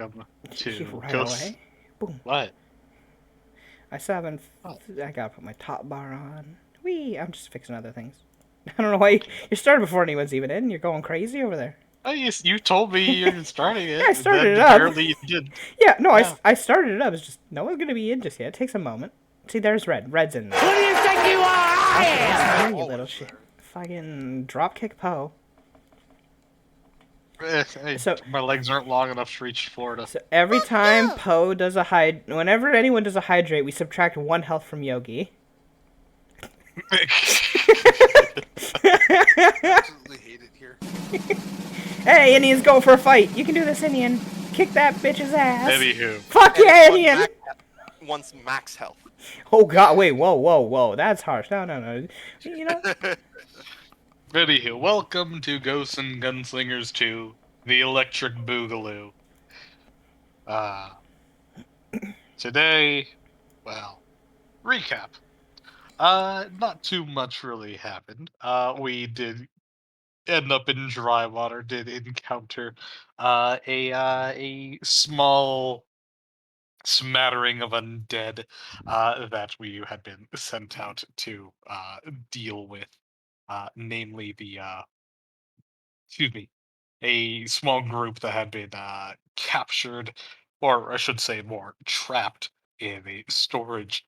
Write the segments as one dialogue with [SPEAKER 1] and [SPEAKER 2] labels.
[SPEAKER 1] welcome to
[SPEAKER 2] Right
[SPEAKER 1] Ghost.
[SPEAKER 2] away. Boom.
[SPEAKER 1] What?
[SPEAKER 2] I still haven't.
[SPEAKER 1] Oh,
[SPEAKER 2] I gotta put my top bar on. Wee. I'm just fixing other things. I don't know why
[SPEAKER 1] okay.
[SPEAKER 2] you started before anyone's even in. You're going crazy over there.
[SPEAKER 1] Oh, you told me you're starting
[SPEAKER 2] Yeah,
[SPEAKER 1] it,
[SPEAKER 2] I
[SPEAKER 1] and
[SPEAKER 2] started
[SPEAKER 1] then
[SPEAKER 2] it up.
[SPEAKER 1] apparently you did.
[SPEAKER 2] Yeah, no,
[SPEAKER 1] Yeah.
[SPEAKER 2] I started it up. It's just no one's gonna be in just yet. It takes a moment. See, there's Red. Red's in there.
[SPEAKER 3] Who do you think you are? I
[SPEAKER 2] Okay, listen
[SPEAKER 3] am!
[SPEAKER 2] here, you little
[SPEAKER 4] Always
[SPEAKER 2] shit.
[SPEAKER 4] there.
[SPEAKER 2] Fucking dropkick Poe.
[SPEAKER 1] Hey,
[SPEAKER 2] So,
[SPEAKER 1] my legs aren't long enough to reach Florida.
[SPEAKER 2] so every
[SPEAKER 4] Fuck
[SPEAKER 2] time
[SPEAKER 4] yeah!
[SPEAKER 2] Poe does a whenever anyone does a hydrate, we subtract 1 health from Yogi.
[SPEAKER 4] Absolutely hate it here.
[SPEAKER 2] Hey, Indians, go for a fight. You can do this, Indian. Kick that bitch's ass.
[SPEAKER 1] Anywho,
[SPEAKER 2] Fuck
[SPEAKER 3] And
[SPEAKER 2] yeah,
[SPEAKER 3] it's
[SPEAKER 2] Indian.
[SPEAKER 3] one's max health.
[SPEAKER 2] Oh god, wait, whoa. That's harsh. No. You know,
[SPEAKER 1] welcome to Ghosts and Gunslingers 2, the Electric Boogaloo. Uh, Today, well, recap. Not too much really happened. We did end up in dry water, did encounter a small smattering of undead that we had been sent out to deal with, namely the excuse me, a small group that had been captured, or I should say more trapped in a storage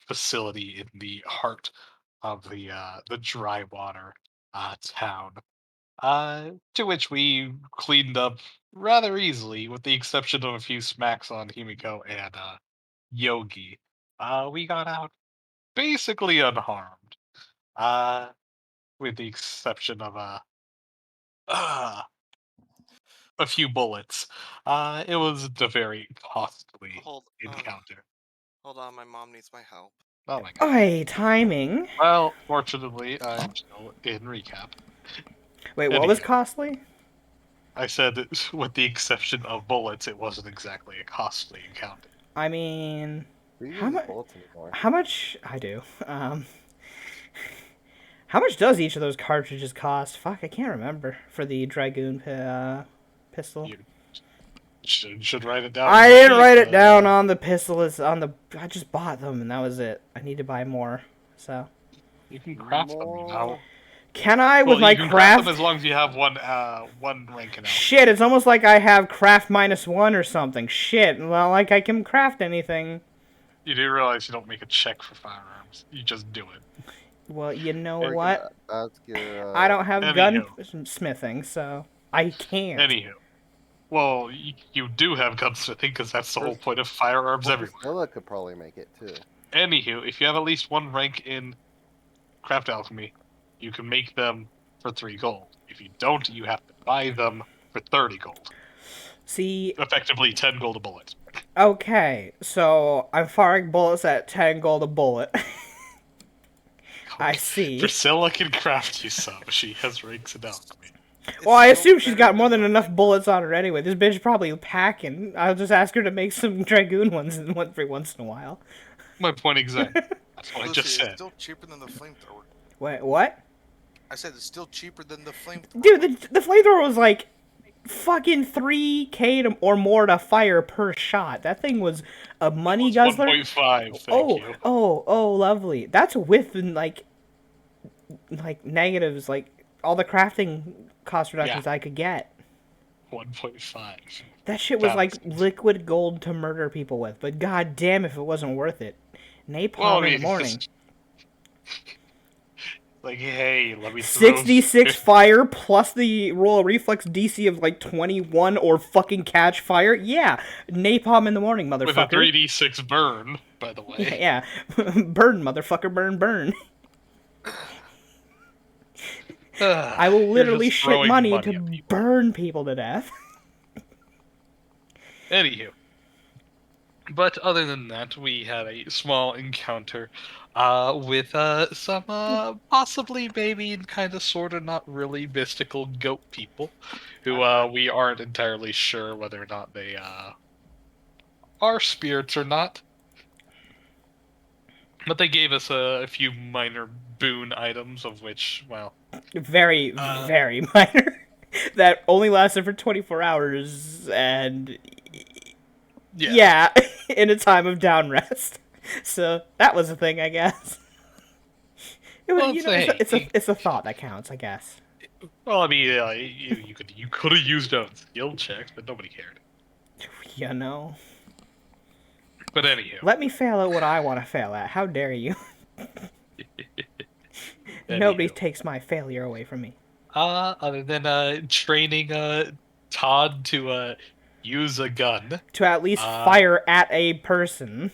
[SPEAKER 1] facility in the heart of the dry water town. To which we cleaned up rather easily, with the exception of a few smacks on Himiko and Yogi. We got out basically unharmed, uh, with the exception of uh, a few bullets. It was a very costly
[SPEAKER 3] Hold
[SPEAKER 1] encounter.
[SPEAKER 3] hold on, my mom needs my help.
[SPEAKER 1] Oh my god.
[SPEAKER 2] oi, timing.
[SPEAKER 1] Well, fortunately, I'm still in recap.
[SPEAKER 2] Wait, what was
[SPEAKER 1] Anywho,
[SPEAKER 2] costly?
[SPEAKER 1] I said that with the exception of bullets, it wasn't exactly a costly encounter.
[SPEAKER 2] I mean,
[SPEAKER 5] Who
[SPEAKER 2] how
[SPEAKER 5] uses
[SPEAKER 2] much?
[SPEAKER 5] bullets anymore?
[SPEAKER 2] How much? I do. How much does each of those cartridges cost? Fuck, I can't remember for the Dragoon pistol.
[SPEAKER 1] You should write it down.
[SPEAKER 2] I
[SPEAKER 1] In the
[SPEAKER 2] didn't
[SPEAKER 1] sheet,
[SPEAKER 2] write it down on the pistol. It's on the. I just bought them and that was it. I need to buy more. So
[SPEAKER 1] you can craft them, you know.
[SPEAKER 5] More.
[SPEAKER 2] can I with
[SPEAKER 1] Well,
[SPEAKER 2] my
[SPEAKER 1] you can craft them
[SPEAKER 2] craft?
[SPEAKER 1] as long as you have one rank in alchemy.
[SPEAKER 2] Shit, it's almost like I have craft -1 or something. Shit, well, like I can craft anything.
[SPEAKER 1] You do realize you don't make a check for firearms. You just do it.
[SPEAKER 2] Well, you know
[SPEAKER 1] Hey,
[SPEAKER 2] what?
[SPEAKER 5] Ask your.
[SPEAKER 2] I don't have
[SPEAKER 1] Anywho.
[SPEAKER 2] gunsmithing, so I can't.
[SPEAKER 1] Anywho. Well, you do have gunsmithing because that's the whole point of firearms everywhere.
[SPEAKER 5] Priscilla could probably make it too.
[SPEAKER 1] Anywho, if you have at least one rank in craft alchemy, you can make them for 3 gold. If you don't, you have to buy them for 30 gold.
[SPEAKER 2] See,
[SPEAKER 1] Effectively 10 gold a bullet.
[SPEAKER 2] okay, so I'm firing bullets at 10 gold a bullet. I see.
[SPEAKER 1] Priscilla can craft you some. She has ranks in alchemy.
[SPEAKER 2] Well, I
[SPEAKER 4] It's still
[SPEAKER 2] assume she's
[SPEAKER 4] better
[SPEAKER 2] got more
[SPEAKER 4] than
[SPEAKER 2] than enough
[SPEAKER 4] nothing.
[SPEAKER 2] bullets on her anyway. This bitch is probably packing. I'll just ask her to make some Dragoon ones every once in a while.
[SPEAKER 1] My point exactly. That's what I
[SPEAKER 4] Lucy,
[SPEAKER 1] just
[SPEAKER 4] it's
[SPEAKER 1] said.
[SPEAKER 4] still cheaper than the flamethrower.
[SPEAKER 2] Wait, what?
[SPEAKER 4] I said it's still cheaper than the flamethrower.
[SPEAKER 2] Dude, the flamethrower was like fucking 3k or more to fire per shot. That thing was a money
[SPEAKER 1] It's
[SPEAKER 2] guzzler.
[SPEAKER 1] 1.5, thank
[SPEAKER 2] Oh,
[SPEAKER 1] you.
[SPEAKER 2] oh, lovely. That's with like negatives, like all the crafting cost reductions I could get.
[SPEAKER 1] 1.5.
[SPEAKER 2] That shit was like
[SPEAKER 1] Thousands.
[SPEAKER 2] liquid gold to murder people with, but god damn if it wasn't worth it. Napalm
[SPEAKER 1] Well, I
[SPEAKER 2] in
[SPEAKER 1] mean,
[SPEAKER 2] the morning.
[SPEAKER 1] just like, hey, let me throw
[SPEAKER 2] 66 fire plus the roll reflex DC of like 21 or fucking catch fire. Yeah, napalm in the morning,
[SPEAKER 1] with a
[SPEAKER 2] motherfucker.
[SPEAKER 1] 3d6 burn, by the way.
[SPEAKER 2] Yeah, burn, motherfucker, burn. I will literally
[SPEAKER 1] just
[SPEAKER 2] shit
[SPEAKER 1] throwing
[SPEAKER 2] money
[SPEAKER 1] money
[SPEAKER 2] to
[SPEAKER 1] at people.
[SPEAKER 2] burn people to death.
[SPEAKER 1] Anywho. But other than that, we had a small encounter with some possibly, maybe, and kind of, sort of, not really mystical goat people, who we aren't entirely sure whether or not they are spirits or not. But they gave us a few minor boon items, of which, well,
[SPEAKER 2] Very minor. that only lasted for 24 hours, and
[SPEAKER 1] Yeah.
[SPEAKER 2] yeah, in a time of down rest. So that was a thing, I guess. It was,
[SPEAKER 1] Well,
[SPEAKER 2] you
[SPEAKER 1] it's
[SPEAKER 2] know,
[SPEAKER 1] a, hey,
[SPEAKER 2] it's a thought that counts, I guess.
[SPEAKER 1] well, I mean, you could have used skill checks, but nobody cared.
[SPEAKER 2] You know,
[SPEAKER 1] But anywho,
[SPEAKER 2] let me fail at what I want to fail at. How dare you? Nobody
[SPEAKER 1] anywho,
[SPEAKER 2] takes my failure away from me.
[SPEAKER 1] other than training Todd to use a gun,
[SPEAKER 2] To at least
[SPEAKER 1] uh,
[SPEAKER 2] fire at a person.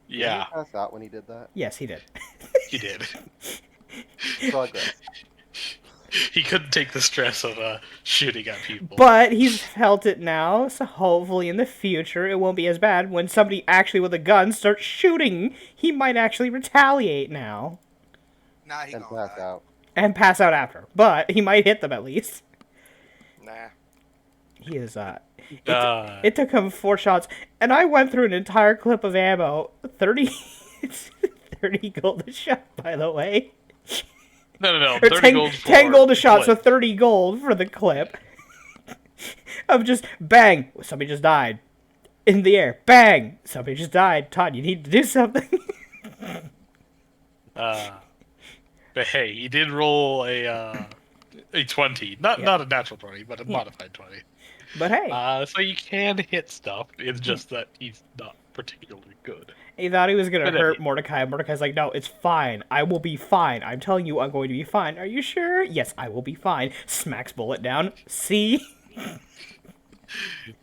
[SPEAKER 5] Did he
[SPEAKER 1] yeah,
[SPEAKER 5] pass out when he did that?
[SPEAKER 2] Yes, he did.
[SPEAKER 1] he did.
[SPEAKER 5] Progress.
[SPEAKER 1] He couldn't take the stress of shooting at people.
[SPEAKER 2] But he's felt it now, so hopefully in the future it won't be as bad. When somebody actually with a gun starts shooting, he might actually retaliate now.
[SPEAKER 4] Nah, he
[SPEAKER 5] And
[SPEAKER 4] gonna
[SPEAKER 5] pass
[SPEAKER 4] die.
[SPEAKER 5] out.
[SPEAKER 2] And pass out after. But he might hit them at least.
[SPEAKER 3] Nah.
[SPEAKER 2] He is,
[SPEAKER 1] Uh,
[SPEAKER 2] it took him 4 shots, and I went through an entire clip of ammo. 30, 30 gold a shot, by the way.
[SPEAKER 1] no,
[SPEAKER 2] Or
[SPEAKER 1] 30
[SPEAKER 2] 10,
[SPEAKER 1] gold
[SPEAKER 2] 10
[SPEAKER 1] for
[SPEAKER 2] gold a shot, so
[SPEAKER 1] clip.
[SPEAKER 2] 30 gold for the clip. Of just, bang, somebody just died. In the air, bang, somebody just died. Todd, you need to do something.
[SPEAKER 1] But hey, he did roll a 20, not
[SPEAKER 2] Yeah.
[SPEAKER 1] not a natural 20, but a modified 20.
[SPEAKER 2] But hey,
[SPEAKER 1] So you can hit stuff. It's just that he's not particularly good.
[SPEAKER 2] he thought he was gonna
[SPEAKER 1] But
[SPEAKER 2] hurt
[SPEAKER 1] anyway.
[SPEAKER 2] Mordecai. Mordecai's like, no, it's fine. I will be fine. I'm telling you, I'm going to be fine. Are you sure? Yes, I will be fine. Smacks bullet down. See?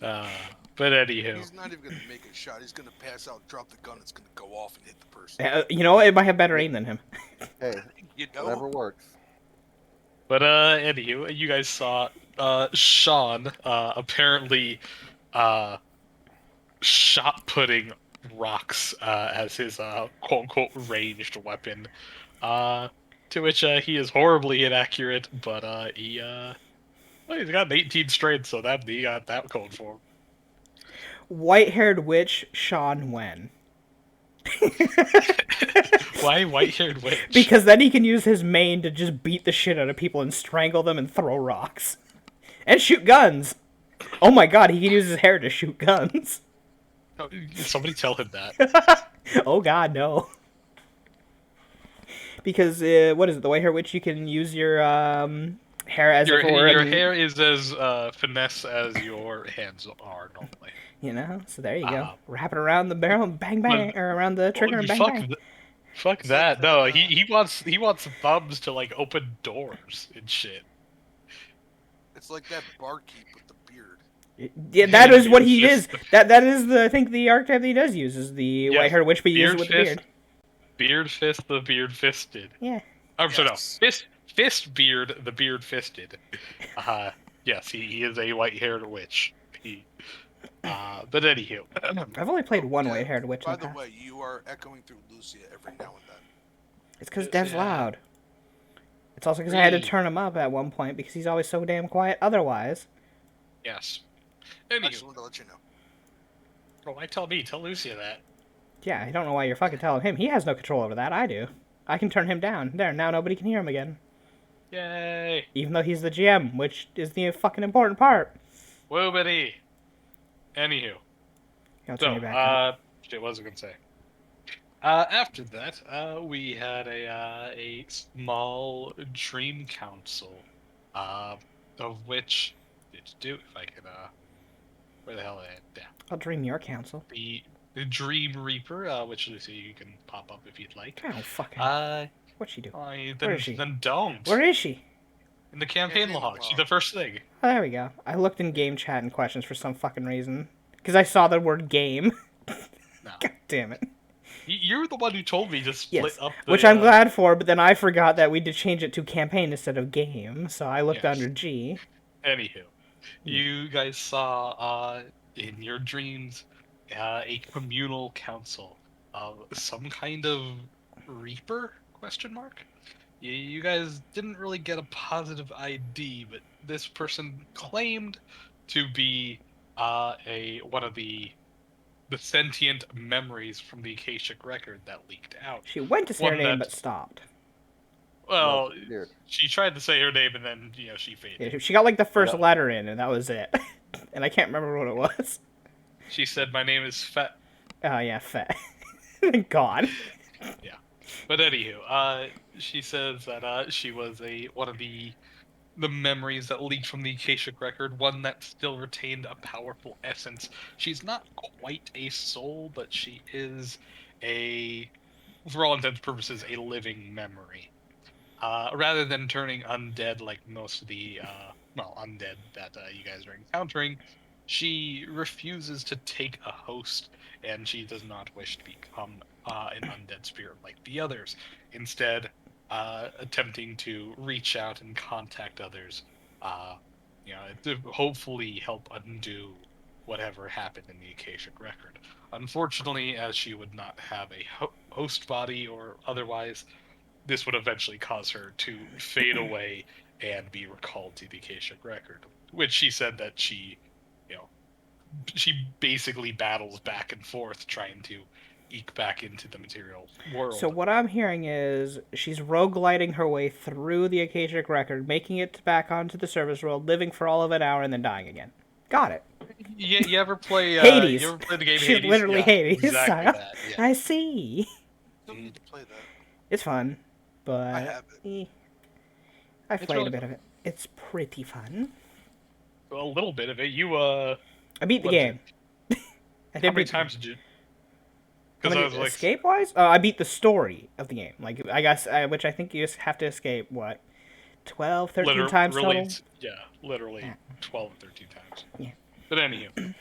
[SPEAKER 1] But anywho,
[SPEAKER 4] He's not even gonna make a shot. He's gonna pass out, drop the gun. It's gonna go off and hit the person.
[SPEAKER 2] You know, it might have better aim than him.
[SPEAKER 5] Hey,
[SPEAKER 4] You know.
[SPEAKER 5] whatever works.
[SPEAKER 1] but anywho, you guys saw Sean apparently shot putting rocks as his quote unquote ranged weapon. To which he is horribly inaccurate, but well, he's got an 18 strength, so that he got that code for him.
[SPEAKER 2] White-haired witch, Sean Wen.
[SPEAKER 1] Why white-haired witch?
[SPEAKER 2] Because then he can use his mane to just beat the shit out of people and strangle them and throw rocks. And shoot guns! Oh my god, he can use his hair to shoot guns.
[SPEAKER 1] Oh, somebody tell him that.
[SPEAKER 2] Oh god, no. Because, what is it, the white-haired witch, you can use your, hair as
[SPEAKER 1] Your,
[SPEAKER 2] if it were
[SPEAKER 1] your hair is as finesse as your hands are normally.
[SPEAKER 2] You know, so there you go. Wrap it around the barrel and bang bang,
[SPEAKER 1] well,
[SPEAKER 2] or around the trigger and bang
[SPEAKER 1] fuck
[SPEAKER 2] bang.
[SPEAKER 1] Fuck
[SPEAKER 4] It's
[SPEAKER 1] that.
[SPEAKER 4] like
[SPEAKER 1] No,
[SPEAKER 4] the,
[SPEAKER 1] he wants thumbs to like open doors and shit.
[SPEAKER 4] It's like that barkeep with the beard.
[SPEAKER 2] Yeah, that is what he
[SPEAKER 1] It's
[SPEAKER 2] is. That is the I think the archetype that he does use is the
[SPEAKER 1] Yes,
[SPEAKER 2] white-haired witch, but he uses it with the
[SPEAKER 1] fist,
[SPEAKER 2] beard.
[SPEAKER 1] Beard fist, the beard fisted.
[SPEAKER 2] Yeah.
[SPEAKER 1] I'm sorry, no.
[SPEAKER 4] Yes.
[SPEAKER 1] Fist beard, the beard fisted. Yes, he is a white-haired witch. But anywho,
[SPEAKER 2] I've only played one
[SPEAKER 4] Yeah,
[SPEAKER 2] white-haired witch in
[SPEAKER 4] By
[SPEAKER 2] the
[SPEAKER 4] the
[SPEAKER 2] past.
[SPEAKER 4] way, you are echoing through Lucia every now and then.
[SPEAKER 2] It's because Dev's
[SPEAKER 1] Yeah.
[SPEAKER 2] loud. It's also because I had to
[SPEAKER 1] Really?
[SPEAKER 2] turn him up at one point because he's always so damn quiet otherwise.
[SPEAKER 1] yes.
[SPEAKER 4] I
[SPEAKER 1] Anywho,
[SPEAKER 4] just wanted to let you know.
[SPEAKER 1] oh, why tell me? Tell Lucia that.
[SPEAKER 2] Yeah, I don't know why you're fucking telling him. He has no control over that. I do. I can turn him down. There, now nobody can hear him again.
[SPEAKER 1] Yay!
[SPEAKER 2] Even though he's the GM, which is the fucking important part.
[SPEAKER 1] Woobity! Anywho.
[SPEAKER 2] I'll turn
[SPEAKER 1] So,
[SPEAKER 2] you back up.
[SPEAKER 1] shit, what was I gonna say? After that, we had a small dream council, of which, did do, if I could, where the hell am I? Yeah.
[SPEAKER 2] I'll dream your council.
[SPEAKER 1] The Dream Reaper, which Lucy, you can pop up if you'd like.
[SPEAKER 2] Oh, fucking. What'd she do?
[SPEAKER 1] Then,
[SPEAKER 2] is she?
[SPEAKER 1] then don't.
[SPEAKER 2] Where is she?
[SPEAKER 1] In the campaign
[SPEAKER 4] Campaign
[SPEAKER 1] log, she's
[SPEAKER 4] log.
[SPEAKER 1] the first thing.
[SPEAKER 2] Oh, there we go. I looked in game chat and questions for some fucking reason. Because I saw the word game.
[SPEAKER 1] No.
[SPEAKER 2] God damn it.
[SPEAKER 1] You're the one who told me to split
[SPEAKER 2] Yes.
[SPEAKER 1] up the,
[SPEAKER 2] Which I'm glad for, but then I forgot that we did change it to campaign instead of game, so I looked
[SPEAKER 1] Yes.
[SPEAKER 2] under G.
[SPEAKER 1] Anywho, you guys saw in your dreams a communal council of some kind of reaper? Question mark. You guys didn't really get a positive ID, but this person claimed to be a one of the sentient memories from the Akashic record that leaked out.
[SPEAKER 2] She went to say her
[SPEAKER 1] One
[SPEAKER 2] name,
[SPEAKER 1] that-
[SPEAKER 2] but stopped.
[SPEAKER 1] Well,
[SPEAKER 5] Weird.
[SPEAKER 1] she tried to say her name and then she
[SPEAKER 2] Yeah,
[SPEAKER 1] faded.
[SPEAKER 2] she got like the first
[SPEAKER 5] Yeah.
[SPEAKER 2] letter in, and that was it. And I can't remember what it was.
[SPEAKER 1] She said, "My name is Fat."
[SPEAKER 2] Oh yeah, fat. Gone.
[SPEAKER 1] Yeah. But anywho, she says that she was one of the memories that leaked from the Akashic record, one that still retained a powerful essence. She's not quite a soul, but she is a, for all intents and purposes, a living memory. Rather than turning undead like most of the undead that you guys are encountering, she refuses to take a host, and she does not wish to become an undead spirit like the others. Instead, attempting to reach out and contact others, uh, to hopefully help undo whatever happened in the Akashic record. Unfortunately, as she would not have a host body or otherwise, this would eventually cause her to fade away and be recalled to the Akashic record, which she said that you know, she basically battles back and forth trying to eke back into the material
[SPEAKER 2] So
[SPEAKER 1] world.
[SPEAKER 2] what I'm hearing is she's roguelighting her way through the Akashic record, making it back onto the service world, living for all of an hour, and then dying again. Got it.
[SPEAKER 1] You ever play? You
[SPEAKER 2] Hades.
[SPEAKER 1] ever play the game
[SPEAKER 2] She's
[SPEAKER 1] Hades?
[SPEAKER 2] literally
[SPEAKER 1] Yeah,
[SPEAKER 2] Hades.
[SPEAKER 1] exactly that. Yeah.
[SPEAKER 2] I see.
[SPEAKER 4] Still need to play that.
[SPEAKER 2] It's fun,
[SPEAKER 4] I
[SPEAKER 2] but
[SPEAKER 4] have it.
[SPEAKER 2] I've
[SPEAKER 1] It's
[SPEAKER 2] played
[SPEAKER 1] really
[SPEAKER 2] a bit
[SPEAKER 1] fun.
[SPEAKER 2] of it. It's pretty fun.
[SPEAKER 1] A little bit of it. You
[SPEAKER 2] I beat the
[SPEAKER 1] what did?
[SPEAKER 2] game. I
[SPEAKER 1] How
[SPEAKER 2] did
[SPEAKER 1] many
[SPEAKER 2] beat
[SPEAKER 1] times did you?
[SPEAKER 2] How
[SPEAKER 1] Because I
[SPEAKER 2] many
[SPEAKER 1] was like,
[SPEAKER 2] escape wise? Oh, I beat the story of the game. Like I guess, which I think you just have to escape what 12, 13 times
[SPEAKER 1] literally,
[SPEAKER 2] total.
[SPEAKER 1] yeah,
[SPEAKER 2] Yeah.
[SPEAKER 1] literally 12 or 13 times.
[SPEAKER 2] Yeah.
[SPEAKER 1] But anywho,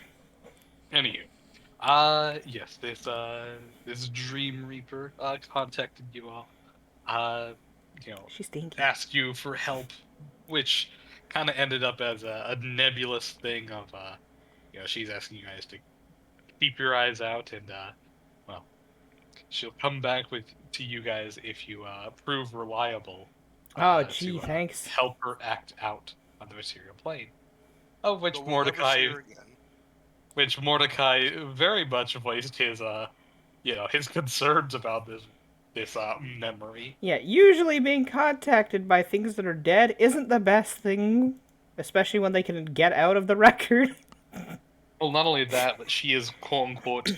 [SPEAKER 1] yes, this Dream Reaper contacted you all. Uh, you know,
[SPEAKER 2] She's stinky.
[SPEAKER 1] asked you for help, which kind of ended up as a nebulous thing of she's asking you guys to keep your eyes out and well, she'll come back with to you guys if you prove reliable
[SPEAKER 2] Oh, gee,
[SPEAKER 1] to
[SPEAKER 2] thanks.
[SPEAKER 1] help her act out on the material plane. Of
[SPEAKER 4] So we'll never see her again.
[SPEAKER 1] Which Mordecai very much voiced his his concerns about this memory.
[SPEAKER 2] Yeah, usually being contacted by things that are dead isn't the best thing, especially when they can get out of the record.
[SPEAKER 1] Well, not only that, but she is quote unquote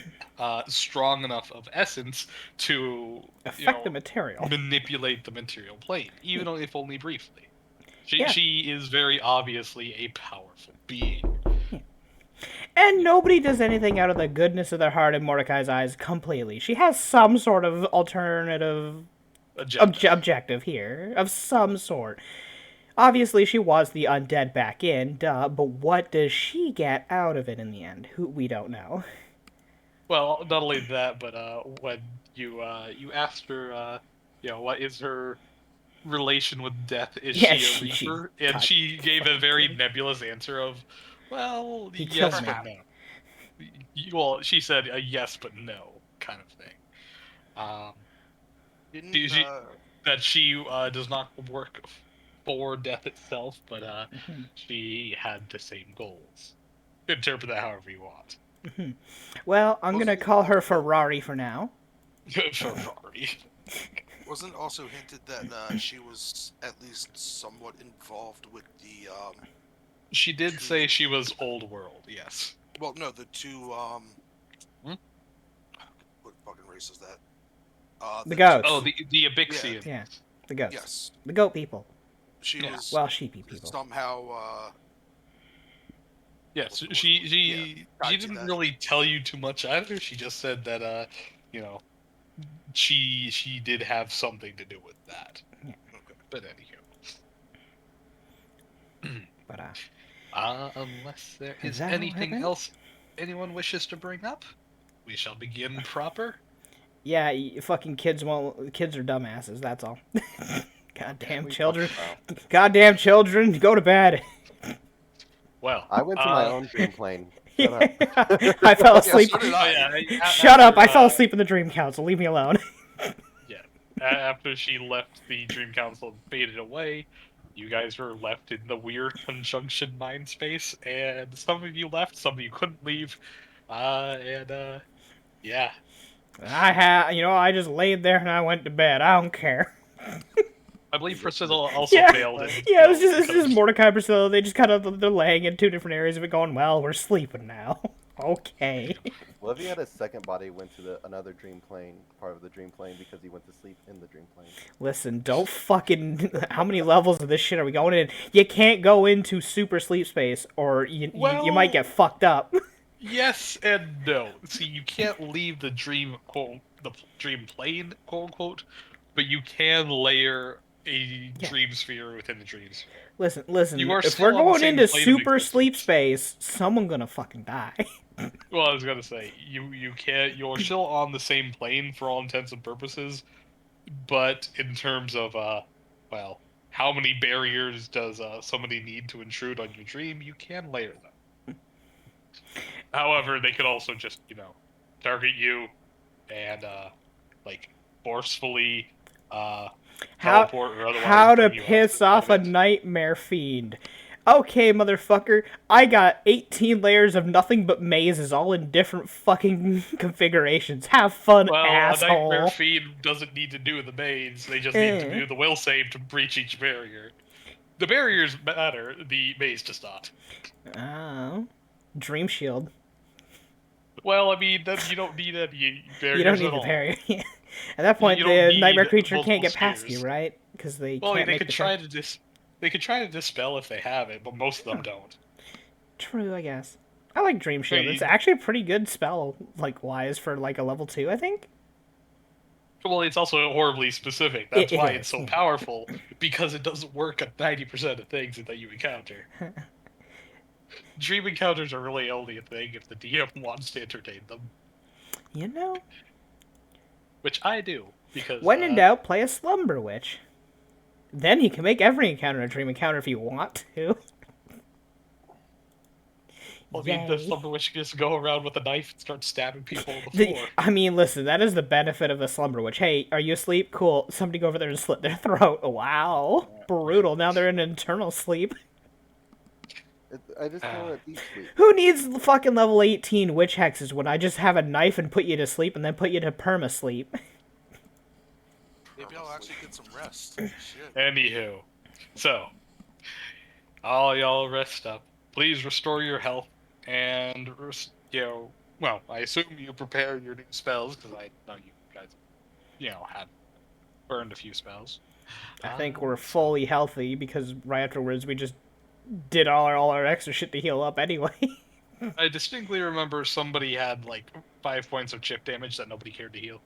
[SPEAKER 1] strong enough of essence to
[SPEAKER 2] Affect the material.
[SPEAKER 1] manipulate the material plane, even if only briefly.
[SPEAKER 2] Yeah.
[SPEAKER 1] She is very obviously a powerful being.
[SPEAKER 2] And nobody does anything out of the goodness of their heart in Mordecai's eyes completely. She has some sort of alternative objective here, of some sort. Obviously, she was the undead back in, duh, but what does she get out of it in the end? Who we don't know.
[SPEAKER 1] Well, not only that, but when you asked her, what is her relation with death? Is
[SPEAKER 2] Yeah,
[SPEAKER 1] she a
[SPEAKER 2] she
[SPEAKER 1] reaper? And
[SPEAKER 2] got
[SPEAKER 1] she gave a very
[SPEAKER 2] killed.
[SPEAKER 1] nebulous answer of, well,
[SPEAKER 2] He killed
[SPEAKER 1] yes,
[SPEAKER 2] me.
[SPEAKER 1] but no. Well, she said a yes, but no kind of thing. Um,
[SPEAKER 4] Didn't
[SPEAKER 1] that she does not work for death itself, but she had the same goals. Interpret that however you want.
[SPEAKER 2] Well, I'm gonna
[SPEAKER 4] Wasn't
[SPEAKER 2] call her
[SPEAKER 4] also-
[SPEAKER 2] Ferrari for now.
[SPEAKER 1] Ferrari.
[SPEAKER 4] wasn't also hinted that she was at least somewhat involved with the
[SPEAKER 1] She did say she was old world, yes.
[SPEAKER 4] well, no, the two
[SPEAKER 1] Hmm?
[SPEAKER 4] what fucking race is that?
[SPEAKER 2] The goats.
[SPEAKER 1] Oh, the Abixians.
[SPEAKER 2] Yeah, the goats.
[SPEAKER 4] Yes,
[SPEAKER 2] The goat people.
[SPEAKER 4] she
[SPEAKER 1] Yeah.
[SPEAKER 4] was
[SPEAKER 2] Well, sheepy people.
[SPEAKER 4] somehow.
[SPEAKER 1] Yes,
[SPEAKER 4] What's the word?
[SPEAKER 1] she
[SPEAKER 4] tied to
[SPEAKER 1] didn't
[SPEAKER 4] that.
[SPEAKER 1] really tell you too much either. She just said that she did have something to do with that.
[SPEAKER 2] Yeah.
[SPEAKER 1] Okay. But anywho.
[SPEAKER 2] But
[SPEAKER 1] Unless there
[SPEAKER 2] Is
[SPEAKER 1] is
[SPEAKER 2] that all
[SPEAKER 1] anything
[SPEAKER 2] happened?
[SPEAKER 1] else anyone wishes to bring up, we shall begin proper.
[SPEAKER 2] yeah, fucking kids won't. Kids are dumbasses. That's all. Goddamn
[SPEAKER 5] We
[SPEAKER 2] children.
[SPEAKER 5] talked about.
[SPEAKER 2] Goddamn children. Go to bed.
[SPEAKER 1] Well,
[SPEAKER 5] I went to my own dream plane. Shut up.
[SPEAKER 2] I fell
[SPEAKER 4] Yeah,
[SPEAKER 2] asleep.
[SPEAKER 4] so did
[SPEAKER 1] Oh,
[SPEAKER 4] I.
[SPEAKER 1] yeah,
[SPEAKER 2] Shut up! I
[SPEAKER 1] after,
[SPEAKER 2] fell asleep in the dream council. Leave me alone.
[SPEAKER 1] Yeah, after she left the Dream Council and faded away, you guys were left in the weird conjunction mind space, and some of you left, some of you couldn't leave,
[SPEAKER 2] I just laid there and I went to bed. I don't care.
[SPEAKER 1] I believe
[SPEAKER 5] Is it-
[SPEAKER 1] Priscilla
[SPEAKER 5] is it-
[SPEAKER 1] also
[SPEAKER 2] Yeah.
[SPEAKER 1] failed in.
[SPEAKER 2] Yeah,
[SPEAKER 1] you know,
[SPEAKER 2] it's just
[SPEAKER 1] because-
[SPEAKER 2] Mordecai and Priscilla. They just kind of they're laying in two different areas of it, going, "Well, we're sleeping now." Okay.
[SPEAKER 5] Well, if he had a second body, went to another dream plane, part of the dream plane, because he went to sleep in the dream plane.
[SPEAKER 2] Listen, don't fucking. How many levels of this shit are we going in? You can't go into super sleep space, or you might get fucked up.
[SPEAKER 1] Yes and no. See, you can't leave the the dream plane, quote unquote, but you can layer a
[SPEAKER 2] Yeah.
[SPEAKER 1] dream sphere within the dream sphere.
[SPEAKER 2] Listen.
[SPEAKER 1] You are
[SPEAKER 2] If we're
[SPEAKER 1] still on the
[SPEAKER 2] going
[SPEAKER 1] same
[SPEAKER 2] into
[SPEAKER 1] plane of
[SPEAKER 2] super sleep
[SPEAKER 1] existence.
[SPEAKER 2] space, someone gonna fucking die.
[SPEAKER 1] Well, I was gonna say you can't. You're still on the same plane for all intents and purposes, but in terms of well, how many barriers does somebody need to intrude on your dream? You can layer them. However, they could also just target you and like forcefully uh
[SPEAKER 2] How
[SPEAKER 1] teleport or otherwise
[SPEAKER 2] how to
[SPEAKER 1] bring you out to
[SPEAKER 2] piss
[SPEAKER 1] the
[SPEAKER 2] off a
[SPEAKER 1] planet.
[SPEAKER 2] nightmare fiend? Okay, motherfucker, I got 18 layers of nothing but mazes, all in different fucking configurations. Have fun,
[SPEAKER 1] Well, a nightmare
[SPEAKER 2] asshole.
[SPEAKER 1] fiend doesn't need to do the maze. They just need to
[SPEAKER 2] Eh.
[SPEAKER 1] do the will save to breach each barrier. The barriers matter. The maze does not.
[SPEAKER 2] Oh, Dream Shield.
[SPEAKER 1] Well, I mean, then you don't need any
[SPEAKER 2] You don't
[SPEAKER 1] barriers
[SPEAKER 2] need
[SPEAKER 1] at
[SPEAKER 2] the
[SPEAKER 1] all.
[SPEAKER 2] parry. At that point,
[SPEAKER 1] You don't
[SPEAKER 2] the
[SPEAKER 1] need
[SPEAKER 2] nightmare creature can't
[SPEAKER 1] multiple
[SPEAKER 2] get past you,
[SPEAKER 1] spheres.
[SPEAKER 2] right? Because they
[SPEAKER 1] Well,
[SPEAKER 2] can't
[SPEAKER 1] they
[SPEAKER 2] make
[SPEAKER 1] could
[SPEAKER 2] the
[SPEAKER 1] try
[SPEAKER 2] shot.
[SPEAKER 1] to they could try to dispel if they have it, but most of them don't.
[SPEAKER 2] True, I guess. I like Dream
[SPEAKER 1] I
[SPEAKER 2] Shield. It's
[SPEAKER 1] mean,
[SPEAKER 2] actually a pretty good spell, like wise for like a level 2, I think.
[SPEAKER 1] well, it's also horribly specific.
[SPEAKER 2] It,
[SPEAKER 1] That's
[SPEAKER 2] it
[SPEAKER 1] why it's
[SPEAKER 2] is.
[SPEAKER 1] so
[SPEAKER 2] Yeah.
[SPEAKER 1] powerful, because it doesn't work on 90% of things that you encounter. Dream encounters are really only a thing if the DM wants to entertain them,
[SPEAKER 2] You know,
[SPEAKER 1] which I do, because,
[SPEAKER 2] when in doubt, play a Slumber Witch. Then you can make every encounter a dream encounter if you want to.
[SPEAKER 1] I mean, the
[SPEAKER 2] Yay.
[SPEAKER 1] Slumber Witch can just go around with a knife and start stabbing people on the
[SPEAKER 2] The,
[SPEAKER 1] floor.
[SPEAKER 2] I mean, listen, that is the benefit of the Slumber Witch. Hey, are you asleep? Cool. Somebody go over there and slit their throat. Wow. Brutal. Now they're in eternal sleep.
[SPEAKER 5] I just call it deep sleep.
[SPEAKER 2] Who needs fucking level 18 witch hexes when I just have a knife and put you to sleep and then put you to perma sleep?
[SPEAKER 4] Maybe I'll actually get some rest. Shit.
[SPEAKER 1] Anywho, so, all y'all rest up. Please restore your health, and, well, I assume you prepare your new spells, because I know you guys, had burned a few spells.
[SPEAKER 2] I think we're fully healthy because right afterwards we just did all our extra shit to heal up anyway.
[SPEAKER 1] I distinctly remember somebody had, like, 5 points of chip damage that nobody cared to heal.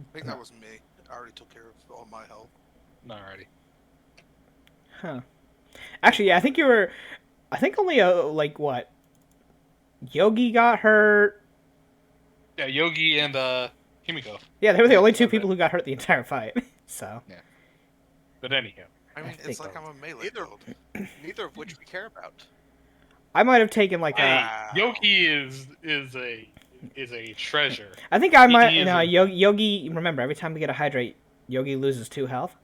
[SPEAKER 4] I think that was me. I already took care of all my health.
[SPEAKER 1] Alrighty.
[SPEAKER 2] Huh. Actually, yeah, I think only, like, what? Yogi got hurt.
[SPEAKER 1] Yeah, Yogi and, Himiko.
[SPEAKER 2] Yeah, they were the only two
[SPEAKER 1] Okay.
[SPEAKER 2] people who got hurt the entire fight. So.
[SPEAKER 1] But anyhow.
[SPEAKER 4] I mean, it's like I'm a melee
[SPEAKER 3] Neither,
[SPEAKER 4] build.
[SPEAKER 3] neither of which we care about.
[SPEAKER 2] I might have taken, like,
[SPEAKER 1] Hey,
[SPEAKER 4] Wow.
[SPEAKER 1] Yogi is a treasure.
[SPEAKER 2] I think I might,
[SPEAKER 1] he is
[SPEAKER 2] no,
[SPEAKER 1] a-
[SPEAKER 2] Yogi, remember, every time we get a hydrate, Yogi loses 2 health.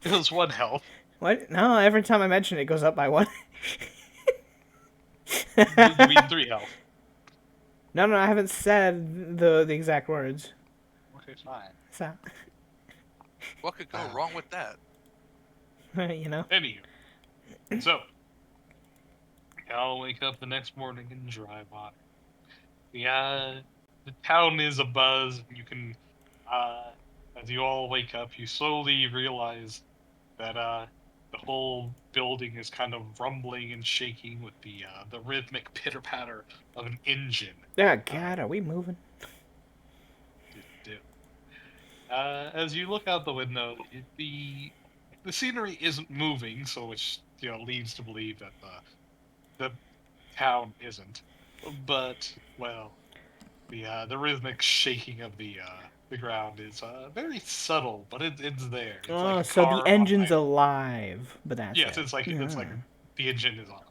[SPEAKER 1] It was 1 health.
[SPEAKER 2] What? No, every time I mention it, it goes up by 1.
[SPEAKER 1] You mean 3 health.
[SPEAKER 2] No, I haven't said the exact words.
[SPEAKER 1] Okay, fine.
[SPEAKER 2] So,
[SPEAKER 4] What could go wrong with that?
[SPEAKER 2] you know?
[SPEAKER 1] Anywho. So, y'all wake up the next morning in dry water. The town is abuzz. You can, as you all wake up, you slowly realize that, the whole building is kind of rumbling and shaking with the rhythmic pitter-patter of an engine.
[SPEAKER 2] Oh, God, are we moving?
[SPEAKER 1] As you look out the window, the scenery isn't moving, so which leads to believe that the town isn't. But well, the rhythmic shaking of the ground is very subtle, but it's there. It's
[SPEAKER 2] Oh,
[SPEAKER 1] like a
[SPEAKER 2] so the
[SPEAKER 1] car on
[SPEAKER 2] engine's
[SPEAKER 1] idle.
[SPEAKER 2] alive, but that's
[SPEAKER 1] Yes,
[SPEAKER 2] it.
[SPEAKER 1] it's like the engine is on.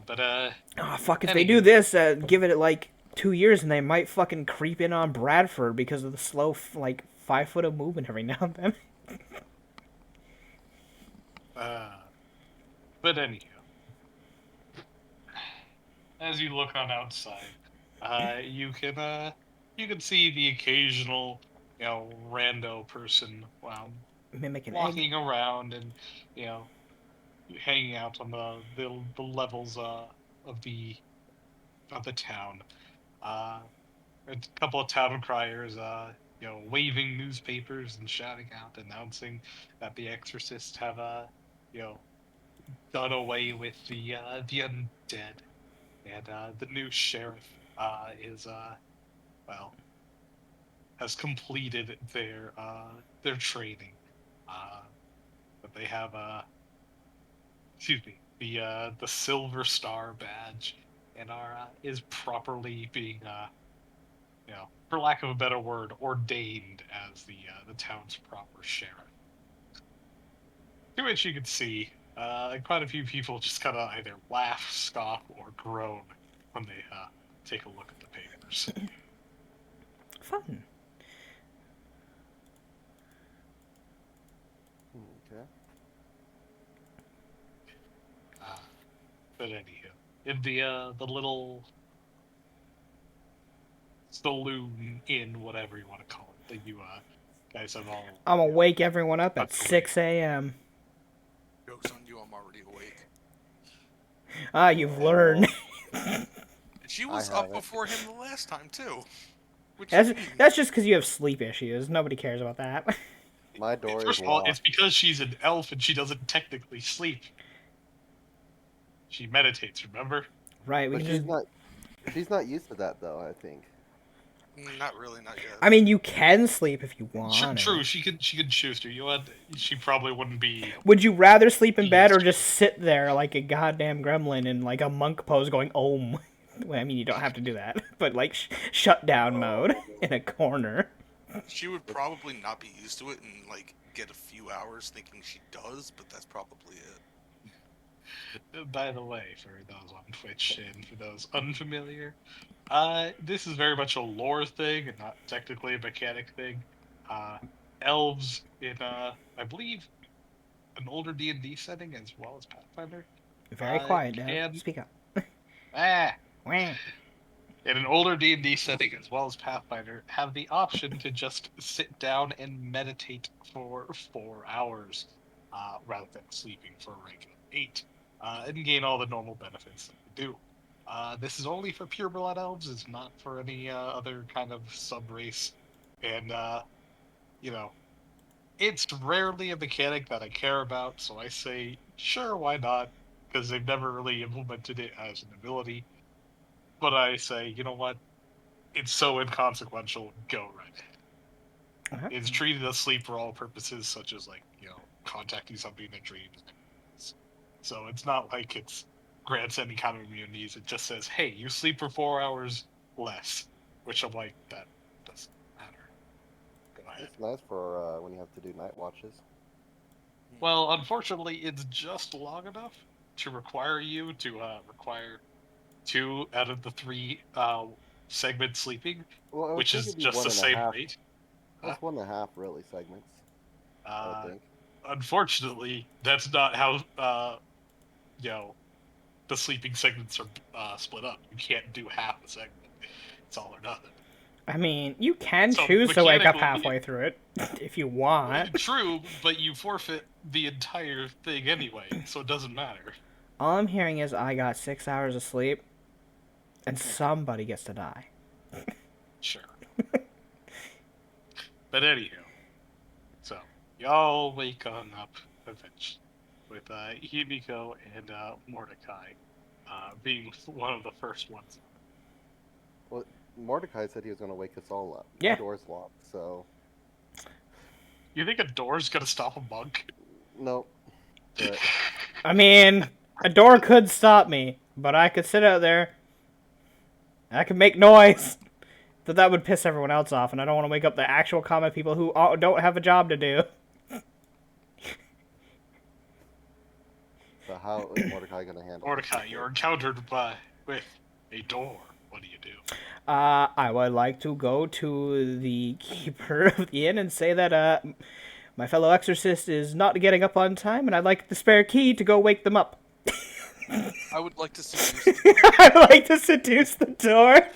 [SPEAKER 1] But
[SPEAKER 2] Oh, fuck, if they do
[SPEAKER 1] anywho.
[SPEAKER 2] this, give it, like, 2 years and they might fucking creep in on Bradford because of the slow, like, 5 foot of movement every now and then.
[SPEAKER 1] But anyhow, as you look on outside, you can see the occasional rando person
[SPEAKER 2] Mimic an egg.
[SPEAKER 1] walking around and you know hanging out on the levels of the town. Uh, a couple of town criers, waving newspapers and shouting out, announcing that the exorcists have, you know, done away with the undead, and the new sheriff is, well, has completed their training. Uh, but they have, excuse me, the Silver Star badge, and is properly being for lack of a better word, ordained as the town's proper sheriff. To which you can see quite a few people just kind of either laugh, scoff, or groan when they take a look at the papers.
[SPEAKER 2] Fun.
[SPEAKER 5] Okay.
[SPEAKER 1] But anywho, in the little saloon inn, whatever you want to call it, that you guys have all.
[SPEAKER 2] I'm gonna wake everyone up at
[SPEAKER 1] tucked away.
[SPEAKER 2] 6 a.m.
[SPEAKER 4] Joke's on you, I'm already awake.
[SPEAKER 2] Ah, you've learned.
[SPEAKER 4] And she was
[SPEAKER 5] I
[SPEAKER 4] up
[SPEAKER 5] haven't.
[SPEAKER 4] before him the last time, too. Which
[SPEAKER 2] That's just because you have sleep issues. Nobody cares about that.
[SPEAKER 5] My door is
[SPEAKER 1] First of all, it's
[SPEAKER 5] locked.
[SPEAKER 1] because she's an elf and she doesn't technically sleep. She meditates, remember?
[SPEAKER 2] Right, we
[SPEAKER 5] But
[SPEAKER 2] can
[SPEAKER 5] she's
[SPEAKER 2] just...
[SPEAKER 5] not. She's not used to that though. I think.
[SPEAKER 4] not really, not yet.
[SPEAKER 2] I mean, you can sleep if you want.
[SPEAKER 1] True, she could choose to. She probably wouldn't be.
[SPEAKER 2] Would you rather sleep in bed or
[SPEAKER 1] Used.
[SPEAKER 2] just sit there like a goddamn gremlin in like a monk pose going Om? Well, I mean, you don't have to do that, but like shut down mode in a corner.
[SPEAKER 4] She would probably not be used to it and, like, get a few hours thinking she does, but that's probably it.
[SPEAKER 1] By the way, for those on Twitch and for those unfamiliar, this is very much a lore thing and not technically a mechanic thing. Elves in I believe an older D&D setting as well as Pathfinder.
[SPEAKER 2] Very quiet, Dad.
[SPEAKER 1] Can
[SPEAKER 2] Speak up.
[SPEAKER 1] in an older D&D setting as well as Pathfinder have the option to just sit down and meditate for 4 hours rather than sleeping for a regular 8 and gain all the normal benefits that they do. This is only for pureblood elves. It's not for any other kind of sub-race. And, it's rarely a mechanic that I care about, so I say, sure, why not? Because they've never really implemented it as an ability. But I say, you know what? It's so inconsequential, go right ahead.
[SPEAKER 2] Uh-huh.
[SPEAKER 1] It's treated as sleep for all purposes, such as, like, contacting somebody in their dreams. So it's not like it's grants any kind of immunities. It just says, hey, you sleep for 4 hours less. Which I'm like, that doesn't matter. Go ahead.
[SPEAKER 5] It's nice for when you have to do night watches.
[SPEAKER 1] Well, unfortunately, it's just long enough to require you to require 2 out of the 3 segment sleeping,
[SPEAKER 5] Well, I would
[SPEAKER 1] which
[SPEAKER 5] think
[SPEAKER 1] is
[SPEAKER 5] it'd be
[SPEAKER 1] just
[SPEAKER 5] one
[SPEAKER 1] the
[SPEAKER 5] and a
[SPEAKER 1] same
[SPEAKER 5] half.
[SPEAKER 1] rate.
[SPEAKER 5] That's 1.5 really segments. I would think.
[SPEAKER 1] Unfortunately, that's not how the sleeping segments are split up. You can't do half a segment. It's all or nothing.
[SPEAKER 2] I mean, you can
[SPEAKER 1] So,
[SPEAKER 2] choose to wake up
[SPEAKER 1] mechanically-
[SPEAKER 2] halfway through it if you want.
[SPEAKER 1] True, but you forfeit the entire thing anyway, so it doesn't matter.
[SPEAKER 2] All I'm hearing is I got 6 hours of sleep, and somebody gets to die.
[SPEAKER 1] Sure. But anywho, so y'all wake on up eventually with Himiko and Mordecai being one of the first ones.
[SPEAKER 5] Well, Mordecai said he was going to wake us all up.
[SPEAKER 2] Yeah.
[SPEAKER 5] My door's locked, so
[SPEAKER 1] You think a door's gonna stop a monk?
[SPEAKER 5] nope. But
[SPEAKER 2] I mean, a door could stop me, but I could sit out there. I could make noise. But that would piss everyone else off, and I don't want to wake up the actual comic people who don't have a job to do.
[SPEAKER 5] so how is Mordecai going to handle
[SPEAKER 1] Mordecai, you're encountered with a door. What do you do?
[SPEAKER 2] I would like to go to the keeper of the inn and say that my fellow exorcist is not getting up on time, and I'd like the spare key to go wake them up.
[SPEAKER 4] I would like to seduce
[SPEAKER 2] I would like to seduce the door.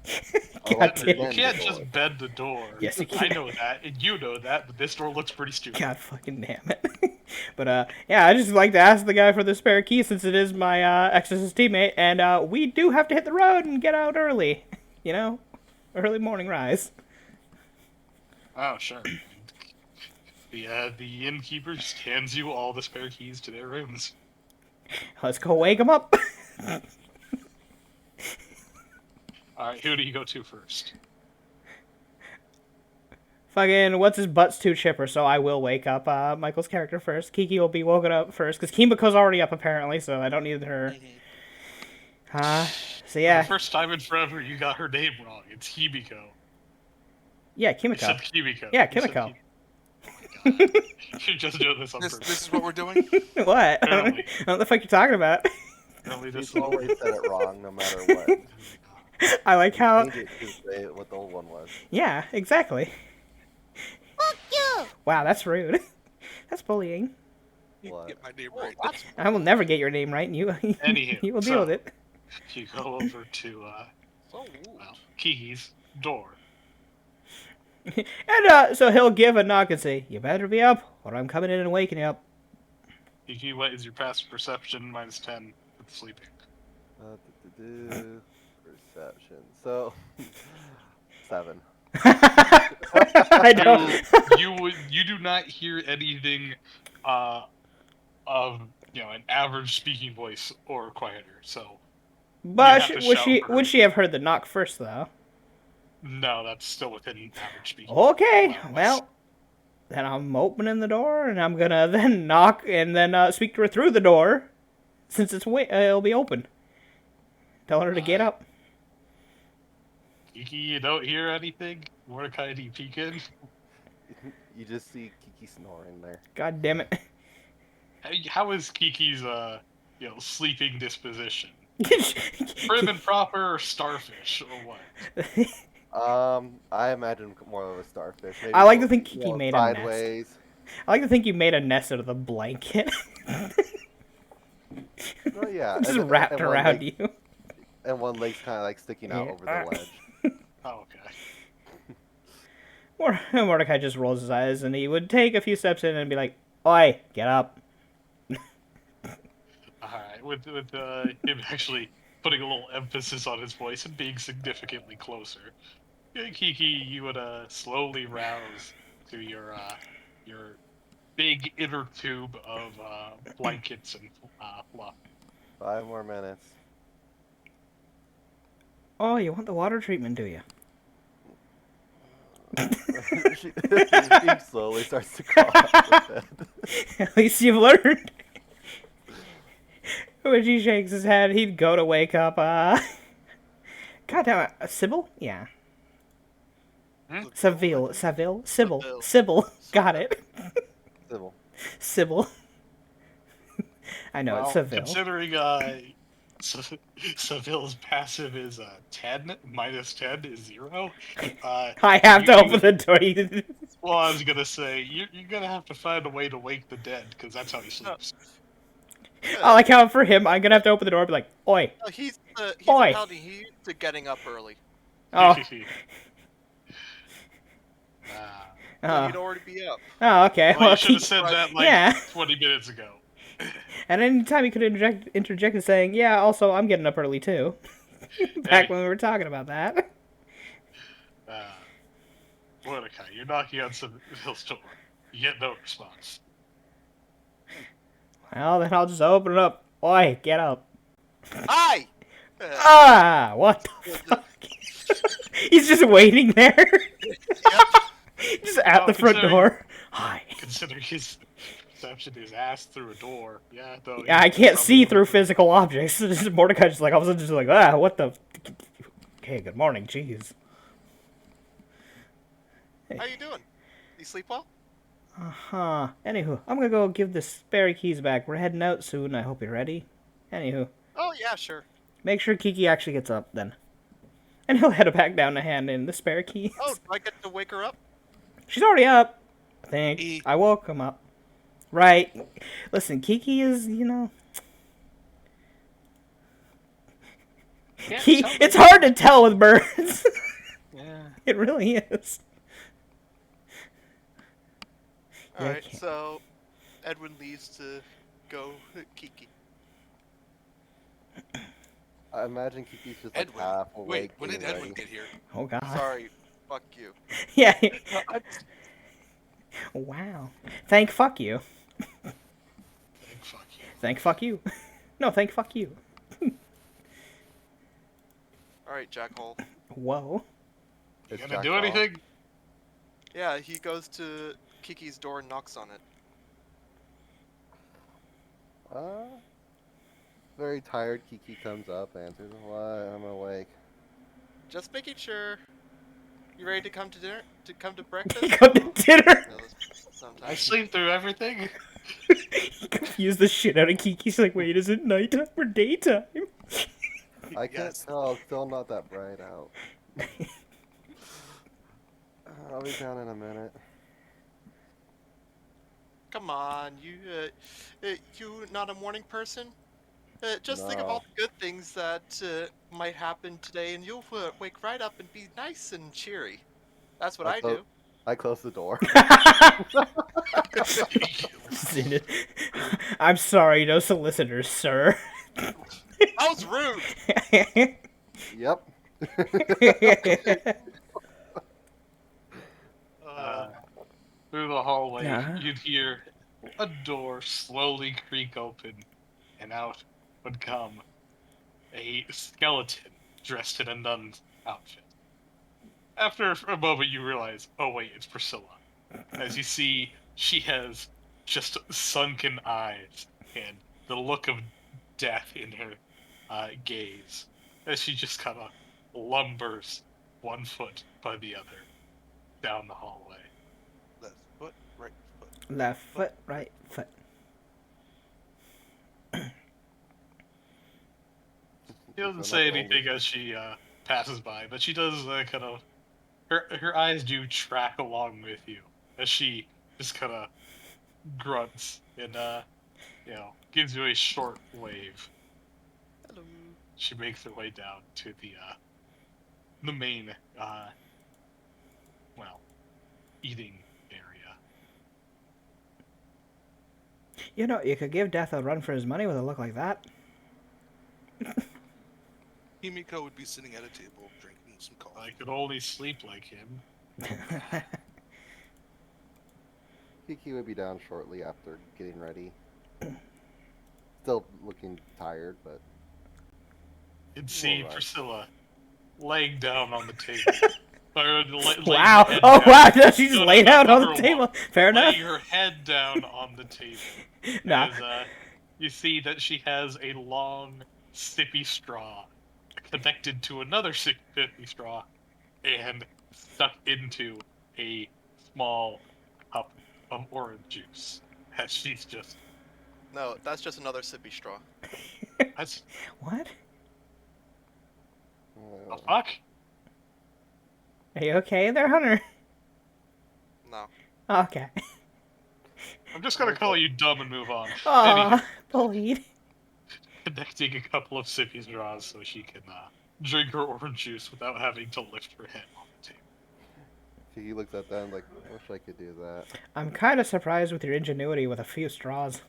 [SPEAKER 5] I
[SPEAKER 2] God
[SPEAKER 5] like to
[SPEAKER 2] damn.
[SPEAKER 1] You
[SPEAKER 5] bend the
[SPEAKER 1] can't
[SPEAKER 5] door.
[SPEAKER 1] just bend the door.
[SPEAKER 2] Yes, you
[SPEAKER 1] I
[SPEAKER 2] can.
[SPEAKER 1] know that, and you know that, but this door looks pretty stupid.
[SPEAKER 2] God fucking damn it. But, yeah, I just like to ask the guy for the spare key since it is my, Exorcist teammate, and, we do have to hit the road and get out early. You know? Early morning rise.
[SPEAKER 1] Oh, sure. The innkeeper just hands you all the spare keys to their rooms.
[SPEAKER 2] Let's go wake him up.
[SPEAKER 1] Alright, who do you go to first?
[SPEAKER 2] Fucking, what's his butt's too chipper, so I will wake up, Michael's character first. Kiki will be woken up first, because Kimiko's already up, apparently, so I don't need her. So
[SPEAKER 1] For
[SPEAKER 2] yeah.
[SPEAKER 1] the first time in forever, you got her name wrong. It's Himiko.
[SPEAKER 2] Yeah,
[SPEAKER 1] You
[SPEAKER 2] Kimiko.
[SPEAKER 1] said Kimiko.
[SPEAKER 2] Yeah,
[SPEAKER 1] You said
[SPEAKER 2] Kimiko.
[SPEAKER 1] Kim- Oh my god. You should just do this on
[SPEAKER 3] This
[SPEAKER 1] purpose.
[SPEAKER 3] is what we're doing.
[SPEAKER 2] What? I don't
[SPEAKER 1] Apparently.
[SPEAKER 2] know what the fuck you're talking about.
[SPEAKER 1] Apparently this
[SPEAKER 5] He's always said it wrong, no matter what.
[SPEAKER 2] I like how...
[SPEAKER 5] Change it to say what the old one was.
[SPEAKER 2] Yeah, exactly. Fuck you! Wow, that's rude. That's bullying.
[SPEAKER 5] What?
[SPEAKER 3] Get my name right.
[SPEAKER 2] I will never get your name right, and you,
[SPEAKER 1] Anywho,
[SPEAKER 2] you will deal with it.
[SPEAKER 1] You go over to,
[SPEAKER 3] So
[SPEAKER 1] well, Kiki's door.
[SPEAKER 2] And, so he'll give a knock and say, you better be up, or I'm coming in and waking you up.
[SPEAKER 1] Kiki, what is your passive perception minus 10 with sleeping?
[SPEAKER 5] Perception. So, 7.
[SPEAKER 2] I don't...
[SPEAKER 1] You do not hear anything of an average speaking voice or quieter. So
[SPEAKER 2] But
[SPEAKER 1] you have to shout for her.
[SPEAKER 2] would she have heard the knock first, though?
[SPEAKER 1] No, that's still within average speaking.
[SPEAKER 2] Okay,
[SPEAKER 1] allowance.
[SPEAKER 2] well, then I'm opening the door, and I'm gonna then knock and then speak to her through the door, since it'll be open. Tell her to get up.
[SPEAKER 1] Kiki, you don't hear anything? Mordecai, do you peek in?
[SPEAKER 5] You just see Kiki snoring there.
[SPEAKER 2] God damn it.
[SPEAKER 1] How is Kiki's sleeping disposition? Prim and proper, or starfish, or what?
[SPEAKER 5] I imagine more of a starfish. Maybe
[SPEAKER 2] I like to
[SPEAKER 5] go,
[SPEAKER 2] think Kiki made a nest.
[SPEAKER 5] sideways.
[SPEAKER 2] I like to think you made a nest out of the blanket.
[SPEAKER 5] Oh yeah,
[SPEAKER 2] Just
[SPEAKER 5] and
[SPEAKER 2] wrapped
[SPEAKER 5] one
[SPEAKER 2] around
[SPEAKER 5] leg-
[SPEAKER 2] you.
[SPEAKER 5] And one leg's kind of like sticking out
[SPEAKER 2] Yeah.
[SPEAKER 5] over the ledge.
[SPEAKER 1] Oh, okay.
[SPEAKER 2] Mordecai just rolls his eyes, and he would take a few steps in and be like, "Oi, get up."
[SPEAKER 1] Alright, with him actually putting a little emphasis on his voice and being significantly closer, Kiki, you would slowly rouse to your big inner tube of blankets and fluff.
[SPEAKER 5] 5 more minutes.
[SPEAKER 2] Oh, you want the water treatment, do you?
[SPEAKER 5] she slowly starts to crawl out of bed.
[SPEAKER 2] At least you've learned. When he shakes his head, he'd go to wake up, God damn it, Sybil? Yeah. Sybil. Got it.
[SPEAKER 5] Sybil.
[SPEAKER 2] Sybil. I know,
[SPEAKER 1] Well,
[SPEAKER 2] it's Seville.
[SPEAKER 1] considering Seville's passive is 10, minus 10 is 0.
[SPEAKER 2] I have to open the door.
[SPEAKER 1] Well, I was gonna say, you're gonna have to find a way to wake the dead, because that's how he sleeps.
[SPEAKER 2] I like how for him, I'm gonna have to open the door and be like, "Oi."
[SPEAKER 3] No, he's a
[SPEAKER 2] Oi.
[SPEAKER 3] penalty. He's used to getting up early.
[SPEAKER 2] Oh.
[SPEAKER 3] So
[SPEAKER 2] Oh.
[SPEAKER 3] he'd already be up.
[SPEAKER 2] Oh, okay.
[SPEAKER 1] Well, you
[SPEAKER 2] Well,
[SPEAKER 1] should have said that like
[SPEAKER 2] yeah.
[SPEAKER 1] 20 minutes ago.
[SPEAKER 2] And any time he could interject and saying, "Yeah, also I'm getting up early too." Back when we were talking about that.
[SPEAKER 1] Mordecai, you're knocking on Seville's door. You get no response.
[SPEAKER 2] Well, then I'll just open it up. Oi, get up.
[SPEAKER 3] Hi!
[SPEAKER 2] Ah, what the fuck? He's just waiting there. Just at the front
[SPEAKER 1] considering-
[SPEAKER 2] door. Hi.
[SPEAKER 1] Considering his perception is ass through a door. Yeah, though.
[SPEAKER 2] Yeah, I can't see through physical objects. Mordecai just like, all of a sudden just like, what the... Okay, good morning, jeez.
[SPEAKER 3] How you doing? You sleep well?
[SPEAKER 2] Uh-huh. Anywho, I'm gonna go give the spare keys back. We're heading out soon. I hope you're ready. Anywho,
[SPEAKER 3] Oh, yeah, sure.
[SPEAKER 2] make sure Kiki actually gets up then. And he'll head back down to hand in the spare keys.
[SPEAKER 3] Oh, do I get to wake her up?
[SPEAKER 2] She's already up. I think. I woke him up. Right. Listen, Kiki is,
[SPEAKER 1] Can't
[SPEAKER 2] He,
[SPEAKER 1] tell
[SPEAKER 2] it's
[SPEAKER 1] me.
[SPEAKER 2] hard to tell with birds.
[SPEAKER 1] Yeah.
[SPEAKER 2] It really is.
[SPEAKER 3] All
[SPEAKER 2] Yeah, I
[SPEAKER 3] right,
[SPEAKER 2] can't.
[SPEAKER 3] so Edwin leaves to go Kiki.
[SPEAKER 5] I imagine Kiki's just like
[SPEAKER 4] Edwin.
[SPEAKER 5] half
[SPEAKER 4] Wait,
[SPEAKER 5] awake,
[SPEAKER 4] when did
[SPEAKER 5] getting
[SPEAKER 4] Edwin
[SPEAKER 5] ready.
[SPEAKER 4] get here?
[SPEAKER 2] Oh god.
[SPEAKER 3] Sorry, fuck you.
[SPEAKER 2] Yeah.
[SPEAKER 1] I
[SPEAKER 2] Wow. Thank fuck you.
[SPEAKER 1] think fuck you.
[SPEAKER 2] Thank fuck you. No, thank fuck you.
[SPEAKER 3] All right, Jackhole.
[SPEAKER 2] Whoa.
[SPEAKER 1] You
[SPEAKER 5] It's
[SPEAKER 1] gonna
[SPEAKER 5] Jack
[SPEAKER 1] do
[SPEAKER 5] Hall.
[SPEAKER 1] anything?
[SPEAKER 3] Yeah, he goes to Kiki's door and knocks on it.
[SPEAKER 5] Very tired. Kiki comes up, answers. What? I'm awake.
[SPEAKER 3] Just making sure. You ready to come to dinner? To come to breakfast?
[SPEAKER 2] Come to dinner.
[SPEAKER 3] Yeah, that's
[SPEAKER 1] I
[SPEAKER 3] sometimes.
[SPEAKER 1] sleep through everything.
[SPEAKER 2] He confused the shit out of Kiki. She's like, wait, is it nighttime or daytime?
[SPEAKER 5] I can't
[SPEAKER 4] Yes.
[SPEAKER 5] tell. It's still not that bright out. I'll be down in a minute.
[SPEAKER 3] Come on, you not a morning person? Just think of
[SPEAKER 5] No.
[SPEAKER 3] all the good things that might happen today, and you'll wake right up and be nice and cheery. That's what I do.
[SPEAKER 5] I close the door.
[SPEAKER 2] I'm sorry, no solicitors, sir.
[SPEAKER 3] That was rude.
[SPEAKER 5] Yep.
[SPEAKER 1] Uh, through the hallway,
[SPEAKER 2] Uh-huh.
[SPEAKER 1] you'd hear a door slowly creak open, and out would come a skeleton dressed in a nun's outfit. After a moment, you realize, oh wait, it's Priscilla. As you see, she has just sunken eyes and the look of death in her gaze, as she just kind of lumbers one foot by the other down the hallway.
[SPEAKER 4] Left foot, right foot.
[SPEAKER 2] Left foot, right foot.
[SPEAKER 1] She doesn't
[SPEAKER 5] So not
[SPEAKER 1] say
[SPEAKER 5] the only-
[SPEAKER 1] anything as she passes by, but she does kind of her eyes do track along with you as she just kind of grunts and gives you a short wave.
[SPEAKER 3] Hello.
[SPEAKER 1] She makes her way down to the main eating area.
[SPEAKER 2] You know, you could give Death a run for his money with a look like that.
[SPEAKER 4] Himiko would be sitting at a table drinking some coffee.
[SPEAKER 1] I could only sleep like him.
[SPEAKER 5] Kiki would be down shortly after getting ready. Still looking tired, but
[SPEAKER 1] You'd see
[SPEAKER 5] Alright.
[SPEAKER 1] Priscilla laying down on the table.
[SPEAKER 2] Wow. Oh, wow. She just laid out on the
[SPEAKER 1] her
[SPEAKER 2] table. Fair enough.
[SPEAKER 1] laying her head down on the table.
[SPEAKER 2] Nah.
[SPEAKER 1] As you see that she has a long, sippy straw connected to another sippy straw and stuck into a small cup of orange juice. As she's just.
[SPEAKER 3] No, that's just another sippy straw.
[SPEAKER 1] That's.
[SPEAKER 2] What?
[SPEAKER 1] The fuck?
[SPEAKER 2] Are you okay there, Hunter?
[SPEAKER 3] No.
[SPEAKER 2] Okay.
[SPEAKER 1] I'm just gonna call you dumb and move on.
[SPEAKER 2] Aw,
[SPEAKER 1] Anywho,
[SPEAKER 2] bullied.
[SPEAKER 1] connecting a couple of sippy straws so she can drink her orange juice without having to lift her head on the table.
[SPEAKER 5] Kiki looks at them like, I wish I could do that.
[SPEAKER 2] I'm kind of surprised with your ingenuity with a few straws.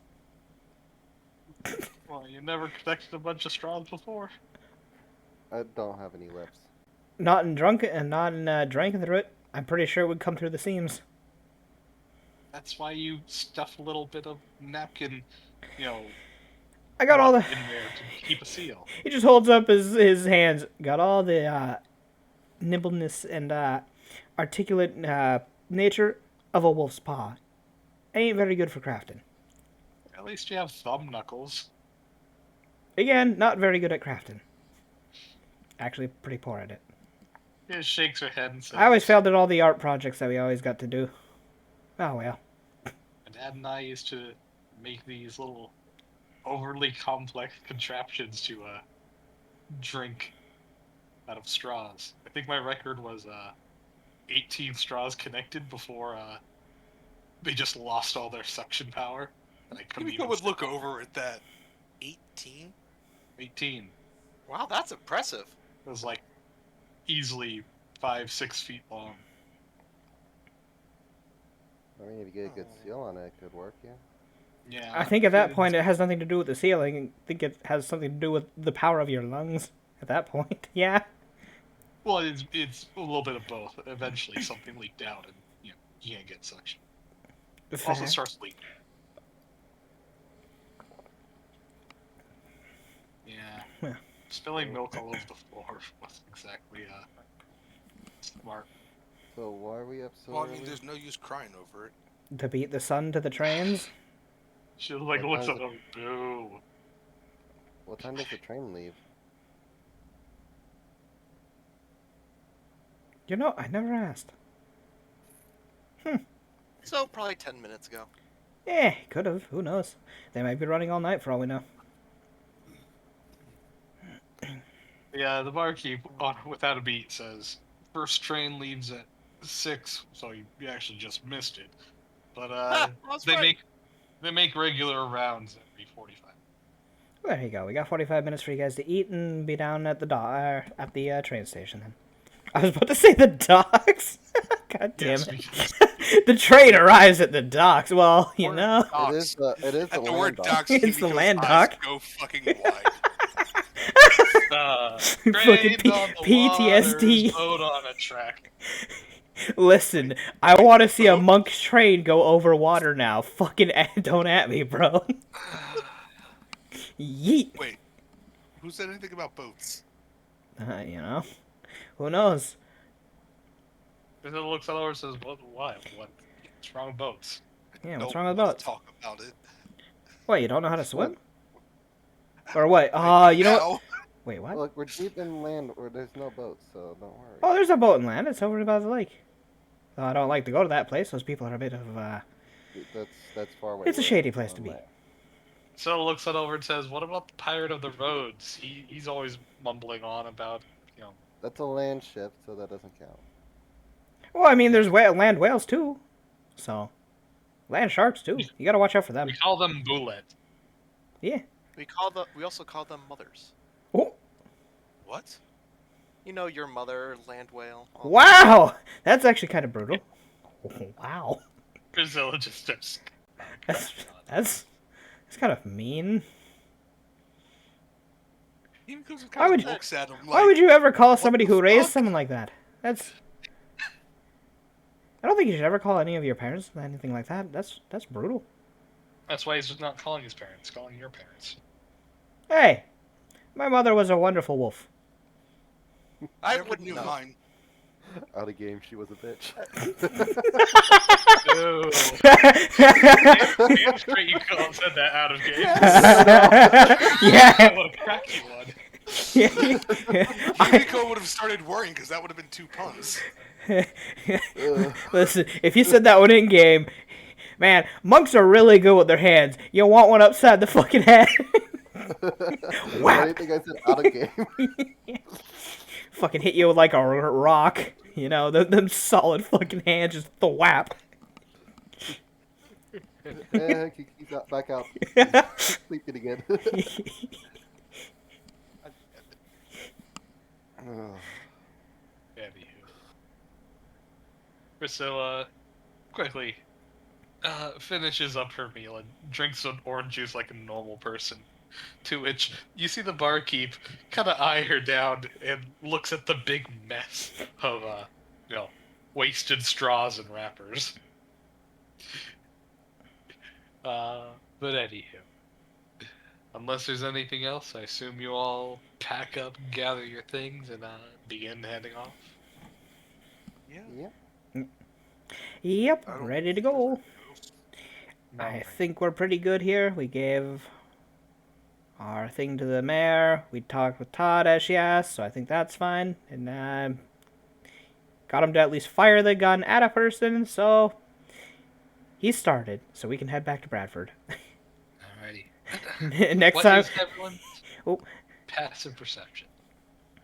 [SPEAKER 1] Well, you never connected a bunch of straws before?
[SPEAKER 5] I don't have any lips.
[SPEAKER 2] Not in drinking through it. I'm pretty sure it would come through the seams.
[SPEAKER 1] That's why you stuff a little bit of napkin,
[SPEAKER 2] I got all the.
[SPEAKER 1] in there to keep a seal.
[SPEAKER 2] He just holds up his hands. Got all the nimbleness and articulate nature of a wolf's paw. Ain't very good for crafting.
[SPEAKER 1] At least you have thumb knuckles.
[SPEAKER 2] Again, not very good at crafting. Actually, pretty poor at it.
[SPEAKER 1] She just shakes her head and says,
[SPEAKER 2] I always failed at all the art projects that we always got to do. Oh well.
[SPEAKER 1] My dad and I used to make these little overly complex contraptions to drink out of straws. I think my record was 18 straws connected before they just lost all their suction power. And I couldn't
[SPEAKER 4] Himiko
[SPEAKER 1] even
[SPEAKER 4] would
[SPEAKER 1] step
[SPEAKER 4] look
[SPEAKER 1] on
[SPEAKER 4] over at that 18.
[SPEAKER 1] 18.
[SPEAKER 3] Wow, that's impressive.
[SPEAKER 1] It was like easily 5-6 feet long.
[SPEAKER 5] I mean, if you get a good seal on it, it could work, yeah.
[SPEAKER 1] Yeah.
[SPEAKER 2] I think at that point it has nothing to do with the ceiling. I think it has something to do with the power of your lungs. At that point, yeah.
[SPEAKER 1] Well, it's a little bit of both. Eventually, something leaked out, and you can't get suction. Also,
[SPEAKER 2] Fair.
[SPEAKER 1] starts leaking. Yeah.
[SPEAKER 2] Yeah.
[SPEAKER 1] Spilling milk all over the floor wasn't exactly smart.
[SPEAKER 5] So why are we up so
[SPEAKER 4] Well, I
[SPEAKER 5] early?
[SPEAKER 4] mean, there's no use crying over it.
[SPEAKER 2] To beat the sun to the trains.
[SPEAKER 1] She like
[SPEAKER 5] What
[SPEAKER 1] looks
[SPEAKER 5] time
[SPEAKER 1] at him. Boo.
[SPEAKER 5] What time does the train leave?
[SPEAKER 2] You know, I never asked.
[SPEAKER 3] So probably 10 minutes ago.
[SPEAKER 2] Eh, could have. Who knows? They might be running all night for all we know.
[SPEAKER 1] Yeah, the barkeep without a beat says first train leaves at 6, so you actually just missed it. But
[SPEAKER 3] I was
[SPEAKER 1] they
[SPEAKER 3] right.
[SPEAKER 1] make regular rounds every 45.
[SPEAKER 2] There you go. We got 45 minutes for you guys to eat and be down at the train station. Then I was about to say the docks. God damn
[SPEAKER 1] Yes,
[SPEAKER 2] it!
[SPEAKER 1] because
[SPEAKER 2] The train arrives at the docks. Well, you
[SPEAKER 1] Or
[SPEAKER 2] know.
[SPEAKER 4] Docks.
[SPEAKER 5] It is the
[SPEAKER 4] At the
[SPEAKER 5] land
[SPEAKER 4] word
[SPEAKER 5] dock.
[SPEAKER 4] docks,
[SPEAKER 2] It's the
[SPEAKER 4] Himiko's
[SPEAKER 2] land
[SPEAKER 4] eyes
[SPEAKER 2] dock.
[SPEAKER 4] go fucking wide.
[SPEAKER 2] Fucking
[SPEAKER 1] train on the
[SPEAKER 2] PTSD.
[SPEAKER 1] waters, boat on a track.
[SPEAKER 2] Listen, I want to see a monk's train go over water now. Fucking don't at me, bro. Yeet.
[SPEAKER 4] Wait, who said anything about boats?
[SPEAKER 2] You know, who knows?
[SPEAKER 1] And then looks all over and says, why? What's wrong with boats?
[SPEAKER 2] Yeah, what's
[SPEAKER 4] Don't
[SPEAKER 2] wrong with
[SPEAKER 4] wanna
[SPEAKER 2] boats?
[SPEAKER 4] Talk about it.
[SPEAKER 2] What, you don't know how to swim?
[SPEAKER 5] Swim.
[SPEAKER 2] Or what? You know what?
[SPEAKER 4] Now,
[SPEAKER 2] Wait, what?
[SPEAKER 5] Look, we're deep in land where there's no boats, so don't worry.
[SPEAKER 2] Oh, there's a boat in land. It's over by the lake. Though I don't like to go to that place. Those people are a bit of,
[SPEAKER 5] That's far away.
[SPEAKER 2] It's a
[SPEAKER 5] We're
[SPEAKER 2] shady place to
[SPEAKER 5] on
[SPEAKER 2] be.
[SPEAKER 5] land.
[SPEAKER 1] So looks it over and says, what about the pirate of the roads? He's always mumbling on about,
[SPEAKER 5] That's a land ship, so that doesn't count.
[SPEAKER 2] Well, I mean, there's land whales, too. So, land sharks, too. You gotta watch out for them.
[SPEAKER 1] we call them boulet.
[SPEAKER 2] Yeah.
[SPEAKER 3] We also call them mothers.
[SPEAKER 2] Oh,
[SPEAKER 4] what?
[SPEAKER 3] You know, your mother, land whale. all that.
[SPEAKER 2] wow! That's actually kind of brutal. Wow.
[SPEAKER 1] Priscilla just steps.
[SPEAKER 2] That's kind of mean.
[SPEAKER 4] Himiko just
[SPEAKER 2] Why
[SPEAKER 4] kind
[SPEAKER 2] would
[SPEAKER 4] of
[SPEAKER 2] you-
[SPEAKER 4] looks at him like,
[SPEAKER 2] Why would you ever call somebody
[SPEAKER 4] the
[SPEAKER 2] who raised
[SPEAKER 4] fuck?
[SPEAKER 2] someone like that? That's. I don't think you should ever call any of your parents anything like that. That's brutal.
[SPEAKER 1] That's why he's just not calling his parents, calling your parents.
[SPEAKER 2] Hey, my mother was a wonderful wolf.
[SPEAKER 3] I
[SPEAKER 4] never
[SPEAKER 3] wouldn't
[SPEAKER 4] knew
[SPEAKER 3] know.
[SPEAKER 4] mine.
[SPEAKER 5] Out of game, she was a bitch.
[SPEAKER 1] Ooh. Damn straight you said that out of game.
[SPEAKER 2] Yeah.
[SPEAKER 1] What a cracky one.
[SPEAKER 4] Himiko would have started worrying because that would have been 2 puns.
[SPEAKER 2] Listen, if you said that one in game, man, monks are really good with their hands. You want one upside the fucking head.
[SPEAKER 5] Why do you think I said out of game?
[SPEAKER 2] Fucking hit you with like a rock. You know, them solid fucking hands just thwap.
[SPEAKER 5] He's out, back out. Sleeping again. Ugh.
[SPEAKER 1] Anywho. Priscilla quickly finishes up her meal and drinks some orange juice like a normal person. To which you see the barkeep kind of eye her down and looks at the big mess of, wasted straws and wrappers. But anywho, unless there's anything else, I assume you all pack up, gather your things, and begin heading off.
[SPEAKER 4] Yeah.
[SPEAKER 2] Yep,
[SPEAKER 4] I don't
[SPEAKER 2] ready to
[SPEAKER 4] think there's
[SPEAKER 2] go.
[SPEAKER 4] anything else.
[SPEAKER 2] I think we're pretty good here. We gave our thing to the mayor. We talked with Todd as she asked, so I think that's fine. And got him to at least fire the gun at a person, so he started. So we can head back to Bradford.
[SPEAKER 1] Alrighty.
[SPEAKER 2] Next
[SPEAKER 1] What
[SPEAKER 2] time.
[SPEAKER 1] is everyone's
[SPEAKER 2] Oh.
[SPEAKER 1] passive perception?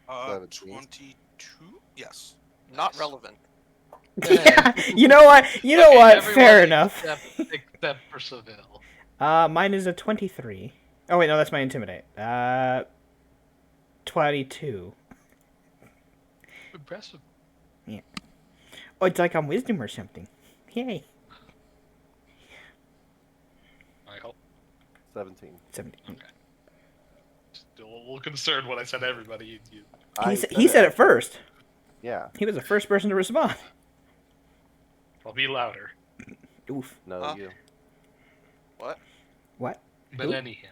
[SPEAKER 5] 17.
[SPEAKER 4] 22? Yes.
[SPEAKER 3] Not relevant.
[SPEAKER 2] Yeah, you know what?
[SPEAKER 1] Everyone
[SPEAKER 2] Fair enough.
[SPEAKER 1] Except for Seville.
[SPEAKER 2] Mine is a 23. Oh wait, no, that's my intimidate. 22.
[SPEAKER 1] Impressive.
[SPEAKER 2] Oh, it's like I'm wisdom or something. Yay.
[SPEAKER 1] I hope.
[SPEAKER 5] 17.
[SPEAKER 2] 17.
[SPEAKER 1] Okay. Still a little concerned when I said everybody.
[SPEAKER 2] He said it
[SPEAKER 5] after-
[SPEAKER 2] first.
[SPEAKER 5] Yeah.
[SPEAKER 2] He was the first person to respond.
[SPEAKER 1] I'll be louder.
[SPEAKER 2] Oof.
[SPEAKER 5] No,
[SPEAKER 3] Huh?
[SPEAKER 5] you.
[SPEAKER 3] What?
[SPEAKER 2] What?
[SPEAKER 1] But
[SPEAKER 2] Who?
[SPEAKER 1] anyhow,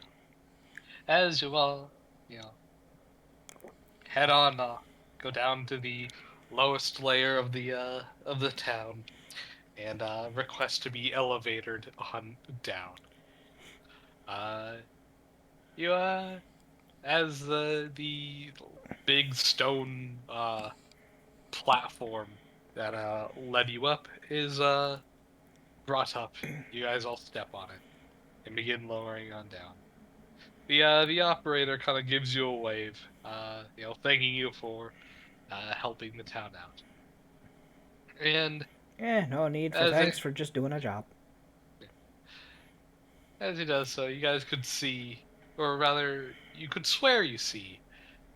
[SPEAKER 1] as you all, head on, go down to the lowest layer of the town, and request to be elevated on down. Uh, you as the big stone platform that led you up is brought up, you guys all step on it and begin lowering on down. The operator kind of gives you a wave, thanking you for helping the town out. And
[SPEAKER 2] No need for
[SPEAKER 1] as it,
[SPEAKER 2] thanks for just doing a job.
[SPEAKER 1] as he does so, you guys could see, or rather, you could swear you see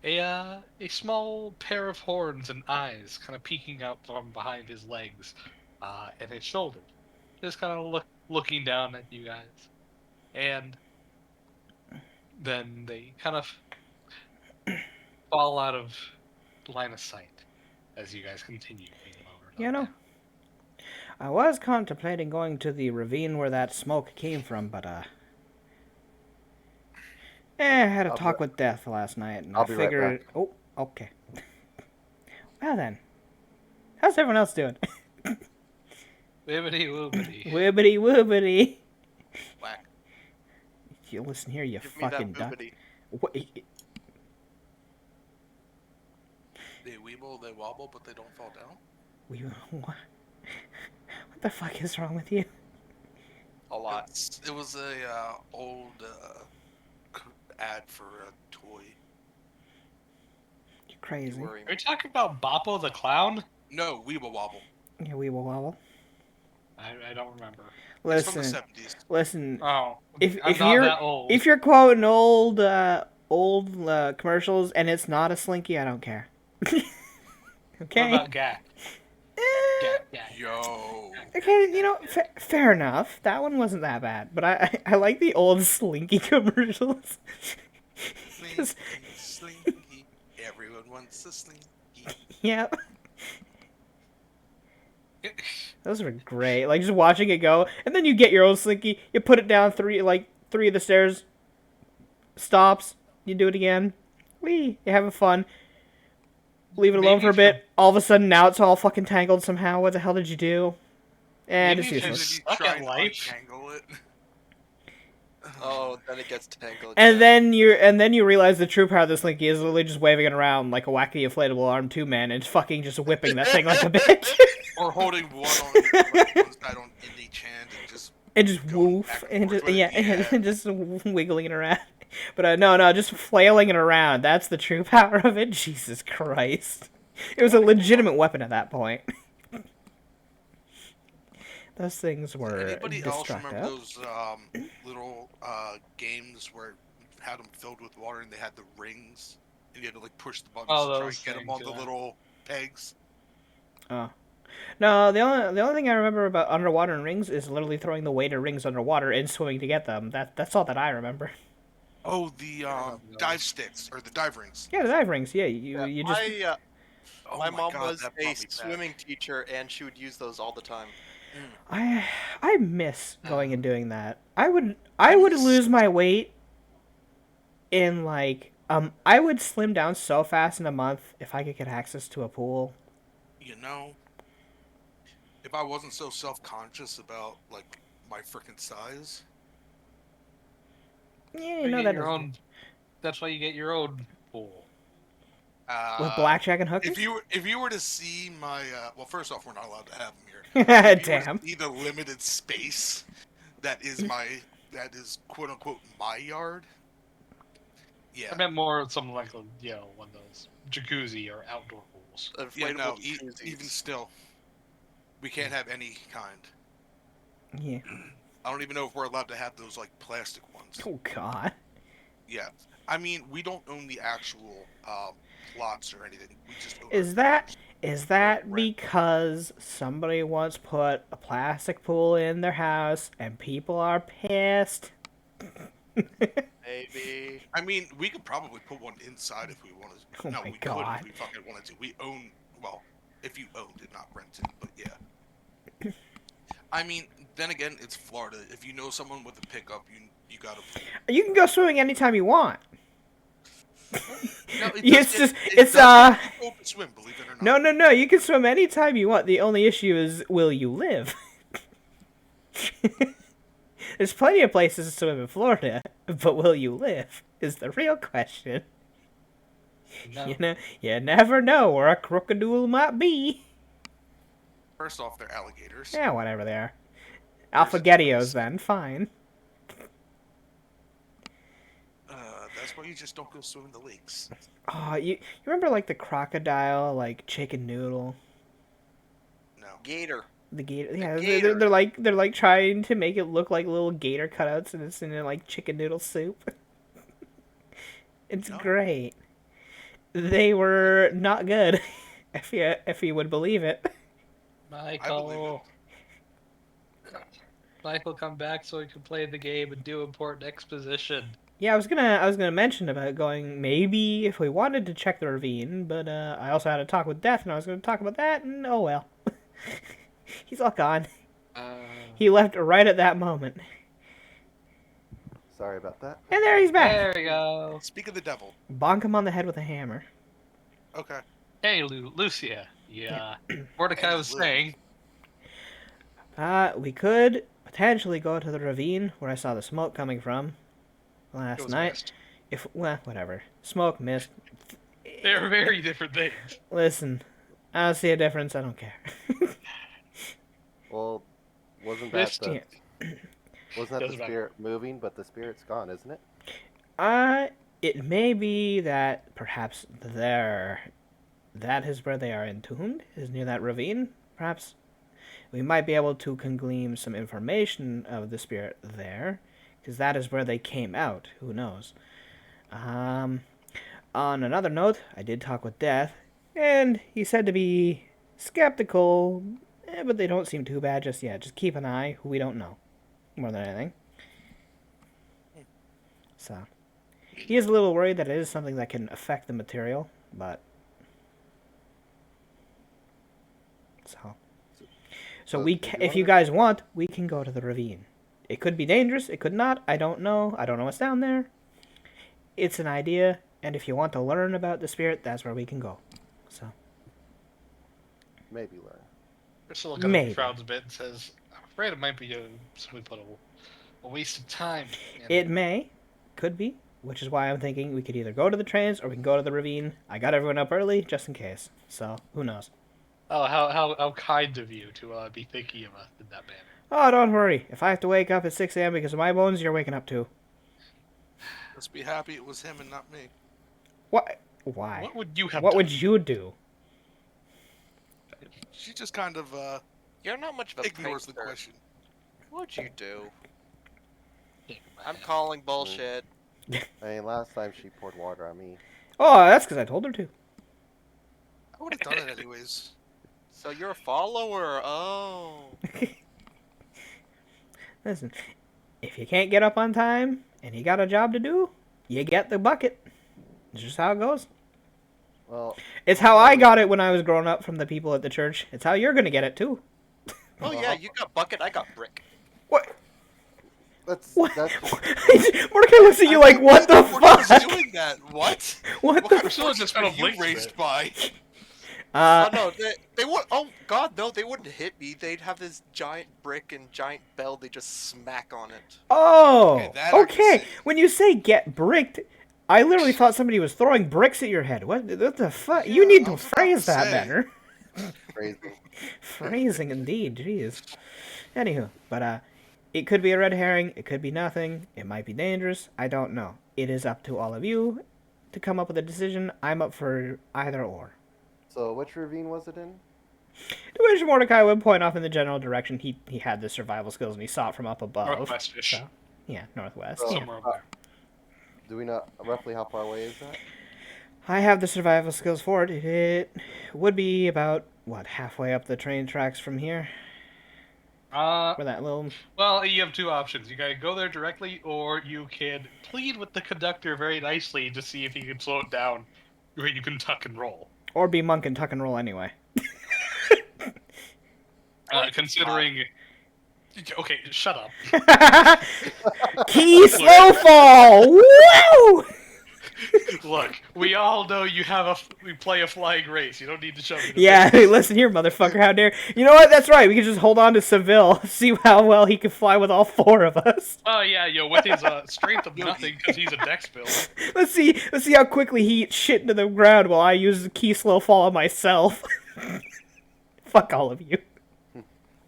[SPEAKER 1] a small pair of horns and eyes kind of peeking out from behind his legs and his shoulders, just kind of looking down at you guys. And then they kind of fall out of line of sight as you guys continue being lowered
[SPEAKER 2] You
[SPEAKER 1] on
[SPEAKER 2] know,
[SPEAKER 1] down.
[SPEAKER 2] I was contemplating going to the ravine where that smoke came from, but I had a
[SPEAKER 5] I'll be
[SPEAKER 2] talk
[SPEAKER 5] ri-
[SPEAKER 2] with Death last night, and
[SPEAKER 5] I'll
[SPEAKER 2] I
[SPEAKER 5] be right
[SPEAKER 2] figured.
[SPEAKER 5] back.
[SPEAKER 2] Oh, okay. Well then, how's everyone else doing?
[SPEAKER 1] Wibbity woobity.
[SPEAKER 2] Wibbity woobity.
[SPEAKER 3] Whack.
[SPEAKER 2] You listen here, you
[SPEAKER 3] Give me that
[SPEAKER 2] fucking duck.
[SPEAKER 3] boobity.
[SPEAKER 2] What?
[SPEAKER 4] They weeble, they wobble, but they don't fall down.
[SPEAKER 2] What the fuck is wrong with you?
[SPEAKER 3] A lot.
[SPEAKER 4] It was a old ad for a toy.
[SPEAKER 2] You're
[SPEAKER 3] You
[SPEAKER 2] crazy.
[SPEAKER 3] worry
[SPEAKER 1] Are
[SPEAKER 3] me.
[SPEAKER 1] you talking about Boppo the clown?
[SPEAKER 4] No, weeble wobble.
[SPEAKER 2] Yeah, we will wobble.
[SPEAKER 1] I don't remember.
[SPEAKER 4] It's from the
[SPEAKER 2] Listen,
[SPEAKER 4] 70s.
[SPEAKER 2] listen.
[SPEAKER 1] Oh,
[SPEAKER 2] If
[SPEAKER 1] I'm
[SPEAKER 2] if
[SPEAKER 1] not
[SPEAKER 2] you're
[SPEAKER 1] that old.
[SPEAKER 2] if you're quoting old commercials and it's not a slinky, I don't care. Okay.
[SPEAKER 1] What about Gak? Gak.
[SPEAKER 4] Yo.
[SPEAKER 2] Okay, fair enough. That one wasn't that bad, but I like the old Slinky commercials. 'Cause-
[SPEAKER 4] Slinky, slinky. Everyone wants a slinky.
[SPEAKER 2] yeah, those were great. Like just watching it go, and then you get your own Slinky. You put it down three of the stairs, stops. You do it again. Wee, you're having fun. Leave it alone
[SPEAKER 1] Maybe
[SPEAKER 2] for a
[SPEAKER 1] if
[SPEAKER 2] bit. All of a sudden, now it's all fucking tangled somehow. What the hell did you do? And
[SPEAKER 1] Maybe
[SPEAKER 2] it's
[SPEAKER 1] if
[SPEAKER 4] And
[SPEAKER 2] useless.
[SPEAKER 4] then you
[SPEAKER 1] Stuck at
[SPEAKER 4] try and
[SPEAKER 1] life.
[SPEAKER 4] untangle it.
[SPEAKER 3] Oh, then it gets tangled.
[SPEAKER 2] And
[SPEAKER 3] yeah.
[SPEAKER 2] then you realize the true power of this Slinky is literally just waving it around like a wacky inflatable arm 2-man and fucking just whipping that thing like a bitch.
[SPEAKER 4] Or holding one side on in each hand and just
[SPEAKER 2] And just
[SPEAKER 4] going
[SPEAKER 2] woof
[SPEAKER 4] back
[SPEAKER 2] and
[SPEAKER 4] forth
[SPEAKER 2] just
[SPEAKER 4] with it.
[SPEAKER 2] and just wiggling it around. But no, just flailing it around. That's the true power of it. Jesus Christ. It was a legitimate weapon at that point. Those things were
[SPEAKER 4] Anybody else remember
[SPEAKER 2] destructive.
[SPEAKER 4] those little games where you had them filled with water and they had the rings and you had to like push the buttons
[SPEAKER 1] Oh,
[SPEAKER 4] to try
[SPEAKER 1] those
[SPEAKER 4] and get them
[SPEAKER 1] things,
[SPEAKER 4] on the
[SPEAKER 1] yeah.
[SPEAKER 4] little pegs?
[SPEAKER 2] Oh. No, the only thing I remember about underwater and rings is literally throwing the weight of rings underwater and swimming to get them. That's all that I remember.
[SPEAKER 4] Oh, the
[SPEAKER 1] of
[SPEAKER 4] dive
[SPEAKER 1] those.
[SPEAKER 4] sticks or the dive rings.
[SPEAKER 2] Yeah, the dive rings. Yeah, you just
[SPEAKER 4] Oh
[SPEAKER 3] My
[SPEAKER 4] my
[SPEAKER 3] mom
[SPEAKER 4] God,
[SPEAKER 3] was
[SPEAKER 4] that
[SPEAKER 3] a
[SPEAKER 4] brought me back.
[SPEAKER 3] swimming teacher, and she would use those all the time.
[SPEAKER 2] I miss going and doing that. I would
[SPEAKER 4] miss-
[SPEAKER 2] lose my weight in I would slim down so fast in a month if I could get access to a pool.
[SPEAKER 4] You know, if I wasn't so self-conscious about like my freaking size.
[SPEAKER 2] Yeah,
[SPEAKER 1] You
[SPEAKER 2] no,
[SPEAKER 1] get
[SPEAKER 2] that
[SPEAKER 1] your
[SPEAKER 2] is
[SPEAKER 1] own. That's why you get your own pool.
[SPEAKER 2] with blackjack and hookers.
[SPEAKER 4] If you were to see my well, first off, we're not allowed to have them here. If you were to
[SPEAKER 2] Damn.
[SPEAKER 4] see the limited space that is quote unquote my yard. Yeah.
[SPEAKER 1] I meant more something like one of those jacuzzi or outdoor pools.
[SPEAKER 3] Inflatable
[SPEAKER 4] Yeah, no,
[SPEAKER 3] jacuzzis.
[SPEAKER 4] even still, we can't have any kind.
[SPEAKER 2] Yeah.
[SPEAKER 4] I don't even know if we're allowed to have those like plastic ones.
[SPEAKER 2] Oh God.
[SPEAKER 4] Yeah, I mean, we don't own the actual plots or anything. We just own our
[SPEAKER 2] Is that
[SPEAKER 4] views.
[SPEAKER 2] is
[SPEAKER 4] Or
[SPEAKER 2] that
[SPEAKER 4] rent.
[SPEAKER 2] because somebody once put a plastic pool in their house and people are pissed?
[SPEAKER 3] Maybe.
[SPEAKER 4] I mean, we could probably put one inside if we wanted.
[SPEAKER 2] Oh
[SPEAKER 4] No,
[SPEAKER 2] my
[SPEAKER 4] we could
[SPEAKER 2] God.
[SPEAKER 4] if we fucking wanted to. We own. Well, if you owned it, not rented, but yeah. I mean, then again, it's Florida. If you know someone with a pickup, you got a pool.
[SPEAKER 2] You can go swimming anytime you want.
[SPEAKER 4] No, it does
[SPEAKER 2] It's
[SPEAKER 4] get,
[SPEAKER 2] just
[SPEAKER 4] it
[SPEAKER 2] it's
[SPEAKER 4] does get cold to swim, believe it or not.
[SPEAKER 2] no. You can swim anytime you want. The only issue is, will you live? There's plenty of places to swim in Florida, but will you live? Is the real question.
[SPEAKER 1] No.
[SPEAKER 2] You never know where a crocodile might be.
[SPEAKER 4] First off, they're alligators.
[SPEAKER 2] Yeah, whatever they are.
[SPEAKER 4] There's a
[SPEAKER 2] Alphagettios,
[SPEAKER 4] difference.
[SPEAKER 2] then. Fine.
[SPEAKER 4] That's why you just don't go swim in the lakes.
[SPEAKER 2] Oh, you remember, like, the crocodile, like, chicken noodle?
[SPEAKER 4] No.
[SPEAKER 3] Gator.
[SPEAKER 2] The gator,
[SPEAKER 3] The
[SPEAKER 2] yeah,
[SPEAKER 3] gator.
[SPEAKER 2] they're like trying to make it look like little gator cutouts, and it's in like chicken noodle soup. It's
[SPEAKER 4] No.
[SPEAKER 2] great. They were not good, if you would believe it.
[SPEAKER 1] Michael. Michael, come back so we can play the game and do important exposition.
[SPEAKER 2] Yeah, I was gonna mention about going maybe if we wanted to check the ravine, but I also had a talk with Death, and I was gonna talk about that, and oh well, he's all gone. He left right at that moment,
[SPEAKER 5] Sorry about that.
[SPEAKER 2] and there he's back.
[SPEAKER 1] There we go.
[SPEAKER 4] Speak of the devil.
[SPEAKER 2] Bonk him on the head with a hammer.
[SPEAKER 4] Okay.
[SPEAKER 1] Hey, Lucia. Yeah. Mordecai
[SPEAKER 4] And
[SPEAKER 1] was
[SPEAKER 4] Lil.
[SPEAKER 1] saying.
[SPEAKER 2] We could potentially go to the ravine where I saw the smoke coming from
[SPEAKER 1] It
[SPEAKER 2] last
[SPEAKER 1] was
[SPEAKER 2] night.
[SPEAKER 1] missed.
[SPEAKER 2] If well, whatever, smoke, mist.
[SPEAKER 1] They're very different things.
[SPEAKER 2] Listen, I don't see a difference. I don't care.
[SPEAKER 5] Well, wasn't that
[SPEAKER 1] Missed
[SPEAKER 5] the
[SPEAKER 2] it.
[SPEAKER 5] wasn't that
[SPEAKER 1] Doesn't
[SPEAKER 5] the
[SPEAKER 1] matter.
[SPEAKER 5] spirit moving? But the spirit's gone, isn't it?
[SPEAKER 2] It may be that perhaps that is where they are entombed, is near that ravine. Perhaps we might be able to glean some information of the spirit there, because that is where they came out. Who knows? On another note, I did talk with Death, and he said to be skeptical, but they don't seem too bad just yet. Just keep an eye. We don't know more than anything. So he is a little worried that it is something that can affect the material, but so we
[SPEAKER 5] did
[SPEAKER 2] can,
[SPEAKER 5] you
[SPEAKER 2] if you
[SPEAKER 5] wanna-
[SPEAKER 2] guys want, we can go to the ravine. It could be dangerous. It could not. I don't know. I don't know what's down there. It's an idea, and if you want to learn about the spirit, that's where we can go. So
[SPEAKER 5] Maybe learn.
[SPEAKER 1] Just look at
[SPEAKER 2] Maybe.
[SPEAKER 1] him, frowns a bit, and says, "I'm afraid it might be simply put a waste of time." And
[SPEAKER 2] it may, could be, which is why I'm thinking we could either go to the trains or we can go to the ravine. I got everyone up early just in case. So who knows?
[SPEAKER 1] Oh, how kind of you to be thinking of us in that manner.
[SPEAKER 2] Oh, don't worry. If I have to wake up at 6 a.m. because of my bones, you're waking up too.
[SPEAKER 4] Let's be happy it was him and not me.
[SPEAKER 2] What? Why?
[SPEAKER 1] What would you have
[SPEAKER 2] What
[SPEAKER 1] done?
[SPEAKER 2] would you do?
[SPEAKER 4] She just kind of
[SPEAKER 3] You're not much of a
[SPEAKER 4] ignores the
[SPEAKER 3] prankster.
[SPEAKER 4] question.
[SPEAKER 3] What'd you do?
[SPEAKER 1] Think about
[SPEAKER 3] I'm
[SPEAKER 1] it.
[SPEAKER 3] calling bullshit.
[SPEAKER 5] I mean, last time she poured water on me.
[SPEAKER 2] Oh, that's because I told her to.
[SPEAKER 4] I would have done it anyways.
[SPEAKER 3] So you're a follower? Oh.
[SPEAKER 2] Listen, if you can't get up on time and you got a job to do, you get the bucket. It's just how it goes.
[SPEAKER 5] Well,
[SPEAKER 2] It's how I got it when I was growing up from the people at the church. It's how you're gonna get it too.
[SPEAKER 3] Oh yeah, you got bucket, I got brick.
[SPEAKER 2] What?
[SPEAKER 5] that's
[SPEAKER 2] What?
[SPEAKER 5] that's
[SPEAKER 2] Mordecai looks at you like, what the
[SPEAKER 4] Who's
[SPEAKER 2] fuck?
[SPEAKER 4] doing that? What?
[SPEAKER 2] What
[SPEAKER 4] What
[SPEAKER 2] the?
[SPEAKER 4] kind of
[SPEAKER 1] Someone
[SPEAKER 4] forces
[SPEAKER 1] just
[SPEAKER 4] are
[SPEAKER 1] kind of
[SPEAKER 4] you
[SPEAKER 1] linked
[SPEAKER 4] raised
[SPEAKER 1] it.
[SPEAKER 4] by?
[SPEAKER 3] Oh no, they would. Oh god, no, they wouldn't hit me. They'd have this giant brick and giant bell. They just smack on it.
[SPEAKER 2] Oh,
[SPEAKER 4] Okay, that I can
[SPEAKER 2] okay.
[SPEAKER 4] see.
[SPEAKER 2] When you say get bricked, I literally thought somebody was throwing bricks at your head. What the fuck? You
[SPEAKER 4] Yeah,
[SPEAKER 2] need
[SPEAKER 4] I
[SPEAKER 2] to
[SPEAKER 4] was about
[SPEAKER 2] phrase
[SPEAKER 4] to
[SPEAKER 2] that
[SPEAKER 4] say.
[SPEAKER 2] better.
[SPEAKER 5] crazy.
[SPEAKER 2] Phrasing indeed, jeez. Anywho, but it could be a red herring, it could be nothing, it might be dangerous, I don't know. It is up to all of you to come up with a decision. I'm up for either or.
[SPEAKER 5] So, which ravine was it in?
[SPEAKER 2] To which Mordecai would point off in the general direction. He had the survival skills and he saw it from up above.
[SPEAKER 1] Northwest-ish.
[SPEAKER 2] So, yeah, northwest.
[SPEAKER 5] Oh.
[SPEAKER 2] Yeah.
[SPEAKER 1] Somewhere over there.
[SPEAKER 5] Do we know roughly how far away is that?
[SPEAKER 2] I have the survival skills for it. It would be about, what, halfway up the train tracks from here?
[SPEAKER 1] Uh,
[SPEAKER 2] Where that little...
[SPEAKER 1] well, you have two options. You gotta go there directly, or you can plead with the conductor very nicely to see if he can slow it down, where you can tuck and roll.
[SPEAKER 2] Or be monk and tuck and roll anyway.
[SPEAKER 3] Or you can
[SPEAKER 1] Considering... Okay, shut up.
[SPEAKER 2] Key slow fall! Woo!
[SPEAKER 1] Look, we all know we play a flying race. You don't need to show me the
[SPEAKER 2] Yeah,
[SPEAKER 1] face.
[SPEAKER 2] listen here, motherfucker, how dare... You know what, that's right, we can just hold on to Seville, see how well he can fly with all four of us.
[SPEAKER 1] Oh yeah, with his strength of
[SPEAKER 4] Yogi.
[SPEAKER 1] nothing, because he's a dex build.
[SPEAKER 2] Let's see how quickly he eats shit into the ground while I use the key slow fall on myself. Fuck all of you.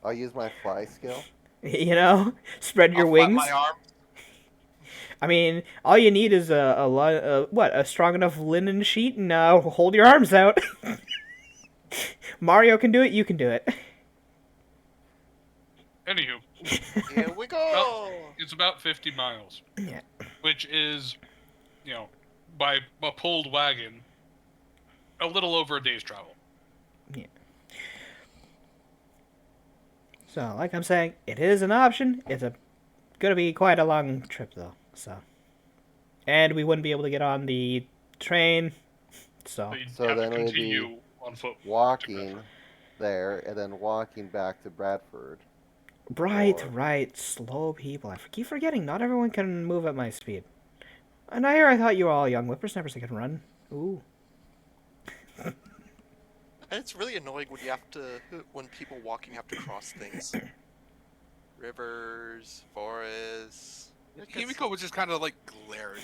[SPEAKER 5] I'll use my fly skill.
[SPEAKER 2] You know? Spread your
[SPEAKER 3] I'll flap
[SPEAKER 2] wings.
[SPEAKER 3] my arm.
[SPEAKER 2] I mean, all you need is a strong enough linen sheet and hold your arms out. Mario can do it, you can do it.
[SPEAKER 1] Anywho,
[SPEAKER 3] Here we go.
[SPEAKER 1] well, it's about 50 miles.
[SPEAKER 2] Yeah.
[SPEAKER 1] Which is, by a pulled wagon, a little over a day's travel.
[SPEAKER 2] So, like I'm saying, it is an option. It's gonna be quite a long trip, though. So, and we wouldn't be able to get on the train. So,
[SPEAKER 1] You'd
[SPEAKER 5] So
[SPEAKER 1] have to
[SPEAKER 5] then it would
[SPEAKER 1] continue on foot.
[SPEAKER 5] Walking there and then walking back to Bradford.
[SPEAKER 2] right, slow people. I keep forgetting. Not everyone can move at my speed. And I thought you were all young whippersnappers that can run. Ooh.
[SPEAKER 3] And it's really annoying when people walking have to cross things. Rivers, forests.
[SPEAKER 4] Kimiko was just kind of like glared in.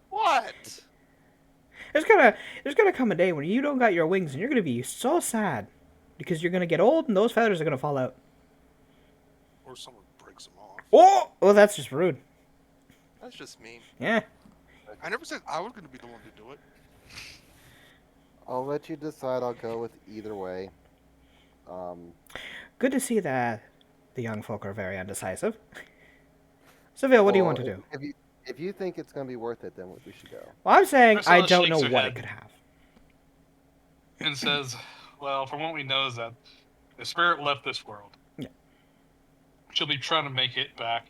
[SPEAKER 3] What?
[SPEAKER 2] There's gonna come a day when you don't got your wings and you're gonna be so sad because you're gonna get old and those feathers are gonna fall out.
[SPEAKER 4] Or someone breaks them off.
[SPEAKER 2] Oh, that's just rude.
[SPEAKER 3] That's just mean.
[SPEAKER 2] Yeah.
[SPEAKER 4] I never said I was going to be the one to do it.
[SPEAKER 5] I'll let you decide. I'll go with either way.
[SPEAKER 2] Good to see that the young folk are very undecisive. Seville, what do you want to do?
[SPEAKER 5] If you think it's going to be worth it, then we should go.
[SPEAKER 2] Well, I'm saying
[SPEAKER 1] Priscilla
[SPEAKER 2] I don't know
[SPEAKER 1] shakes her
[SPEAKER 2] what
[SPEAKER 1] head.
[SPEAKER 2] it could have.
[SPEAKER 1] And says, well, from what we know is that the spirit left this world.
[SPEAKER 2] Yeah.
[SPEAKER 1] She'll be trying to make it back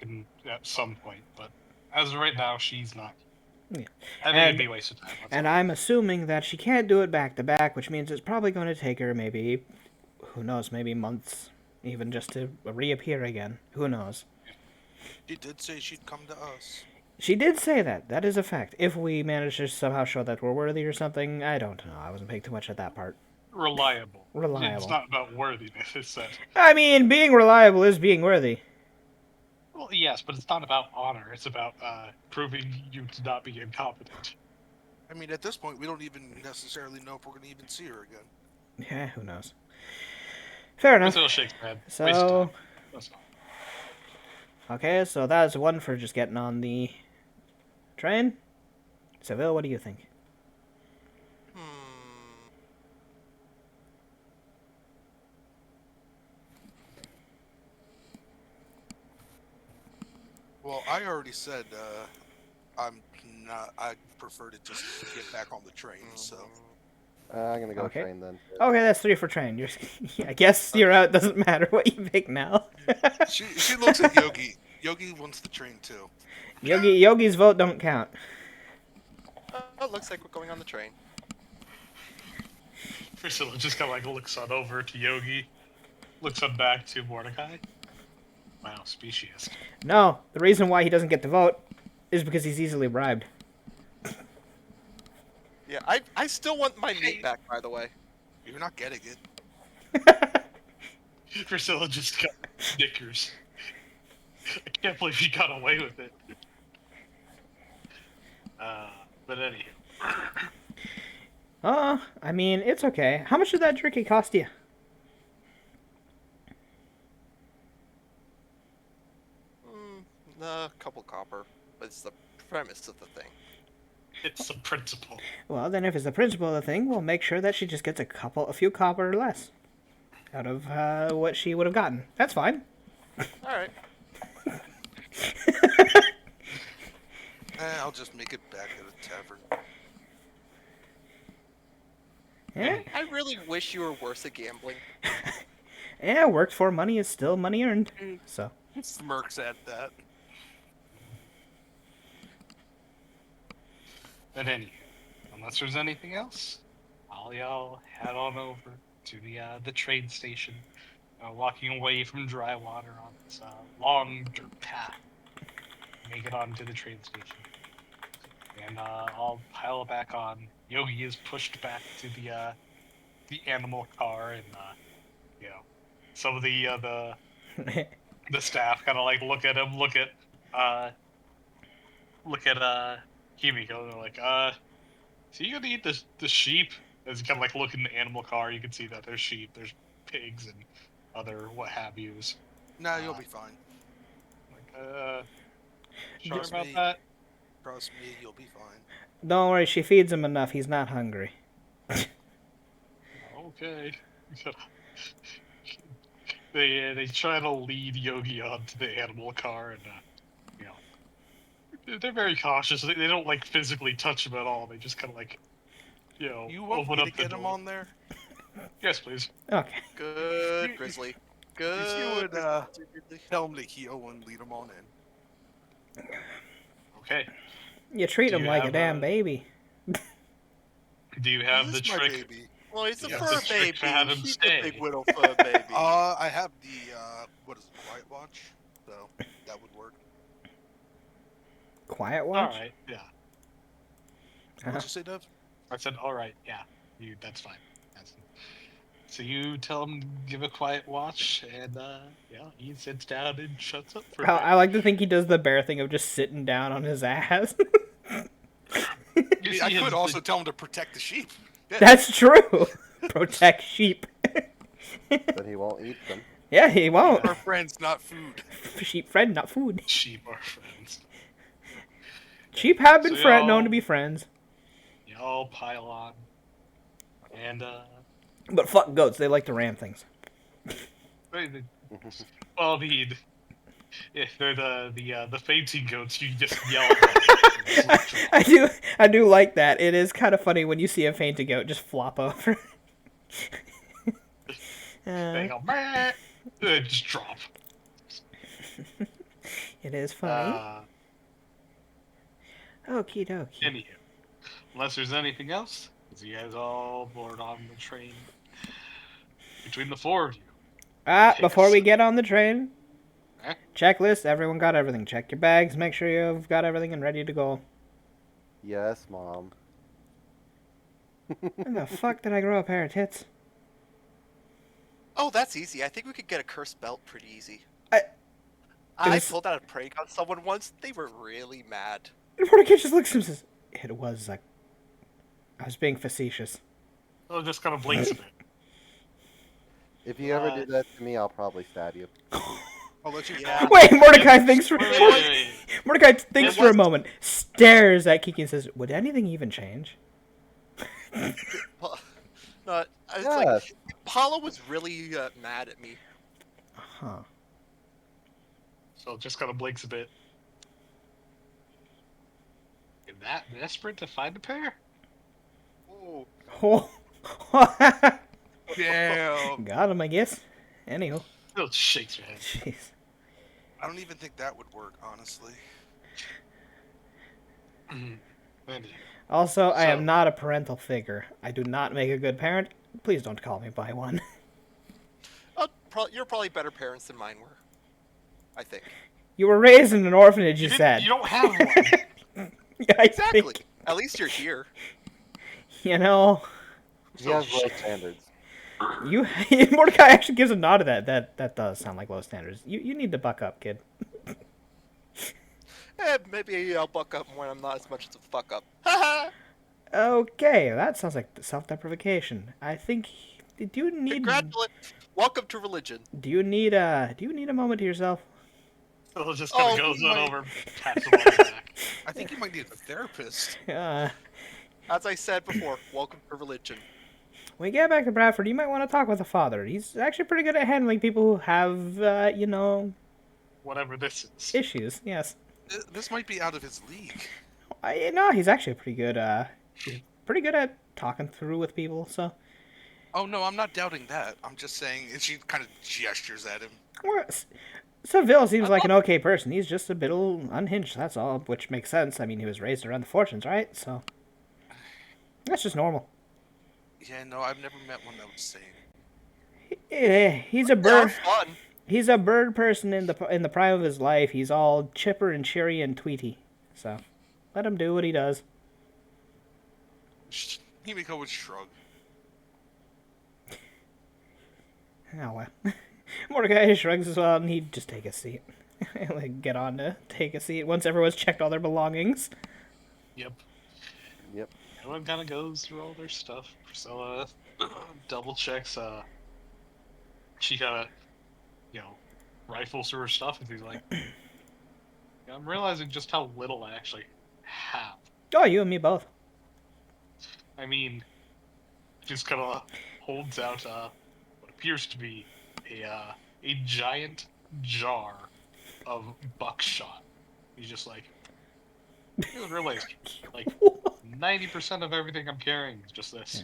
[SPEAKER 1] at some point, but as of right now, she's not.
[SPEAKER 2] Yeah.
[SPEAKER 1] I think it'd be a waste of time.
[SPEAKER 2] And I'm assuming that she can't do it back to back, which means it's probably going to take her maybe, who knows, maybe months, even just to reappear again. Who knows?
[SPEAKER 4] She did say she'd come to us.
[SPEAKER 2] She did say that. That is a fact. If we manage to somehow show that we're worthy or something, I don't know. I wasn't paying too much at that part.
[SPEAKER 1] Reliable.
[SPEAKER 2] Reliable.
[SPEAKER 1] It's not about worthiness. It's that.
[SPEAKER 2] I mean, being reliable is being worthy.
[SPEAKER 1] Well, yes, but it's not about honor. It's about proving you to not be incompetent.
[SPEAKER 4] I mean, at this point, we don't even necessarily know if we're going to even see her again.
[SPEAKER 2] Yeah, who knows? Fair enough.
[SPEAKER 1] Priscilla shakes her head. Waste
[SPEAKER 2] So,
[SPEAKER 1] of time. That's all.
[SPEAKER 2] okay, so that is one for just getting on the train. Seville, what do you think?
[SPEAKER 4] Well, I already said I'm not. I prefer to just get back on the train. So
[SPEAKER 5] I'm going to go
[SPEAKER 2] Okay.
[SPEAKER 5] train then.
[SPEAKER 2] Okay, that's 3 for train. I guess you're out. Doesn't matter what you pick now.
[SPEAKER 4] she looks at Yogi. Yogi wants the train too.
[SPEAKER 2] Yogi's vote don't count.
[SPEAKER 3] It looks like we're going on the train.
[SPEAKER 1] Priscilla just kind of like looks on over to Yogi, looks on back to Mordecai. Wow, speciest.
[SPEAKER 2] No, the reason why he doesn't get to vote is because he's easily bribed.
[SPEAKER 3] Yeah, I still want my meat back, by the way.
[SPEAKER 4] You're not getting it.
[SPEAKER 1] Priscilla just got Snickers. I can't believe he got away with it. But anywho.
[SPEAKER 2] I mean, it's okay. How much did that jerky cost you?
[SPEAKER 3] A couple copper, but it's the premise of the thing.
[SPEAKER 1] It's the principle.
[SPEAKER 2] Well, then if it's the principle of the thing, we'll make sure that she just gets a few copper less out of what she would have gotten. That's fine.
[SPEAKER 3] All right.
[SPEAKER 4] I'll just make it back at a tavern.
[SPEAKER 2] Yeah,
[SPEAKER 3] I really wish you were worse at gambling.
[SPEAKER 2] yeah. Worked for money is still money earned. So
[SPEAKER 4] Smirks at that.
[SPEAKER 1] But anywho, unless there's anything else, all y'all head on over to the train station, walking away from Drywater on this long dirt path. Make it onto the train station, and I'll pile back on. Yogi is pushed back to the animal car, and you know, some of the staff kind of like look at him, uh look at Kimiko, and they're like, so you gonna eat the sheep? As you kind of like look in the animal car, you can see that there's sheep, there's pigs, and other what have yous.
[SPEAKER 4] Nah, you'll
[SPEAKER 1] Uh,
[SPEAKER 4] be fine.
[SPEAKER 1] Like, sure
[SPEAKER 4] Trust
[SPEAKER 1] about
[SPEAKER 4] me.
[SPEAKER 1] that?
[SPEAKER 4] Trust me, you'll be fine.
[SPEAKER 2] don't worry, she feeds him enough. He's not hungry.
[SPEAKER 1] Okay. They try to lead Yogi onto the animal car, and you know they're very cautious. They don't like physically touch him at all. They just kind of like
[SPEAKER 4] You want
[SPEAKER 1] open
[SPEAKER 4] me
[SPEAKER 1] up
[SPEAKER 4] to
[SPEAKER 1] the
[SPEAKER 4] get him
[SPEAKER 1] door.
[SPEAKER 4] on there?
[SPEAKER 1] Yes, please.
[SPEAKER 2] Okay.
[SPEAKER 3] Good,
[SPEAKER 4] You-
[SPEAKER 3] Grizzly.
[SPEAKER 4] If you
[SPEAKER 3] Good.
[SPEAKER 4] would
[SPEAKER 3] Grizzly.
[SPEAKER 4] tell him to heal and lead him on in.
[SPEAKER 1] Okay.
[SPEAKER 2] You treat
[SPEAKER 1] Do
[SPEAKER 2] him
[SPEAKER 1] you
[SPEAKER 2] like a
[SPEAKER 1] have,
[SPEAKER 2] damn baby.
[SPEAKER 1] Do you have the
[SPEAKER 4] This is my
[SPEAKER 1] trick?
[SPEAKER 4] baby.
[SPEAKER 3] Well, he's a
[SPEAKER 1] Yeah,
[SPEAKER 3] fur
[SPEAKER 1] it's a trick
[SPEAKER 3] baby.
[SPEAKER 1] to have him
[SPEAKER 3] He's
[SPEAKER 1] stay.
[SPEAKER 3] a big widow fur baby.
[SPEAKER 4] I have the what is it, Quiet Watch? So that would work.
[SPEAKER 2] Quiet
[SPEAKER 1] All
[SPEAKER 2] watch.
[SPEAKER 1] right. Yeah.
[SPEAKER 4] What'd you say, Dev?
[SPEAKER 1] I said, all right. Yeah. That's fine. So you tell him to give a quiet watch, and yeah, he sits down and shuts up for a bit.
[SPEAKER 2] I like to think he does the bear thing of just sitting down on his ass.
[SPEAKER 1] You
[SPEAKER 4] I
[SPEAKER 1] see
[SPEAKER 4] could
[SPEAKER 1] his-
[SPEAKER 4] also tell him to protect the sheep. Yeah.
[SPEAKER 2] That's true. Protect sheep.
[SPEAKER 5] But he won't eat them.
[SPEAKER 2] Yeah, he won't.
[SPEAKER 4] Our friends, not food.
[SPEAKER 2] Sheep friend, not food.
[SPEAKER 1] sheep are friends.
[SPEAKER 2] Sheep have been
[SPEAKER 1] So
[SPEAKER 2] known
[SPEAKER 1] y'all-
[SPEAKER 2] to be friends.
[SPEAKER 1] Y'all pile on, and
[SPEAKER 2] But fuck goats, they like to ram things.
[SPEAKER 1] well, if they're the fainting goats, you just yell at them.
[SPEAKER 2] I do like that. It is kind of funny when you see a fainting goat just flop over.
[SPEAKER 1] They go, "Meh," they just drop.
[SPEAKER 2] It is funny. Okie dokie.
[SPEAKER 1] Anywho, unless there's anything else, is you guys all board on the train between the four of you.
[SPEAKER 2] Before we get on the train,
[SPEAKER 1] Huh?
[SPEAKER 2] checklist, everyone got everything. Check your bags, make sure you've got everything and ready to go.
[SPEAKER 5] Yes, Mom.
[SPEAKER 2] When the fuck did I grow a pair of tits?
[SPEAKER 3] Oh, that's easy. I think we could get a cursed belt pretty easy.
[SPEAKER 2] I
[SPEAKER 3] I
[SPEAKER 2] was-
[SPEAKER 3] pulled out a prank on someone once. They were really mad.
[SPEAKER 2] And Mordecai just looks at him and says, it was like, I was being facetious.
[SPEAKER 1] Oh, just kind of blinks a bit.
[SPEAKER 5] If you ever do that to me, I'll probably stab you.
[SPEAKER 4] I'll let you
[SPEAKER 3] Yeah.
[SPEAKER 2] Wait, Mordecai thinks for
[SPEAKER 1] Wait.
[SPEAKER 2] Mordecai thinks
[SPEAKER 3] It
[SPEAKER 2] for a
[SPEAKER 3] was-
[SPEAKER 2] moment, stares at Kiki and says, would anything even change?
[SPEAKER 3] No, it's
[SPEAKER 5] Yes.
[SPEAKER 3] like Paula was really mad at me.
[SPEAKER 2] Huh.
[SPEAKER 1] So it just kind of blinks a bit. You're that desperate to find a pair?
[SPEAKER 3] Oh,
[SPEAKER 2] Oh.
[SPEAKER 4] Damn.
[SPEAKER 2] Got him, I guess. Anywho.
[SPEAKER 1] Still shakes your head.
[SPEAKER 2] Jeez.
[SPEAKER 4] I don't even think that would work, honestly.
[SPEAKER 1] Anywho,
[SPEAKER 2] Also, I
[SPEAKER 1] So-
[SPEAKER 2] am not a parental figure. I do not make a good parent. Please don't call me by one.
[SPEAKER 3] you're probably better parents than mine were. I think.
[SPEAKER 2] You were raised in an orphanage, you
[SPEAKER 1] didn't-
[SPEAKER 2] said.
[SPEAKER 1] you don't have one.
[SPEAKER 2] Yeah, I
[SPEAKER 3] Exactly.
[SPEAKER 2] think,
[SPEAKER 3] At least you're here.
[SPEAKER 2] you know,
[SPEAKER 5] He has low standards.
[SPEAKER 2] you Mordecai actually gives a nod to that. That does sound like low standards. You need to buck up, kid.
[SPEAKER 3] Maybe I'll buck up when I'm not as much as a fuck up. Haha!
[SPEAKER 2] Okay, that sounds like self-deprecation. I think. Do you need?
[SPEAKER 3] Congratulations. Welcome to religion.
[SPEAKER 2] Do you need a moment to yourself?
[SPEAKER 1] So it just kind
[SPEAKER 3] Oh,
[SPEAKER 1] of goes on
[SPEAKER 3] my-
[SPEAKER 1] over, pats him on the back.
[SPEAKER 4] I think you might need a therapist.
[SPEAKER 3] As I said before, welcome to religion.
[SPEAKER 2] When we get back to Bradford, you might want to talk with the father. He's actually pretty good at handling people who have,
[SPEAKER 1] Whatever this is.
[SPEAKER 2] issues. Yes.
[SPEAKER 4] This might be out of his league.
[SPEAKER 2] No, he's actually he's pretty good at talking through with people. So,
[SPEAKER 4] Oh no, I'm not doubting that. I'm just saying, and she kind of gestures at him.
[SPEAKER 2] well, Seville seems
[SPEAKER 1] I
[SPEAKER 2] like
[SPEAKER 1] thought-
[SPEAKER 2] an okay person. He's just a bit unhinged. That's all, which makes sense. I mean, he was raised around the fortunes, right? So that's just normal.
[SPEAKER 4] Yeah, no, I've never met one that was sane.
[SPEAKER 2] Yeah, he's a
[SPEAKER 3] They are
[SPEAKER 2] bird.
[SPEAKER 3] fun.
[SPEAKER 2] He's a bird person in the prime of his life. He's all chipper and cheery and tweety. So let him do what he does.
[SPEAKER 4] Himiko would shrug.
[SPEAKER 2] Oh well. Mordecai shrugs as well, and he'd just take a seat. Like get on to take a seat once everyone's checked all their belongings.
[SPEAKER 1] Yep.
[SPEAKER 5] Yep.
[SPEAKER 1] Everyone kind of goes through all their stuff. Priscilla double checks. She kind of, rifles through her stuff, and she's like, "Yeah, I'm realizing just how little I actually have.
[SPEAKER 2] Oh, you and me both.
[SPEAKER 1] I mean, just kind of holds out what appears to be a giant jar of buckshot. He's just like, you realize, like 90% of everything I'm carrying is just this.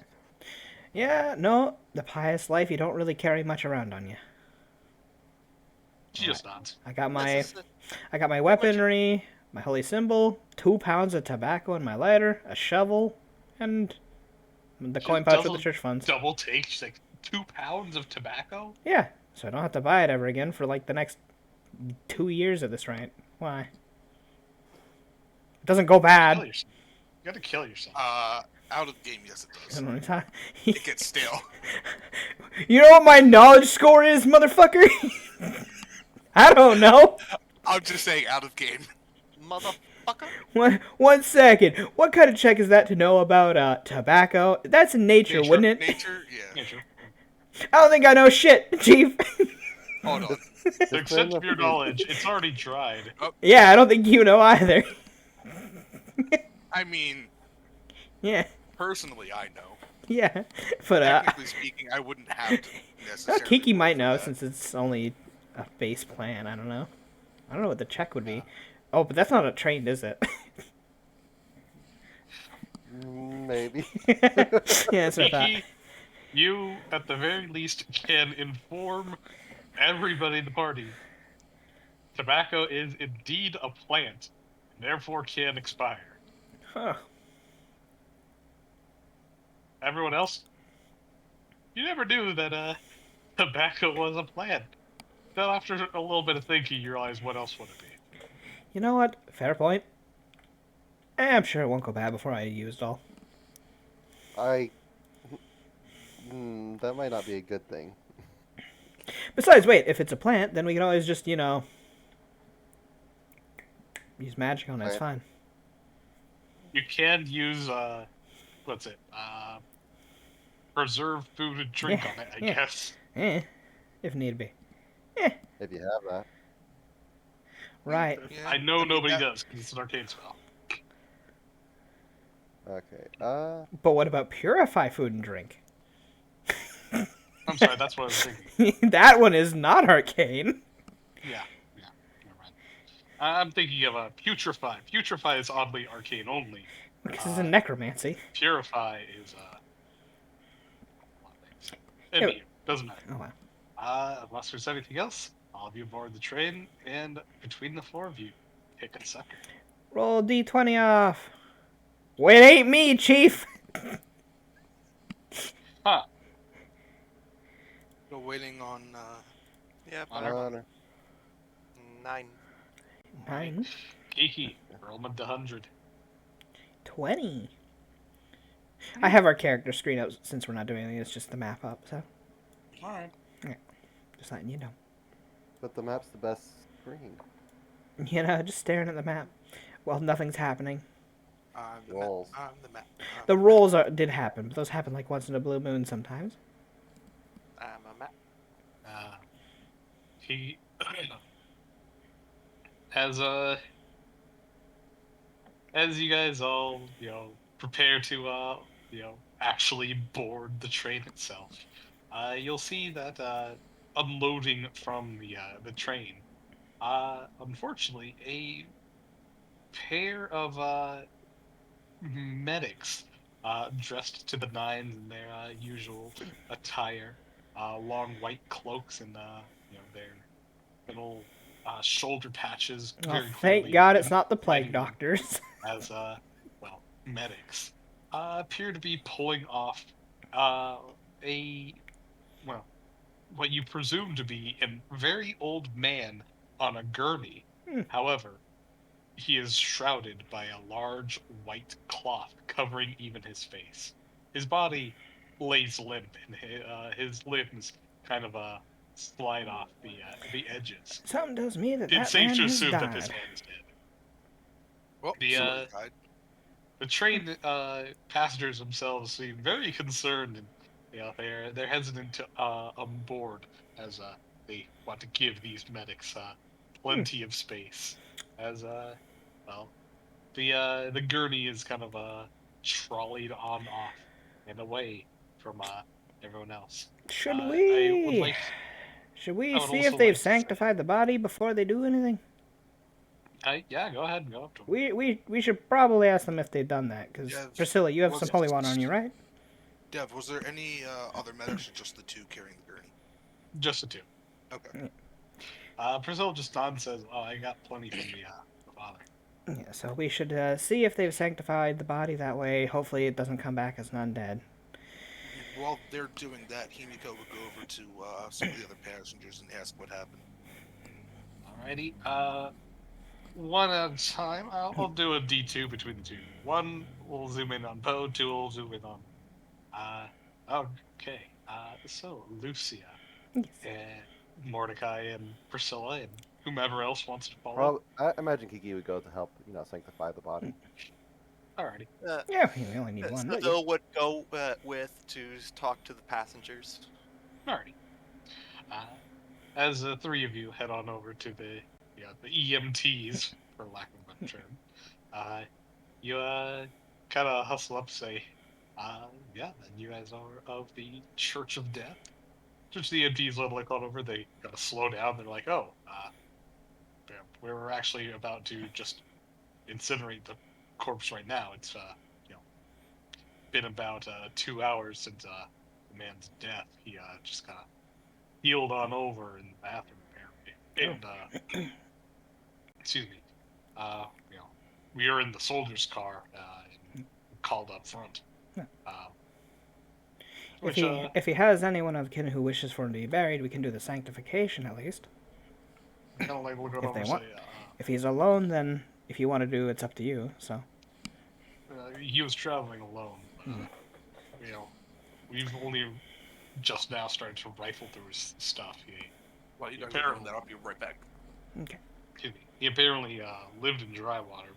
[SPEAKER 2] Yeah, no, the pious life, you don't really carry much around on you.
[SPEAKER 1] She just nods.
[SPEAKER 2] I got
[SPEAKER 3] This
[SPEAKER 2] my weaponry, my holy symbol, 2 pounds of tobacco in my lighter, a shovel, and the coin pouch with the church funds.
[SPEAKER 1] Double take. She's like, 2 pounds of tobacco?
[SPEAKER 2] Yeah, so I don't have to buy it ever again for like the next 2 years at this rate. Why? It doesn't go
[SPEAKER 1] Kill
[SPEAKER 2] bad.
[SPEAKER 1] yourself. You gotta kill yourself.
[SPEAKER 4] Out of game, yes it
[SPEAKER 2] I
[SPEAKER 4] does.
[SPEAKER 2] don't know what time.
[SPEAKER 4] It gets stale.
[SPEAKER 2] You know what my knowledge score is, motherfucker? I don't know.
[SPEAKER 4] I'm just saying, out of game.
[SPEAKER 3] motherfucker.
[SPEAKER 2] One second. What kind of check is that to know about tobacco? That's in nature, wouldn't it?
[SPEAKER 4] Nature, yeah.
[SPEAKER 1] Yeah, sure.
[SPEAKER 2] I don't think I know shit, Chief.
[SPEAKER 4] Hold on.
[SPEAKER 1] The
[SPEAKER 5] It's
[SPEAKER 1] extent
[SPEAKER 5] been
[SPEAKER 1] of your
[SPEAKER 5] a few-
[SPEAKER 1] knowledge, it's already dried.
[SPEAKER 2] Yeah, I don't think you know either.
[SPEAKER 4] I mean,
[SPEAKER 2] Yeah,
[SPEAKER 4] personally, I know.
[SPEAKER 2] yeah. But
[SPEAKER 4] Technically speaking, I wouldn't have to necessarily.
[SPEAKER 2] Kiki might
[SPEAKER 4] work
[SPEAKER 2] know
[SPEAKER 4] for that.
[SPEAKER 2] since it's only a base plan. I don't know. I don't know what the check would be. Oh, but that's not a trained, is it?
[SPEAKER 5] Maybe.
[SPEAKER 2] Yeah, that's what I thought.
[SPEAKER 1] Kiki, you, at the very least, can inform everybody in the party. Tobacco is indeed a plant, and therefore can expire.
[SPEAKER 2] Huh.
[SPEAKER 1] Everyone else, you never knew that tobacco was a plant. Then after a little bit of thinking, you realize what else would it be?
[SPEAKER 2] You know what? Fair point. I'm sure it won't go bad before I use it all.
[SPEAKER 5] That might not be a good thing.
[SPEAKER 2] Besides, wait, if it's a plant, then we can always just, use magic on it. It's
[SPEAKER 5] Right.
[SPEAKER 2] fine.
[SPEAKER 1] You can use what's it? Preserved food and drink
[SPEAKER 2] Yeah,
[SPEAKER 1] on it, I
[SPEAKER 2] yeah.
[SPEAKER 1] guess.
[SPEAKER 2] If need be.
[SPEAKER 5] If you have that.
[SPEAKER 2] Right.
[SPEAKER 4] Yeah,
[SPEAKER 1] I know
[SPEAKER 4] mean,
[SPEAKER 1] nobody
[SPEAKER 4] that-
[SPEAKER 1] does because it's an arcane spell.
[SPEAKER 5] Okay.
[SPEAKER 2] But what about purify food and drink?
[SPEAKER 1] I'm sorry, that's what I was thinking.
[SPEAKER 2] That one is not arcane.
[SPEAKER 1] Yeah, never mind. I'm thinking of putrefy. Putrefy is oddly arcane only.
[SPEAKER 2] Because it's a necromancy.
[SPEAKER 1] Purify is a lot of things.
[SPEAKER 2] Yeah,
[SPEAKER 1] Anyway, doesn't matter.
[SPEAKER 2] Oh, wow.
[SPEAKER 1] Unless there's anything else, all of you board the train, and between the 4 of you, pick a sucker.
[SPEAKER 2] Roll D20 off. Wait, it ain't me, Chief.
[SPEAKER 1] Huh.
[SPEAKER 4] Still waiting on.
[SPEAKER 3] Yeah,
[SPEAKER 1] Honor.
[SPEAKER 5] Honor.
[SPEAKER 3] 9.
[SPEAKER 2] 9.
[SPEAKER 1] Kiki, roll them to 100.
[SPEAKER 2] 20. I have our character screen up since we're not doing anything. It's just the map up, so
[SPEAKER 1] Alright.
[SPEAKER 2] just letting you know.
[SPEAKER 5] But the map's the best screen.
[SPEAKER 2] Just staring at the map. Well, nothing's happening.
[SPEAKER 4] The
[SPEAKER 5] Rolls.
[SPEAKER 4] map. The map.
[SPEAKER 2] The rolls did happen, but those happen like once in a blue moon sometimes.
[SPEAKER 3] I'm a map.
[SPEAKER 1] He as you guys all prepare to actually board the train itself, you'll see that unloading from the train, unfortunately, a pair of medics, dressed to the nines in their usual attire, long white cloaks and their little shoulder patches,
[SPEAKER 2] Oh,
[SPEAKER 1] very
[SPEAKER 2] thank
[SPEAKER 1] clearly
[SPEAKER 2] God it's not the plague
[SPEAKER 1] flagging them
[SPEAKER 2] doctors.
[SPEAKER 1] as medics, appear to be pulling off uh, a well what you presume to be a very old man on a gurney.
[SPEAKER 2] Hmm.
[SPEAKER 1] However, he is shrouded by a large white cloth covering even his face. His body lays limp, and his limbs kind of slide off the edges.
[SPEAKER 2] Something tells me that
[SPEAKER 1] It's
[SPEAKER 2] that
[SPEAKER 1] safe
[SPEAKER 2] man
[SPEAKER 1] to
[SPEAKER 2] has
[SPEAKER 1] assume that this
[SPEAKER 2] died.
[SPEAKER 1] man is dead.
[SPEAKER 4] Well,
[SPEAKER 1] The
[SPEAKER 4] somebody died.
[SPEAKER 1] the train passengers themselves seem very concerned, and they're hesitant to on board as they want to give these medics
[SPEAKER 2] Hmm.
[SPEAKER 1] plenty of space. As well, the gurney is kind of trolleyed on off and away from everyone else.
[SPEAKER 2] Should
[SPEAKER 1] I would
[SPEAKER 2] we?
[SPEAKER 1] like
[SPEAKER 2] Should we
[SPEAKER 1] I would
[SPEAKER 2] see if
[SPEAKER 1] also
[SPEAKER 2] they've
[SPEAKER 1] like to say,
[SPEAKER 2] sanctified the body before they do anything?
[SPEAKER 1] yeah, go ahead and go up to him.
[SPEAKER 2] We should probably ask them if they've done that, because
[SPEAKER 4] Dev,
[SPEAKER 2] Priscilla, you have
[SPEAKER 4] was
[SPEAKER 2] some holy water on you, right?
[SPEAKER 4] Dev, was there any other medics or just the two carrying the gurney?
[SPEAKER 1] Just the two.
[SPEAKER 4] Okay.
[SPEAKER 1] Priscilla just nods and says, "Oh, I got plenty from the father."
[SPEAKER 2] Yeah, so we should see if they've sanctified the body that way. Hopefully it doesn't come back as an undead.
[SPEAKER 4] While they're doing that, Himiko would go over to some of the other passengers and ask what happened.
[SPEAKER 1] Alrighty. One at a time. I'll do a D2 between the two. One will zoom in on Poe. Two will zoom in on. Uh, okay. So Lucia,
[SPEAKER 2] Yes.
[SPEAKER 1] and Mordecai, and Priscilla, and whomever else wants to follow.
[SPEAKER 5] I imagine Kiki would go to help, sanctify the body.
[SPEAKER 1] Alrighty.
[SPEAKER 2] Yeah, we only need one. But
[SPEAKER 3] Seville would go with to talk to the passengers.
[SPEAKER 1] Alrighty. As the three of you head on over to the EMTs, for lack of a better term, you kind of hustle up, say, yeah, then you guys are of the Church of Death. Just the EMTs like on over, they gotta slow down. They're like, oh, we were actually about to just incinerate the corpse right now. It's been about 2 hours since the man's death. He just kind of healed on over in the bathroom apparently, and excuse me, we were in the soldier's car and called up front.
[SPEAKER 2] if he has anyone of kin who wishes for him to be buried, we can do the sanctification at least.
[SPEAKER 1] Kind of like we're going
[SPEAKER 2] If
[SPEAKER 1] over
[SPEAKER 2] they
[SPEAKER 1] and
[SPEAKER 2] want.
[SPEAKER 1] say,
[SPEAKER 2] If he's alone, then if you want to do, it's up to you. So.
[SPEAKER 1] he was traveling alone. We've only just now started to rifle through his stuff.
[SPEAKER 4] While you guys are doing that, I'll be right back.
[SPEAKER 2] Okay.
[SPEAKER 1] He apparently lived in dry water,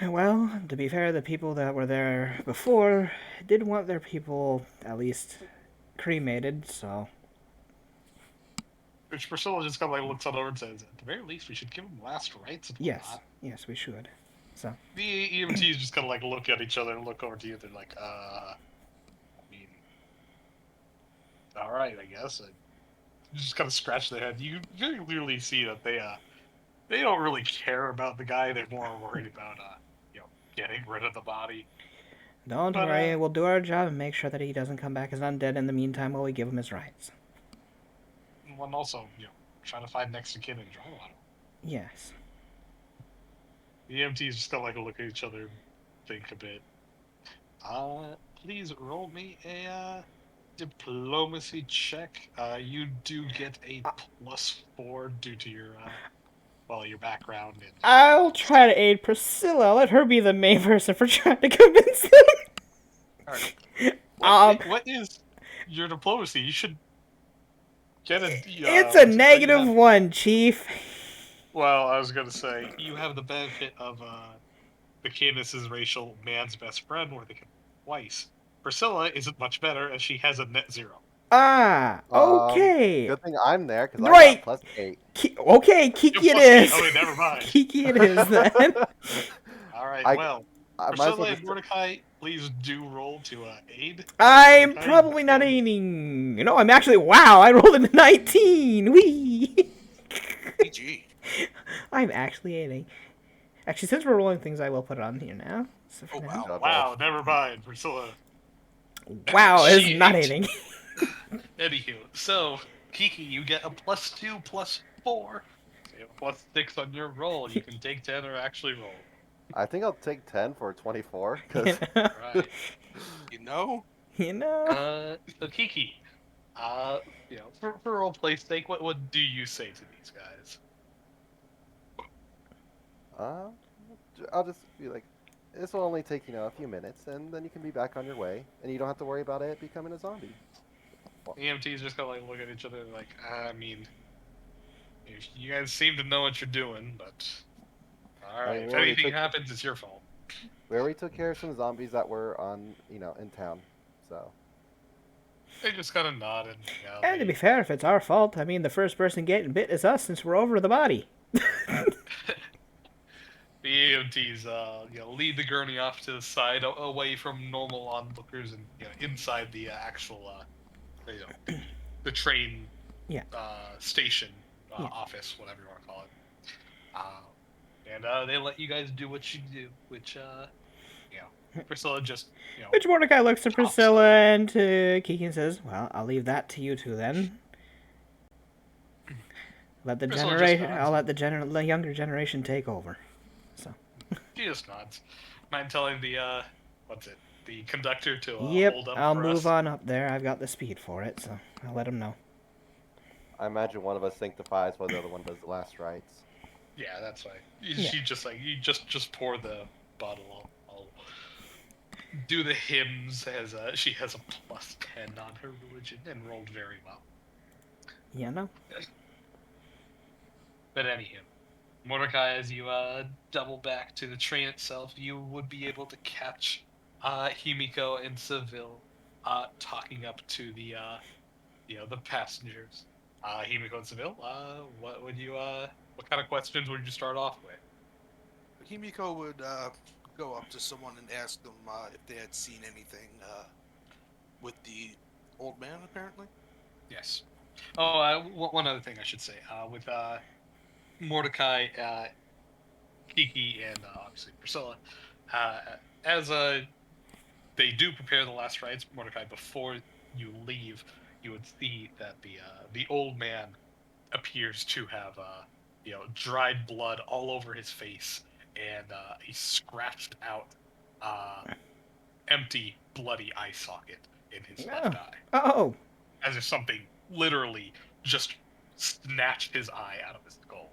[SPEAKER 1] but
[SPEAKER 2] Well, to be fair, the people that were there before did want their people at least cremated, so.
[SPEAKER 1] which Priscilla just kind of looks on over and says, at the very least, we should give him last rites. And
[SPEAKER 2] Yes,
[SPEAKER 1] whatnot.
[SPEAKER 2] yes, we should. So.
[SPEAKER 1] The EMTs just kind of look at each other and look over to you. They're like, I mean, all right, I guess. Just kind of scratch their head. You very clearly see that they don't really care about the guy. They're more worried about getting rid of the body.
[SPEAKER 2] Don't worry, we'll do our job and make sure that he doesn't come back as undead in the meantime while we give him his rights.
[SPEAKER 1] And also, trying to find next to kin in dry water.
[SPEAKER 2] Yes.
[SPEAKER 1] The EMTs just kind of look at each other and think a bit. Please roll me a diplomacy check. You do get a +4 due to your background. And,
[SPEAKER 2] I'll try to aid Priscilla. Let her be the main person for trying to convince them.
[SPEAKER 1] Alright. What is your diplomacy? You should get a.
[SPEAKER 2] It's a -1, Chief.
[SPEAKER 1] Well, I was gonna say you have the benefit of the Candace's racial man's best friend, where they can twice. Priscilla isn't much better as she has a net 0.
[SPEAKER 2] Ah, okay.
[SPEAKER 5] Good thing I'm there because
[SPEAKER 2] Right.
[SPEAKER 5] I got +8.
[SPEAKER 2] Okay, Kiki it is.
[SPEAKER 1] Oh, wait, never mind.
[SPEAKER 2] Kiki it is then.
[SPEAKER 1] All right.
[SPEAKER 5] I might as well
[SPEAKER 1] Priscilla and
[SPEAKER 5] just...
[SPEAKER 1] Mordecai, please do roll to aid.
[SPEAKER 2] I'm probably not aiding. No, I'm actually. Wow, I rolled a 19. Wee.
[SPEAKER 4] PG.
[SPEAKER 2] I'm actually aiding. Actually, since we're rolling things, I will put it on here now. So
[SPEAKER 4] Oh
[SPEAKER 2] for now.
[SPEAKER 4] wow.
[SPEAKER 5] God,
[SPEAKER 1] Wow, never mind, Priscilla.
[SPEAKER 2] Wow, it's
[SPEAKER 1] She
[SPEAKER 2] not
[SPEAKER 1] ate.
[SPEAKER 2] hitting.
[SPEAKER 1] Anywho, so Kiki, you get a +2 +4. So you have a +6 on your roll. You can take 10 or actually roll.
[SPEAKER 5] I think I'll take 10 for 24
[SPEAKER 2] you
[SPEAKER 5] because
[SPEAKER 2] know.
[SPEAKER 1] Right.
[SPEAKER 4] You know?
[SPEAKER 2] You know.
[SPEAKER 1] So Kiki, uh, for role play's sake, what do you say to these guys?
[SPEAKER 5] uh, I'll just be like, this will only take a few minutes, and then you can be back on your way, and you don't have to worry about it becoming a zombie. Well,
[SPEAKER 1] EMTs just kind of like look at each other like, I mean, you guys seem to know what you're doing, but all
[SPEAKER 5] I
[SPEAKER 1] right,
[SPEAKER 5] mean,
[SPEAKER 1] if anything happens, it's your fault.
[SPEAKER 5] we already took care of some zombies that were in town. So
[SPEAKER 1] They just kind of nod and
[SPEAKER 2] And to be fair, if it's our fault, I mean, the first person getting bit is us since we're over the body.
[SPEAKER 1] the EMTs, lead the gurney off to the side, away from normal onlookers, and inside the actual, the train,
[SPEAKER 2] Yeah.
[SPEAKER 1] station,
[SPEAKER 2] Yeah.
[SPEAKER 1] office, whatever you want to call it. And they let you guys do what you do, which, Priscilla just,
[SPEAKER 2] Which Mordecai looks to
[SPEAKER 1] tops
[SPEAKER 2] Priscilla
[SPEAKER 1] on.
[SPEAKER 2] and to Kiki and says, "Well, I'll leave that to you two then. Let the
[SPEAKER 1] Priscilla just
[SPEAKER 2] generation,
[SPEAKER 1] nods.
[SPEAKER 2] I'll let the younger generation take over."
[SPEAKER 1] She just nods. Mind telling the, the conductor to
[SPEAKER 2] Yep,
[SPEAKER 1] hold up
[SPEAKER 2] I'll
[SPEAKER 1] for
[SPEAKER 2] move
[SPEAKER 1] us?
[SPEAKER 2] on up there. I've got the speed for it, so I'll let him know.
[SPEAKER 5] I imagine one of us sanctifies while the other one does the last rites.
[SPEAKER 1] Yeah, that's why.
[SPEAKER 2] Yeah.
[SPEAKER 1] She just like, you just pour the bottle. I'll do the hymns as she has a +10 on her religion and rolled very well.
[SPEAKER 2] Yeah, no.
[SPEAKER 1] But anywho, Mordecai, as you double back to the train itself, you would be able to catch Himiko and Seville talking up to the passengers. Himiko and Seville, what kind of questions would you start off with?
[SPEAKER 4] Himiko would go up to someone and ask them if they had seen anything with the old man, apparently.
[SPEAKER 1] Yes. Oh, one other thing I should say. With Mordecai, Kiki, and obviously Priscilla, uh, as they do prepare the last rites, Mordecai, before you leave, you would see that the old man appears to have dried blood all over his face and a scratched out empty bloody eye socket in his left
[SPEAKER 2] Oh.
[SPEAKER 1] eye,
[SPEAKER 2] Oh.
[SPEAKER 1] as if something literally just snatched his eye out of his skull.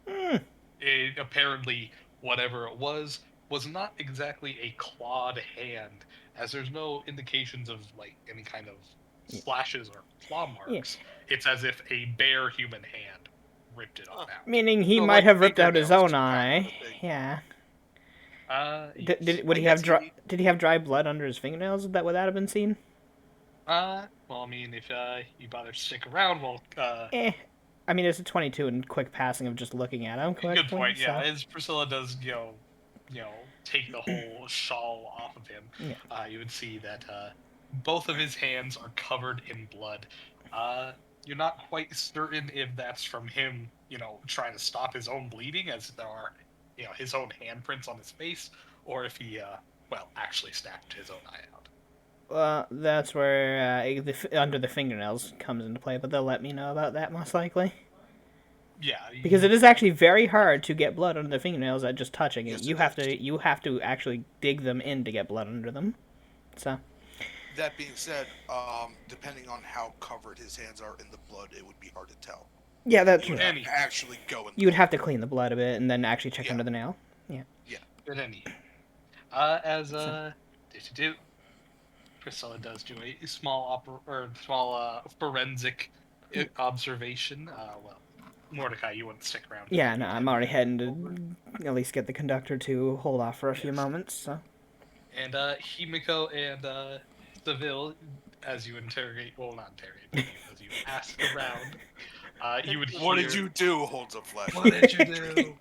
[SPEAKER 2] Mm.
[SPEAKER 1] It, apparently, whatever it was not exactly a clawed hand, as there's no indications of like any kind of slashes or claw marks. It's as if a bare human hand ripped it off out.
[SPEAKER 2] Meaning he
[SPEAKER 4] So,
[SPEAKER 2] might
[SPEAKER 4] like
[SPEAKER 2] have ripped out his
[SPEAKER 4] fingernails
[SPEAKER 2] own
[SPEAKER 4] kind of
[SPEAKER 2] eye.
[SPEAKER 4] a thing.
[SPEAKER 2] Yeah.
[SPEAKER 1] Yes.
[SPEAKER 2] Would
[SPEAKER 4] I
[SPEAKER 2] he have
[SPEAKER 4] guess
[SPEAKER 2] Did he have dry blood under his fingernails? Would that have been seen?
[SPEAKER 1] Well, I mean, if you bother to stick around, well,
[SPEAKER 2] Eh. I mean, it's a 22 and quick passing of just looking at him.
[SPEAKER 1] good point. Yeah,
[SPEAKER 2] So.
[SPEAKER 1] as Priscilla does, take the whole shawl off of him, you would see that both of his hands are covered in blood. You're not quite certain if that's from him, trying to stop his own bleeding, as there are, his own handprints on his face, or if he, actually snapped his own eye out.
[SPEAKER 2] That's where under the fingernails comes into play, but they'll let me know about that most likely.
[SPEAKER 1] Yeah,
[SPEAKER 2] Because it is actually very hard to get blood under the fingernails at just touching it.
[SPEAKER 4] Yes,
[SPEAKER 2] You
[SPEAKER 4] it
[SPEAKER 2] have
[SPEAKER 4] is.
[SPEAKER 2] to actually dig them in to get blood under them. So.
[SPEAKER 4] That being said, depending on how covered his hands are in the blood, it would be hard to tell.
[SPEAKER 2] Yeah, that's
[SPEAKER 4] You
[SPEAKER 2] true.
[SPEAKER 4] would have to actually go in.
[SPEAKER 2] You would have to clean the blood a bit and then actually check
[SPEAKER 4] Yeah.
[SPEAKER 2] under the nail.
[SPEAKER 1] But anyway, as Priscilla does do a small forensic observation. Mordecai, you wouldn't stick around.
[SPEAKER 2] Yeah, no, I'm already heading to at least get the conductor to hold off for a few moments. So.
[SPEAKER 1] And Himiko and Seville, as you interrogate, well, not interrogate, but as you ask around, you would hear.
[SPEAKER 4] What did you do? Holds up flash.
[SPEAKER 1] What did you do?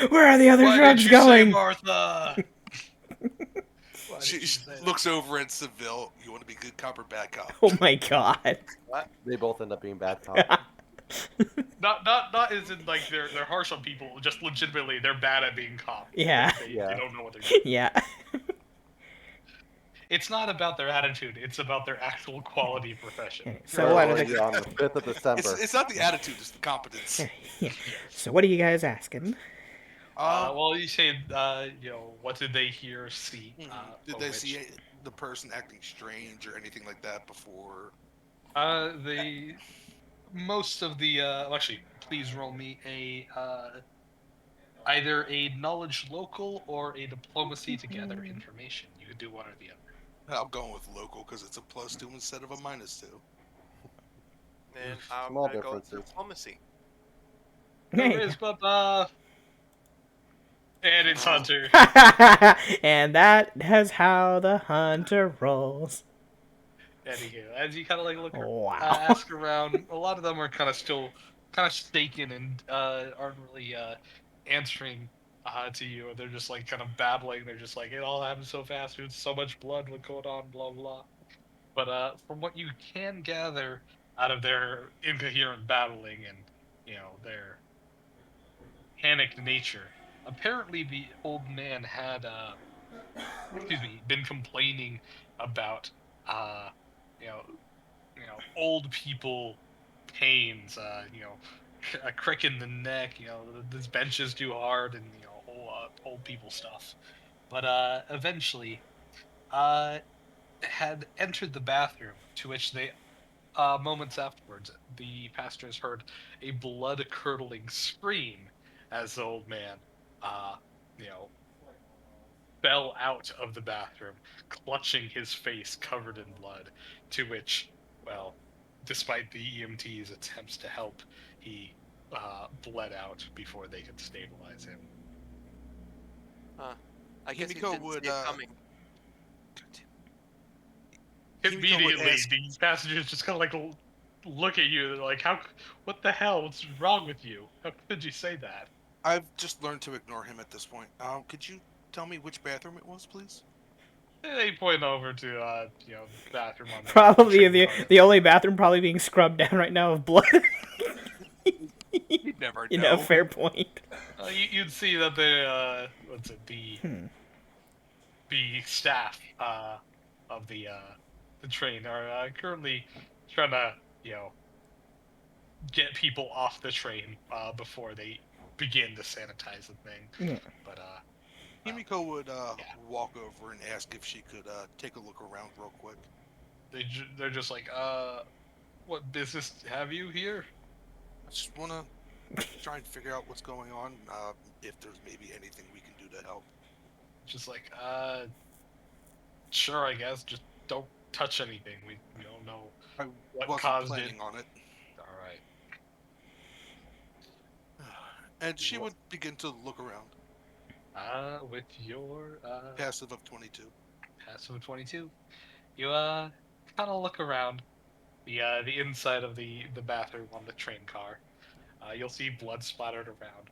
[SPEAKER 2] Where are the other
[SPEAKER 1] What
[SPEAKER 2] drugs
[SPEAKER 1] did you say,
[SPEAKER 2] going?
[SPEAKER 1] Martha?
[SPEAKER 4] She looks over at Seville. You want to be good cop or bad cop?
[SPEAKER 2] Oh my god.
[SPEAKER 5] They both end up being bad cops.
[SPEAKER 1] Not as in like they're harsh on people. Just legitimately, they're bad at being cop.
[SPEAKER 2] Yeah.
[SPEAKER 1] They
[SPEAKER 5] Yeah.
[SPEAKER 1] don't know what they're doing.
[SPEAKER 2] Yeah.
[SPEAKER 1] It's not about their attitude. It's about their actual quality profession.
[SPEAKER 2] So what are
[SPEAKER 5] Early
[SPEAKER 2] the?
[SPEAKER 5] on the 5th of December.
[SPEAKER 4] It's not the attitude, it's the competence.
[SPEAKER 2] Yeah.
[SPEAKER 1] Yes.
[SPEAKER 2] So what are you guys asking?
[SPEAKER 1] Well, you say, what did they hear or see?
[SPEAKER 4] Did
[SPEAKER 1] For
[SPEAKER 4] they
[SPEAKER 1] which,
[SPEAKER 4] see the person acting strange or anything like that before?
[SPEAKER 1] they most of the well, actually, please roll me a either a knowledge local or a diplomacy to gather information. You could do one or the other.
[SPEAKER 4] I'm going with local because it's a +2 instead of a -2.
[SPEAKER 3] And I'm
[SPEAKER 5] Small
[SPEAKER 3] gonna go with
[SPEAKER 5] differences.
[SPEAKER 3] diplomacy.
[SPEAKER 2] Hey.
[SPEAKER 1] Charisma, and it's Hunter.
[SPEAKER 2] And that is how the hunter rolls.
[SPEAKER 1] Anywho, as you kind of like
[SPEAKER 2] Wow.
[SPEAKER 1] ask around, a lot of them are kind of still kind of shaken and aren't really answering to you. They're just like kind of babbling. They're just like, it all happened so fast. There's so much blood. What's going on? Blah blah. But from what you can gather out of their incoherent babbling and their panicked nature, apparently the old man had excuse me, been complaining about uh you know old people pains, a crick in the neck, this bench is too hard, and old people stuff. But eventually, uh, had entered the bathroom, to which they, moments afterwards, the pastors heard a blood-curdling scream as the old man, uh, you know, fell out of the bathroom, clutching his face covered in blood, to which, well, despite the EMT's attempts to help, he bled out before they could stabilize him.
[SPEAKER 3] Huh. I guess he
[SPEAKER 4] Himiko
[SPEAKER 3] didn't
[SPEAKER 4] would
[SPEAKER 3] see it coming.
[SPEAKER 4] Himiko would
[SPEAKER 1] Immediately,
[SPEAKER 4] ask.
[SPEAKER 1] the passengers just kind of like look at you. They're like, "How? What the hell? What's wrong with you? How could you say that?"
[SPEAKER 4] I've just learned to ignore him at this point. Could you tell me which bathroom it was, please?
[SPEAKER 1] They point over to the bathroom on the
[SPEAKER 2] Probably
[SPEAKER 1] train
[SPEAKER 2] the
[SPEAKER 1] car.
[SPEAKER 2] the only bathroom probably being scrubbed down right now of blood.
[SPEAKER 4] You'd never
[SPEAKER 2] You know,
[SPEAKER 4] know.
[SPEAKER 2] fair point.
[SPEAKER 1] You'd see that the what's it
[SPEAKER 2] Hmm.
[SPEAKER 1] the staff of the train are currently trying to get people off the train before they begin to sanitize the thing.
[SPEAKER 2] Yeah.
[SPEAKER 1] But
[SPEAKER 4] Himiko would
[SPEAKER 1] yeah,
[SPEAKER 4] walk over and ask if she could take a look around real quick.
[SPEAKER 1] they're just like, what business have you here?
[SPEAKER 4] I just want to try and figure out what's going on. If there's maybe anything we can do to help.
[SPEAKER 1] Just like, sure, I guess. Just don't touch anything. We don't know
[SPEAKER 4] I
[SPEAKER 1] what
[SPEAKER 4] wasn't
[SPEAKER 1] caused it.
[SPEAKER 4] planning on it.
[SPEAKER 1] All right.
[SPEAKER 4] And she would begin to look around.
[SPEAKER 1] With your
[SPEAKER 4] Passive of 22.
[SPEAKER 1] passive 22, you kind of look around the inside of the bathroom on the train car. You'll see blood splattered around,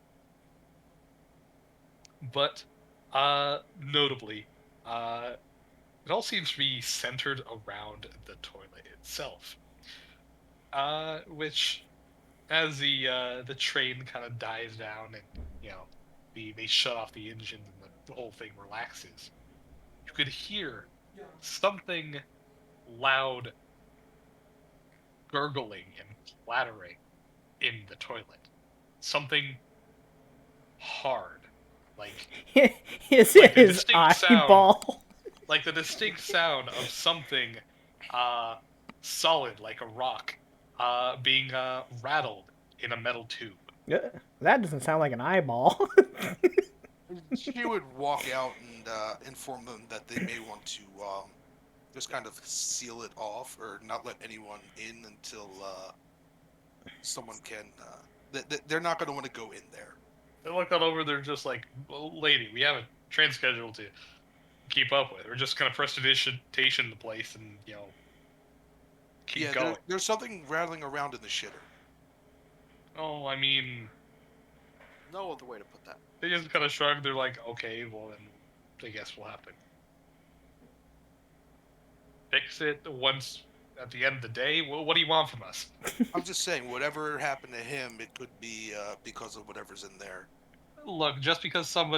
[SPEAKER 1] but notably, uh, it all seems to be centered around the toilet itself. Which, as the train kind of dies down and they shut off the engine and the whole thing relaxes, you could hear something loud gurgling and clattering in the toilet. Something hard, like
[SPEAKER 2] Is
[SPEAKER 1] like
[SPEAKER 2] it
[SPEAKER 1] the
[SPEAKER 2] his
[SPEAKER 1] distinct sound,
[SPEAKER 2] eyeball?
[SPEAKER 1] like the distinct sound of something uh solid like a rock being rattled in a metal tube.
[SPEAKER 2] That doesn't sound like an eyeball.
[SPEAKER 4] She would walk out and inform them that they may want to just kind of seal it off or not let anyone in until someone can. They're not going to want to go in there.
[SPEAKER 1] They look that over. They're just like, well, "Lady, we have a train schedule to keep up with. We're just gonna prestidigitation the place and keep
[SPEAKER 4] Yeah,
[SPEAKER 1] going."
[SPEAKER 4] there's something rattling around in the shitter.
[SPEAKER 1] Oh, I mean,
[SPEAKER 3] No other way to put that.
[SPEAKER 1] they just kind of shrug. They're like, "Okay, well then, I guess we'll have to fix it once at the end of the day, what do you want from us?
[SPEAKER 4] I'm just saying, whatever happened to him, it could be because of whatever's in there.
[SPEAKER 1] Look, just because some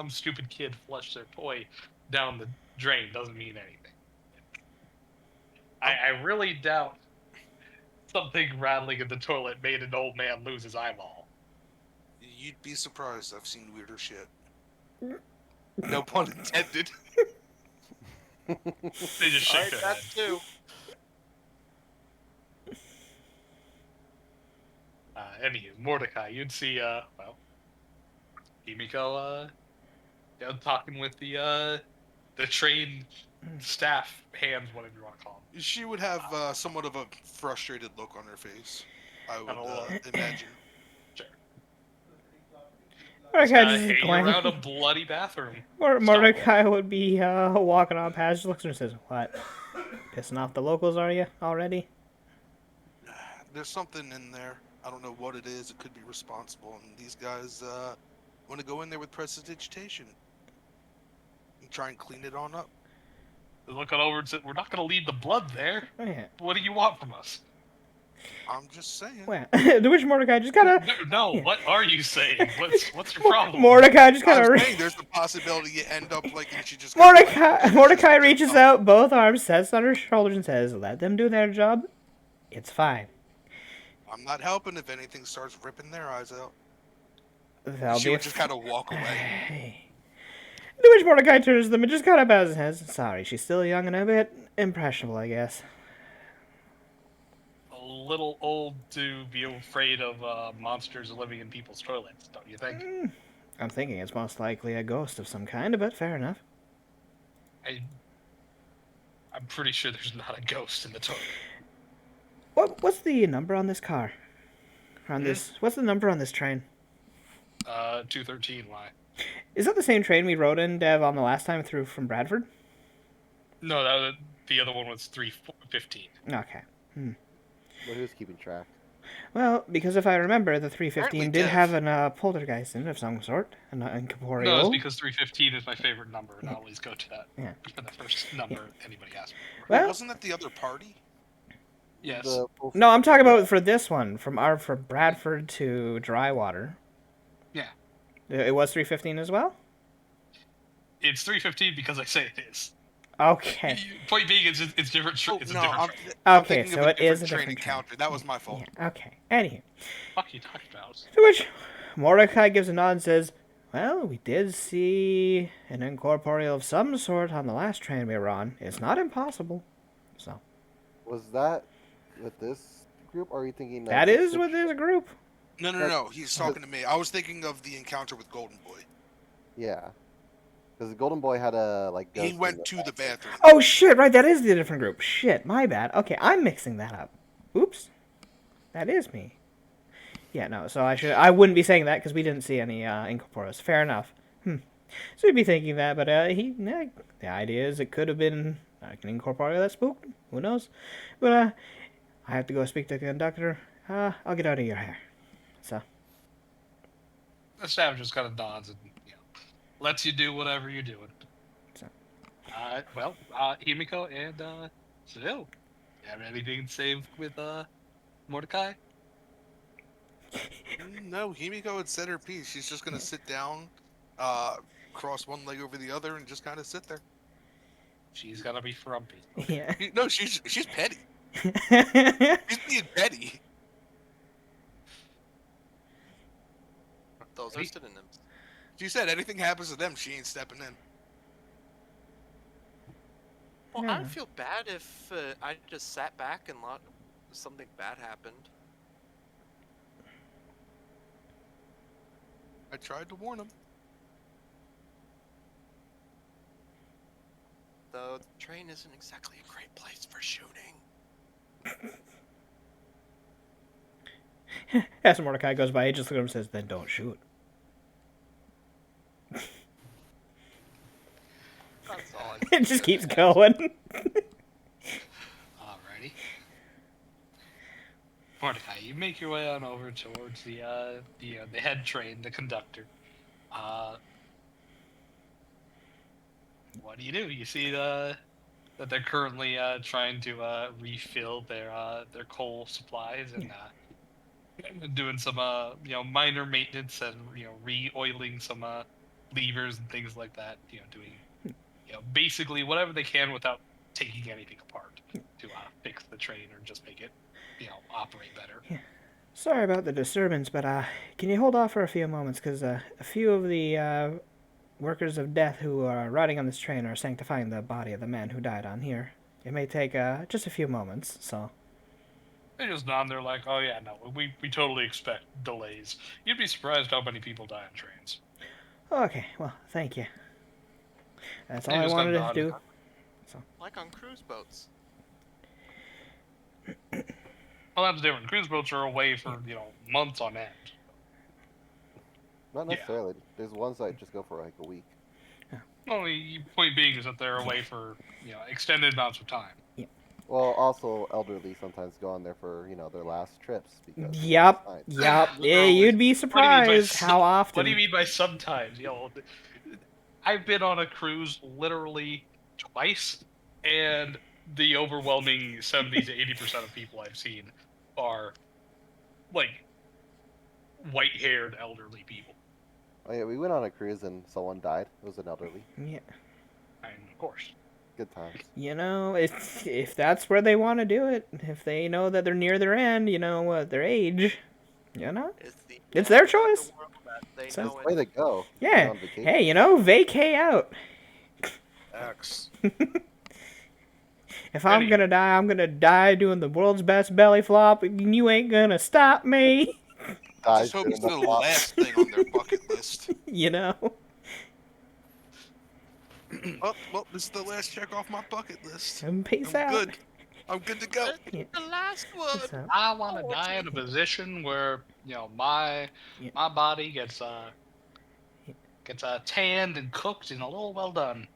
[SPEAKER 1] stupid kid flushed their toy down the drain doesn't mean anything. I really doubt something rattling in the toilet made an old man lose his eyeball.
[SPEAKER 4] You'd be surprised. I've seen weirder shit. No pun intended.
[SPEAKER 1] They just shake their head.
[SPEAKER 3] That too.
[SPEAKER 1] Anywho, Mordecai, you'd see, Himiko, talking with the train staff hands, whatever you want to call them.
[SPEAKER 4] She would have somewhat of a frustrated look on her face, I would imagine.
[SPEAKER 1] Sure.
[SPEAKER 2] Mordecai
[SPEAKER 1] Just
[SPEAKER 2] just
[SPEAKER 1] hanging around a bloody bathroom.
[SPEAKER 2] Mordecai would be walking on past, just looks at her and says, "What? Pissing off the locals, are you already?"
[SPEAKER 4] There's something in there. I don't know what it is. It could be responsible, and these guys want to go in there with prestidigitation and try and clean it on up.
[SPEAKER 1] Looking over and said, "We're not going to leave the blood there.
[SPEAKER 2] Oh, yeah.
[SPEAKER 1] What do you want from us?"
[SPEAKER 4] I'm just saying.
[SPEAKER 2] Well, to which Mordecai just kind of...
[SPEAKER 1] No,
[SPEAKER 2] Yeah.
[SPEAKER 1] what are you saying? What's your problem?
[SPEAKER 2] Mordecai just kind
[SPEAKER 4] I'm
[SPEAKER 2] of...
[SPEAKER 4] saying there's the possibility you end up like you should just.
[SPEAKER 2] Mordecai reaches out both arms, sets on her shoulders, and says, "Let them do their job. It's fine.
[SPEAKER 4] I'm not helping if anything starts ripping their eyes out.
[SPEAKER 2] They'll
[SPEAKER 4] She
[SPEAKER 2] be
[SPEAKER 4] would just kind of walk away.
[SPEAKER 2] Hey. To which Mordecai turns to them and just kind of bows his head. Sorry, she's still young and a bit impressionable, I guess.
[SPEAKER 1] A little old to be afraid of monsters living in people's toilets, don't you think?
[SPEAKER 2] I'm thinking it's most likely a ghost of some kind, but fair enough.
[SPEAKER 1] I'm pretty sure there's not a ghost in the toilet.
[SPEAKER 2] What's the number on this car? What's the number on this train?
[SPEAKER 1] 213. Why?
[SPEAKER 2] Is that the same train we rode in, Dev, on the last time through from Bradford?
[SPEAKER 1] No, the other one was 315.
[SPEAKER 2] Okay.
[SPEAKER 5] But who's keeping track?
[SPEAKER 2] Well, because if I remember, the 315
[SPEAKER 3] Apparently
[SPEAKER 2] did
[SPEAKER 3] Dev.
[SPEAKER 2] have an poltergeist in it of some sort, an incorporeal.
[SPEAKER 1] No, it's because 315 is my favorite number, and I always go to that for the first number anybody asks me for.
[SPEAKER 2] Well,
[SPEAKER 4] Wasn't that the other party?
[SPEAKER 1] Yes.
[SPEAKER 2] No, I'm talking about for this one, from Bradford to Drywater.
[SPEAKER 1] Yeah.
[SPEAKER 2] It was 315 as well?
[SPEAKER 1] It's 315 because I say it is.
[SPEAKER 2] Okay.
[SPEAKER 1] Point being, it's different. It's a different train.
[SPEAKER 4] I'm
[SPEAKER 2] Okay,
[SPEAKER 4] thinking
[SPEAKER 2] so
[SPEAKER 4] of a
[SPEAKER 2] it is a
[SPEAKER 4] train
[SPEAKER 2] different train.
[SPEAKER 4] encounter. That was my fault.
[SPEAKER 2] Yeah, okay. Anywho.
[SPEAKER 1] Fuck you talking about?
[SPEAKER 2] To which Mordecai gives a nod and says, "Well, we did see an incorporeal of some sort on the last train we were on. It's not impossible." So.
[SPEAKER 5] Was that with this group, or are you thinking
[SPEAKER 2] That is with this group.
[SPEAKER 4] No. He's talking to me. I was thinking of the encounter with Golden Boy.
[SPEAKER 5] Yeah. Because the Golden Boy had a, like...
[SPEAKER 4] He
[SPEAKER 5] ghost
[SPEAKER 4] went
[SPEAKER 5] in
[SPEAKER 4] to the bathroom.
[SPEAKER 2] Oh, shit, right, that is the different group. Shit, my bad. Okay, I'm mixing that up. Oops. That is me. Yeah, no, so I wouldn't be saying that because we didn't see any incorporeals. Fair enough. So we'd be thinking that, but the idea is it could have been like an incorporeal that spooked. Who knows? But I have to go speak to the conductor. I'll get out of your hair. So.
[SPEAKER 1] The staff just kind of nods and lets you do whatever you're doing.
[SPEAKER 2] So.
[SPEAKER 1] Himiko and Seville, have anything to say with Mordecai?
[SPEAKER 4] No, Himiko had said her piece. She's just gonna sit down, cross one leg over the other, and just kind of sit there.
[SPEAKER 1] She's gonna be frumpy.
[SPEAKER 2] Yeah.
[SPEAKER 4] No, she's petty. She's being petty.
[SPEAKER 3] Those are synonyms.
[SPEAKER 4] She said anything happens to them, she ain't stepping in.
[SPEAKER 3] Well, I'd feel bad if I just sat back and let something bad happened.
[SPEAKER 4] I tried to warn him.
[SPEAKER 3] Though the train isn't exactly a great place for shooting.
[SPEAKER 2] As Mordecai goes by, he just looks at him and says, "Then don't shoot."
[SPEAKER 3] That's all I
[SPEAKER 2] It just keeps going.
[SPEAKER 1] Alrighty. Mordecai, you make your way on over towards the head train, the conductor. What do? You see that they're currently trying to refill their coal supplies and doing some minor maintenance and re-oiling some levers and things like that. Doing basically whatever they can without taking anything apart to fix the train or just make it operate better.
[SPEAKER 2] Sorry about the disturbance, but can you hold off for a few moments? Because a few of the workers of death who are riding on this train are sanctifying the body of the man who died on here. It may take just a few moments, so.
[SPEAKER 1] They just nod. They're like, "Oh yeah, no, we totally expect delays. You'd be surprised how many people die on trains."
[SPEAKER 2] Okay, well, thank you. That's all
[SPEAKER 1] They
[SPEAKER 2] I
[SPEAKER 1] just
[SPEAKER 2] wanted to
[SPEAKER 1] nod.
[SPEAKER 2] do.
[SPEAKER 3] Like on cruise boats.
[SPEAKER 1] Well, that's different. Cruise boats are away for months on end.
[SPEAKER 5] Not
[SPEAKER 1] Yeah.
[SPEAKER 5] necessarily. There's ones that just go for like a week.
[SPEAKER 1] Well, the point being is that they're away for extended amounts of time.
[SPEAKER 5] Well, also elderly sometimes go on there for their last trips because it's
[SPEAKER 2] Yep,
[SPEAKER 5] fine.
[SPEAKER 2] yep. Yeah,
[SPEAKER 1] Literally.
[SPEAKER 2] you'd be
[SPEAKER 1] What do you mean by
[SPEAKER 2] surprised how often.
[SPEAKER 1] What do you mean by sometimes? I've been on a cruise literally twice, and the overwhelming 70 to 80% of people I've seen are like white-haired elderly people.
[SPEAKER 5] Oh yeah, we went on a cruise and someone died. It was an elderly.
[SPEAKER 2] Yeah.
[SPEAKER 1] And of course.
[SPEAKER 5] Good times.
[SPEAKER 2] If that's where they want to do it, if they know that they're near their end, their age, it's their choice.
[SPEAKER 3] They
[SPEAKER 2] So-
[SPEAKER 3] know
[SPEAKER 5] Way to
[SPEAKER 3] it.
[SPEAKER 5] go.
[SPEAKER 2] Yeah.
[SPEAKER 5] Go on vacation.
[SPEAKER 2] Hey, vacay out.
[SPEAKER 4] X.
[SPEAKER 2] If I'm gonna die, I'm gonna die doing the world's best belly flop, and you ain't gonna stop me.
[SPEAKER 4] I
[SPEAKER 5] Dies
[SPEAKER 4] just hope
[SPEAKER 5] doing
[SPEAKER 4] it's
[SPEAKER 5] the
[SPEAKER 4] the
[SPEAKER 5] flop.
[SPEAKER 4] last thing on their bucket list. Well, this is the last check off my bucket list.
[SPEAKER 2] And peace
[SPEAKER 4] I'm
[SPEAKER 2] out.
[SPEAKER 4] good. I'm good to go.
[SPEAKER 2] Yeah.
[SPEAKER 3] The last one.
[SPEAKER 2] So,
[SPEAKER 1] I want to die in a position where my
[SPEAKER 2] Yeah.
[SPEAKER 1] my body gets tanned and cooked and a little well done.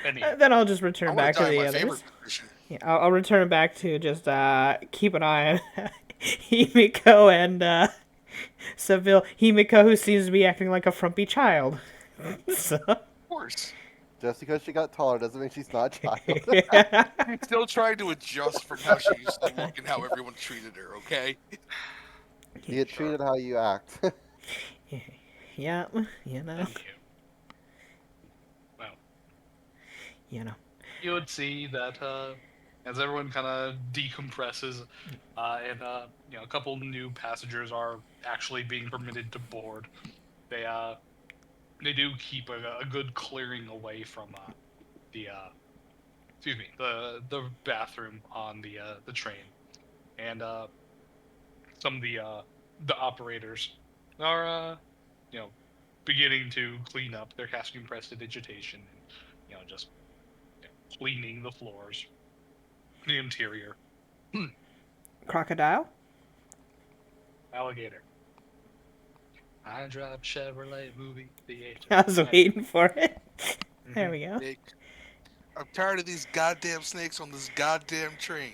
[SPEAKER 1] Anyway.
[SPEAKER 2] then I'll just
[SPEAKER 4] I
[SPEAKER 2] return
[SPEAKER 4] want
[SPEAKER 2] back
[SPEAKER 4] to
[SPEAKER 2] to
[SPEAKER 4] die in
[SPEAKER 2] the
[SPEAKER 4] my
[SPEAKER 2] others.
[SPEAKER 4] favorite position.
[SPEAKER 2] Yeah, I'll return back to just keep an eye on Himiko and Seville. Himiko, who seems to be acting like a frumpy child. So.
[SPEAKER 4] Of course.
[SPEAKER 5] Just because she got taller doesn't mean she's not a child.
[SPEAKER 4] She's still trying to adjust from how she used to look and how everyone treated her, okay?
[SPEAKER 5] You get treated how you act.
[SPEAKER 2] Yeah,
[SPEAKER 1] Thank you. Well, you would see that as everyone kind of decompresses, and a couple new passengers are actually being permitted to board. They do keep a good clearing away from the the bathroom on the train, and some of the operators are beginning to clean up. They're casting prestidigitation and just cleaning the floors, the interior.
[SPEAKER 2] Crocodile?
[SPEAKER 1] Alligator. I drive Chevrolet movie theater.
[SPEAKER 2] I was waiting for it. There we go.
[SPEAKER 4] Nick, I'm tired of these goddamn snakes on this goddamn train.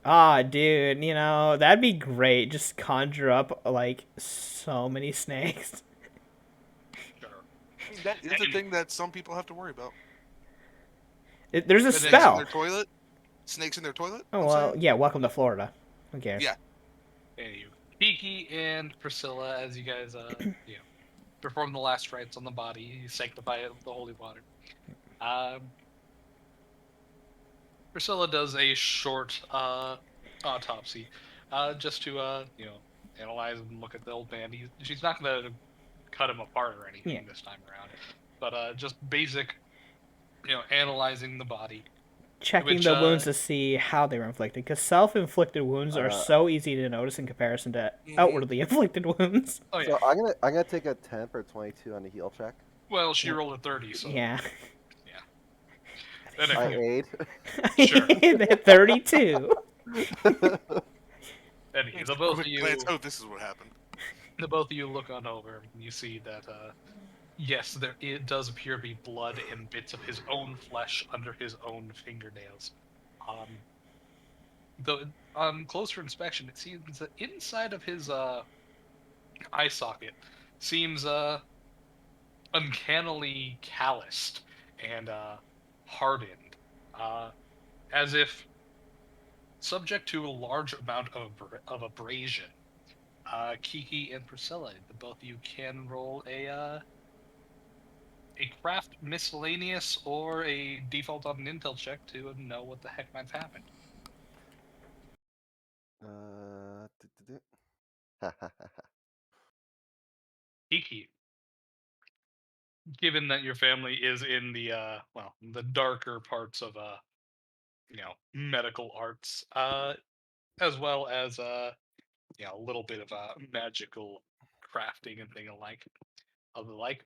[SPEAKER 2] Ah, dude, that'd be great. Just conjure up, like, so many snakes.
[SPEAKER 1] Sure.
[SPEAKER 4] I mean, that is a thing that some people have to worry about.
[SPEAKER 2] There's a
[SPEAKER 4] Snakes in
[SPEAKER 2] spell.
[SPEAKER 4] their toilet? Snakes in their toilet?
[SPEAKER 2] Oh,
[SPEAKER 4] I'm
[SPEAKER 2] well,
[SPEAKER 4] saying?
[SPEAKER 2] yeah, welcome to Florida. Who cares?
[SPEAKER 4] Yeah.
[SPEAKER 1] Anywho, Kiki and Priscilla, as you guys perform the last rites on the body, you sanctify it with the holy water. Priscilla does a short autopsy, just to analyze and look at the old man. She's not gonna cut him apart or anything this time around, but just basic, analyzing the body.
[SPEAKER 2] Checking the wounds to see how they were inflicted, because self-inflicted wounds are so easy to notice in comparison to outwardly inflicted wounds.
[SPEAKER 1] Oh yeah.
[SPEAKER 5] So I'm gonna take a 10 for 22 on the heal check.
[SPEAKER 1] Well, she rolled a 30, so
[SPEAKER 2] Yeah.
[SPEAKER 1] Then
[SPEAKER 5] I
[SPEAKER 1] it-
[SPEAKER 5] aid.
[SPEAKER 1] Sure.
[SPEAKER 2] 32.
[SPEAKER 1] Anyway, the both of you.
[SPEAKER 4] Glance, oh, this is what happened.
[SPEAKER 1] The both of you look on over, and you see that, yes, it does appear to be blood and bits of his own flesh under his own fingernails. Though on closer inspection, it seems that inside of his eye socket seems uncannily calloused and hardened, as if subject to a large amount of abrasion. Kiki and Priscilla, the both of you can roll a craft miscellaneous or a default on an intel check to know what the heck might have happened. Kiki, given that your family is in the the darker parts of medical arts, as well as a little bit of magical crafting and thing alike of the like,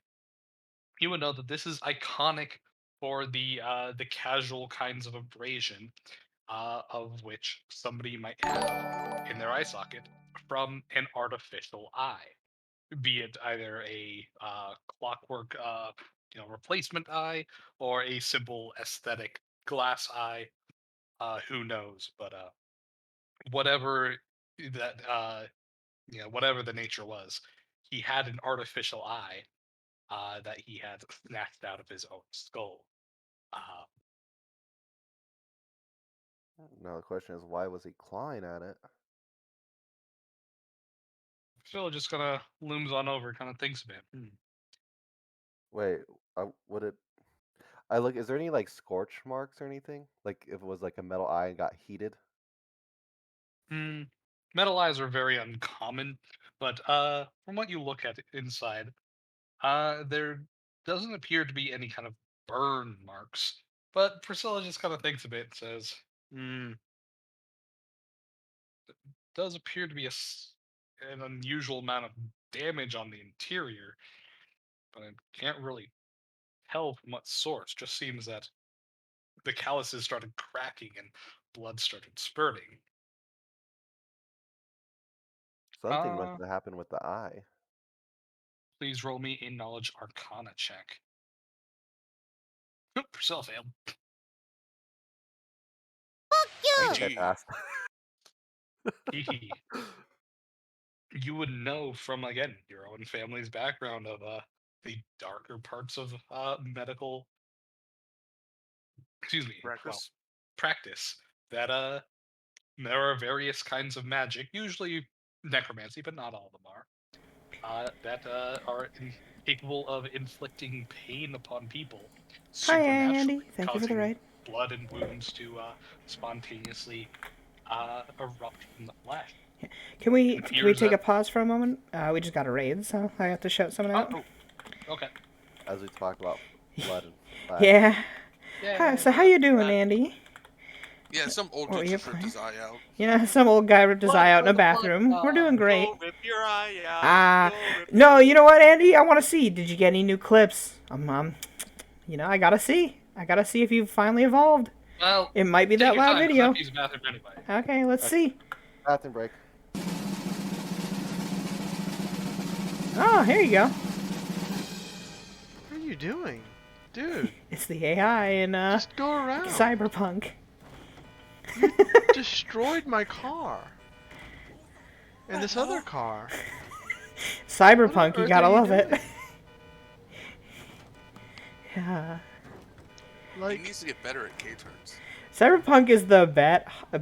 [SPEAKER 1] you would know that this is iconic for the casual kinds of abrasion, of which somebody might have in their eye socket from an artificial eye, be it either a clockwork replacement eye or a simple aesthetic glass eye. Who knows? But whatever that whatever the nature was, he had an artificial eye that he had snatched out of his own skull. Uh,
[SPEAKER 5] Now the question is, why was he clawing at it?
[SPEAKER 1] Phil just kind of looms on over, kind of thinks a bit.
[SPEAKER 5] Wait, would it? I look. Is there any like scorch marks or anything? Like if it was like a metal eye and got heated?
[SPEAKER 1] Hmm. Metal eyes are very uncommon, but from what you look at inside, there doesn't appear to be any kind of burn marks. But Priscilla just kind of thinks a bit and says, "Hmm, does appear to be an unusual amount of damage on the interior, but I can't really tell from what source. Just seems that the calluses started cracking and blood started spurting."
[SPEAKER 5] Something must
[SPEAKER 1] Uh,
[SPEAKER 5] have happened with the eye.
[SPEAKER 1] Please roll me a knowledge arcana check. Priscilla failed.
[SPEAKER 5] I think I
[SPEAKER 3] GG.
[SPEAKER 5] passed.
[SPEAKER 1] Kiki, you would know from again your own family's background of the darker parts of medical, excuse me, well,
[SPEAKER 3] Practice.
[SPEAKER 1] practice, that there are various kinds of magic, usually necromancy, but not all of them that are capable of inflicting pain upon people
[SPEAKER 2] Hi, Andy.
[SPEAKER 1] supernaturally,
[SPEAKER 2] Thank you for the
[SPEAKER 1] causing
[SPEAKER 2] ride.
[SPEAKER 1] blood and wounds to spontaneously erupt from the flesh.
[SPEAKER 2] Can
[SPEAKER 1] It
[SPEAKER 2] we
[SPEAKER 1] appears
[SPEAKER 2] take
[SPEAKER 1] that
[SPEAKER 2] a pause for a moment? We just got a raid, so I have to shout someone out.
[SPEAKER 1] oh, okay.
[SPEAKER 5] As we talk about blood and flesh.
[SPEAKER 2] Yeah. Hi,
[SPEAKER 1] Yeah,
[SPEAKER 2] so how you doing, Andy?
[SPEAKER 4] Yeah, some old
[SPEAKER 2] What were
[SPEAKER 4] dude
[SPEAKER 2] you
[SPEAKER 4] just ripped
[SPEAKER 2] playing?
[SPEAKER 4] his eye out.
[SPEAKER 2] You know, some old guy ripped his
[SPEAKER 1] Blood
[SPEAKER 2] eye out in
[SPEAKER 1] for
[SPEAKER 2] a
[SPEAKER 1] the blood
[SPEAKER 2] bathroom. We're doing
[SPEAKER 1] god.
[SPEAKER 2] great.
[SPEAKER 3] Go rip your eye out.
[SPEAKER 2] Ah,
[SPEAKER 3] Go rip
[SPEAKER 2] no,
[SPEAKER 3] your
[SPEAKER 2] you know what, Andy? I want to see. Did you get any new clips? I gotta see. I gotta see if you've finally evolved.
[SPEAKER 1] Well,
[SPEAKER 2] It might be
[SPEAKER 1] take
[SPEAKER 2] that
[SPEAKER 1] your
[SPEAKER 2] live
[SPEAKER 1] time, 'cause I have
[SPEAKER 2] video.
[SPEAKER 1] to use the bathroom anyway.
[SPEAKER 2] Okay, let's
[SPEAKER 5] Okay.
[SPEAKER 2] see.
[SPEAKER 5] Bathroom break.
[SPEAKER 2] Oh, here you go.
[SPEAKER 6] What are you doing? Dude,
[SPEAKER 2] It's the AI in
[SPEAKER 6] just go around.
[SPEAKER 2] Cyberpunk.
[SPEAKER 6] Destroyed my car. And this other car.
[SPEAKER 2] Cyberpunk,
[SPEAKER 6] What on
[SPEAKER 2] you
[SPEAKER 6] earth
[SPEAKER 2] gotta
[SPEAKER 6] are you
[SPEAKER 2] love it.
[SPEAKER 6] doing?
[SPEAKER 2] Yeah.
[SPEAKER 3] He
[SPEAKER 6] Like,
[SPEAKER 3] needs to get better at K-turns.
[SPEAKER 2] Cyberpunk is the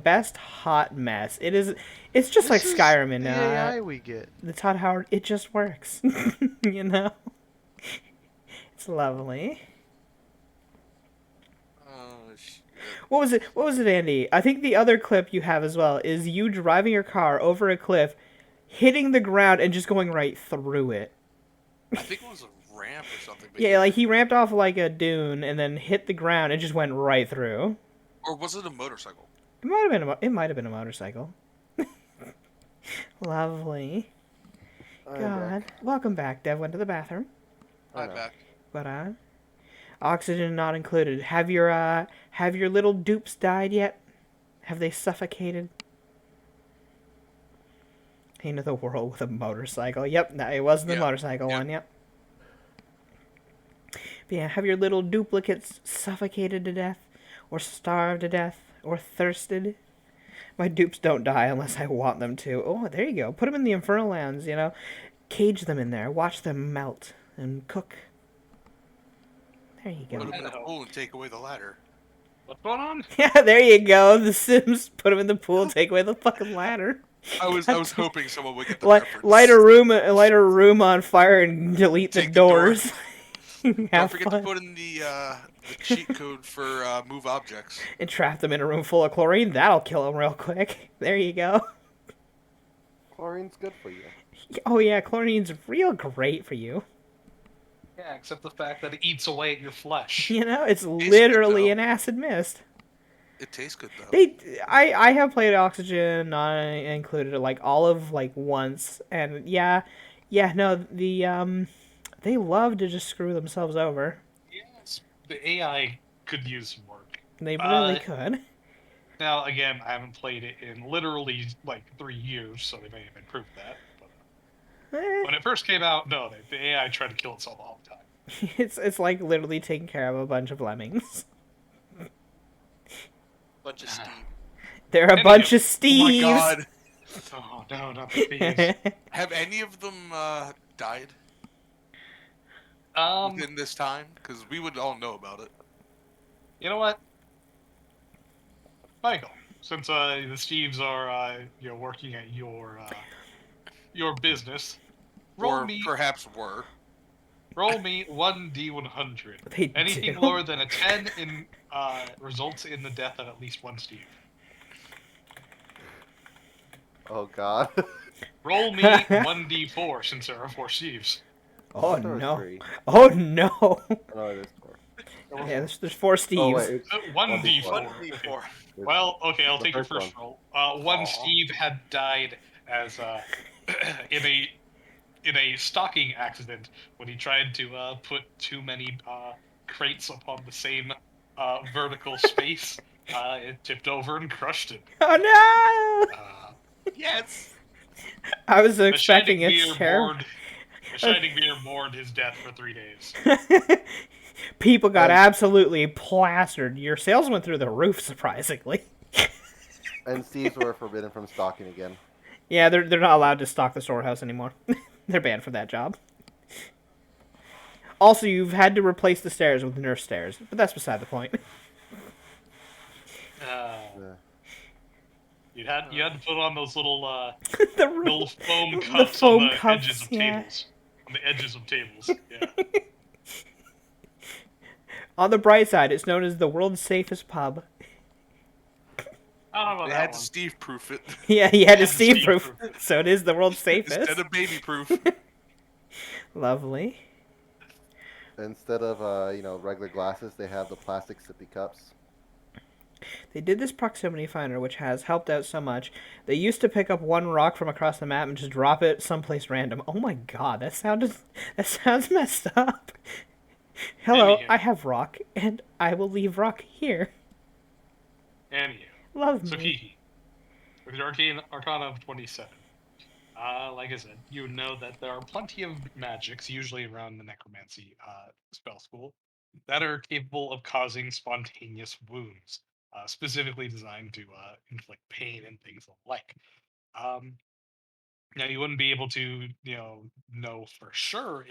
[SPEAKER 2] best hot mess. It's just like
[SPEAKER 6] this is
[SPEAKER 2] Skyrim and
[SPEAKER 6] the AI we get.
[SPEAKER 2] the Todd Howard. It just works, you know. It's lovely.
[SPEAKER 3] Oh shit.
[SPEAKER 2] What was it? What was it, Andy? I think the other clip you have as well is you driving your car over a cliff, hitting the ground and just going right through it.
[SPEAKER 3] I think it was a ramp or something. But
[SPEAKER 2] Yeah, like he ramped off like a dune and then hit the ground and just went right through.
[SPEAKER 3] Or was it a motorcycle?
[SPEAKER 2] It might have been a motorcycle. Lovely.
[SPEAKER 5] I'm
[SPEAKER 2] God.
[SPEAKER 5] back.
[SPEAKER 2] Welcome back. Dev went to the bathroom.
[SPEAKER 5] I
[SPEAKER 3] I'm
[SPEAKER 5] know.
[SPEAKER 3] back.
[SPEAKER 2] But oxygen not included. Have your little dupes died yet? Have they suffocated? Into the world with a motorcycle. Yep, it was the
[SPEAKER 3] Yeah.
[SPEAKER 2] motorcycle
[SPEAKER 3] Yeah.
[SPEAKER 2] one, yep. But yeah, have your little duplicates suffocated to death? Or starved to death? Or thirsted? My dupes don't die unless I want them to. Oh, there you go. Put them in the Infernal Lands, you know. Cage them in there. Watch them melt and cook. There you
[SPEAKER 3] Put
[SPEAKER 2] go.
[SPEAKER 3] him in a
[SPEAKER 1] Hello.
[SPEAKER 3] pool and take away the ladder.
[SPEAKER 1] What's going on?
[SPEAKER 2] Yeah, there you go. The Sims put him in the pool, take away the fucking ladder.
[SPEAKER 4] I was hoping someone would get the
[SPEAKER 2] Light,
[SPEAKER 4] reference.
[SPEAKER 2] light a room on fire and delete the
[SPEAKER 4] Take the door.
[SPEAKER 2] doors.
[SPEAKER 4] Don't
[SPEAKER 2] Have
[SPEAKER 4] forget
[SPEAKER 2] fun.
[SPEAKER 4] to put in the cheat code for move objects.
[SPEAKER 2] And trap them in a room full of chlorine. That'll kill them real quick. There you go.
[SPEAKER 5] Chlorine's good for you.
[SPEAKER 2] Oh yeah, chlorine's real great for you.
[SPEAKER 1] Yeah, except the fact that it eats away at your flesh.
[SPEAKER 2] You know, it's
[SPEAKER 4] good,
[SPEAKER 2] literally
[SPEAKER 4] though.
[SPEAKER 2] an acid mist.
[SPEAKER 4] It tastes good though.
[SPEAKER 2] I have played Oxygen. I included it like all of like once, and yeah, no, they love to just screw themselves over.
[SPEAKER 1] Yes, the AI could use some work.
[SPEAKER 2] They really could.
[SPEAKER 1] Now, again, I haven't played it in literally like 3 years, so they may have improved that. But
[SPEAKER 2] Eh,
[SPEAKER 1] when it first came out, no, the AI tried to kill itself all the time.
[SPEAKER 2] it's like literally taking care of a bunch of lemmings.
[SPEAKER 3] Bunch of steam.
[SPEAKER 2] They're a
[SPEAKER 1] Anywho.
[SPEAKER 2] bunch of
[SPEAKER 4] Oh
[SPEAKER 2] Steves.
[SPEAKER 4] my god!
[SPEAKER 1] Oh no, not the thieves.
[SPEAKER 4] Have any of them died
[SPEAKER 1] um,
[SPEAKER 4] within this time? Because we would all know about it.
[SPEAKER 1] you know what, Michael? Since the Steves are working at your business,
[SPEAKER 4] Or perhaps were.
[SPEAKER 1] roll me 1d100.
[SPEAKER 2] They
[SPEAKER 1] Anything
[SPEAKER 2] do.
[SPEAKER 1] lower than a 10 results in the death of at least one Steve.
[SPEAKER 5] Oh god.
[SPEAKER 1] Roll me 1d4 since there are 4 Steves.
[SPEAKER 2] Oh
[SPEAKER 5] There was
[SPEAKER 2] no!
[SPEAKER 5] 3.
[SPEAKER 2] Oh no!
[SPEAKER 5] Oh, no, there's 4.
[SPEAKER 2] Yeah, there's 4 Steves.
[SPEAKER 5] Oh wait, it's
[SPEAKER 1] 1d4.
[SPEAKER 3] 1d4.
[SPEAKER 1] Well, okay, I'll
[SPEAKER 5] The
[SPEAKER 1] take your
[SPEAKER 5] first
[SPEAKER 1] first roll. One
[SPEAKER 3] Aw.
[SPEAKER 1] Steve had died as in a stalking accident when he tried to put too many crates upon the same vertical space. It tipped over and crushed it.
[SPEAKER 2] Oh no!
[SPEAKER 3] Yes!
[SPEAKER 2] I was
[SPEAKER 1] The
[SPEAKER 2] expecting
[SPEAKER 1] shining
[SPEAKER 2] a
[SPEAKER 1] beer
[SPEAKER 2] sheriff.
[SPEAKER 1] mourned. The shining beer mourned his death for 3 days.
[SPEAKER 2] People got absolutely plastered. Your sales went through the roof, surprisingly.
[SPEAKER 5] and Steves were forbidden from stalking again.
[SPEAKER 2] Yeah, they're not allowed to stock the storehouse anymore. They're banned for that job. Also, you've had to replace the stairs with nurse stairs, but that's beside the point.
[SPEAKER 5] Yeah.
[SPEAKER 1] You had to put on those little
[SPEAKER 2] the
[SPEAKER 1] little
[SPEAKER 2] roof.
[SPEAKER 1] foam
[SPEAKER 2] The
[SPEAKER 1] cups
[SPEAKER 2] foam
[SPEAKER 1] on the
[SPEAKER 2] cups,
[SPEAKER 1] edges of
[SPEAKER 2] yeah.
[SPEAKER 1] tables. On the edges of tables. Yeah.
[SPEAKER 2] On the bright side, it's known as the world's safest pub.
[SPEAKER 1] I don't know about
[SPEAKER 4] They
[SPEAKER 1] that
[SPEAKER 4] had
[SPEAKER 1] one.
[SPEAKER 4] to Steve proof it
[SPEAKER 2] Yeah, he had to
[SPEAKER 1] Yeah,
[SPEAKER 2] Steve
[SPEAKER 1] Steve
[SPEAKER 2] proof,
[SPEAKER 1] proof.
[SPEAKER 2] so it is the world's safest.
[SPEAKER 4] instead of baby proof.
[SPEAKER 2] Lovely.
[SPEAKER 5] Instead of regular glasses, they have the plastic sippy cups.
[SPEAKER 2] They did this proximity finder, which has helped out so much. They used to pick up one rock from across the map and just drop it someplace random. Oh my god, that sounds messed up. Hello,
[SPEAKER 1] Anyhow.
[SPEAKER 2] I have rock, and I will leave rock here.
[SPEAKER 1] Anyhow.
[SPEAKER 2] Love
[SPEAKER 1] So
[SPEAKER 2] me.
[SPEAKER 1] Kiki, with your Arcana of 27, like I said, you know that there are plenty of magics, usually around the necromancy spell school, that are capable of causing spontaneous wounds, specifically designed to inflict pain and things like. Um, Now you wouldn't be able to, know for sure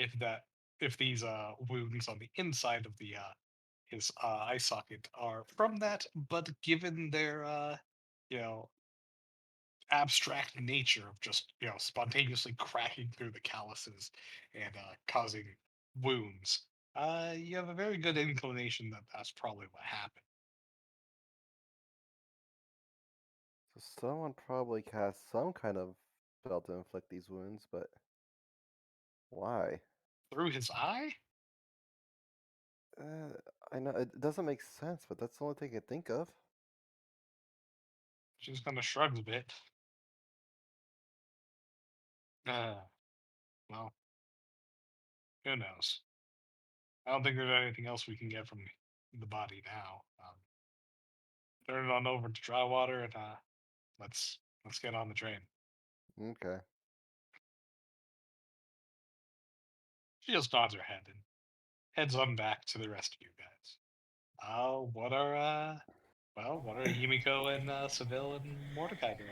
[SPEAKER 1] if these wounds on the inside of the his eye socket are from that, but given their you know abstract nature of just spontaneously cracking through the calluses and causing wounds, you have a very good inclination that that's probably what happened.
[SPEAKER 5] So someone probably cast some kind of spell to inflict these wounds, but why?
[SPEAKER 1] Through his eye?
[SPEAKER 5] Uh, I know it doesn't make sense, but that's the only thing I can think of.
[SPEAKER 1] She just kind of shrugs a bit. Uh, well, who knows? I don't think there's anything else we can get from the body now. Turn it on over to dry water and let's get on the train.
[SPEAKER 5] Okay.
[SPEAKER 1] She just nods her head and heads on back to the rest of you guys. What are Yumiko and Seville and Mordecai doing?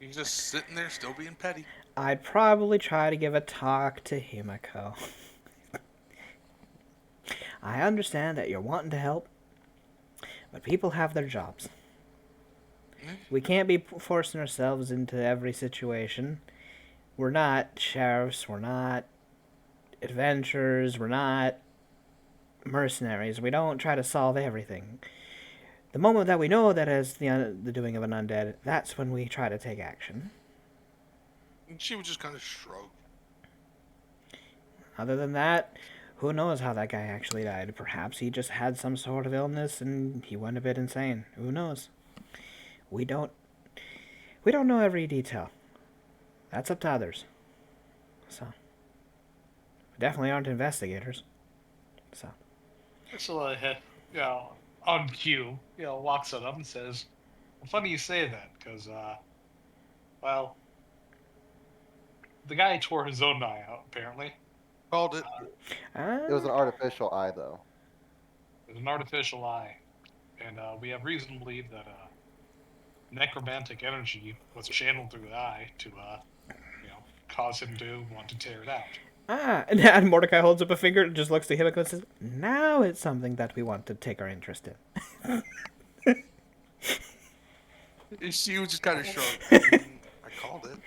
[SPEAKER 4] He's just sitting there, still being petty.
[SPEAKER 2] I'd probably try to give a talk to Himiko. I understand that you're wanting to help, But people have their jobs.
[SPEAKER 4] Mm.
[SPEAKER 2] We can't be forcing ourselves into every situation. We're not sheriffs, we're not adventurers, we're not mercenaries. We don't try to solve everything. The moment that we know that is the doing of an undead, that's when we try to take action.
[SPEAKER 4] And she would just kind of shrug.
[SPEAKER 2] Other than that, who knows how that guy actually died? Perhaps he just had some sort of illness and he went a bit insane. Who knows? We don't we don't know every detail. That's up to others. So, we definitely aren't investigators. So,
[SPEAKER 1] So, on cue, walks on up and says, well, funny you say that, because, well, the guy tore his own eye out, apparently.
[SPEAKER 4] Called it.
[SPEAKER 5] It was an artificial eye, though.
[SPEAKER 1] It was an artificial eye. And we have reason to believe that necromantic energy was channeled through the eye to, cause him to want to tear it out.
[SPEAKER 2] and Mordecai holds up a finger and just looks to him and says, now it's something that we want to take our interest in.
[SPEAKER 4] She was just kind of shrug. I called it.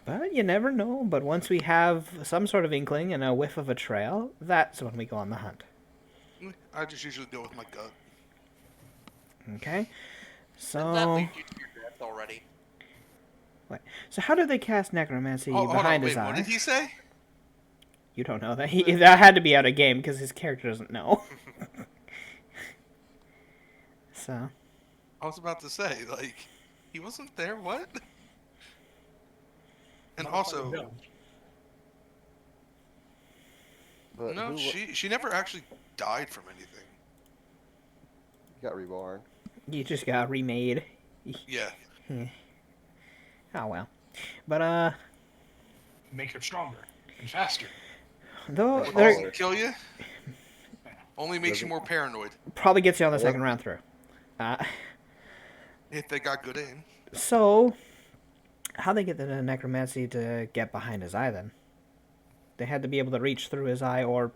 [SPEAKER 2] But you never know. But once we have some sort of inkling and a whiff of a trail, that's when we go on the hunt.
[SPEAKER 4] I just usually go with my gut.
[SPEAKER 2] Okay?
[SPEAKER 3] And that
[SPEAKER 2] So,
[SPEAKER 3] leads you to your death already.
[SPEAKER 2] so how did they cast necromancy
[SPEAKER 4] Hold on,
[SPEAKER 2] behind
[SPEAKER 4] wait,
[SPEAKER 2] his eye?
[SPEAKER 4] what did he say?
[SPEAKER 2] You don't know that. That had to be out of game because his character doesn't know. So,
[SPEAKER 4] I was about to say, like, he wasn't there, what? And also,
[SPEAKER 1] No.
[SPEAKER 5] But
[SPEAKER 4] no,
[SPEAKER 5] who
[SPEAKER 4] she never actually died from anything.
[SPEAKER 5] got reborn?
[SPEAKER 2] you just got remade.
[SPEAKER 4] Yeah.
[SPEAKER 2] Oh well. But,
[SPEAKER 1] Make her stronger and faster.
[SPEAKER 2] though,
[SPEAKER 5] Well,
[SPEAKER 2] there
[SPEAKER 4] Doesn't kill you. Only makes you more paranoid.
[SPEAKER 2] probably gets you on the second round through.
[SPEAKER 4] If they got good aim.
[SPEAKER 2] So, how they get the necromancy to get behind his eye then? They had to be able to reach through his eye or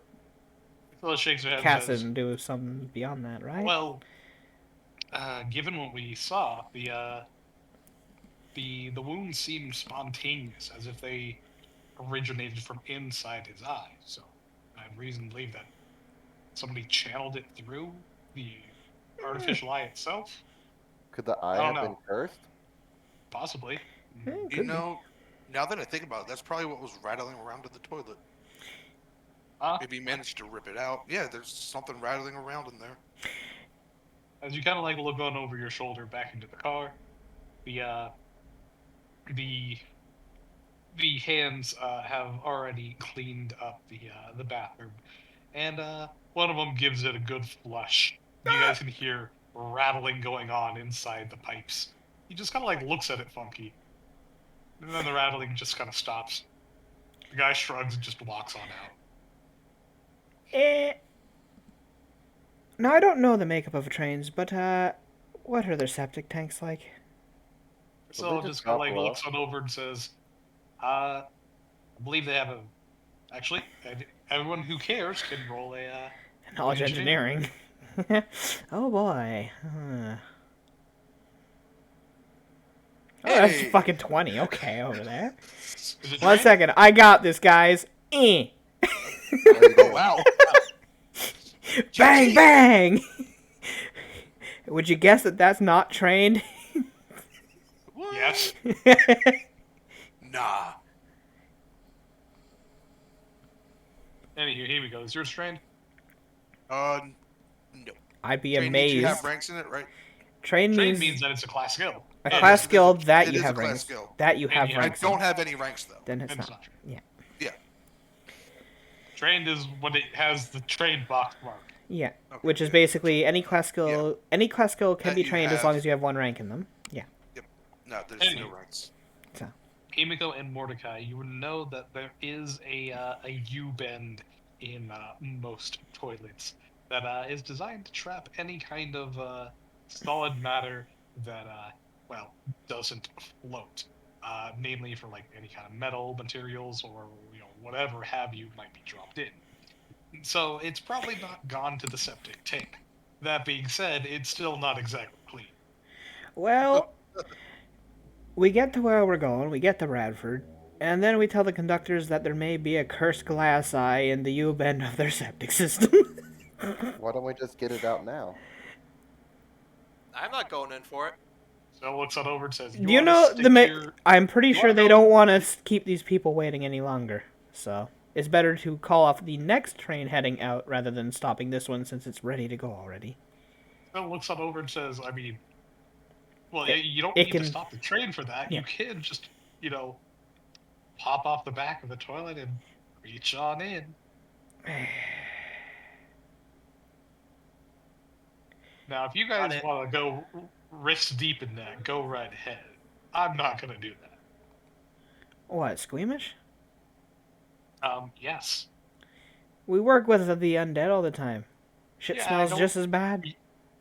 [SPEAKER 1] Phyllis shakes her head and
[SPEAKER 2] cast it
[SPEAKER 1] says,
[SPEAKER 2] and do something beyond that, right?
[SPEAKER 1] well, given what we saw, the wounds seemed spontaneous, as if they originated from inside his eye. So I have reason to believe that somebody channeled it through the artificial eye itself.
[SPEAKER 5] Could the eye
[SPEAKER 1] I
[SPEAKER 5] have
[SPEAKER 1] don't
[SPEAKER 5] been
[SPEAKER 1] know.
[SPEAKER 5] cursed?
[SPEAKER 1] Possibly.
[SPEAKER 2] Eh,
[SPEAKER 4] You
[SPEAKER 2] could be.
[SPEAKER 4] know, now that I think about it, that's probably what was rattling around in the toilet. If he managed to rip it out, yeah, there's something rattling around in there.
[SPEAKER 1] As you kind of like look on over your shoulder back into the car, the the the hands have already cleaned up the bathroom, and one of them gives it a good flush. You guys can hear rattling going on inside the pipes. He just kind of like looks at it funky, and then the rattling just kind of stops. The guy shrugs and just walks on out.
[SPEAKER 2] Eh. Now, I don't know the makeup of trains, but, what are their septic tanks like?
[SPEAKER 1] So
[SPEAKER 5] they just
[SPEAKER 1] just kind of
[SPEAKER 5] drop
[SPEAKER 1] like
[SPEAKER 5] low?
[SPEAKER 1] looks on over and says, I believe they have a. Actually, everyone who cares can roll a.
[SPEAKER 2] Knowledge
[SPEAKER 1] Engineering.
[SPEAKER 2] engineering. Oh boy. Huh. Oh, that's
[SPEAKER 4] Hey!
[SPEAKER 2] fucking 20. Okay, over there.
[SPEAKER 1] Is it
[SPEAKER 2] 1
[SPEAKER 1] trained?
[SPEAKER 2] second. I got this, guys. Eh.
[SPEAKER 5] There you go.
[SPEAKER 4] Wow.
[SPEAKER 2] Bang, bang! Would you guess that that's not trained?
[SPEAKER 4] What?
[SPEAKER 1] Yes.
[SPEAKER 4] Nah.
[SPEAKER 1] Anywho, here we go. Is yours trained?
[SPEAKER 4] No.
[SPEAKER 2] I'd be
[SPEAKER 4] Train means
[SPEAKER 2] amazed.
[SPEAKER 4] you have ranks in it, right?
[SPEAKER 2] Train
[SPEAKER 1] Trained
[SPEAKER 2] means
[SPEAKER 1] means that it's a class skill.
[SPEAKER 2] a
[SPEAKER 4] Yeah,
[SPEAKER 2] class
[SPEAKER 4] it is
[SPEAKER 2] skill
[SPEAKER 4] a-
[SPEAKER 2] that
[SPEAKER 4] it
[SPEAKER 2] you
[SPEAKER 4] is a
[SPEAKER 2] have
[SPEAKER 4] class
[SPEAKER 2] ranks.
[SPEAKER 4] skill.
[SPEAKER 2] That you have
[SPEAKER 1] you have-
[SPEAKER 4] I
[SPEAKER 2] ranks. in.
[SPEAKER 4] don't have any ranks though.
[SPEAKER 2] Then it's
[SPEAKER 1] And
[SPEAKER 2] not.
[SPEAKER 1] it's not trained.
[SPEAKER 2] Yeah.
[SPEAKER 4] Yeah.
[SPEAKER 1] Trained is when it has the trained box mark.
[SPEAKER 2] Yeah.
[SPEAKER 4] Okay.
[SPEAKER 2] Which is basically any class skill. Any class skill can
[SPEAKER 4] That
[SPEAKER 2] be
[SPEAKER 4] you
[SPEAKER 2] trained as
[SPEAKER 4] have-
[SPEAKER 2] long as you have one rank in them. Yeah.
[SPEAKER 4] No, there's no
[SPEAKER 1] Anyway.
[SPEAKER 4] ranks.
[SPEAKER 1] Himiko and Mordecai, you would know that there is a U-bend in most toilets that is designed to trap any kind of solid matter that doesn't float. Namely for like any kind of metal materials or whatever have you might be dropped in. So it's probably not gone to the septic tank. That being said, it's still not exactly clean.
[SPEAKER 2] Well, we get to where we're going, we get to Radford, and then we tell the conductors that there may be a cursed glass eye in the U-bend of their septic system.
[SPEAKER 5] Why don't we just get it out now?
[SPEAKER 3] I'm not going in for it.
[SPEAKER 1] So looks on over and says, "You
[SPEAKER 2] You
[SPEAKER 1] want to
[SPEAKER 2] know,
[SPEAKER 1] stick your?
[SPEAKER 2] I'm pretty
[SPEAKER 1] You
[SPEAKER 2] sure
[SPEAKER 1] want to
[SPEAKER 2] they
[SPEAKER 1] go?
[SPEAKER 2] don't want to keep these people waiting any longer. So it's better to call off the next train heading out rather than stopping this one since it's ready to go already.
[SPEAKER 1] So looks on over and says, I mean, well,
[SPEAKER 2] It,
[SPEAKER 1] you don't
[SPEAKER 2] it
[SPEAKER 1] need to
[SPEAKER 2] can,
[SPEAKER 1] stop the train for that.
[SPEAKER 2] yeah.
[SPEAKER 1] You can just, pop off the back of the toilet and reach on in. Now, if you
[SPEAKER 3] Got
[SPEAKER 1] guys
[SPEAKER 3] it.
[SPEAKER 1] want to go wrist deep in that, go right ahead. I'm not gonna do that.
[SPEAKER 2] What, squeamish?
[SPEAKER 1] Yes.
[SPEAKER 2] We work with the undead all the time. Shit
[SPEAKER 1] Yeah, I
[SPEAKER 2] smells
[SPEAKER 1] don't.
[SPEAKER 2] just as bad.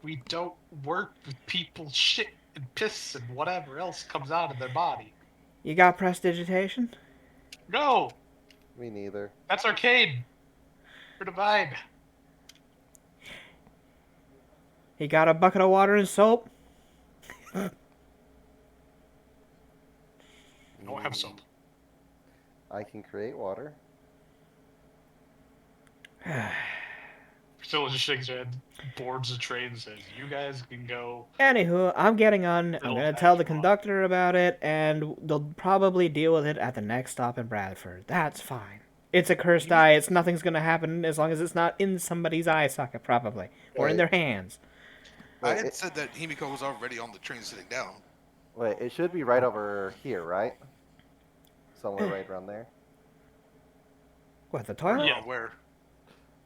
[SPEAKER 1] We don't work with people's shit and piss and whatever else comes out of their body.
[SPEAKER 2] You got prestidigitation?
[SPEAKER 1] Go.
[SPEAKER 5] Me neither.
[SPEAKER 1] That's arcade. For the vibe.
[SPEAKER 2] You got a bucket of water and soap?
[SPEAKER 1] I don't have soap.
[SPEAKER 5] I can create water.
[SPEAKER 1] Priscilla just shakes her head, boards the train, and says, "You guys can go."
[SPEAKER 2] Anywho, I'm getting on. I'm
[SPEAKER 1] Little
[SPEAKER 2] going to tell the
[SPEAKER 1] fast walk.
[SPEAKER 2] conductor about it, and they'll probably deal with it at the next stop in Bradford. That's fine. It's a cursed eye. It's nothing's going to happen as long as it's not in somebody's eye socket, probably. Or in
[SPEAKER 5] Wait.
[SPEAKER 2] their hands.
[SPEAKER 4] I
[SPEAKER 5] Wait,
[SPEAKER 4] had
[SPEAKER 5] it,
[SPEAKER 4] said that Himiko was already on the train sitting down.
[SPEAKER 5] wait, it should be right over here, right? Somewhere right around there.
[SPEAKER 2] What, the toilet?
[SPEAKER 1] Yeah.
[SPEAKER 4] Where?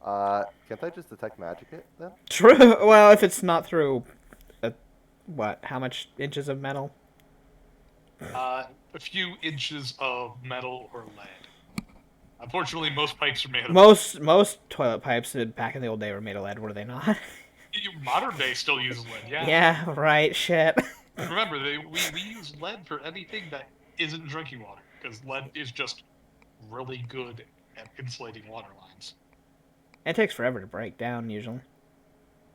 [SPEAKER 5] Can't I just detect magic it then?
[SPEAKER 2] True. Well, if it's not through, what? How much inches of metal?
[SPEAKER 1] A few inches of metal or lead. Unfortunately, most pipes are made of.
[SPEAKER 2] Most toilet pipes back in the old day were made of lead, were they not?
[SPEAKER 1] Modern day still uses lead. Yeah.
[SPEAKER 2] Yeah. Right. Shit.
[SPEAKER 1] Remember, we use lead for anything that isn't drinking water because lead is just really good at insulating water lines.
[SPEAKER 2] It takes forever to break down usually.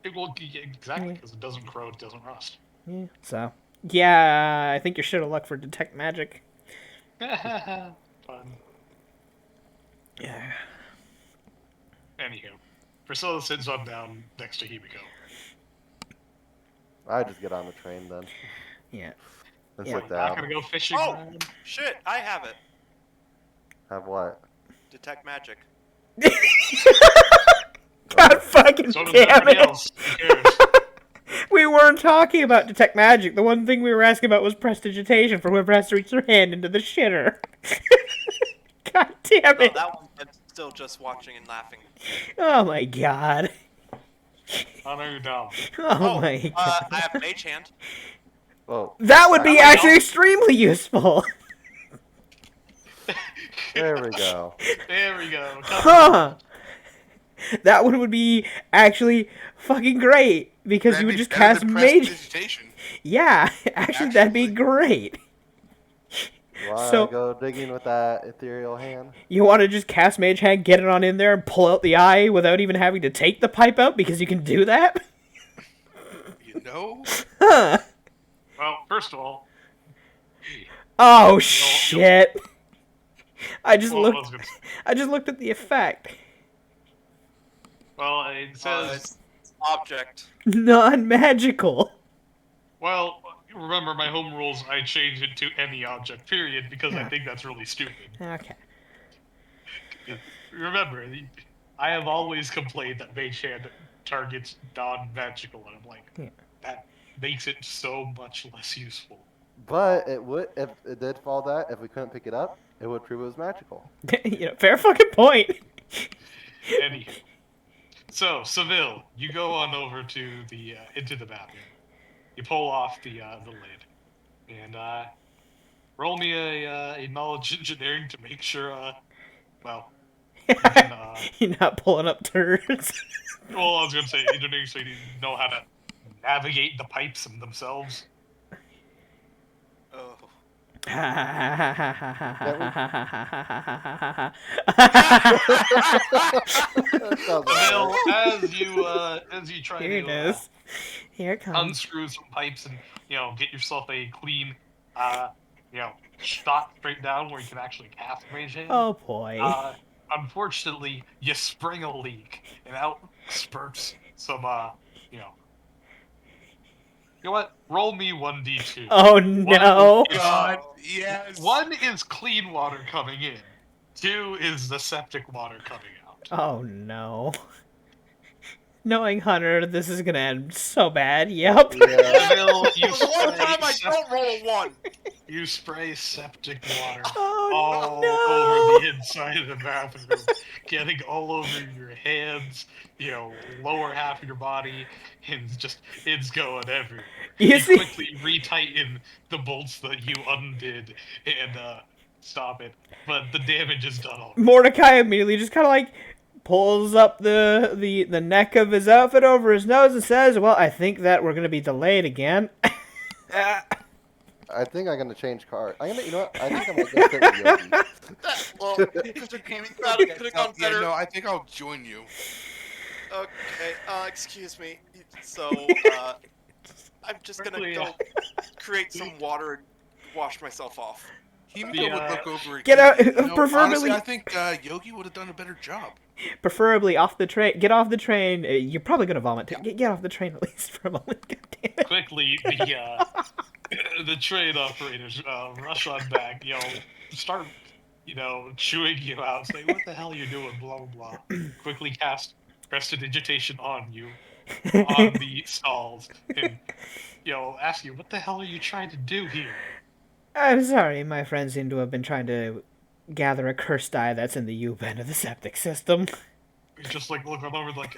[SPEAKER 1] Exactly, because it doesn't corrode, it doesn't rust.
[SPEAKER 2] Yeah. So. Yeah, I think you're shit of luck for detect magic.
[SPEAKER 1] Fun.
[SPEAKER 2] Yeah.
[SPEAKER 1] Anywho, Priscilla sits on down next to Himiko.
[SPEAKER 5] I just get on the train then
[SPEAKER 2] Yeah.
[SPEAKER 5] and
[SPEAKER 2] Yeah.
[SPEAKER 5] sit
[SPEAKER 1] Not
[SPEAKER 5] down.
[SPEAKER 1] gonna go fishing.
[SPEAKER 3] Oh!
[SPEAKER 1] Ryan?
[SPEAKER 3] Shit, I have it.
[SPEAKER 5] Have what?
[SPEAKER 3] Detect magic.
[SPEAKER 2] God fucking
[SPEAKER 1] So does
[SPEAKER 2] damn
[SPEAKER 1] everybody
[SPEAKER 2] it!
[SPEAKER 1] else. Who cares?
[SPEAKER 2] We weren't talking about detect magic. The one thing we were asking about was prestidigitation for whoever has to reach their hand into the shitter. God damn
[SPEAKER 3] No,
[SPEAKER 2] it!
[SPEAKER 3] that one I'm still just watching and laughing.
[SPEAKER 2] Oh my god.
[SPEAKER 1] Oh, no, you're dumb.
[SPEAKER 2] Oh my god.
[SPEAKER 3] I have mage hand.
[SPEAKER 5] Oh,
[SPEAKER 2] That would be
[SPEAKER 1] That would
[SPEAKER 2] actually
[SPEAKER 1] help.
[SPEAKER 2] extremely useful.
[SPEAKER 5] there we go.
[SPEAKER 1] There we go.
[SPEAKER 2] Huh. That one would be actually fucking great because
[SPEAKER 4] That'd
[SPEAKER 2] you would
[SPEAKER 4] be
[SPEAKER 2] just
[SPEAKER 4] better
[SPEAKER 2] cast
[SPEAKER 4] than
[SPEAKER 2] mage.
[SPEAKER 4] prestidigitation.
[SPEAKER 2] Yeah, actually that'd be
[SPEAKER 4] Actually.
[SPEAKER 2] great.
[SPEAKER 5] Wanna
[SPEAKER 2] So-
[SPEAKER 5] go digging with that ethereal hand?
[SPEAKER 2] You want to just cast mage hand, get it on in there, and pull out the eye without even having to take the pipe out because you can do that?
[SPEAKER 4] You know?
[SPEAKER 2] Huh.
[SPEAKER 1] Well, first of all,
[SPEAKER 2] Oh shit! I just
[SPEAKER 1] well, I was
[SPEAKER 2] looked.
[SPEAKER 1] gonna say-
[SPEAKER 2] I just looked at the effect.
[SPEAKER 1] well, it says,
[SPEAKER 3] It's object.
[SPEAKER 2] Non-magical.
[SPEAKER 1] well, remember my home rules, I changed it to any object, period, because I
[SPEAKER 2] Yeah.
[SPEAKER 1] think that's really stupid.
[SPEAKER 2] Okay.
[SPEAKER 1] Remember, I have always complained that Mage Hand targets non-magical, and I'm like,
[SPEAKER 2] Yeah.
[SPEAKER 1] that makes it so much less useful.
[SPEAKER 5] But it would, if it did fall that, if we couldn't pick it up, it would prove it was magical.
[SPEAKER 2] Fair fucking point.
[SPEAKER 1] Anywho. So, Seville, you go on over to the into the bathroom. You pull off the lid, and roll me a knowledge engineering to make sure. Well, you can,
[SPEAKER 2] You're not pulling up turds.
[SPEAKER 1] well, I was gonna say engineering, so you know how to navigate the pipes themselves.
[SPEAKER 3] Oh.
[SPEAKER 5] That sounds
[SPEAKER 1] Bill,
[SPEAKER 5] alright.
[SPEAKER 1] as you try
[SPEAKER 2] Here it
[SPEAKER 1] to
[SPEAKER 2] is. Here it comes.
[SPEAKER 1] unscrew some pipes and get yourself a clean uh shot straight down where you can actually cast Mage Hand.
[SPEAKER 2] Oh boy.
[SPEAKER 1] Uh, Unfortunately, you spring a leak and out spurts some you know you know what? Roll me 1d2.
[SPEAKER 2] Oh
[SPEAKER 1] One
[SPEAKER 2] no.
[SPEAKER 1] is
[SPEAKER 4] God,
[SPEAKER 3] Oh,
[SPEAKER 4] yes.
[SPEAKER 1] one is clean water coming in. Two is the septic water coming out.
[SPEAKER 2] Oh no. Knowing Hunter, this is gonna end so bad. Yep.
[SPEAKER 5] Yeah.
[SPEAKER 1] Bill,
[SPEAKER 3] the one time I don't roll a 1.
[SPEAKER 1] you spray septic water all over
[SPEAKER 2] Oh
[SPEAKER 1] the inside of the bathroom, getting all over your hands, lower half of your body, and just it's going everywhere.
[SPEAKER 2] no. You
[SPEAKER 1] You
[SPEAKER 2] see,
[SPEAKER 1] quickly retighten the bolts that you undid and stop it, but the damage is done already.
[SPEAKER 2] Mordecai immediately just kind of like pulls up the neck of his outfit over his nose and says, "Well, I think that we're gonna be delayed again."
[SPEAKER 5] I think I'm gonna change cars. You know what? I think I'm gonna go sit with Yogi.
[SPEAKER 3] Well, could
[SPEAKER 4] Okay,
[SPEAKER 3] have gone
[SPEAKER 4] yeah,
[SPEAKER 3] better.
[SPEAKER 4] no, I think I'll join you.
[SPEAKER 3] Okay, excuse me. So, I'm just gonna
[SPEAKER 1] Quickly,
[SPEAKER 3] go create some water and wash myself off.
[SPEAKER 4] Himiko would look over at
[SPEAKER 2] Get out-
[SPEAKER 4] Kiki. Honestly,
[SPEAKER 2] preferably-
[SPEAKER 4] I think Yogi would have done a better job.
[SPEAKER 2] Preferably off the train. Get off the train. You're probably gonna vomit. Get off the train at least for a moment. God damn it.
[SPEAKER 1] quickly the train operators rush on back, start chewing you out, saying what the hell are you doing, blah blah blah. Quickly cast prestidigitation on you, on the stalls, and ask you what the hell are you trying to do here.
[SPEAKER 2] I'm sorry, my friends seem to have been trying to gather a cursed dye that's in the U-bend of the septic system.
[SPEAKER 1] He's just like looking over like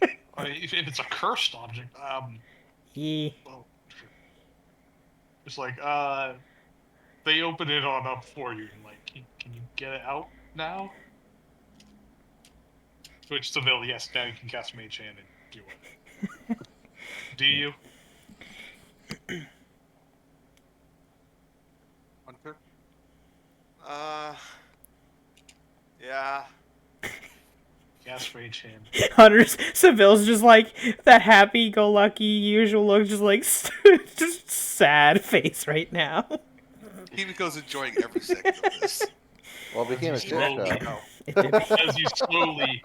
[SPEAKER 1] if it's a cursed object,
[SPEAKER 2] Ye.
[SPEAKER 1] well, it's like they open it on up for you and like can you get it out now? Switch to Vil, yes, now you can cast Mage Hand and do it. Do you?
[SPEAKER 4] Hunter?
[SPEAKER 3] Yeah.
[SPEAKER 1] Cast Mage Hand.
[SPEAKER 2] Hunter's Seville's just like that happy-go-lucky usual look, just like just sad face right now.
[SPEAKER 4] Himiko's enjoying every second of this.
[SPEAKER 5] Well, it became a shit
[SPEAKER 1] Slowly.
[SPEAKER 5] show.
[SPEAKER 2] It did.
[SPEAKER 1] As you slowly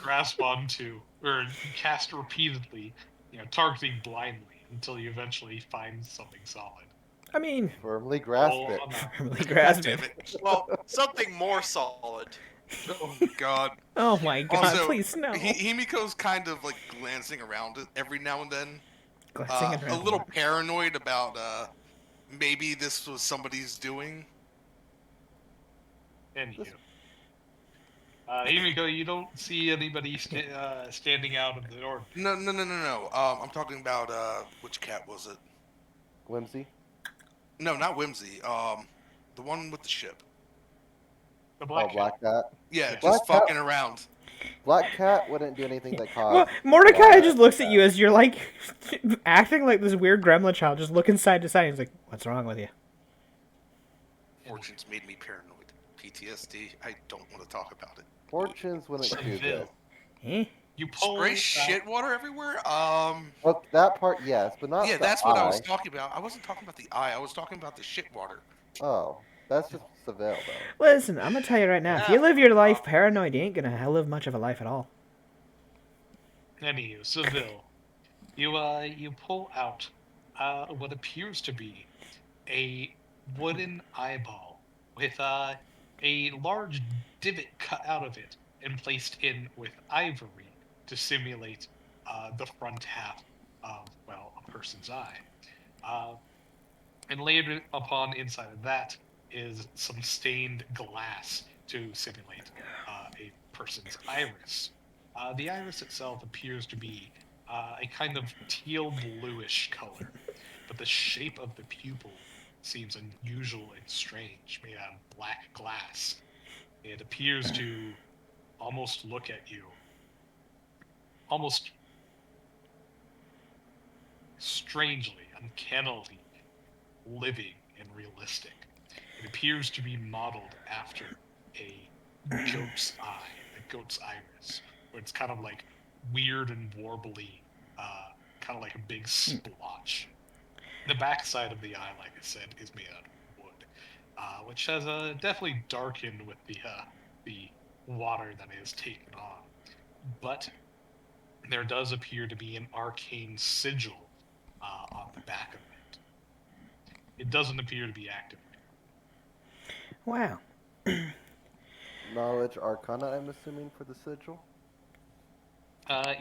[SPEAKER 1] grasp onto, or cast repeatedly, targeting blindly until you eventually find something solid.
[SPEAKER 2] I mean,
[SPEAKER 5] Firmly grasp
[SPEAKER 1] Roll
[SPEAKER 5] it.
[SPEAKER 1] on that.
[SPEAKER 2] firmly grasp
[SPEAKER 4] Damn
[SPEAKER 2] it.
[SPEAKER 4] it.
[SPEAKER 3] Well, something more solid.
[SPEAKER 4] Oh God.
[SPEAKER 2] Oh my god,
[SPEAKER 4] Also,
[SPEAKER 2] please no.
[SPEAKER 4] Himiko's kind of like glancing around it every now and then.
[SPEAKER 2] Glancing
[SPEAKER 4] A
[SPEAKER 2] around.
[SPEAKER 4] little paranoid about maybe this was somebody's doing.
[SPEAKER 1] Anywho. Himiko, you don't see anybody standing out of the door.
[SPEAKER 4] No. I'm talking about which cat was it?
[SPEAKER 5] Whimsy.
[SPEAKER 4] No, not Whimsy. The one with the ship.
[SPEAKER 1] The
[SPEAKER 5] Oh,
[SPEAKER 1] black
[SPEAKER 5] Black Cat.
[SPEAKER 4] Yeah,
[SPEAKER 5] Black
[SPEAKER 4] just
[SPEAKER 5] Cat-
[SPEAKER 4] fucking around.
[SPEAKER 5] Black Cat wouldn't do anything that
[SPEAKER 2] Well,
[SPEAKER 5] caused.
[SPEAKER 2] Mordecai just looks at you as you're like acting like this weird gremlin child, just looking side to side. He's like, "What's wrong with you?"
[SPEAKER 4] Fortune's made me paranoid. PTSD. I don't want to talk about it.
[SPEAKER 5] Fortunes wouldn't do this.
[SPEAKER 2] Eh?
[SPEAKER 1] You pull
[SPEAKER 4] Spray
[SPEAKER 1] out-
[SPEAKER 4] shit water everywhere?
[SPEAKER 5] Well, that part, yes, but not
[SPEAKER 4] Yeah,
[SPEAKER 5] the
[SPEAKER 4] that's what I was
[SPEAKER 5] eye.
[SPEAKER 4] talking about. I wasn't talking about the eye. I was talking about the shit water.
[SPEAKER 5] Oh, that's just Seville, though.
[SPEAKER 2] Listen, I'm gonna tell you right now. If you live your life paranoid, you ain't gonna live much of a life at all.
[SPEAKER 1] Anywho, Seville, you pull out what appears to be a wooden eyeball with a large divot cut out of it and placed in with ivory to simulate the front half of a person's eye. And layered upon inside of that is some stained glass to simulate a person's iris. The iris itself appears to be a kind of teal bluish color, but the shape of the pupil seems unusual and strange, made out of black glass. It appears to almost look at you, almost strangely, uncannily living and realistic. It appears to be modeled after a goat's eye, a goat's iris, where it's kind of like weird and warbly, kind of like a big splotch. The backside of the eye, like I said, is made out of wood, which has definitely darkened with the water that it has taken on. But there does appear to be an arcane sigil on the back of it. It doesn't appear to be active.
[SPEAKER 2] Wow.
[SPEAKER 5] Knowledge Arcana, I'm assuming, for the sigil?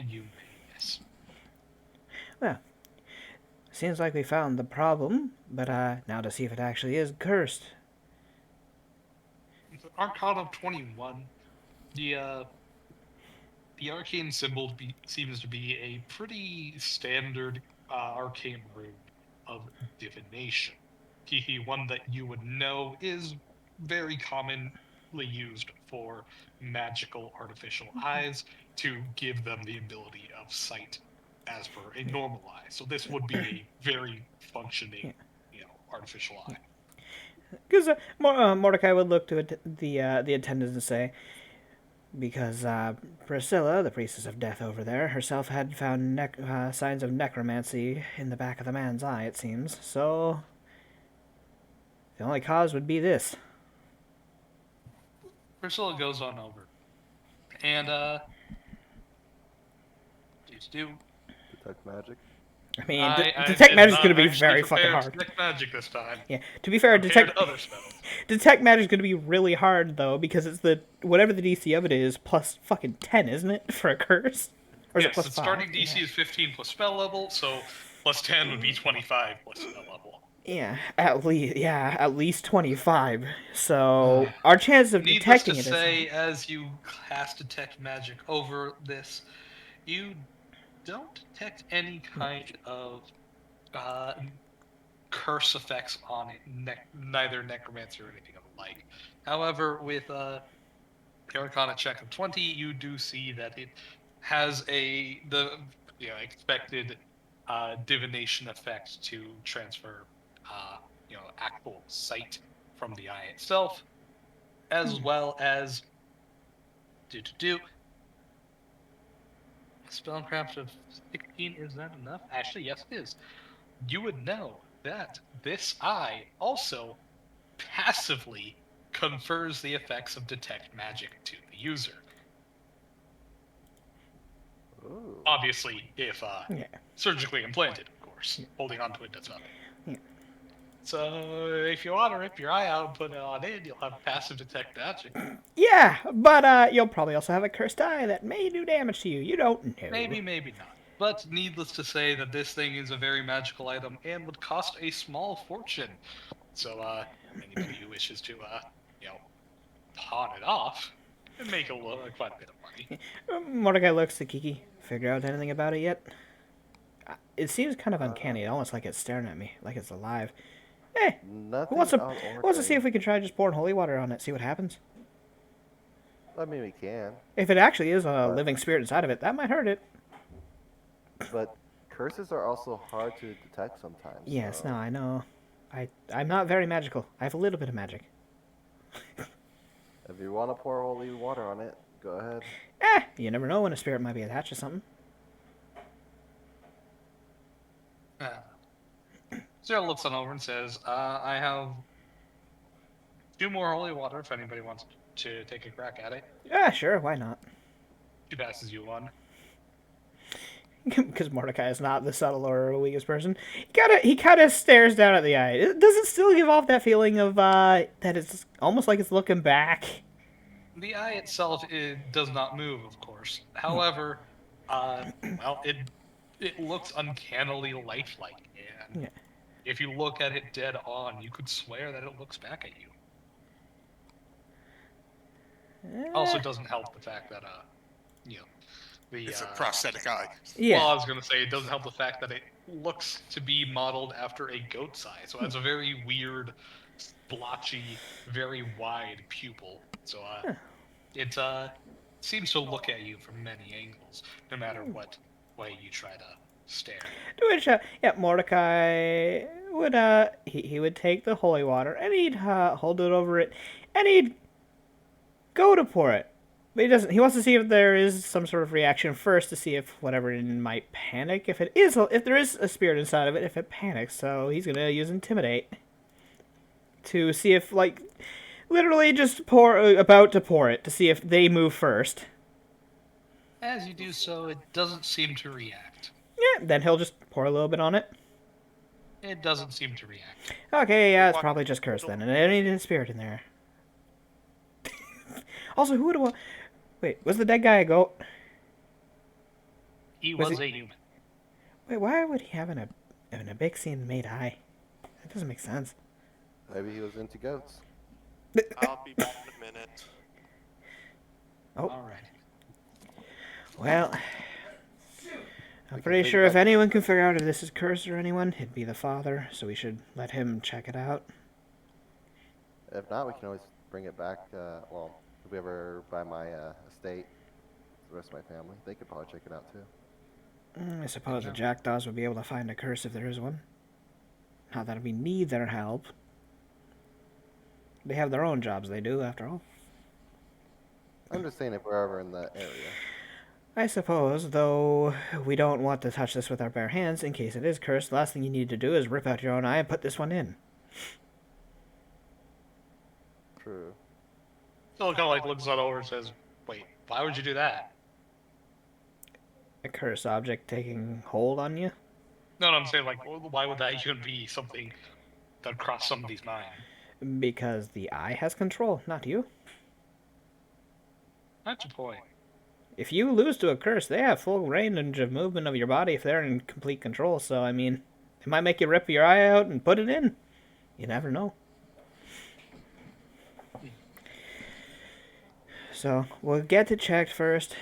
[SPEAKER 1] You may, yes.
[SPEAKER 2] Well, seems like we found the problem, but now to see if it actually is cursed.
[SPEAKER 1] Arcana 21. The the arcane symbol seems to be a pretty standard arcane rune of divination. One that you would know is very commonly used for magical artificial eyes to give them the ability of sight as per a normal eye. So this would be a very functioning, artificial eye.
[SPEAKER 2] Because Mordecai would look to the attendants and say, because Priscilla, the priestess of death over there, herself had found signs of necromancy in the back of the man's eye, it seems. So the only cause would be this.
[SPEAKER 1] Priscilla goes on over. And, do.
[SPEAKER 5] Detect magic?
[SPEAKER 2] I mean,
[SPEAKER 1] I
[SPEAKER 2] detect
[SPEAKER 1] did
[SPEAKER 2] magic's
[SPEAKER 1] not
[SPEAKER 2] going to be
[SPEAKER 1] actually
[SPEAKER 2] very fucking
[SPEAKER 1] prepare
[SPEAKER 2] hard.
[SPEAKER 1] Detect magic this time.
[SPEAKER 2] Yeah. To be fair,
[SPEAKER 1] Compared
[SPEAKER 2] detect
[SPEAKER 1] to other spells.
[SPEAKER 2] detect magic's going to be really hard though, because it's the whatever the DC of it is plus fucking 10, isn't it, for a curse? Or is it
[SPEAKER 1] Yes,
[SPEAKER 2] plus
[SPEAKER 1] the
[SPEAKER 2] 5?
[SPEAKER 1] starting DC is 15 plus spell level, so plus 10 would be 25 plus spell level.
[SPEAKER 2] Yeah, at least 25. So our chance of
[SPEAKER 1] Needless
[SPEAKER 2] detecting
[SPEAKER 1] to
[SPEAKER 2] it
[SPEAKER 1] say,
[SPEAKER 2] is
[SPEAKER 1] as you cast detect magic over this, you don't detect any kind of uh, curse effects on it, neither necromancy or anything of the like. However, with Arcana check of 20, you do see that it has the expected divination effect to transfer actual sight from the eye itself, as well as do spellcraft of 16. Is that enough? Actually, yes, it is. You would know that this eye also passively confers the effects of detect magic to the user.
[SPEAKER 5] Ooh.
[SPEAKER 1] Obviously, if
[SPEAKER 2] yeah.
[SPEAKER 1] surgically implanted, of course. Holding onto it does nothing.
[SPEAKER 2] Yeah.
[SPEAKER 1] So if you want to rip your eye out and put it on in, you'll have passive detect magic.
[SPEAKER 2] Yeah, but you'll probably also have a cursed eye that may do damage to you. You don't know.
[SPEAKER 1] Maybe, maybe not. But needless to say that this thing is a very magical item and would cost a small fortune. So anybody who wishes to pawn it off and make quite a bit of money.
[SPEAKER 2] Mordecai looks to Kiki. Figure out anything about it yet? It seems kind of uncanny, almost like it's staring at me, like it's alive. Eh,
[SPEAKER 5] Nothing
[SPEAKER 2] who wants to see if
[SPEAKER 5] outordinary.
[SPEAKER 2] we can try just pouring holy water on it, see what happens?
[SPEAKER 5] I mean, we can,
[SPEAKER 2] If it actually is a
[SPEAKER 5] But-
[SPEAKER 2] living spirit inside of it, that might hurt it.
[SPEAKER 5] but curses are also hard to detect sometimes.
[SPEAKER 2] Yes,
[SPEAKER 5] so
[SPEAKER 2] no, I know. I'm not very magical. I have a little bit of magic.
[SPEAKER 5] if you want to pour holy water on it, go ahead.
[SPEAKER 2] You never know when a spirit might be attached to something.
[SPEAKER 1] Zero looks on over and says, I have 2 more holy water if anybody wants to take a crack at it.
[SPEAKER 2] Yeah, sure, why not?
[SPEAKER 1] She passes you one.
[SPEAKER 2] Because Mordecai is not the subtle or weakest person. He kind of stares down at the eye. Does it still give off that feeling of that it's almost like it's looking back?
[SPEAKER 1] The eye itself does not move, of course. However, it looks uncannily lifelike, and
[SPEAKER 2] Yeah.
[SPEAKER 1] if you look at it dead on, you could swear that it looks back at you. Also, doesn't help the fact that
[SPEAKER 4] It's a prosthetic eye.
[SPEAKER 2] Yeah.
[SPEAKER 1] Well, I was going to say it doesn't help the fact that it looks to be modeled after a goat's eye, so it has a very weird, splotchy, very wide pupil. So it seems to look at you from many angles, no matter what way you try to stare.
[SPEAKER 2] To which, Mordecai would he would take the holy water and he'd hold it over it, and he'd go to pour it. But he doesn't. He wants to see if there is some sort of reaction first to see if whatever might panic. If there is a spirit inside of it, if it panics, so he's gonna use intimidate to see if, like, literally just about to pour it to see if they move first.
[SPEAKER 1] As you do so, it doesn't seem to react.
[SPEAKER 2] Yeah, then he'll just pour a little bit on it.
[SPEAKER 1] It doesn't seem to react.
[SPEAKER 2] Okay, yeah, it's probably just cursed then, and there ain't a spirit in there. Also, who would have? Wait, was the dead guy a goat?
[SPEAKER 1] He was a human.
[SPEAKER 2] Wait, why would he have an Abyxian made eye? That doesn't make sense.
[SPEAKER 5] Maybe he was into goats.
[SPEAKER 3] I'll be back in a minute.
[SPEAKER 2] Oh.
[SPEAKER 1] Alright.
[SPEAKER 2] Well, I'm pretty sure if anyone can figure out if this is cursed or anyone, it'd be the father, so we should let him check it out.
[SPEAKER 5] If not, we can always bring it back. Well, if we ever buy my estate, the rest of my family, they could probably check it out too.
[SPEAKER 2] I suppose the jackdaws would be able to find a curse if there is one. Not that we need their help. They have their own jobs, they do, after all.
[SPEAKER 5] I'm just saying if we're ever in the area.
[SPEAKER 2] I suppose, though we don't want to touch this with our bare hands in case it is cursed. The last thing you need to do is rip out your own eye and put this one in.
[SPEAKER 5] True.
[SPEAKER 1] Still kind of like looks it over and says, "Wait, why would you do that?"
[SPEAKER 2] A cursed object taking hold on you?
[SPEAKER 1] No, I'm saying, like, why would that even be something that crossed somebody's mind?
[SPEAKER 2] Because the eye has control, not you.
[SPEAKER 1] That's a point.
[SPEAKER 2] If you lose to a curse, they have full range of movement of your body if they're in complete control. So, I mean, it might make you rip your eye out and put it in. You never know. So, we'll get it checked first.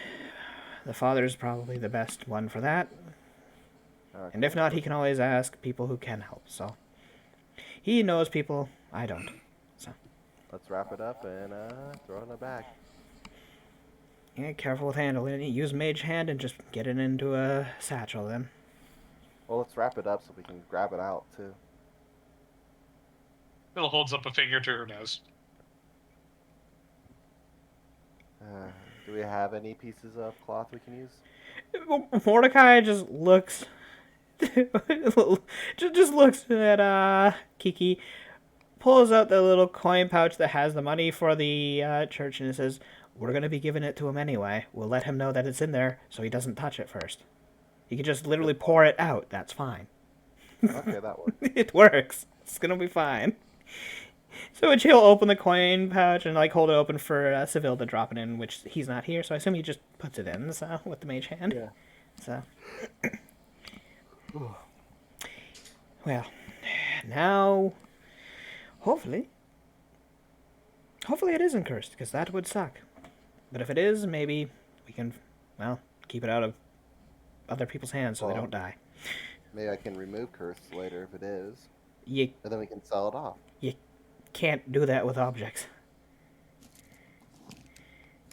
[SPEAKER 2] The father's probably the best one for that.
[SPEAKER 5] Okay.
[SPEAKER 2] And if not, he can always ask people who can help. So, he knows people, I don't. So,
[SPEAKER 5] Let's wrap it up and throw it in a bag.
[SPEAKER 2] yeah, careful with handling it. Use mage hand and just get it into a satchel then.
[SPEAKER 5] Well, let's wrap it up so we can grab it out too.
[SPEAKER 1] Bill holds up a finger to her nose.
[SPEAKER 5] Do we have any pieces of cloth we can use?
[SPEAKER 2] Mordecai just looks, just looks at Kiki, pulls out the little coin pouch that has the money for the church, and it says, "We're gonna be giving it to him anyway. We'll let him know that it's in there, so he doesn't touch it first. He can just literally pour it out. That's fine.
[SPEAKER 5] Okay, that works.
[SPEAKER 2] It works. It's gonna be fine." So he'll open the coin pouch and like hold it open for Seville to drop it in, which he's not here, so I assume he just puts it in with the mage hand.
[SPEAKER 5] Yeah.
[SPEAKER 2] So, well, now, hopefully it isn't cursed, because that would suck. But if it is, maybe we can, well, keep it out of other people's hands so they don't die.
[SPEAKER 5] Maybe I can remove curse later if it is,
[SPEAKER 2] You
[SPEAKER 5] and then we can sell it off.
[SPEAKER 2] can't do that with objects.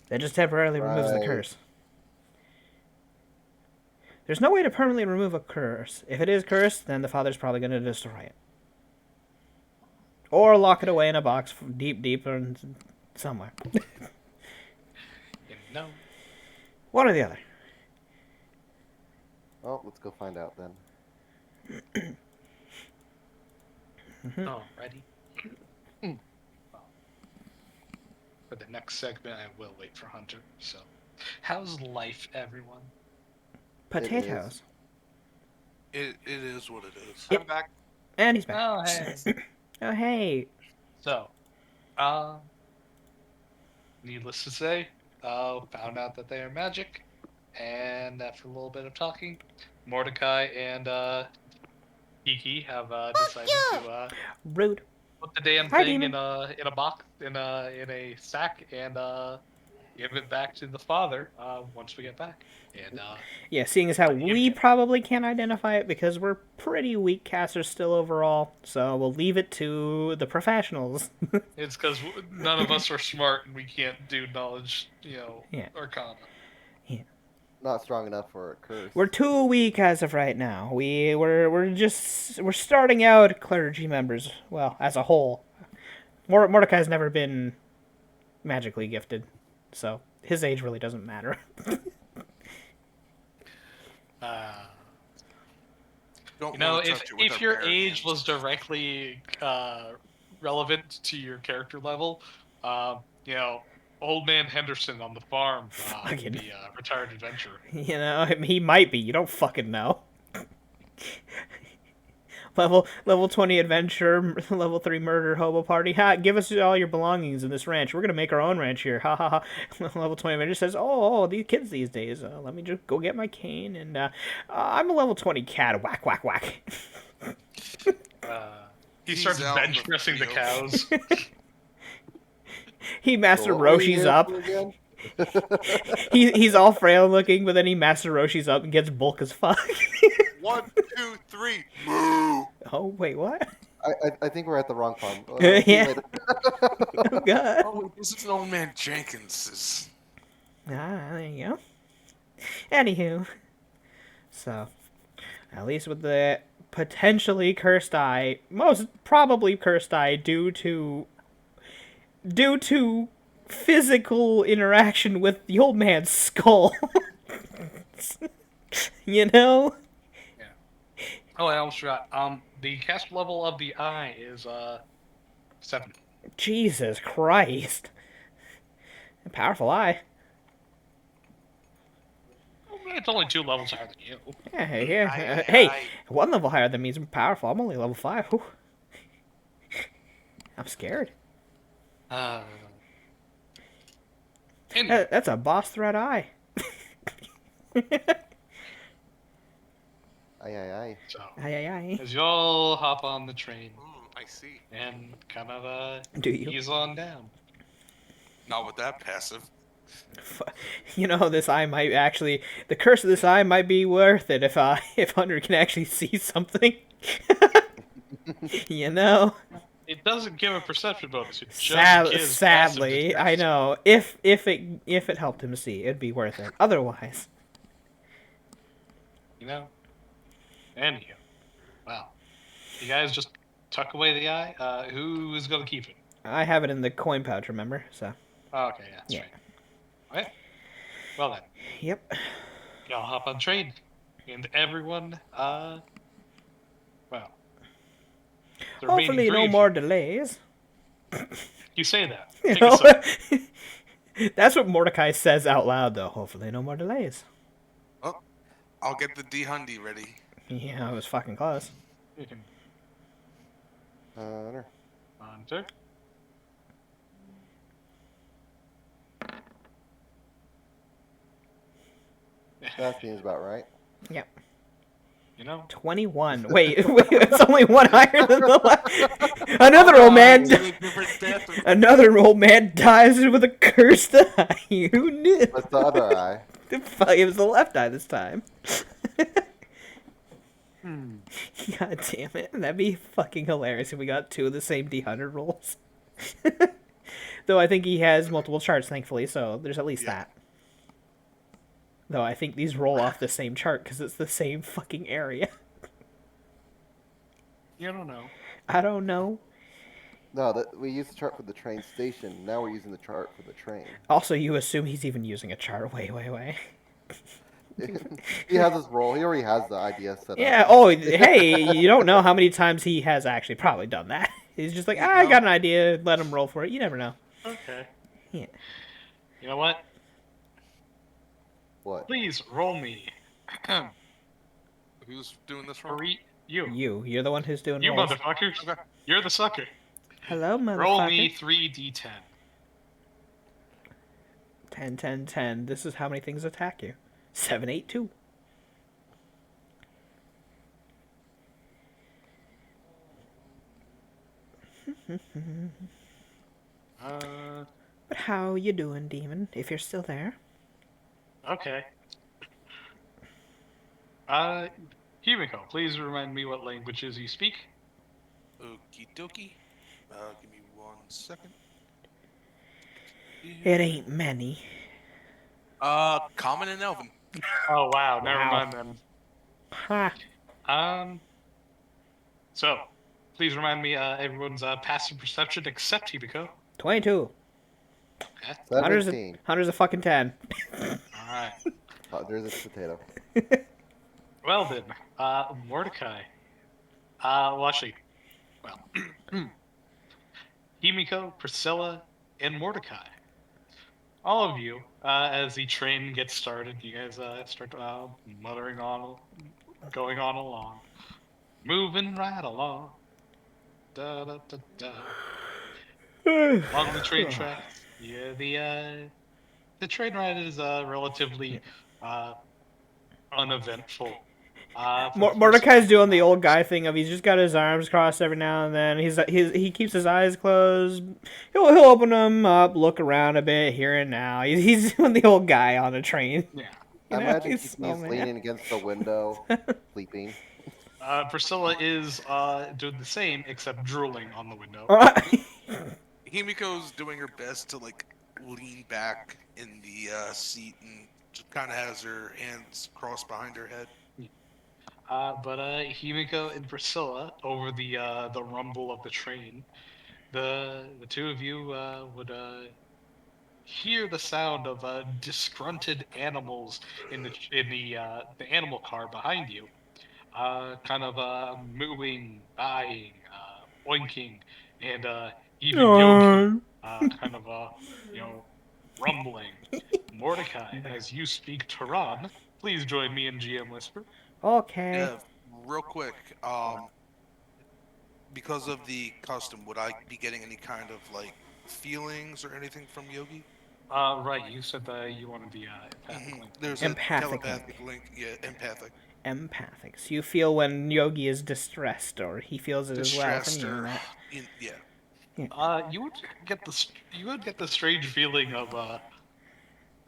[SPEAKER 2] That just temporarily removes the
[SPEAKER 5] Right.
[SPEAKER 2] curse. There's no way to permanently remove a curse. If it is cursed, then the father's probably going to destroy it. Or lock it away in a box deep or somewhere.
[SPEAKER 1] No.
[SPEAKER 2] One or the other.
[SPEAKER 5] Well, let's go find out then.
[SPEAKER 1] Alrighty. For the next segment, I will wait for Hunter. So, how's life, everyone?
[SPEAKER 2] Potatoes.
[SPEAKER 4] It is what it is.
[SPEAKER 2] Yep.
[SPEAKER 3] I'm back.
[SPEAKER 2] And he's back.
[SPEAKER 1] Oh, hey.
[SPEAKER 2] Oh, hey.
[SPEAKER 1] So, needless to say, found out that they are magic, and after a little bit of talking, Mordecai and Kiki have decided to
[SPEAKER 2] Rude.
[SPEAKER 1] put the damn
[SPEAKER 2] Hi,
[SPEAKER 1] thing
[SPEAKER 2] demon.
[SPEAKER 1] in a box in a sack and give it back to the father once we get back. And
[SPEAKER 2] Yeah, seeing as how
[SPEAKER 1] But you
[SPEAKER 2] we
[SPEAKER 1] can-
[SPEAKER 2] probably can't identify it because we're pretty weak casters still overall, so we'll leave it to the professionals.
[SPEAKER 1] it's because none of us are smart and we can't do knowledge,
[SPEAKER 2] Yeah.
[SPEAKER 1] arcana.
[SPEAKER 5] Not not strong enough for a curse.
[SPEAKER 2] We're too weak as of right now. We're starting out clergy members. Well, as a whole, Mordecai's never been magically gifted, so his age really doesn't matter.
[SPEAKER 4] Don't
[SPEAKER 1] You know,
[SPEAKER 4] want to touch it with
[SPEAKER 1] if
[SPEAKER 4] our
[SPEAKER 1] your
[SPEAKER 4] bare
[SPEAKER 1] age
[SPEAKER 4] hands.
[SPEAKER 1] was directly relevant to your character level, you know, old man Henderson on the farm would
[SPEAKER 2] Fucking-
[SPEAKER 1] be a retired adventurer.
[SPEAKER 2] You know, I mean, he might be. You don't fucking know. level 20 adventure, level 3 murder hobo party. Ha! Give us all your belongings in this ranch. We're gonna make our own ranch here. Ha ha ha. Level 20 adventure says, oh, these kids these days. Let me just go get my cane and I'm a level 20 cat. Whack whack whack.
[SPEAKER 1] He
[SPEAKER 4] He's
[SPEAKER 1] starts
[SPEAKER 4] out in
[SPEAKER 1] bench
[SPEAKER 4] the
[SPEAKER 1] pressing the
[SPEAKER 4] fields.
[SPEAKER 1] cows.
[SPEAKER 2] He Master
[SPEAKER 5] What were you
[SPEAKER 2] Roshi's
[SPEAKER 5] here
[SPEAKER 2] up.
[SPEAKER 5] for again?
[SPEAKER 2] He's all frail looking, but then he Master Roshi's up and gets bulk as fuck.
[SPEAKER 3] 1, 2, 3, moo!
[SPEAKER 2] Oh wait, what?
[SPEAKER 5] I think we're at the wrong farm.
[SPEAKER 2] Yeah.
[SPEAKER 5] See you later.
[SPEAKER 2] Oh god.
[SPEAKER 4] Oh, this is old man Jenkins's.
[SPEAKER 2] Ah, there you go. Anywho, so at least with the potentially cursed eye, most probably cursed eye due to physical interaction with the old man's skull. You know?
[SPEAKER 1] Oh, I almost forgot. The cast level of the eye is 7.
[SPEAKER 2] Jesus Christ. A powerful eye.
[SPEAKER 1] It's only 2 levels higher than you.
[SPEAKER 2] Yeah, yeah.
[SPEAKER 3] Aye,
[SPEAKER 2] Hey,
[SPEAKER 3] aye.
[SPEAKER 2] 1 level higher than me is powerful. I'm only level 5. Whew. I'm scared.
[SPEAKER 1] Anyway,
[SPEAKER 2] That's a boss threat eye.
[SPEAKER 5] Aye, aye, aye.
[SPEAKER 1] so
[SPEAKER 2] Aye, aye, aye.
[SPEAKER 1] as y'all hop on the train
[SPEAKER 3] I see.
[SPEAKER 1] and kind of
[SPEAKER 2] Do you?
[SPEAKER 1] ease on down.
[SPEAKER 4] Not with that passive.
[SPEAKER 2] You know, this eye might actually... The curse of this eye might be worth it if Hunter can actually see something. You know?
[SPEAKER 1] It doesn't give a perception bonus. It just gives passive
[SPEAKER 2] Sadly, I
[SPEAKER 1] detection.
[SPEAKER 2] know. If it helped him see, it'd be worth it. Otherwise...
[SPEAKER 1] You know? Anywho. Wow. You guys just tuck away the eye? Who is going to keep it?
[SPEAKER 2] I have it in the coin pouch, remember? So,
[SPEAKER 1] Oh, okay, yeah, that's
[SPEAKER 2] Yeah.
[SPEAKER 1] right. Okay. Well then,
[SPEAKER 2] yep.
[SPEAKER 1] y'all hop on train. And everyone, well. the remaining
[SPEAKER 2] Hopefully
[SPEAKER 1] 3
[SPEAKER 2] no
[SPEAKER 1] of
[SPEAKER 2] more delays.
[SPEAKER 1] You say that.
[SPEAKER 2] You
[SPEAKER 1] Take
[SPEAKER 2] know?
[SPEAKER 1] a sip.
[SPEAKER 2] That's what Mordecai says out loud, though. Hopefully no more delays.
[SPEAKER 4] Oh, I'll get the D-Hundy ready.
[SPEAKER 2] Yeah, it was fucking close.
[SPEAKER 1] You can
[SPEAKER 5] Hunter.
[SPEAKER 1] Hunter.
[SPEAKER 5] That seems about right.
[SPEAKER 2] Yep.
[SPEAKER 1] You know?
[SPEAKER 2] 21. Wait, it's only 1 higher than the last. Another old man. Another old man dies with a cursed eye. Who knew?
[SPEAKER 5] What's the other eye?
[SPEAKER 2] It was the left eye this time. God damn it. That'd be fucking hilarious if we got 2 of the same D100 rolls. Though I think he has multiple charts, thankfully, so there's at least that. Though I think these roll off the same chart because it's the same fucking area.
[SPEAKER 1] You don't know.
[SPEAKER 2] I don't know.
[SPEAKER 5] No, we used the chart for the train station. Now we're using the chart for the train.
[SPEAKER 2] Also, you assume he's even using a chart. Wait.
[SPEAKER 5] He has his role. He already has the idea set up.
[SPEAKER 2] Yeah, oh, hey, you don't know how many times he has actually probably done that. He's just like, I got an idea, let him roll for it. You never know.
[SPEAKER 1] Okay.
[SPEAKER 2] Yeah.
[SPEAKER 1] You know what?
[SPEAKER 5] What?
[SPEAKER 1] Please roll me.
[SPEAKER 4] Who's doing this for?
[SPEAKER 1] You.
[SPEAKER 2] You're the one who's doing
[SPEAKER 1] You
[SPEAKER 2] rolls.
[SPEAKER 1] motherfuckers.
[SPEAKER 4] Okay.
[SPEAKER 1] You're the sucker.
[SPEAKER 2] Hello, motherfucker.
[SPEAKER 1] Roll me 3d10.
[SPEAKER 2] 10, 10, 10. This is how many things attack you. 7, 8, 2. But how you doing, demon? If you're still there.
[SPEAKER 1] Okay. Himiko, please remind me what languages you speak.
[SPEAKER 4] Okie dokie. Give me 1 second.
[SPEAKER 2] It ain't many.
[SPEAKER 4] Common and Elven.
[SPEAKER 1] Oh wow, never
[SPEAKER 2] Wow.
[SPEAKER 1] mind then.
[SPEAKER 2] Ha.
[SPEAKER 1] Um, so please remind me everyone's passive perception except Hibiko.
[SPEAKER 2] 22.
[SPEAKER 1] Okay.
[SPEAKER 5] $17.
[SPEAKER 2] Hunter's a fucking 10.
[SPEAKER 1] All right.
[SPEAKER 5] Oh, there's a potato.
[SPEAKER 1] Well then, Mordecai. Well actually, well, Himiko, Priscilla, and Mordecai. All of you, as the train gets started, you guys start muttering on, going on along, moving right along, da da da da. Along the train tracks. Yeah, the train ride is relatively uh uneventful. For the first
[SPEAKER 2] Mordecai's
[SPEAKER 1] couple of
[SPEAKER 2] doing the old
[SPEAKER 1] hours.
[SPEAKER 2] guy thing of he's just got his arms crossed every now and then. He keeps his eyes closed. He'll open them up, look around a bit here and now. He's doing the old guy on a train.
[SPEAKER 1] Yeah.
[SPEAKER 2] You
[SPEAKER 5] I
[SPEAKER 2] know,
[SPEAKER 5] imagine
[SPEAKER 2] he's
[SPEAKER 5] he's
[SPEAKER 2] snowman.
[SPEAKER 5] leaning against the window, sleeping.
[SPEAKER 1] Priscilla is doing the same, except drooling on the window.
[SPEAKER 4] Himiko's doing her best to like lean back in the seat and just kind of has her hands crossed behind her head.
[SPEAKER 1] But Himiko and Priscilla, over the rumble of the train, the two of you would hear the sound of disgruntled animals in the animal car behind you, kind of mooing, buying, oinking, and even Yogi, kind of you know, rumbling. Mordecai, as you speak Tehran, please join me in GM Whisper.
[SPEAKER 2] Okay.
[SPEAKER 4] Yeah, real quick. Because of the custom, would I be getting any kind of like feelings or anything from Yogi?
[SPEAKER 1] Right, you said that you wanted the empathic link.
[SPEAKER 4] There's a
[SPEAKER 2] Empathic
[SPEAKER 4] telepathic
[SPEAKER 2] link.
[SPEAKER 4] link. Yeah, empathic.
[SPEAKER 2] Empathic. So you feel when Yogi is distressed, or he feels it as well from
[SPEAKER 4] Distressed
[SPEAKER 2] you,
[SPEAKER 4] or
[SPEAKER 2] Matt.
[SPEAKER 4] yeah.
[SPEAKER 1] You would get the strange feeling of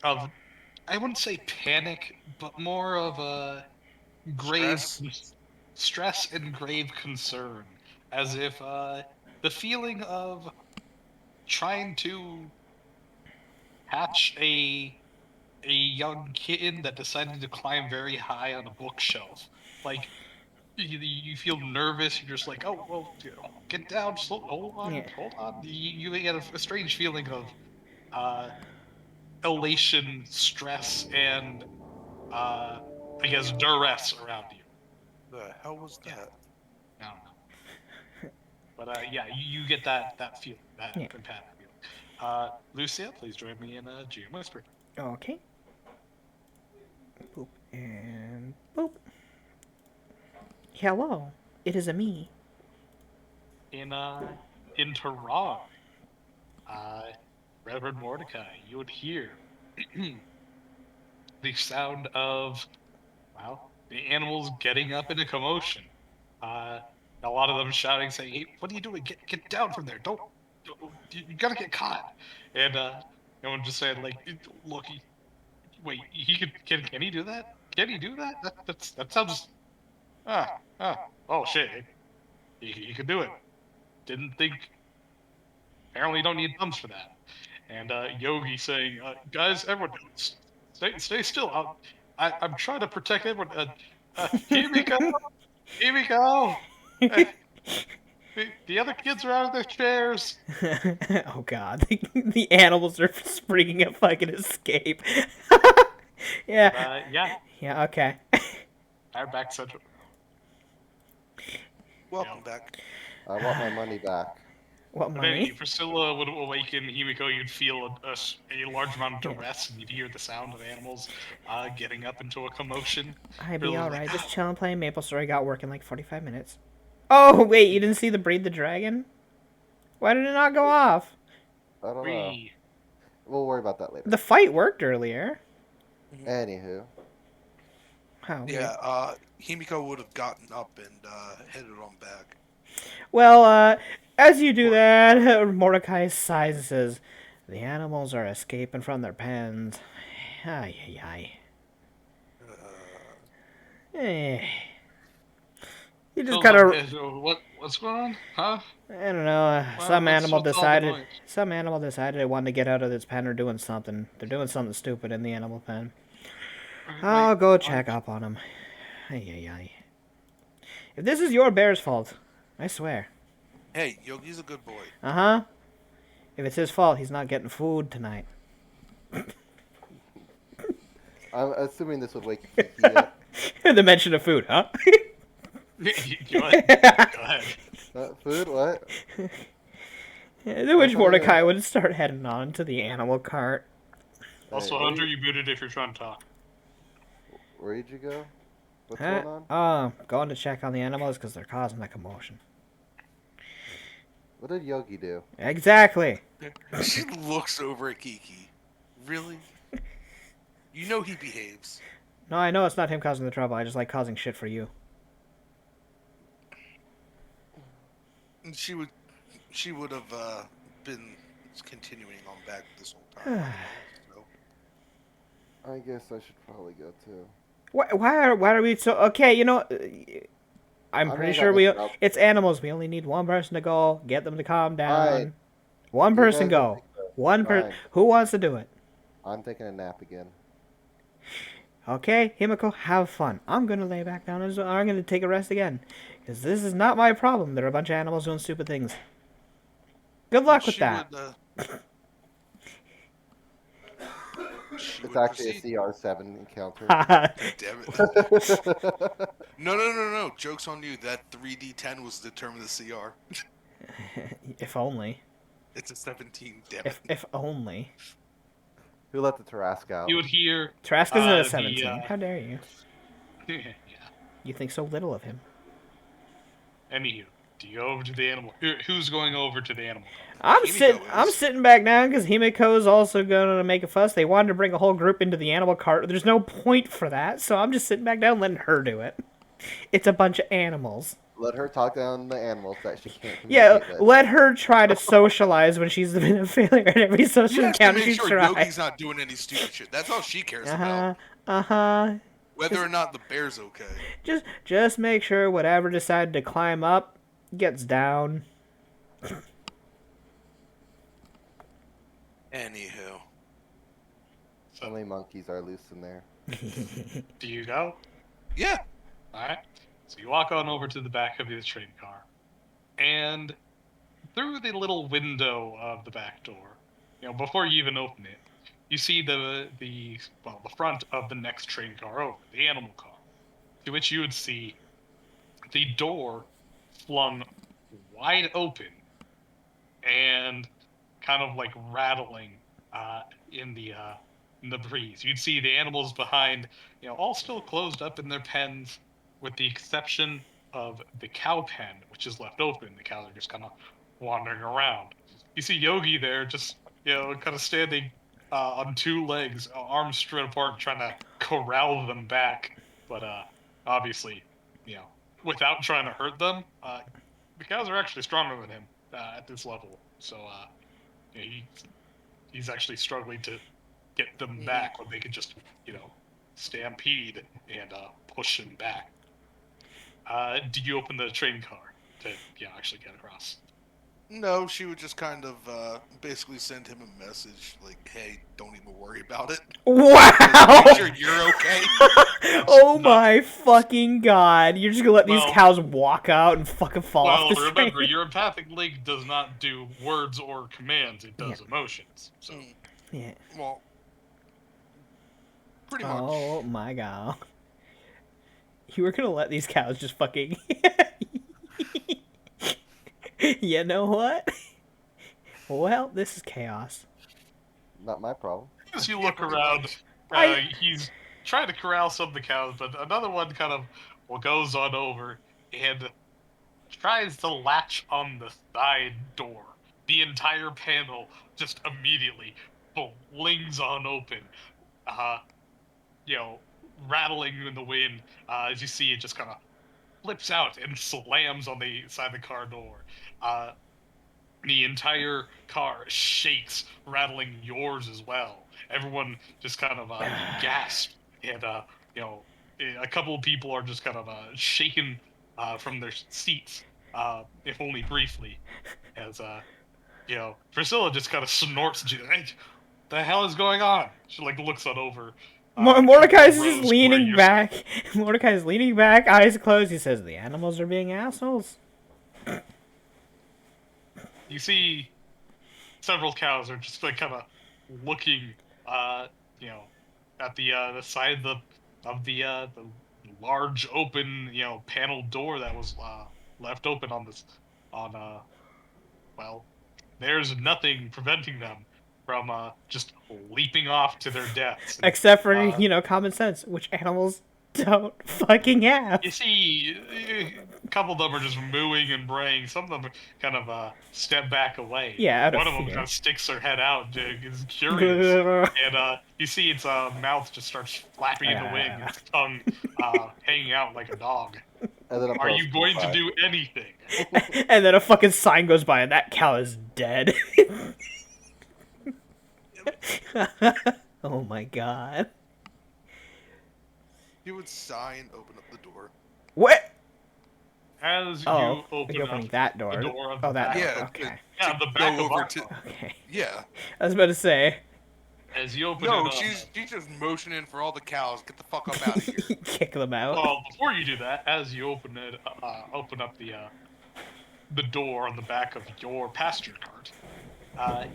[SPEAKER 1] I wouldn't say panic, but more of a grave
[SPEAKER 4] Stress.
[SPEAKER 1] stress and grave concern, as if the feeling of trying to hatch a young kitten that decided to climb very high on a bookshelf. Like you feel nervous. You're just like, oh well, get down, slow, hold on,
[SPEAKER 2] Yeah.
[SPEAKER 1] hold on. You get a strange feeling of uh, elation, stress, and uh, I guess duress around you.
[SPEAKER 4] The hell was
[SPEAKER 1] Yeah,
[SPEAKER 4] that?
[SPEAKER 1] I don't know, but yeah, you get that feeling, that
[SPEAKER 2] Yeah.
[SPEAKER 1] empathic feeling. Lucia, please join me in GM Whisper.
[SPEAKER 2] Okay. Boop and boop. Hello. It is a me.
[SPEAKER 1] In Tehran, uh, Reverend Mordecai, you would hear the sound of, well, the animals getting up in a commotion. Uh, a lot of them shouting, saying, "Hey, what are you doing? Get down from there! Don't you gotta get caught!" And everyone just saying, like, "Look, wait, he can he do that? Can he do that? That sounds ah ah oh shit, he could do it. Didn't think. Apparently, you don't need thumbs for that." And Yogi saying, "Guys, everyone, stay still. I'm trying to protect everyone. Himiko, Himiko. Uh, the other kids are out of their chairs."
[SPEAKER 2] Oh god. The animals are springing a fucking escape.
[SPEAKER 1] But
[SPEAKER 2] Yeah.
[SPEAKER 1] yeah,
[SPEAKER 2] Yeah, okay.
[SPEAKER 1] our back central. You know,
[SPEAKER 4] Welcome back.
[SPEAKER 5] I want my money back.
[SPEAKER 2] What
[SPEAKER 1] but then
[SPEAKER 2] money?
[SPEAKER 1] Priscilla would awaken Himiko. You'd feel a large amount of
[SPEAKER 2] Yeah.
[SPEAKER 1] duress, and you'd hear the sound of animals getting up into a commotion.
[SPEAKER 2] I'd be
[SPEAKER 1] Really like,
[SPEAKER 2] alright. Just chilling playing Maple Story. Got work in like 45 minutes. Oh, wait. You didn't see the Breed the Dragon? Why did it not go off?
[SPEAKER 5] I don't know.
[SPEAKER 1] "Free."
[SPEAKER 5] We'll worry about that later.
[SPEAKER 2] The fight worked earlier.
[SPEAKER 5] Anywho,
[SPEAKER 2] How weird.
[SPEAKER 4] Yeah, Himiko would have gotten up and headed on back.
[SPEAKER 2] Well, as you do that, Mordecai sighs and says, "The animals are escaping from their pens. Ay, ay, ay. Eh. You just
[SPEAKER 1] So,
[SPEAKER 2] gotta,
[SPEAKER 1] what's going on? Huh?
[SPEAKER 2] I don't know,
[SPEAKER 1] Well, what's all the noise?
[SPEAKER 2] some animal decided it wanted to get out of its pen or doing something. They're doing something stupid in the animal pen. I'll go check up on him. Ay, ay, ay. If this is your bear's fault, I swear.
[SPEAKER 4] Hey, Yogi's a good boy.
[SPEAKER 2] Uh-huh. If it's his fault, he's not getting food tonight.
[SPEAKER 5] I'm assuming this would wake Kiki up.
[SPEAKER 2] The mention of food, huh?
[SPEAKER 1] Go ahead.
[SPEAKER 5] Food? What?
[SPEAKER 2] The which Mordecai would start heading on to the animal cart.
[SPEAKER 1] Also,
[SPEAKER 5] Hey,
[SPEAKER 1] Hunter, you muted if you're trying to talk.
[SPEAKER 5] where'd you go? What's going on?
[SPEAKER 2] Going to check on the animals because they're causing a commotion.
[SPEAKER 5] What did Yogi do?
[SPEAKER 2] Exactly.
[SPEAKER 4] She looks over at Kiki. Really? You know he behaves.
[SPEAKER 2] No, I know it's not him causing the trouble. I just like causing shit for you.
[SPEAKER 4] And she would have been continuing on back this whole time. So.
[SPEAKER 5] I guess I should probably go too.
[SPEAKER 2] Why are we so... Okay, you know... I'm pretty sure it's animals. We only need one person to go. Get them to calm down.
[SPEAKER 5] Fine.
[SPEAKER 2] One
[SPEAKER 5] You
[SPEAKER 2] person
[SPEAKER 5] guys
[SPEAKER 2] go.
[SPEAKER 5] will take this.
[SPEAKER 2] One person...
[SPEAKER 5] Fine.
[SPEAKER 2] Who wants to do it?
[SPEAKER 5] I'm taking a nap again.
[SPEAKER 2] Okay, Himiko, have fun. I'm gonna lay back down as well. I'm gonna take a rest again. Because this is not my problem. There are a bunch of animals doing stupid things. Good luck with that.
[SPEAKER 5] It's actually a CR7 encounter.
[SPEAKER 4] Damn it. No. Joke's on you. That 3D10 was determined the CR.
[SPEAKER 2] If only.
[SPEAKER 4] It's a 17, damn it.
[SPEAKER 2] If only.
[SPEAKER 5] Who let the Tarrasque out?
[SPEAKER 1] You would hear.
[SPEAKER 2] Traska's at a 17. How dare you?
[SPEAKER 1] Yeah.
[SPEAKER 2] You think so little of him.
[SPEAKER 1] Anywho, do you go over to the animal? Who's going over to the animal?
[SPEAKER 2] I'm sitting back down because Himiko's also gonna make a fuss. They wanted to bring a whole group into the animal cart. There's no point for that, so I'm just sitting back down letting her do it. It's a bunch of animals.
[SPEAKER 5] Let her talk down the animals that she can't
[SPEAKER 2] Yeah,
[SPEAKER 5] communicate with.
[SPEAKER 2] let her try to socialize when she's been a failure at every social
[SPEAKER 4] You have to
[SPEAKER 2] encounter
[SPEAKER 4] make
[SPEAKER 2] she's
[SPEAKER 4] sure
[SPEAKER 2] tried.
[SPEAKER 4] Yogi's not doing any stupid shit. That's all she cares about. Whether or not the bear's okay.
[SPEAKER 2] Just make sure whatever decided to climb up gets down.
[SPEAKER 4] Anywho.
[SPEAKER 5] How many monkeys are loose in there?
[SPEAKER 1] Do you go?
[SPEAKER 4] Yeah.
[SPEAKER 1] Alright. So you walk on over to the back of the train car. And through the little window of the back door, before you even open it, you see the front of the next train car over, the animal car. To which you would see the door flung wide open and kind of like rattling in the breeze. You'd see the animals behind, all still closed up in their pens, with the exception of the cow pen, which is left open. The cows are just kind of wandering around. You see Yogi there, just kind of standing on two legs, arms spread apart, trying to corral them back. But obviously, without trying to hurt them, the cows are actually stronger than him at this level. So he's actually struggling to get them back when they could just, stampede and push him back. Do you open the train car to actually get across?
[SPEAKER 4] No, she would just kind of basically send him a message like, "Hey, don't even worry about it.
[SPEAKER 2] Wow!
[SPEAKER 4] Make sure you're okay."
[SPEAKER 2] Oh my fucking god! You're just gonna let these cows walk out and fucking fall off the train?
[SPEAKER 1] Well, remember, your empathic link does not do words or commands; it does emotions. So.
[SPEAKER 2] Yeah.
[SPEAKER 4] Well, pretty much.
[SPEAKER 2] Oh my god! You were gonna let these cows just fucking. You know what? Well, this is chaos.
[SPEAKER 5] Not my problem.
[SPEAKER 1] As you look around, he's trying to corral some of the cows, but another one kind of goes on over and tries to latch on the side door. The entire panel just immediately flings on open, rattling in the wind. As you see, it just kind of flips out and slams on the side of the car door. The entire car shakes, rattling yours as well. Everyone just kind of gasps, and a couple of people are just kind of shaken from their seats, if only briefly, as Priscilla just kind of snorts. And she's like, "Hey, the hell is going on?" She looks on over
[SPEAKER 2] Mordecai's just
[SPEAKER 1] rows where
[SPEAKER 2] leaning
[SPEAKER 1] you're-
[SPEAKER 2] back. Mordecai's leaning back, eyes closed. He says, "The animals are being assholes."
[SPEAKER 1] You see several cows are just like kind of looking, you know, at the side of the large open, panel door that was left open on this on well, there's nothing preventing them from just leaping off to their deaths. And,
[SPEAKER 2] Except for,
[SPEAKER 1] uh,
[SPEAKER 2] common sense, which animals don't fucking have.
[SPEAKER 1] you see, a couple of them are just mooing and braying. Some of them kind of step back away.
[SPEAKER 2] Yeah, out of
[SPEAKER 1] One of them
[SPEAKER 2] fear.
[SPEAKER 1] kind of sticks their head out, is curious, and you see its mouth just starts flapping in the wind, its tongue hanging out like a dog.
[SPEAKER 5] And then a
[SPEAKER 1] Are
[SPEAKER 5] post
[SPEAKER 1] you
[SPEAKER 5] goes
[SPEAKER 1] going to
[SPEAKER 5] by.
[SPEAKER 1] do anything?
[SPEAKER 2] And then a fucking sign goes by, and that cow is dead. Oh my god.
[SPEAKER 4] He would sign, open up the door.
[SPEAKER 2] What?
[SPEAKER 1] As
[SPEAKER 2] Oh,
[SPEAKER 1] you open
[SPEAKER 2] you're
[SPEAKER 1] up
[SPEAKER 2] opening that
[SPEAKER 1] the
[SPEAKER 2] door.
[SPEAKER 1] door on
[SPEAKER 2] Oh,
[SPEAKER 1] the
[SPEAKER 2] that
[SPEAKER 1] back,
[SPEAKER 2] door.
[SPEAKER 4] Yeah,
[SPEAKER 2] Okay.
[SPEAKER 1] yeah,
[SPEAKER 4] to
[SPEAKER 1] the back
[SPEAKER 4] go
[SPEAKER 1] of
[SPEAKER 4] over
[SPEAKER 1] our
[SPEAKER 4] to.
[SPEAKER 1] car.
[SPEAKER 2] Okay.
[SPEAKER 4] Yeah.
[SPEAKER 2] I was about to say,
[SPEAKER 1] As you open
[SPEAKER 4] No,
[SPEAKER 1] it up,
[SPEAKER 4] she's just motioning for all the cows. Get the fuck up out of here.
[SPEAKER 2] kick them out.
[SPEAKER 1] well, before you do that, as you open up the door on the back of your pasture cart,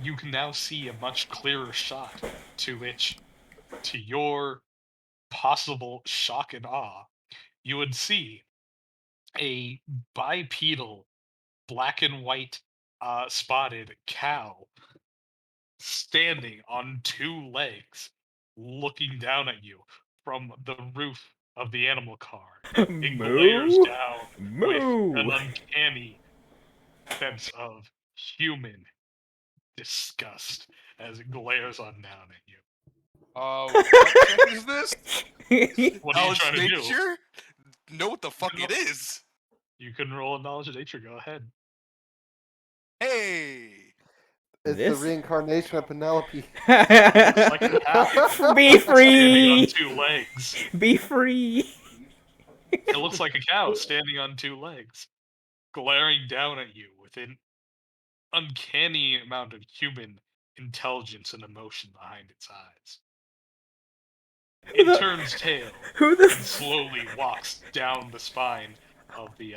[SPEAKER 1] you can now see a much clearer shot, to which, to your possible shock and awe, you would see a bipedal, black and white, spotted cow standing on two legs, looking down at you from the roof of the animal car. It glares
[SPEAKER 2] Moo.
[SPEAKER 1] down with an
[SPEAKER 2] Moo.
[SPEAKER 1] uncanny sense of human disgust as it glares on down at you.
[SPEAKER 4] What check is this?
[SPEAKER 1] What are you
[SPEAKER 4] Knowledge
[SPEAKER 1] trying to do?
[SPEAKER 4] nature? Know what the fuck
[SPEAKER 1] No.
[SPEAKER 4] it is.
[SPEAKER 1] You can roll a knowledge of nature. Go ahead.
[SPEAKER 4] Hey.
[SPEAKER 5] It's
[SPEAKER 2] This-
[SPEAKER 5] the reincarnation of Penelope.
[SPEAKER 1] Like a cow
[SPEAKER 2] Be
[SPEAKER 1] standing on
[SPEAKER 2] free.
[SPEAKER 1] two legs.
[SPEAKER 2] Be free.
[SPEAKER 1] It looks like a cow standing on two legs, glaring down at you with an uncanny amount of human intelligence and emotion behind its eyes.
[SPEAKER 2] Who
[SPEAKER 1] It
[SPEAKER 2] the-
[SPEAKER 1] turns tail
[SPEAKER 2] Who the
[SPEAKER 1] and slowly walks down the spine of the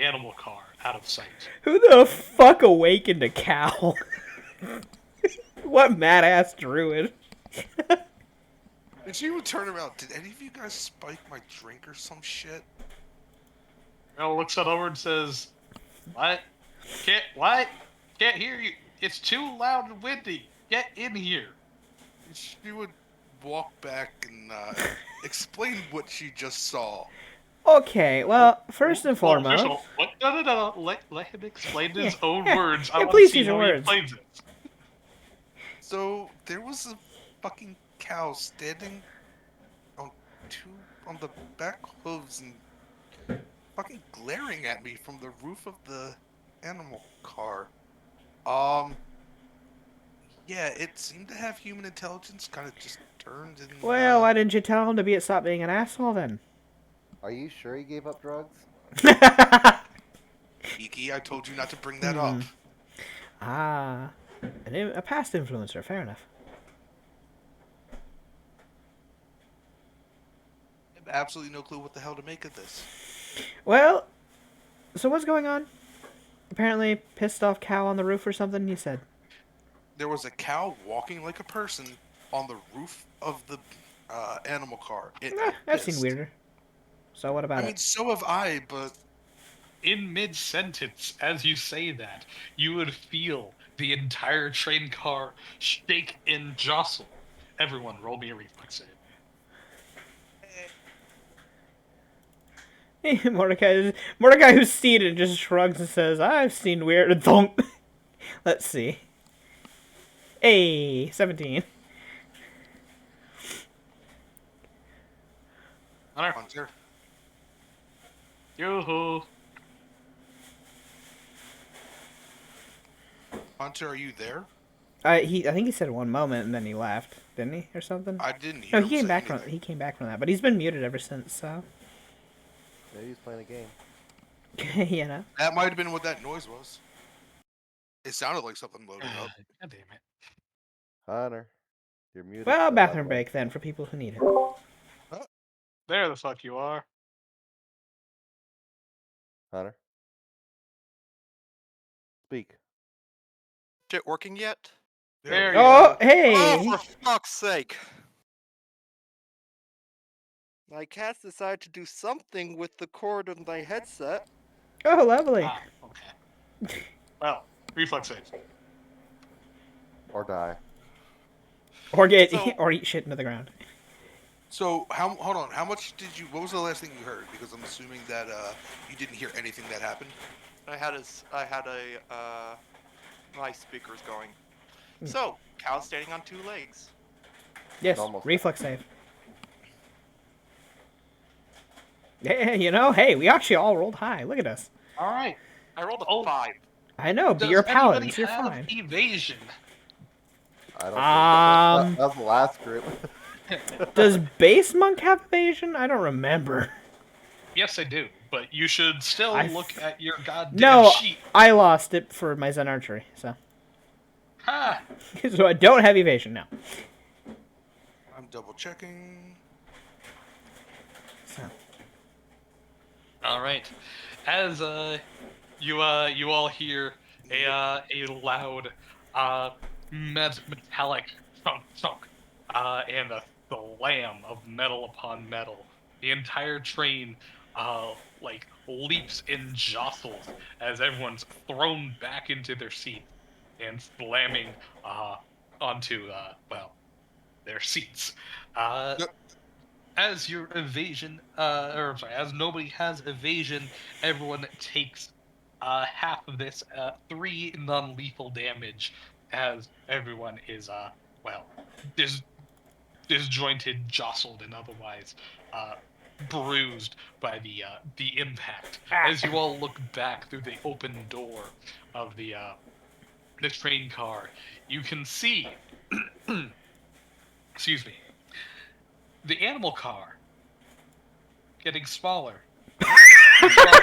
[SPEAKER 1] animal car out of sight.
[SPEAKER 2] Who the fuck awakened a cow? What mad ass druid?
[SPEAKER 4] And she would turn around. Did any of you guys spike my drink or some shit?
[SPEAKER 1] Mel looks it over and says, "What? What? Can't hear you. It's too loud and windy. Get in here."
[SPEAKER 4] And she would walk back and explain what she just saw.
[SPEAKER 2] Okay, well, first and
[SPEAKER 1] Well,
[SPEAKER 2] foremost,
[SPEAKER 1] what? No. Let him explain in his
[SPEAKER 2] Yeah,
[SPEAKER 1] own
[SPEAKER 2] yeah,
[SPEAKER 1] words. I
[SPEAKER 2] yeah,
[SPEAKER 1] want
[SPEAKER 2] please
[SPEAKER 1] to see
[SPEAKER 2] use your
[SPEAKER 1] how he
[SPEAKER 2] words.
[SPEAKER 1] explains it.
[SPEAKER 4] So there was a fucking cow standing on the back hooves and fucking glaring at me from the roof of the animal car. Yeah, it seemed to have human intelligence. Kind of just turned and.
[SPEAKER 2] well, why didn't you tell him to stop being an asshole then?
[SPEAKER 5] Are you sure he gave up drugs?
[SPEAKER 4] Kiki, I told you not to bring that up.
[SPEAKER 2] Ah, a past influencer, fair enough.
[SPEAKER 4] I have absolutely no clue what the hell to make of this.
[SPEAKER 2] Well, so what's going on? Apparently, pissed off cow on the roof or something, you said.
[SPEAKER 4] There was a cow walking like a person on the roof of the animal car.
[SPEAKER 2] I've seen
[SPEAKER 4] pissed.
[SPEAKER 2] weirder. So what about
[SPEAKER 4] I mean,
[SPEAKER 2] it?
[SPEAKER 4] so have I, but
[SPEAKER 1] In mid-sentence, as you say that, you would feel the entire train car shake and jostle. Everyone, roll me a reflex save.
[SPEAKER 2] Mordecai who's seated just shrugs and says, "I've seen weird." Thump. Let's see. Hey, 17.
[SPEAKER 4] Hunter,
[SPEAKER 1] Yoo-hoo.
[SPEAKER 4] Hunter, are you there?
[SPEAKER 2] I think he said one moment and then he left, didn't he, or something?
[SPEAKER 4] I didn't hear.
[SPEAKER 2] No,
[SPEAKER 4] him
[SPEAKER 2] he came
[SPEAKER 4] say
[SPEAKER 2] back
[SPEAKER 4] anything.
[SPEAKER 2] from that, but he's been muted ever since. So,
[SPEAKER 5] Maybe he's playing a game.
[SPEAKER 2] you know.
[SPEAKER 4] That might have been what that noise was. It sounded like something loaded up.
[SPEAKER 1] God damn it.
[SPEAKER 5] Hunter. You're muted.
[SPEAKER 2] Well,
[SPEAKER 5] by the
[SPEAKER 2] bathroom
[SPEAKER 5] way.
[SPEAKER 2] break then for people who need it.
[SPEAKER 1] There the fuck you are.
[SPEAKER 5] Hunter. Speak.
[SPEAKER 3] Shit working yet?
[SPEAKER 1] There you
[SPEAKER 2] Oh,
[SPEAKER 1] go.
[SPEAKER 3] Oh,
[SPEAKER 2] hey!
[SPEAKER 3] for fuck's sake! My cats decided to do something with the cord of my headset.
[SPEAKER 2] Oh, lovely.
[SPEAKER 1] Ah, okay. Well, reflex save.
[SPEAKER 5] Or die.
[SPEAKER 2] Or
[SPEAKER 3] So-
[SPEAKER 2] or eat shit into the ground.
[SPEAKER 4] So hold on, how much did you? What was the last thing you heard? Because I'm assuming that you didn't hear anything that happened.
[SPEAKER 3] I had my speakers going. So, cow standing on 2 legs.
[SPEAKER 2] Yes,
[SPEAKER 5] Almost.
[SPEAKER 2] reflex save. Yeah, you know, hey, we actually all rolled high. Look at us.
[SPEAKER 1] All right.
[SPEAKER 3] I rolled a
[SPEAKER 1] Oh.
[SPEAKER 3] 5.
[SPEAKER 2] I know, but
[SPEAKER 1] Does
[SPEAKER 2] you're
[SPEAKER 1] anybody
[SPEAKER 2] paladins. You're
[SPEAKER 1] have
[SPEAKER 2] fine.
[SPEAKER 1] evasion?
[SPEAKER 5] I don't think that was the last group.
[SPEAKER 2] Does base monk have evasion? I don't remember.
[SPEAKER 1] Yes, I do. But you should still
[SPEAKER 2] I
[SPEAKER 1] look at your goddamn
[SPEAKER 2] No,
[SPEAKER 1] sheet.
[SPEAKER 2] I lost it for my Zen archery, so
[SPEAKER 1] Ha!
[SPEAKER 2] so I don't have evasion now.
[SPEAKER 4] I'm double checking.
[SPEAKER 2] So.
[SPEAKER 1] All right. As you all hear a loud metallic thunk thunk and a slam of metal upon metal. The entire train like leaps and jostles as everyone's thrown back into their seats and slamming onto well, their seats.
[SPEAKER 4] Yep.
[SPEAKER 1] As your evasion, or I'm sorry, as nobody has evasion, everyone takes half of this 3 non-lethal damage as everyone is well disjointed, jostled, and otherwise uh, bruised by the impact. As you all look back through the open door of the train car, you can see, excuse me, the animal car getting smaller and smaller,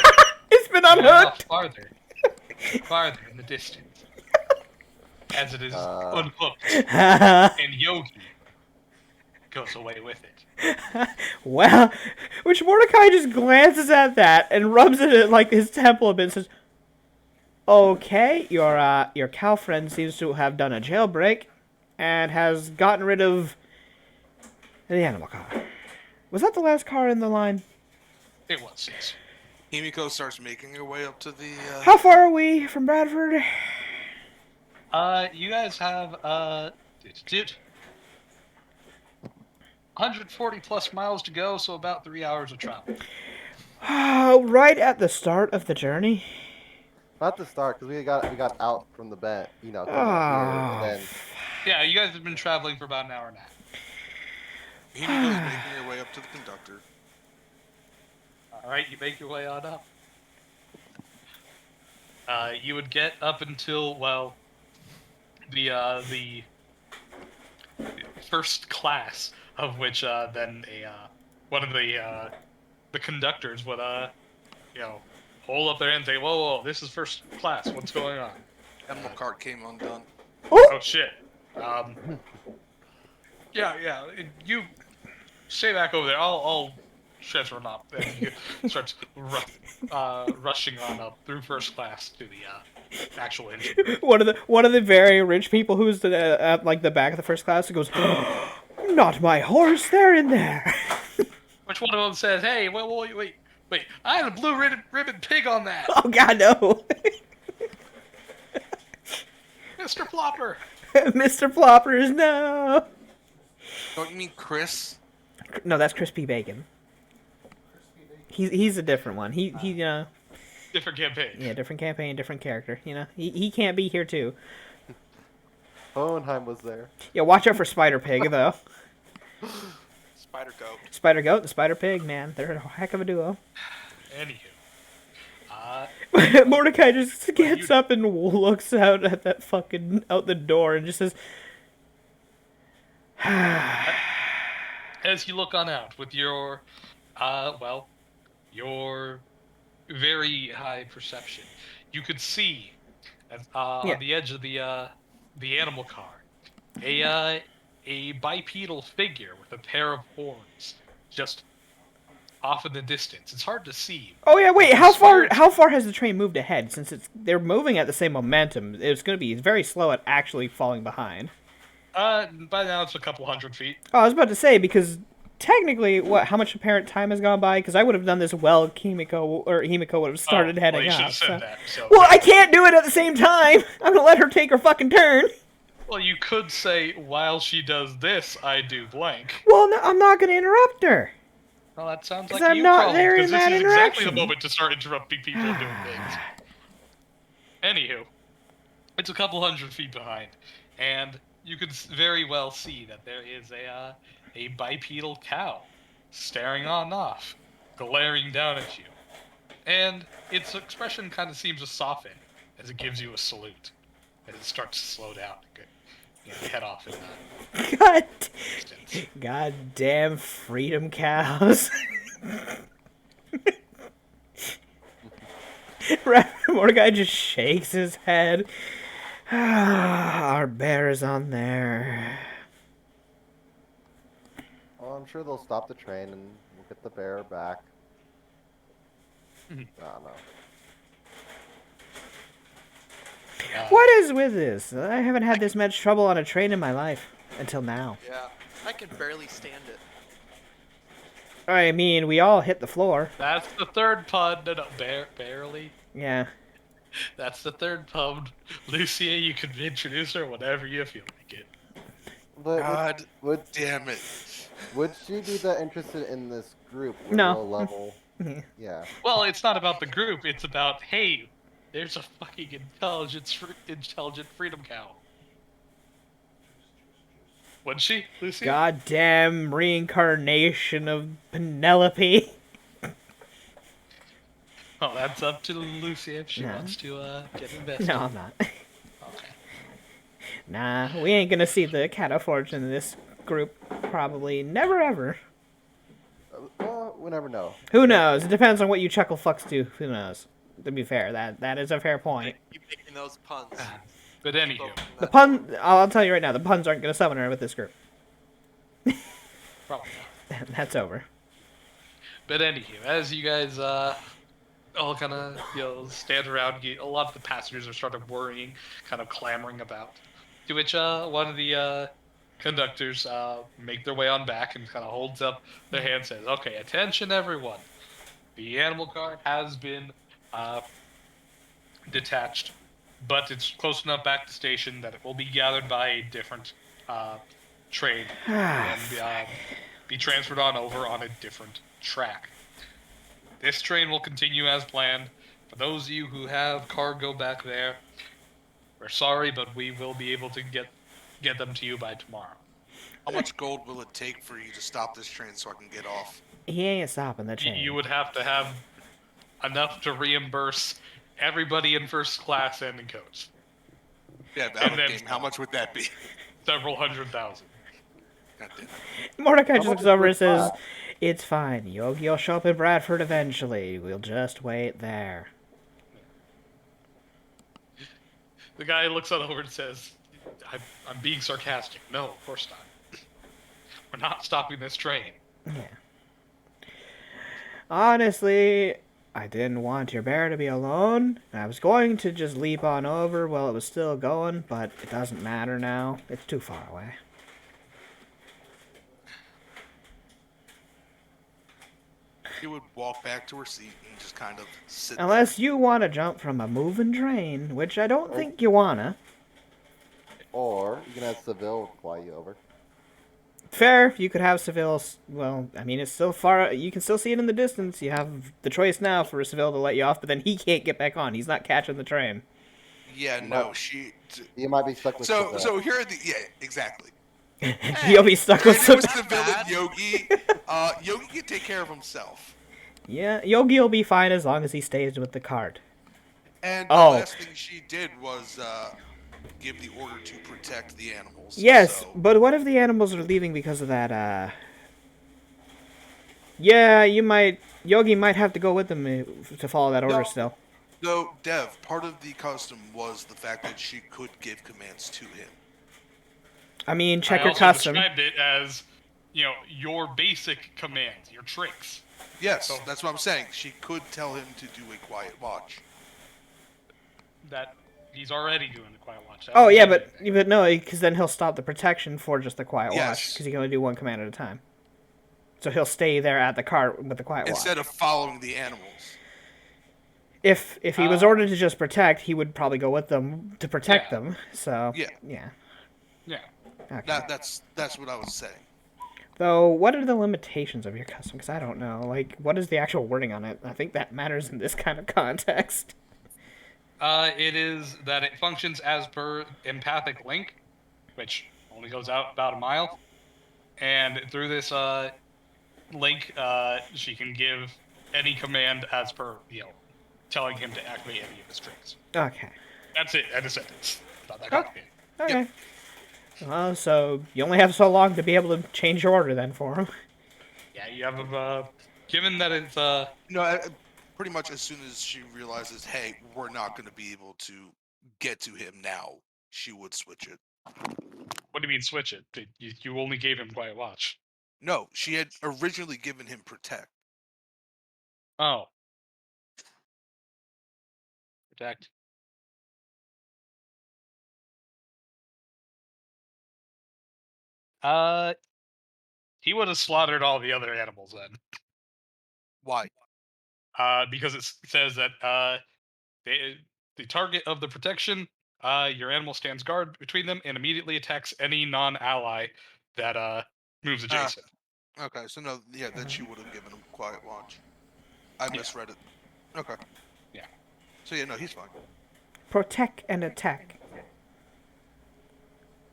[SPEAKER 2] It's been
[SPEAKER 1] going off
[SPEAKER 2] unhooked.
[SPEAKER 1] farther in the distance, as it is unhooked,
[SPEAKER 2] Well,
[SPEAKER 1] and Yogi goes away with it.
[SPEAKER 2] which Mordecai just glances at that and rubs it at like his temple a bit and says, "Okay, your cow friend seems to have done a jailbreak and has gotten rid of the animal car. Was that the last car in the line?
[SPEAKER 1] It was, yes.
[SPEAKER 4] Himiko starts making her way up to the.
[SPEAKER 2] How far are we from Bradford?
[SPEAKER 1] You guys have 140 plus miles to go, so about 3 hours of travel.
[SPEAKER 2] Right at the start of the journey.
[SPEAKER 5] Not to start, because we got out from the bend, coming here,
[SPEAKER 2] Oh,
[SPEAKER 5] and then
[SPEAKER 1] Yeah, you guys have been traveling for about an hour and a half.
[SPEAKER 4] Himiko's making her way up to the conductor.
[SPEAKER 1] All right, you make your way on up. You would get up until well, the first class, of which then one of the conductors would you know hold up their hand and say, whoa, this is first class. What's going on?
[SPEAKER 4] Animal cart came undone.
[SPEAKER 1] Oh shit. Yeah. You stay back over there. I'll transfer them up. And he starts rushing on up through first class to the actual engine.
[SPEAKER 2] one of the very rich people who's at like the back of the first class who goes, "Not my horse. They're in there."
[SPEAKER 1] Which one of them says, "Hey, wait! I had a blue ribbon pig on that,
[SPEAKER 2] Oh God, no,
[SPEAKER 1] Mr. Plopper."
[SPEAKER 2] Mr. Ploppers, no.
[SPEAKER 4] Don't you mean Chris?
[SPEAKER 2] No, that's Crispy Bacon. He's a different one. He
[SPEAKER 1] Different campaign.
[SPEAKER 2] yeah, different campaign, different character. You know, he can't be here too.
[SPEAKER 5] Hohenheim was there.
[SPEAKER 2] Yeah, watch out for Spider Pig though.
[SPEAKER 3] Spider goat.
[SPEAKER 2] Spider Goat and Spider Pig, man, they're a heck of a duo.
[SPEAKER 1] Anywho,
[SPEAKER 2] Mordecai just gets up and looks out at that fucking out the door and just says,
[SPEAKER 1] as you look on out with your, your very high perception, you could see
[SPEAKER 2] Yeah.
[SPEAKER 1] on the edge of the animal car a a bipedal figure with a pair of horns just off in the distance. It's hard to see.
[SPEAKER 2] Oh yeah, wait.
[SPEAKER 1] I
[SPEAKER 2] How
[SPEAKER 1] swear
[SPEAKER 2] far has the train moved ahead? Since they're moving at the same momentum, it's going to be very slow at actually falling behind.
[SPEAKER 1] By now it's a couple 100 feet.
[SPEAKER 2] Oh, I was about to say because technically, how much apparent time has gone by? Because I would have done this well. Himiko would have started heading
[SPEAKER 1] well, you should
[SPEAKER 2] up.
[SPEAKER 1] have said
[SPEAKER 2] So.
[SPEAKER 1] that. So,
[SPEAKER 2] Well, I can't do it at the same time. I'm gonna let her take her fucking turn.
[SPEAKER 1] Well, you could say, while she does this, I do blank.
[SPEAKER 2] Well, no, I'm not gonna interrupt her.
[SPEAKER 1] Well, that sounds
[SPEAKER 2] 'Cause
[SPEAKER 1] like
[SPEAKER 2] I'm
[SPEAKER 1] you
[SPEAKER 2] not
[SPEAKER 1] problem,
[SPEAKER 2] there in
[SPEAKER 1] because this
[SPEAKER 2] that
[SPEAKER 1] is exactly the
[SPEAKER 2] interaction.
[SPEAKER 1] moment to start interrupting people and doing things. Anywho, it's a couple 100 feet behind, and you can very well see that there is a bipedal cow staring on off, glaring down at you. And its expression kind of seems to soften as it gives you a salute, as it starts to slow down and head off in the
[SPEAKER 2] God,
[SPEAKER 1] distance.
[SPEAKER 2] goddamn freedom cows. Mordecai just shakes his head. Our bear is on there.
[SPEAKER 5] Well, I'm sure they'll stop the train and we'll get the bear back.
[SPEAKER 1] Mhm.
[SPEAKER 5] I don't know.
[SPEAKER 2] What is with this? I haven't had this much trouble on a train in my life until now.
[SPEAKER 3] Yeah, I can barely stand it.
[SPEAKER 2] I mean, we all hit the floor.
[SPEAKER 1] That's the third pun. No, barely.
[SPEAKER 2] Yeah.
[SPEAKER 1] That's the third pun. Lucia, you can introduce her whenever you feel like it.
[SPEAKER 5] But
[SPEAKER 4] God
[SPEAKER 5] would
[SPEAKER 4] damn it.
[SPEAKER 5] she be that interested in this group? With
[SPEAKER 2] No.
[SPEAKER 5] Low level.
[SPEAKER 2] Yeah.
[SPEAKER 5] Yeah.
[SPEAKER 1] Well, it's not about the group. It's about, hey, there's a fucking intelligent freedom cow. Wasn't she, Lucia?
[SPEAKER 2] Goddamn reincarnation of Penelope.
[SPEAKER 1] Well, that's up to Lucia if she
[SPEAKER 2] No.
[SPEAKER 1] wants to get invested.
[SPEAKER 2] No, I'm not.
[SPEAKER 1] Okay.
[SPEAKER 2] Nah, we ain't gonna see the cat of fortune in this group. Probably never ever.
[SPEAKER 5] Well, we never know.
[SPEAKER 2] Who knows? It depends on what you chuckle fucks do. Who knows? To be fair, that is a fair point.
[SPEAKER 3] Keep making those puns.
[SPEAKER 1] But anywho,
[SPEAKER 2] The pun, I'll tell you right now, the puns aren't gonna summon her with this group.
[SPEAKER 1] probably not.
[SPEAKER 2] That's over.
[SPEAKER 1] But anywho, as you guys all kind of stand around, a lot of the passengers are sort of worrying, kind of clamoring about. To which one of the conductors make their way on back and kind of holds up their hand, and says, "Okay, attention, everyone. The animal car has been detached, but it's close enough back to station that it will be gathered by a different train and be transferred on over on a different track. This train will continue as planned. For those of you who have cargo back there, we're sorry, but we will be able to get them to you by tomorrow."
[SPEAKER 4] How much gold will it take for you to stop this train so I can get off?
[SPEAKER 2] He ain't stopping the train.
[SPEAKER 1] You would have to have enough to reimburse everybody in first class and in coach.
[SPEAKER 4] Yeah,
[SPEAKER 1] And
[SPEAKER 4] out of
[SPEAKER 1] then
[SPEAKER 4] game. How much would that be?
[SPEAKER 1] Several 100,000.
[SPEAKER 4] God damn it.
[SPEAKER 2] Mordecai just
[SPEAKER 5] How
[SPEAKER 2] looks
[SPEAKER 5] much
[SPEAKER 2] over and
[SPEAKER 5] was
[SPEAKER 2] says,
[SPEAKER 5] that?
[SPEAKER 2] "It's fine. Yogi'll show up in Bradford eventually. We'll just wait there."
[SPEAKER 1] The guy looks on over and says, I'm being sarcastic. No, of course not. We're not stopping this train.
[SPEAKER 2] Yeah. Honestly, I didn't want your bear to be alone. I was going to just leap on over while it was still going, but it doesn't matter now. It's too far away.
[SPEAKER 4] He would walk back to her seat and just kind of sit
[SPEAKER 2] Unless you want to jump from a moving train, which I don't think you wanna.
[SPEAKER 5] Or you can have Seville fly you over.
[SPEAKER 2] Fair, you could have Seville. Well, I mean, it's still far. You can still see it in the distance. You have the choice now for Seville to let you off, but then he can't get back on. He's not catching the train.
[SPEAKER 4] there. Yeah, no, she.
[SPEAKER 5] You might be stuck with
[SPEAKER 4] So,
[SPEAKER 5] Seville.
[SPEAKER 4] so here are the. Yeah, exactly.
[SPEAKER 2] You'll be stuck with
[SPEAKER 4] If it was
[SPEAKER 2] Seville.
[SPEAKER 4] Seville and Yogi, Yogi can take care of himself.
[SPEAKER 2] Yeah, Yogi will be fine as long as he stays with the cart.
[SPEAKER 4] And
[SPEAKER 2] Oh.
[SPEAKER 4] the last thing she did was give the order to protect the animals.
[SPEAKER 2] Yes,
[SPEAKER 4] So,
[SPEAKER 2] but what if the animals are leaving because of that, Yeah, Yogi might have to go with them to follow that order
[SPEAKER 4] No.
[SPEAKER 2] still.
[SPEAKER 4] though, Dev, part of the custom was the fact that she could give commands to him.
[SPEAKER 2] I mean, check
[SPEAKER 1] I
[SPEAKER 2] your
[SPEAKER 1] also
[SPEAKER 2] custom.
[SPEAKER 1] described it as, your basic commands, your tricks.
[SPEAKER 4] Yes,
[SPEAKER 1] So-
[SPEAKER 4] that's what I'm saying. She could tell him to do a quiet watch.
[SPEAKER 1] That he's already doing the quiet watch. That
[SPEAKER 2] Oh
[SPEAKER 1] doesn't
[SPEAKER 2] yeah,
[SPEAKER 1] change
[SPEAKER 2] but
[SPEAKER 1] anything.
[SPEAKER 2] no, because then he'll stop the protection for just the quiet watch,
[SPEAKER 4] Yes.
[SPEAKER 2] because he can only do one command at a time. So he'll stay there at the cart with the quiet
[SPEAKER 4] Instead
[SPEAKER 2] watch.
[SPEAKER 4] of following the animals.
[SPEAKER 2] If he was ordered to just protect, he would probably go with them to protect
[SPEAKER 1] Yeah.
[SPEAKER 2] them. So
[SPEAKER 4] Yeah.
[SPEAKER 2] yeah.
[SPEAKER 1] Yeah.
[SPEAKER 2] Okay.
[SPEAKER 4] That's what I was saying.
[SPEAKER 2] Though, what are the limitations of your custom? Because I don't know. Like, what is the actual wording on it? I think that matters in this kind of context.
[SPEAKER 1] It is that it functions as per empathic link, which only goes out about a mile. And through this link, she can give any command as per, telling him to activate any of his tricks.
[SPEAKER 2] Okay.
[SPEAKER 1] That's it. End of sentence. Not that
[SPEAKER 2] Oh.
[SPEAKER 1] complicated.
[SPEAKER 2] Okay. Well, so you only have so long to be able to change your order then for him.
[SPEAKER 1] Yeah, you have given that it's
[SPEAKER 4] Pretty much as soon as she realizes, hey, we're not going to be able to get to him now, she would switch it.
[SPEAKER 1] what do you mean switch it? You only gave him quiet watch.
[SPEAKER 4] No, she had originally given him protect.
[SPEAKER 1] Oh. Protect. He would have slaughtered all the other animals then.
[SPEAKER 4] Why?
[SPEAKER 1] Because it says that the target of the protection, your animal stands guard between them and immediately attacks any non-ally that moves adjacent.
[SPEAKER 4] Okay, so no, yeah, then she would have given him quiet watch. I misread it. Okay.
[SPEAKER 1] Yeah.
[SPEAKER 4] So yeah, no, he's fine.
[SPEAKER 2] Protect and attack.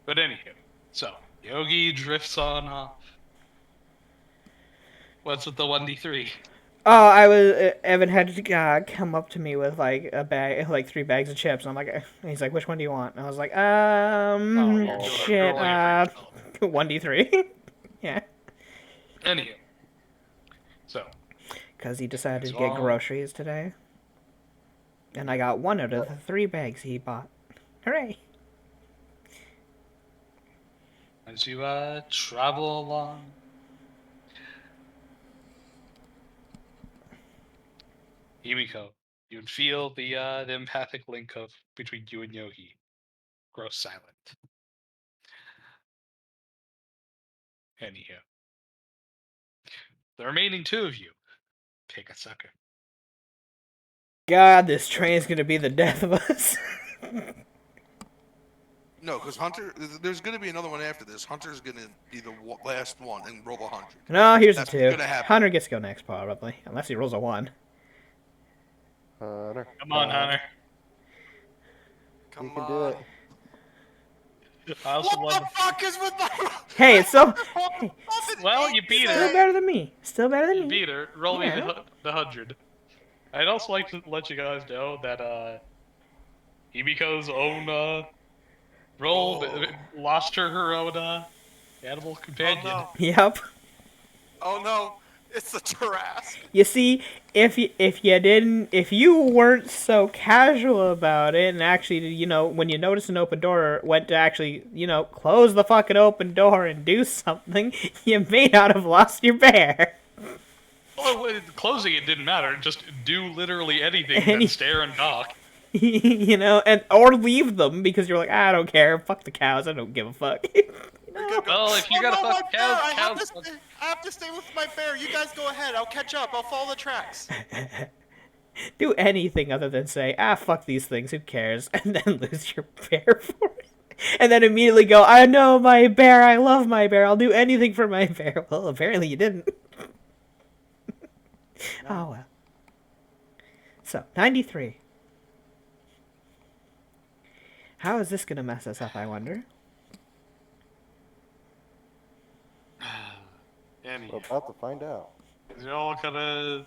[SPEAKER 1] But anywho, so Yogi drifts on off. What's with the 1d3?
[SPEAKER 2] Oh, I was Evan had come up to me with like a bag, like 3 bags of chips, and I'm like, and he's like, "Which one do you want?" And I was like,
[SPEAKER 1] you're
[SPEAKER 2] shit,
[SPEAKER 1] rolling it for yourself.
[SPEAKER 2] 1d3. Yeah.
[SPEAKER 1] Anywho, so
[SPEAKER 2] Because he decided to
[SPEAKER 1] That's
[SPEAKER 2] get
[SPEAKER 1] all.
[SPEAKER 2] groceries today, and I got 1 out of the 3 bags he bought. Hooray!
[SPEAKER 1] as you travel along, Himiko, you would feel the empathic link of between you and Yogi grow silent. Anywho, the remaining 2 of you pick a sucker.
[SPEAKER 2] God, this train's gonna be the death of us.
[SPEAKER 4] No, because Hunter, there's going to be another one after this. Hunter's going to be the last one and roll 100.
[SPEAKER 2] No, here's
[SPEAKER 4] That's
[SPEAKER 2] a
[SPEAKER 4] what's
[SPEAKER 2] 2.
[SPEAKER 4] gonna happen.
[SPEAKER 2] Hunter gets to go next, probably, unless he rolls a 1.
[SPEAKER 5] Hunter.
[SPEAKER 1] Come on, Hunter.
[SPEAKER 5] You
[SPEAKER 3] Come
[SPEAKER 5] can do
[SPEAKER 3] on.
[SPEAKER 5] it.
[SPEAKER 1] I also
[SPEAKER 3] What
[SPEAKER 1] love
[SPEAKER 3] the fuck is with my?
[SPEAKER 2] Hey, it's so.
[SPEAKER 3] Hey,
[SPEAKER 1] Well, you beat
[SPEAKER 2] Still
[SPEAKER 1] her.
[SPEAKER 2] better than me. Still better than
[SPEAKER 1] You
[SPEAKER 2] me.
[SPEAKER 1] beat her. Roll me
[SPEAKER 2] Yeah.
[SPEAKER 1] the 100. I'd also like to let you guys know that Himiko's own role lost her own animal companion.
[SPEAKER 3] Oh no!
[SPEAKER 2] Yep.
[SPEAKER 3] Oh no! It's the Tarrasque.
[SPEAKER 2] You see, if you weren't so casual about it, and actually, when you notice an open door, went to actually, close the fucking open door and do something, you may not have lost your bear.
[SPEAKER 1] Well, closing it didn't matter. Just do literally anything
[SPEAKER 2] Any-
[SPEAKER 1] but stare and talk.
[SPEAKER 2] or leave them because you're like, I don't care, fuck the cows, I don't give a fuck.
[SPEAKER 1] Well, if you
[SPEAKER 3] Oh,
[SPEAKER 1] gotta
[SPEAKER 3] no,
[SPEAKER 1] fuck
[SPEAKER 3] my bear!
[SPEAKER 1] cows,
[SPEAKER 3] I have to stay with my bear. You guys go ahead. I'll catch up. I'll follow the tracks.
[SPEAKER 2] Do anything other than say, fuck these things, who cares, and then lose your bear for it. And then immediately go, I know my bear, I love my bear, I'll do anything for my bear. Well, apparently you didn't. Oh well. So, 93. How is this gonna mess us up, I wonder?
[SPEAKER 5] We're about to find out.
[SPEAKER 1] You're all gonna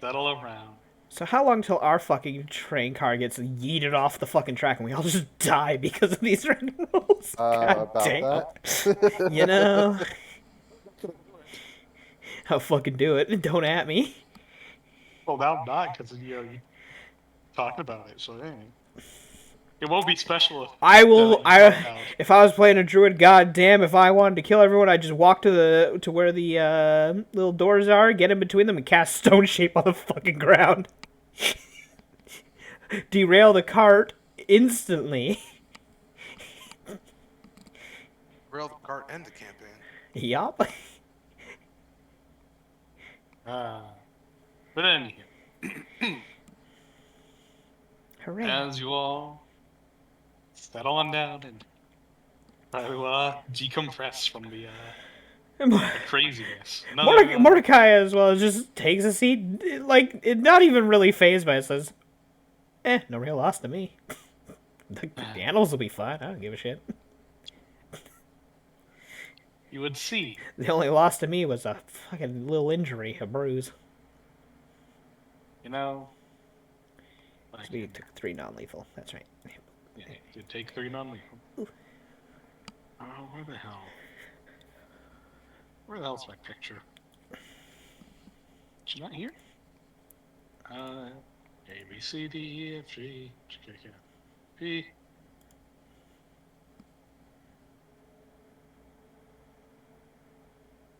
[SPEAKER 1] settle around.
[SPEAKER 2] So how long till our fucking train car gets yeeted off the fucking track and we all just die because of these random rules? God
[SPEAKER 5] About
[SPEAKER 2] damn.
[SPEAKER 5] that.
[SPEAKER 2] I'll fucking do it. Don't at me.
[SPEAKER 1] Well, now I'm not because you talked about it. So hey. It won't be special if
[SPEAKER 2] I will.
[SPEAKER 1] you jump out.
[SPEAKER 2] If I was playing a druid, goddamn, if I wanted to kill everyone, I'd just walk to where the little doors are, get in between them, and cast stone shape on the fucking ground. Derail the cart instantly.
[SPEAKER 4] Rail the cart and the campaign.
[SPEAKER 2] Yup.
[SPEAKER 1] But anyway,
[SPEAKER 2] Hooray.
[SPEAKER 1] as you all settle on down and try to decompress from the craziness.
[SPEAKER 2] Mordecai as well just takes a seat, like not even really phased by it. Says, no real loss to me. The animals will be fine. I don't give a shit.
[SPEAKER 1] You would see.
[SPEAKER 2] The only loss to me was a fucking little injury, a bruise.
[SPEAKER 1] You know,
[SPEAKER 2] So we took 3 non-lethal. That's right.
[SPEAKER 1] Yeah, you take 3 non-lethal. Oh, where the hell? Where the hell's my picture? She's not here? A, B, C, D, E, F, G, H, K, K, P.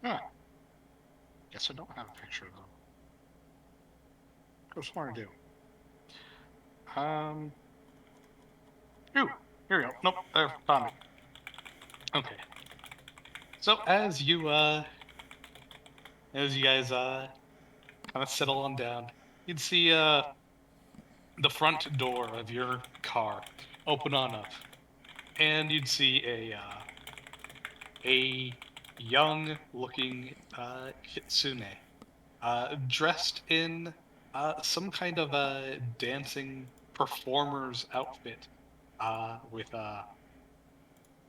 [SPEAKER 1] Ah. Guess I don't have a picture of them. Go smart to do. Ooh, here we go. Nope, there, found it. Okay. So as you guys kind of settle on down, you'd see the front door of your car open on up, and you'd see a young-looking kitsune dressed in some kind of a dancing performer's outfit with a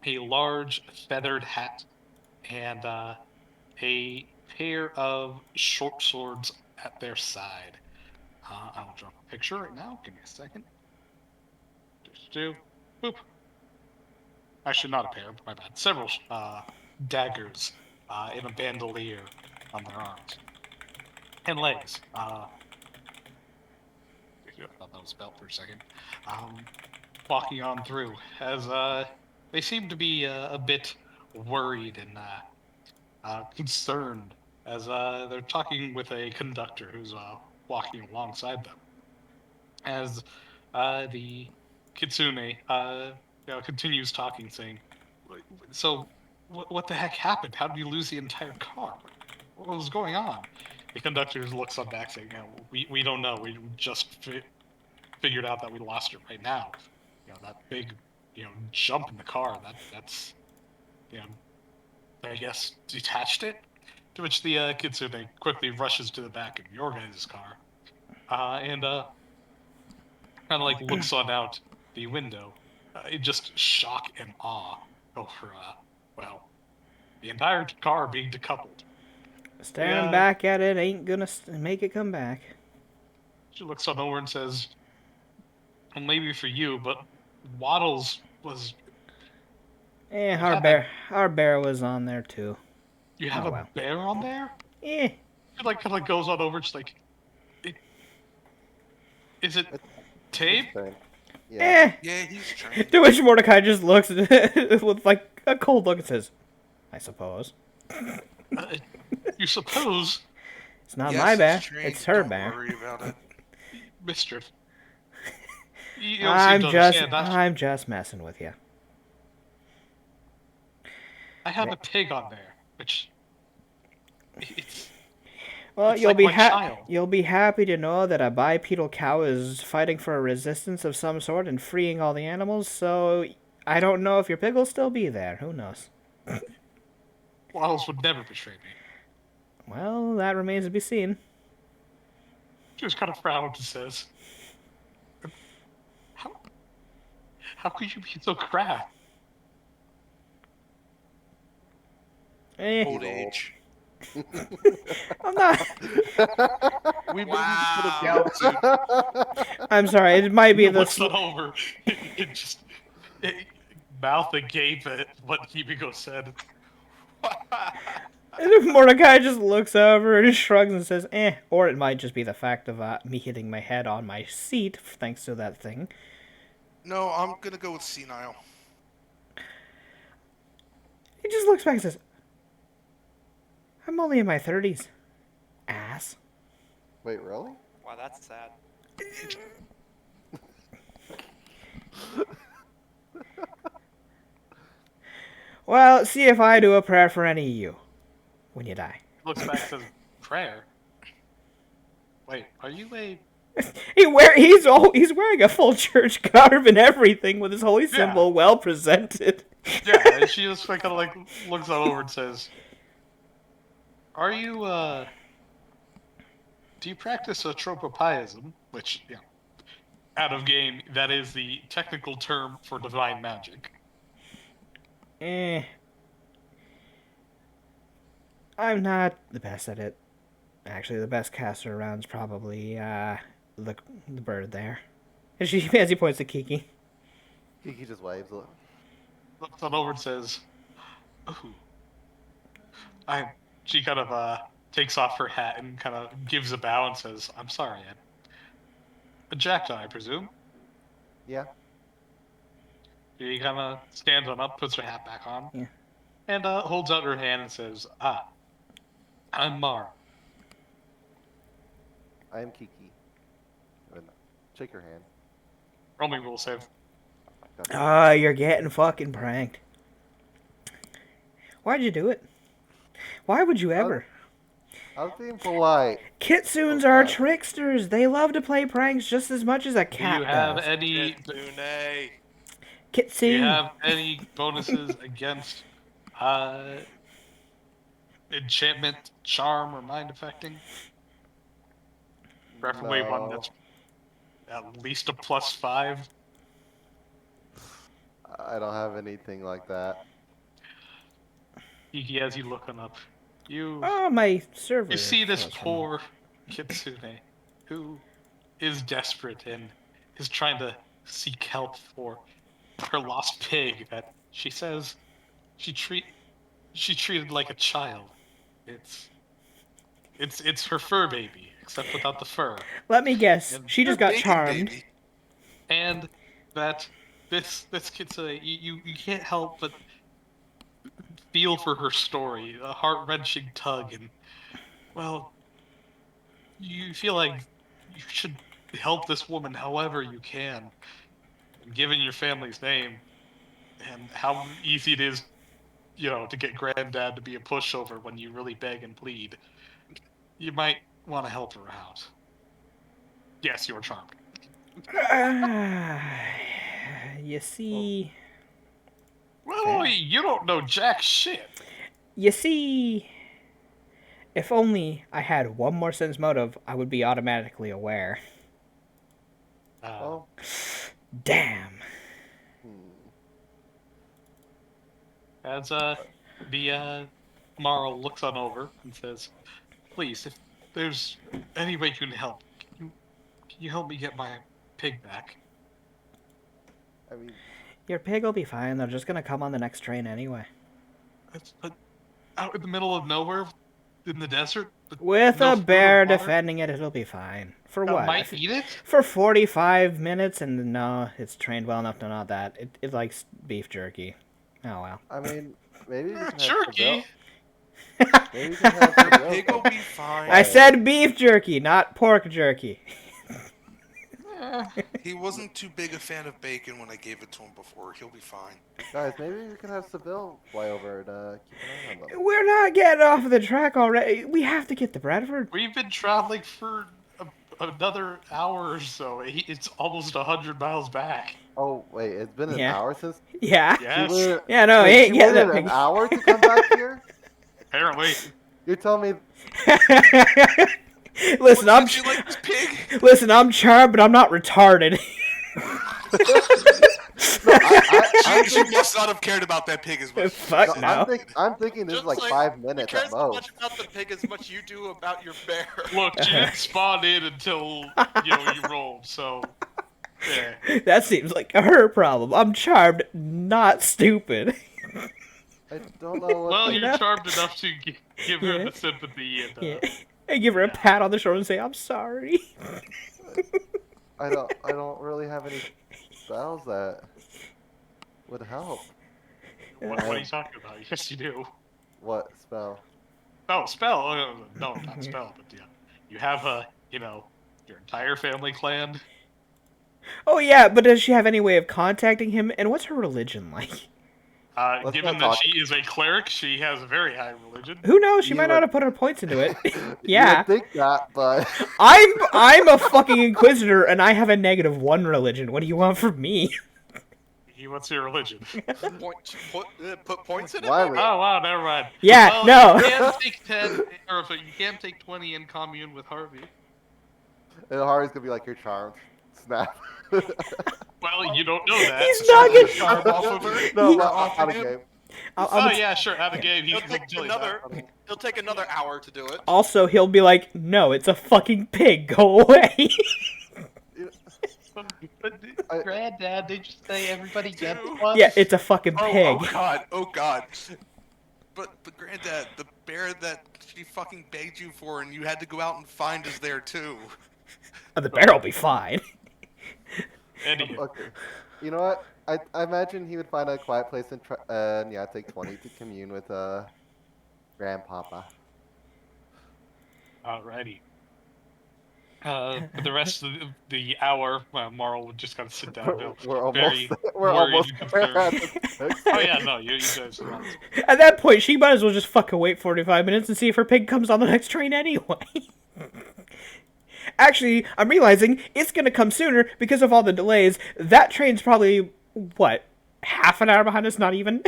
[SPEAKER 1] large feathered hat and a pair of short swords at their side. I'll drop a picture right now. Give me a second. Boop. Actually, not a pair. My bad. Several daggers in a bandolier on their arms and legs. I thought that was a belt for a second. Walking on through as they seem to be a bit worried and concerned as they're talking with a conductor who's walking alongside them. As the kitsune continues talking, saying, "So, what the heck happened? How did you lose the entire car? What was going on?" The conductor looks on back, saying, "We don't know. We just figured out that we lost it right now. That big, jump in the car. That's, I guess detached it." To which the kitsune quickly rushes to the back of your guys' car, and kind of like looks on out the window, in just shock and awe over, the entire car being decoupled.
[SPEAKER 2] Staring back at it ain't gonna make it come back.
[SPEAKER 1] She looks on over and says, "Well, maybe for you, but Waddles was."
[SPEAKER 2] Our bear was on there too.
[SPEAKER 1] You have a bear on there?
[SPEAKER 2] Eh.
[SPEAKER 1] It kind of goes on over, just like, is it tame?
[SPEAKER 2] Yeah.
[SPEAKER 4] Yeah, he's trained.
[SPEAKER 2] To which Mordecai just looks with like a cold look and says, "I suppose."
[SPEAKER 1] You suppose?
[SPEAKER 2] It's not my bear.
[SPEAKER 4] Trained.
[SPEAKER 2] It's her
[SPEAKER 4] Don't
[SPEAKER 2] bear.
[SPEAKER 4] worry about it.
[SPEAKER 1] Mischief. You don't seem to understand that.
[SPEAKER 2] I'm just messing with you.
[SPEAKER 1] I have a pig on there, which it's.
[SPEAKER 2] Well,
[SPEAKER 1] it's
[SPEAKER 2] you'll
[SPEAKER 1] like
[SPEAKER 2] be
[SPEAKER 1] my child.
[SPEAKER 2] you'll be happy to know that a bipedal cow is fighting for a resistance of some sort and freeing all the animals. So I don't know if your pig will still be there. Who knows?
[SPEAKER 1] Waddles would never betray me.
[SPEAKER 2] Well, that remains to be seen.
[SPEAKER 1] She was kind of proud and says, How could you be so crass?"
[SPEAKER 3] Old age.
[SPEAKER 2] I'm not.
[SPEAKER 3] We maybe put it down soon.
[SPEAKER 2] I'm sorry. It might be the.
[SPEAKER 1] Looks it over. Mouth agape at what Hibiko said.
[SPEAKER 2] Mordecai just looks over and shrugs and says, "Eh." Or it might just be the fact of me hitting my head on my seat thanks to that thing.
[SPEAKER 4] No, I'm gonna go with senile.
[SPEAKER 2] He just looks back and says, I'm only in my 30s. Ass.
[SPEAKER 5] Wait, really?
[SPEAKER 3] Wow, that's sad.
[SPEAKER 2] Well, see if I do a prayer for any of you when you die.
[SPEAKER 1] Looks back, says, "Prayer. Wait, are you a?"
[SPEAKER 2] He's wearing a full church garb and everything with his holy symbol well presented.
[SPEAKER 1] Yeah, and she just kind of like looks on over and says, "Are you Do you practice tropopiism?" Which, out of game, that is the technical term for divine magic.
[SPEAKER 2] Eh. I'm not the best at it. Actually, the best caster around is probably the bird there. And as he points to Kiki.
[SPEAKER 5] Kiki just waves.
[SPEAKER 1] Looks on over and says, "Ooh, I." She kind of takes off her hat and kind of gives a bow and says, "I'm sorry, Ed. A jackdaw, I presume."
[SPEAKER 5] Yeah.
[SPEAKER 1] She kind of stands on up, puts her hat back on,
[SPEAKER 2] Yeah.
[SPEAKER 1] and holds out her hand and says, I'm Mar."
[SPEAKER 5] I am Kiki. And shake her hand.
[SPEAKER 1] Roll me will save.
[SPEAKER 5] Gotcha.
[SPEAKER 2] You're getting fucking pranked. Why'd you do it? Why would you ever?
[SPEAKER 5] I was being polite.
[SPEAKER 2] Kitsunes are tricksters. They love to play pranks just as much as a
[SPEAKER 1] Do
[SPEAKER 2] cat
[SPEAKER 1] you have
[SPEAKER 2] does.
[SPEAKER 1] any?
[SPEAKER 3] Kitsune.
[SPEAKER 2] Kitsune.
[SPEAKER 1] Do you have any bonuses against enchantment, charm, or mind affecting? Preferably one
[SPEAKER 5] No.
[SPEAKER 1] that's at least a +5.
[SPEAKER 5] I don't have anything like that.
[SPEAKER 1] He has you looking up. You
[SPEAKER 2] My server.
[SPEAKER 1] you see this
[SPEAKER 2] froze for a
[SPEAKER 1] poor Kitsune who is desperate and is trying to seek help for her lost pig that she says she treated like a child. It's her fur baby, except without the fur.
[SPEAKER 2] Let me guess.
[SPEAKER 1] And-
[SPEAKER 2] She just
[SPEAKER 4] You're
[SPEAKER 2] got
[SPEAKER 4] bacon,
[SPEAKER 2] charmed.
[SPEAKER 4] baby.
[SPEAKER 1] And that this Kitsune, you can't help but feel for her story, a heart-wrenching tug, and well, you feel like you should help this woman however you can. And given your family's name and how easy it is, to get granddad to be a pushover when you really beg and plead, you might want to help her out. Yes, you're charmed.
[SPEAKER 2] You see.
[SPEAKER 1] Well, you don't know jack shit.
[SPEAKER 2] You see. If only I had one more sense motive, I would be automatically aware.
[SPEAKER 5] Well,
[SPEAKER 2] Damn.
[SPEAKER 1] As the Marl looks on over and says, "Please, if there's any way you can help, can you help me get my pig back?"
[SPEAKER 5] I mean,
[SPEAKER 2] Your pig will be fine. They're just gonna come on the next train anyway.
[SPEAKER 1] But out in the middle of nowhere, in the desert,
[SPEAKER 2] With
[SPEAKER 1] no
[SPEAKER 2] a
[SPEAKER 1] food or
[SPEAKER 2] bear
[SPEAKER 1] water?
[SPEAKER 2] defending it, it'll be fine. For
[SPEAKER 1] That
[SPEAKER 2] what?
[SPEAKER 1] might eat it.
[SPEAKER 2] For 45 minutes, and no, it's trained well enough to not that. It likes beef jerky. Oh well.
[SPEAKER 5] I mean, maybe we can have
[SPEAKER 1] Jerky.
[SPEAKER 5] Seville. Maybe we can have Seville.
[SPEAKER 3] Pig will be fine.
[SPEAKER 2] I said beef jerky, not pork jerky.
[SPEAKER 4] He wasn't too big a fan of bacon when I gave it to him before. He'll be fine.
[SPEAKER 5] Guys, maybe we can have Seville fly over and keep an eye on them.
[SPEAKER 2] We're not getting off of the track already. We have to get to Bradford.
[SPEAKER 1] We've been traveling for another hour or so. It's almost 100 miles back.
[SPEAKER 5] Oh, wait, it's been an
[SPEAKER 2] Yeah.
[SPEAKER 5] hour since...
[SPEAKER 2] Yeah.
[SPEAKER 1] Yes,
[SPEAKER 2] Yeah, no,
[SPEAKER 5] Wait,
[SPEAKER 2] he ain't
[SPEAKER 5] she
[SPEAKER 2] getting
[SPEAKER 5] waited
[SPEAKER 2] that
[SPEAKER 5] an hour to come back here?
[SPEAKER 1] apparently.
[SPEAKER 5] You're telling me...
[SPEAKER 2] Listen,
[SPEAKER 3] Did you like this pig?
[SPEAKER 2] listen, I'm charmed, but I'm not retarded.
[SPEAKER 3] She must not have cared about that pig as much.
[SPEAKER 2] Fuck no.
[SPEAKER 5] I'm thinking this is
[SPEAKER 3] Just
[SPEAKER 5] like 5 minutes
[SPEAKER 3] She
[SPEAKER 5] at
[SPEAKER 3] cares so
[SPEAKER 5] most.
[SPEAKER 3] much about the pig as much you do about your bear.
[SPEAKER 1] Look, she didn't spawn in until you rolled. So, yeah.
[SPEAKER 2] That seems like her problem. I'm charmed, not stupid.
[SPEAKER 5] I don't know what...
[SPEAKER 1] Well,
[SPEAKER 5] the-
[SPEAKER 1] you're charmed enough to give her
[SPEAKER 2] Yeah.
[SPEAKER 1] the sympathy and
[SPEAKER 2] Yeah. I give her a pat on the shoulder and say, I'm sorry.
[SPEAKER 5] I don't really have any spells that would help.
[SPEAKER 1] What are you talking about? Yes, you do.
[SPEAKER 5] What spell?
[SPEAKER 1] Oh, spell. No, not spell, but yeah, you have your entire family clan.
[SPEAKER 2] Oh yeah, but does she have any way of contacting him? And what's her religion like?
[SPEAKER 5] Let's
[SPEAKER 1] Given
[SPEAKER 5] not
[SPEAKER 1] that
[SPEAKER 5] talk.
[SPEAKER 1] she is a cleric, she has a very high religion.
[SPEAKER 2] Who knows? She
[SPEAKER 5] You
[SPEAKER 2] might not
[SPEAKER 5] would,
[SPEAKER 2] have put her points into it.
[SPEAKER 5] you
[SPEAKER 2] Yeah.
[SPEAKER 5] would think that, but
[SPEAKER 2] I'm a fucking inquisitor and I have a -1 religion. What do you want from me?
[SPEAKER 1] What's your religion?
[SPEAKER 3] Put points in it,
[SPEAKER 5] why
[SPEAKER 3] maybe?
[SPEAKER 5] would?
[SPEAKER 1] Oh wow, never mind.
[SPEAKER 2] Yeah,
[SPEAKER 1] Well,
[SPEAKER 2] no.
[SPEAKER 1] you can take 10, or so you can take 20 in commune with Harvey.
[SPEAKER 5] And Harry's gonna be like, you're charmed. Snap.
[SPEAKER 1] Well, you don't know that.
[SPEAKER 2] He's
[SPEAKER 1] So
[SPEAKER 2] not
[SPEAKER 1] you
[SPEAKER 2] gonna.
[SPEAKER 1] charm off of her.
[SPEAKER 5] No,
[SPEAKER 2] He-
[SPEAKER 5] but
[SPEAKER 4] off
[SPEAKER 5] out
[SPEAKER 4] of
[SPEAKER 5] of
[SPEAKER 4] him?
[SPEAKER 5] game.
[SPEAKER 1] Oh yeah, sure. Out of the game,
[SPEAKER 3] It'll
[SPEAKER 1] he'll
[SPEAKER 3] take
[SPEAKER 1] tell you that.
[SPEAKER 3] It'll take another hour to do it.
[SPEAKER 2] Also, he'll be like, "No, it's a fucking pig. Go away."
[SPEAKER 1] But
[SPEAKER 5] I-
[SPEAKER 1] Granddad, they just say everybody gets
[SPEAKER 3] Two.
[SPEAKER 1] one.
[SPEAKER 2] Yeah, it's a fucking
[SPEAKER 4] Oh,
[SPEAKER 2] pig.
[SPEAKER 4] oh god, oh god. But Granddad, the bear that she fucking begged you for and you had to go out and find is there too.
[SPEAKER 2] The bear will be fine.
[SPEAKER 1] Anywho,
[SPEAKER 5] Okay. You know what? I imagine he would find a quiet place and yeah, take 20 to commune with Grandpapa.
[SPEAKER 1] alrighty. For the rest of the hour, Marl would just kind of sit down.
[SPEAKER 5] We're almost
[SPEAKER 1] Very
[SPEAKER 5] we're
[SPEAKER 1] worried
[SPEAKER 5] almost
[SPEAKER 1] and
[SPEAKER 5] there
[SPEAKER 1] concerned.
[SPEAKER 5] at the next
[SPEAKER 1] Oh yeah,
[SPEAKER 5] day.
[SPEAKER 1] no, you guys are not.
[SPEAKER 2] At that point, she might as well just fucking wait 45 minutes and see if her pig comes on the next train anyway. Actually, I'm realizing it's gonna come sooner because of all the delays. That train's probably, what, half an hour behind us? Not even?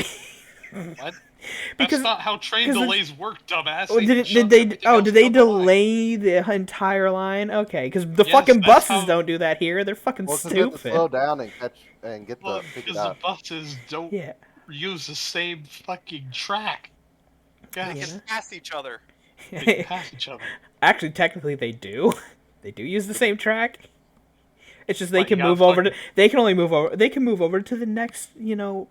[SPEAKER 1] What?
[SPEAKER 2] Because-
[SPEAKER 1] That's not how train
[SPEAKER 2] because the-
[SPEAKER 1] delays work, dumbass.
[SPEAKER 2] Oh,
[SPEAKER 1] They
[SPEAKER 2] did
[SPEAKER 1] shut
[SPEAKER 2] they?
[SPEAKER 1] everything
[SPEAKER 2] Oh,
[SPEAKER 1] else
[SPEAKER 2] did they
[SPEAKER 1] down the line.
[SPEAKER 2] delay the entire line? Okay, because the
[SPEAKER 1] Yes,
[SPEAKER 2] fucking
[SPEAKER 1] that's
[SPEAKER 2] buses
[SPEAKER 1] how-
[SPEAKER 2] don't do that here. They're fucking
[SPEAKER 5] Well, 'cause we have to slow
[SPEAKER 2] stupid.
[SPEAKER 5] down and get
[SPEAKER 1] Well,
[SPEAKER 5] the figure
[SPEAKER 1] because the
[SPEAKER 5] out.
[SPEAKER 1] buses don't
[SPEAKER 2] Yeah.
[SPEAKER 1] use the same fucking track.
[SPEAKER 3] They
[SPEAKER 1] God,
[SPEAKER 2] Yeah.
[SPEAKER 3] can pass each other.
[SPEAKER 1] they can pass each other.
[SPEAKER 2] Actually, technically, they do. They do use the same track. It's just they
[SPEAKER 1] What,
[SPEAKER 2] can
[SPEAKER 1] you gotta
[SPEAKER 2] move over to.
[SPEAKER 1] fucking-
[SPEAKER 2] They can only move over. They can move over to the next,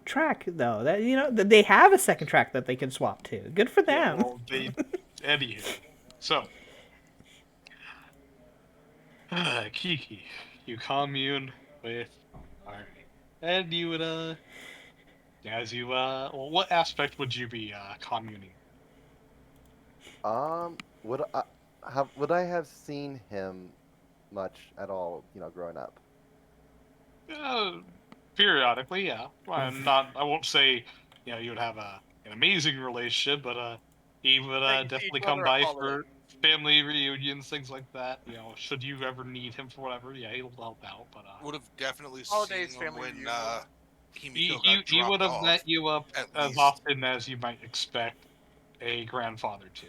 [SPEAKER 2] track though. That they have a second track that they can swap to. Good for
[SPEAKER 1] Yeah,
[SPEAKER 2] them.
[SPEAKER 1] well, anywho. So, Kiki, you commune with Harvey, and you would what aspect would you be communing?
[SPEAKER 5] Would I have seen him much at all, growing up?
[SPEAKER 1] Uh, Periodically, yeah. Well, I won't say, you would have an amazing relationship, but he would
[SPEAKER 3] They see
[SPEAKER 1] definitely
[SPEAKER 3] each
[SPEAKER 1] come
[SPEAKER 3] other at
[SPEAKER 1] by
[SPEAKER 3] holiday.
[SPEAKER 1] for family reunions, things like that. Should you ever need him for whatever, yeah, he'll help out. But
[SPEAKER 4] Would have definitely
[SPEAKER 3] Holidays,
[SPEAKER 4] seen him
[SPEAKER 3] family
[SPEAKER 4] when
[SPEAKER 3] reunion.
[SPEAKER 4] Himiko
[SPEAKER 1] he
[SPEAKER 4] got
[SPEAKER 1] he would
[SPEAKER 4] dropped
[SPEAKER 1] have
[SPEAKER 4] off.
[SPEAKER 1] met you up
[SPEAKER 4] at
[SPEAKER 1] as
[SPEAKER 4] least.
[SPEAKER 1] often as you might expect a grandfather to.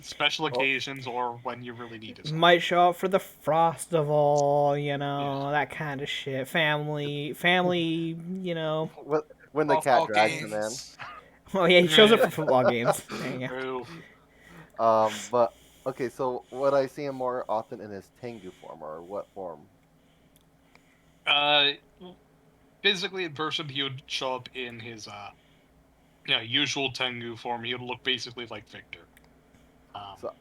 [SPEAKER 1] Special
[SPEAKER 5] Oh.
[SPEAKER 1] occasions or when you really need his help.
[SPEAKER 2] Might show up for the Frostival, that kind of shit. Family.
[SPEAKER 5] When the
[SPEAKER 4] Softball
[SPEAKER 5] cat drags him in.
[SPEAKER 4] games.
[SPEAKER 2] Oh yeah, he shows up for football games. There you go.
[SPEAKER 1] True.
[SPEAKER 5] But okay, so would I see him more often in his Tengu form, or what form?
[SPEAKER 1] Uh, Physically in person, he would show up in his usual Tengu form. He would look basically like Victor.
[SPEAKER 5] So-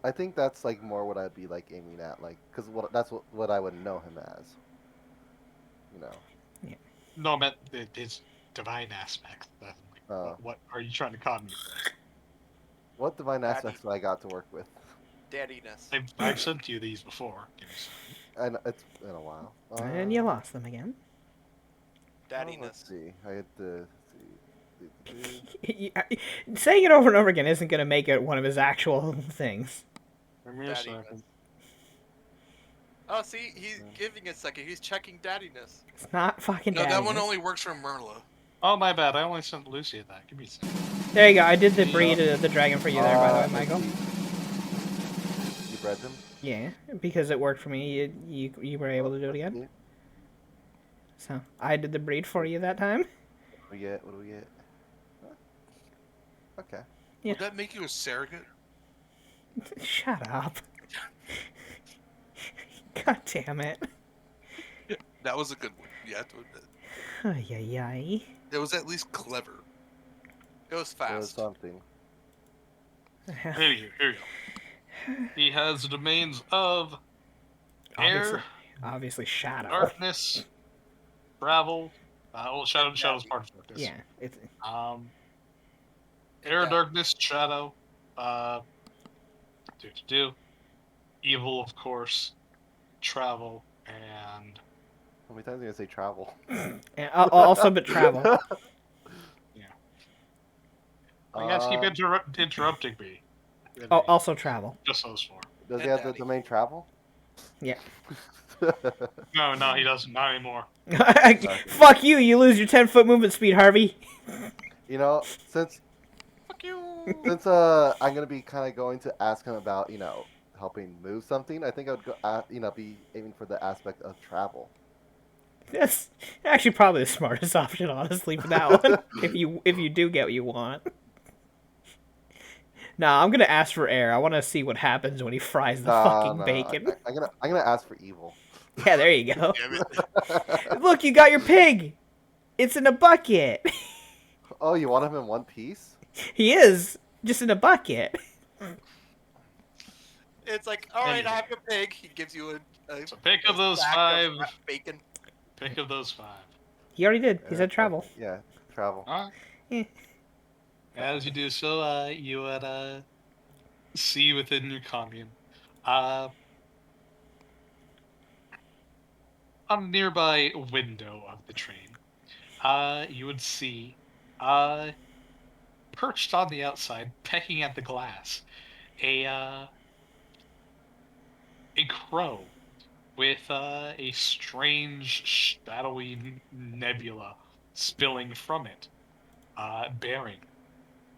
[SPEAKER 5] I think that's like more what I'd be like aiming at, like, because that's what I would know him as.
[SPEAKER 1] No, I meant his divine aspects.
[SPEAKER 5] Oh.
[SPEAKER 1] What are you trying to call me?
[SPEAKER 5] What divine
[SPEAKER 3] Daddy.
[SPEAKER 5] aspects do I got to work with?
[SPEAKER 3] Daddiness.
[SPEAKER 1] I've sent you these before. Give me some.
[SPEAKER 5] And it's been a while.
[SPEAKER 2] And you lost them again.
[SPEAKER 5] Let's
[SPEAKER 3] Daddiness.
[SPEAKER 5] see. I had to see.
[SPEAKER 2] Saying it over and over again isn't going to make it one of his actual things.
[SPEAKER 1] Give me a
[SPEAKER 3] Daddiness.
[SPEAKER 1] second.
[SPEAKER 3] Oh, see, he's giving a second. He's checking daddiness.
[SPEAKER 2] It's not fucking
[SPEAKER 4] No, that one
[SPEAKER 2] daddy.
[SPEAKER 4] only works for Merla.
[SPEAKER 1] Oh, my bad. I only sent Lucy that. Give me a second.
[SPEAKER 2] There you go. I did the breed of the dragon for you there, by the way,
[SPEAKER 5] let's
[SPEAKER 2] Michael.
[SPEAKER 5] see. You bred them?
[SPEAKER 2] Yeah, because it worked for me. You were able to do it again.
[SPEAKER 5] Yeah.
[SPEAKER 2] So I did the breed for you that time.
[SPEAKER 5] What do we get? Huh? Okay.
[SPEAKER 2] Yeah.
[SPEAKER 4] Would that make you a surrogate?
[SPEAKER 2] Shut up. God damn it.
[SPEAKER 4] That was a good one. You have to admit.
[SPEAKER 2] Ay, ay, ay.
[SPEAKER 4] It was at least clever.
[SPEAKER 3] Goes
[SPEAKER 5] It was
[SPEAKER 3] fast.
[SPEAKER 5] something.
[SPEAKER 1] Here you go. He has the domains of
[SPEAKER 2] Obviously,
[SPEAKER 1] air,
[SPEAKER 2] obviously shadow.
[SPEAKER 1] darkness, travel. Shadow's
[SPEAKER 3] Navi.
[SPEAKER 1] part of focus.
[SPEAKER 2] Yeah, it's
[SPEAKER 1] Um,
[SPEAKER 3] And
[SPEAKER 1] air,
[SPEAKER 3] Navi.
[SPEAKER 1] darkness, shadow. Uh, do. Evil, of course. Travel and
[SPEAKER 5] How many times are you gonna say travel?
[SPEAKER 2] and also but travel.
[SPEAKER 1] yeah. You guys keep
[SPEAKER 5] um,
[SPEAKER 1] interrupting me.
[SPEAKER 2] Oh, also travel.
[SPEAKER 1] Just those four.
[SPEAKER 5] does he
[SPEAKER 3] And
[SPEAKER 5] have the
[SPEAKER 3] Daddy.
[SPEAKER 5] domain travel?
[SPEAKER 2] Yeah.
[SPEAKER 1] No, he doesn't. Not anymore.
[SPEAKER 5] Okay.
[SPEAKER 2] Fuck you! You lose your 10-foot movement speed, Harvey.
[SPEAKER 5] You know, since
[SPEAKER 3] Fuck you.
[SPEAKER 5] I'm gonna be kind of going to ask him about helping move something. I think I would go be aiming for the aspect of travel.
[SPEAKER 2] That's actually probably the smartest option, honestly, for that one. If you do get what you want. Nah, I'm gonna ask for air. I want to see what happens when he fries the
[SPEAKER 5] Nah,
[SPEAKER 2] fucking
[SPEAKER 5] nah.
[SPEAKER 2] bacon.
[SPEAKER 5] I'm gonna ask for evil.
[SPEAKER 2] Yeah, there you go.
[SPEAKER 4] Damn it.
[SPEAKER 2] Look, you got your pig. It's in a bucket.
[SPEAKER 5] Oh, you want him in one piece?
[SPEAKER 2] He is just in a bucket.
[SPEAKER 3] It's like, all right, I have your pig. He gives you
[SPEAKER 1] So pick
[SPEAKER 3] a
[SPEAKER 1] of those
[SPEAKER 3] sack
[SPEAKER 1] five.
[SPEAKER 3] of bacon.
[SPEAKER 1] Pick of those five.
[SPEAKER 2] He already did. He said travel.
[SPEAKER 5] Okay, yeah, travel.
[SPEAKER 1] All
[SPEAKER 2] Eh.
[SPEAKER 1] right. As you do so, you would see within your commune, uh, on a nearby window of the train, you would see, uh, perched on the outside, pecking at the glass, a a crow with a strange shadowy nebula spilling from it, bearing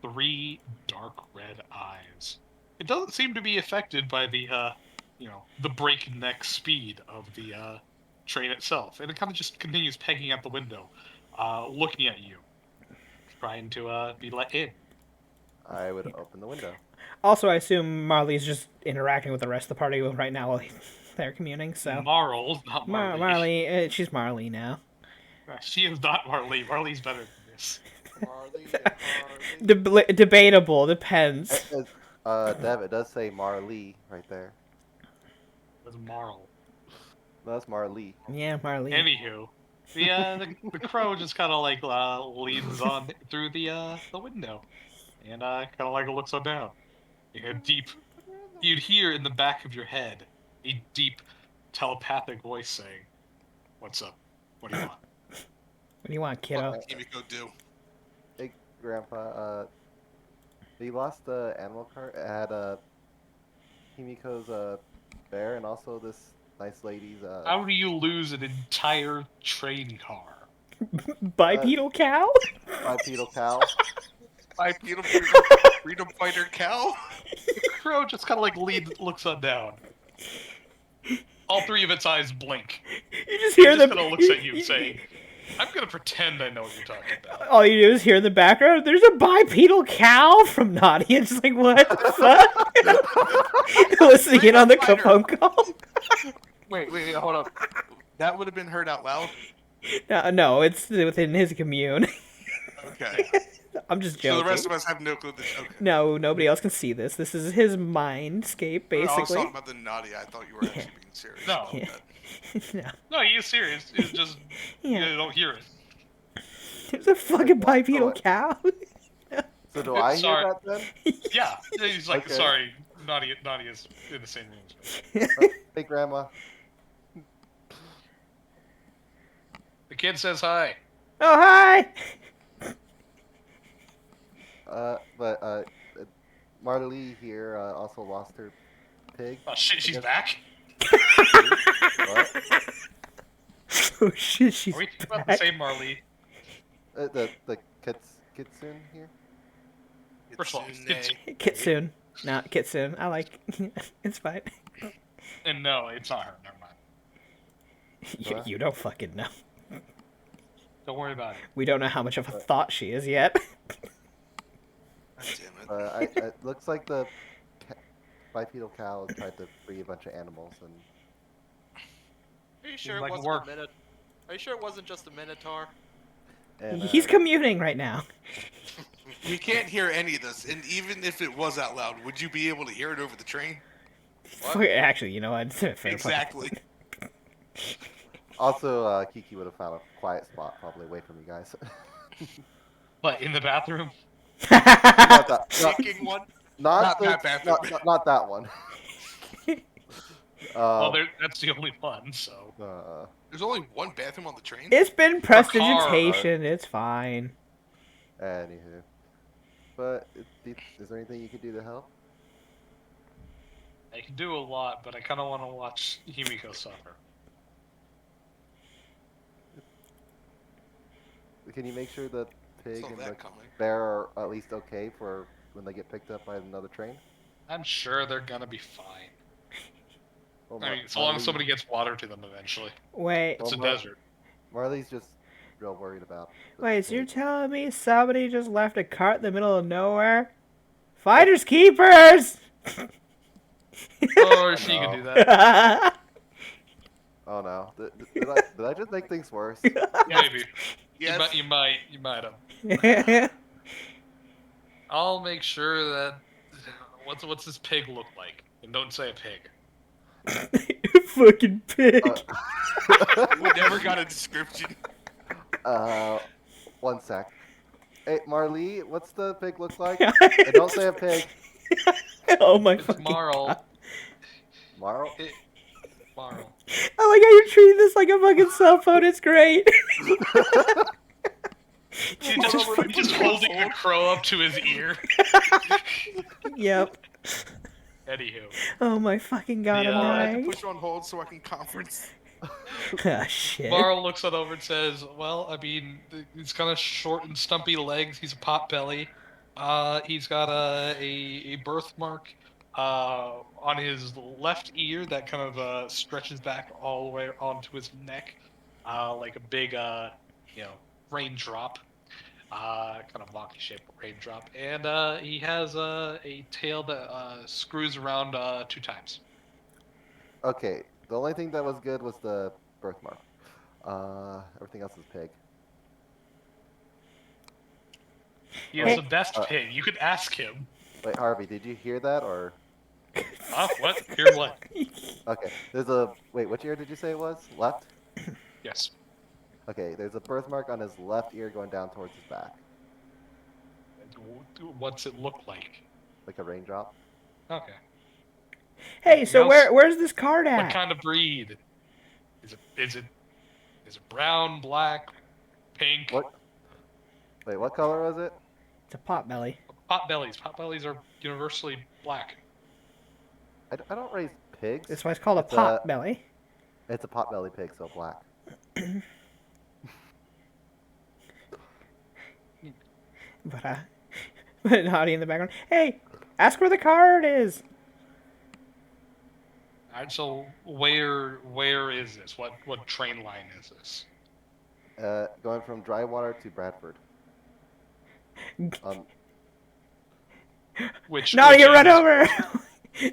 [SPEAKER 1] three dark red eyes. It doesn't seem to be affected by the breakneck speed of the train itself, and it kind of just continues pegging at the window, looking at you, trying to be let in.
[SPEAKER 5] I would open the window.
[SPEAKER 2] Also, I assume Marley's just interacting with the rest of the party right now while they're communing. So
[SPEAKER 1] Marl, not Marley.
[SPEAKER 2] Marley, she's Marley now.
[SPEAKER 1] She is not Marley. Marley's better than this.
[SPEAKER 3] Marley and Marley.
[SPEAKER 2] Debatable. Depends.
[SPEAKER 5] Dev, it does say Marley right there.
[SPEAKER 1] With Marl.
[SPEAKER 5] No, that's Marley.
[SPEAKER 2] Yeah, Marley.
[SPEAKER 1] Anywho, the crow just kind of like leans on through the window, and kind of like looks on down. You'd hear in the back of your head a deep telepathic voice saying, "What's up? What do you want?"
[SPEAKER 2] What do you want, kiddo?
[SPEAKER 4] What did Kimiko do?
[SPEAKER 5] Hey, Grandpa. You lost the animal cart. It had Himiko's bear and also this nice lady's
[SPEAKER 1] How do you lose an entire train car?
[SPEAKER 2] Bipedal cow?
[SPEAKER 5] bipedal cow.
[SPEAKER 3] Bipedal freedom fighter cow.
[SPEAKER 1] The crow just kind of like looks on down. All three of its eyes blink.
[SPEAKER 2] You just
[SPEAKER 1] It
[SPEAKER 2] hear
[SPEAKER 1] just
[SPEAKER 2] the.
[SPEAKER 1] kind of looks at you saying, "I'm gonna pretend I know what you're talking about."
[SPEAKER 2] All you do is hear in the background, "There's a bipedal cow" from Nadia. It's just like, what the fuck? Listening in on the phone call.
[SPEAKER 4] Wait, hold up. That would have been heard out loud?
[SPEAKER 2] No, it's within his commune.
[SPEAKER 4] Okay.
[SPEAKER 2] I'm just
[SPEAKER 4] So
[SPEAKER 2] joking.
[SPEAKER 4] the rest of us have no clue. Okay.
[SPEAKER 2] No, nobody else can see this. This is his mindscape,
[SPEAKER 4] I was
[SPEAKER 2] basically.
[SPEAKER 4] talking about the naughty. I thought you were actually being serious.
[SPEAKER 1] No.
[SPEAKER 4] about
[SPEAKER 2] Yeah.
[SPEAKER 4] that.
[SPEAKER 2] No.
[SPEAKER 1] No, he's serious. It's just
[SPEAKER 2] Yeah.
[SPEAKER 1] you don't hear it.
[SPEAKER 2] There's a fucking
[SPEAKER 5] Like,
[SPEAKER 2] bipedal
[SPEAKER 5] what?
[SPEAKER 2] cow.
[SPEAKER 5] So do I hear
[SPEAKER 1] Sorry.
[SPEAKER 5] that then?
[SPEAKER 1] Yeah, he's like,
[SPEAKER 5] Okay.
[SPEAKER 1] "Sorry, Nadia's in the same room as me."
[SPEAKER 5] Hey, Grandma.
[SPEAKER 1] The kid says hi.
[SPEAKER 2] Oh, hi!
[SPEAKER 5] But Marley here also lost her pig.
[SPEAKER 1] Oh shit, she's
[SPEAKER 5] guess-
[SPEAKER 1] back.
[SPEAKER 5] What?
[SPEAKER 2] Oh shit, she's
[SPEAKER 1] Are we talking about the
[SPEAKER 2] back.
[SPEAKER 1] same Marley?
[SPEAKER 5] The Kitsune here.
[SPEAKER 1] First of all,
[SPEAKER 4] Kitsune.
[SPEAKER 2] Kitsune. No, Kitsune. I like. It's fine.
[SPEAKER 1] And no, it's not her. Never mind.
[SPEAKER 2] You don't fucking know.
[SPEAKER 1] Don't worry about it.
[SPEAKER 2] We don't know how much of a thought she is yet.
[SPEAKER 4] God damn it.
[SPEAKER 5] It looks like the bipedal cow has tried to free a bunch of animals, and
[SPEAKER 3] Are you sure
[SPEAKER 1] like
[SPEAKER 3] it wasn't
[SPEAKER 1] work.
[SPEAKER 3] a minute? Are you sure it wasn't just a minotaur?
[SPEAKER 2] He's commuting right now.
[SPEAKER 4] We can't hear any of this, and even if it was out loud, would you be able to hear it over the train?
[SPEAKER 3] What?
[SPEAKER 2] Actually, you know what? Fair point.
[SPEAKER 4] Exactly.
[SPEAKER 5] Also, Kiki would have found a quiet spot, probably away from you guys.
[SPEAKER 1] But in the bathroom,
[SPEAKER 5] Not that.
[SPEAKER 3] Taking one.
[SPEAKER 5] Not
[SPEAKER 4] Not
[SPEAKER 5] the.
[SPEAKER 4] that bathroom.
[SPEAKER 5] Not that one.
[SPEAKER 1] well,
[SPEAKER 5] Um.
[SPEAKER 1] that's the only one. So
[SPEAKER 4] There's only one bathroom on the train.
[SPEAKER 2] It's been
[SPEAKER 1] car.
[SPEAKER 2] prestidigitation. It's fine.
[SPEAKER 5] Anywho, but is there anything you could do to help?
[SPEAKER 1] I can do a lot, but I kind of want to watch Himiko suffer.
[SPEAKER 5] Can you make sure the pig
[SPEAKER 4] Saw
[SPEAKER 5] and
[SPEAKER 4] that
[SPEAKER 5] the
[SPEAKER 4] coming.
[SPEAKER 5] bear are at least okay for when they get picked up by another train?
[SPEAKER 1] I'm sure they're gonna be fine.
[SPEAKER 5] Well,
[SPEAKER 1] I mean, so long as somebody gets water to them eventually.
[SPEAKER 2] Wait,
[SPEAKER 1] It's a desert.
[SPEAKER 5] Marley's just real worried about.
[SPEAKER 2] wait. So you're telling me somebody just left a cart in the middle of nowhere? Finders keepers.
[SPEAKER 1] Oh, she can do that.
[SPEAKER 5] Oh no! Did I just make things worse?
[SPEAKER 1] Maybe.
[SPEAKER 3] Yes.
[SPEAKER 1] You might have. I'll make sure that. What's this pig look like? And don't say a pig.
[SPEAKER 2] Fucking pig.
[SPEAKER 3] We never got a description.
[SPEAKER 5] 1 sec. Hey, Marley, what's the pig look like? And don't say a pig.
[SPEAKER 2] Oh my
[SPEAKER 1] It's
[SPEAKER 2] fucking
[SPEAKER 1] Marl.
[SPEAKER 2] God.
[SPEAKER 5] Marl?
[SPEAKER 1] Marl.
[SPEAKER 2] I like how you're treating this like a fucking cell phone. It's great.
[SPEAKER 1] Just holding the crow up to his ear.
[SPEAKER 2] Yep.
[SPEAKER 1] Anywho.
[SPEAKER 2] Oh my fucking God,
[SPEAKER 1] Yeah.
[SPEAKER 2] I'm
[SPEAKER 4] I had to
[SPEAKER 2] dying.
[SPEAKER 4] push on hold so I can conference.
[SPEAKER 2] Ah, shit.
[SPEAKER 1] Marl looks it over and says, well, I mean, he's kind of short and stumpy legs. He's a pot belly. He's got a birthmark on his left ear that kind of stretches back all the way onto his neck, like a big, raindrop. Kind of wonky shaped raindrop. And he has a tail that screws around 2 times.
[SPEAKER 5] Okay, the only thing that was good was the birthmark. Everything else is pig.
[SPEAKER 1] He has
[SPEAKER 2] Hey.
[SPEAKER 1] the best pig. You could ask him.
[SPEAKER 5] Wait, Harvey, did you hear that or?
[SPEAKER 1] What? Hear what?
[SPEAKER 5] Okay, there's a. Wait, which ear did you say it was? Left?
[SPEAKER 1] Yes.
[SPEAKER 5] Okay, there's a birthmark on his left ear going down towards his back.
[SPEAKER 1] What's it look like?
[SPEAKER 5] Like a raindrop.
[SPEAKER 1] Okay.
[SPEAKER 2] Hey, so
[SPEAKER 1] Mouse-
[SPEAKER 2] where's this card
[SPEAKER 1] What
[SPEAKER 2] at?
[SPEAKER 1] kind of breed? Is it brown, black, pink?
[SPEAKER 5] What? Wait, what color was it?
[SPEAKER 2] It's a pot belly.
[SPEAKER 1] Pot bellies. Pot bellies are universally black.
[SPEAKER 5] I don't raise pigs.
[SPEAKER 2] That's why it's called a
[SPEAKER 5] It's
[SPEAKER 2] pot belly.
[SPEAKER 5] It's a potbelly pig, so black.
[SPEAKER 2] But Naughty in the background. Hey, ask where the card is.
[SPEAKER 1] Alright, so where is this? What train line is this?
[SPEAKER 5] Going from Drywater to Bradford.
[SPEAKER 1] Which
[SPEAKER 2] Naughty,
[SPEAKER 1] which
[SPEAKER 2] run
[SPEAKER 1] end is-
[SPEAKER 2] over.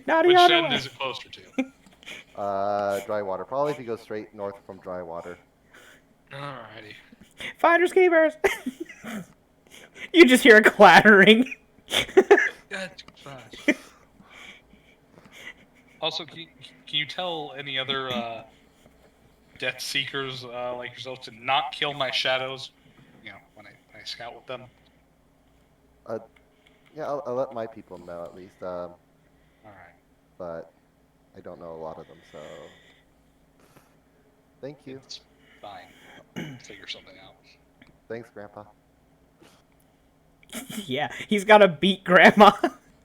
[SPEAKER 2] Naughty,
[SPEAKER 1] Which
[SPEAKER 2] run
[SPEAKER 1] end
[SPEAKER 2] over.
[SPEAKER 1] is it closer to?
[SPEAKER 5] Drywater. Probably if you go straight north from Drywater.
[SPEAKER 1] Alrighty.
[SPEAKER 2] Finders keepers. You just hear a clattering.
[SPEAKER 1] That's fine. Also, can you tell any other Death Seekers like yourself to not kill my shadows? You know, when I scout with them.
[SPEAKER 5] Yeah, I'll let my people know at least.
[SPEAKER 1] All right.
[SPEAKER 5] But I don't know a lot of them, so thank you.
[SPEAKER 1] It's fine. Figure something out.
[SPEAKER 5] Thanks, Grandpa.
[SPEAKER 2] Yeah, he's got to beat Grandma.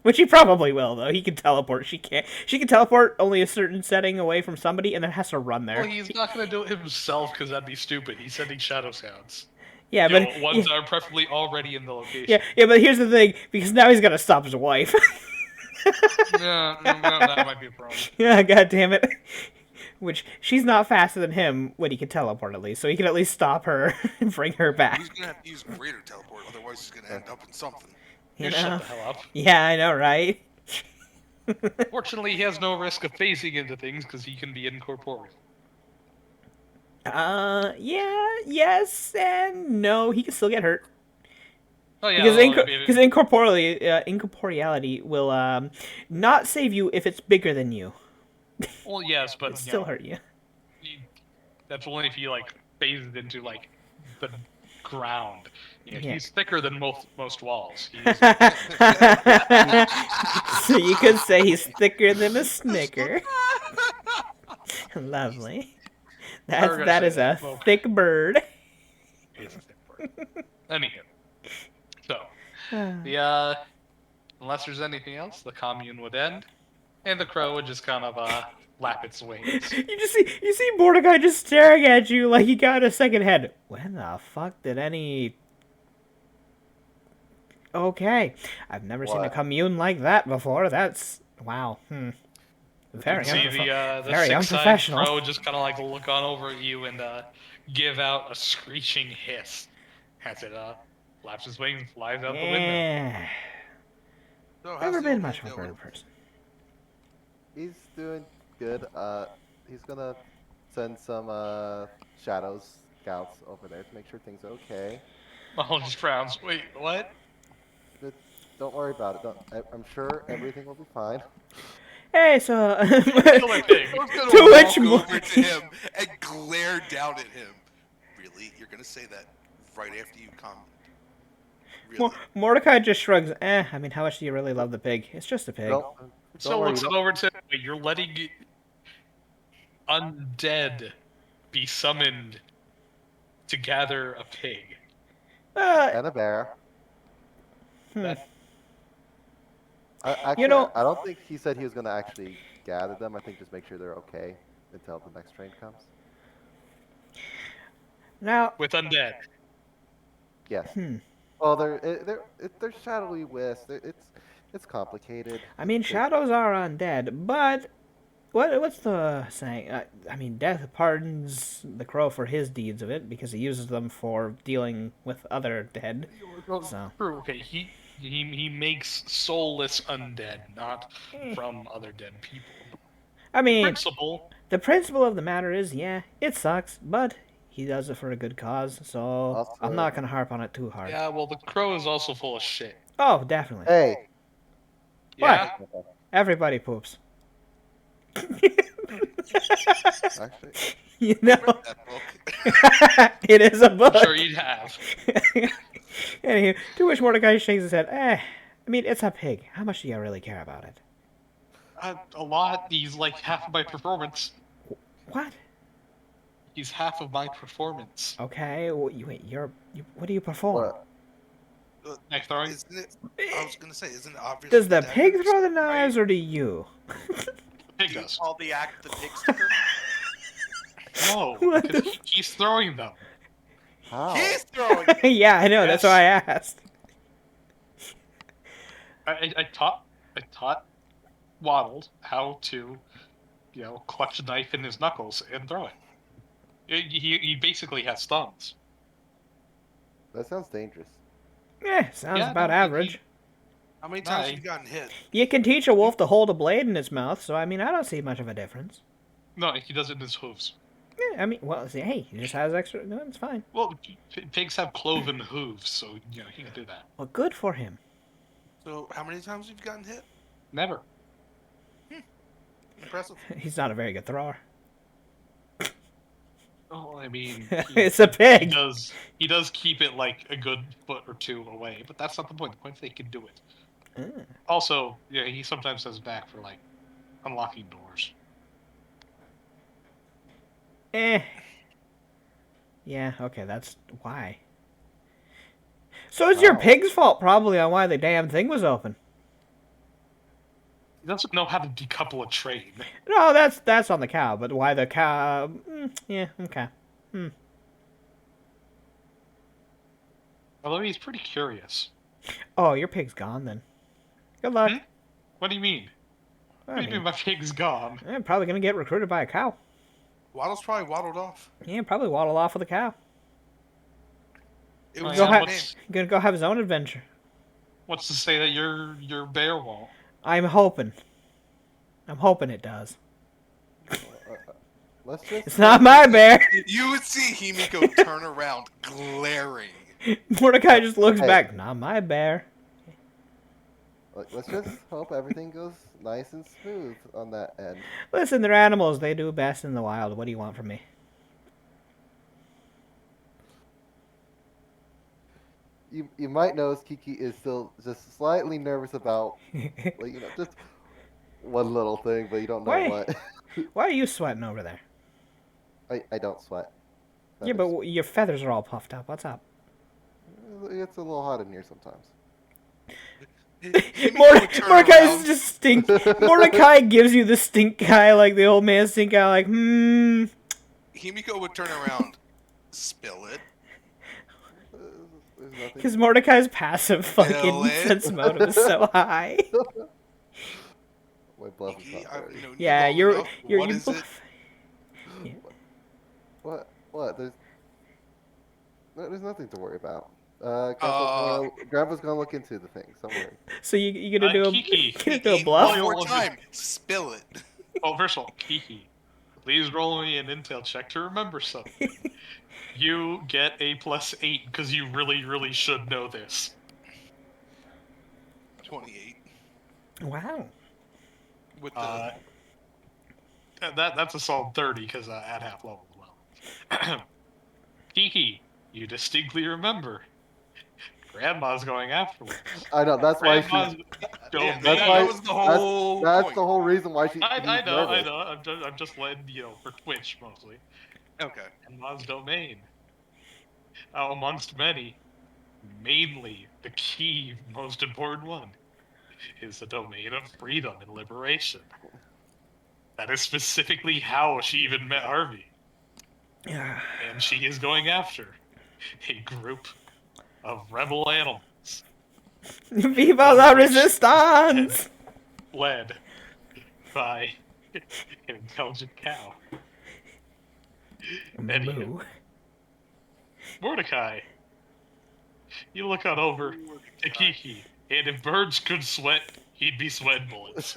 [SPEAKER 2] Which he probably will, though. He can teleport. She can't. She can teleport only a certain setting away from somebody, and then has to run there.
[SPEAKER 1] Well, he's not going to do it himself because that'd be stupid. He's sending shadow scouts.
[SPEAKER 2] Yeah,
[SPEAKER 1] You
[SPEAKER 2] but
[SPEAKER 1] know, ones that are preferably already in the location.
[SPEAKER 2] yeah, but here's the thing, because now he's got to stop his wife.
[SPEAKER 1] No, that might be a problem.
[SPEAKER 2] Yeah, god damn it. Which she's not faster than him when he can teleport at least, so he can at least stop her and bring her back.
[SPEAKER 4] He's gonna have to use greater teleport, otherwise he's gonna end up in something.
[SPEAKER 2] You
[SPEAKER 1] You shut
[SPEAKER 2] know?
[SPEAKER 1] the hell up.
[SPEAKER 2] Yeah, I know, right?
[SPEAKER 1] Fortunately, he has no risk of phasing into things because he can be incorporeal.
[SPEAKER 2] Yeah, yes, and no. He can still get hurt.
[SPEAKER 1] Oh yeah,
[SPEAKER 2] Because
[SPEAKER 1] well, I mean,
[SPEAKER 2] incorporeality will not save you if it's bigger than you.
[SPEAKER 1] well, yes, but
[SPEAKER 2] It still hurt you.
[SPEAKER 1] That's only if you like phase it into like the ground.
[SPEAKER 2] Yeah.
[SPEAKER 1] He's thicker than most walls. He's
[SPEAKER 2] So you could say he's thicker than a Snicker. Lovely.
[SPEAKER 1] We're gonna
[SPEAKER 2] That
[SPEAKER 1] say
[SPEAKER 2] is
[SPEAKER 1] that.
[SPEAKER 2] a
[SPEAKER 1] Well,
[SPEAKER 2] thick bird.
[SPEAKER 1] he's a thick bird. Anywho, so
[SPEAKER 2] you
[SPEAKER 1] the unless there's anything else, the commune would end, and the crow would just kind of lap its wings.
[SPEAKER 2] you see Mordecai just staring at you like he got a second head. When the fuck did any? Okay, I've never seen a
[SPEAKER 5] What?
[SPEAKER 2] commune like that before. That's wow. Very
[SPEAKER 1] See the
[SPEAKER 2] very
[SPEAKER 1] six-sided
[SPEAKER 2] unprofessional.
[SPEAKER 1] crow just kind of like look on over at you and give out a screeching hiss as it flaps its wings and flies out the window.
[SPEAKER 2] Yeah.
[SPEAKER 4] So how's
[SPEAKER 2] Never
[SPEAKER 4] the
[SPEAKER 2] been
[SPEAKER 4] old
[SPEAKER 2] much
[SPEAKER 4] man
[SPEAKER 2] of a
[SPEAKER 4] doing?
[SPEAKER 2] bird person.
[SPEAKER 5] He's doing good. He's gonna send some shadows scouts over there to make sure things are okay.
[SPEAKER 1] Oh, just frowns. Wait, what?
[SPEAKER 5] But don't worry about it. I'm sure everything will be fine.
[SPEAKER 2] Hey, so
[SPEAKER 1] Killer pig.
[SPEAKER 4] I was gonna
[SPEAKER 2] To which
[SPEAKER 4] walk over to him and glare down at him. Really? You're gonna say that right after you comment? Really?
[SPEAKER 2] Mordecai just shrugs. I mean, how much do you really love the pig? It's just a pig.
[SPEAKER 5] Don't
[SPEAKER 1] So
[SPEAKER 5] worry.
[SPEAKER 1] looks it over to wait, you're letting undead be summoned to gather a pig.
[SPEAKER 5] And a bear.
[SPEAKER 1] That
[SPEAKER 5] Actually,
[SPEAKER 2] know-
[SPEAKER 5] I don't think he said he was gonna actually gather them. I think just make sure they're okay until the next train comes.
[SPEAKER 2] Now,
[SPEAKER 1] with undead.
[SPEAKER 5] Yes. Well, they're shadowy wisps. It's complicated.
[SPEAKER 2] I mean, shadows are undead, but what's the saying? I mean, death pardons the crow for his deeds of it because he uses them for dealing with other dead. So
[SPEAKER 1] True. Okay, he makes soulless undead, not from other dead people.
[SPEAKER 2] I mean,
[SPEAKER 1] Principle.
[SPEAKER 2] the principle of the matter is, yeah, it sucks, but he does it for a good cause. So
[SPEAKER 5] Also-
[SPEAKER 2] I'm not gonna harp on it too hard.
[SPEAKER 1] Yeah, well, the crow is also full of shit.
[SPEAKER 2] Oh, definitely.
[SPEAKER 5] Hey.
[SPEAKER 1] Yeah.
[SPEAKER 2] Everybody poops.
[SPEAKER 5] Actually,
[SPEAKER 2] You know,
[SPEAKER 4] That book.
[SPEAKER 2] it is a book.
[SPEAKER 1] I'm sure you'd have.
[SPEAKER 2] Anywho, to which Mordecai shakes his head. I mean, it's a pig. How much do you really care about it?
[SPEAKER 1] A lot. He's like half of my performance.
[SPEAKER 2] What?
[SPEAKER 1] He's half of my performance.
[SPEAKER 2] Okay, well, what do you perform?
[SPEAKER 5] what?
[SPEAKER 1] Knife throwing?
[SPEAKER 4] Isn't it? I was gonna say, isn't it obvious?
[SPEAKER 2] Does the
[SPEAKER 4] that
[SPEAKER 2] pig
[SPEAKER 4] daggers
[SPEAKER 2] throw the
[SPEAKER 4] are-
[SPEAKER 2] knives, or do you?
[SPEAKER 1] Pig
[SPEAKER 3] Do you
[SPEAKER 1] does.
[SPEAKER 3] call the act the pig sticker?
[SPEAKER 1] No,
[SPEAKER 2] What
[SPEAKER 1] because
[SPEAKER 2] the-
[SPEAKER 1] he's throwing them.
[SPEAKER 5] How?
[SPEAKER 3] He's throwing.
[SPEAKER 2] Yeah, I know. That's
[SPEAKER 1] Yes.
[SPEAKER 2] why I asked.
[SPEAKER 1] I taught Waddled how to, clutch a knife in his knuckles and throw it. He basically has thumbs.
[SPEAKER 5] That sounds dangerous.
[SPEAKER 2] Sounds
[SPEAKER 1] Yeah,
[SPEAKER 2] about
[SPEAKER 1] no,
[SPEAKER 2] average.
[SPEAKER 4] How many times
[SPEAKER 1] Nice.
[SPEAKER 4] have you gotten hit?
[SPEAKER 2] You can teach a wolf to hold a blade in its mouth, so I mean, I don't see much of a difference.
[SPEAKER 1] No, he does it in his hooves.
[SPEAKER 2] I mean, well, see, hey, he just has extra. No, it's fine.
[SPEAKER 1] Well, pigs have cloven hooves, so he can do that.
[SPEAKER 2] Well, good for him.
[SPEAKER 4] So how many times have you gotten hit?
[SPEAKER 1] Never.
[SPEAKER 4] Impressive.
[SPEAKER 2] He's not a very good thrower.
[SPEAKER 1] Oh, I mean,
[SPEAKER 2] It's a
[SPEAKER 1] he
[SPEAKER 2] pig.
[SPEAKER 1] does keep it like a good foot or two away, but that's not the point. The point is they can do it.
[SPEAKER 2] Ah.
[SPEAKER 1] Also, yeah, he sometimes has back for like unlocking doors.
[SPEAKER 2] Yeah, okay, that's why. So it's your
[SPEAKER 5] Wow.
[SPEAKER 2] pig's fault, probably, on why the damn thing was open.
[SPEAKER 1] He doesn't know how to decouple a train.
[SPEAKER 2] No, that's on the cow, but why the cow? Yeah, okay.
[SPEAKER 1] Although he's pretty curious.
[SPEAKER 2] Oh, your pig's gone then. Good luck.
[SPEAKER 1] What do you mean?
[SPEAKER 2] I
[SPEAKER 1] What do you mean
[SPEAKER 2] mean,
[SPEAKER 1] my pig's gone?
[SPEAKER 2] I'm probably gonna get recruited by a cow.
[SPEAKER 4] Waddle's probably waddled off.
[SPEAKER 2] Yeah, probably waddle off with a cow.
[SPEAKER 4] It was
[SPEAKER 2] Go
[SPEAKER 4] his
[SPEAKER 2] ahead.
[SPEAKER 4] name.
[SPEAKER 2] Gonna go have his own adventure.
[SPEAKER 1] What's to say that your bear won't?
[SPEAKER 2] I'm hoping. I'm hoping it does.
[SPEAKER 5] Let's just.
[SPEAKER 2] It's not my bear.
[SPEAKER 4] You would see Himiko turn around, glaring.
[SPEAKER 2] Mordecai just looks
[SPEAKER 5] Hey.
[SPEAKER 2] back. Not my bear.
[SPEAKER 5] Let's just hope everything goes nice and smooth on that end.
[SPEAKER 2] Listen, they're animals. They do best in the wild. What do you want from me?
[SPEAKER 5] you might notice Kiki is still just slightly nervous about, like, just one little thing, but you don't know
[SPEAKER 2] Why?
[SPEAKER 5] what.
[SPEAKER 2] Why are you sweating over there?
[SPEAKER 5] I don't sweat
[SPEAKER 2] Yeah,
[SPEAKER 5] feathers.
[SPEAKER 2] but your feathers are all puffed up. What's up?
[SPEAKER 5] It's a little hot in here sometimes.
[SPEAKER 4] Himiko would turn
[SPEAKER 2] Mordecai's
[SPEAKER 4] around.
[SPEAKER 2] just stink. Mordecai gives you the stink eye, like the old man stink eye, like,
[SPEAKER 4] Himiko would turn around, spill it,
[SPEAKER 5] There's nothing.
[SPEAKER 2] because Mordecai's passive
[SPEAKER 4] Spill
[SPEAKER 2] fucking
[SPEAKER 4] it.
[SPEAKER 2] sense motive is so high.
[SPEAKER 5] My bluff is
[SPEAKER 4] Kiki,
[SPEAKER 5] not
[SPEAKER 4] I've
[SPEAKER 5] very.
[SPEAKER 4] known
[SPEAKER 2] Yeah,
[SPEAKER 4] you long enough. What
[SPEAKER 2] you
[SPEAKER 4] is it?
[SPEAKER 2] bluff.
[SPEAKER 5] What? There's nothing to worry about.
[SPEAKER 4] Uh,
[SPEAKER 5] Grandpa's gonna look into the things. Don't worry.
[SPEAKER 2] So you gonna do a
[SPEAKER 1] Kiki.
[SPEAKER 2] gonna do a
[SPEAKER 4] Kiki,
[SPEAKER 2] bluff?
[SPEAKER 4] one more
[SPEAKER 1] Roll a
[SPEAKER 4] time, spill it.
[SPEAKER 1] Oh, first of all, Kiki, please roll me an intel check to remember something. You get a +8 because you really, really should know this.
[SPEAKER 4] 28
[SPEAKER 2] Wow.
[SPEAKER 4] with the.
[SPEAKER 1] That's a solid 30 because at half level as well. Kiki, you distinctly remember. Grandma's going afterwards.
[SPEAKER 5] I know. That's why
[SPEAKER 1] Grandma's
[SPEAKER 4] Yeah,
[SPEAKER 1] domain.
[SPEAKER 4] that was the whole
[SPEAKER 5] that's
[SPEAKER 4] point.
[SPEAKER 5] the whole reason why he's
[SPEAKER 1] I know, I
[SPEAKER 5] nervous.
[SPEAKER 1] know. I'm just letting for Twitch mostly.
[SPEAKER 4] Okay.
[SPEAKER 1] Grandma's domain. Amongst many, mainly the key, most important one, is the domain of freedom and liberation. That is specifically how she even met Harvey. And she is going after a group of rebel animals
[SPEAKER 2] Viva la resistance!
[SPEAKER 1] led by an intelligent cow. Anywho,
[SPEAKER 2] Moo.
[SPEAKER 1] Mordecai, you look on over to Kiki, and if birds could sweat, he'd be sweating bullets.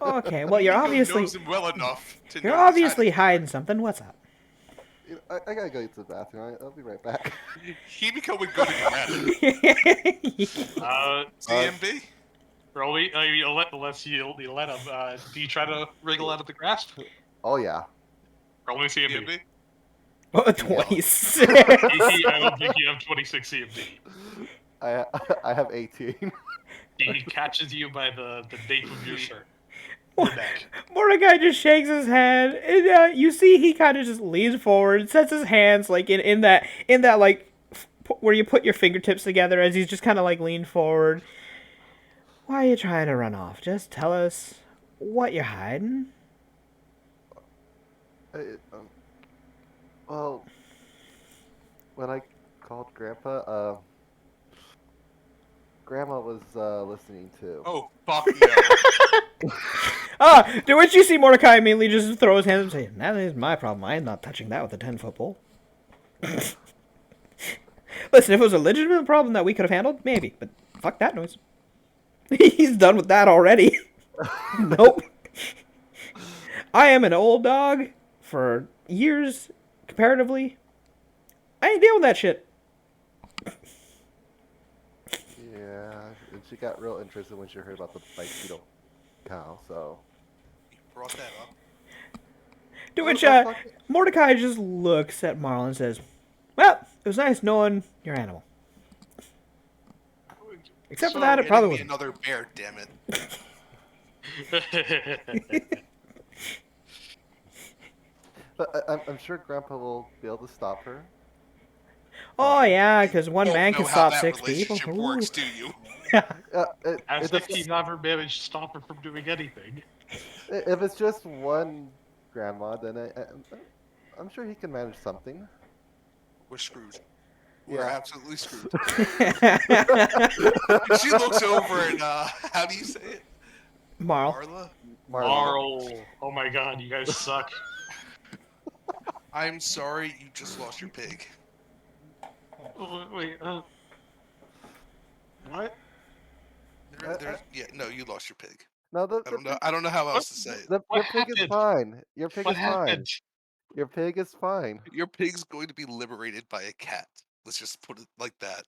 [SPEAKER 2] Okay, well you're
[SPEAKER 4] Himiko
[SPEAKER 2] obviously
[SPEAKER 4] knows him well enough to
[SPEAKER 2] you're
[SPEAKER 4] know he's
[SPEAKER 2] obviously
[SPEAKER 4] hiding.
[SPEAKER 2] hiding something. What's up?
[SPEAKER 5] I gotta go to the bathroom. I'll be right back.
[SPEAKER 4] Himiko would go to grab it. CMB?
[SPEAKER 1] Rolly, you let him. Do you try to wriggle out of the grasp?
[SPEAKER 5] Oh yeah.
[SPEAKER 1] Rolling CMB.
[SPEAKER 4] CMB?
[SPEAKER 2] Oh, 26.
[SPEAKER 1] Kiki, I don't think you have 26 CMD.
[SPEAKER 5] I have 18.
[SPEAKER 1] He catches you by the nape of your shirt. Your neck.
[SPEAKER 2] Mordecai just shakes his head, and you see he kind of just leans forward, sets his hands like in that like where you put your fingertips together as he's just kind of like leaned forward. Why are you trying to run off? Just tell us what you're hiding.
[SPEAKER 5] Well, when I called Grandpa, Grandma was listening too.
[SPEAKER 4] Oh, fuck no.
[SPEAKER 2] To which you see Mordecai immediately just throw his hands up and say, "That is my problem. I am not touching that with a 10-foot pole." Listen, if it was a legitimate problem that we could have handled, maybe, but fuck that noise. He's done with that already. Nope. I am an old dog for years, comparatively. I ain't dealing with that shit.
[SPEAKER 5] Yeah, and she got real interested when she heard about the bipedal cow. So.
[SPEAKER 4] You brought that up.
[SPEAKER 2] To
[SPEAKER 5] Well,
[SPEAKER 2] which
[SPEAKER 5] that's like-
[SPEAKER 2] Mordecai just looks at Marlon and says, "Well, it was nice knowing your animal. Except for that, it
[SPEAKER 4] Getting
[SPEAKER 2] probably
[SPEAKER 4] me
[SPEAKER 2] wasn't."
[SPEAKER 4] another bear, damn it.
[SPEAKER 5] But I'm sure Grandpa will be able to stop her.
[SPEAKER 2] Oh yeah, because one
[SPEAKER 4] Don't
[SPEAKER 2] man
[SPEAKER 4] know
[SPEAKER 2] can
[SPEAKER 4] how
[SPEAKER 2] stop
[SPEAKER 4] that
[SPEAKER 2] 6 people.
[SPEAKER 4] relationship
[SPEAKER 2] Ooh.
[SPEAKER 4] works, do you?
[SPEAKER 1] As
[SPEAKER 5] If
[SPEAKER 1] if he's never managed to stop her from doing anything.
[SPEAKER 5] it's just one grandma, then I'm sure he can manage something.
[SPEAKER 4] We're screwed. We're
[SPEAKER 5] Yeah.
[SPEAKER 4] absolutely screwed. She looks over and, how do you say it?
[SPEAKER 2] Marl.
[SPEAKER 4] Marla?
[SPEAKER 1] Marl. Oh my god, you guys suck.
[SPEAKER 4] I'm sorry, you just lost your pig.
[SPEAKER 1] Wait, what?
[SPEAKER 4] No, you lost your pig.
[SPEAKER 5] No,
[SPEAKER 4] I don't know how else to say it.
[SPEAKER 1] What
[SPEAKER 5] your pig is
[SPEAKER 1] happened?
[SPEAKER 5] fine. Your pig
[SPEAKER 1] What
[SPEAKER 5] is fine.
[SPEAKER 1] happened?
[SPEAKER 5] Your pig is fine.
[SPEAKER 4] Your pig's going to be liberated by a cat. Let's just put it like that.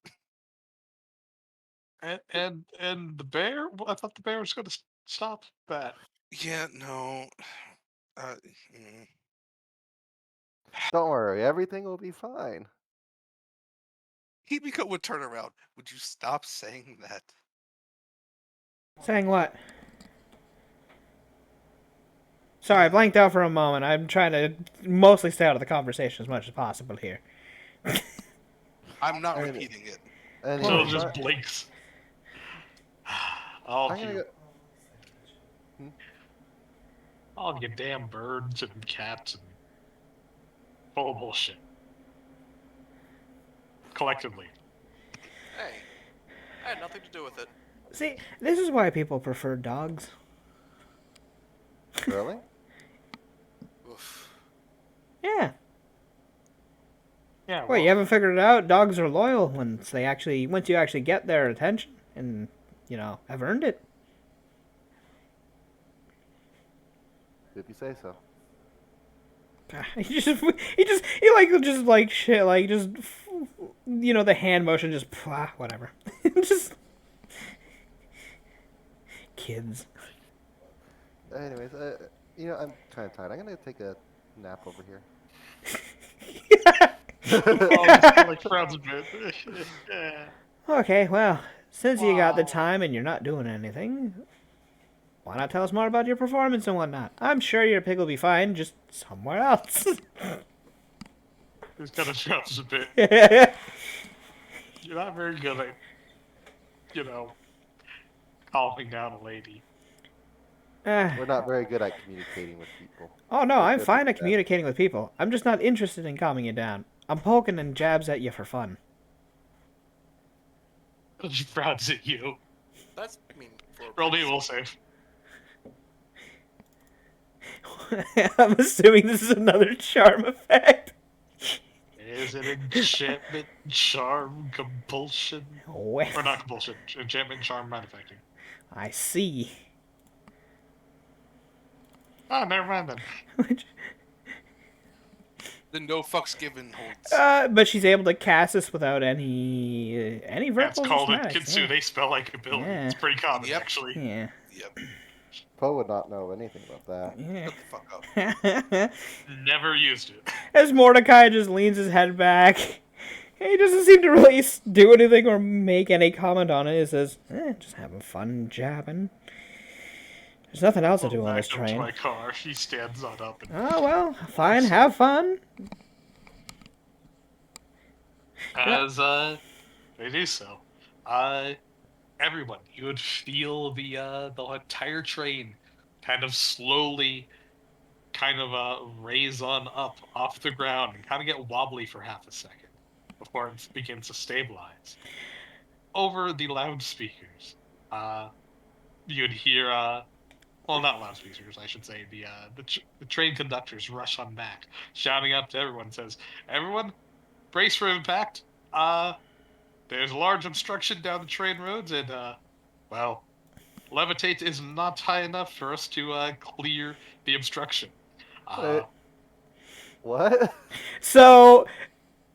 [SPEAKER 1] And the bear? Well, I thought the bear was going to stop that.
[SPEAKER 4] Yeah, no. Uh, mm.
[SPEAKER 5] Don't worry, everything will be fine.
[SPEAKER 4] Himiko would turn around. Would you stop saying that?
[SPEAKER 2] Saying what? Sorry, I blanked out for a moment. I'm trying to mostly stay out of the conversation as much as possible here.
[SPEAKER 4] I'm not
[SPEAKER 5] Any-
[SPEAKER 4] repeating it.
[SPEAKER 1] Jill
[SPEAKER 5] Anyways,
[SPEAKER 1] just blinks. All
[SPEAKER 5] I'm gonna
[SPEAKER 1] you,
[SPEAKER 5] go. Hmm?
[SPEAKER 1] all you damn birds and cats and full of bullshit. Collectively.
[SPEAKER 3] Hey, I had nothing to do with it.
[SPEAKER 2] See, this is why people prefer dogs.
[SPEAKER 5] Really?
[SPEAKER 3] Oof.
[SPEAKER 2] Yeah.
[SPEAKER 1] Yeah,
[SPEAKER 2] Wait, you haven't figured it out? Dogs are loyal once you actually get their attention and, have earned it.
[SPEAKER 5] If you say so.
[SPEAKER 2] The hand motion just, whatever. Just, kids.
[SPEAKER 5] Anyways, I'm kind of tired. I'm gonna take a nap over here.
[SPEAKER 1] like frowns a bit. Yeah.
[SPEAKER 2] Okay, well, since you got the
[SPEAKER 1] Wow.
[SPEAKER 2] time and you're not doing anything, why not tell us more about your performance and whatnot? I'm sure your pig will be fine, just somewhere else.
[SPEAKER 1] This kind of frowns a bit. You're not very good at, calming down a lady.
[SPEAKER 5] We're not very good at communicating with people.
[SPEAKER 2] Oh no,
[SPEAKER 5] We're
[SPEAKER 2] I'm
[SPEAKER 5] good
[SPEAKER 2] fine
[SPEAKER 5] with
[SPEAKER 2] at
[SPEAKER 5] that.
[SPEAKER 2] communicating with people. I'm just not interested in calming you down. I'm poking and jabs at you for fun.
[SPEAKER 1] She frowns at you.
[SPEAKER 3] That's mean for a
[SPEAKER 1] Roll me a
[SPEAKER 3] priest.
[SPEAKER 1] will save.
[SPEAKER 2] I'm assuming this is another charm effect.
[SPEAKER 1] Is it enchantment, charm, compulsion?
[SPEAKER 2] Well,
[SPEAKER 1] Or not compulsion. Enchantment, charm, mind affecting.
[SPEAKER 2] I see.
[SPEAKER 1] Oh, never mind then.
[SPEAKER 4] The no fucks given holds.
[SPEAKER 2] But she's able to cast this without any
[SPEAKER 1] That's
[SPEAKER 2] verticals or
[SPEAKER 1] called a
[SPEAKER 2] schematics.
[SPEAKER 1] Kitsune spell like ability.
[SPEAKER 2] Yeah.
[SPEAKER 1] It's pretty common,
[SPEAKER 4] Yep.
[SPEAKER 1] actually.
[SPEAKER 2] Yeah.
[SPEAKER 4] Yep.
[SPEAKER 5] Poe would not know anything about that.
[SPEAKER 2] Yeah.
[SPEAKER 4] Shut the fuck up.
[SPEAKER 1] Never used it.
[SPEAKER 2] As Mordecai just leans his head back, he doesn't seem to really do anything or make any comment on it. He says, just having fun jabbing. There's nothing else to do on
[SPEAKER 1] Back
[SPEAKER 2] this
[SPEAKER 1] up to
[SPEAKER 2] train.
[SPEAKER 1] my car. He stands on up and
[SPEAKER 2] Oh, well, fine, have fun.
[SPEAKER 1] as they do so, everyone, you would feel the entire train kind of slowly raise on up off the ground and kind of get wobbly for half a second before it begins to stabilize. Over the loudspeakers, you'd hear well, not loudspeakers, I should say. The train conductors rush on back, shouting up to everyone. Says, "Everyone, brace for impact. There's a large obstruction down the train roads, and well, levitate is not high enough for us to clear the obstruction."
[SPEAKER 5] Wait, what?
[SPEAKER 2] So,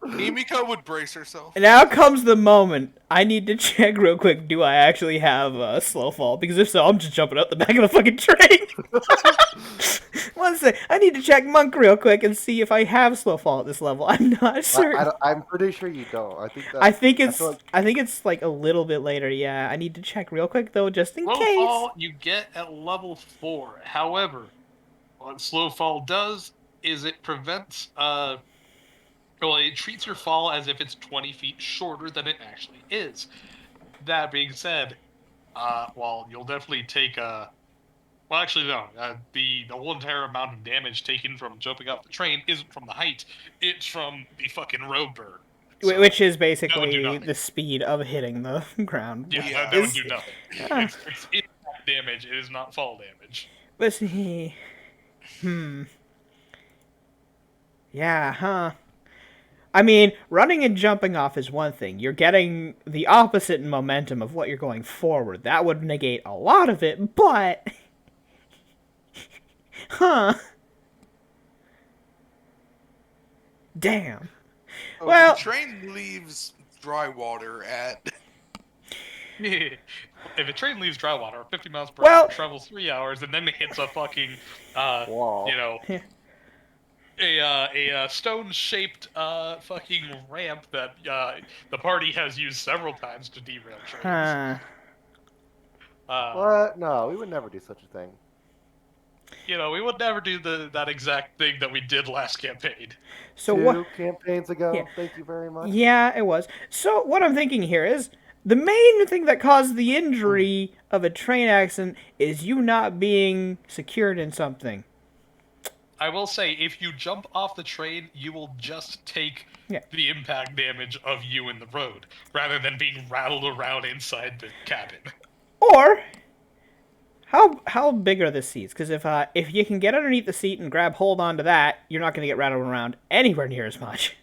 [SPEAKER 4] Himiko would brace herself.
[SPEAKER 2] now comes the moment. I need to check real quick, do I actually have a slow fall? Because if so, I'm just jumping out the back of the fucking train. One sec. I need to check Monk real quick and see if I have slow fall at this level. I'm not certain.
[SPEAKER 5] I'm pretty sure you don't. I think that.
[SPEAKER 2] I think it's
[SPEAKER 5] feel like-
[SPEAKER 2] I think it's like a little bit later. Yeah, I need to check real quick though, just in
[SPEAKER 1] Slow
[SPEAKER 2] case.
[SPEAKER 1] fall you get at level 4. However, what slow fall does is it prevents well, it treats your fall as if it's 20 feet shorter than it actually is. That being said, well, you'll definitely take well, actually, no. The whole entire amount of damage taken from jumping off the train isn't from the height; it's from the fucking road burn. So,
[SPEAKER 2] Which is
[SPEAKER 1] that would do
[SPEAKER 2] basically
[SPEAKER 1] nothing.
[SPEAKER 2] the speed of hitting the ground.
[SPEAKER 1] Yeah,
[SPEAKER 4] Yeah.
[SPEAKER 1] that would
[SPEAKER 2] Is-
[SPEAKER 1] do nothing.
[SPEAKER 2] Ah.
[SPEAKER 1] It's impact damage. It is not fall damage.
[SPEAKER 2] But see, yeah, huh? I mean, running and jumping off is one thing. You're getting the opposite in momentum of what you're going forward. That would negate a lot of it, but... huh. Damn.
[SPEAKER 4] Oh,
[SPEAKER 2] Well-
[SPEAKER 4] the train leaves dry water at.
[SPEAKER 1] If a train leaves dry water, 50 miles per
[SPEAKER 2] Well-
[SPEAKER 1] hour, travels 3 hours, and then it hits a fucking,
[SPEAKER 5] Wall.
[SPEAKER 1] you know, a stone-shaped fucking ramp that the party has used several times to derail trains.
[SPEAKER 2] Huh.
[SPEAKER 5] What? No, we would never do such a thing.
[SPEAKER 1] We would never do that exact thing that we did last campaign.
[SPEAKER 2] So what?
[SPEAKER 5] 2 campaigns ago.
[SPEAKER 2] Yeah.
[SPEAKER 5] Thank you very much.
[SPEAKER 2] Yeah, it was. So what I'm thinking here is the main thing that caused the injury of a train accident is you not being secured in something.
[SPEAKER 1] I will say, if you jump off the train, you will just take the impact damage of you in the road, rather than being rattled around inside the cabin.
[SPEAKER 2] Or how big are the seats? Because if you can get underneath the seat and grab hold onto that, you're not going to get rattled around anywhere near as much.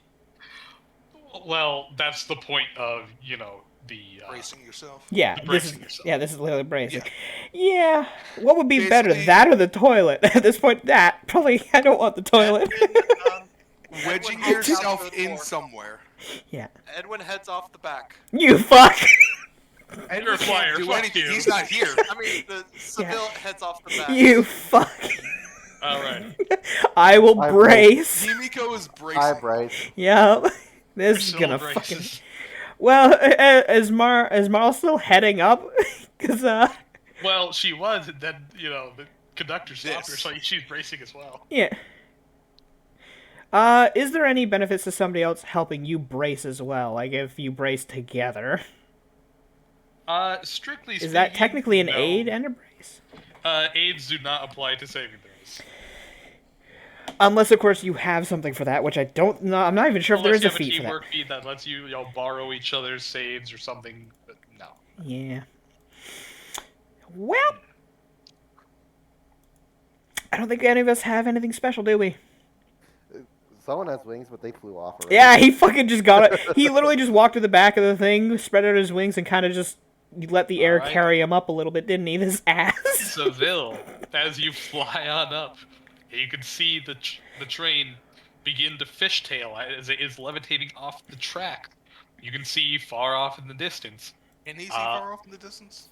[SPEAKER 1] Well, that's the point of the
[SPEAKER 4] Bracing yourself.
[SPEAKER 2] Yeah,
[SPEAKER 1] bracing yourself.
[SPEAKER 2] This is literally bracing.
[SPEAKER 4] Yeah.
[SPEAKER 2] Yeah, what would be better, that or the toilet? At this point, that probably I don't want the toilet.
[SPEAKER 4] Wedging yourself in somewhere.
[SPEAKER 2] Yeah.
[SPEAKER 3] Edwin heads off the back.
[SPEAKER 2] You fuck.
[SPEAKER 1] You're a flyer.
[SPEAKER 4] Do
[SPEAKER 1] Fuck
[SPEAKER 4] anything.
[SPEAKER 1] you.
[SPEAKER 4] He's not here.
[SPEAKER 3] I mean, the Seville heads off the back.
[SPEAKER 2] You fuck.
[SPEAKER 1] All right.
[SPEAKER 2] I will brace.
[SPEAKER 4] Himiko is bracing.
[SPEAKER 5] I brace.
[SPEAKER 2] Yep. This is
[SPEAKER 1] Priscilla
[SPEAKER 2] gonna
[SPEAKER 1] braces.
[SPEAKER 2] fucking. Well, is Marl still heading up? Cause
[SPEAKER 1] Well, she was, and then the conductor stopped her, so she's bracing as well.
[SPEAKER 2] Yeah. Is there any benefits to somebody else helping you brace as well? Like if you brace together?
[SPEAKER 1] Strictly speaking,
[SPEAKER 2] Is that technically an
[SPEAKER 1] no.
[SPEAKER 2] aid and a brace?
[SPEAKER 1] Aids do not apply to saving throws.
[SPEAKER 2] Unless, of course, you have something for that, which I don't know. I'm not even sure if there is a feat for that.
[SPEAKER 1] Teamwork feat that lets you, borrow each other's saves or something. But no.
[SPEAKER 2] Yeah. Well, I don't think any of us have anything special, do we?
[SPEAKER 5] Someone has wings, but they flew off already.
[SPEAKER 2] Yeah, he fucking just got it. He literally just walked to the back of the thing, spread out his wings, and kind of just let the air carry him up a little bit, didn't he? This ass.
[SPEAKER 1] Seville, as you fly on up, you can see the train begin to fishtail as it is levitating off the track. You can see far off in the distance.
[SPEAKER 4] Can he see far off in the distance?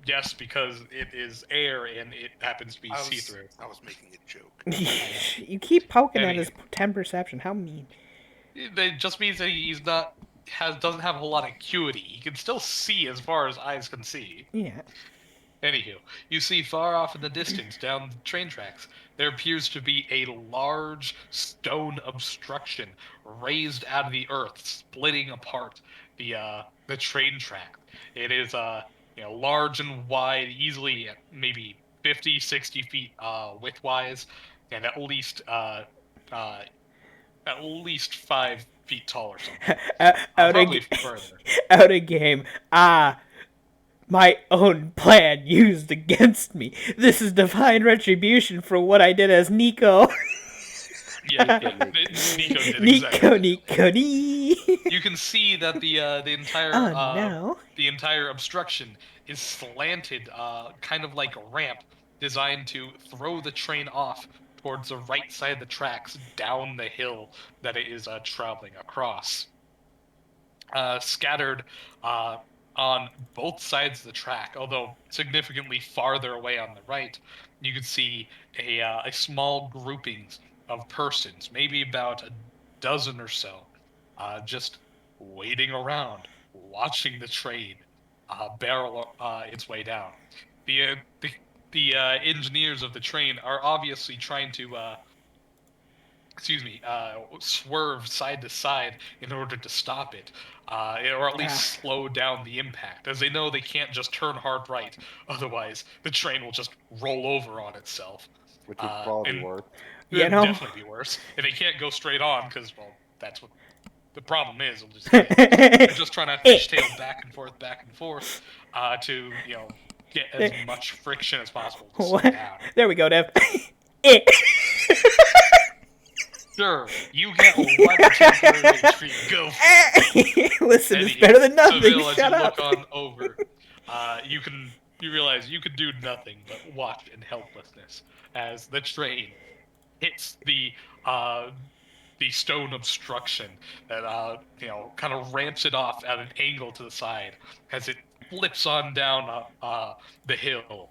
[SPEAKER 1] Yes, because it is air and it happens to be see-through.
[SPEAKER 4] I was making a joke.
[SPEAKER 2] You keep poking at his 10 perception. How mean.
[SPEAKER 1] It just means that doesn't have a whole lot of acuity. He can still see as far as eyes can see.
[SPEAKER 2] Yeah.
[SPEAKER 1] Anywho, you see far off in the distance down the train tracks, there appears to be a large stone obstruction raised out of the earth, splitting apart the train track. It is large and wide, easily maybe 50, 60 feet widthwise, and at least 5 feet tall or something. Probably further.
[SPEAKER 2] Out of game. My own plan used against me. This is divine retribution for what I did as Nico.
[SPEAKER 1] Yeah, Nico did exactly.
[SPEAKER 2] Nico.
[SPEAKER 1] You can see that the entire the entire obstruction is slanted, kind of like a ramp designed to throw the train off towards the right side of the tracks down the hill that it is traveling across. Scattered on both sides of the track, although significantly farther away on the right, you can see a small groupings of persons, maybe about a dozen or so, just waiting around, watching the train barrel its way down. The engineers of the train are obviously trying to swerve side to side in order to stop it, or at least slow down the impact, as they know they can't just turn hard right, otherwise the train will just roll over on itself.
[SPEAKER 5] Which would probably be worse.
[SPEAKER 1] It would definitely be worse. And they can't go straight on, because, well, that's what the problem is. They're just trying to fishtail back and forth, to, get as much friction as possible to slow down.
[SPEAKER 2] There we go, Dev.
[SPEAKER 1] Sure, you get one temporary retreat. Go for it.
[SPEAKER 2] Listen, it's better than nothing.
[SPEAKER 1] Seville,
[SPEAKER 2] Shut
[SPEAKER 1] as you
[SPEAKER 2] up.
[SPEAKER 1] look on over, you realize you could do nothing but watch in helplessness as the train hits the stone obstruction that kind of ramps it off at an angle to the side as it flips on down the hill,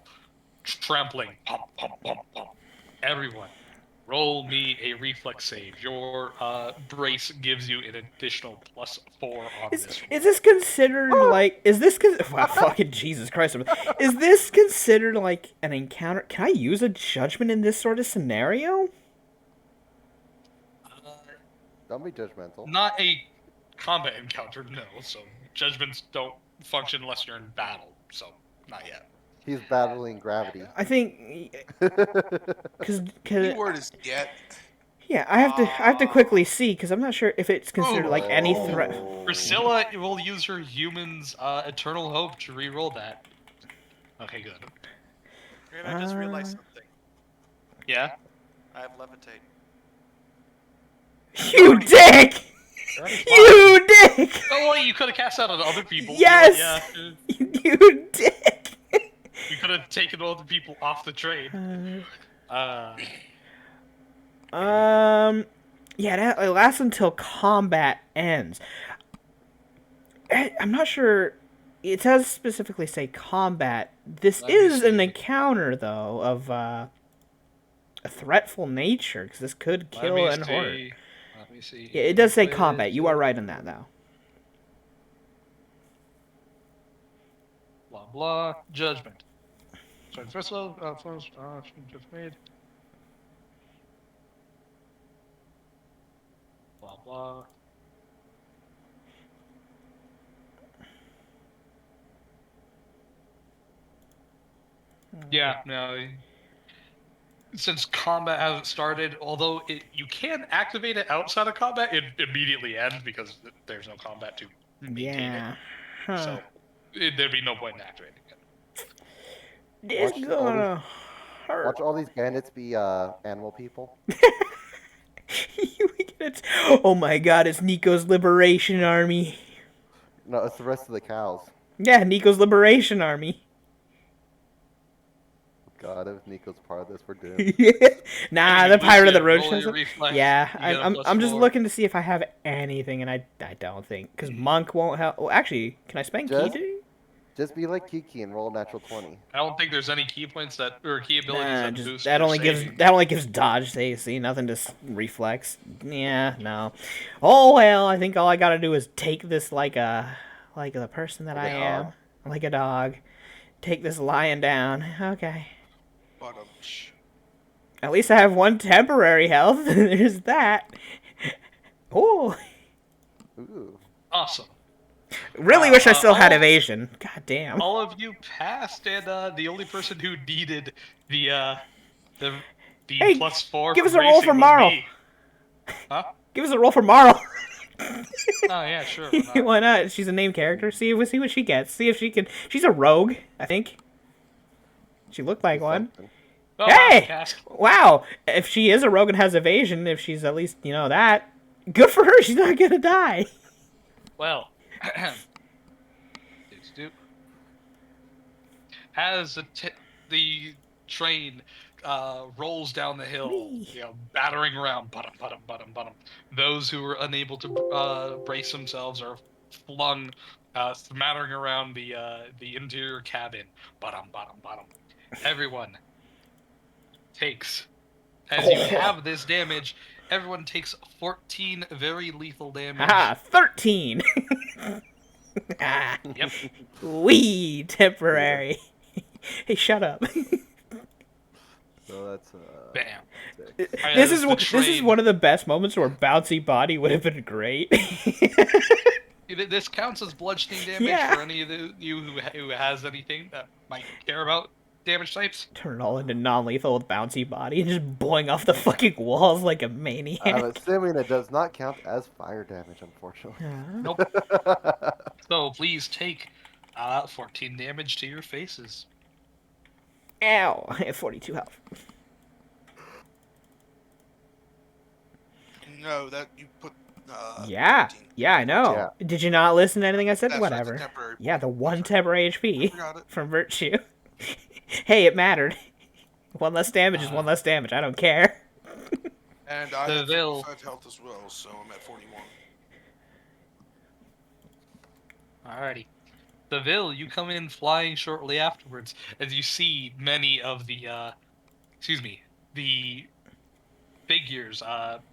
[SPEAKER 1] trampling everyone Roll me a reflex save. Your brace gives you an additional +4 on
[SPEAKER 2] Is
[SPEAKER 1] this roll.
[SPEAKER 2] is this considered like? Is this wow, fucking Jesus Christ? Is this considered like an encounter? Can I use a judgment in this sort of scenario?
[SPEAKER 5] Don't be judgmental.
[SPEAKER 1] Not a combat encounter, no. So judgments don't function unless you're in battle. So not yet.
[SPEAKER 5] He's battling gravity.
[SPEAKER 2] I think because
[SPEAKER 4] Keyword is yet.
[SPEAKER 2] yeah, I have to quickly see because I'm not sure if it's considered like any threat.
[SPEAKER 5] Oh.
[SPEAKER 1] Priscilla will use her human's eternal hope to re-roll that. Okay, good.
[SPEAKER 3] And I just realized something.
[SPEAKER 1] Yeah.
[SPEAKER 3] I have levitate.
[SPEAKER 2] You dick!
[SPEAKER 1] That is
[SPEAKER 2] You dick!
[SPEAKER 1] Oh, well, you could have cast that on other people.
[SPEAKER 2] Yes!
[SPEAKER 1] Yeah.
[SPEAKER 2] You dick!
[SPEAKER 1] You could have taken other people off the train.
[SPEAKER 2] Yeah, that it lasts until combat ends. I'm not sure. It does specifically say combat. This
[SPEAKER 1] Let me
[SPEAKER 2] is an
[SPEAKER 1] see.
[SPEAKER 2] encounter, though, of a threatful nature, because this could kill and hurt.
[SPEAKER 1] Let me see.
[SPEAKER 2] Yeah, it does say combat. You are right on that, though.
[SPEAKER 1] Blah blah. Judgment. Sorry, first of all, just made. Blah blah. Yeah, no. Since combat hasn't started, although you can activate it outside of combat, it immediately ends because there's no combat to maintain
[SPEAKER 2] Yeah.
[SPEAKER 1] it. So there'd be no point in activating it.
[SPEAKER 2] It's gonna hurt.
[SPEAKER 5] Watch all these bandits be animal people.
[SPEAKER 2] Oh my god, it's Nico's Liberation Army.
[SPEAKER 5] No, it's the rest of the cows.
[SPEAKER 2] Yeah, Nico's Liberation Army.
[SPEAKER 5] God, if Nico's part of this, we're doomed.
[SPEAKER 2] Nah, the Pirate of the Road
[SPEAKER 1] Roll
[SPEAKER 2] shows
[SPEAKER 1] your
[SPEAKER 2] up.
[SPEAKER 1] reflex,
[SPEAKER 2] Yeah,
[SPEAKER 1] you get a
[SPEAKER 2] I'm just
[SPEAKER 1] +4.
[SPEAKER 2] looking to see if I have anything, and I don't think because Monk won't help. Well, actually, can I spend
[SPEAKER 5] Just-
[SPEAKER 2] Key?
[SPEAKER 5] Just be like Kiki and roll a natural 20.
[SPEAKER 1] I don't think there's any key points or key abilities that boost
[SPEAKER 2] That
[SPEAKER 1] your
[SPEAKER 2] only
[SPEAKER 1] saving.
[SPEAKER 2] gives dodge. See, nothing to reflex. Yeah, no. Oh well, I think all I gotta do is take this like the person that
[SPEAKER 5] Like
[SPEAKER 2] I
[SPEAKER 5] a
[SPEAKER 2] am,
[SPEAKER 5] dog?
[SPEAKER 2] like a dog. Take this lion down. Okay.
[SPEAKER 4] But
[SPEAKER 2] At least I have one temporary health. There's that. Oh,
[SPEAKER 5] Ooh.
[SPEAKER 1] Awesome.
[SPEAKER 2] really wish I still had
[SPEAKER 1] all-
[SPEAKER 2] evasion. God damn.
[SPEAKER 1] All of you passed, and the only person who needed the
[SPEAKER 2] Hey,
[SPEAKER 1] +4
[SPEAKER 2] give us a
[SPEAKER 1] from
[SPEAKER 2] roll
[SPEAKER 1] racing
[SPEAKER 2] for
[SPEAKER 1] was
[SPEAKER 2] Marl.
[SPEAKER 1] me. Huh?
[SPEAKER 2] Give us a roll for Marl.
[SPEAKER 1] Oh yeah, sure. Why not?
[SPEAKER 2] Why not? She's a named character. See what she gets. See if she can. She's a rogue, I think. She looked like one.
[SPEAKER 5] Something.
[SPEAKER 1] Oh,
[SPEAKER 2] Hey!
[SPEAKER 1] cast.
[SPEAKER 2] Wow. If she is a rogue and has evasion, if she's at least that, good for her. She's not gonna die.
[SPEAKER 1] Well, as the train rolls down the hill, battering around, bottom. Those who are unable to brace themselves are flung, smattering around the interior cabin, bottom. Everyone takes, as you have this damage, everyone takes 14 very lethal damage.
[SPEAKER 2] Ah, 13. Ah,
[SPEAKER 1] Yep.
[SPEAKER 2] wee, temporary. Hey, shut up.
[SPEAKER 5] So that's
[SPEAKER 1] Bam.
[SPEAKER 5] six.
[SPEAKER 2] This
[SPEAKER 1] As
[SPEAKER 2] is
[SPEAKER 1] the
[SPEAKER 2] this is
[SPEAKER 1] train-
[SPEAKER 2] one of the best moments where bouncy body would have been great.
[SPEAKER 1] This counts as bludgeoning damage
[SPEAKER 2] Yeah.
[SPEAKER 1] for any of you who has anything that might care about damage types.
[SPEAKER 2] Turn it all into non-lethal with bouncy body and just blowing off the fucking walls like a maniac.
[SPEAKER 5] I'm assuming it does not count as fire damage, unfortunately.
[SPEAKER 1] Nope. So please take 14 damage to your faces.
[SPEAKER 2] Ow! I have 42 health.
[SPEAKER 4] no, that you put.
[SPEAKER 2] Yeah,
[SPEAKER 4] 13.
[SPEAKER 2] yeah, I know.
[SPEAKER 5] Yeah.
[SPEAKER 2] Did you not listen to anything I said?
[SPEAKER 4] That's right, the
[SPEAKER 2] Whatever.
[SPEAKER 4] temporary
[SPEAKER 2] Yeah, the
[SPEAKER 4] point.
[SPEAKER 2] one
[SPEAKER 4] That's right.
[SPEAKER 2] temporary
[SPEAKER 4] I
[SPEAKER 2] HP
[SPEAKER 4] forgot it.
[SPEAKER 2] from Virtue. Hey, it mattered. One less damage is one less damage. I don't care.
[SPEAKER 4] And I
[SPEAKER 1] The
[SPEAKER 4] have
[SPEAKER 1] Vil.
[SPEAKER 4] 55 health as well, so I'm at 41.
[SPEAKER 1] Alrighty. The Vil, you come in flying shortly afterwards as you see many of the figures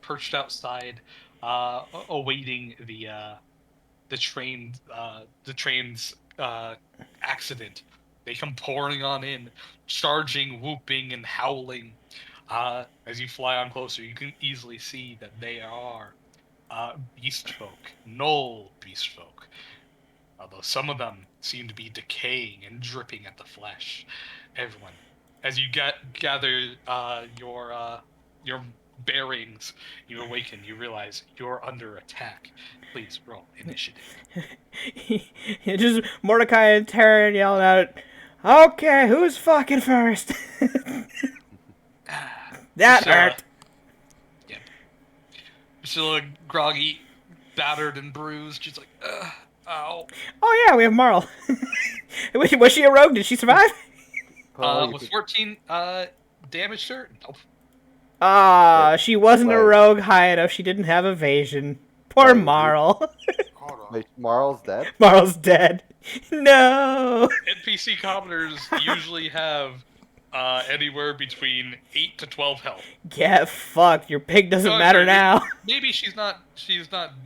[SPEAKER 1] perched outside, awaiting the train's accident. They come pouring on in, charging, whooping, and howling. As you fly on closer, you can easily see that they are beast folk, Knoll beast folk. Although some of them seem to be decaying and dripping at the flesh. Everyone, as you gather your bearings, you awaken. You realize you're under attack. Please roll initiative.
[SPEAKER 2] Just Mordecai and Taryn yelling out, "Okay, who's fucking first?" That hurt.
[SPEAKER 1] Yep. Priscilla, groggy, battered and bruised. She's like, ow.
[SPEAKER 2] Oh yeah, we have Marl. Was she a rogue? Did she survive?
[SPEAKER 1] With 14 damage to her?
[SPEAKER 2] Ah, she wasn't a rogue high enough. She didn't have evasion. Poor Marl.
[SPEAKER 4] Hold on.
[SPEAKER 5] Wait, Marl's dead?
[SPEAKER 2] Marl's dead. No.
[SPEAKER 1] NPC commoners usually have anywhere between 8 to 12 health.
[SPEAKER 2] Get fucked. Your pig doesn't matter now.
[SPEAKER 1] Maybe she's not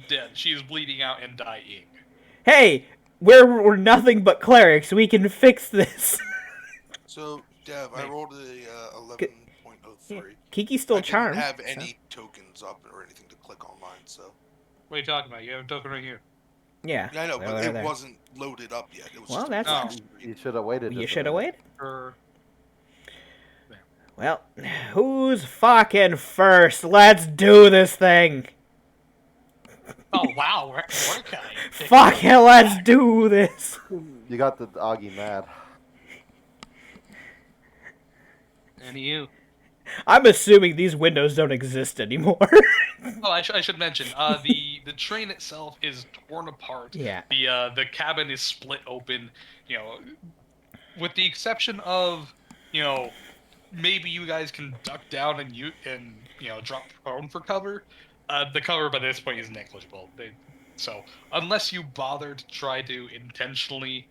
[SPEAKER 1] dead. She's bleeding out and dying.
[SPEAKER 2] Hey, we're nothing but clerics. We can fix this.
[SPEAKER 4] So, Dev, I rolled a 11.03.
[SPEAKER 2] Kiki's still charmed.
[SPEAKER 4] I didn't have any tokens up or anything to click on mine, so.
[SPEAKER 1] What are you talking about? You have a token right here.
[SPEAKER 2] Yeah.
[SPEAKER 4] Yeah, I know, but it wasn't loaded up yet. It was
[SPEAKER 2] Well,
[SPEAKER 4] just
[SPEAKER 2] that's...
[SPEAKER 1] Oh.
[SPEAKER 5] You should have waited.
[SPEAKER 2] You should have waited.
[SPEAKER 1] Or...
[SPEAKER 2] Well, who's fucking first? Let's do this thing.
[SPEAKER 1] Oh, wow. Mordecai.
[SPEAKER 2] Fucking let's do this.
[SPEAKER 5] You got the Augie mad.
[SPEAKER 1] And you.
[SPEAKER 2] I'm assuming these windows don't exist anymore.
[SPEAKER 1] Oh, I should mention, the train itself is torn apart.
[SPEAKER 2] Yeah.
[SPEAKER 1] The cabin is split open, with the exception of, maybe you guys can duck down and drop prone for cover. The cover by this point is negligible. So unless you bother to try to intentionally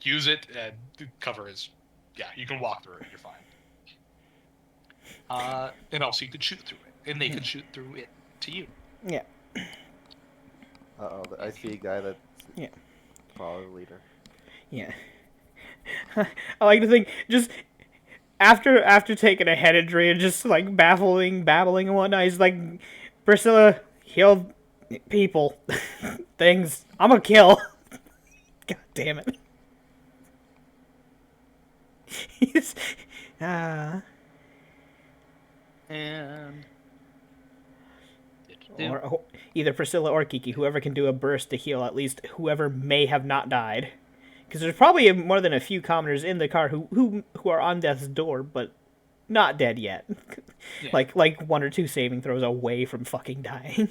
[SPEAKER 1] use it, the cover is, you can walk through it. You're fine. And also you can shoot through it, and they can shoot through it to you.
[SPEAKER 2] Yeah.
[SPEAKER 5] Uh-oh, I see a guy that's probably the leader.
[SPEAKER 2] Yeah. I like to think, just after taking a head injury and just like babbling and whatnot, he's like, Priscilla, heal people. Things. I'm gonna kill. God damn it. He's...
[SPEAKER 1] And...
[SPEAKER 2] Or either Priscilla or Kiki, whoever can do a burst to heal at least whoever may have not died. Because there's probably more than a few commoners in the car who are on death's door, but not dead yet.
[SPEAKER 1] Yeah.
[SPEAKER 2] Like 1 or 2 saving throws away from fucking dying.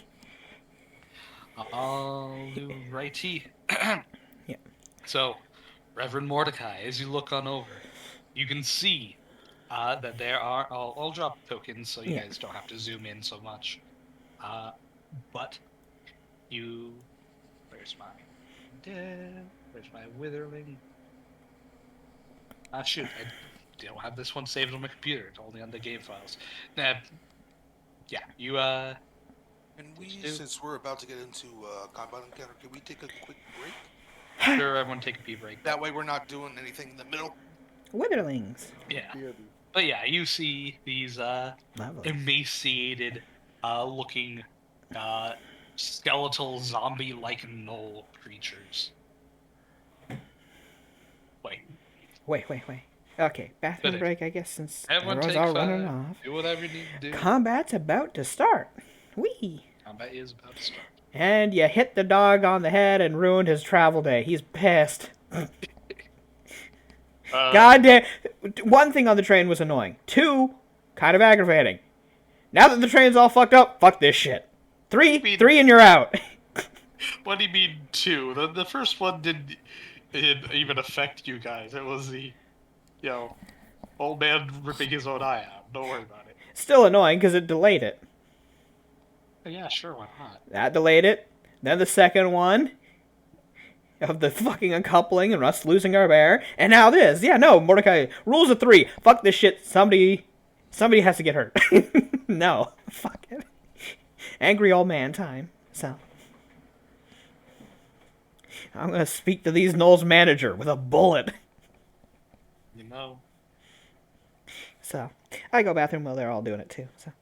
[SPEAKER 1] I'll do righty.
[SPEAKER 2] Yeah.
[SPEAKER 1] So, Reverend Mordecai, as you look on over, you can see that there are... I'll drop tokens so you guys don't have to zoom in so much. But you... Where's my witherling? Shoot, I don't have this one saved on my computer. It's only on the game files. You,
[SPEAKER 4] And since we're about to get into combat encounter, can we take a quick break?
[SPEAKER 1] Sure, everyone take a pee break.
[SPEAKER 4] That way we're not doing anything in the middle.
[SPEAKER 2] Witherlings.
[SPEAKER 1] Yeah. But you see these emaciated looking skeletal zombie-like gnoll creatures.
[SPEAKER 2] Wait. Okay, bathroom break, I guess, since
[SPEAKER 1] everyone's
[SPEAKER 2] all running off.
[SPEAKER 1] Do whatever you need to do.
[SPEAKER 2] Combat's about to start. Whee!
[SPEAKER 1] Combat is about to start.
[SPEAKER 2] And you hit the dog on the head and ruined his travel day. He's pissed. God damn. 1 thing on the train was annoying. 2, kind of aggravating. Now that the train's all fucked up, fuck this shit. 3 and you're out.
[SPEAKER 1] What do you mean 2? The first one didn't even affect you guys. It was the, old man ripping his own eye out. Don't worry about it.
[SPEAKER 2] Still annoying because it delayed it.
[SPEAKER 1] Yeah, sure, why not?
[SPEAKER 2] That delayed it. Then the second one of the fucking uncoupling and us losing our bear. And now this. Yeah, no, Mordecai. Rules of 3. Fuck this shit. Somebody Somebody has to get hurt. No. Fuck it. Angry old man time. So. I'm gonna speak to these Knowles manager with a bullet.
[SPEAKER 1] You know.
[SPEAKER 2] So. I go bathroom while they're all doing it too. So.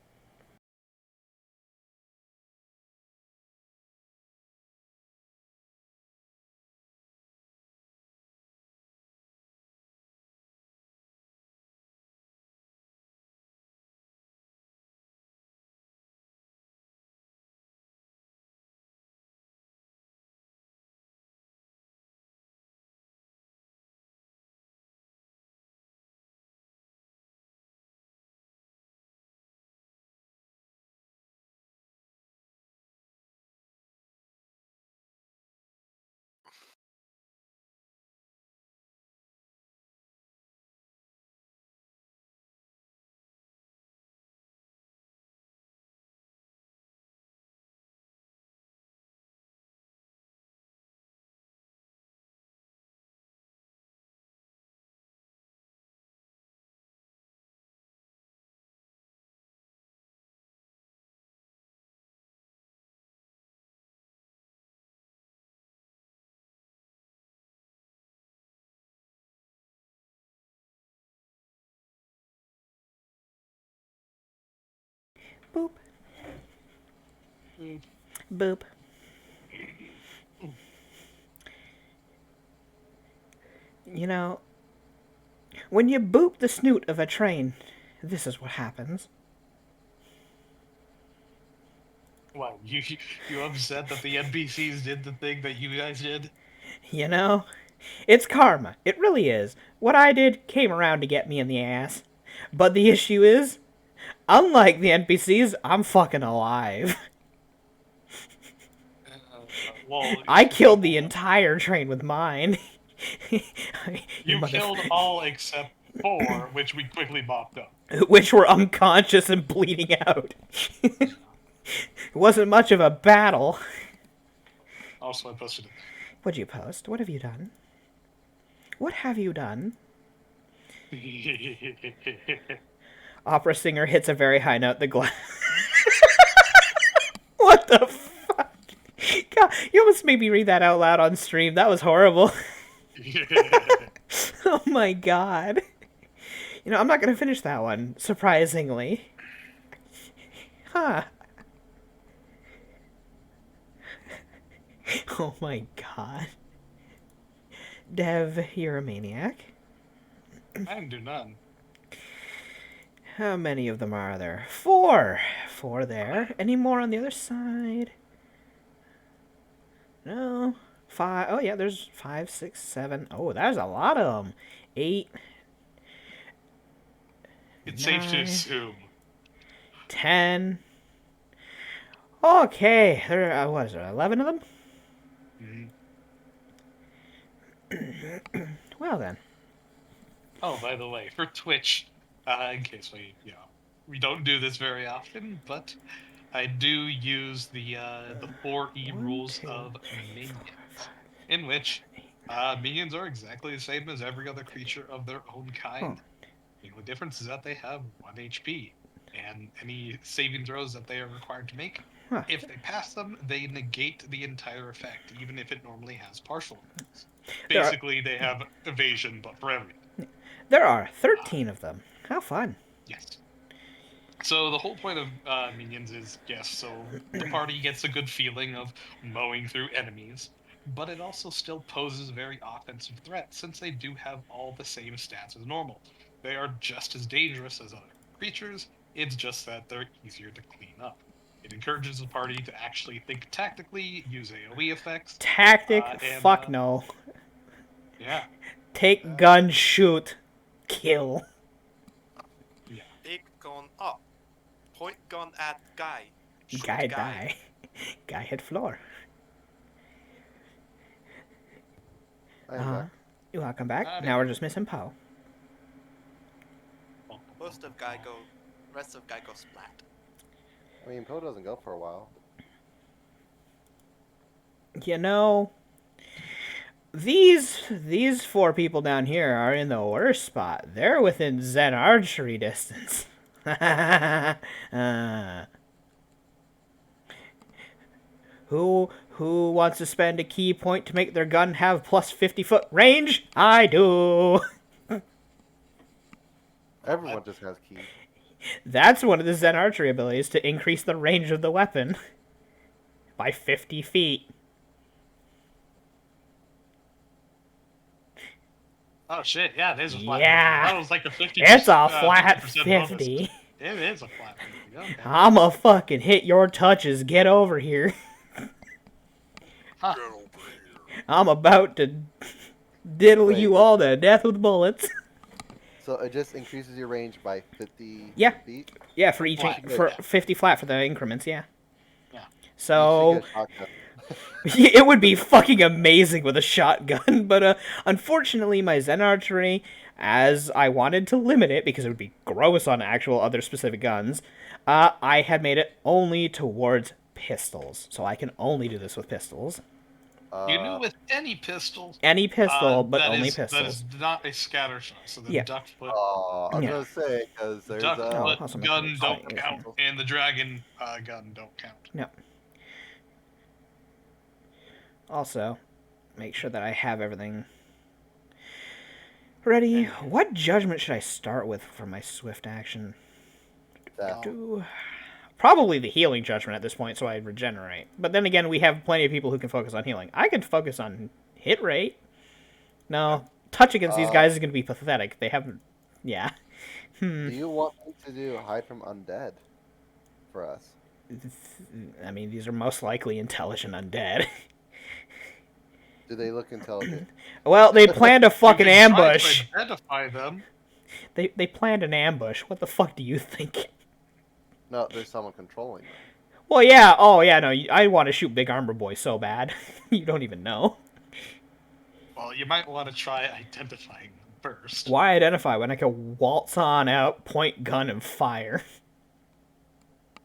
[SPEAKER 2] Boop. Boop. You know, when you boop the snoot of a train, this is what happens.
[SPEAKER 1] Wow, you upset that the NPCs did the thing that you guys did?
[SPEAKER 2] You know? It's karma. It really is. What I did came around to get me in the ass. But the issue is, unlike the NPCs, I'm fucking alive.
[SPEAKER 1] Well,
[SPEAKER 2] I killed the entire train with mine.
[SPEAKER 1] you killed all except 4, which we quickly mopped up.
[SPEAKER 2] Which were unconscious and bleeding out. It wasn't much of a battle.
[SPEAKER 1] Also, I posted it.
[SPEAKER 2] What'd you post? What have you done? What have you done? Opera singer hits a very high note. The glass. What the fuck? God, you almost made me read that out loud on stream. That was horrible. Oh my god. You know, I'm not gonna finish that one, surprisingly. Huh. Oh my god. Dev, you're a maniac.
[SPEAKER 1] I didn't do none.
[SPEAKER 2] How many of them are there? 4! 4 there. Any more on the other side? No. 5. Oh, yeah, there's 5, 6, 7. Oh, there's a lot of them. 8.
[SPEAKER 1] It's safe to
[SPEAKER 2] 9,
[SPEAKER 1] assume.
[SPEAKER 2] 10. Okay, there are, what is there, 11 of them? Well then.
[SPEAKER 1] Oh, by the way, for Twitch, in case we don't do this very often, but I do use the 4E
[SPEAKER 2] 1,
[SPEAKER 1] rules
[SPEAKER 2] 2,
[SPEAKER 1] of
[SPEAKER 2] 3, 4,
[SPEAKER 1] minions,
[SPEAKER 2] 5,
[SPEAKER 1] in which
[SPEAKER 2] 8, 9.
[SPEAKER 1] minions are exactly the same as every other creature of their own kind. The only difference is that they have 1 HP, and any saving throws that they are required to make,
[SPEAKER 2] Huh.
[SPEAKER 1] if they pass them, they negate the entire effect, even if it normally has partial effects. Basically, they have evasion, but for everything.
[SPEAKER 2] There are 13 of them. How fun.
[SPEAKER 1] Yes. So the whole point of minions is, yes, so the party gets a good feeling of mowing through enemies, but it also still poses a very offensive threat since they do have all the same stats as normal. They are just as dangerous as other creatures, it's just that they're easier to clean up. It encourages the party to actually think tactically, use AoE effects.
[SPEAKER 2] Tactic? Fuck no.
[SPEAKER 1] Yeah.
[SPEAKER 2] Take gun, shoot, kill.
[SPEAKER 1] Yeah.
[SPEAKER 3] Big gun up. Point gun at guy. Shoot
[SPEAKER 2] Guy die. Guy hit floor.
[SPEAKER 5] Back.
[SPEAKER 2] You welcome back.
[SPEAKER 1] Howdy.
[SPEAKER 2] Now we're just missing Poe.
[SPEAKER 3] Most of guy go. Rest of guy go splat.
[SPEAKER 5] I mean, Poe doesn't go for a while.
[SPEAKER 2] You know, these 4 people down here are in the worst spot. They're within Zen archery distance. Who wants to spend a key point to make their gun have plus 50-foot range? I do.
[SPEAKER 5] Everyone just has keys.
[SPEAKER 2] That's one of the Zen archery abilities, to increase the range of the weapon by 50 feet.
[SPEAKER 1] Oh shit! Yeah, it is a flat 50.
[SPEAKER 2] Yeah.
[SPEAKER 1] That was like a 50.
[SPEAKER 2] It's a flat
[SPEAKER 1] 50%
[SPEAKER 2] 50.
[SPEAKER 1] bonus. It is a flat 50. Okay.
[SPEAKER 2] I'ma fucking hit your touches. Get over here.
[SPEAKER 1] Huh.
[SPEAKER 4] Get over here.
[SPEAKER 2] I'm about to diddle
[SPEAKER 5] Wait.
[SPEAKER 2] you all to death with bullets.
[SPEAKER 5] So it just increases your range by 50
[SPEAKER 2] Yeah.
[SPEAKER 5] feet?
[SPEAKER 2] Yeah, for each
[SPEAKER 1] Flat,
[SPEAKER 2] for
[SPEAKER 1] yeah.
[SPEAKER 2] 50 flat for the increments. Yeah.
[SPEAKER 1] Yeah.
[SPEAKER 2] So
[SPEAKER 5] You should get a shotgun.
[SPEAKER 2] it would be fucking amazing with a shotgun, but unfortunately, my Zen archery, as I wanted to limit it because it would be gross on actual other specific guns, I had made it only towards pistols, so I can only do this with pistols.
[SPEAKER 1] You knew with any pistol.
[SPEAKER 2] Any pistol, but
[SPEAKER 1] that
[SPEAKER 2] only
[SPEAKER 1] is-
[SPEAKER 2] pistols.
[SPEAKER 1] That is not a scatter shot. So the
[SPEAKER 2] Yeah.
[SPEAKER 1] duck foot,
[SPEAKER 5] Oh, I was
[SPEAKER 2] Yeah.
[SPEAKER 5] gonna say, because there's
[SPEAKER 1] duck
[SPEAKER 2] Oh,
[SPEAKER 1] foot
[SPEAKER 2] also make
[SPEAKER 1] gun
[SPEAKER 2] it
[SPEAKER 1] don't
[SPEAKER 2] exciting.
[SPEAKER 1] count, and the dragon gun don't count.
[SPEAKER 2] No. Also, make sure that I have everything ready. What judgment should I start with for my swift action?
[SPEAKER 5] that.
[SPEAKER 2] Probably the healing judgment at this point, so I regenerate. But then again, we have plenty of people who can focus on healing. I can focus on hit rate. No, touch against these guys is going to be pathetic. They haven't... Yeah.
[SPEAKER 5] Do you want me to do hide from undead for us?
[SPEAKER 2] I mean, these are most likely intelligent undead.
[SPEAKER 5] Do they look intelligent?
[SPEAKER 2] Well, they planned a fucking
[SPEAKER 1] You can try to
[SPEAKER 2] ambush.
[SPEAKER 1] identify them.
[SPEAKER 2] They planned an ambush. What the fuck do you think?
[SPEAKER 5] No, there's someone controlling them.
[SPEAKER 2] Well, yeah. Oh, yeah, no. I want to shoot Big Armor Boy so bad. You don't even know.
[SPEAKER 1] Well, you might want to try identifying them first.
[SPEAKER 2] Why identify when I can waltz on out, point gun, and fire?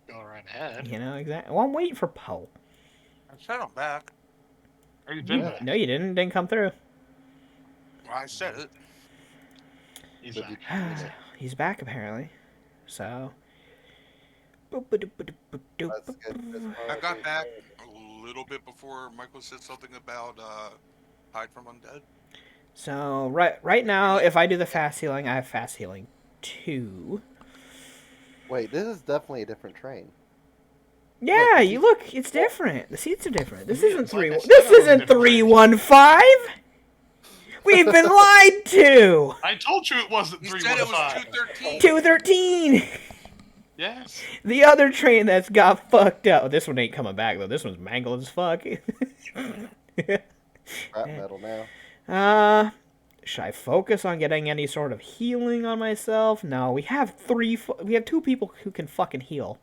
[SPEAKER 1] Go right ahead.
[SPEAKER 2] You know, exactly. Well, I'm waiting for Poe.
[SPEAKER 4] I said I'm back.
[SPEAKER 1] Or you've been
[SPEAKER 5] Yeah.
[SPEAKER 1] back.
[SPEAKER 2] No, you didn't. Didn't come through.
[SPEAKER 4] I said it.
[SPEAKER 1] He's
[SPEAKER 5] But
[SPEAKER 1] back.
[SPEAKER 2] He's back, apparently. So...
[SPEAKER 5] Let's get this
[SPEAKER 4] I got
[SPEAKER 5] party
[SPEAKER 4] back
[SPEAKER 5] started.
[SPEAKER 4] a little bit before Michael said something about hide from undead.
[SPEAKER 2] So, right now, if I do the fast healing, I have fast healing 2.
[SPEAKER 5] Wait, this is definitely a different train.
[SPEAKER 2] Yeah, you look, it's different. The seats are different. This
[SPEAKER 1] Yeah,
[SPEAKER 2] isn't
[SPEAKER 1] it's like
[SPEAKER 2] 3.
[SPEAKER 1] I said,
[SPEAKER 2] This
[SPEAKER 1] it was
[SPEAKER 2] isn't
[SPEAKER 1] different.
[SPEAKER 2] 315. We've been lied to.
[SPEAKER 1] I told you it wasn't
[SPEAKER 4] You said it was
[SPEAKER 1] 315.
[SPEAKER 4] 213.
[SPEAKER 2] 213.
[SPEAKER 1] Yes.
[SPEAKER 2] The other train that's got fucked up. This one ain't coming back though. This one's mangled as fuck.
[SPEAKER 5] Scrap metal now.
[SPEAKER 2] Should I focus on getting any sort of healing on myself? No, we have 2 people who can fucking heal.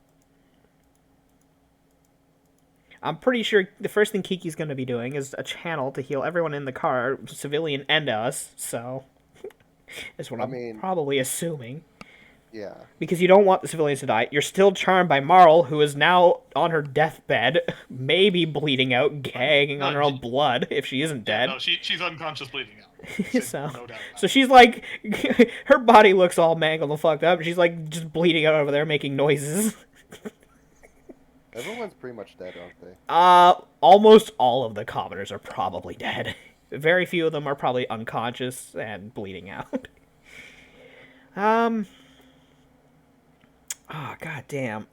[SPEAKER 2] I'm pretty sure the first thing Kiki's going to be doing is a channel to heal everyone in the car, civilian and us, so... That's what I'm probably assuming.
[SPEAKER 5] Yeah.
[SPEAKER 2] Because you don't want the civilians to die. You're still charmed by Marl, who is now on her deathbed, maybe bleeding out, gagging on her own blood, if she isn't dead.
[SPEAKER 1] No, she's unconscious, bleeding out.
[SPEAKER 2] So,
[SPEAKER 1] no doubt about
[SPEAKER 2] so she's like, her body looks all mangled and fucked up. She's like just bleeding out over there, making noises.
[SPEAKER 5] Everyone's pretty much dead, aren't they?
[SPEAKER 2] Almost all of the commoners are probably dead. Very few of them are probably unconscious and bleeding out. Oh, god damn.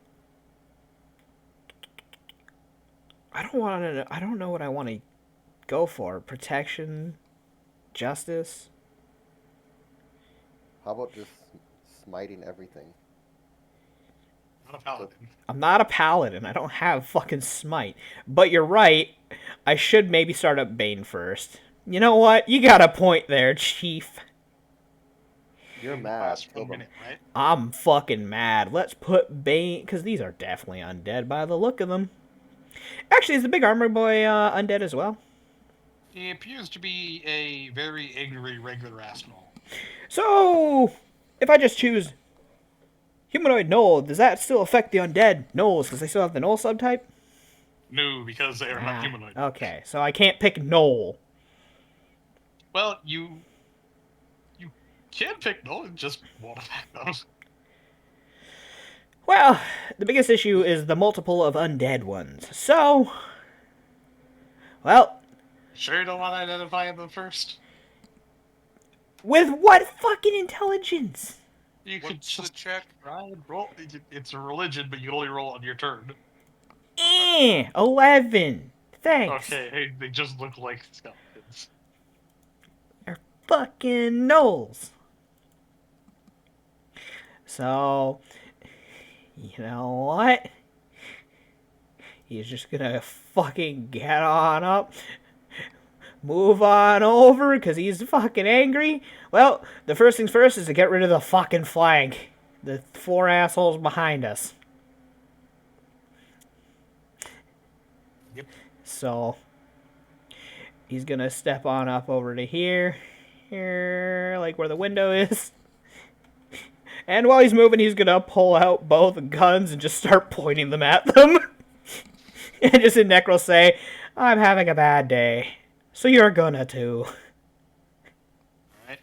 [SPEAKER 2] I don't know what I want to go for. Protection, justice.
[SPEAKER 5] How about just smiting everything?
[SPEAKER 1] Not a paladin.
[SPEAKER 2] I'm not a paladin. I don't have fucking smite. But you're right. I should maybe start up Bane first. You know what? You got a point there, Chief.
[SPEAKER 5] You're mad.
[SPEAKER 1] Last
[SPEAKER 5] Kill
[SPEAKER 1] 1
[SPEAKER 5] them.
[SPEAKER 1] minute, right?
[SPEAKER 2] I'm fucking mad. Let's put Bane... Because these are definitely undead by the look of them. Actually, is the Big Armor Boy undead as well?
[SPEAKER 1] He appears to be a very angry regular asshole.
[SPEAKER 2] So, if I just choose Humanoid Knoll, does that still affect the undead Knolls? Because they still have the Knoll subtype?
[SPEAKER 1] No, because they are not humanoid.
[SPEAKER 2] Okay, so I can't pick Knoll.
[SPEAKER 1] Well, you can pick no, it just won't affect those.
[SPEAKER 2] Well, the biggest issue is the multiple of undead ones. So, well,
[SPEAKER 1] Sure you don't want to identify them first?
[SPEAKER 2] with what fucking intelligence?
[SPEAKER 1] You could
[SPEAKER 4] What's the
[SPEAKER 1] just
[SPEAKER 4] check?
[SPEAKER 1] try and roll. It's a religion, but you can only roll on your turn.
[SPEAKER 2] 11. Thanks.
[SPEAKER 1] Okay, hey, they just look like skeletons.
[SPEAKER 2] They're fucking gnolls. So, you know what? He's just gonna fucking get on up, move on over, because he's fucking angry. Well, the first things first is to get rid of the fucking flag. The 4 assholes behind us.
[SPEAKER 1] Yep.
[SPEAKER 2] So, he's gonna step on up over to here. Here, like where the window is. And while he's moving, he's gonna pull out both guns and just start pointing them at them. And just in Necro say, I'm having a bad day. So you're gonna too.
[SPEAKER 1] Alright.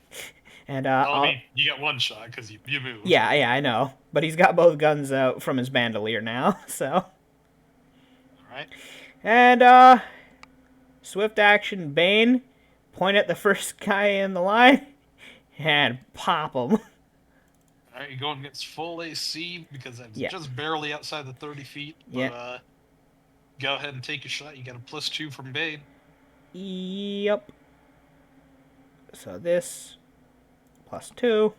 [SPEAKER 2] And
[SPEAKER 1] Well, I mean, you got one shot because you moved.
[SPEAKER 2] yeah, I know. But he's got both guns out from his bandolier now, so.
[SPEAKER 1] Alright.
[SPEAKER 2] And swift action Bane, point at the first guy in the line, and pop him.
[SPEAKER 1] Alright, you're going against full AC because that's
[SPEAKER 2] Yeah.
[SPEAKER 1] just barely outside the 30 feet. But
[SPEAKER 2] Yeah.
[SPEAKER 1] go ahead and take a shot. You got a +2 from Bane.
[SPEAKER 2] Yep. So this +2.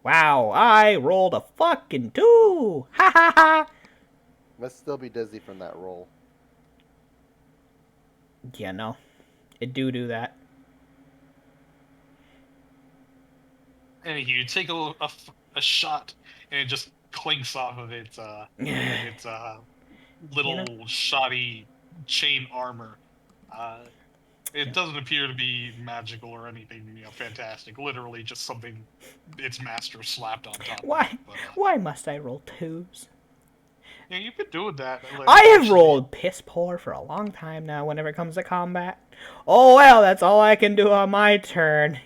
[SPEAKER 2] Wow, I rolled a fucking 2! Ha ha ha!
[SPEAKER 5] Must still be dizzy from that roll.
[SPEAKER 2] Yeah, no. It do that.
[SPEAKER 1] And you take a shot, and it just clinks off of its little shoddy chain armor. It doesn't appear to be magical or anything, fantastic. Literally just something its master slapped on top of
[SPEAKER 2] Why?
[SPEAKER 1] it. But,
[SPEAKER 2] Why must I roll 2s?
[SPEAKER 1] yeah, you've been doing that. Like,
[SPEAKER 2] I have
[SPEAKER 1] actually,
[SPEAKER 2] rolled piss poor for a long time now whenever it comes to combat. Oh well, that's all I can do on my turn.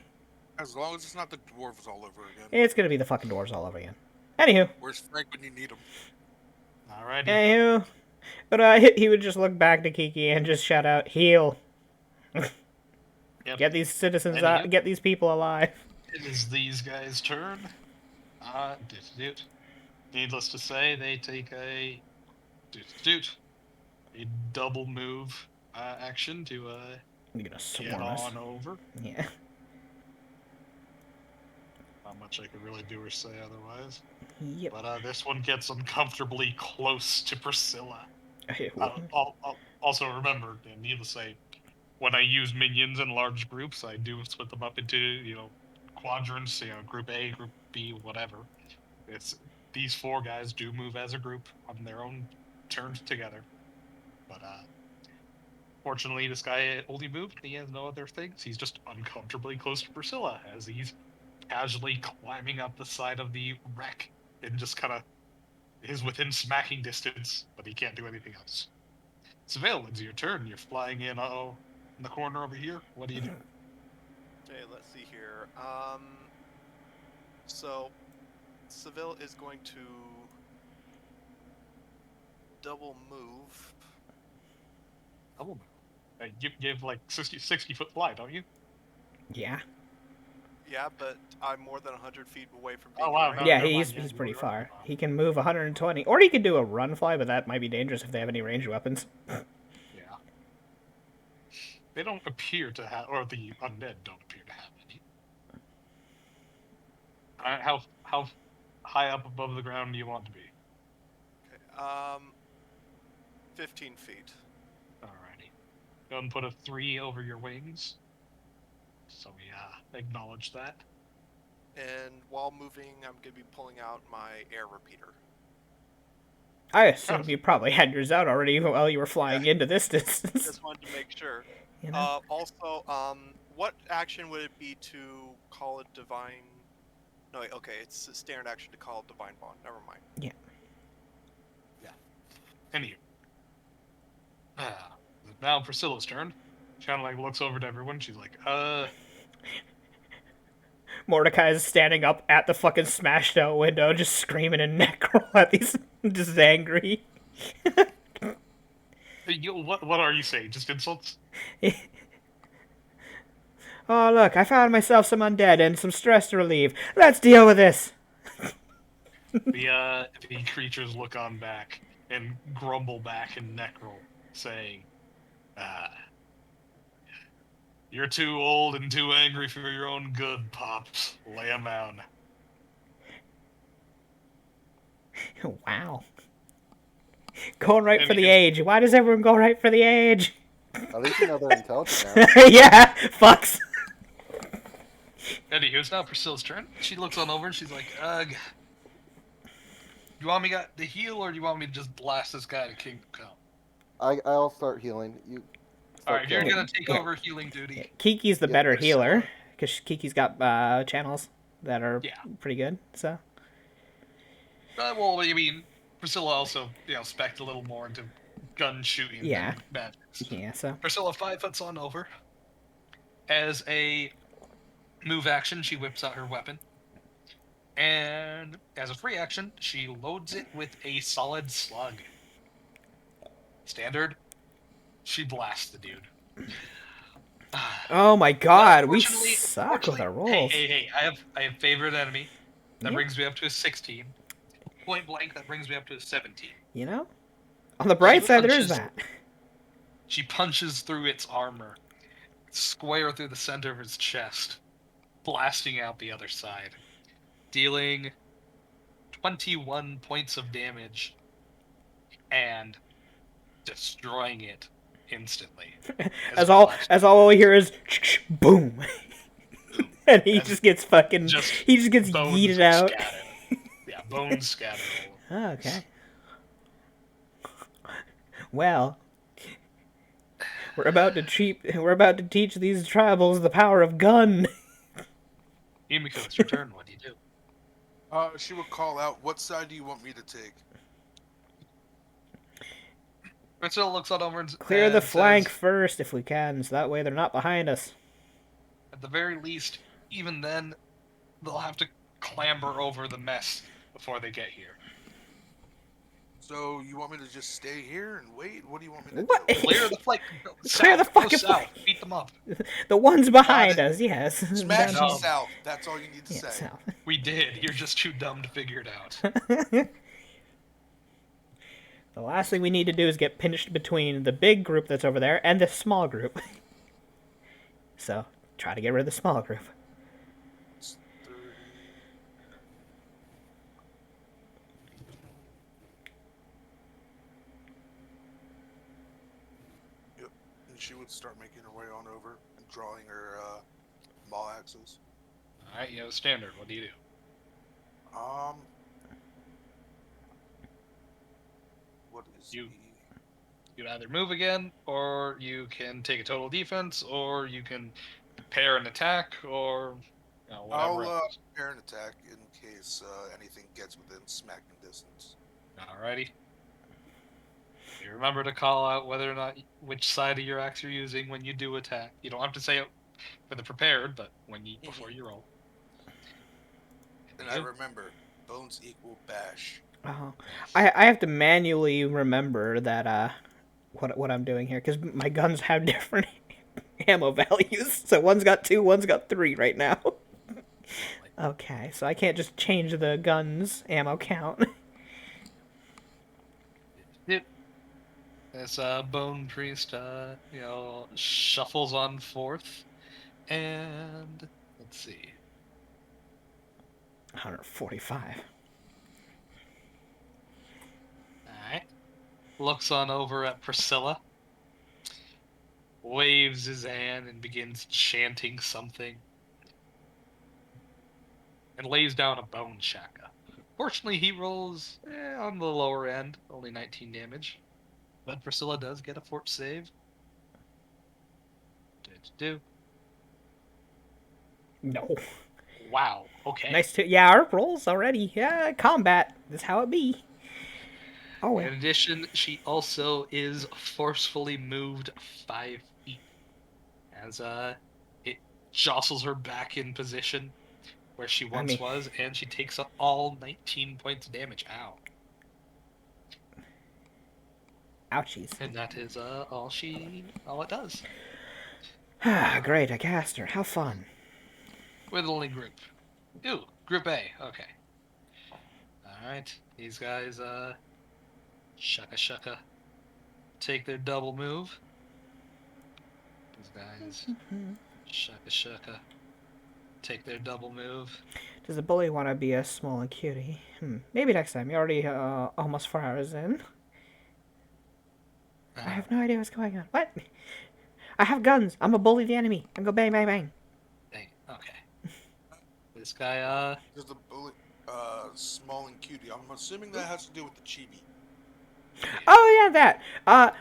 [SPEAKER 4] As long as it's not the dwarves all over again.
[SPEAKER 2] It's gonna be the fucking dwarves all over again. Anywho.
[SPEAKER 4] Where's Frank when you need him?
[SPEAKER 1] Alrighty.
[SPEAKER 2] Anywho. But he would just look back to Kiki and just shout out, heal.
[SPEAKER 1] Yep.
[SPEAKER 2] Get these citizens
[SPEAKER 1] Anywho.
[SPEAKER 2] get these people alive.
[SPEAKER 1] It is these guys' turn. Needless to say, they take a double move action to
[SPEAKER 2] You're gonna
[SPEAKER 1] get
[SPEAKER 2] swarm us.
[SPEAKER 1] on over.
[SPEAKER 2] Yeah.
[SPEAKER 1] Not much I could really do or say otherwise.
[SPEAKER 2] Yep.
[SPEAKER 1] But this one gets uncomfortably close to Priscilla. Also remember, and needless to say, when I use minions in large groups, I do split them up into, quadrants, group A, group B, whatever. These 4 guys do move as a group on their own turns together. But fortunately, this guy only moved, he has no other things. He's just uncomfortably close to Priscilla as he's casually climbing up the side of the wreck and just kind of is within smacking distance, but he can't do anything else. Seville, it's your turn. You're flying in the corner over here. What do you do?
[SPEAKER 3] Okay, let's see here. So Seville is going to double move.
[SPEAKER 1] Double move. You have like 60-foot fly, don't you?
[SPEAKER 2] Yeah.
[SPEAKER 3] Yeah, but I'm more than 100 feet away from being
[SPEAKER 1] Oh, wow,
[SPEAKER 3] in range.
[SPEAKER 1] no.
[SPEAKER 2] Yeah,
[SPEAKER 1] never
[SPEAKER 2] he's
[SPEAKER 1] mind, yeah,
[SPEAKER 2] pretty
[SPEAKER 1] you're
[SPEAKER 2] far.
[SPEAKER 1] right.
[SPEAKER 2] He can move 120. Or he could do a run fly, but that might be dangerous if they have any ranged weapons.
[SPEAKER 1] Yeah. They don't appear to have, or the undead don't appear to have any. How high up above the ground do you want to be?
[SPEAKER 3] Okay, 15 feet.
[SPEAKER 1] Alrighty. Go and put a 3 over your wings. So we acknowledge that.
[SPEAKER 3] And while moving, I'm going to be pulling out my air repeater.
[SPEAKER 2] I assume you probably had yours out already while you were flying into this distance.
[SPEAKER 3] Just wanted to make sure.
[SPEAKER 2] You know?
[SPEAKER 3] Also, what action would it be to call a divine... No, wait, okay, it's a standard action to call a divine bond. Never mind.
[SPEAKER 2] Yeah.
[SPEAKER 1] Anywho. Now Priscilla's turn. She kind of like looks over to everyone. She's like,
[SPEAKER 2] Mordecai's standing up at the fucking smashed out window, just screaming in necro at these, just angry.
[SPEAKER 1] What are you saying? Just insults?
[SPEAKER 2] Oh, look, I found myself some undead and some stress to relieve. Let's deal with this.
[SPEAKER 1] The creatures look on back and grumble back in Necrol, saying, "Ah, you're too old and too angry for your own good, Pops. Lay 'em down."
[SPEAKER 2] Wow. Going right
[SPEAKER 1] And
[SPEAKER 2] for the
[SPEAKER 1] he-
[SPEAKER 2] age. Why does everyone go right for the age?
[SPEAKER 5] At least you know they're intelligent now.
[SPEAKER 2] Yeah, fucks.
[SPEAKER 1] Anywho, it's now Priscilla's turn. She looks on over and she's like, "Ugh. You want me to heal, or do you want me to just blast this guy to Kingdom Come?"
[SPEAKER 5] I'll start healing. You start
[SPEAKER 1] Alright, you're
[SPEAKER 5] killing.
[SPEAKER 1] gonna take over healing duty.
[SPEAKER 2] Kiki's the
[SPEAKER 5] Yeah,
[SPEAKER 2] better
[SPEAKER 1] Priscilla.
[SPEAKER 2] healer, because Kiki's got channels that are
[SPEAKER 1] Yeah.
[SPEAKER 2] pretty good, so.
[SPEAKER 1] Well, I mean, Priscilla also, spec'd a little more into gun shooting
[SPEAKER 2] Yeah.
[SPEAKER 1] than magics.
[SPEAKER 2] Yeah, so.
[SPEAKER 1] Priscilla 5 foots on over. As a move action, she whips out her weapon. And as a free action, she loads it with a solid slug. Standard, she blasts the dude.
[SPEAKER 2] Oh my god, we
[SPEAKER 1] Unfortunately-
[SPEAKER 2] suck with our
[SPEAKER 1] unfortunately-
[SPEAKER 2] rolls.
[SPEAKER 1] Hey, I have favorite enemy. That
[SPEAKER 2] Yeah.
[SPEAKER 1] brings me up to a 16. Point blank, that brings me up to a 17.
[SPEAKER 2] You know? On the bright
[SPEAKER 1] She
[SPEAKER 2] side, there is
[SPEAKER 1] punches-
[SPEAKER 2] that.
[SPEAKER 1] She punches through its armor, square through the center of its chest, blasting out the other side, dealing 21 points of damage and destroying it instantly.
[SPEAKER 2] As all we hear is boom. And he
[SPEAKER 1] As
[SPEAKER 2] just gets fucking
[SPEAKER 1] just
[SPEAKER 2] he just gets
[SPEAKER 1] bones
[SPEAKER 2] yeeted out.
[SPEAKER 1] scattered. Yeah, bones scattered.
[SPEAKER 2] Oh, okay. Well, we're about to teach these tribals the power of gun.
[SPEAKER 1] Yumiko, it's your turn. What do you do?
[SPEAKER 4] She would call out, "What side do you want me to take?"
[SPEAKER 1] Priscilla looks on over and
[SPEAKER 2] Clear the
[SPEAKER 1] says,
[SPEAKER 2] flank first if we can, so that way they're not behind us.
[SPEAKER 1] At the very least, even then, they'll have to clamber over the mess before they get here.
[SPEAKER 4] So you want me to just stay here and wait? What do you want me to
[SPEAKER 2] What?
[SPEAKER 4] do?
[SPEAKER 1] Clear the flank.
[SPEAKER 2] Clear the
[SPEAKER 1] South, go
[SPEAKER 2] fucking
[SPEAKER 1] south.
[SPEAKER 2] flank.
[SPEAKER 1] Beat them up.
[SPEAKER 2] The ones behind
[SPEAKER 4] Got it.
[SPEAKER 2] us, yes.
[SPEAKER 4] Smash
[SPEAKER 1] No.
[SPEAKER 4] them south. That's all you need to
[SPEAKER 2] Yeah,
[SPEAKER 4] say.
[SPEAKER 2] south.
[SPEAKER 1] We did. You're just too dumb to figure it out.
[SPEAKER 2] The last thing we need to do is get pinched between the big group that's over there and the small group. So, try to get rid of the small group.
[SPEAKER 4] It's 30. Yep. And she would start making her way on over and drawing her maul axes.
[SPEAKER 1] All right, you have a standard. What do you do?
[SPEAKER 4] What is
[SPEAKER 1] You-
[SPEAKER 4] the...
[SPEAKER 1] You can either move again, or you can take a total defense, or you can prepare an attack, or whatever
[SPEAKER 4] I'll
[SPEAKER 1] else.
[SPEAKER 4] prepare an attack in case anything gets within smacking distance.
[SPEAKER 1] Alrighty. You remember to call out whether or not which side of your axe you're using when you do attack. You don't have to say it for the prepared, but before you roll.
[SPEAKER 4] And I remember, bones equal bash.
[SPEAKER 2] Oh, I have to manually remember that what I'm doing here because my guns have different ammo values. So one's got 2, one's got 3 right now. Okay, so I can't just change the gun's ammo count.
[SPEAKER 1] This bone priest, shuffles on forth, and let's see.
[SPEAKER 2] 145.
[SPEAKER 1] Alright. Looks on over at Priscilla. Waves his hand and begins chanting something. And lays down a bone shaka. Fortunately, he rolls on the lower end, only 19 damage. But Priscilla does get a fort save. Do.
[SPEAKER 2] No.
[SPEAKER 1] Wow, okay.
[SPEAKER 2] Nice to yeah, our rolls already. Yeah, combat. That's how it be. Oh well.
[SPEAKER 1] In addition, she also is forcefully moved 5 feet as it jostles her back in position where she
[SPEAKER 2] I
[SPEAKER 1] once
[SPEAKER 2] mean,
[SPEAKER 1] was, and she takes up all 19 points of damage. Ow.
[SPEAKER 2] ouchies.
[SPEAKER 1] And that is all it does.
[SPEAKER 2] Ah, great, I cast her. How fun.
[SPEAKER 1] With only group. Ooh, group A. Okay. Alright. These guys, shucka. Take their double move. These guys, shucka. Take their double move.
[SPEAKER 2] Does the bully want to be a small and cutie? Maybe next time. You're already almost 4 hours in. I have no idea what's going on. What? I have guns. I'm a bully the enemy. I'm go bang, bang, bang.
[SPEAKER 1] Dang. Okay. This guy,
[SPEAKER 4] There's the bullet, small and cutie. I'm assuming that has to do with the chibi.
[SPEAKER 2] Oh, yeah, that.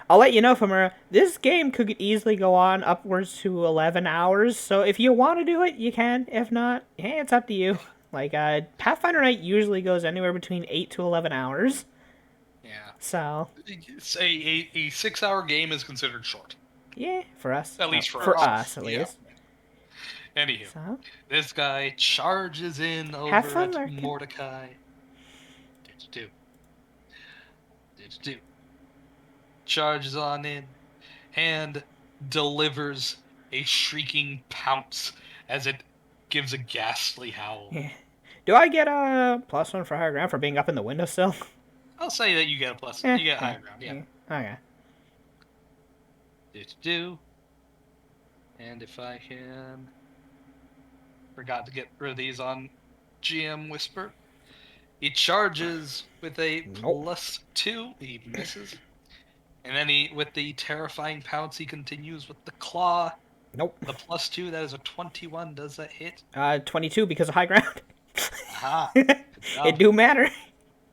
[SPEAKER 2] I'll let you know, Famura. This game could easily go on upwards to 11 hours, so if you want to do it, you can. If not, hey, it's up to you. Like, Pathfinder Night usually goes anywhere between 8 to 11 hours.
[SPEAKER 1] Yeah.
[SPEAKER 2] So.
[SPEAKER 1] Say a 6-hour game is considered short.
[SPEAKER 2] Yeah, for us.
[SPEAKER 1] At least
[SPEAKER 2] for
[SPEAKER 1] us.
[SPEAKER 2] us, at least.
[SPEAKER 1] Anywho,
[SPEAKER 2] So.
[SPEAKER 1] this guy charges in
[SPEAKER 2] Have
[SPEAKER 1] over
[SPEAKER 2] fun,
[SPEAKER 1] at
[SPEAKER 2] Larkin.
[SPEAKER 1] Mordecai. Did do. Charges on in and delivers a shrieking pounce as it gives a ghastly howl.
[SPEAKER 2] Yeah. Do I get a +1 for higher ground for being up in the windowsill?
[SPEAKER 1] I'll say that you get a plus.
[SPEAKER 2] Yeah,
[SPEAKER 1] You get higher ground, yeah.
[SPEAKER 2] Okay.
[SPEAKER 1] Do. And if I can... Forgot to get rid of these on GM Whisper. He charges with a
[SPEAKER 2] Nope.
[SPEAKER 1] +2. He misses. And then with the terrifying pounce, he continues with the claw.
[SPEAKER 2] Nope.
[SPEAKER 1] The +2, that is a 21. Does that hit?
[SPEAKER 2] 22 because of high ground.
[SPEAKER 1] Aha.
[SPEAKER 2] It do matter.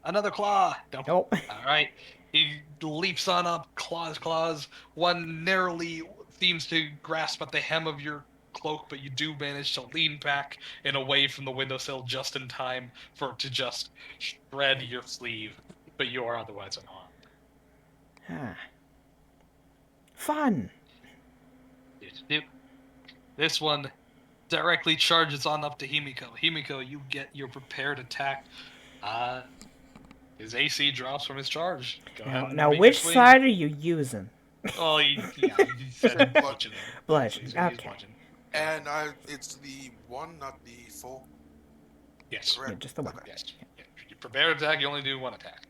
[SPEAKER 1] Another claw. Nope.
[SPEAKER 2] Nope.
[SPEAKER 1] All right. He leaps on up, claws. One narrowly seems to grasp at the hem of your cloak, but you do manage to lean back and away from the windowsill just in time for it to just shred your sleeve. But you are otherwise unharmed.
[SPEAKER 2] Fun.
[SPEAKER 1] This one directly charges on up to Himiko. Himiko, you get your prepared attack. His AC drops from his charge. Go ahead and
[SPEAKER 2] Now
[SPEAKER 1] make
[SPEAKER 2] which
[SPEAKER 1] your swing.
[SPEAKER 2] side are you using?
[SPEAKER 1] Oh, you said bludgeon.
[SPEAKER 2] Bludgeon.
[SPEAKER 1] He's gonna use
[SPEAKER 2] Okay.
[SPEAKER 1] bludgeon.
[SPEAKER 4] And it's the one, not the full.
[SPEAKER 1] Yes.
[SPEAKER 2] Yeah, just the one.
[SPEAKER 1] Yes. Yeah. Your prepared attack, you only do one attack.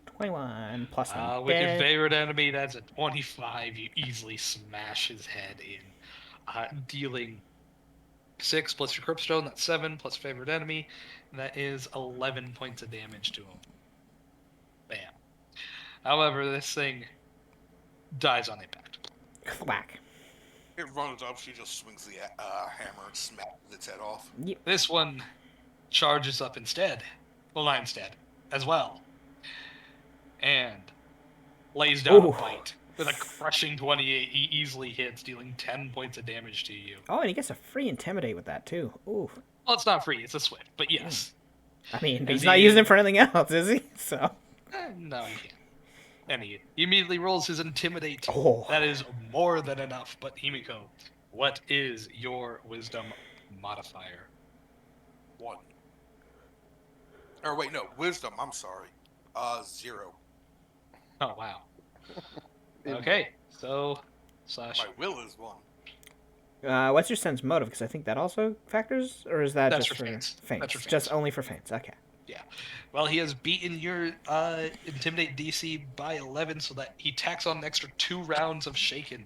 [SPEAKER 2] 21 plus one.
[SPEAKER 1] With your favorite enemy, that's a 25. You easily smash his head in, dealing 6 plus your Cryptstone, that's 7 plus favorite enemy, and that is 11 points of damage to him. Bam. However, this thing dies on impact.
[SPEAKER 2] Whack.
[SPEAKER 4] It runs up, she just swings the hammer and smacks its head off.
[SPEAKER 2] Yep.
[SPEAKER 1] This one charges up instead. Well, not instead. As well. And lays down a bite. With a crushing 28, he easily hits, dealing 10 points of damage to you.
[SPEAKER 2] Oh, and he gets a free Intimidate with that, too. Ooh.
[SPEAKER 1] Well, it's not free, it's a Swift, but yes.
[SPEAKER 2] I mean,
[SPEAKER 1] And
[SPEAKER 2] he's not using it for anything else, is he? So.
[SPEAKER 1] No, he can't. And he immediately rolls his Intimidate.
[SPEAKER 2] Oh.
[SPEAKER 1] That is more than enough. But Himiko, what is your Wisdom modifier?
[SPEAKER 4] 1. Or wait, no, Wisdom, I'm sorry. 0.
[SPEAKER 1] Oh, wow. Okay, so...
[SPEAKER 4] My will is 1.
[SPEAKER 2] What's your sense motive? Because I think that also factors, or is that
[SPEAKER 1] That's
[SPEAKER 2] just
[SPEAKER 1] for
[SPEAKER 2] for
[SPEAKER 1] feints.
[SPEAKER 2] feints?
[SPEAKER 1] That's for
[SPEAKER 2] Just
[SPEAKER 1] feints.
[SPEAKER 2] only for feints. Okay.
[SPEAKER 1] Yeah. Well, he has beaten your Intimidate DC by 11, so that he tacks on an extra 2 rounds of Shaken.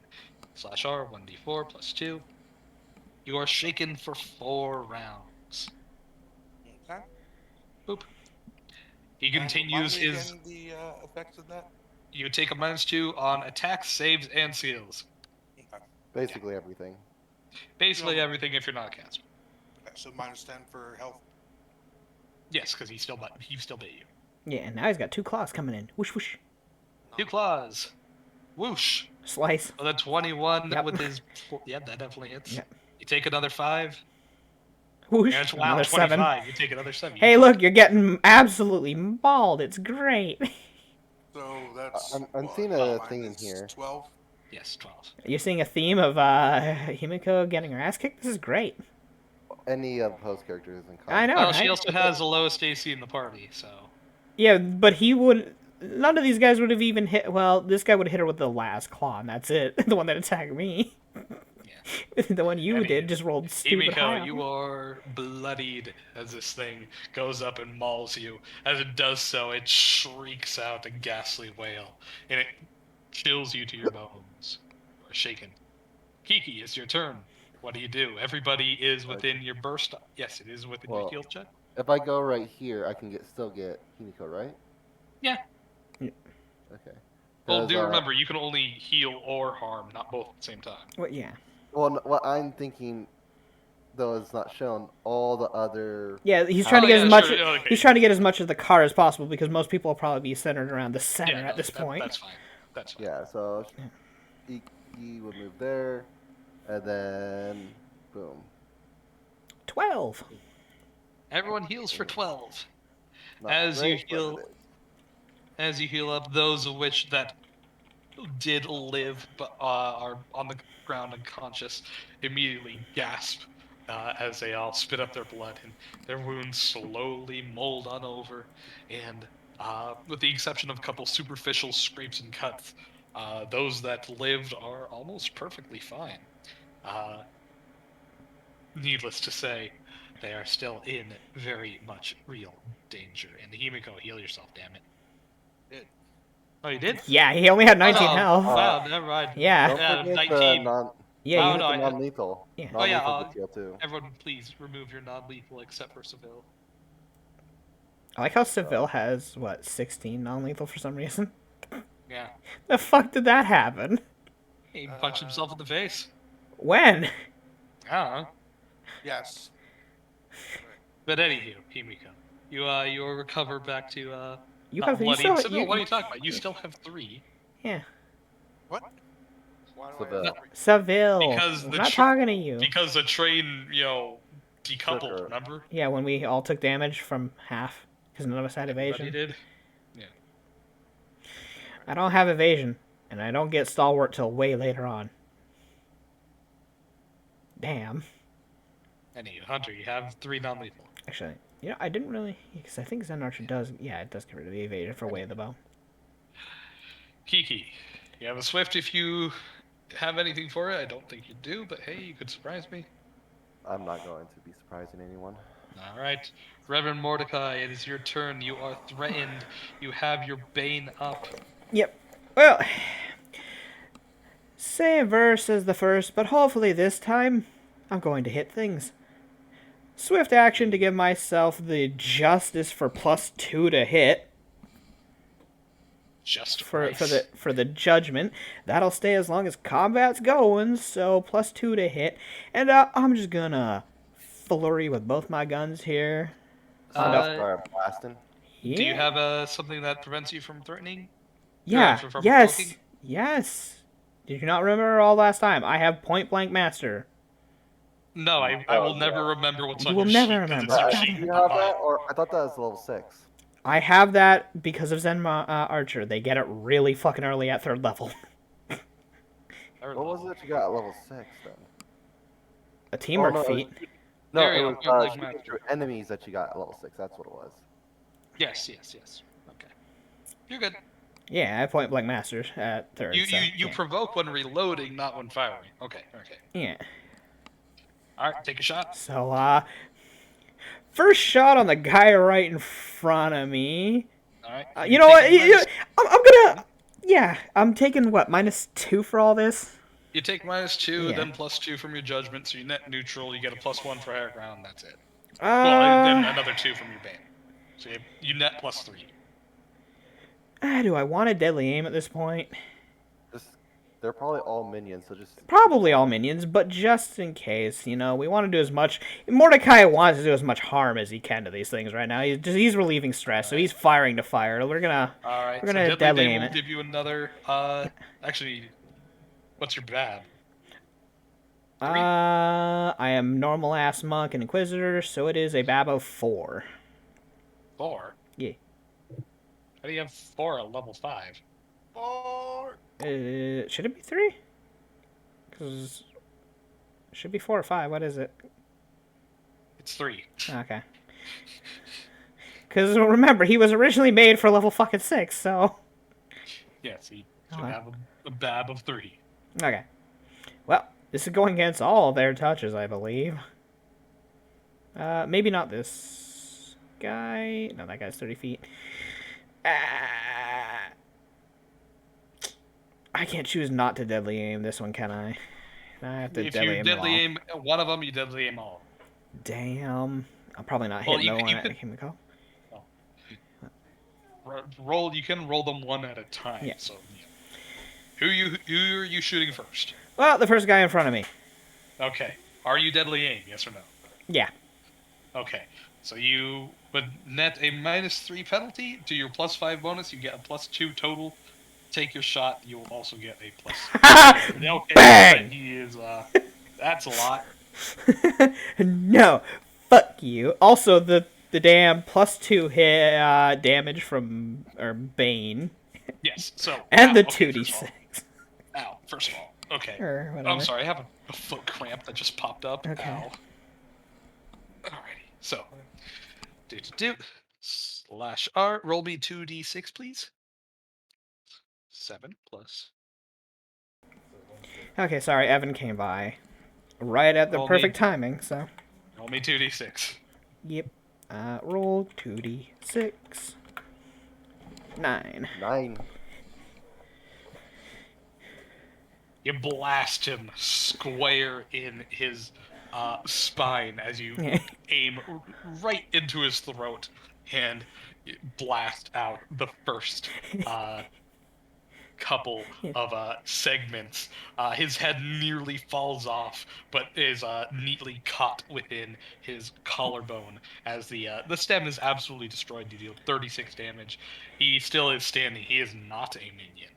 [SPEAKER 1] /R, 1d4 plus 2. You are shaken for 4 rounds.
[SPEAKER 4] Okay.
[SPEAKER 1] Boop. He continues
[SPEAKER 4] Remind me
[SPEAKER 1] his...
[SPEAKER 4] again the effects of that?
[SPEAKER 1] You take a -2 on attacks, saves, and seals.
[SPEAKER 4] Okay.
[SPEAKER 5] Basically everything.
[SPEAKER 1] Basically
[SPEAKER 4] No.
[SPEAKER 1] everything if you're not a caster.
[SPEAKER 4] Okay, so -10 for health.
[SPEAKER 1] Yes, because he still bit you.
[SPEAKER 2] Yeah, and now he's got 2 claws coming in. Whoosh, whoosh.
[SPEAKER 1] 2 claws. Whoosh.
[SPEAKER 2] Slice.
[SPEAKER 1] Oh, that's 21
[SPEAKER 2] Yep.
[SPEAKER 1] with his... Yep, that definitely hits.
[SPEAKER 2] Yep.
[SPEAKER 1] You take another 5.
[SPEAKER 2] Whoosh.
[SPEAKER 1] And wow,
[SPEAKER 2] Another
[SPEAKER 1] 25.
[SPEAKER 2] 7.
[SPEAKER 1] You take another 7.
[SPEAKER 2] Hey, look, you're getting absolutely mauled. It's great.
[SPEAKER 4] So that's.
[SPEAKER 5] I'm seeing a
[SPEAKER 4] mine
[SPEAKER 5] thing in
[SPEAKER 4] is
[SPEAKER 5] here.
[SPEAKER 4] 12.
[SPEAKER 1] Yes, 12.
[SPEAKER 2] You're seeing a theme of Himiko getting her ass kicked? This is great.
[SPEAKER 5] any of the host characters in
[SPEAKER 2] I know,
[SPEAKER 5] combat.
[SPEAKER 1] Well, she
[SPEAKER 2] right?
[SPEAKER 1] also has the lowest AC in the party, so.
[SPEAKER 2] Yeah, but he would. None of these guys would have even hit. Well, this guy would have hit her with the last claw, and that's it. The one that attacked me.
[SPEAKER 1] Yeah.
[SPEAKER 2] The one you did
[SPEAKER 1] Anywho,
[SPEAKER 2] just rolled stupid high.
[SPEAKER 1] Himiko, you are bloodied as this thing goes up and mauls you. As it does so, it shrieks out a ghastly wail, and it chills you to your bones. You are shaken. Kiki, it's your turn. What do you do? Everybody is within your burst. Yes, it is within your
[SPEAKER 5] Well,
[SPEAKER 1] heal check.
[SPEAKER 5] if I go right here, I can still get Himiko, right?
[SPEAKER 1] Yeah.
[SPEAKER 5] Okay.
[SPEAKER 1] Well,
[SPEAKER 5] 'Cause,
[SPEAKER 1] do remember, you can only heal or harm, not both at the same time.
[SPEAKER 2] Well, yeah.
[SPEAKER 5] well, what I'm thinking, though, it's not shown. All the other.
[SPEAKER 2] Yeah, he's trying to
[SPEAKER 1] Oh,
[SPEAKER 2] get
[SPEAKER 1] yeah,
[SPEAKER 2] as much.
[SPEAKER 1] sure, okay.
[SPEAKER 2] He's trying to get as much of the car as possible because most people will probably be centered around the center
[SPEAKER 1] Yeah,
[SPEAKER 2] at this point.
[SPEAKER 1] That's fine. That's fine.
[SPEAKER 5] Yeah. So he would move there, and then boom.
[SPEAKER 2] 12.
[SPEAKER 1] Everyone heals for 12.
[SPEAKER 5] Not
[SPEAKER 1] As you
[SPEAKER 5] great, but
[SPEAKER 1] heal-
[SPEAKER 5] it is.
[SPEAKER 1] As you heal up those of which that did live but are on the ground unconscious, immediately gasp as they all spit up their blood, and their wounds slowly mold on over. And with the exception of a couple superficial scrapes and cuts, those that lived are almost perfectly fine. Needless to say, they are still in very much real danger. And Himiko, heal yourself, damn it. Oh, you did?
[SPEAKER 2] Yeah, he only had 19
[SPEAKER 1] Oh,
[SPEAKER 2] health.
[SPEAKER 1] Wow, never mind.
[SPEAKER 2] Yeah.
[SPEAKER 5] Don't forget
[SPEAKER 1] 19.
[SPEAKER 5] the non.
[SPEAKER 2] Yeah,
[SPEAKER 1] Oh,
[SPEAKER 2] you,
[SPEAKER 1] no,
[SPEAKER 5] the non-lethal.
[SPEAKER 2] Yeah.
[SPEAKER 1] Oh, yeah,
[SPEAKER 5] Non-lethal gets healed too.
[SPEAKER 1] Everyone, please remove your non-lethal except for Seville.
[SPEAKER 2] I like how Seville has, 16 non-lethal for some reason.
[SPEAKER 1] Yeah.
[SPEAKER 2] The fuck did that happen?
[SPEAKER 1] He punched himself in the face.
[SPEAKER 2] When?
[SPEAKER 1] I don't know.
[SPEAKER 4] Yes.
[SPEAKER 1] But anywho, Himiko, you recover back to
[SPEAKER 2] You
[SPEAKER 1] not
[SPEAKER 2] have you
[SPEAKER 1] bloody.
[SPEAKER 2] still,
[SPEAKER 1] Seville, what are you talking about? You still have 3.
[SPEAKER 2] Yeah.
[SPEAKER 4] What? Why do I
[SPEAKER 5] Seville.
[SPEAKER 4] have three?
[SPEAKER 2] Seville.
[SPEAKER 1] Because
[SPEAKER 2] I'm
[SPEAKER 1] the
[SPEAKER 2] not talking to you.
[SPEAKER 1] Because the train, decoupled.
[SPEAKER 5] Sugar.
[SPEAKER 1] Remember?
[SPEAKER 2] Yeah, when we all took damage from half because none of us had
[SPEAKER 1] Everybody
[SPEAKER 2] evasion.
[SPEAKER 1] did. Yeah.
[SPEAKER 2] I don't have evasion, and I don't get stalwart till way later on. Damn.
[SPEAKER 1] Anywho, Hunter, you have 3 non-lethal.
[SPEAKER 2] Actually, I didn't really, because I think Zen Archer does. Yeah, it does get rid of the evasion for way of the bow.
[SPEAKER 1] Kiki, you have a swift if you have anything for it. I don't think you do, but hey, you could surprise me.
[SPEAKER 5] I'm not going to be surprising anyone.
[SPEAKER 1] All right, Reverend Mordecai, it is your turn. You are threatened. You have your bane up.
[SPEAKER 2] Yep. Well, same verse as the first, but hopefully this time I'm going to hit things. Swift action to give myself the justice for +2 to hit.
[SPEAKER 1] Just
[SPEAKER 2] For
[SPEAKER 1] right.
[SPEAKER 2] the judgment. That'll stay as long as combat's going, so +2 to hit. And I'm just gonna flurry with both my guns here.
[SPEAKER 5] Start blasting.
[SPEAKER 2] Yeah.
[SPEAKER 1] Do you have something that prevents you from threatening?
[SPEAKER 2] Yeah.
[SPEAKER 1] from
[SPEAKER 2] Yes.
[SPEAKER 1] provoking?
[SPEAKER 2] Yes. Did you not remember all last time? I have point blank master.
[SPEAKER 1] No, I will never remember what's
[SPEAKER 2] You
[SPEAKER 1] on
[SPEAKER 2] will
[SPEAKER 1] your
[SPEAKER 2] never
[SPEAKER 1] sheet 'cause
[SPEAKER 2] remember.
[SPEAKER 1] it's your
[SPEAKER 2] God
[SPEAKER 1] sheet.
[SPEAKER 5] Do you
[SPEAKER 1] not
[SPEAKER 5] have
[SPEAKER 1] mine.
[SPEAKER 5] that, or I thought that was level 6.
[SPEAKER 2] I have that because of Zen Archer. They get it really fucking early at 3rd level.
[SPEAKER 1] Third
[SPEAKER 5] What was
[SPEAKER 1] level.
[SPEAKER 5] it you got at level 6 then?
[SPEAKER 2] A teamwork
[SPEAKER 5] no,
[SPEAKER 2] feat.
[SPEAKER 5] No,
[SPEAKER 1] There
[SPEAKER 5] it
[SPEAKER 1] you
[SPEAKER 5] was
[SPEAKER 1] go, Black
[SPEAKER 5] shooting
[SPEAKER 1] Master.
[SPEAKER 5] through enemies that you got at level 6. That's what it was.
[SPEAKER 1] Yes. Okay. You're good.
[SPEAKER 2] Yeah, I have point blank masters at 3rd.
[SPEAKER 1] You
[SPEAKER 2] so,
[SPEAKER 1] you
[SPEAKER 2] yeah.
[SPEAKER 1] provoke when reloading, not when firing. Okay.
[SPEAKER 2] Yeah.
[SPEAKER 1] All right, take a shot.
[SPEAKER 2] So, first shot on the guy right in front of me.
[SPEAKER 1] All right.
[SPEAKER 2] You know what? I'm gonna. Yeah, I'm taking what, -2 for all this?
[SPEAKER 1] You take -2,
[SPEAKER 2] Yeah.
[SPEAKER 1] then +2 from your judgment, so you net neutral. You get a +1 for higher ground. That's it. Well, and then another 2 from your bane. So you net +3.
[SPEAKER 2] Do I want a deadly aim at this point?
[SPEAKER 5] They're probably all minions, so just.
[SPEAKER 2] Probably all minions, but just in case, we want to do as much. Mordecai wants to do as much harm as he can to these things right now. He's relieving stress, so he's firing to fire. We're gonna
[SPEAKER 1] So
[SPEAKER 2] deadly
[SPEAKER 1] aim
[SPEAKER 2] aim
[SPEAKER 1] will
[SPEAKER 2] it.
[SPEAKER 1] give you another. Actually, what's your bad? 3?
[SPEAKER 2] I am normal ass monk and inquisitor, so it is a bab of 4.
[SPEAKER 1] 4.
[SPEAKER 2] Yeah.
[SPEAKER 1] How do you have 4 at level 5?
[SPEAKER 4] 4.
[SPEAKER 2] Should it be 3? Because it should be 4 or 5. What is it?
[SPEAKER 1] It's 3.
[SPEAKER 2] Okay. Because remember, he was originally made for level fucking 6, so.
[SPEAKER 1] Yes, he should have a BAB of 3.
[SPEAKER 2] Okay. Well, this is going against all their touches, I believe. Maybe not this guy. No, that guy's 30 feet. I can't choose not to deadly aim this one, can I? I have to
[SPEAKER 1] If
[SPEAKER 2] deadly
[SPEAKER 1] you
[SPEAKER 2] aim
[SPEAKER 1] deadly
[SPEAKER 2] them all.
[SPEAKER 1] aim one of them, you deadly aim all.
[SPEAKER 2] Damn. I'm probably not
[SPEAKER 1] Well,
[SPEAKER 2] hitting the one
[SPEAKER 1] you
[SPEAKER 2] at
[SPEAKER 1] can
[SPEAKER 2] Kimiko.
[SPEAKER 1] roll. You can roll them one at a time.
[SPEAKER 2] Yeah.
[SPEAKER 1] So, who are you shooting first?
[SPEAKER 2] Well, the first guy in front of me.
[SPEAKER 1] Okay. Are you deadly aim? Yes or no?
[SPEAKER 2] Yeah.
[SPEAKER 1] Okay. So you would net a -3 penalty to your +5 bonus. You get a +2 total. Take your shot. You will also get a plus. Okay,
[SPEAKER 2] Bang!
[SPEAKER 1] he is. That's a lot.
[SPEAKER 2] No. Fuck you. Also, the damn +2 hit damage from Bane.
[SPEAKER 1] Yes. So
[SPEAKER 2] And the
[SPEAKER 1] okay,
[SPEAKER 2] 2d6.
[SPEAKER 1] First of all, okay.
[SPEAKER 2] Or
[SPEAKER 1] Oh,
[SPEAKER 2] whatever.
[SPEAKER 1] I'm sorry. I have a foot cramp that just popped up.
[SPEAKER 2] Okay.
[SPEAKER 1] Ow. Alrighty. So, /R. Roll me 2d6, please. 7 plus.
[SPEAKER 2] Okay, sorry, Evan came by. Right at the
[SPEAKER 1] Roll
[SPEAKER 2] perfect
[SPEAKER 1] me.
[SPEAKER 2] timing, so.
[SPEAKER 1] Roll me 2d6.
[SPEAKER 2] Yep. Roll 2d6. 9.
[SPEAKER 5] 9.
[SPEAKER 1] You blast him square in his spine as you aim right into his throat and you blast out the first couple of segments. His head nearly falls off, but is neatly caught within his collarbone as the stem is absolutely destroyed. You deal 36 damage. He still is standing. He is not a minion.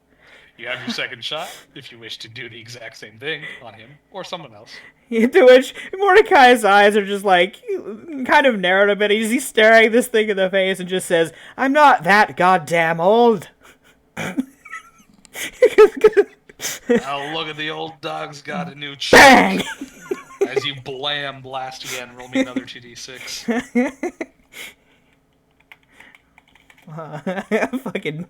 [SPEAKER 1] You have your second shot if you wish to do the exact same thing on him or someone else.
[SPEAKER 2] To which Mordecai's eyes are just like kind of narrowed a bit. He's staring this thing in the face and just says, "I'm not that goddamn old."
[SPEAKER 1] Now look at the old dog's got a new
[SPEAKER 2] Bang!
[SPEAKER 1] check. As you blam blast again, roll me another 2d6.
[SPEAKER 2] Fucking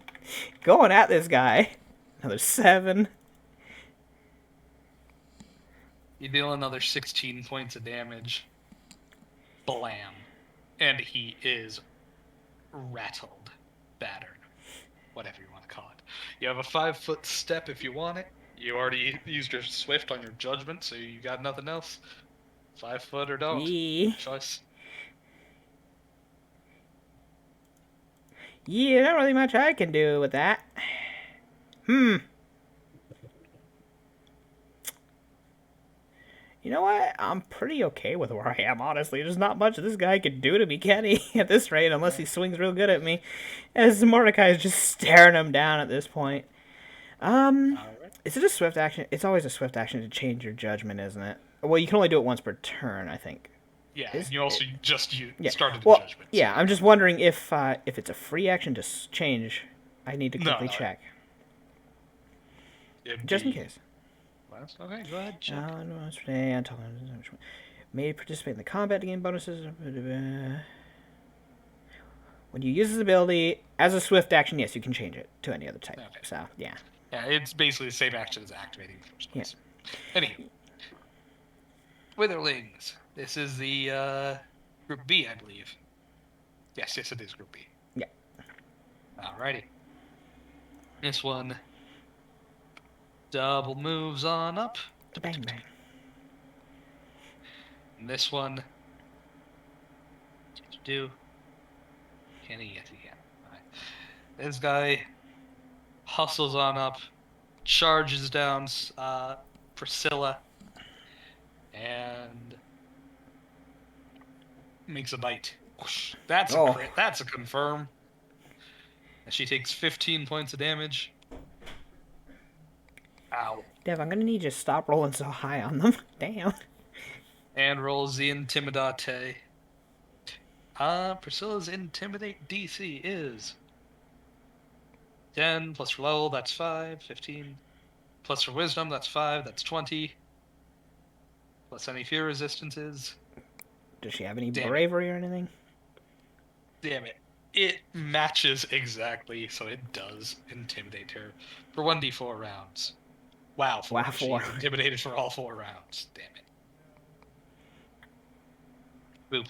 [SPEAKER 2] going at this guy. Another 7.
[SPEAKER 1] You deal another 16 points of damage. Blam. And he is rattled, battered, whatever you want to call it. You have a 5-foot step if you want it. You already used your swift on your judgment, so you got nothing else. 5 foot or don't.
[SPEAKER 2] Yeah.
[SPEAKER 1] Choice.
[SPEAKER 2] Yeah, not really much I can do with that. You know what? I'm pretty okay with where I am, honestly. There's not much this guy could do to me, can he? At this rate, unless he swings real good at me. As Mordecai is just staring him down at this point. Is it a swift action? It's always a swift action to change your judgment, isn't it? Well, you can only do it once per turn, I think.
[SPEAKER 1] Yeah, and you also
[SPEAKER 2] Yeah.
[SPEAKER 1] started the
[SPEAKER 2] Well,
[SPEAKER 1] judgment.
[SPEAKER 2] yeah, I'm just wondering if it's a free action to change. I need to quickly check. Just in case.
[SPEAKER 1] Okay, go ahead. Check.
[SPEAKER 2] May participate in the combat to gain bonuses. When you use this ability as a swift action, yes, you can change it to any other type.
[SPEAKER 1] Okay.
[SPEAKER 2] So, yeah.
[SPEAKER 1] Yeah, it's basically the same action as activating the first place.
[SPEAKER 2] Yeah.
[SPEAKER 1] Anywho. Witherlings. This is the Group B, I believe. Yes, it is Group B.
[SPEAKER 2] Yeah.
[SPEAKER 1] Alrighty. This one double moves on up.
[SPEAKER 2] Bang, bang.
[SPEAKER 1] And this one do. Can he? Yes, he can. Alright. This guy hustles on up, charges down Priscilla, and makes a bite. That's a crit. That's a confirm. And she takes 15 points of damage. Ow.
[SPEAKER 2] Dev, I'm gonna need you to stop rolling so high on them. Damn.
[SPEAKER 1] And rolls the Intimidate. Priscilla's Intimidate DC is 10, plus her level, that's 5, 15. Plus her Wisdom, that's 5, that's 20. Plus any fear resistances.
[SPEAKER 2] Does she have any
[SPEAKER 1] Damn it.
[SPEAKER 2] bravery or anything?
[SPEAKER 1] Damn it. It matches exactly, so it does intimidate her for 1d4 rounds. Wow, 4.
[SPEAKER 2] Wow, 4.
[SPEAKER 1] She's intimidated for all 4 rounds. Damn it. Boop.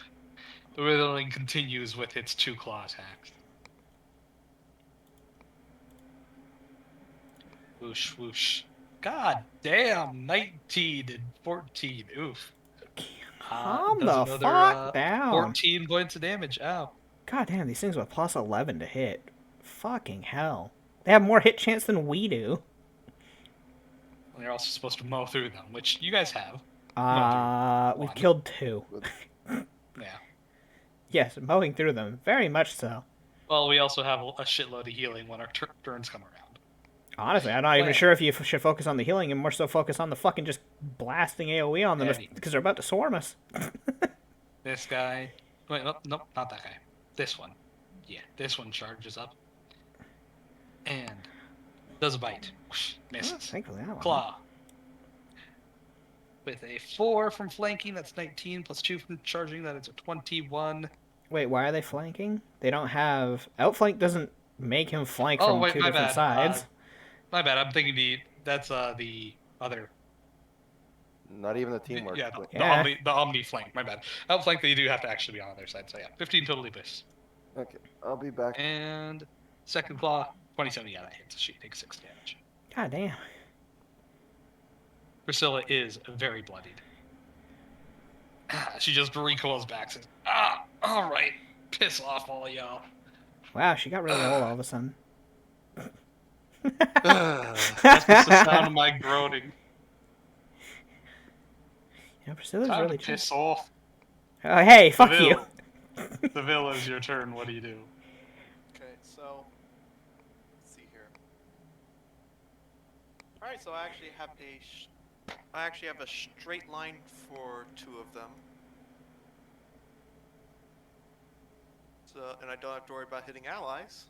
[SPEAKER 1] The withering continues with its 2 claw attacks. Whoosh, whoosh. God damn, 19 and 14. Oof.
[SPEAKER 2] Calm
[SPEAKER 1] Does
[SPEAKER 2] the
[SPEAKER 1] another
[SPEAKER 2] fuck down.
[SPEAKER 1] 14 points of damage. Ow.
[SPEAKER 2] God damn, these things with plus 11 to hit. Fucking hell. They have more hit chance than we do.
[SPEAKER 1] And you're also supposed to mow through them, which you guys have.
[SPEAKER 2] We've
[SPEAKER 1] One.
[SPEAKER 2] killed 2.
[SPEAKER 1] Yeah.
[SPEAKER 2] Yes, mowing through them. Very much so.
[SPEAKER 1] Well, we also have a shitload of healing when our turns come around.
[SPEAKER 2] Honestly, I'm not even sure if you should focus on the healing and more so focus on the fucking just blasting AoE on them because they're about to swarm us.
[SPEAKER 1] This guy. Wait, nope, not that guy. This one. Yeah, this one charges up. And does a bite. Misses.
[SPEAKER 2] Oh, thankfully that one.
[SPEAKER 1] Claw. With a 4 from flanking, that's 19, plus 2 from charging, that is a 21.
[SPEAKER 2] Wait, why are they flanking? They don't have... Outflank doesn't make him flank from 2 different sides.
[SPEAKER 1] My bad, I'm thinking that's the other...
[SPEAKER 5] Not even the teamwork.
[SPEAKER 1] Yeah,
[SPEAKER 2] Yeah.
[SPEAKER 1] the Omni flank, my bad. Outflank, they do have to actually be on their side, so yeah. 15 totally miss.
[SPEAKER 5] Okay, I'll be back.
[SPEAKER 1] And second claw, 27, yeah, that hits. She takes 6 damage.
[SPEAKER 2] God damn.
[SPEAKER 1] Priscilla is very bloodied. She just recoils back and says, alright, piss off all y'all.
[SPEAKER 2] Wow, she got really old all of a sudden.
[SPEAKER 1] That's just the sound of my groaning.
[SPEAKER 2] Yeah, Priscilla's
[SPEAKER 1] Time
[SPEAKER 2] really
[SPEAKER 1] to piss off.
[SPEAKER 2] Oh, hey, fuck you.
[SPEAKER 1] Seville, is your turn. What do you do?
[SPEAKER 3] Okay, so let's see here. All right, so I actually have a straight line for 2 of them. So, and I don't have to worry about hitting allies.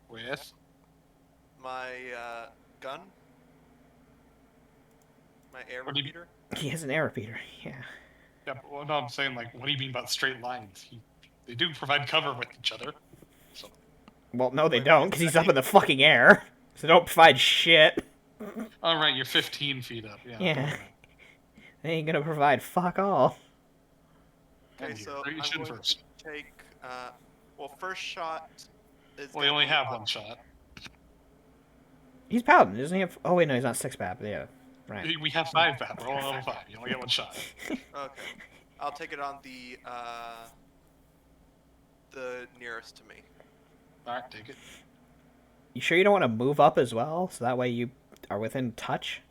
[SPEAKER 1] With?
[SPEAKER 3] My gun. My air
[SPEAKER 1] What do you-
[SPEAKER 3] repeater.
[SPEAKER 2] He has an air repeater, yeah.
[SPEAKER 1] Yeah, but, well, no, I'm saying, like, what do you mean about straight lines? They do provide cover with each other. So.
[SPEAKER 2] Well, no, they don't, because he's up in the fucking air. So they don't provide shit.
[SPEAKER 1] Alright, you're 15 feet up.
[SPEAKER 2] Yeah. They ain't gonna provide fuck all.
[SPEAKER 3] Okay, so I'm going to take. Well, first shot is.
[SPEAKER 1] Well, you only have 1 shot.
[SPEAKER 2] He's Paladin, doesn't he have... Oh, wait, no, he's not 6 BAP. Yeah, right.
[SPEAKER 1] We have 5 BAP. We're all on level 5. You only get 1 shot.
[SPEAKER 3] Okay, I'll take it on the nearest to me.
[SPEAKER 1] Alright, take it.
[SPEAKER 2] You sure you don't want to move up as well? So that way you are within touch?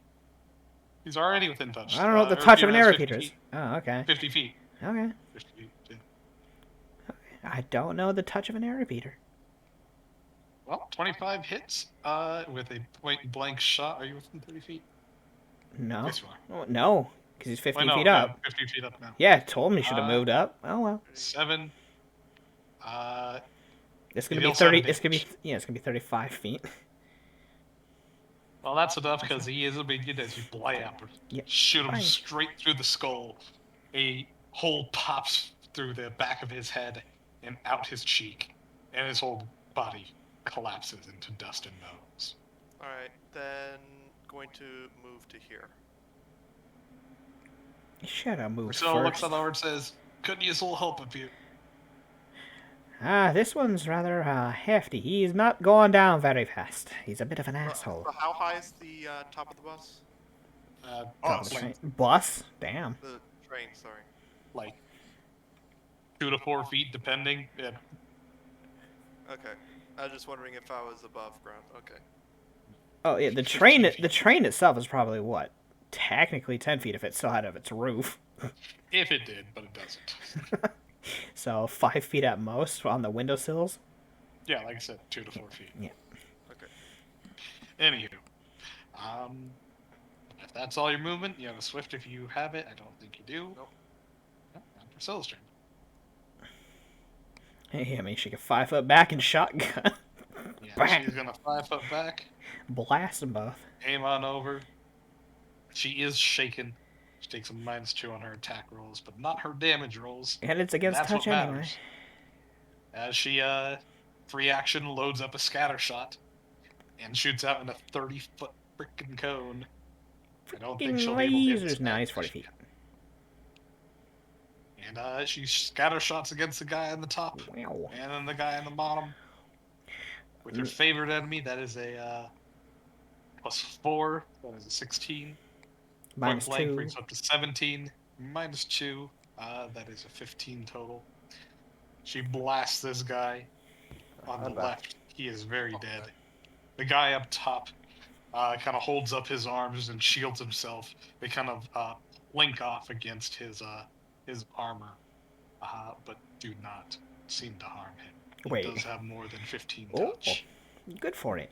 [SPEAKER 1] He's already within touch.
[SPEAKER 2] I don't know what the touch of an air repeater is.
[SPEAKER 1] Feet.
[SPEAKER 2] Oh, okay.
[SPEAKER 1] 50 feet.
[SPEAKER 2] Okay.
[SPEAKER 1] 50 feet. Yeah.
[SPEAKER 2] I don't know the touch of an air repeater.
[SPEAKER 1] Well, 25 hits with a point-blank shot. Are you within 30 feet?
[SPEAKER 2] No.
[SPEAKER 1] Yes, you are.
[SPEAKER 2] Oh, no, because he's 15
[SPEAKER 1] Wait, no,
[SPEAKER 2] feet
[SPEAKER 1] yeah,
[SPEAKER 2] up.
[SPEAKER 1] 50 feet up now.
[SPEAKER 2] Yeah, told him he should have moved up. Oh, well.
[SPEAKER 1] 7.
[SPEAKER 2] It's gonna
[SPEAKER 1] Maybe
[SPEAKER 2] be
[SPEAKER 1] also
[SPEAKER 2] 30.
[SPEAKER 1] have
[SPEAKER 2] It's gonna be
[SPEAKER 1] damage.
[SPEAKER 2] yeah. It's gonna be 35 feet.
[SPEAKER 1] Well, that's enough because he is a minion as you blam.
[SPEAKER 2] Yep.
[SPEAKER 1] Shoot him
[SPEAKER 2] Fine.
[SPEAKER 1] straight through the skull. A hole pops through the back of his head and out his cheek, and his whole body collapses into dust and bones.
[SPEAKER 3] All right, then going to move to here.
[SPEAKER 2] You should have moved
[SPEAKER 1] So looks
[SPEAKER 2] first.
[SPEAKER 1] at Lord and says, "Could use a little help up here."
[SPEAKER 2] This one's rather hefty. He's not going down very fast. He's a bit of an asshole.
[SPEAKER 3] So how high is the top of the bus?
[SPEAKER 2] Top of
[SPEAKER 1] Bus,
[SPEAKER 2] the
[SPEAKER 1] like,
[SPEAKER 2] train. Bus? Damn.
[SPEAKER 3] The train, sorry.
[SPEAKER 1] like 2 to 4 feet, depending. Yeah.
[SPEAKER 3] Okay, I was just wondering if I was above ground. Okay.
[SPEAKER 2] Oh yeah, the
[SPEAKER 1] 15
[SPEAKER 2] train.
[SPEAKER 1] feet.
[SPEAKER 2] The train itself is probably what? Technically 10 feet if it still had of its roof.
[SPEAKER 1] If it did, but it doesn't.
[SPEAKER 2] So 5 feet at most on the windowsills.
[SPEAKER 1] Yeah, like I said, 2 to 4 feet.
[SPEAKER 2] Yeah.
[SPEAKER 3] Okay.
[SPEAKER 1] Anywho, if that's all your movement, you have a swift if you have it. I don't think you do.
[SPEAKER 3] Nope.
[SPEAKER 1] No, not Priscilla's turn.
[SPEAKER 2] Hey, I mean, she could 5 foot back and shotgun.
[SPEAKER 1] Yeah,
[SPEAKER 2] Bang.
[SPEAKER 1] she's gonna 5 foot back,
[SPEAKER 2] Blast them both.
[SPEAKER 1] aim on over. She is shaken. She takes a -2 on her attack rolls, but not her damage rolls.
[SPEAKER 2] And it's
[SPEAKER 1] And
[SPEAKER 2] against
[SPEAKER 1] that's what
[SPEAKER 2] touch anyway.
[SPEAKER 1] matters. As she, free action loads up a scatter shot and shoots out in a 30-foot freaking cone. I don't think
[SPEAKER 2] Freaking
[SPEAKER 1] she'll be able to hit
[SPEAKER 2] lasers. No,
[SPEAKER 1] that.
[SPEAKER 2] he's 40 feet.
[SPEAKER 1] And she scatter shots against the guy on the top
[SPEAKER 2] Wow.
[SPEAKER 1] and then the guy on the bottom. With her favorite enemy, that is a +4. That is a 16. Point blank
[SPEAKER 2] -2.
[SPEAKER 1] brings up to 17. -2. That is a 15 total. She blasts this guy on the
[SPEAKER 5] I'm back.
[SPEAKER 1] left. He is very dead. The guy up top kind of holds up his arms and shields himself. They kind of link off against his armor, but do not seem to harm him. He
[SPEAKER 2] Wait.
[SPEAKER 1] does have more than 15
[SPEAKER 2] Oh,
[SPEAKER 1] touch.
[SPEAKER 2] good for it.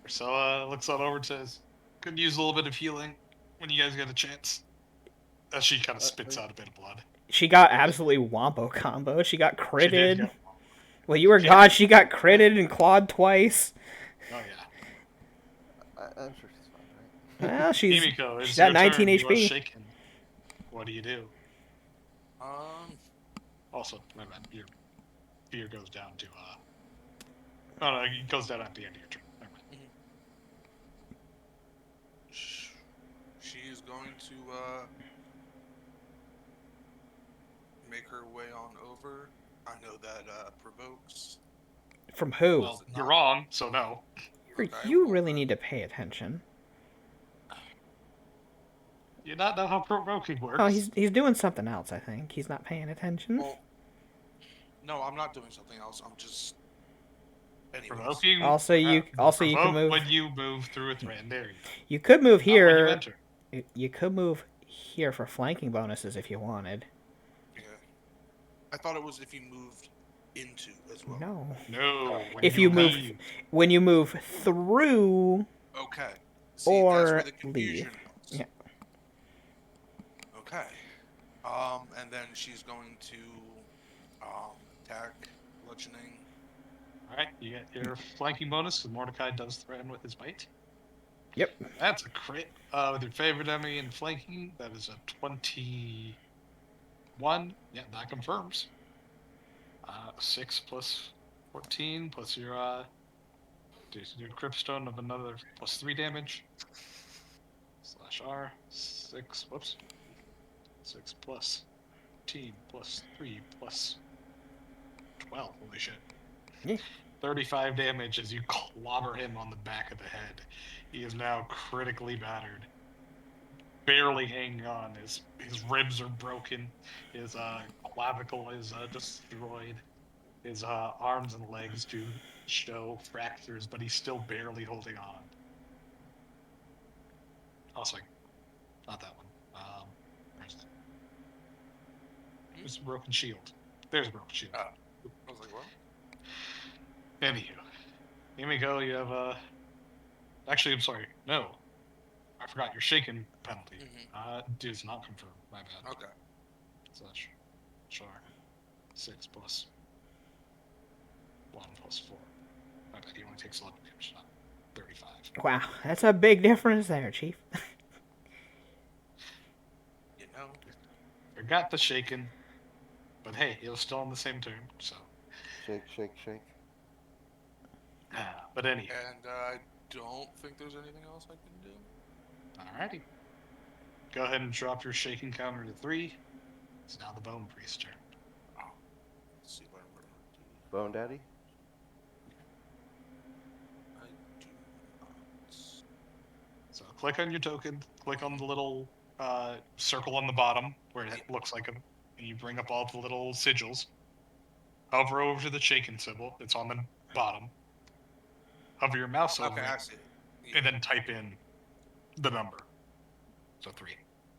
[SPEAKER 1] So looks on over to could use a little bit of healing when you guys get a chance. As she kind of spits out a bit of blood.
[SPEAKER 2] She got absolutely wompo combo. She got
[SPEAKER 1] She did
[SPEAKER 2] critted.
[SPEAKER 1] get-
[SPEAKER 2] Well, you were God. She got critted and clawed twice.
[SPEAKER 1] Oh yeah.
[SPEAKER 5] I'm sure she's fine, right?
[SPEAKER 2] Well, she's
[SPEAKER 1] Himiko, it's
[SPEAKER 2] she's
[SPEAKER 1] your
[SPEAKER 2] at 19
[SPEAKER 1] turn. You are
[SPEAKER 2] HP.
[SPEAKER 1] shaken. What do? Also, my bad. Your fear goes down to Oh no, it goes down at the end of your turn. Never mind.
[SPEAKER 4] She is going to make her way on over. I know that provokes.
[SPEAKER 2] From who?
[SPEAKER 1] Well, you're wrong, so no.
[SPEAKER 2] You really need to pay attention.
[SPEAKER 1] You not know how provoking works.
[SPEAKER 2] Oh, he's doing something else. I think he's not paying attention.
[SPEAKER 4] Well, no, I'm not doing something else. I'm just. Anyways.
[SPEAKER 1] Provoking.
[SPEAKER 2] Also, you can
[SPEAKER 1] provoke
[SPEAKER 2] move.
[SPEAKER 1] when you move through a threatened area.
[SPEAKER 2] You could move
[SPEAKER 1] Not when you
[SPEAKER 2] here.
[SPEAKER 1] enter.
[SPEAKER 2] You could move here for flanking bonuses if you wanted.
[SPEAKER 4] Yeah. I thought it was if you moved into as well.
[SPEAKER 2] No.
[SPEAKER 1] No.
[SPEAKER 2] If you move
[SPEAKER 1] leave.
[SPEAKER 2] when you move through.
[SPEAKER 4] Okay. See,
[SPEAKER 2] Or
[SPEAKER 4] that's where the confusion was.
[SPEAKER 2] Yeah.
[SPEAKER 4] Okay. And then she's going to attack bludgeoning.
[SPEAKER 1] Alright, you get your flanking bonus, because Mordecai does threaten with his bite.
[SPEAKER 2] Yep.
[SPEAKER 1] That's a crit. With your favorite enemy in flanking, that is a 21. Yeah, that confirms. 6 plus 14 plus your Cryptstone of another +3 damage. /R. 6, whoops. 6 plus 14 plus 3 plus 12. Holy shit.
[SPEAKER 2] Yeah.
[SPEAKER 1] 35 damage as you clobber him on the back of the head. He is now critically battered. Barely hanging on. His ribs are broken. His clavicle is destroyed. His arms and legs do show fractures, but he's still barely holding on. Also, not that one. There's a broken shield. There's a broken shield.
[SPEAKER 4] I was like, what?
[SPEAKER 1] Anywho, Himiko, you have Actually, I'm sorry. No, I forgot your shaken penalty. Does not confirm. My bad.
[SPEAKER 4] Okay.
[SPEAKER 1] Such. Sure. 6 plus 1 plus 4. My bad. He only takes 11 damage, not 35.
[SPEAKER 2] Wow, that's a big difference there, Chief.
[SPEAKER 4] You know.
[SPEAKER 1] Forgot the shaken, but hey, he was still on the same turn, so.
[SPEAKER 5] Shake, shake, shake.
[SPEAKER 1] But anyhow.
[SPEAKER 4] And I don't think there's anything else I can do.
[SPEAKER 1] Alrighty. Go ahead and drop your shaking counter to 3. It's now the Bone Priest's turn.
[SPEAKER 4] Let's see what I'm going to do.
[SPEAKER 5] Bone Daddy?
[SPEAKER 4] I do not.
[SPEAKER 1] So click on your token, click on the little circle on the bottom where it looks like and you bring up all the little sigils. Hover over to the shaken symbol, it's on the bottom. Hover your mouse over
[SPEAKER 4] Okay, I
[SPEAKER 1] it,
[SPEAKER 4] see it. Yeah.
[SPEAKER 1] and then type in the number. So 3.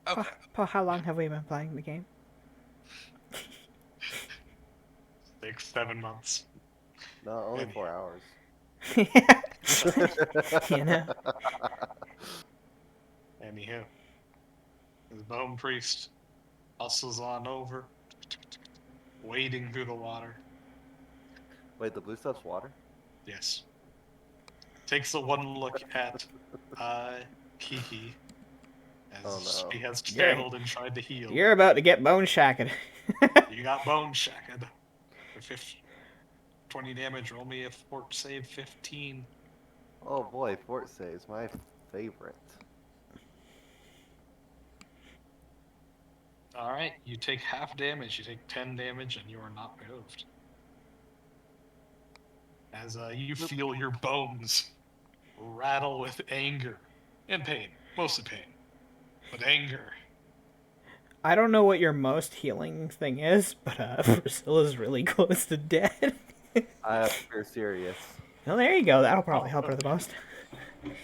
[SPEAKER 4] Okay.
[SPEAKER 2] Paul, how long have we been playing the game?
[SPEAKER 1] 6, 7 months.
[SPEAKER 5] No, only
[SPEAKER 1] Maybe.
[SPEAKER 5] 4 hours.
[SPEAKER 2] You know.
[SPEAKER 1] Anywho, the Bone Priest hustles on over, wading through the water.
[SPEAKER 5] Wait, the blue stuff's water?
[SPEAKER 1] Yes. takes a one look at Kiki as
[SPEAKER 5] Oh no.
[SPEAKER 1] she has channeled and tried to heal.
[SPEAKER 2] You're about to get bone shacked.
[SPEAKER 1] You got bone shacked for 20 damage. Roll me a fort save 15.
[SPEAKER 5] Oh boy, fort saves, my favorite.
[SPEAKER 1] All right, you take half damage. You take 10 damage, and you are not moved. As you feel your bones rattle with anger and pain, mostly pain, but anger.
[SPEAKER 2] I don't know what your most healing thing is, but Priscilla's really close to dead.
[SPEAKER 5] I have Fear Serious.
[SPEAKER 2] Well, there you go. That'll probably help her the most.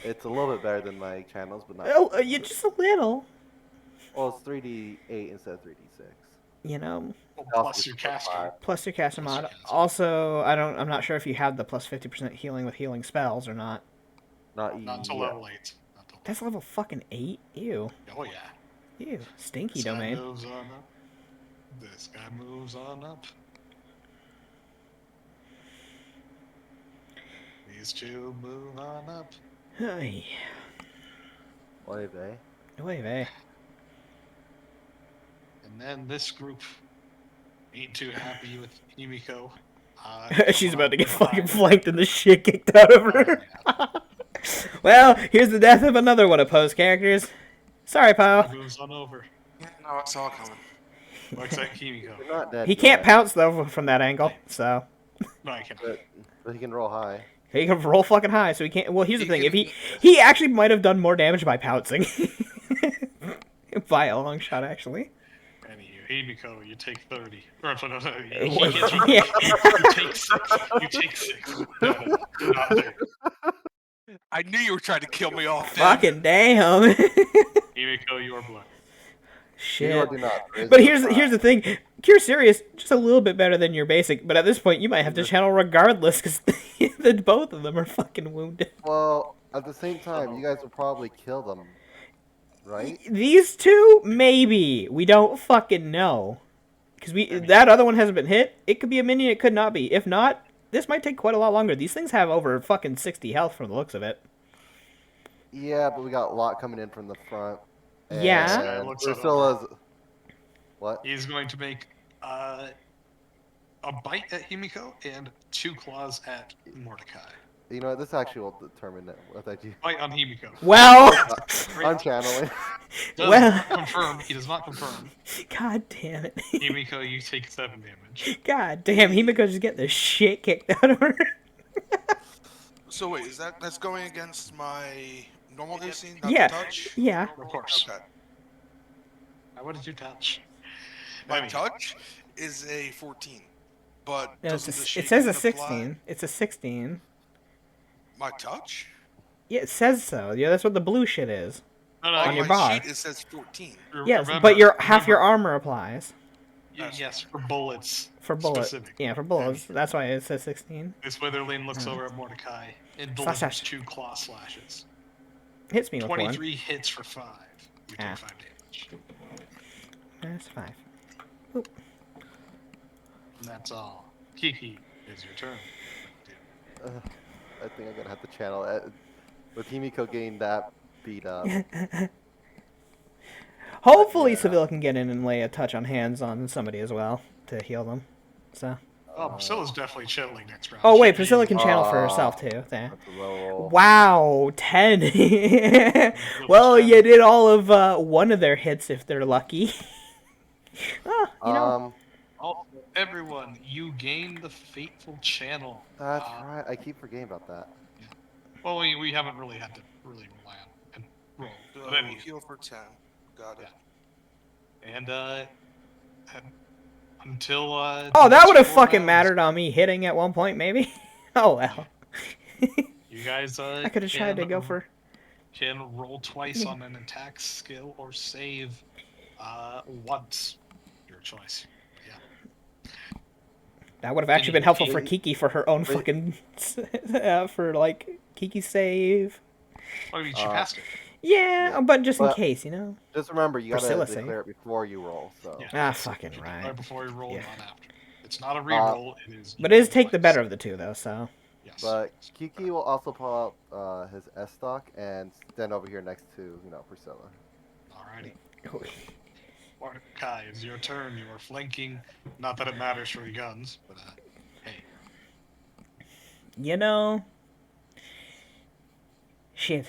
[SPEAKER 5] It's a little bit better than my channels, but not.
[SPEAKER 2] Oh, you just a little.
[SPEAKER 5] Well, it's 3d8 instead of 3d6.
[SPEAKER 2] You know,
[SPEAKER 1] Plus your caster.
[SPEAKER 2] plus your caster
[SPEAKER 1] Plus your
[SPEAKER 2] mod.
[SPEAKER 1] caster.
[SPEAKER 2] Also, I'm not sure if you have the plus 50% healing with healing spells or not.
[SPEAKER 1] Not until
[SPEAKER 5] yet.
[SPEAKER 1] level 8.
[SPEAKER 2] That's level fucking 8. Ew.
[SPEAKER 1] Oh yeah.
[SPEAKER 2] Ew. Stinky
[SPEAKER 1] This guy
[SPEAKER 2] domain.
[SPEAKER 1] moves on up. This guy moves on up. These two move on up.
[SPEAKER 2] Hey.
[SPEAKER 5] Oy vey.
[SPEAKER 2] Oy vey.
[SPEAKER 1] And then this group ain't too happy with Himiko.
[SPEAKER 2] She's about to get fucking flanked and the shit kicked out of her.
[SPEAKER 1] Yeah.
[SPEAKER 2] Well, here's the death of another one of Poe's characters. Sorry, Poe.
[SPEAKER 1] Moves on over.
[SPEAKER 4] Yeah, no, it's all coming.
[SPEAKER 1] Looks like Himiko.
[SPEAKER 5] You're not dead
[SPEAKER 2] He can't
[SPEAKER 5] yet,
[SPEAKER 2] pounce, though, from that angle, so...
[SPEAKER 1] No, I can't.
[SPEAKER 5] but he can roll high.
[SPEAKER 2] He can roll fucking high, so he can't... Well, here's the
[SPEAKER 4] He
[SPEAKER 2] thing. If
[SPEAKER 4] can-
[SPEAKER 2] he actually might have done more damage by pouncing. By a long shot, actually.
[SPEAKER 1] Anywho, Himiko, you take 30. Or, no,
[SPEAKER 2] What?
[SPEAKER 1] you take 6. You take 6. No, not 30.
[SPEAKER 3] I knew you were trying to kill me off. Dan.
[SPEAKER 2] Fucking damn.
[SPEAKER 1] Himiko, you are blood.
[SPEAKER 2] Shit.
[SPEAKER 5] You do not.
[SPEAKER 2] But here's the thing. Cure Serious, just a little bit better than your basic, but at this point you might have to channel regardless, because both of them are fucking wounded.
[SPEAKER 5] Well, at the same time, you guys will probably kill them, right?
[SPEAKER 2] These two, maybe. We don't fucking know. Because that other one hasn't been hit. It could be a minion, it could not be. If not, this might take quite a lot longer. These things have over fucking 60 health from the looks of it.
[SPEAKER 5] Yeah, but we got a lot coming in from the front.
[SPEAKER 2] Yeah.
[SPEAKER 5] And
[SPEAKER 1] This guy looks at
[SPEAKER 5] Priscilla's... What?
[SPEAKER 1] He's going to make a bite at Himiko and 2 claws at Mordecai.
[SPEAKER 5] You know what? This actually will determine what I do.
[SPEAKER 1] Bite on Himiko.
[SPEAKER 2] Well,
[SPEAKER 5] I'm channeling.
[SPEAKER 1] Does
[SPEAKER 2] Well-
[SPEAKER 1] not confirm. He does not confirm.
[SPEAKER 2] god damn it.
[SPEAKER 1] Himiko, you take 7 damage.
[SPEAKER 2] God damn, Himiko's just getting the shit kicked out of her.
[SPEAKER 4] So wait, that's going against my normal AC, not
[SPEAKER 2] Yeah.
[SPEAKER 4] the touch?
[SPEAKER 2] Yeah.
[SPEAKER 1] Of course.
[SPEAKER 4] Okay.
[SPEAKER 1] What did you touch?
[SPEAKER 4] My
[SPEAKER 1] Anyway,
[SPEAKER 4] touch is a 14, but
[SPEAKER 2] No,
[SPEAKER 4] doesn't the
[SPEAKER 2] it
[SPEAKER 4] shaking
[SPEAKER 2] says a
[SPEAKER 4] apply-
[SPEAKER 2] 16. It's a 16.
[SPEAKER 4] My touch?
[SPEAKER 2] Yeah, it says so. Yeah, that's what the blue shit is.
[SPEAKER 1] No, no,
[SPEAKER 2] On
[SPEAKER 4] On
[SPEAKER 2] your
[SPEAKER 4] my
[SPEAKER 2] bar.
[SPEAKER 4] sheet it says 14.
[SPEAKER 2] Yes,
[SPEAKER 1] remember-
[SPEAKER 2] but half your
[SPEAKER 1] remember-
[SPEAKER 2] armor applies.
[SPEAKER 1] Yes, for bullets.
[SPEAKER 2] For bullets.
[SPEAKER 1] Specific.
[SPEAKER 2] Yeah, for bullets. That's why it says 16.
[SPEAKER 1] This Witherling looks over at Mordecai and
[SPEAKER 2] Slash,
[SPEAKER 1] delivers
[SPEAKER 2] slash.
[SPEAKER 1] 2 claw slashes.
[SPEAKER 2] Hits me with
[SPEAKER 1] 23 hits for 5. You
[SPEAKER 2] Ah.
[SPEAKER 1] take 5 damage.
[SPEAKER 2] one. That's 5.
[SPEAKER 1] And that's all. Kiki, it's your turn.
[SPEAKER 5] I think I'm gonna have to channel it. With Himiko getting that beat up.
[SPEAKER 2] Hopefully
[SPEAKER 5] Yeah.
[SPEAKER 2] Seville can get in and lay a touch on hands on somebody as well to heal them. So.
[SPEAKER 1] Oh, Priscilla's definitely chilling next round.
[SPEAKER 2] Oh wait,
[SPEAKER 1] She-
[SPEAKER 2] Priscilla can channel for herself too. There.
[SPEAKER 5] That's a low roll.
[SPEAKER 2] Wow, 10. Well, you did all of one of their hits if they're lucky. Oh, you know.
[SPEAKER 1] Also, everyone, you gain the fateful channel.
[SPEAKER 5] That's right. I keep forgetting about that.
[SPEAKER 1] Well, we haven't really had to really rely on and roll.
[SPEAKER 4] So
[SPEAKER 1] But anyway,
[SPEAKER 4] heal for 10. Got it.
[SPEAKER 1] and until
[SPEAKER 2] Oh, that would have
[SPEAKER 1] next 4
[SPEAKER 2] fucking
[SPEAKER 1] rounds,
[SPEAKER 2] mattered on me hitting at one point, maybe. Oh well.
[SPEAKER 1] You guys,
[SPEAKER 2] I could have tried to go for.
[SPEAKER 1] can roll twice on an attack skill or save once. Your choice. Yeah.
[SPEAKER 2] That would have actually been helpful for Kiki for her own fucking. For like Kiki's save.
[SPEAKER 1] Well, I mean, she passed it.
[SPEAKER 2] Yeah,
[SPEAKER 5] Yeah.
[SPEAKER 2] but just in
[SPEAKER 5] But-
[SPEAKER 2] case, you know.
[SPEAKER 5] Just remember, you gotta
[SPEAKER 2] Priscilla save.
[SPEAKER 5] declare it before you roll. So.
[SPEAKER 1] Yeah.
[SPEAKER 2] Ah, fucking
[SPEAKER 1] She did
[SPEAKER 2] right.
[SPEAKER 1] Right before you roll,
[SPEAKER 2] Yeah.
[SPEAKER 1] not after. It's not a reroll. It is.
[SPEAKER 2] But it is take the
[SPEAKER 1] twice.
[SPEAKER 2] better of the two, though. So
[SPEAKER 1] Yes.
[SPEAKER 5] But Kiki will also pull out his S stock and stand over here next to, Priscilla.
[SPEAKER 1] Alrighty. Mordecai, it's your turn. You are flanking. Not that it matters for your guns, but hey.
[SPEAKER 2] You know, shit.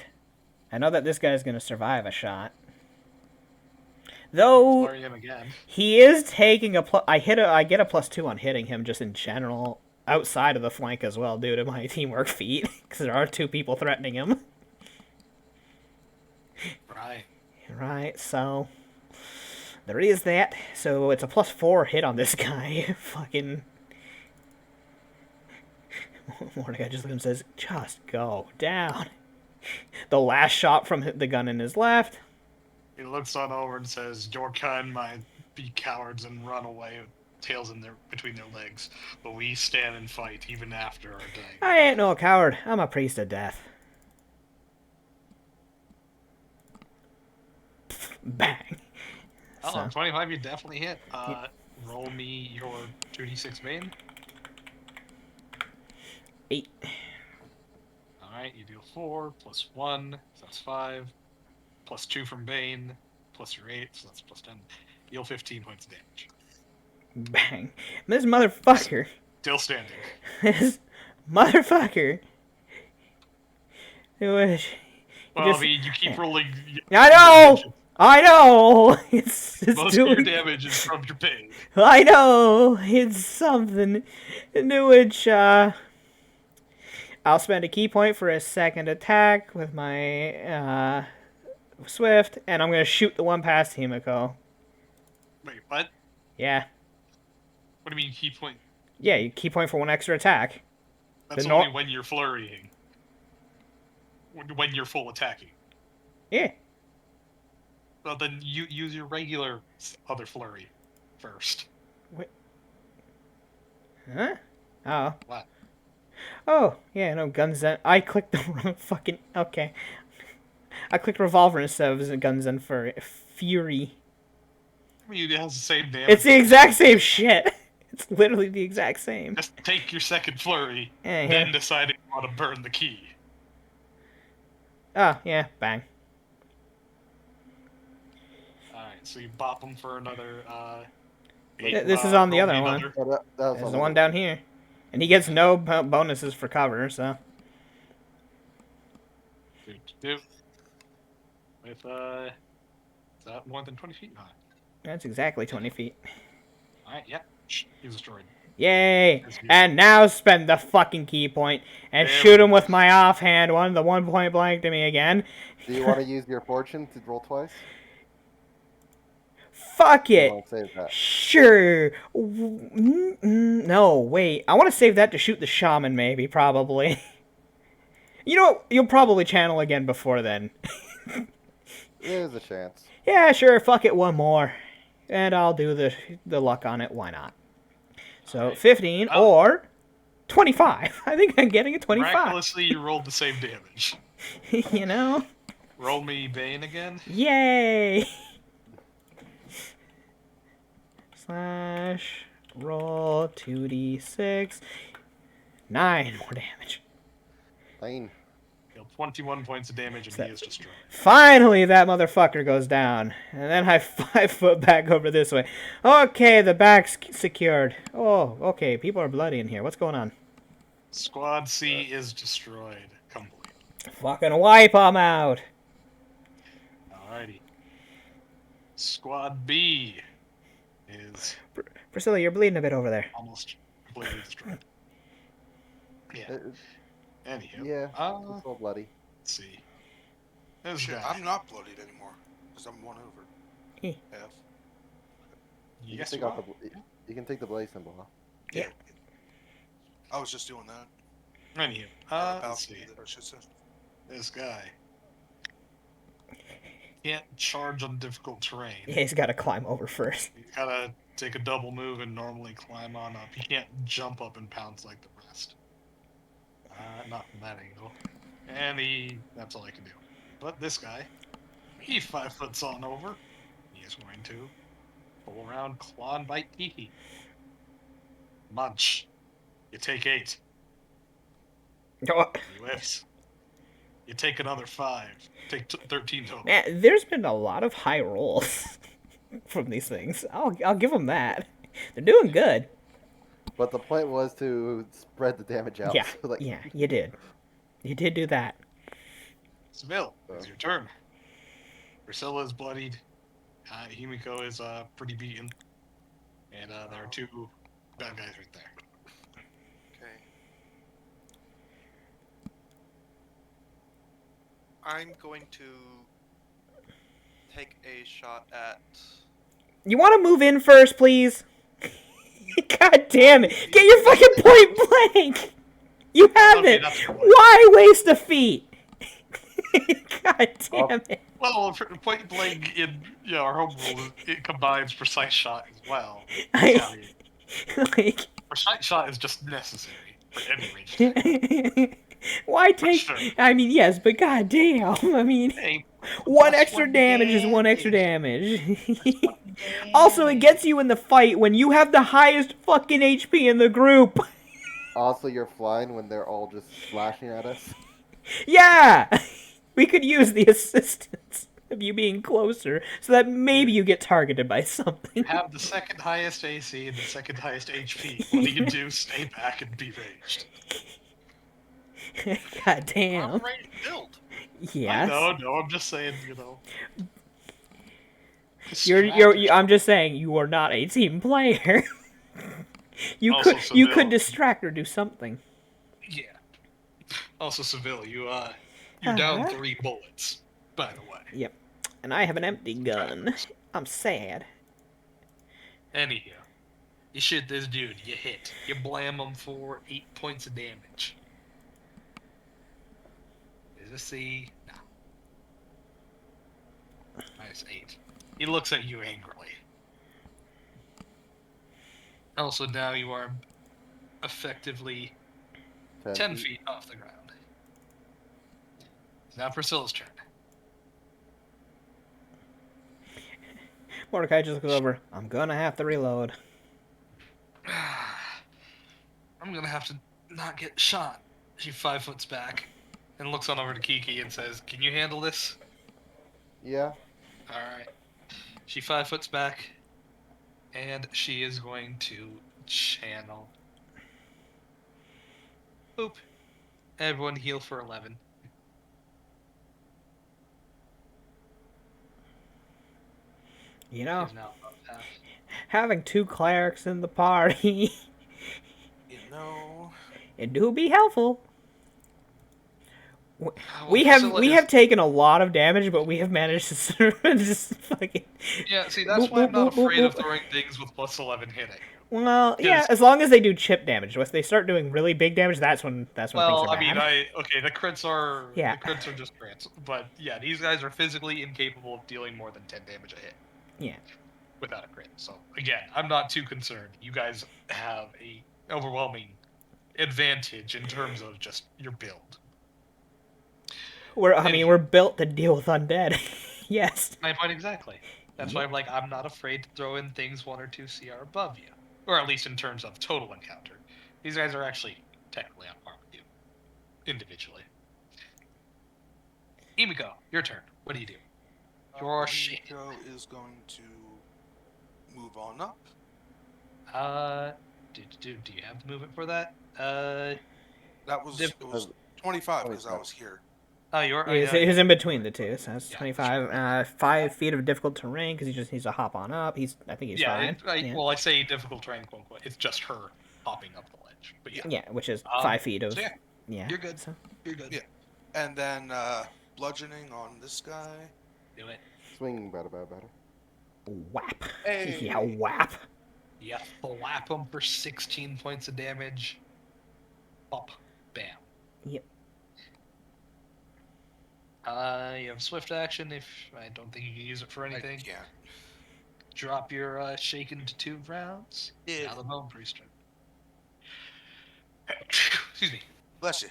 [SPEAKER 2] I know that this guy's gonna survive a shot. Though
[SPEAKER 1] Flurry him again.
[SPEAKER 2] he is taking a I get a +2 on hitting him just in general outside of the flank as well due to my teamwork feat because there are 2 people threatening him.
[SPEAKER 1] Right.
[SPEAKER 2] Right. So there is that. So it's a +4 hit on this guy. Fucking Mordecai just looks at him and says, "Just go down." The last shot from the gun in his left.
[SPEAKER 1] He looks on over and says, "Your kind might be cowards and run away with tails between their legs, but we stand and fight even after our day."
[SPEAKER 2] I ain't no coward. I'm a priest of death. Bang.
[SPEAKER 1] Oh,
[SPEAKER 2] So,
[SPEAKER 1] 25 you definitely hit. Roll me your 2d6 Bane.
[SPEAKER 2] 8.
[SPEAKER 1] Alright, you deal 4, plus 1, so that's 5, plus 2 from Bane, plus your 8, so that's plus 10. Deal 15 points of damage.
[SPEAKER 2] Bang. This motherfucker.
[SPEAKER 1] Still standing.
[SPEAKER 2] This motherfucker.
[SPEAKER 1] Well, I mean, you keep rolling.
[SPEAKER 2] I know! I know! It's
[SPEAKER 1] Most
[SPEAKER 2] doing...
[SPEAKER 1] of your damage is from your Bane.
[SPEAKER 2] I know! It's something to which, I'll spend a key point for a second attack with my, Swift, and I'm gonna shoot the one past Himiko.
[SPEAKER 1] Wait, what?
[SPEAKER 2] Yeah.
[SPEAKER 1] What do you mean key point?
[SPEAKER 2] Yeah, you key point for 1 extra attack.
[SPEAKER 1] That's
[SPEAKER 2] The
[SPEAKER 1] only when you're flurrying. When you're full attacking.
[SPEAKER 2] Yeah.
[SPEAKER 1] Well, then you use your regular other flurry first.
[SPEAKER 2] Huh? Oh.
[SPEAKER 1] What?
[SPEAKER 2] Oh, yeah, no, guns and... I clicked the wrong fucking... Okay. I clicked revolver instead of guns and for fury.
[SPEAKER 1] I mean, it has the same damage.
[SPEAKER 2] It's the exact same shit. It's literally the exact same.
[SPEAKER 1] Just take your second flurry,
[SPEAKER 2] Yeah,
[SPEAKER 1] then
[SPEAKER 2] yeah.
[SPEAKER 1] decide if you want to burn the key.
[SPEAKER 2] Oh, yeah, bang.
[SPEAKER 1] Alright, so you bop him for another,
[SPEAKER 2] This is on the
[SPEAKER 1] roll
[SPEAKER 2] other
[SPEAKER 1] me
[SPEAKER 2] one.
[SPEAKER 1] another.
[SPEAKER 5] Oh, that was
[SPEAKER 2] There's
[SPEAKER 5] on
[SPEAKER 2] the one down here. And he gets no bonuses for cover, so...
[SPEAKER 1] Do. With, is that more than 20 feet? No.
[SPEAKER 2] That's exactly 20 feet.
[SPEAKER 1] Alright, yeah. He's destroyed.
[SPEAKER 2] Yay! And now spend the fucking key point and
[SPEAKER 1] There
[SPEAKER 2] shoot
[SPEAKER 1] we
[SPEAKER 2] him
[SPEAKER 1] go.
[SPEAKER 2] with my offhand one, the 1 point blank to me again.
[SPEAKER 5] Do you want to use your fortune to roll twice?
[SPEAKER 2] Fuck
[SPEAKER 5] You
[SPEAKER 2] it!
[SPEAKER 5] want to save that?
[SPEAKER 2] Sure. No, wait. I want to save that to shoot the shaman, maybe, probably. You know what? You'll probably channel again before then.
[SPEAKER 5] There's a chance.
[SPEAKER 2] Yeah, sure. Fuck it, 1 more. And I'll do the luck on it. Why not? So,
[SPEAKER 1] Alright.
[SPEAKER 2] 15 or 25. I think I'm getting a 25.
[SPEAKER 1] Miraculously, you rolled the same damage.
[SPEAKER 2] You know?
[SPEAKER 1] Roll me Bane again.
[SPEAKER 2] Yay! Slash roll 2d6. 9 more damage.
[SPEAKER 5] 9.
[SPEAKER 1] Deal 21 points of damage and he is destroyed.
[SPEAKER 2] Finally, that motherfucker goes down. And then I 5 foot back over this way. Okay, the back's secured. Oh, okay, people are bloody in here. What's going on?
[SPEAKER 1] Squad C is destroyed. Complete.
[SPEAKER 2] Fucking wipe them out.
[SPEAKER 1] Alrighty. Squad B is
[SPEAKER 2] Priscilla, you're bleeding a bit over there.
[SPEAKER 1] almost completely destroyed. Yeah. Anywho.
[SPEAKER 5] Yeah, it's all bloody.
[SPEAKER 1] Let's see. This
[SPEAKER 4] Shit,
[SPEAKER 1] guy.
[SPEAKER 4] I'm not bloodied anymore because I'm 1 over.
[SPEAKER 2] Eh.
[SPEAKER 4] Half.
[SPEAKER 5] You
[SPEAKER 1] Yes,
[SPEAKER 5] can
[SPEAKER 1] you
[SPEAKER 5] take off
[SPEAKER 1] are.
[SPEAKER 5] you can take the blaze symbol off.
[SPEAKER 2] Yeah.
[SPEAKER 4] I was just doing that.
[SPEAKER 1] Anywho.
[SPEAKER 4] Or about
[SPEAKER 1] Let's
[SPEAKER 4] to
[SPEAKER 1] see.
[SPEAKER 4] do that, I should say.
[SPEAKER 1] This guy can't charge on difficult terrain.
[SPEAKER 2] Yeah, he's got to climb over first.
[SPEAKER 1] He's gotta take a double move and normally climb on up. He can't jump up and pounce like the rest. Not from that angle. And that's all I can do. But this guy, he 5 foot on over. He is going to pull around, claw and bite Kiki. Munch. You take 8. Anyways, you take another 5. Take 13 total.
[SPEAKER 2] Man, there's been a lot of high rolls from these things. I'll give them that. They're doing good.
[SPEAKER 5] But the point was to spread the damage out.
[SPEAKER 2] Yeah,
[SPEAKER 5] So, like,
[SPEAKER 2] yeah, you did. You did do that.
[SPEAKER 1] Seville, it's your turn. Priscilla is bloodied. Himiko is pretty beaten. And there are 2 bad guys right there.
[SPEAKER 3] Okay. I'm going to take a shot at.
[SPEAKER 2] You want to move in first, please? God damn it! Get your fucking point blank. You have
[SPEAKER 1] Okay,
[SPEAKER 2] it.
[SPEAKER 1] that's your point.
[SPEAKER 2] Why waste a feat? God damn it!
[SPEAKER 1] Well, point blank in our home rules, it combines precise shot as well.
[SPEAKER 2] Like,
[SPEAKER 1] Precise shot is just necessary for any range attack.
[SPEAKER 2] why take?
[SPEAKER 1] Sure.
[SPEAKER 2] I mean, yes, but god damn! I mean,
[SPEAKER 1] Hey,
[SPEAKER 2] one extra damage is one extra damage. Also, it gets you in the fight when you have the highest fucking HP in the group.
[SPEAKER 5] also, you're flying when they're all just slashing at us.
[SPEAKER 2] Yeah, we could use the assistance of you being closer so that maybe you get targeted by something.
[SPEAKER 1] Have the second highest AC and the second highest HP. What do you do? Stay back and be ranged.
[SPEAKER 2] God damn.
[SPEAKER 3] I'm ready to build.
[SPEAKER 2] Yes.
[SPEAKER 1] No, I'm just saying,
[SPEAKER 2] I'm just saying you are not a team player. you
[SPEAKER 1] Also,
[SPEAKER 2] you
[SPEAKER 1] Seville.
[SPEAKER 2] could distract or do something.
[SPEAKER 1] Yeah. Also, Seville, you're down 3 bullets, by the way.
[SPEAKER 2] Yep. And I have an empty gun. I'm sad.
[SPEAKER 1] Anyhow, you shoot this dude, you hit. You blam him for 8 points of damage. Is this the... No. -8. He looks at you angrily. Also, now you are effectively 10 feet off the ground. It's now Priscilla's turn.
[SPEAKER 2] Mordecai just goes over. I'm gonna have to reload.
[SPEAKER 1] I'm gonna have to not get shot. She 5 foots back and looks on over to Kiki and says, "Can you handle this?"
[SPEAKER 5] Yeah.
[SPEAKER 1] Alright. She 5 foots back and she is going to channel. Boop. Everyone heal for 11.
[SPEAKER 2] You know,
[SPEAKER 1] She's now up half.
[SPEAKER 2] having 2 clerics in the party, it do be helpful. We have taken a lot of damage, but we have managed to just fucking.
[SPEAKER 1] Yeah, see, that's why I'm not afraid of throwing things with plus 11 hitting.
[SPEAKER 2] Well, yeah, as long as they do chip damage. Once they start doing really big damage, that's when things are bad.
[SPEAKER 1] The crits are
[SPEAKER 2] Yeah.
[SPEAKER 1] the crits are just crits, but yeah, these guys are physically incapable of dealing more than 10 damage a hit.
[SPEAKER 2] Yeah.
[SPEAKER 1] Without a crit. So again, I'm not too concerned. You guys have a overwhelming advantage in terms of just your build.
[SPEAKER 2] We're built to deal with undead. Yes.
[SPEAKER 1] My point exactly. That's why I'm not afraid to throw in things 1 or 2 CR above you. Or at least in terms of total encounter. These guys are actually technically on par with you. Individually. Himiko, your turn. What do you do? Your shit.
[SPEAKER 4] Himiko is going to move on up.
[SPEAKER 1] Do you have the movement for that?
[SPEAKER 4] That was it was 25 because I was here.
[SPEAKER 1] Oh, you are.
[SPEAKER 2] He's in between the two, so that's
[SPEAKER 1] Yeah,
[SPEAKER 2] 25. 5 feet of difficult terrain because he just needs to hop on up. I think he's fine.
[SPEAKER 1] Well, I say difficult terrain, quote unquote. It's just her hopping up the ledge. But yeah.
[SPEAKER 2] Yeah, which is 5 feet of.
[SPEAKER 1] So
[SPEAKER 2] yeah.
[SPEAKER 1] You're good.
[SPEAKER 2] So.
[SPEAKER 1] You're good.
[SPEAKER 4] Yeah. And then bludgeoning on this guy.
[SPEAKER 1] Do it.
[SPEAKER 5] Swing, better.
[SPEAKER 2] Whap.
[SPEAKER 4] Hey.
[SPEAKER 2] Yeah, whap.
[SPEAKER 1] Yeah, flap him for 16 points of damage. Pop. Bam.
[SPEAKER 2] Yep.
[SPEAKER 1] You have swift action if I don't think you can use it for anything.
[SPEAKER 4] I can't.
[SPEAKER 1] Drop your shaken to 2 rounds.
[SPEAKER 4] Yeah.
[SPEAKER 1] Now the bone priest turn. Excuse me.
[SPEAKER 4] Bless you.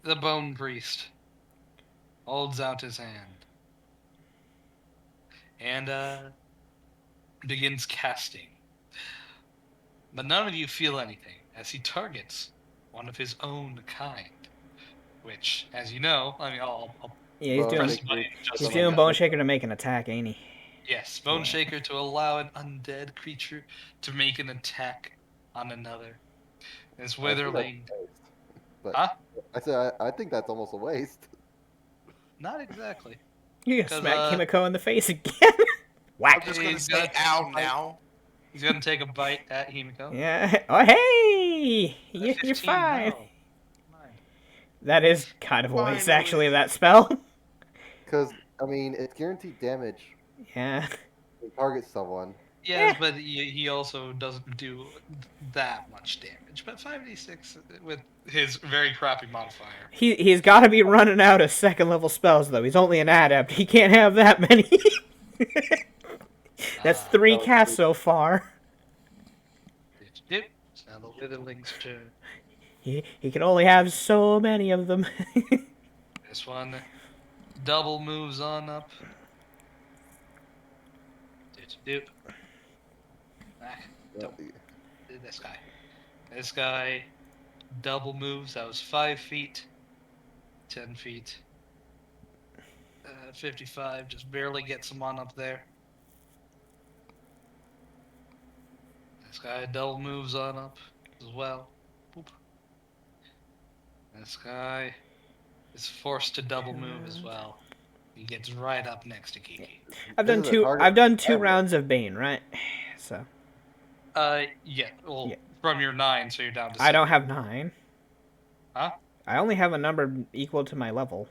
[SPEAKER 1] The bone priest holds out his hand and begins casting but none of you feel anything as he targets one of his own kind. Which, as you know, I mean, I'll
[SPEAKER 2] Yeah,
[SPEAKER 5] Bone
[SPEAKER 1] press the
[SPEAKER 5] Shaker,
[SPEAKER 1] button just
[SPEAKER 2] he's
[SPEAKER 1] so you
[SPEAKER 2] doing
[SPEAKER 1] know.
[SPEAKER 2] Bone Shaker to make an attack, ain't he?
[SPEAKER 1] Yes, Bone
[SPEAKER 2] Yeah.
[SPEAKER 1] Shaker to allow an undead creature to make an attack on another. His
[SPEAKER 5] I think that's
[SPEAKER 1] witherling.
[SPEAKER 5] a waste. But
[SPEAKER 1] Huh?
[SPEAKER 5] I said I think that's almost a waste.
[SPEAKER 1] Not exactly.
[SPEAKER 2] You gonna
[SPEAKER 1] Because
[SPEAKER 2] smack Kimiko in the face again?
[SPEAKER 4] I'm
[SPEAKER 2] Whack.
[SPEAKER 4] just gonna
[SPEAKER 1] he's
[SPEAKER 4] say
[SPEAKER 1] gonna
[SPEAKER 4] ow now.
[SPEAKER 1] he's gonna take a bite at Himiko.
[SPEAKER 2] Yeah. Oh, hey!
[SPEAKER 1] A
[SPEAKER 2] You're
[SPEAKER 1] 15,
[SPEAKER 2] fine.
[SPEAKER 1] no. Mind.
[SPEAKER 2] That is kind of a waste, actually, of
[SPEAKER 4] Finally.
[SPEAKER 2] that spell.
[SPEAKER 5] Because I mean, it's guaranteed damage
[SPEAKER 2] Yeah.
[SPEAKER 5] when it targets someone.
[SPEAKER 1] Yes, but he also doesn't do that much damage. But 5d6 with his very crappy modifier.
[SPEAKER 2] He's got to be running out of second level spells though. He's only an adept. He can't have that many. That's 3
[SPEAKER 5] That was
[SPEAKER 2] casts
[SPEAKER 5] pretty-
[SPEAKER 2] so far.
[SPEAKER 1] Dip. It's now the witherling's turn.
[SPEAKER 2] He can only have so many of them.
[SPEAKER 1] This one double moves on up. Dip. Don't. This guy. This guy double moves. That was 5 feet, 10 feet, 55. Just barely gets him on up there. This guy double moves on up as well. Boop. This guy is forced to double move as well. He gets right up next to Kiki.
[SPEAKER 2] I've
[SPEAKER 5] This
[SPEAKER 2] done
[SPEAKER 5] is a
[SPEAKER 2] two.
[SPEAKER 5] target
[SPEAKER 2] I've done 2
[SPEAKER 5] ever.
[SPEAKER 2] rounds of Bane, right? So
[SPEAKER 1] Yeah. Well,
[SPEAKER 2] Yeah.
[SPEAKER 1] from your 9, so you're down to 7.
[SPEAKER 2] I don't have 9.
[SPEAKER 1] Huh?
[SPEAKER 2] I only have a number equal to my level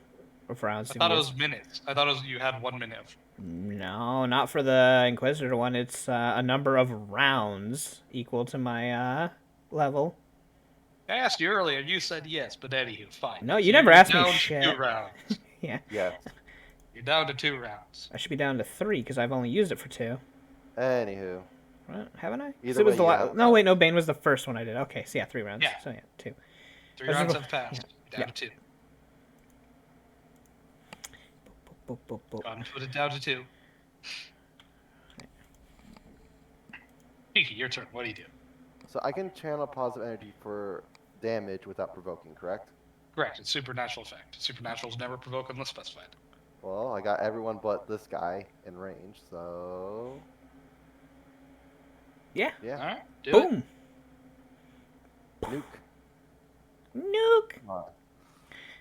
[SPEAKER 2] of rounds
[SPEAKER 1] I
[SPEAKER 2] to
[SPEAKER 1] thought it
[SPEAKER 2] use.
[SPEAKER 1] was minutes. I thought you had 1 minute.
[SPEAKER 2] No, not for the Inquisitor one. It's a number of rounds equal to my level.
[SPEAKER 1] I asked you earlier. You said yes, but anywho, fine.
[SPEAKER 2] No, you
[SPEAKER 1] So
[SPEAKER 2] never
[SPEAKER 1] you're
[SPEAKER 2] asked me
[SPEAKER 1] down to
[SPEAKER 2] shit.
[SPEAKER 1] 2 rounds.
[SPEAKER 2] Yeah,
[SPEAKER 5] Yes.
[SPEAKER 1] You're down to 2 rounds.
[SPEAKER 2] I should be down to 3 because I've only used it for 2.
[SPEAKER 5] Anywho,
[SPEAKER 2] Right? Haven't I? 'Cause
[SPEAKER 5] Either
[SPEAKER 2] it was
[SPEAKER 5] way,
[SPEAKER 2] the
[SPEAKER 5] you
[SPEAKER 2] la-
[SPEAKER 5] have
[SPEAKER 2] No, wait, no. Bane was the first one I did. Okay, so yeah, 3 rounds.
[SPEAKER 1] Yeah.
[SPEAKER 2] So yeah, 2.
[SPEAKER 1] 3
[SPEAKER 2] That's
[SPEAKER 1] rounds
[SPEAKER 2] about-
[SPEAKER 1] have passed.
[SPEAKER 2] yeah.
[SPEAKER 1] Down to 2.
[SPEAKER 2] Boop, boop, boop.
[SPEAKER 1] Gone put it down to 2. Kiki, your turn. What do you do?
[SPEAKER 5] so I can channel positive energy for damage without provoking, correct?
[SPEAKER 1] Correct. It's supernatural effect. Supernaturals never provoke unless specified.
[SPEAKER 5] Well, I got everyone but this guy in range, so
[SPEAKER 2] Yeah.
[SPEAKER 5] yeah,
[SPEAKER 1] Alright, do it.
[SPEAKER 2] Boom.
[SPEAKER 5] nuke.
[SPEAKER 2] Nuke.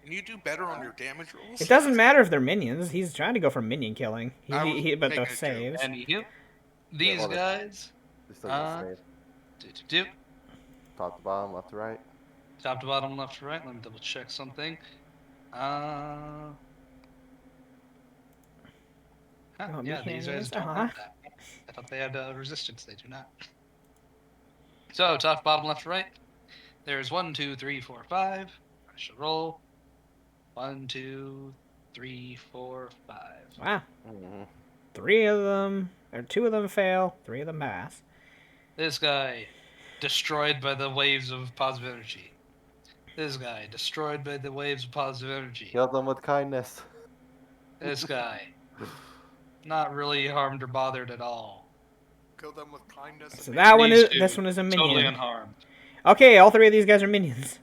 [SPEAKER 4] Can you do better on your damage rolls?
[SPEAKER 2] It doesn't matter if they're minions. He's trying to go for minion killing.
[SPEAKER 4] I was
[SPEAKER 2] But
[SPEAKER 4] making
[SPEAKER 2] the
[SPEAKER 4] a joke.
[SPEAKER 2] saves.
[SPEAKER 1] Anywho, these
[SPEAKER 5] well,
[SPEAKER 1] guys,
[SPEAKER 5] They still got
[SPEAKER 1] Uh,
[SPEAKER 5] save.
[SPEAKER 1] do.
[SPEAKER 5] Top to bottom, left to right.
[SPEAKER 1] Top to bottom, left to right. Let me double check something. Huh,
[SPEAKER 2] Oh,
[SPEAKER 1] yeah, these guys
[SPEAKER 2] minions,
[SPEAKER 1] don't
[SPEAKER 2] uh-huh.
[SPEAKER 1] have that. I thought they had resistance. They do not. So, top, bottom, left to right. There's 1, 2, 3, 4, 5. I shall roll. 1, 2, 3, 4, 5.
[SPEAKER 2] Wow.
[SPEAKER 5] Mm-hmm.
[SPEAKER 2] 3 of them, or 2 of them fail. 3 of them pass.
[SPEAKER 1] This guy, destroyed by the waves of positive energy. This guy, destroyed by the waves of positive energy.
[SPEAKER 5] Kill them with kindness.
[SPEAKER 1] This guy, not really harmed or bothered at all.
[SPEAKER 4] Kill them with kindness.
[SPEAKER 2] So
[SPEAKER 4] and
[SPEAKER 2] that one
[SPEAKER 1] These
[SPEAKER 2] is.
[SPEAKER 1] two,
[SPEAKER 2] This one is a minion.
[SPEAKER 1] Totally unharmed.
[SPEAKER 2] Okay, all 3 of these guys are minions.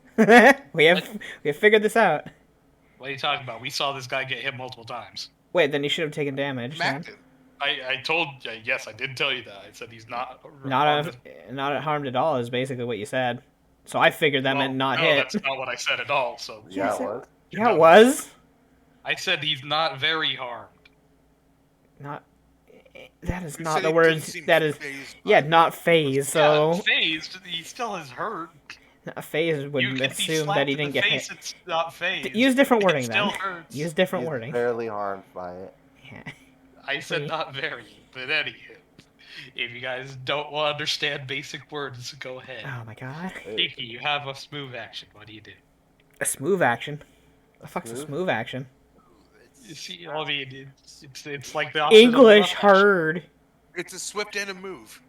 [SPEAKER 2] we have figured this out.
[SPEAKER 1] What are you talking about? We saw this guy get hit multiple times.
[SPEAKER 2] Wait, then he should have taken damage. then.
[SPEAKER 4] smacked him.
[SPEAKER 1] I told you, yes, I did tell you that. I said he's not
[SPEAKER 2] Not harmed at all is basically what you said. So I figured that meant not
[SPEAKER 1] no,
[SPEAKER 2] hit.
[SPEAKER 1] that's not what I said at all. So
[SPEAKER 5] Yeah,
[SPEAKER 2] Yes,
[SPEAKER 5] it was.
[SPEAKER 2] Yeah, it was.
[SPEAKER 1] I said he's not very harmed.
[SPEAKER 2] Not. That is
[SPEAKER 4] You
[SPEAKER 2] not
[SPEAKER 4] said
[SPEAKER 2] the
[SPEAKER 4] he
[SPEAKER 2] words.
[SPEAKER 4] didn't seem
[SPEAKER 2] That is.
[SPEAKER 4] fazed
[SPEAKER 2] Yeah,
[SPEAKER 4] by it.
[SPEAKER 2] not phase. So
[SPEAKER 1] Yeah, phased. He still is hurt.
[SPEAKER 2] a phase would
[SPEAKER 1] You could be
[SPEAKER 2] assume
[SPEAKER 1] slapped
[SPEAKER 2] that he
[SPEAKER 1] in the
[SPEAKER 2] didn't get
[SPEAKER 1] face,
[SPEAKER 2] hit.
[SPEAKER 1] It's not phased.
[SPEAKER 2] Use different
[SPEAKER 1] It
[SPEAKER 2] wording
[SPEAKER 1] still
[SPEAKER 2] then.
[SPEAKER 1] hurts.
[SPEAKER 2] Use different
[SPEAKER 5] He's
[SPEAKER 2] wording.
[SPEAKER 5] barely harmed by it.
[SPEAKER 2] Yeah.
[SPEAKER 1] I said
[SPEAKER 2] Wait.
[SPEAKER 1] not very, but anywho. If you guys don't want to understand basic words, go ahead.
[SPEAKER 2] Oh my god.
[SPEAKER 1] Kiki, you have a smooth action. What do you do?
[SPEAKER 2] A smooth action. The fuck's a
[SPEAKER 5] Smooth?
[SPEAKER 2] smooth action?
[SPEAKER 1] You see, I mean, it's like the opposite of
[SPEAKER 2] English
[SPEAKER 1] rough action.
[SPEAKER 2] hard.
[SPEAKER 4] It's a swift and a move.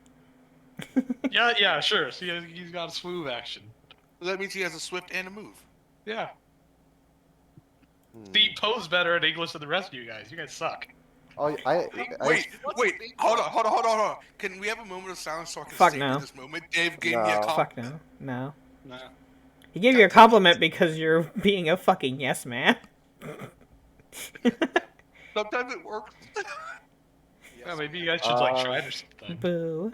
[SPEAKER 1] Yeah, sure. So he's got a smooth action.
[SPEAKER 4] That means he has a swift and a move.
[SPEAKER 1] Yeah.
[SPEAKER 5] Hmm.
[SPEAKER 1] He pose better in English than the rest of you guys. You guys suck.
[SPEAKER 5] Oh,
[SPEAKER 4] Wait, hold on. Can we have a moment of silence so I can
[SPEAKER 2] Fuck
[SPEAKER 4] savor
[SPEAKER 2] no.
[SPEAKER 4] this moment? Dave gave me a
[SPEAKER 5] No.
[SPEAKER 2] Fuck
[SPEAKER 4] compliment.
[SPEAKER 2] no.
[SPEAKER 1] Nah.
[SPEAKER 2] He gave you a compliment because you're being a fucking yes man.
[SPEAKER 4] Sometimes it works.
[SPEAKER 1] Yeah, maybe you guys should like try
[SPEAKER 5] Uh,
[SPEAKER 1] it or something.
[SPEAKER 2] Boo.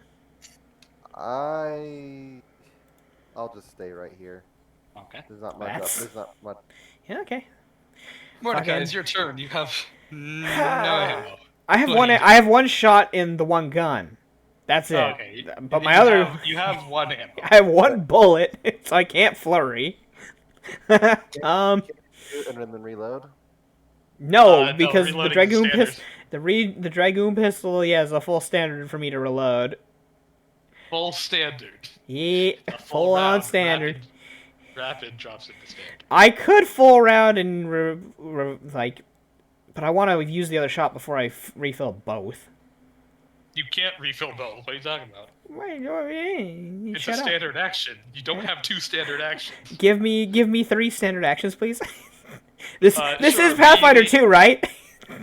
[SPEAKER 5] I'll just stay right here.
[SPEAKER 1] Okay.
[SPEAKER 5] There's not much
[SPEAKER 2] That's-
[SPEAKER 5] There's not much.
[SPEAKER 2] Yeah, okay.
[SPEAKER 1] Mordecai,
[SPEAKER 2] Fucking-
[SPEAKER 1] it's your turn. You have no ammo.
[SPEAKER 2] I have
[SPEAKER 1] What
[SPEAKER 2] one.
[SPEAKER 1] do you do?
[SPEAKER 2] I have one shot in the one gun. That's it.
[SPEAKER 1] Oh, okay.
[SPEAKER 2] But my other,
[SPEAKER 1] you have one ammo.
[SPEAKER 2] I have one bullet, so I can't flurry.
[SPEAKER 5] Shoot and then reload.
[SPEAKER 2] No,
[SPEAKER 1] No,
[SPEAKER 2] because the
[SPEAKER 1] reloading's
[SPEAKER 2] dragoon
[SPEAKER 1] standard.
[SPEAKER 2] pistol, the dragoon pistol, yeah, is a full standard for me to reload.
[SPEAKER 1] Full standard.
[SPEAKER 2] Yeah,
[SPEAKER 1] A
[SPEAKER 2] full on
[SPEAKER 1] round,
[SPEAKER 2] standard.
[SPEAKER 1] Rapid drops into standard.
[SPEAKER 2] I could full round and but I want to use the other shot before I refill both.
[SPEAKER 1] You can't refill both. What are you talking about?
[SPEAKER 2] Wait,
[SPEAKER 1] It's
[SPEAKER 2] shut
[SPEAKER 1] a
[SPEAKER 2] up.
[SPEAKER 1] standard action. You don't have two standard actions.
[SPEAKER 2] Give me 3 standard actions, please. This
[SPEAKER 1] Sure,
[SPEAKER 2] is Pathfinder
[SPEAKER 1] be-
[SPEAKER 2] 2, right?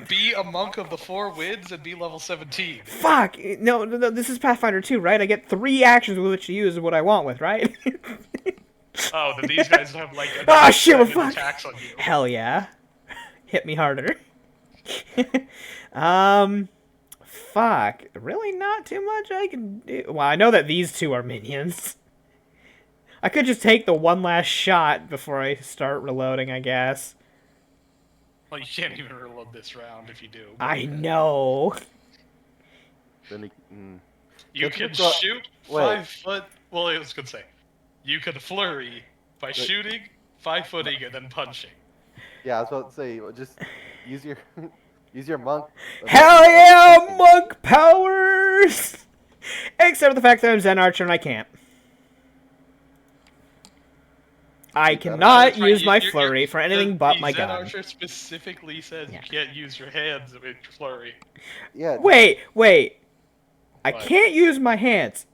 [SPEAKER 1] Be a monk of the 4 winds and be level 17.
[SPEAKER 2] Fuck! No, this is Pathfinder 2, right? I get 3 actions with which to use what I want with, right?
[SPEAKER 1] Oh, then these guys have like
[SPEAKER 2] Oh, shit, we're
[SPEAKER 1] seven
[SPEAKER 2] fucked.
[SPEAKER 1] attacks on you.
[SPEAKER 2] Hell yeah. Hit me harder. Fuck. Really not too much I can do. Well, I know that these two are minions. I could just take the one last shot before I start reloading, I guess.
[SPEAKER 1] Well, you can't even reload this round if you do.
[SPEAKER 2] I know.
[SPEAKER 5] Then
[SPEAKER 1] You
[SPEAKER 5] Can't
[SPEAKER 1] can
[SPEAKER 5] you draw-
[SPEAKER 1] shoot
[SPEAKER 5] Wait.
[SPEAKER 1] 5 foot. Well, I was gonna say, you can flurry by shooting, 5-footing, and then punching.
[SPEAKER 5] yeah, I was about to say, just use your use your monk.
[SPEAKER 2] Hell yeah, monk powers! Except for the fact that I'm Zen Archer and I can't. I cannot
[SPEAKER 1] That's right,
[SPEAKER 2] use my
[SPEAKER 1] you're-
[SPEAKER 2] flurry for anything but my
[SPEAKER 1] Zen
[SPEAKER 2] gun.
[SPEAKER 1] Archer specifically says
[SPEAKER 2] Yeah.
[SPEAKER 1] you can't use your hands with your flurry.
[SPEAKER 5] Yeah.
[SPEAKER 2] Wait. I
[SPEAKER 1] What?
[SPEAKER 2] can't use my hands.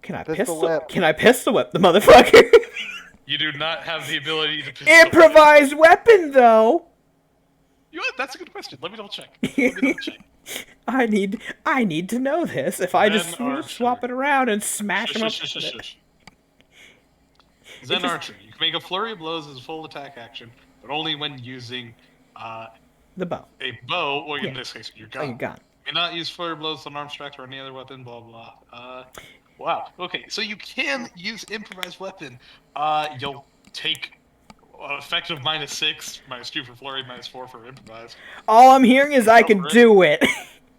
[SPEAKER 2] Can I
[SPEAKER 5] Pistol
[SPEAKER 2] pistol?
[SPEAKER 5] whip.
[SPEAKER 2] Can I pistol whip the motherfucker?
[SPEAKER 1] You do not have the ability to pistol
[SPEAKER 2] Improvised weapon, though.
[SPEAKER 1] You know what? That's a good question. Let me double check. Let me double check.
[SPEAKER 2] I need to know this. If I just
[SPEAKER 1] Zen Archer.
[SPEAKER 2] swap it around and smash them up.
[SPEAKER 1] Shush, shush,
[SPEAKER 2] with
[SPEAKER 1] shush,
[SPEAKER 2] it.
[SPEAKER 1] shush. Zen
[SPEAKER 2] just-
[SPEAKER 1] Archer. You can make a flurry of blows as a full attack action, but only when using
[SPEAKER 2] The bow.
[SPEAKER 1] a bow, or in
[SPEAKER 2] Yeah.
[SPEAKER 1] this case, your
[SPEAKER 2] Oh, your
[SPEAKER 1] gun.
[SPEAKER 2] gun.
[SPEAKER 1] May not use flurry blows on arm strike or any other weapon, blah blah. Wow. Okay, so you can use improvised weapon. You'll take effective -6, -2 for flurry, -4 for improvised.
[SPEAKER 2] All I'm hearing is I can do it.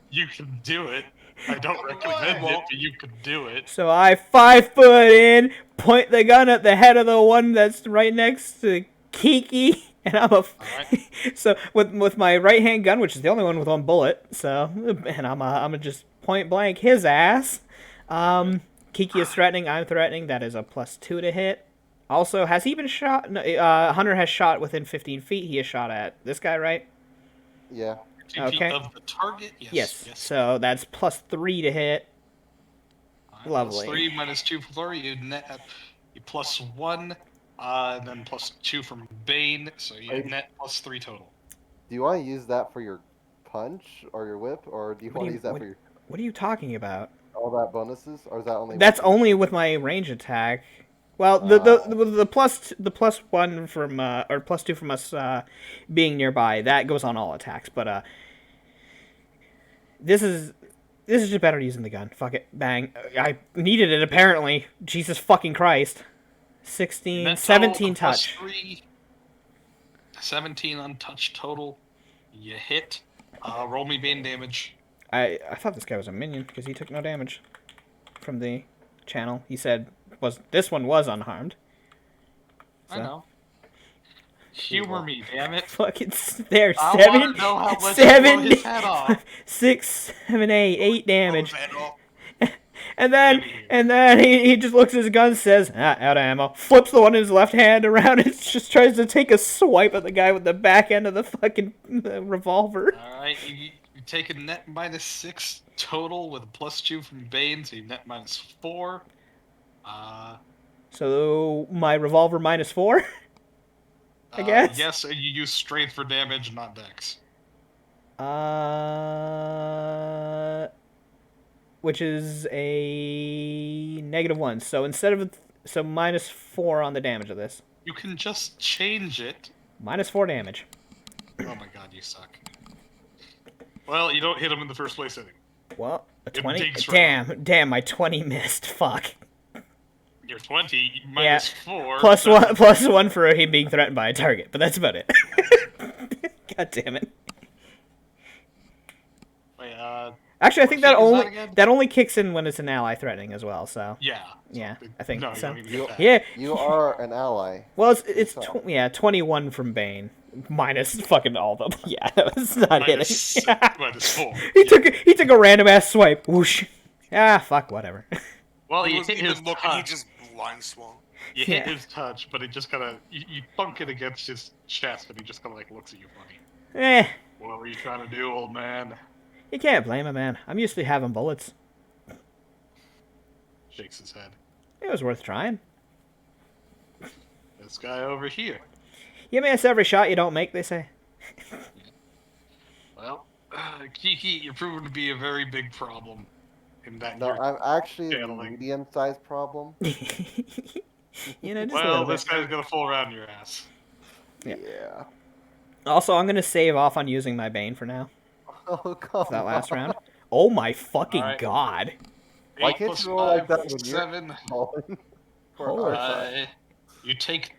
[SPEAKER 1] You can do it. I don't recommend it, but you can do it.
[SPEAKER 2] So I 5 foot in, point the gun at the head of the one that's right next to Kiki, and I'm a.
[SPEAKER 1] Alright.
[SPEAKER 2] So with my right hand gun, which is the only one with one bullet, so and I'm just point blank his ass. Kiki is threatening. I'm threatening. That is a +2 to hit. Also, has he been shot? No, Hunter has shot within 15 feet. He is shot at this guy, right?
[SPEAKER 5] Yeah.
[SPEAKER 1] 15 feet
[SPEAKER 2] Okay.
[SPEAKER 1] of the target.
[SPEAKER 2] Yes. So that's +3 to hit.
[SPEAKER 1] Alright,
[SPEAKER 2] Lovely.
[SPEAKER 1] +3 -2 for flurry. You net you +1, and then +2 from Bane, so you
[SPEAKER 5] Are you-
[SPEAKER 1] net +3 total.
[SPEAKER 5] Do you want to use that for your punch or your whip, or do you
[SPEAKER 2] What
[SPEAKER 5] want
[SPEAKER 2] do
[SPEAKER 5] to
[SPEAKER 2] you-
[SPEAKER 5] use that
[SPEAKER 2] what-
[SPEAKER 5] for your
[SPEAKER 2] What are you talking about?
[SPEAKER 5] all that bonuses, or is that only?
[SPEAKER 2] That's
[SPEAKER 5] with your-
[SPEAKER 2] only with my range attack. Well, the +1 from or +2 from us being nearby, that goes on all attacks. But this is just better using the gun. Fuck it, bang! I needed it apparently. Jesus fucking Christ! 16,
[SPEAKER 1] Net
[SPEAKER 2] 17
[SPEAKER 1] total,
[SPEAKER 2] touch.
[SPEAKER 1] +3, 17 untouched total. You hit. Roll me Bane damage.
[SPEAKER 2] I thought this guy was a minion because he took no damage from the channel. He said this one was unharmed.
[SPEAKER 1] I
[SPEAKER 2] So-
[SPEAKER 1] know. Humor me, damn it.
[SPEAKER 2] Fucking there,
[SPEAKER 1] I
[SPEAKER 2] seven,
[SPEAKER 1] wanna know how much
[SPEAKER 2] seven,
[SPEAKER 1] you blow his head off.
[SPEAKER 2] 6, 7, 8 damage.
[SPEAKER 4] Vandal.
[SPEAKER 2] And then he just looks at his gun, says, out of ammo, flips the one in his left hand around and just tries to take a swipe at the guy with the back end of the fucking revolver.
[SPEAKER 1] Alright, you take a net -6 total with a +2 from Bane, so you net -4.
[SPEAKER 2] So my revolver -4? I guess.
[SPEAKER 1] Yes, and you use strength for damage, not dex.
[SPEAKER 2] Which is a -1. So instead of -4 on the damage of this.
[SPEAKER 1] You can just change it.
[SPEAKER 2] -4 damage.
[SPEAKER 1] Oh my god, you suck. Well, you don't hit him in the first place anyway.
[SPEAKER 2] Well, a
[SPEAKER 1] It
[SPEAKER 2] 20.
[SPEAKER 1] digs right up.
[SPEAKER 2] Damn, my 20 missed. Fuck.
[SPEAKER 1] You're 20
[SPEAKER 2] Yeah.
[SPEAKER 1] -4.
[SPEAKER 2] +1 for him being threatened by a target, but that's about it. God damn it.
[SPEAKER 1] Wait,
[SPEAKER 2] Actually, I think
[SPEAKER 1] what feat is
[SPEAKER 2] that only kicks in when it's an ally threatening as well. So
[SPEAKER 1] yeah.
[SPEAKER 2] yeah,
[SPEAKER 1] So
[SPEAKER 2] I think
[SPEAKER 1] no,
[SPEAKER 2] so.
[SPEAKER 1] You don't even get that.
[SPEAKER 2] Yeah.
[SPEAKER 5] You are an ally.
[SPEAKER 2] Well, it's
[SPEAKER 5] So-
[SPEAKER 2] 21 from Bane minus fucking all of them. Yeah, it's not
[SPEAKER 1] Minus,
[SPEAKER 2] hitting.
[SPEAKER 1] -4.
[SPEAKER 2] He took a random ass swipe. Whoosh. Ah, fuck, whatever.
[SPEAKER 1] Well,
[SPEAKER 4] He
[SPEAKER 1] you
[SPEAKER 4] wasn't
[SPEAKER 1] hit his
[SPEAKER 4] even looking. He
[SPEAKER 1] touch.
[SPEAKER 4] just blind swung.
[SPEAKER 1] You hit
[SPEAKER 2] Yeah.
[SPEAKER 1] his touch, but it just kind of you thunk it against his chest, and he just kind of like looks at you funny.
[SPEAKER 2] Eh,
[SPEAKER 1] What were you trying to do, old man?
[SPEAKER 2] you can't blame him, man. I'm used to having bullets.
[SPEAKER 1] Shakes his head.
[SPEAKER 2] It was worth trying.
[SPEAKER 1] This guy over here.
[SPEAKER 2] You miss every shot you don't make, they say.
[SPEAKER 1] Well, Kiki, you're proving to be a very big problem. In that
[SPEAKER 5] No,
[SPEAKER 1] you're
[SPEAKER 5] I'm actually a
[SPEAKER 1] channeling.
[SPEAKER 5] medium-sized problem.
[SPEAKER 2] You know, just a
[SPEAKER 1] Well,
[SPEAKER 2] little
[SPEAKER 1] this
[SPEAKER 2] bit.
[SPEAKER 1] guy's gonna fall around your ass.
[SPEAKER 2] Yeah.
[SPEAKER 5] Yeah.
[SPEAKER 2] Also, I'm gonna save off on using my Bane for now.
[SPEAKER 5] Oh, come
[SPEAKER 2] For that last
[SPEAKER 5] on.
[SPEAKER 2] round. Oh my fucking
[SPEAKER 1] Alright.
[SPEAKER 2] god.
[SPEAKER 5] Why
[SPEAKER 1] 8
[SPEAKER 5] can't
[SPEAKER 1] plus
[SPEAKER 5] you roll like
[SPEAKER 1] 5,
[SPEAKER 5] that when you're
[SPEAKER 1] 7.
[SPEAKER 5] falling? For
[SPEAKER 2] Holy
[SPEAKER 5] our side.
[SPEAKER 1] You take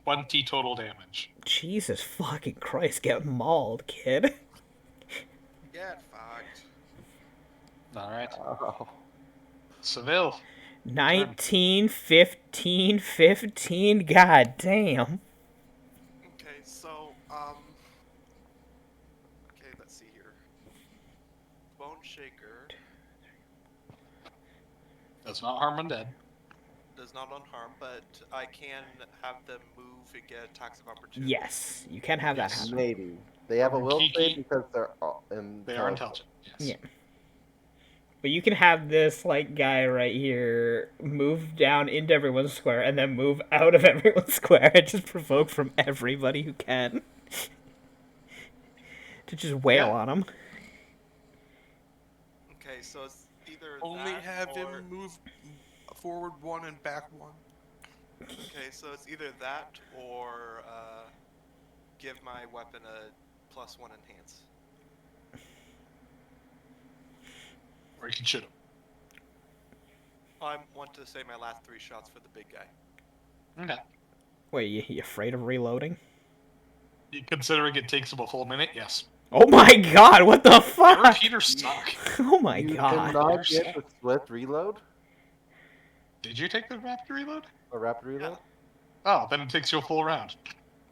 [SPEAKER 1] 20 total damage.
[SPEAKER 2] Jesus fucking Christ, get mauled, kid.
[SPEAKER 3] Get fucked.
[SPEAKER 1] All right,
[SPEAKER 5] Oh.
[SPEAKER 1] Seville.
[SPEAKER 2] 19, 15, 15. God damn.
[SPEAKER 3] Okay, so, okay, let's see here. Bone Shaker
[SPEAKER 1] Does not harm undead.
[SPEAKER 3] does not unharm, but I can have them move and get attacks of opportunity.
[SPEAKER 2] Yes, you can have that
[SPEAKER 1] Yes.
[SPEAKER 2] happen.
[SPEAKER 5] Maybe. They have a will
[SPEAKER 1] Kiki.
[SPEAKER 5] save because they're
[SPEAKER 1] They are intelligent. Yes.
[SPEAKER 2] Yeah. But you can have this like guy right here move down into everyone's square and then move out of everyone's square and just provoke from everybody who can to just wail
[SPEAKER 1] Yeah.
[SPEAKER 2] on them.
[SPEAKER 3] Okay, so it's either
[SPEAKER 4] Only
[SPEAKER 3] that
[SPEAKER 4] have
[SPEAKER 3] or...
[SPEAKER 4] him move forward 1 and back 1.
[SPEAKER 3] Okay, so it's either that or give my weapon a +1 enhance.
[SPEAKER 1] Or you can shoot him.
[SPEAKER 3] I want to say my last 3 shots for the big guy.
[SPEAKER 1] Okay.
[SPEAKER 2] Wait, you afraid of reloading?
[SPEAKER 1] Considering it takes him a full minute, yes.
[SPEAKER 2] Oh my god, what the
[SPEAKER 1] Your
[SPEAKER 2] fuck?
[SPEAKER 1] repeaters suck.
[SPEAKER 2] Oh my
[SPEAKER 5] You
[SPEAKER 2] god.
[SPEAKER 5] cannot get the swift reload?
[SPEAKER 1] Did you take the rapid reload?
[SPEAKER 5] A rapid reload?
[SPEAKER 1] Oh, then it takes you a full round.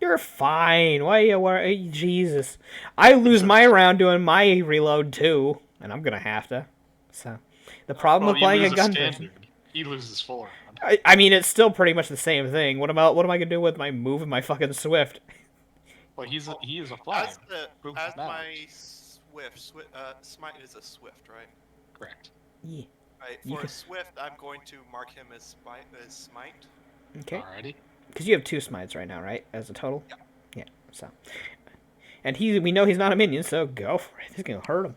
[SPEAKER 2] You're fine. Why you worry? Jesus. I lose my round doing my reload too, and I'm gonna have to. So, the problem
[SPEAKER 1] Well,
[SPEAKER 2] with playing
[SPEAKER 1] you
[SPEAKER 2] a
[SPEAKER 1] lose
[SPEAKER 2] gun
[SPEAKER 1] standard.
[SPEAKER 2] person.
[SPEAKER 1] He loses full round.
[SPEAKER 2] I mean, it's still pretty much the same thing. What am I gonna do with my move and my fucking swift?
[SPEAKER 1] Well, he is a flyer. Proof
[SPEAKER 3] As
[SPEAKER 1] of knowledge.
[SPEAKER 3] my smite is a swift, right?
[SPEAKER 1] Correct.
[SPEAKER 2] Yeah.
[SPEAKER 3] Right.
[SPEAKER 2] You
[SPEAKER 3] For
[SPEAKER 2] can-
[SPEAKER 3] a swift, I'm going to mark him as smite.
[SPEAKER 2] Okay.
[SPEAKER 1] Alrighty.
[SPEAKER 2] Because you have 2 smites right now, right? As a total. Yeah. So. And we know he's not a minion, so go for it. This is gonna hurt him.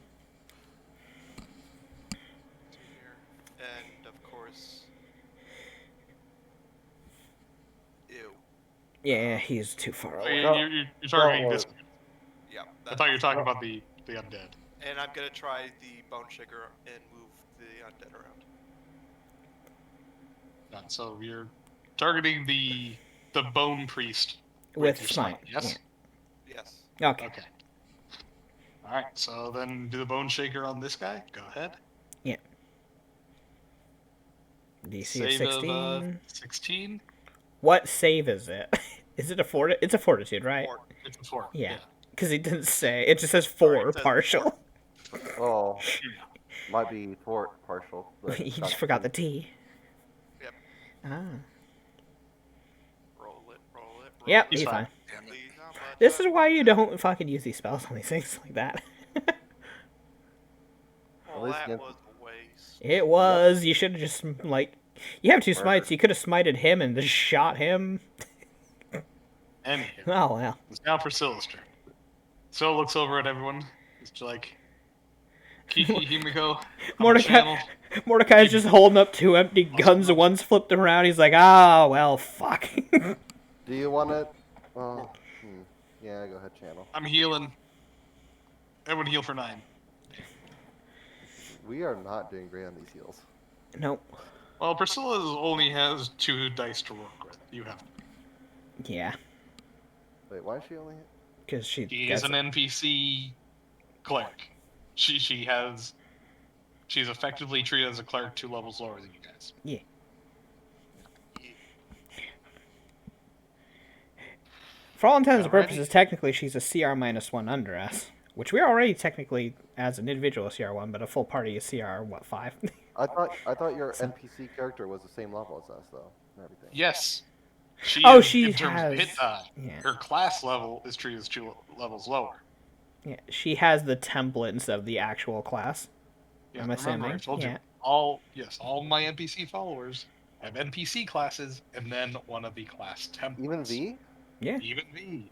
[SPEAKER 3] Here. And of course. Ew.
[SPEAKER 2] Yeah, he's too far
[SPEAKER 1] Oh,
[SPEAKER 2] away.
[SPEAKER 1] you're targeting this.
[SPEAKER 3] Yeah.
[SPEAKER 1] I thought you were talking about the undead.
[SPEAKER 3] And I'm gonna try the bone shaker and move the undead around.
[SPEAKER 1] So you're targeting the bone priest
[SPEAKER 2] With
[SPEAKER 1] your
[SPEAKER 2] smite.
[SPEAKER 1] Yes.
[SPEAKER 3] Yes.
[SPEAKER 2] Yeah. Okay.
[SPEAKER 1] Okay. All right. So then do the bone shaker on this guy. Go ahead.
[SPEAKER 2] DC of
[SPEAKER 1] Save
[SPEAKER 2] 16.
[SPEAKER 1] of 16.
[SPEAKER 2] What save is it? Is it a fortitude? It's a fortitude, right?
[SPEAKER 3] Or-
[SPEAKER 1] It's a 4.
[SPEAKER 2] Yeah. Because he didn't say. It just says 4
[SPEAKER 3] Sorry, it says
[SPEAKER 2] partial.
[SPEAKER 5] Oh. Might be fort partial. But
[SPEAKER 2] He
[SPEAKER 5] not
[SPEAKER 2] just forgot the T.
[SPEAKER 3] Yep.
[SPEAKER 2] Ah.
[SPEAKER 3] Roll it.
[SPEAKER 2] Yep,
[SPEAKER 1] He's
[SPEAKER 2] he's
[SPEAKER 1] fine.
[SPEAKER 2] fine.
[SPEAKER 4] Damn it.
[SPEAKER 3] Please, how much
[SPEAKER 2] This is
[SPEAKER 3] I-
[SPEAKER 2] why you don't fucking use these spells on these things like that.
[SPEAKER 3] Well,
[SPEAKER 5] least
[SPEAKER 3] that
[SPEAKER 5] against-
[SPEAKER 3] was a waste.
[SPEAKER 2] It was. You should have just, like. You have 2 smites. You could have smited him and just shot him.
[SPEAKER 1] Anyhow,
[SPEAKER 2] Oh, well.
[SPEAKER 1] it's now Priscilla's turn. Priscilla looks over at everyone. She's like, Kiki Himiko, I'm a
[SPEAKER 2] Mordecai,
[SPEAKER 1] channel.
[SPEAKER 2] Mordecai's just holding up 2 empty guns. One's flipped around. He's like, ah, well, fuck.
[SPEAKER 5] Do you want it? Well, yeah, go ahead, channel.
[SPEAKER 1] I'm healing. Everyone heal for 9.
[SPEAKER 5] We are not doing great on these heals.
[SPEAKER 2] Nope.
[SPEAKER 1] Well, Priscilla only has 2 dice to work with. You have 3.
[SPEAKER 2] Yeah,
[SPEAKER 5] Wait, why is she only?
[SPEAKER 2] because she
[SPEAKER 1] Is an NPC cleric. She's effectively treated as a cleric 2 levels lower than you guys.
[SPEAKER 2] Yeah. For all intents and purposes, technically she's a CR -1 under us, which we're already technically as an individual a CR1, but a full party is CR 5.
[SPEAKER 5] I thought your NPC character was the same level as us though, and everything.
[SPEAKER 1] Yes. She
[SPEAKER 2] she
[SPEAKER 1] in terms
[SPEAKER 2] has.
[SPEAKER 1] of hit die.
[SPEAKER 2] Yeah.
[SPEAKER 1] Her class level is treated as 2 levels lower.
[SPEAKER 2] Yeah, she has the template instead of the actual class.
[SPEAKER 1] Yeah,
[SPEAKER 2] I'm
[SPEAKER 1] remember,
[SPEAKER 2] assuming.
[SPEAKER 1] I told
[SPEAKER 2] Yeah.
[SPEAKER 1] you. All my NPC followers have NPC classes and then one of the class templates.
[SPEAKER 5] Even V?
[SPEAKER 2] Yeah.
[SPEAKER 1] Even V.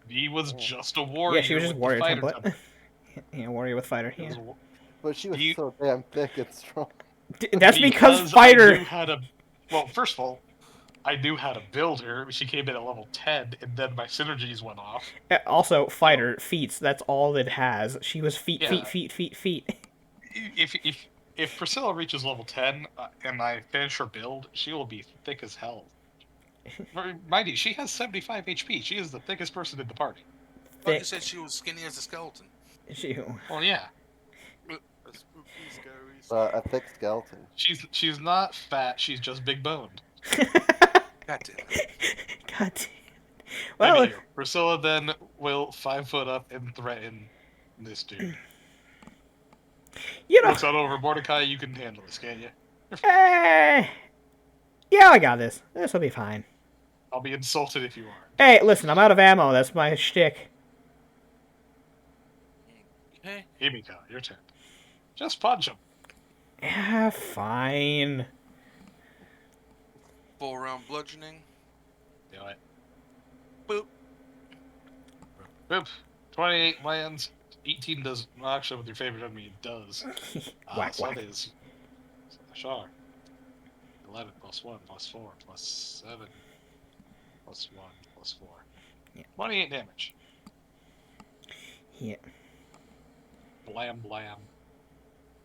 [SPEAKER 1] V was just a warrior.
[SPEAKER 2] Yeah, she was just
[SPEAKER 1] with
[SPEAKER 2] warrior
[SPEAKER 1] the fighter
[SPEAKER 2] template. Yeah, warrior with fighter.
[SPEAKER 1] It
[SPEAKER 2] Yeah.
[SPEAKER 1] was
[SPEAKER 5] But she was
[SPEAKER 1] You-
[SPEAKER 5] so damn thick and strong.
[SPEAKER 2] That's because fighter.
[SPEAKER 1] I knew how to. Well, first of all, I knew how to build her. She came in at level 10, and then my synergies went off.
[SPEAKER 2] Also, fighter feats. That's all it has. She was feet.
[SPEAKER 1] If Priscilla reaches level 10 and I finish her build, she will be thick as hell. Mind you, she has 75 HP. She is the thickest person in the party.
[SPEAKER 4] Like you said, she was skinny as a skeleton.
[SPEAKER 1] Well, yeah.
[SPEAKER 3] A spooky, scary.
[SPEAKER 5] A thick skeleton.
[SPEAKER 1] She's not fat. She's just big boned.
[SPEAKER 4] God damn it.
[SPEAKER 2] God damn. Well,
[SPEAKER 1] Anywho, Priscilla then will 5 foot up and threaten this dude.
[SPEAKER 2] you know.
[SPEAKER 1] Looks out over Mordecai. You can handle this, can't you?
[SPEAKER 2] Yeah, I got this. This will be fine.
[SPEAKER 1] I'll be insulted if you are.
[SPEAKER 2] Hey, listen, I'm out of ammo. That's my shtick.
[SPEAKER 4] Okay.
[SPEAKER 1] Himiko, your turn. Just punch him.
[SPEAKER 2] Yeah, fine.
[SPEAKER 4] Full round bludgeoning.
[SPEAKER 1] Do it.
[SPEAKER 4] Boop.
[SPEAKER 1] Boop. 28 lands. 18 does. Well, actually, with your favorite enemy, it does.
[SPEAKER 2] Whack,
[SPEAKER 1] So
[SPEAKER 2] whack.
[SPEAKER 1] that is. Sure. 11 plus 1 plus 4 plus 7 plus 1 plus 4.
[SPEAKER 2] Yeah.
[SPEAKER 1] 28 damage.
[SPEAKER 2] Yeah.
[SPEAKER 1] Blam blam.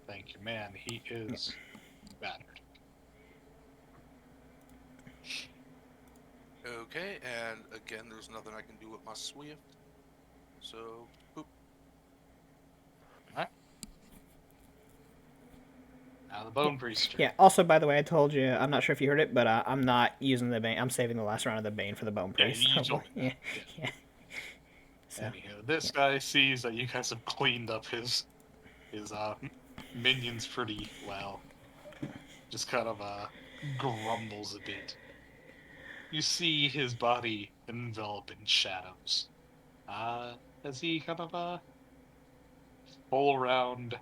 [SPEAKER 1] Thank you, man. He is battered.
[SPEAKER 4] Okay, and again, there's nothing I can do with my Swift. So, boop.
[SPEAKER 1] Now the Bone Priest.
[SPEAKER 2] Yeah. Also, by the way, I told you. I'm not sure if you heard it, but I'm not using the Bane. I'm saving the last round of the Bane for the Bone
[SPEAKER 1] Yeah,
[SPEAKER 2] Priest.
[SPEAKER 1] you told me.
[SPEAKER 2] Yeah. So.
[SPEAKER 1] Anyhow, this guy sees that you guys have cleaned up his minions pretty well. Just kind of grumbles a bit. You see his body enveloped in shadows. As he kind of full around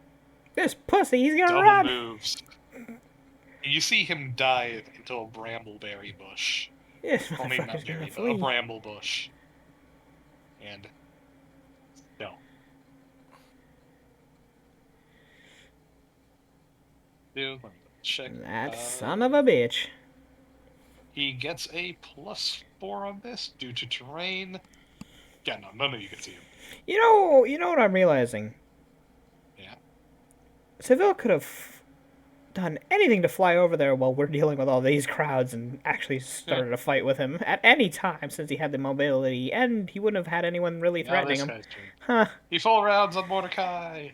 [SPEAKER 2] This pussy, he's gonna
[SPEAKER 1] double
[SPEAKER 2] run.
[SPEAKER 1] moves. And you see him dive into a brambleberry bush.
[SPEAKER 2] This
[SPEAKER 1] Well, maybe not
[SPEAKER 2] motherfucker's gonna
[SPEAKER 1] berry, but a
[SPEAKER 2] flee.
[SPEAKER 1] bramble bush. And no. Dude, let me check.
[SPEAKER 2] That son of a bitch.
[SPEAKER 1] He gets a +4 on this due to terrain. Yeah, no, none of you can see him.
[SPEAKER 2] You know what I'm realizing?
[SPEAKER 1] Yeah.
[SPEAKER 2] Seville could have done anything to fly over there while we're dealing with all these crowds and actually started a fight with him at any time since he had the mobility, and he wouldn't have had anyone really
[SPEAKER 1] Now
[SPEAKER 2] threatening
[SPEAKER 1] this
[SPEAKER 2] him.
[SPEAKER 1] guy's turn.
[SPEAKER 2] Huh.
[SPEAKER 1] He full rounds on Mordecai.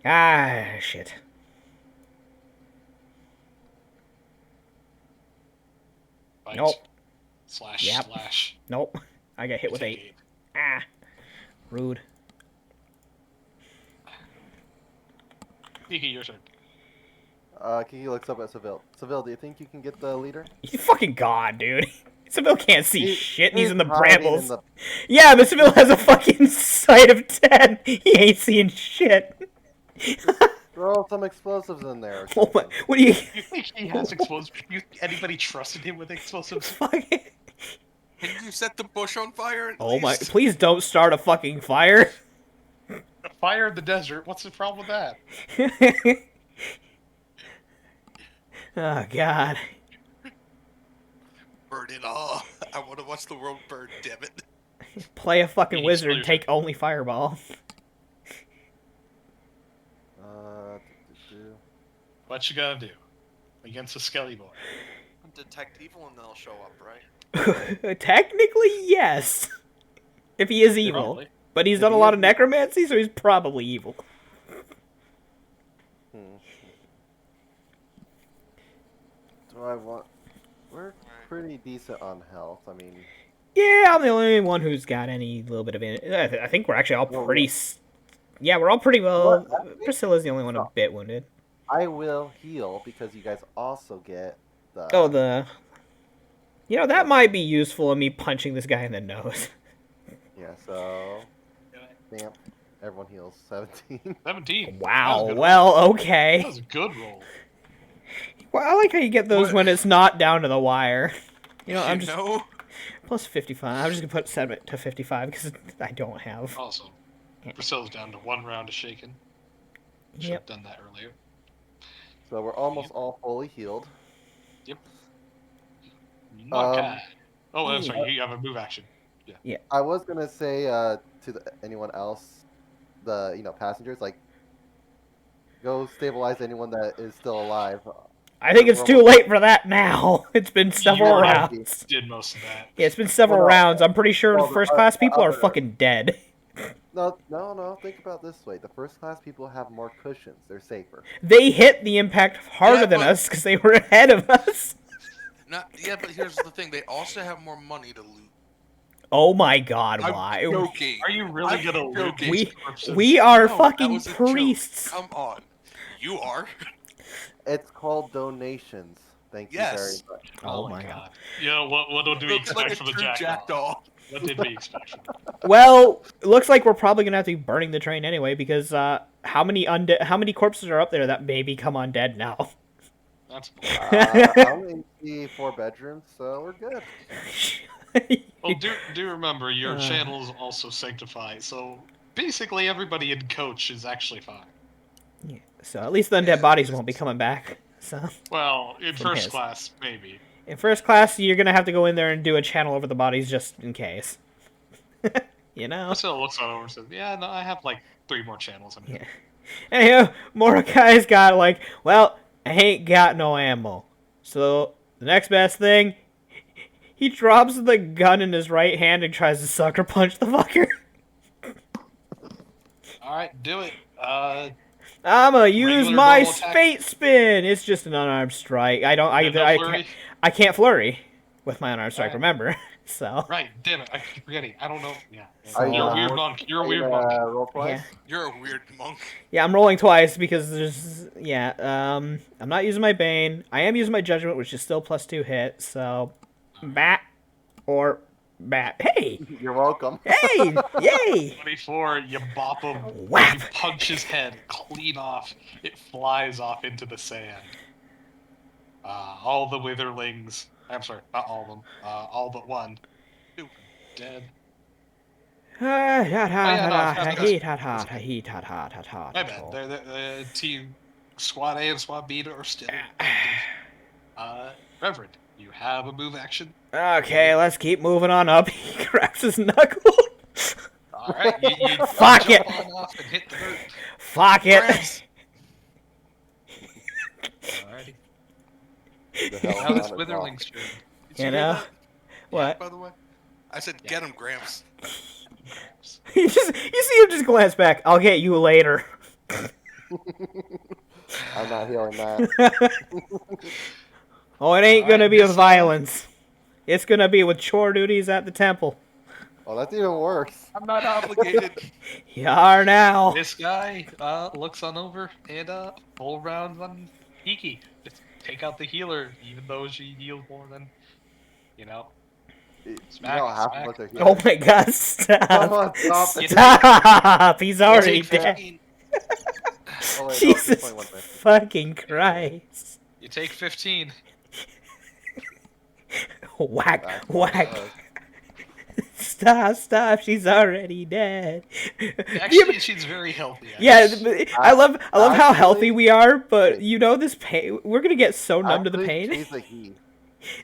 [SPEAKER 2] Ah, shit.
[SPEAKER 1] Bite.
[SPEAKER 2] Nope.
[SPEAKER 1] Slash,
[SPEAKER 2] Yep.
[SPEAKER 1] slash.
[SPEAKER 2] Nope. I got hit with
[SPEAKER 1] Take
[SPEAKER 2] 8. Ah. Rude.
[SPEAKER 1] Kiki, your turn.
[SPEAKER 5] Kiki looks up at Seville. Seville, do you think you can get the leader?
[SPEAKER 2] You fucking god, dude. Seville can't see shit, and he's in the
[SPEAKER 5] hiding
[SPEAKER 2] brambles.
[SPEAKER 5] in the-
[SPEAKER 2] Yeah, but Seville has a fucking sight of 10. He ain't seeing shit.
[SPEAKER 5] Throw some explosives in there. Or
[SPEAKER 2] Oh my,
[SPEAKER 5] something.
[SPEAKER 2] what do you...
[SPEAKER 1] You think he has explosives? You think anybody trusted him with explosives?
[SPEAKER 2] Fucking...
[SPEAKER 4] Can you set the bush on fire? At
[SPEAKER 2] Oh my,
[SPEAKER 4] least?
[SPEAKER 2] please don't start a fucking fire.
[SPEAKER 1] Fire in the desert. What's the problem with that?
[SPEAKER 2] Oh God.
[SPEAKER 4] Burn it all. I want to watch the world burn. Damn it.
[SPEAKER 2] Play a fucking wizard and
[SPEAKER 1] Explosion.
[SPEAKER 2] take only fireball.
[SPEAKER 1] What you gotta do against a skelly boy?
[SPEAKER 3] Detect evil and they'll show up, right?
[SPEAKER 2] Technically, yes. If he is evil.
[SPEAKER 1] Probably.
[SPEAKER 2] But he's
[SPEAKER 5] If
[SPEAKER 2] done a
[SPEAKER 5] he
[SPEAKER 2] lot
[SPEAKER 5] is
[SPEAKER 2] of necromancy, so he's probably evil.
[SPEAKER 5] Do I want? We're pretty decent on health. I mean,
[SPEAKER 2] Yeah, I'm the only one who's got any little bit of it. I think we're actually all
[SPEAKER 5] Well,
[SPEAKER 2] pretty... Yeah, we're all pretty well...
[SPEAKER 5] Well, actually,
[SPEAKER 2] Priscilla's the only one a
[SPEAKER 5] no.
[SPEAKER 2] bit wounded.
[SPEAKER 5] I will heal because you guys also get the.
[SPEAKER 2] Oh, the... You know, that might be useful in me punching this guy in the nose.
[SPEAKER 5] Yeah. So. Damn. Everyone heals 17.
[SPEAKER 1] 17.
[SPEAKER 2] Wow,
[SPEAKER 1] That
[SPEAKER 2] well,
[SPEAKER 1] That
[SPEAKER 2] okay.
[SPEAKER 1] was a good roll.
[SPEAKER 2] Well, I like how you get those
[SPEAKER 1] What?
[SPEAKER 2] when it's not down to the wire. You know, I'm
[SPEAKER 4] You
[SPEAKER 2] just...
[SPEAKER 4] know?
[SPEAKER 2] Plus 55. I'm just gonna set it to 55 because I don't have...
[SPEAKER 1] Awesome. Priscilla's down to 1 round of shaken. Should
[SPEAKER 2] Yep.
[SPEAKER 1] have done that earlier.
[SPEAKER 5] So we're almost all fully healed.
[SPEAKER 1] Yep. Okay. Oh, I'm sorry. You have a move action.
[SPEAKER 5] I was gonna say to anyone else, the passengers, like, go stabilize anyone that is still alive.
[SPEAKER 2] I think it's
[SPEAKER 5] We're
[SPEAKER 2] too
[SPEAKER 5] almost-
[SPEAKER 2] late for that now. It's been several
[SPEAKER 1] already
[SPEAKER 2] rounds.
[SPEAKER 1] Did most of that.
[SPEAKER 2] Yeah, it's been several
[SPEAKER 5] Well, no.
[SPEAKER 2] rounds. I'm pretty sure
[SPEAKER 5] Well,
[SPEAKER 2] the
[SPEAKER 5] the
[SPEAKER 2] first class people are
[SPEAKER 5] other-
[SPEAKER 2] fucking dead.
[SPEAKER 5] No. Think about it this way: the first class people have more cushions. They're safer.
[SPEAKER 2] They hit the impact harder
[SPEAKER 6] Yeah,
[SPEAKER 2] than
[SPEAKER 6] but-
[SPEAKER 2] us because they were ahead of us.
[SPEAKER 6] Yeah, but here's the thing: they also have more money to loot.
[SPEAKER 2] Oh my god,
[SPEAKER 6] I'm
[SPEAKER 2] why?
[SPEAKER 6] joking.
[SPEAKER 1] Are you really
[SPEAKER 6] I'm
[SPEAKER 1] gonna loot
[SPEAKER 6] joking.
[SPEAKER 1] these
[SPEAKER 2] We
[SPEAKER 1] corpses?
[SPEAKER 2] we are
[SPEAKER 6] No, that
[SPEAKER 2] fucking
[SPEAKER 6] was a joke.
[SPEAKER 2] priests.
[SPEAKER 6] Come on. You are.
[SPEAKER 5] It's called donations. Thank you very
[SPEAKER 6] Yes.
[SPEAKER 5] much.
[SPEAKER 2] Oh my god.
[SPEAKER 1] You know, what do we
[SPEAKER 3] Looks like
[SPEAKER 1] expect
[SPEAKER 3] a
[SPEAKER 1] from the
[SPEAKER 3] true
[SPEAKER 1] jackdaw?
[SPEAKER 3] jackdaw.
[SPEAKER 1] What did we expect from them?
[SPEAKER 2] Well, it looks like we're probably gonna have to be burning the train anyway because how many corpses are up there that may become undead now?
[SPEAKER 1] That's
[SPEAKER 5] I only see 4 bedrooms, so we're good.
[SPEAKER 1] well. Do remember your channel is also sanctified, so basically everybody in coach is actually fine.
[SPEAKER 2] Yeah, so at least the undead bodies won't be coming back. So
[SPEAKER 1] Well, in
[SPEAKER 2] From
[SPEAKER 1] first
[SPEAKER 2] his.
[SPEAKER 1] class, maybe.
[SPEAKER 2] in first class, you're gonna have to go in there and do a channel over the bodies just in case. You know.
[SPEAKER 1] Priscilla looks on over and says, "Yeah, no, I have like 3 more channels." I'm
[SPEAKER 2] Yeah. Anyhow, Mordecai's got like, well, I ain't got no ammo. So the next best thing, he drops the gun in his right hand and tries to sucker punch the fucker.
[SPEAKER 1] All right, do it.
[SPEAKER 2] I'ma use
[SPEAKER 1] Regular
[SPEAKER 2] my
[SPEAKER 1] normal attack?
[SPEAKER 2] fate spin. It's just an unarmed strike. I don't.
[SPEAKER 1] no flurry?
[SPEAKER 2] I can't flurry with my unarmed strike.
[SPEAKER 1] Alright.
[SPEAKER 2] Remember? So.
[SPEAKER 1] Right, damn it, I keep forgetting. I don't know. Yeah,
[SPEAKER 5] Are you,
[SPEAKER 1] you're a
[SPEAKER 5] uh,
[SPEAKER 1] weird monk. You're a
[SPEAKER 5] Are
[SPEAKER 1] weird
[SPEAKER 5] you,
[SPEAKER 1] monk.
[SPEAKER 5] roll twice?
[SPEAKER 2] Yeah.
[SPEAKER 6] You're a weird monk.
[SPEAKER 2] Yeah, I'm rolling twice because there's I'm not using my Bane. I am using my Judgment, which is still +2 hit. So, bat or bat. Hey,
[SPEAKER 5] You're welcome.
[SPEAKER 2] hey, yay!
[SPEAKER 1] 24, you bop him.
[SPEAKER 2] Whap!
[SPEAKER 1] You punch his head clean off. It flies off into the sand. All the witherlings. I'm sorry, not all of them. All but one. Dead.
[SPEAKER 2] Ha ha ha
[SPEAKER 1] no,
[SPEAKER 2] ha
[SPEAKER 1] it's
[SPEAKER 2] heat ha ha ha heat ha ha ha ha.
[SPEAKER 1] My bad. The team Squad A and Squad B are still active. Reverend, you have a move action.
[SPEAKER 2] Okay, let's keep moving on up. He grabs his knuckle.
[SPEAKER 1] All right, you
[SPEAKER 2] Fuck
[SPEAKER 1] jump
[SPEAKER 2] it.
[SPEAKER 1] on off and hit the dirt.
[SPEAKER 2] Fuck it.
[SPEAKER 6] Grabs.
[SPEAKER 1] Alrighty.
[SPEAKER 5] The hell
[SPEAKER 1] Now
[SPEAKER 5] on
[SPEAKER 1] it's
[SPEAKER 5] is
[SPEAKER 1] Witherling's turn.
[SPEAKER 6] Did
[SPEAKER 2] You
[SPEAKER 6] hear
[SPEAKER 2] know?
[SPEAKER 6] that?
[SPEAKER 2] What?
[SPEAKER 6] By the way, I said get him, Gramps.
[SPEAKER 2] You see him just glance back. I'll get you later.
[SPEAKER 5] off. I'm not healing that.
[SPEAKER 2] Oh, it ain't gonna
[SPEAKER 1] Alright,
[SPEAKER 2] be
[SPEAKER 1] this
[SPEAKER 2] with violence. It's gonna be with chore duties at the temple.
[SPEAKER 5] Oh, that's even worse.
[SPEAKER 6] I'm not obligated.
[SPEAKER 2] You are now.
[SPEAKER 1] This guy looks on over and full round on Iki. Just take out the healer, even though she healed more than
[SPEAKER 5] You
[SPEAKER 1] Smack,
[SPEAKER 5] don't have
[SPEAKER 1] smack.
[SPEAKER 5] to look at
[SPEAKER 2] Oh my god,
[SPEAKER 5] Come
[SPEAKER 2] stop.
[SPEAKER 5] on, stop it.
[SPEAKER 2] Stop! He's already
[SPEAKER 1] take
[SPEAKER 2] dead.
[SPEAKER 1] 15.
[SPEAKER 5] Oh, wait, no,
[SPEAKER 2] Jesus
[SPEAKER 5] 21 minutes.
[SPEAKER 2] fucking Christ.
[SPEAKER 1] You take 15.
[SPEAKER 2] Whack,
[SPEAKER 5] That's
[SPEAKER 2] whack.
[SPEAKER 5] what it
[SPEAKER 2] Stop, she's already dead.
[SPEAKER 1] Actually, she's very healthy.
[SPEAKER 2] Yeah, I
[SPEAKER 5] I-
[SPEAKER 2] love how healthy
[SPEAKER 5] Actually,
[SPEAKER 2] we are, but
[SPEAKER 5] wait.
[SPEAKER 2] you know this pain. We're gonna get so numb to the
[SPEAKER 5] Actually,
[SPEAKER 2] pain.
[SPEAKER 5] she's a he.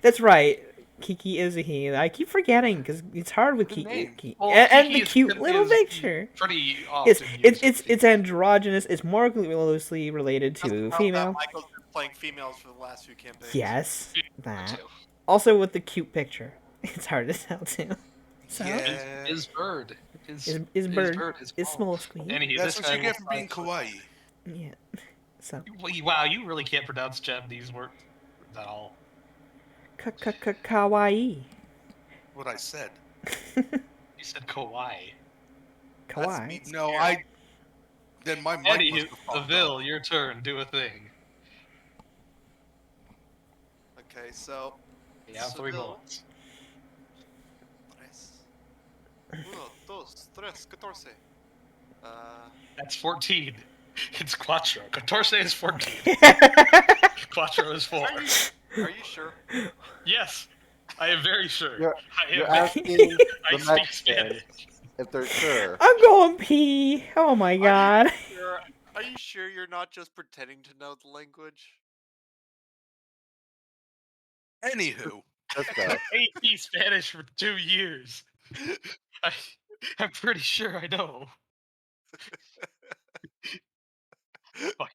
[SPEAKER 2] That's right. Kiki is a he. I keep forgetting because it's hard with
[SPEAKER 1] The
[SPEAKER 2] Kiki.
[SPEAKER 1] name. Well,
[SPEAKER 2] And
[SPEAKER 1] Kiki
[SPEAKER 2] the cute little
[SPEAKER 1] is
[SPEAKER 2] picture.
[SPEAKER 1] pretty
[SPEAKER 2] It's
[SPEAKER 1] often
[SPEAKER 2] it's
[SPEAKER 1] used
[SPEAKER 2] it's
[SPEAKER 1] with
[SPEAKER 2] it's androgynous. It's more closely related
[SPEAKER 3] Just
[SPEAKER 2] to
[SPEAKER 3] know that
[SPEAKER 2] female.
[SPEAKER 3] Michael's been playing females for the last few campaigns.
[SPEAKER 2] Yes,
[SPEAKER 1] female
[SPEAKER 2] that.
[SPEAKER 1] too.
[SPEAKER 2] Also with the cute picture, it's hard to tell too. So
[SPEAKER 4] Yeah.
[SPEAKER 1] Is bird.
[SPEAKER 2] is bird
[SPEAKER 1] Is
[SPEAKER 2] is
[SPEAKER 1] called.
[SPEAKER 2] small squeak.
[SPEAKER 1] Anywho,
[SPEAKER 4] That's
[SPEAKER 1] this
[SPEAKER 4] what
[SPEAKER 1] guy
[SPEAKER 4] you
[SPEAKER 1] will
[SPEAKER 4] get for being
[SPEAKER 1] fight-
[SPEAKER 4] kawaii.
[SPEAKER 2] Yeah. So
[SPEAKER 1] Wow, you really can't pronounce Japanese words at all.
[SPEAKER 2] kawaii.
[SPEAKER 4] What I said.
[SPEAKER 1] You said kawaii.
[SPEAKER 3] That's
[SPEAKER 2] Kawaii.
[SPEAKER 3] mean
[SPEAKER 4] No,
[SPEAKER 3] spirit.
[SPEAKER 4] Then my mic
[SPEAKER 1] Anywho,
[SPEAKER 4] must have fucked
[SPEAKER 1] Seville,
[SPEAKER 4] up.
[SPEAKER 1] your turn. Do a thing.
[SPEAKER 3] Okay, so
[SPEAKER 1] You have 3
[SPEAKER 3] Seville.
[SPEAKER 1] bullets.
[SPEAKER 3] Tres. Uno, dos, tres, catorce.
[SPEAKER 1] That's 14. It's Quattro. Catorce is 14. Quattro is 4.
[SPEAKER 3] Are you sure?
[SPEAKER 1] Yes, I am very sure.
[SPEAKER 5] You're,
[SPEAKER 1] I
[SPEAKER 5] you're
[SPEAKER 1] am.
[SPEAKER 5] asking
[SPEAKER 1] I
[SPEAKER 5] the
[SPEAKER 1] speak
[SPEAKER 5] Mexican
[SPEAKER 1] Spanish.
[SPEAKER 5] if they're sure.
[SPEAKER 2] I'm going pee. Oh my god.
[SPEAKER 3] Are you sure you're not just pretending to know the language?
[SPEAKER 4] Anywho,
[SPEAKER 5] Let's go.
[SPEAKER 1] AP Spanish for 2 years. I, I'm pretty sure I know. Well,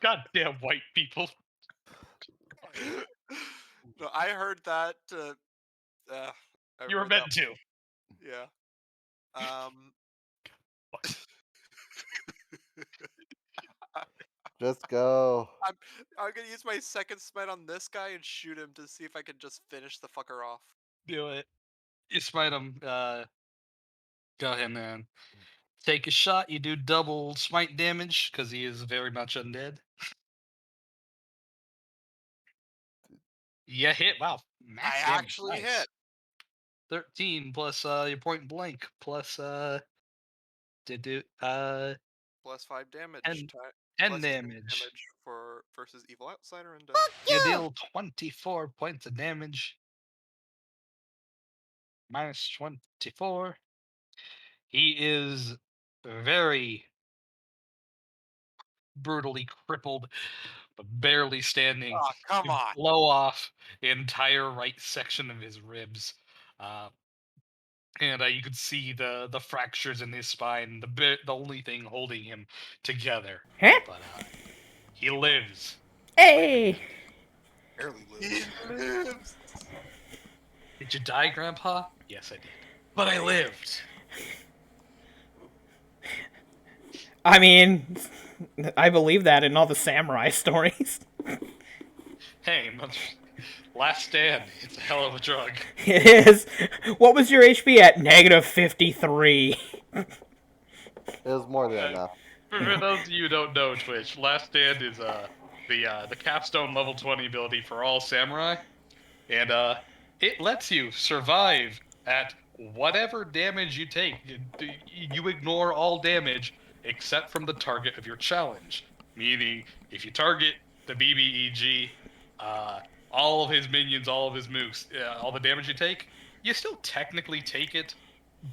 [SPEAKER 1] goddamn white people.
[SPEAKER 3] No, I heard that. I
[SPEAKER 1] You were
[SPEAKER 3] heard
[SPEAKER 1] meant
[SPEAKER 3] that.
[SPEAKER 1] to.
[SPEAKER 3] Yeah. Um.
[SPEAKER 5] Just go.
[SPEAKER 3] I'm gonna use my second smite on this guy and shoot him to see if I can just finish the fucker off.
[SPEAKER 1] Do it. You smite him. Go ahead, man. Take a shot. You do double smite damage because he is very much undead. You hit. Wow. Max
[SPEAKER 3] I
[SPEAKER 1] damage.
[SPEAKER 3] actually
[SPEAKER 1] Nice.
[SPEAKER 3] hit.
[SPEAKER 1] 13 plus your point blank plus did do
[SPEAKER 3] Plus 5 damage.
[SPEAKER 1] 10
[SPEAKER 3] ti-
[SPEAKER 1] 10
[SPEAKER 3] plus 10
[SPEAKER 1] damage.
[SPEAKER 3] for versus evil outsider and
[SPEAKER 1] You deal 24 points of damage. Minus 24. He is very brutally crippled, but barely standing.
[SPEAKER 3] oh come
[SPEAKER 1] You
[SPEAKER 3] on.
[SPEAKER 1] blow off the entire right section of his ribs. And you could see the fractures in his spine, the only thing holding him together.
[SPEAKER 2] Huh?
[SPEAKER 1] But he lives.
[SPEAKER 2] Hey.
[SPEAKER 4] barely
[SPEAKER 3] He
[SPEAKER 4] lives.
[SPEAKER 3] lives.
[SPEAKER 1] Did you die, Grandpa? Yes, I did. But I lived.
[SPEAKER 2] I mean, I believe that in all the samurai stories.
[SPEAKER 1] Hey, last stand. It's a hell of a drug.
[SPEAKER 2] It is. What was your HP at? Negative 53.
[SPEAKER 5] It was more than enough.
[SPEAKER 1] For those of you who don't know Twitch, Last Stand is the capstone level 20 ability for all samurai, and it lets you survive at whatever damage you take. You ignore all damage except from the target of your challenge. Meaning, if you target the BBEG, all of his minions, all of his mooks, all the damage you take, you still technically take it,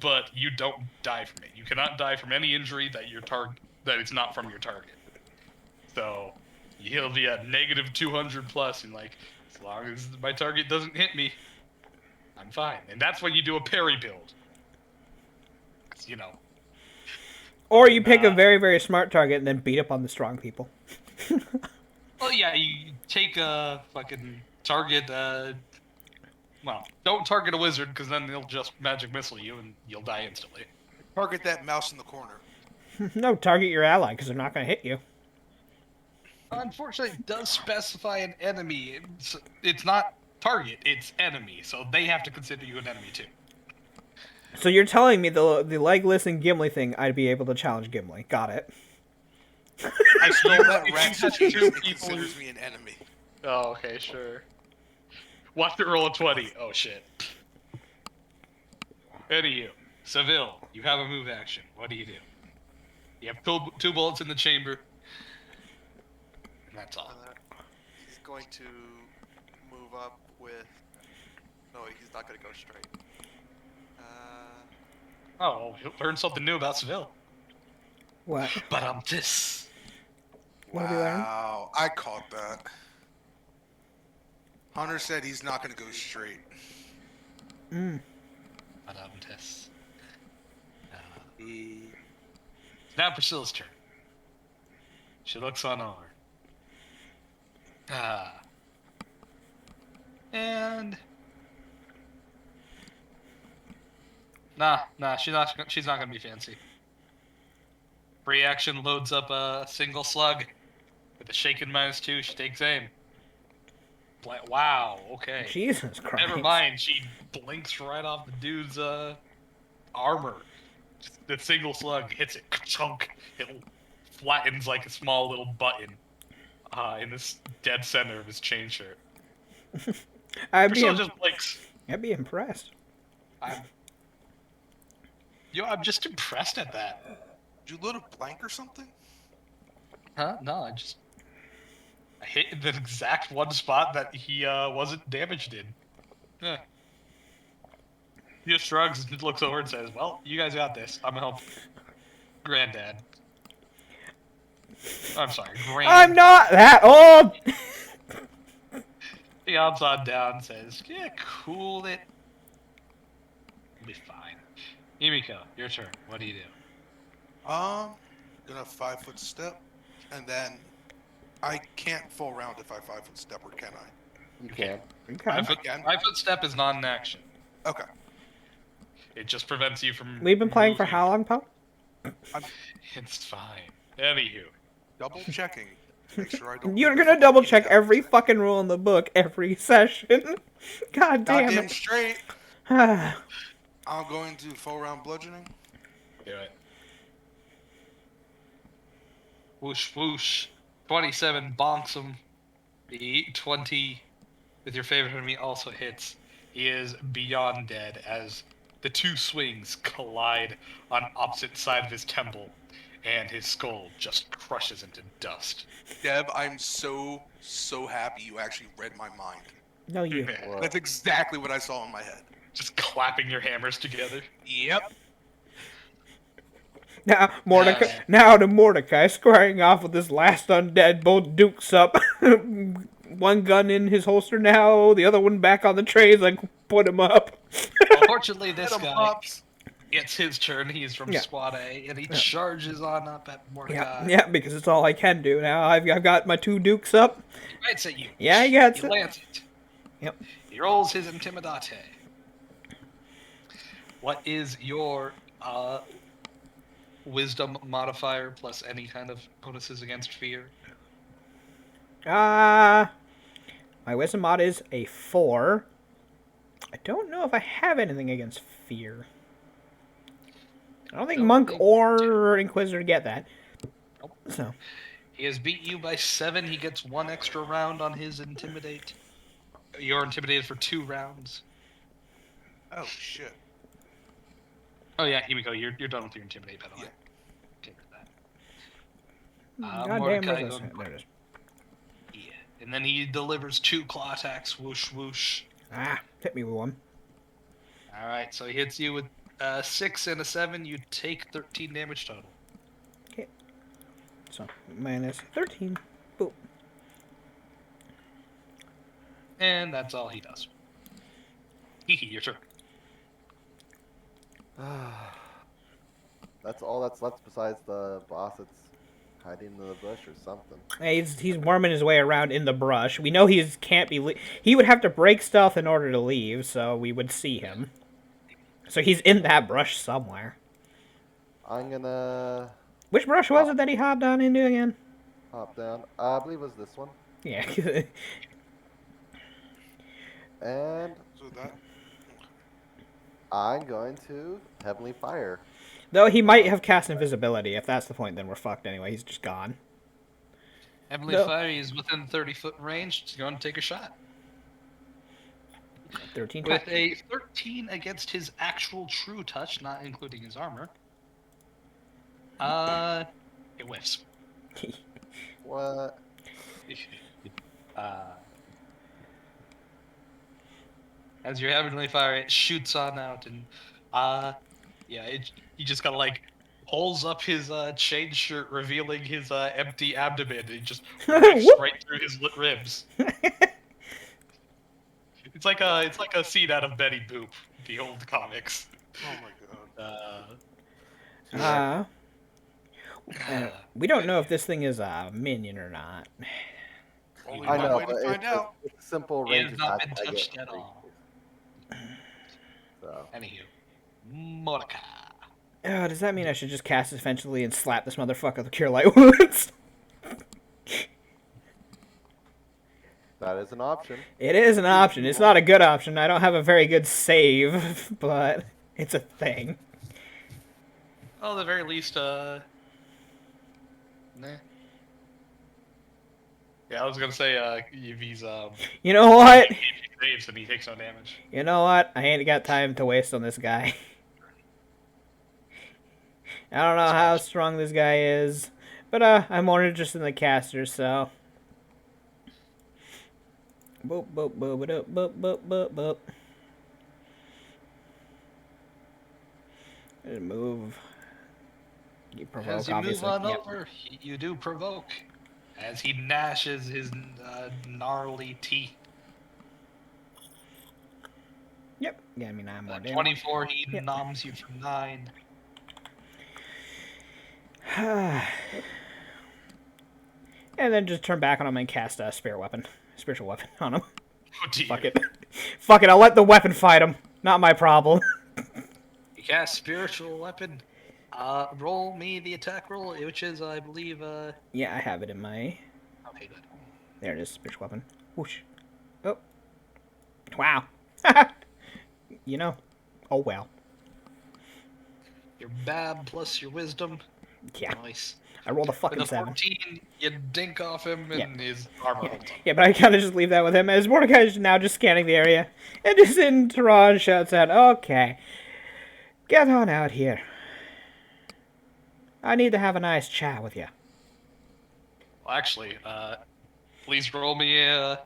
[SPEAKER 1] but you don't die from it. You cannot die from any injury that is not from your target. So he'll be at negative 200 plus, and like, as long as my target doesn't hit me, I'm fine. And that's when you do a parry build. 'Cause,
[SPEAKER 2] Or you pick a very, very smart target and then beat up on the strong people.
[SPEAKER 1] well, yeah, you take a fucking target. Well, don't target a wizard because then they'll just magic missile you and you'll die instantly.
[SPEAKER 4] Target that mouse in the corner.
[SPEAKER 2] No, target your ally because they're not going to hit you.
[SPEAKER 1] Unfortunately, it does specify an enemy. It's not target, it's enemy. So they have to consider you an enemy too.
[SPEAKER 2] So you're telling me the legless and Gimli thing, I'd be able to challenge Gimli. Got it.
[SPEAKER 1] I still
[SPEAKER 4] That
[SPEAKER 1] if
[SPEAKER 4] rat
[SPEAKER 1] you had
[SPEAKER 4] situation
[SPEAKER 1] two people.
[SPEAKER 4] considers me an enemy.
[SPEAKER 1] Oh, okay, sure. Watch it roll a 20. Oh shit. Anywho, Seville, you have a move action. What do? You have two bullets in the chamber. And that's all.
[SPEAKER 3] He's going to move up with. No, he's not going to go straight.
[SPEAKER 1] Oh, well, learn something new about Seville.
[SPEAKER 2] What?
[SPEAKER 1] But this.
[SPEAKER 2] What have we learned?
[SPEAKER 4] Wow, I caught that. Hunter said he's not going to go straight.
[SPEAKER 1] But this.
[SPEAKER 4] Ooh.
[SPEAKER 1] It's now Priscilla's turn. She looks on over. And nah, she's not gonna be fancy. Free action loads up a single slug with a shaken -2. She takes aim. Wow. Okay.
[SPEAKER 2] Jesus Christ.
[SPEAKER 1] Never mind. She blinks right off the dude's armor. Just the single slug hits it. Chunk. It flattens like a small little button in this dead center of his chain shirt. Priscilla just blinks.
[SPEAKER 2] I'd be impressed.
[SPEAKER 1] I'm just impressed at that.
[SPEAKER 4] Did you load a blank or something?
[SPEAKER 1] Huh? No, I hit the exact one spot that he wasn't damaged in. Yeah. He just shrugs and looks over and says, "Well, you guys got this. I'm gonna help Granddad." I'm sorry,
[SPEAKER 2] I'm not that old!
[SPEAKER 1] He hops on down and says, "Yeah, cool it. It'll be fine." Emiko, your turn. What do you do?
[SPEAKER 4] Gonna 5-foot step, and then I can't full round if I 5-foot step, or can I?
[SPEAKER 5] You can.
[SPEAKER 2] Okay.
[SPEAKER 1] 5-foot step is not an action.
[SPEAKER 4] Okay.
[SPEAKER 1] It just prevents you from.
[SPEAKER 2] We've been playing for
[SPEAKER 1] moving.
[SPEAKER 2] how long, Poe?
[SPEAKER 1] It's fine. Anywho.
[SPEAKER 4] Double checking to make sure I don't.
[SPEAKER 2] You're gonna double check every fucking rule in the book every session. God damn
[SPEAKER 4] Goddamn
[SPEAKER 2] it.
[SPEAKER 4] straight.
[SPEAKER 2] Ah.
[SPEAKER 4] I'm going to full round bludgeoning.
[SPEAKER 1] Do it. Whoosh, whoosh. 27 bonks him. The 20 with your favorite enemy also hits. He is beyond dead as the two swings collide on opposite side of his temple, and his skull just crushes into dust.
[SPEAKER 4] Deb, I'm so happy you actually read my mind.
[SPEAKER 2] No, you.
[SPEAKER 5] Well,
[SPEAKER 4] That's exactly what I saw in my head.
[SPEAKER 1] Just clapping your hammers together.
[SPEAKER 4] Yep.
[SPEAKER 2] Now, now to Mordecai, squaring off with this last undead, both dukes up. One gun in his holster now, the other one back on the trays, like, put him up.
[SPEAKER 1] Unfortunately, this
[SPEAKER 4] Get 'em,
[SPEAKER 1] guy
[SPEAKER 4] Pops.
[SPEAKER 1] gets his turn. He's from
[SPEAKER 2] Yeah.
[SPEAKER 1] Squad A, and he charges on up at Mordecai.
[SPEAKER 2] Yeah, because it's all I can do now. I've got my two dukes up.
[SPEAKER 1] He bites at you.
[SPEAKER 2] Yeah, he gets
[SPEAKER 1] He
[SPEAKER 2] it.
[SPEAKER 1] lands it.
[SPEAKER 2] Yep.
[SPEAKER 1] He rolls his Intimidate. What is your wisdom modifier plus any kind of bonuses against fear?
[SPEAKER 2] My wisdom mod is a 4. I don't know if I have anything against fear. I don't think Monk or Inquisitor get that.
[SPEAKER 1] Nope.
[SPEAKER 2] So.
[SPEAKER 1] He has beat you by 7. He gets 1 extra round on his Intimidate. You're intimidated for 2 rounds.
[SPEAKER 4] Oh shit.
[SPEAKER 1] Oh yeah, here we go. You're done with your Intimidate, by the way. Get rid of that.
[SPEAKER 2] God damn,
[SPEAKER 1] Mordecai
[SPEAKER 2] where's this?
[SPEAKER 1] going-
[SPEAKER 2] There it is.
[SPEAKER 1] Yeah. And then he delivers 2 claw attacks. Whoosh, whoosh.
[SPEAKER 2] Ah, hit me with one.
[SPEAKER 1] Alright, so he hits you with 6 and a 7. You take 13 damage total.
[SPEAKER 2] Okay. So, minus 13. Boom.
[SPEAKER 1] And that's all he does. Hee your turn.
[SPEAKER 5] that's all that's left besides the boss that's hiding in the bush or something.
[SPEAKER 2] Hey, he's worming his way around in the brush. We know he can't be. He would have to break stealth in order to leave, so we would see him. So he's in that brush somewhere.
[SPEAKER 5] I'm gonna
[SPEAKER 2] Which brush was it that he hopped on into again?
[SPEAKER 5] hop down. I believe it was this one.
[SPEAKER 2] Yeah.
[SPEAKER 5] And
[SPEAKER 4] So that.
[SPEAKER 5] I'm going to Heavenly Fire.
[SPEAKER 2] Though he might have cast invisibility. If that's the point, then we're fucked anyway. He's just gone.
[SPEAKER 1] Heavenly
[SPEAKER 2] No.
[SPEAKER 1] Fire is within 30-foot range. He's going to take a shot.
[SPEAKER 2] 13
[SPEAKER 1] With
[SPEAKER 2] touch.
[SPEAKER 1] a 13 against his actual true touch, not including his armor. It whiffs.
[SPEAKER 5] What?
[SPEAKER 1] As your Heavenly Fire, it shoots on out, and Yeah, he just kind of like pulls up his chain shirt, revealing his empty abdomen, and he just rips
[SPEAKER 2] Whoop!
[SPEAKER 1] right through his ribs. It's like a scene out of Betty Boop, the old comics.
[SPEAKER 4] Oh my god.
[SPEAKER 2] Uh,
[SPEAKER 1] Uh,
[SPEAKER 2] we don't know if this thing is a minion or not.
[SPEAKER 4] Only
[SPEAKER 5] I
[SPEAKER 4] one
[SPEAKER 5] know,
[SPEAKER 4] way to
[SPEAKER 5] but
[SPEAKER 4] find out.
[SPEAKER 5] it's a simple
[SPEAKER 1] he has
[SPEAKER 5] range
[SPEAKER 1] not
[SPEAKER 5] attack
[SPEAKER 1] been
[SPEAKER 5] I get
[SPEAKER 1] touched at
[SPEAKER 5] free.
[SPEAKER 1] all.
[SPEAKER 5] So
[SPEAKER 1] Anywho, Mordecai.
[SPEAKER 2] Oh, does that mean I should just cast defensively and slap this motherfucker with Cure Light Wounds?
[SPEAKER 5] that is an option.
[SPEAKER 2] It is an option. It's not a good option. I don't have a very good save, but it's a thing.
[SPEAKER 1] Oh, at the very least, nah. Yeah, I was gonna say, if he's
[SPEAKER 2] You know what?
[SPEAKER 1] if he saves, then he takes no damage.
[SPEAKER 2] You know what? I ain't got time to waste on this guy. I don't know how strong this guy is, but I'm more interested in the caster, so. Boop boop boop boop boop boop boop boop. Move. You provoke,
[SPEAKER 1] As you
[SPEAKER 2] obviously.
[SPEAKER 1] move on
[SPEAKER 2] Yep.
[SPEAKER 1] over, you do provoke. As he gnashes his gnarly teeth.
[SPEAKER 2] Yep. Yeah, I mean, I'm more damage.
[SPEAKER 1] 24, he
[SPEAKER 2] Yep.
[SPEAKER 1] noms you for 9.
[SPEAKER 2] And then just turn back on him and cast a spiritual weapon on him.
[SPEAKER 1] Oh dear.
[SPEAKER 2] Fuck it. Fuck it, I'll let the weapon fight him. Not my problem.
[SPEAKER 1] You cast spiritual weapon. Roll me the attack roll, which is, I believe,
[SPEAKER 2] Yeah, I have it in my...
[SPEAKER 1] okay, good.
[SPEAKER 2] There it is, spiritual weapon. Whoosh. Oh. Wow. You know. Oh well.
[SPEAKER 1] Your bab plus your wisdom.
[SPEAKER 2] Yeah.
[SPEAKER 1] Nice.
[SPEAKER 2] I rolled a
[SPEAKER 1] With
[SPEAKER 2] fucking
[SPEAKER 1] a
[SPEAKER 2] 7.
[SPEAKER 1] 14, you dink off him, and his armor holds up.
[SPEAKER 2] Yeah, but I kind of just leave that with him as Mordecai is now just scanning the area. And just in Tehran shouts out, okay, get on out here. I need to have a nice chat with you.
[SPEAKER 1] Well, actually, please roll me a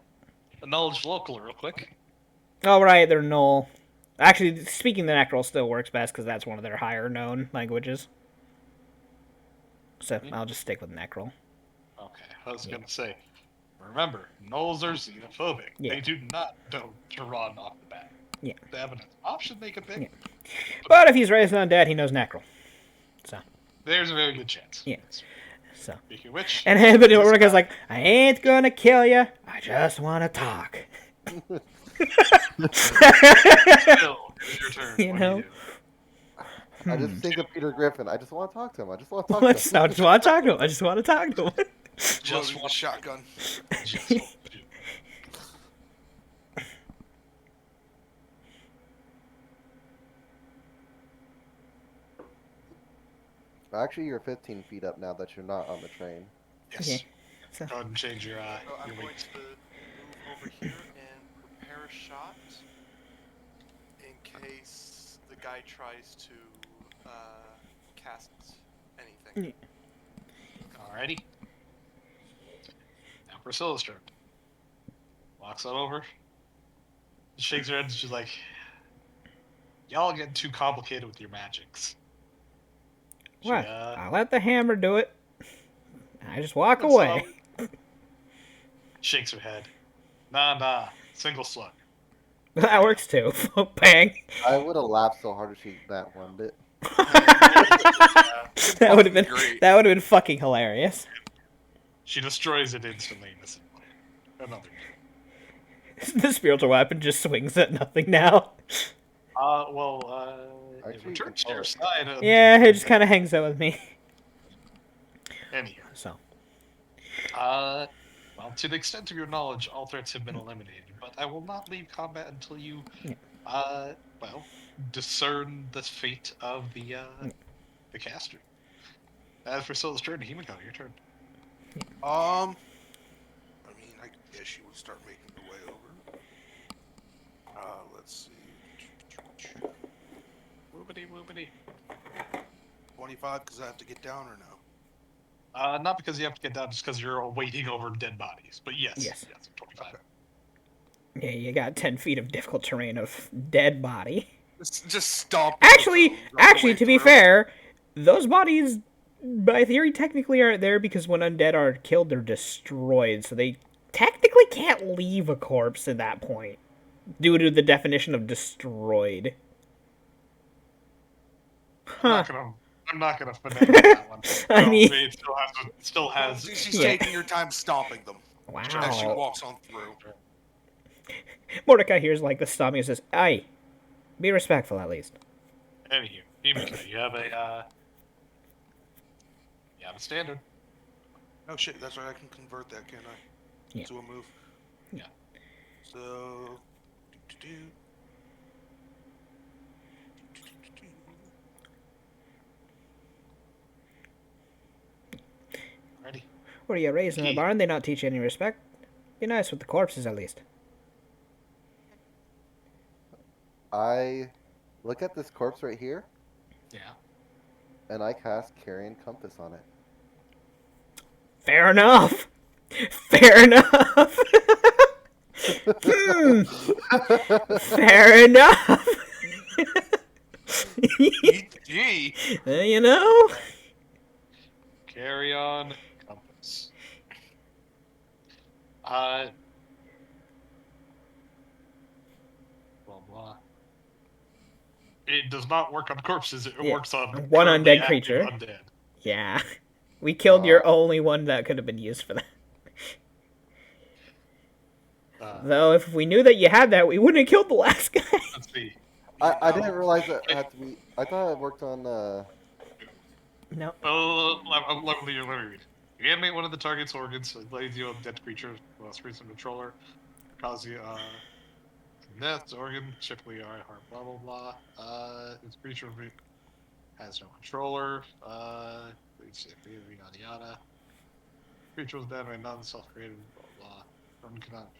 [SPEAKER 1] knowledge local real quick.
[SPEAKER 2] All right, they're null. Actually, speaking the Necrol still works best because that's one of their higher known languages. So I'll just stick with Necrol.
[SPEAKER 1] Okay, I was gonna say, remember, gnolls are xenophobic.
[SPEAKER 2] Yeah.
[SPEAKER 1] They do not know to run off the bat.
[SPEAKER 2] Yeah.
[SPEAKER 1] They have an option they could pick.
[SPEAKER 2] Yeah. But if he's raised undead, he knows Necrol. So.
[SPEAKER 1] There's a very good chance.
[SPEAKER 2] Yeah. So.
[SPEAKER 1] Speaking of which,
[SPEAKER 2] And but Mordecai's like, I ain't gonna kill you. I just want to talk.
[SPEAKER 1] Phil, it's your turn.
[SPEAKER 2] You
[SPEAKER 1] What
[SPEAKER 2] know?
[SPEAKER 1] do you do?
[SPEAKER 5] I just think of Peter Griffin. I just want to talk to him. I just want to talk
[SPEAKER 2] I
[SPEAKER 5] to
[SPEAKER 2] just
[SPEAKER 5] him.
[SPEAKER 2] want to talk to him. I just want to talk to him.
[SPEAKER 1] Just
[SPEAKER 4] Loading the
[SPEAKER 1] one
[SPEAKER 4] shotgun.
[SPEAKER 1] just one.
[SPEAKER 5] Actually, you're 15 feet up now that you're not on the train.
[SPEAKER 1] Yes.
[SPEAKER 2] Okay. So,
[SPEAKER 1] Go ahead and change your
[SPEAKER 3] So I'm going
[SPEAKER 1] weight.
[SPEAKER 3] to move over here and prepare a shot in case the guy tries to cast anything.
[SPEAKER 1] Alrighty. Now Priscilla's turn. Walks on over. Shakes her head and she's like, y'all getting too complicated with your magics. She,
[SPEAKER 2] what? I let the hammer do it. I just walk
[SPEAKER 1] that's
[SPEAKER 2] away.
[SPEAKER 1] all. Shakes her head. Nah, single slug.
[SPEAKER 2] That works too. Bang.
[SPEAKER 5] I would have laughed so hard to shoot that one bit.
[SPEAKER 2] That would have been
[SPEAKER 3] Great.
[SPEAKER 2] that would have been fucking hilarious.
[SPEAKER 1] She destroys it instantly. Another.
[SPEAKER 2] The spiritual weapon just swings at nothing now.
[SPEAKER 1] It
[SPEAKER 5] Actually,
[SPEAKER 1] returns to
[SPEAKER 5] you
[SPEAKER 1] your
[SPEAKER 5] can
[SPEAKER 1] side.
[SPEAKER 2] Yeah, it just kind of hangs out with me.
[SPEAKER 1] Anyhow.
[SPEAKER 2] So.
[SPEAKER 1] Well, to the extent of your knowledge, all threats have been eliminated, but I will not leave combat until you, discern the fate of the caster. As for Silla's turn, Himiko, your turn.
[SPEAKER 4] I mean, I guess you would start making your way over. Let's see.
[SPEAKER 1] Woobity.
[SPEAKER 4] 25, because I have to get down or no?
[SPEAKER 1] Not because you have to get down, just because you're waiting over dead bodies. But yes, 25.
[SPEAKER 4] Okay.
[SPEAKER 2] Yeah, you got 10 feet of difficult terrain of dead body.
[SPEAKER 4] Just stomp.
[SPEAKER 2] Actually, to be fair, those bodies, by theory, technically aren't there because when undead are killed, they're destroyed. So they technically can't leave a corpse at that point due to the definition of destroyed. Huh.
[SPEAKER 1] I'm not gonna finagle that one.
[SPEAKER 2] I mean,
[SPEAKER 1] it still has.
[SPEAKER 4] She's
[SPEAKER 2] Yeah.
[SPEAKER 4] taking her time stomping them as she
[SPEAKER 2] wow.
[SPEAKER 4] walks on through.
[SPEAKER 2] Mordecai hears like the stomping and says, "Aye, be respectful at least."
[SPEAKER 1] Anywho, Himika, you have a standard.
[SPEAKER 4] Oh shit, that's right. I can convert that, can't I?
[SPEAKER 2] Yeah.
[SPEAKER 4] To a move.
[SPEAKER 1] Yeah.
[SPEAKER 4] So.
[SPEAKER 1] Ready?
[SPEAKER 2] What are you raised in a
[SPEAKER 1] Key.
[SPEAKER 2] barn? They not teach you any respect. Be nice with the corpses at least.
[SPEAKER 5] I look at this corpse right here,
[SPEAKER 1] Yeah.
[SPEAKER 5] and I cast Carrion Compass on it.
[SPEAKER 2] Fair enough. Fair enough. Fair enough.
[SPEAKER 1] Gee.
[SPEAKER 2] You know?
[SPEAKER 1] Carry on compass. Blah blah. It does not work on corpses. It
[SPEAKER 2] Yeah.
[SPEAKER 1] works on
[SPEAKER 2] One
[SPEAKER 1] currently
[SPEAKER 2] undead
[SPEAKER 1] active
[SPEAKER 2] creature.
[SPEAKER 1] Undead.
[SPEAKER 2] Yeah. We killed your only one that could have been used for that. Though, if we knew that you had that, we wouldn't have killed the last guy.
[SPEAKER 1] Let's see.
[SPEAKER 5] I didn't realize that it had to be. I thought it worked on.
[SPEAKER 2] No.
[SPEAKER 1] Let me read. You animate one of the target's organs, so it lays you a dead creature, screens some controller, cause you death organ, typically heart, blah blah blah. This creature has no controller. Yada yada. Creature was dead by non-self-created, blah blah. One cannot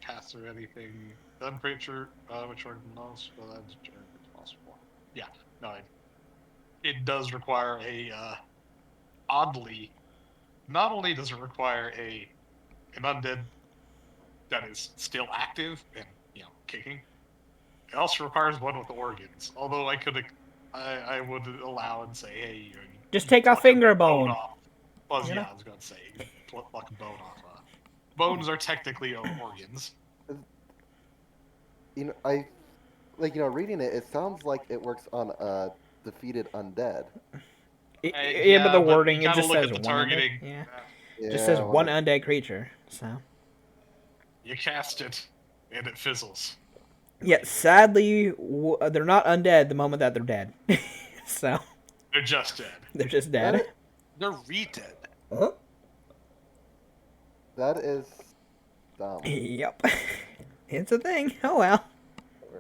[SPEAKER 1] pass through anything. Done creature, which organ most, well that's possible. Yeah, no, it does require a oddly. Not only does it require an undead that is still active and kicking, it also requires one with organs. Although I would allow and say, hey, you
[SPEAKER 2] Just take a finger bone.
[SPEAKER 1] off. Well, yeah, I was gonna say, pluck a bone off. Bones are technically organs.
[SPEAKER 5] Reading it, it sounds like it works on a defeated undead.
[SPEAKER 2] Yeah, but the wording,
[SPEAKER 1] you
[SPEAKER 2] it just
[SPEAKER 1] look
[SPEAKER 2] says
[SPEAKER 1] at the
[SPEAKER 2] one
[SPEAKER 1] targeting.
[SPEAKER 2] undead. Yeah.
[SPEAKER 5] Yeah,
[SPEAKER 2] It just says one undead creature, so.
[SPEAKER 1] You cast it, and it fizzles.
[SPEAKER 2] Yeah, sadly, they're not undead the moment that they're dead. So.
[SPEAKER 1] They're just dead.
[SPEAKER 2] They're just dead.
[SPEAKER 4] They're re-dead.
[SPEAKER 2] Uh-huh.
[SPEAKER 5] That is dumb.
[SPEAKER 2] Yep. It's a thing. Oh well.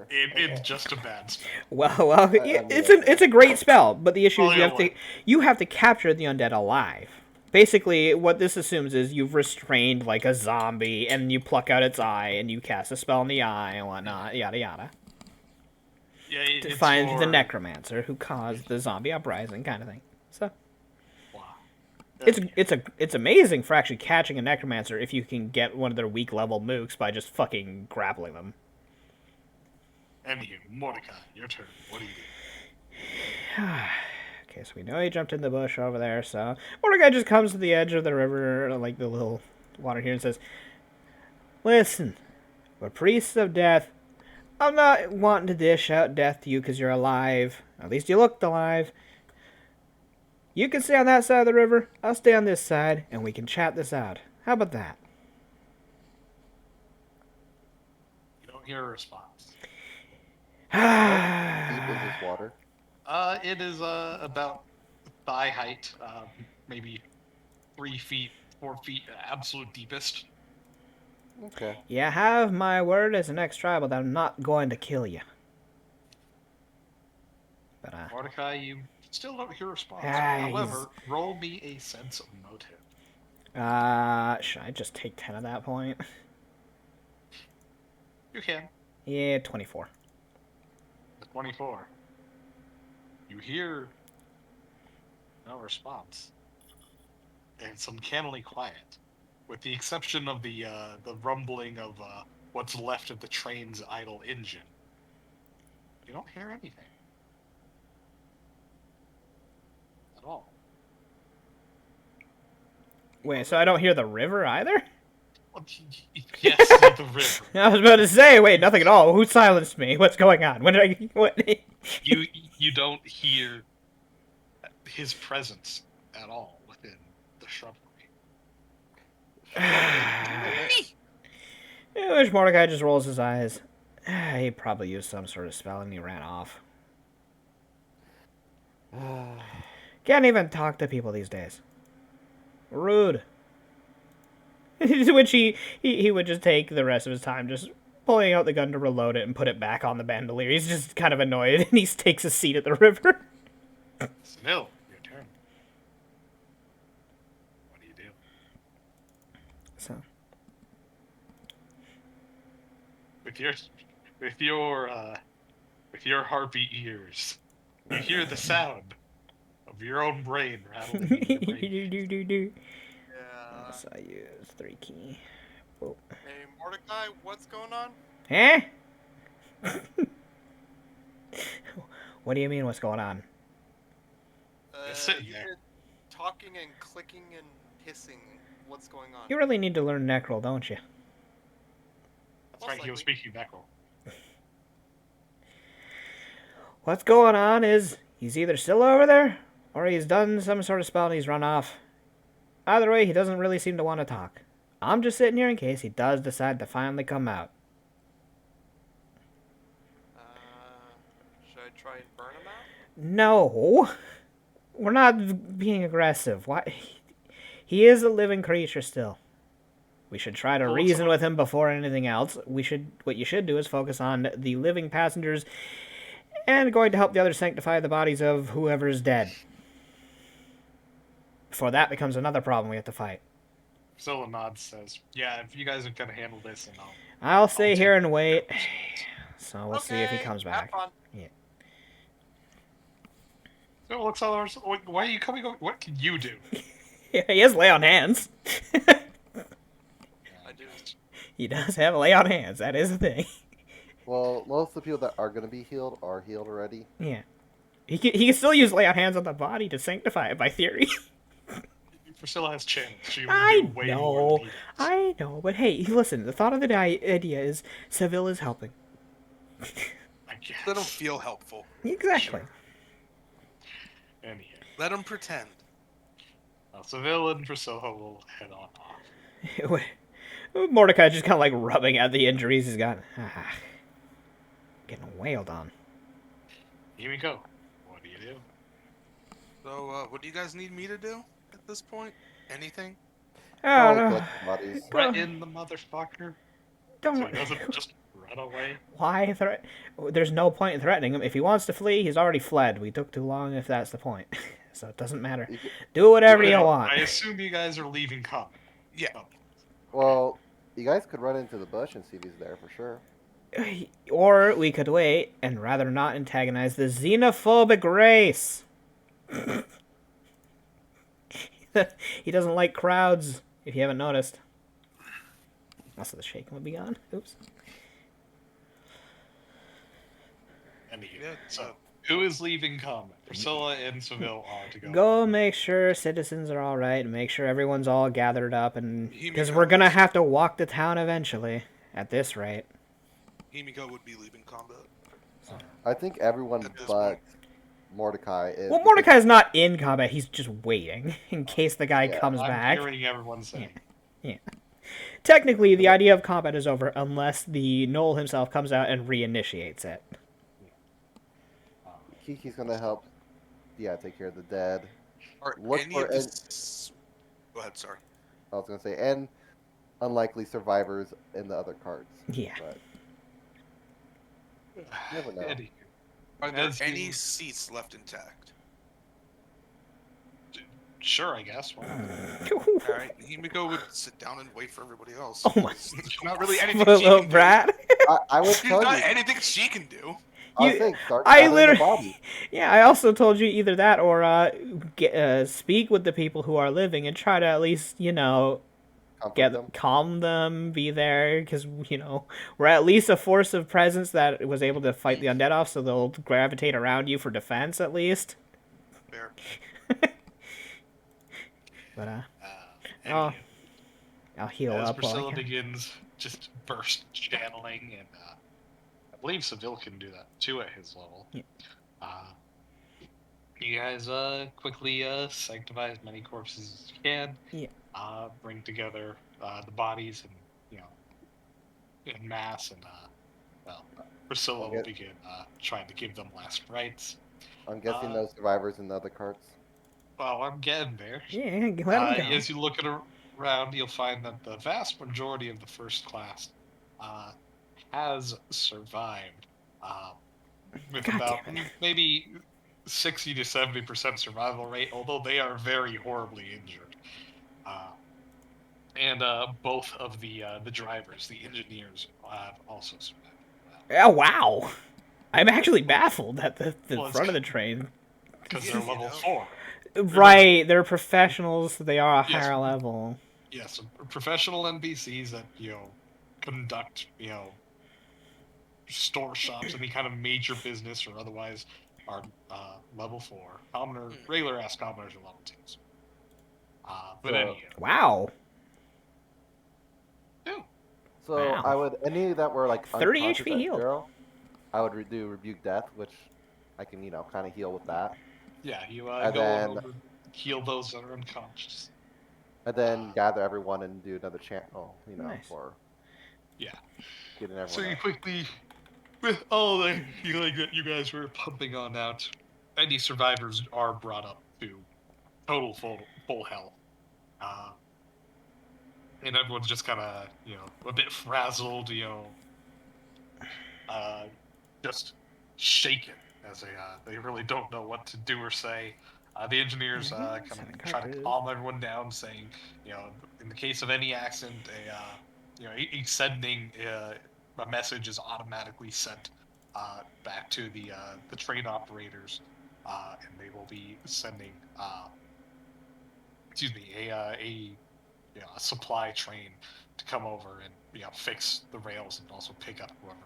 [SPEAKER 1] It's just a bad spell.
[SPEAKER 2] Well, it's a great spell, but the issue is you have to capture the undead alive. Basically, what this assumes is you've restrained like a zombie, and you pluck out its eye, and you cast a spell in the eye and whatnot, yada yada.
[SPEAKER 1] Yeah,
[SPEAKER 2] To find the necromancer who caused the zombie uprising, kind of thing. So.
[SPEAKER 1] Wow.
[SPEAKER 2] It's amazing for actually catching a necromancer if you can get one of their weak level mooks by just fucking grappling them.
[SPEAKER 1] Anywho, Mordecai, your turn. What do you do?
[SPEAKER 2] Okay, so we know he jumped in the bush over there, so Mordecai just comes to the edge of the river, like the little water here, and says, "Listen, we're priests of death. I'm not wanting to dish out death to you because you're alive. At least you looked alive. You can stay on that side of the river, I'll stay on this side, and we can chat this out. How about that?"
[SPEAKER 1] You don't hear a response.
[SPEAKER 5] How deep is this water?
[SPEAKER 1] It is about thigh height, maybe 3 feet, 4 feet, absolute deepest.
[SPEAKER 5] Okay.
[SPEAKER 2] You have my word as an ex-tribal that I'm not going to kill you. But,
[SPEAKER 1] Mordecai, you still don't hear a response.
[SPEAKER 2] Ah,
[SPEAKER 1] However, roll me a sense of motive.
[SPEAKER 2] should I just take 10 at that point?
[SPEAKER 1] You can.
[SPEAKER 2] Yeah, 24.
[SPEAKER 1] 24. You hear no response. And it's uncannily quiet, with the exception of the rumbling of what's left of the train's idle engine. You don't hear anything at all.
[SPEAKER 2] Wait, so I don't hear the river either?
[SPEAKER 1] Well, yes, the river.
[SPEAKER 2] I was about to say, wait, nothing at all. Who silenced me? What's going on? When did I? What?
[SPEAKER 1] You don't hear his presence at all within the shrubbery.
[SPEAKER 2] I wish Mordecai just rolls his eyes. He probably used some sort of spell and he ran off. Can't even talk to people these days. Rude. Which he would just take the rest of his time just pulling out the gun to reload it and put it back on the bandolier. He's just kind of annoyed and he takes a seat at the river.
[SPEAKER 1] Still, your turn. What do you do?
[SPEAKER 2] So
[SPEAKER 1] With your harpy ears, you hear the sound of your own brain rattling in your brain.
[SPEAKER 3] Yeah.
[SPEAKER 2] so I use 3 key. Whoa.
[SPEAKER 3] Hey, Mordecai, what's going on?
[SPEAKER 2] Huh? What do you mean? What's going on?
[SPEAKER 1] sitting
[SPEAKER 3] You've
[SPEAKER 1] there.
[SPEAKER 3] been talking and clicking and hissing. What's going on?
[SPEAKER 2] You really need to learn Necrol, don't you?
[SPEAKER 1] That's
[SPEAKER 3] Most
[SPEAKER 1] right, he was
[SPEAKER 3] likely.
[SPEAKER 1] speaking Necrol.
[SPEAKER 2] What's going on is he's either still over there or he's done some sort of spell and he's run off. Either way, he doesn't really seem to want to talk. I'm just sitting here in case he does decide to finally come out.
[SPEAKER 3] Should I try and burn him out?
[SPEAKER 2] No. We're not being aggressive. Why? He is a living creature still. We should try to
[SPEAKER 1] Well,
[SPEAKER 2] reason with him before anything else. What you should do is focus on the living passengers and going to help the others sanctify the bodies of whoever's dead. Before that becomes another problem we have to fight.
[SPEAKER 1] Nod says, "Yeah, if you guys are gonna handle this, and
[SPEAKER 2] I'll stay
[SPEAKER 1] take
[SPEAKER 2] here and wait.
[SPEAKER 1] care of
[SPEAKER 2] So we'll see if he comes
[SPEAKER 3] Have
[SPEAKER 2] back.
[SPEAKER 3] fun.
[SPEAKER 1] So it looks all ours. Why are you coming over? What can you do?
[SPEAKER 2] He has lay on hands.
[SPEAKER 3] I do.
[SPEAKER 2] He does have lay on hands. That is a thing.
[SPEAKER 5] Well, most of the people that are going to be healed are healed already.
[SPEAKER 2] Yeah. He can still use lay on hands on the body to sanctify it by theory.
[SPEAKER 1] Priscilla has channels. She will
[SPEAKER 2] I
[SPEAKER 1] do way more
[SPEAKER 2] know.
[SPEAKER 1] than he does.
[SPEAKER 2] I know. But hey, listen, the thought of the idea is Seville is helping.
[SPEAKER 1] I guess.
[SPEAKER 4] Let them feel helpful.
[SPEAKER 2] Exactly.
[SPEAKER 1] Anyhow,
[SPEAKER 4] Let them pretend.
[SPEAKER 1] Seville and Priscilla will head on off.
[SPEAKER 2] Mordecai just kind of like rubbing at the injuries he's got. Getting wailed on.
[SPEAKER 1] Here we go. What do you do?
[SPEAKER 4] So, what do you guys need me to do at this point? Anything?
[SPEAKER 5] Probably
[SPEAKER 2] Oh,
[SPEAKER 5] collect the bodies.
[SPEAKER 1] Right in the motherfucker. So
[SPEAKER 2] don't.
[SPEAKER 1] he doesn't just run away.
[SPEAKER 2] Why threat? There's no point in threatening him. If he wants to flee, he's already fled. We took too long if that's the point. So it doesn't matter.
[SPEAKER 5] You could-
[SPEAKER 2] Do whatever you
[SPEAKER 1] I
[SPEAKER 2] want.
[SPEAKER 1] assume you guys are leaving common.
[SPEAKER 4] Yeah.
[SPEAKER 1] Oh,
[SPEAKER 5] Well, you guys could run into the bush and see if he's there for sure.
[SPEAKER 2] Or we could wait and rather not antagonize the xenophobic race. He doesn't like crowds, if you haven't noticed. Also, the shaking would be gone. Oops.
[SPEAKER 1] Anywho,
[SPEAKER 4] Yeah.
[SPEAKER 1] so who is leaving common? Priscilla and Seville are to go.
[SPEAKER 2] Go make sure citizens are all right and make sure everyone's all gathered up, and
[SPEAKER 4] Himiko
[SPEAKER 2] because we're gonna
[SPEAKER 4] is-
[SPEAKER 2] have to walk to town eventually. At this rate.
[SPEAKER 4] Himiko would be leaving combat.
[SPEAKER 5] I think everyone
[SPEAKER 4] At this
[SPEAKER 5] but
[SPEAKER 4] point.
[SPEAKER 5] Mordecai is.
[SPEAKER 2] Well,
[SPEAKER 5] because-
[SPEAKER 2] Mordecai's not in combat. He's just waiting in case the guy
[SPEAKER 5] Yeah,
[SPEAKER 2] comes
[SPEAKER 1] I'm
[SPEAKER 2] back.
[SPEAKER 1] hearing everyone say.
[SPEAKER 2] Technically, the idea of combat is over unless the Knoll himself comes out and reinitiates it.
[SPEAKER 5] Kiki's gonna help. Yeah, take care of the dead.
[SPEAKER 4] Are
[SPEAKER 5] Look
[SPEAKER 4] any
[SPEAKER 5] for
[SPEAKER 4] of this... Go ahead, sorry.
[SPEAKER 5] I was gonna say, and unlikely survivors in the other cards.
[SPEAKER 2] Yeah.
[SPEAKER 5] But never know.
[SPEAKER 1] Anywho,
[SPEAKER 4] Are there
[SPEAKER 1] As
[SPEAKER 4] any
[SPEAKER 1] you-
[SPEAKER 4] seats left intact?
[SPEAKER 1] sure, I guess. Well,
[SPEAKER 4] Alright, Himiko would sit down and wait for everybody else.
[SPEAKER 2] Oh my-
[SPEAKER 4] There's not really anything she
[SPEAKER 2] Little
[SPEAKER 4] can
[SPEAKER 2] brat.
[SPEAKER 5] I would
[SPEAKER 4] do. There's
[SPEAKER 5] tell
[SPEAKER 4] not
[SPEAKER 5] you.
[SPEAKER 4] anything she can do.
[SPEAKER 5] I was
[SPEAKER 2] You-
[SPEAKER 5] saying, start
[SPEAKER 2] I
[SPEAKER 5] gathering the
[SPEAKER 2] literally-
[SPEAKER 5] bodies.
[SPEAKER 2] Yeah, I also told you either that or speak with the people who are living and try to at least,
[SPEAKER 5] Comfort them.
[SPEAKER 2] calm them, be there, because we're at least a force of presence that was able to fight the undead off, so they'll gravitate around you for defense at least.
[SPEAKER 4] Fair.
[SPEAKER 2] But
[SPEAKER 1] Anyhow,
[SPEAKER 2] I'll heal
[SPEAKER 1] as
[SPEAKER 2] up while I
[SPEAKER 1] Priscilla
[SPEAKER 2] can.
[SPEAKER 1] begins just burst channeling, and I believe Seville can do that too at his level.
[SPEAKER 2] Yeah.
[SPEAKER 1] You guys quickly sanctify as many corpses as you can.
[SPEAKER 2] Yeah.
[SPEAKER 1] Bring together the bodies and in mass, and Priscilla will begin trying to give them last rites.
[SPEAKER 5] I'm guessing
[SPEAKER 1] Uh,
[SPEAKER 5] those survivors in the other carts.
[SPEAKER 1] Well, I'm getting there.
[SPEAKER 2] Yeah, let him go.
[SPEAKER 1] As you look around, you'll find that the vast majority of the first class has survived, with
[SPEAKER 2] God
[SPEAKER 1] about
[SPEAKER 2] damn it.
[SPEAKER 1] maybe 60 to 70% survival rate, although they are very horribly injured. And both of the drivers, the engineers, have also survived.
[SPEAKER 2] Oh, wow. I'm actually baffled at the
[SPEAKER 1] Well,
[SPEAKER 2] front of the train.
[SPEAKER 1] Because
[SPEAKER 4] Yeah,
[SPEAKER 1] they're
[SPEAKER 4] you
[SPEAKER 1] level
[SPEAKER 4] know.
[SPEAKER 1] 4.
[SPEAKER 2] Right, they're professionals, so they are a
[SPEAKER 1] Yes.
[SPEAKER 2] higher level.
[SPEAKER 1] Yes, professional NPCs that conduct store shops, any kind of major business or otherwise, are level 4. Regular ass commoners are level 2s. But
[SPEAKER 5] So-
[SPEAKER 1] anyhow,
[SPEAKER 2] Wow.
[SPEAKER 1] yeah.
[SPEAKER 5] So
[SPEAKER 2] Wow.
[SPEAKER 5] I would any that were like
[SPEAKER 2] 30
[SPEAKER 5] unconscious
[SPEAKER 2] HP
[SPEAKER 5] at
[SPEAKER 2] healed.
[SPEAKER 5] zero, I would do rebuke death, which I can kind of heal with that,
[SPEAKER 1] Yeah, you
[SPEAKER 5] And
[SPEAKER 1] go
[SPEAKER 5] then-
[SPEAKER 1] over, heal those that are unconscious.
[SPEAKER 5] and then gather everyone and do another channel,
[SPEAKER 2] Nice.
[SPEAKER 5] for
[SPEAKER 1] Yeah.
[SPEAKER 5] getting
[SPEAKER 1] So
[SPEAKER 5] everyone
[SPEAKER 1] you
[SPEAKER 5] up.
[SPEAKER 1] quickly, with all the healing that you guys were pumping on out, any survivors are brought up to total full health. And everyone's just kind of, a bit frazzled, just shaken as they really don't know what to do or say. The engineers kind of
[SPEAKER 2] Seven
[SPEAKER 1] try to
[SPEAKER 2] cartridges.
[SPEAKER 1] calm everyone down, saying, in the case of any accident, each sending a message is automatically sent back to the train operators, and they will be sending, a supply train to come over and fix the rails and also pick up whoever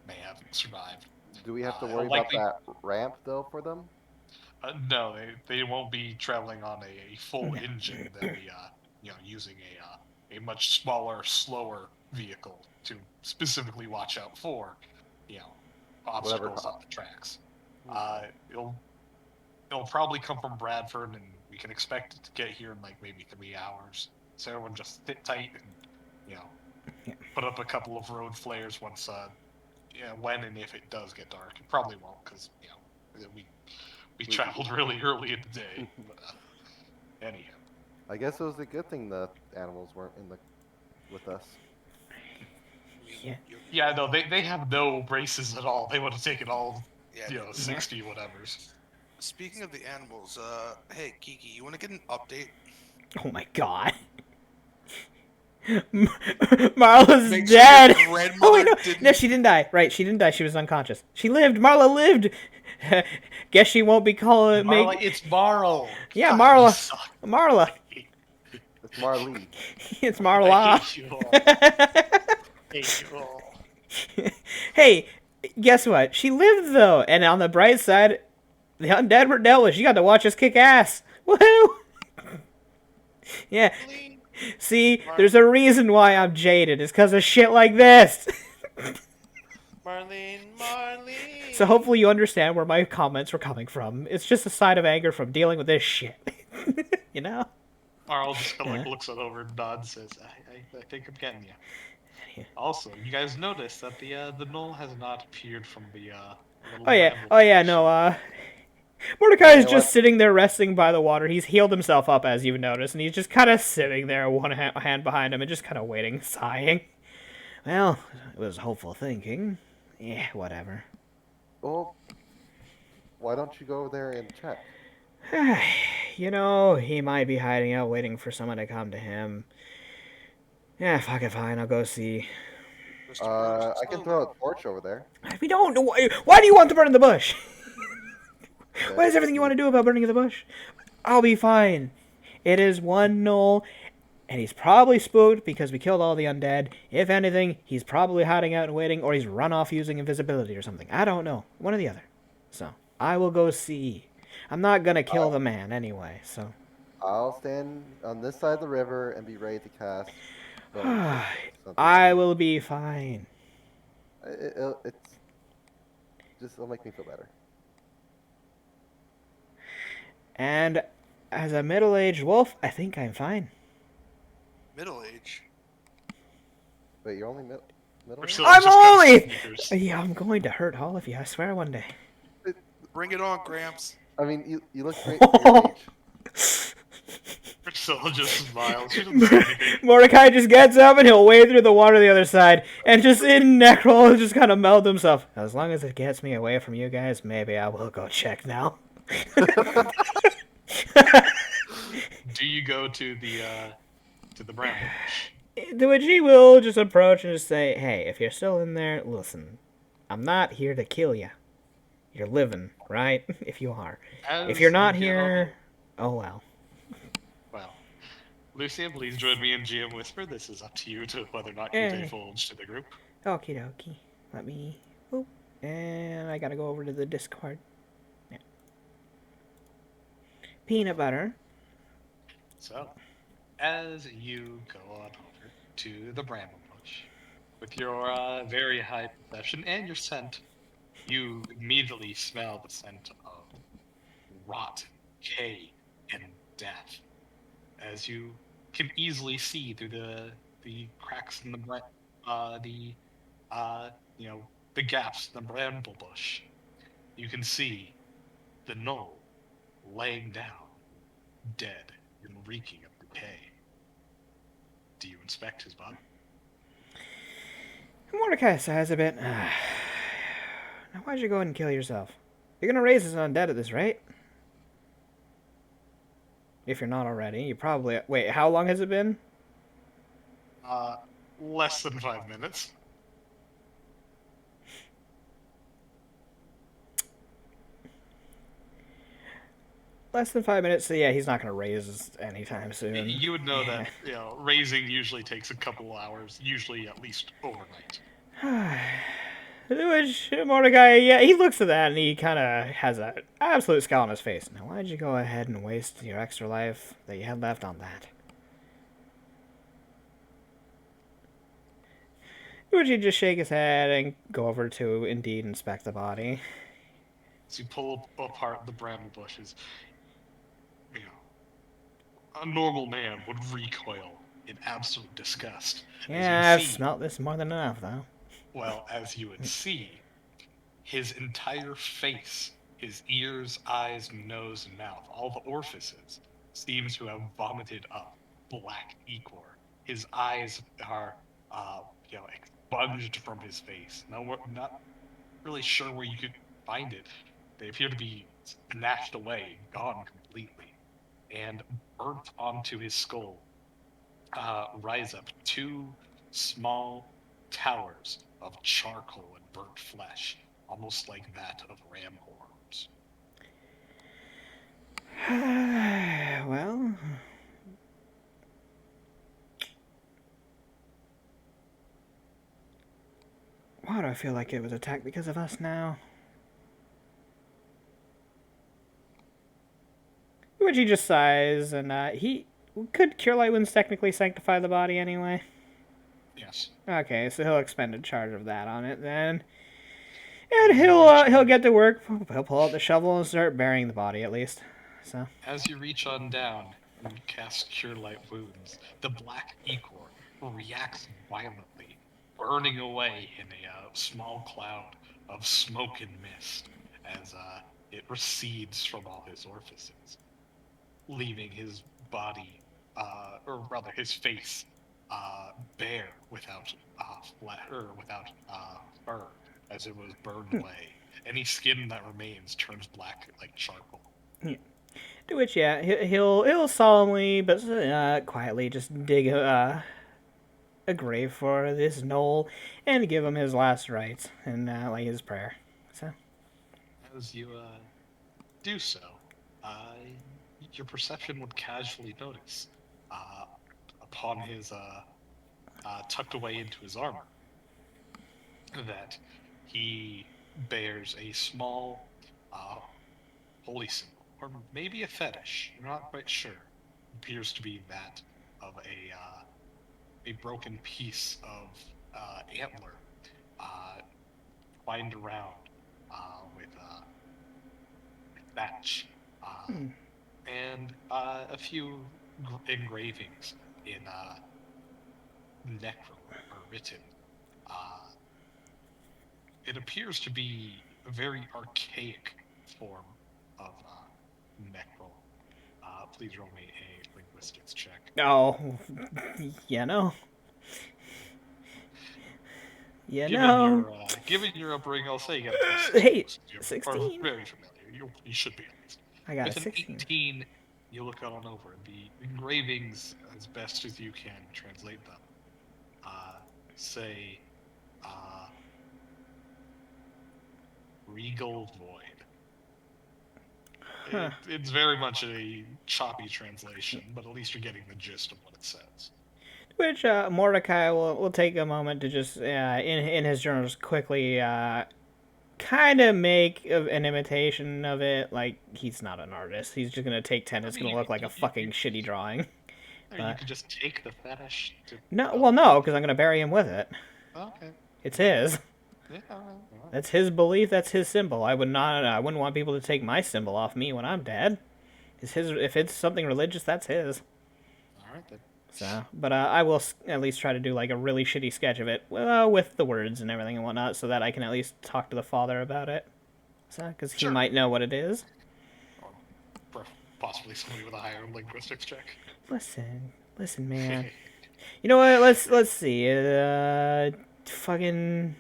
[SPEAKER 1] may have survived.
[SPEAKER 5] Do we have to
[SPEAKER 1] it'll
[SPEAKER 5] worry
[SPEAKER 1] likely-
[SPEAKER 5] about that ramp though for them?
[SPEAKER 1] No, they won't be traveling on a full
[SPEAKER 2] No.
[SPEAKER 1] engine. They'll be using a much smaller, slower vehicle to specifically watch out for obstacles
[SPEAKER 5] co-
[SPEAKER 1] on the tracks. It'll probably come from Bradford, and we can expect it to get here in like maybe 3 hours. So everyone just sit tight and put up a couple of road flares once when and if it does get dark. It probably won't, because we traveled really early in the day. But, anyhow,
[SPEAKER 5] I guess it was a good thing the animals weren't with us.
[SPEAKER 2] Yeah.
[SPEAKER 1] yeah, no, they have no braces at all. They would have taken all
[SPEAKER 4] Yeah.
[SPEAKER 1] 60 whatevers.
[SPEAKER 4] Speaking of the animals, hey Kiki, you want to get an update?
[SPEAKER 2] Oh my god. Marla's
[SPEAKER 4] Make sure
[SPEAKER 2] dead.
[SPEAKER 4] your grandmother
[SPEAKER 2] Oh wait, no.
[SPEAKER 4] didn't-
[SPEAKER 2] No, she didn't die. Right, she didn't die. She was unconscious. She lived. Marla lived. Guess she won't be calling.
[SPEAKER 1] Marla, it's Marl.
[SPEAKER 2] Yeah,
[SPEAKER 1] God,
[SPEAKER 2] Marla.
[SPEAKER 1] you suck.
[SPEAKER 2] Marla.
[SPEAKER 5] It's Marlene.
[SPEAKER 2] It's
[SPEAKER 1] I
[SPEAKER 2] Marla.
[SPEAKER 1] hate you all. Hate you all.
[SPEAKER 2] Hey, guess what? She lived though, and on the bright side, the undead were dealt with. She got to watch us kick ass. Woohoo! Yeah. See, there's a reason why I'm jaded. It's because of shit like this.
[SPEAKER 3] Marlene.
[SPEAKER 2] So hopefully you understand where my comments were coming from. It's just a side of anger from dealing with this shit. You know?
[SPEAKER 1] Marl just kind of
[SPEAKER 2] Yeah.
[SPEAKER 1] looks it over and nods, says, I think I'm getting you. Also, you guys noticed that the knoll has not appeared from the little
[SPEAKER 2] Oh yeah, no, Mordecai is
[SPEAKER 5] Yeah,
[SPEAKER 2] just
[SPEAKER 5] what?
[SPEAKER 2] sitting there resting by the water. He's healed himself up, as you've noticed, and he's just kind of sitting there, one hand behind him, and just kind of waiting, sighing. Well, it was hopeful thinking. Yeah, whatever.
[SPEAKER 5] Well, why don't you go over there and check?
[SPEAKER 2] You know, he might be hiding out, waiting for someone to come to him. Yeah, fuck it, fine, I'll go see.
[SPEAKER 5] I can throw a torch over there.
[SPEAKER 2] We don't. Why do you want to burn in the bush? What is everything you want to do about burning in the bush? I'll be fine. It is one knoll And he's probably spooked because we killed all the undead. If anything, he's probably hiding out and waiting, or he's run off using invisibility or something. I don't know. One or the other. So, I will go see. I'm not gonna kill the man anyway, so.
[SPEAKER 5] I'll stand on this side of the river and be ready to cast bones if something
[SPEAKER 2] I
[SPEAKER 5] happens.
[SPEAKER 2] will be fine.
[SPEAKER 5] It's just it'll make me feel better.
[SPEAKER 2] And as a middle-aged wolf, I think I'm fine.
[SPEAKER 4] Middle age.
[SPEAKER 5] Wait, you're only middle age?
[SPEAKER 1] Priscilla's
[SPEAKER 2] I'm
[SPEAKER 1] just got
[SPEAKER 2] only.
[SPEAKER 1] sneakers.
[SPEAKER 2] Yeah, I'm going to hurt all of you. I swear one day.
[SPEAKER 4] Bring it on, Gramps.
[SPEAKER 5] I mean, you look great for your age.
[SPEAKER 1] Priscilla just smiles. She doesn't say anything.
[SPEAKER 2] Mordecai just gets up and he'll wade through the water to the other side and just in Necrol just kind of melt himself. As long as it gets me away from you guys, maybe I will go check now.
[SPEAKER 1] Do you go to the bramble bush?
[SPEAKER 2] The Witchy will just approach and just say, hey, if you're still in there, listen, I'm not here to kill you. You're living, right? If you are.
[SPEAKER 1] As
[SPEAKER 2] If you're not
[SPEAKER 1] you get
[SPEAKER 2] here, oh well.
[SPEAKER 1] Well, Lucian, please join me in GM Whisper. This is up to you to whether or not you
[SPEAKER 2] Eh.
[SPEAKER 1] divulge to the group.
[SPEAKER 2] Okie dokie. Let me... Oop. And I gotta go over to the Discord. Yeah. Peanut butter.
[SPEAKER 1] So, as you go on over to the bramble bush, with your very high perception and your scent, you immediately smell the scent of rot, decay, and death, as you can easily see through the cracks in the the gaps in the bramble bush. You can see the knoll laying down, dead and reeking of decay. Do you inspect his body?
[SPEAKER 2] Mordecai sighs a bit. Now why'd you go and kill yourself? You're gonna raise his undead at this rate? If you're not already, you probably... Wait, how long has it been?
[SPEAKER 1] Less than 5 minutes.
[SPEAKER 2] Less than 5 minutes, so yeah, he's not gonna raise anytime soon.
[SPEAKER 1] You would know that raising usually takes a couple hours, usually at least overnight.
[SPEAKER 2] Which, Mordecai, yeah, he looks at that and he kind of has an absolute scowl on his face. Now, why'd you go ahead and waste your extra life that you had left on that? Would you just shake his head and go over to indeed inspect the body?
[SPEAKER 1] As you pull apart the bramble bushes, a normal man would recoil in absolute disgust.
[SPEAKER 2] Yeah, I've smelt this more than enough, though.
[SPEAKER 1] Well, as you would see, his entire face, his ears, eyes, nose, and mouth, all the orifices, seems to have vomited up black ichor. His eyes are, expunged from his face. Now, we're not really sure where you could find it. They appear to be snatched away, gone completely, and burnt onto his skull rise up two small towers of charcoal and burnt flesh, almost like that of ram horns.
[SPEAKER 2] Well... Why do I feel like it was attacked because of us now? Which he just sighs, and he... Could Cure Light Wounds technically sanctify the body anyway?
[SPEAKER 1] Yes.
[SPEAKER 2] Okay, so he'll expend a charge of that on it then. And he'll get to work. He'll pull out the shovel and start burying the body at least. So
[SPEAKER 1] As you reach on down and cast Cure Light Wounds, the black ichor reacts violently, burning away in a small cloud of smoke and mist as it recedes from all his orifices, leaving his body, or rather his face, bare without without fur, as it was burned away. Any skin that remains turns black like charcoal.
[SPEAKER 2] to which, yeah, he'll solemnly but quietly just dig a grave for this knoll and give him his last rites and like his prayer. So
[SPEAKER 1] As you do so, your perception would casually notice a upon his tucked away into his armor, that he bears a small holy symbol, or maybe a fetish. I'm not quite sure. Appears to be that of a broken piece of antler twined around with thatch,
[SPEAKER 2] Hmm.
[SPEAKER 1] and a few engravings in necro or written. Uh, it appears to be a very archaic form of necro. Please roll me a linguistics check.
[SPEAKER 2] Oh, you know. You
[SPEAKER 1] Given
[SPEAKER 2] know.
[SPEAKER 1] your upbringing, I'll say you got a plus 6
[SPEAKER 2] Hey,
[SPEAKER 1] linguistics. You are
[SPEAKER 2] 16.
[SPEAKER 1] very familiar. You should be at least.
[SPEAKER 2] I got a
[SPEAKER 1] With an
[SPEAKER 2] 16.
[SPEAKER 1] 18, you look on over the engravings as best as you can translate them. Say, regal void.
[SPEAKER 2] Huh.
[SPEAKER 1] It's very much a choppy translation, but at least you're getting the gist of what it says.
[SPEAKER 2] Which Mordecai will take a moment to just, in his journals, quickly kind of make an imitation of it. Like, he's not an artist. He's just going to take 10. It's going to look like a fucking shitty drawing.
[SPEAKER 1] Or
[SPEAKER 2] But
[SPEAKER 1] you could just take the fetish to...
[SPEAKER 2] no, well, no, because I'm going to bury him with it.
[SPEAKER 1] Okay.
[SPEAKER 2] It's his.
[SPEAKER 1] Yeah, all right.
[SPEAKER 2] That's his belief. That's his symbol. I wouldn't want people to take my symbol off me when I'm dead. It's his. If it's something religious, that's his.
[SPEAKER 1] All right, then.
[SPEAKER 2] So, but I will at least try to do like a really shitty sketch of it with the words and everything and whatnot, so that I can at least talk to the father about it. So, because he
[SPEAKER 1] Sure.
[SPEAKER 2] might know what it is.
[SPEAKER 1] Or possibly somebody with a higher linguistics check.
[SPEAKER 2] Listen, man. You know what? Let's see. Fucking.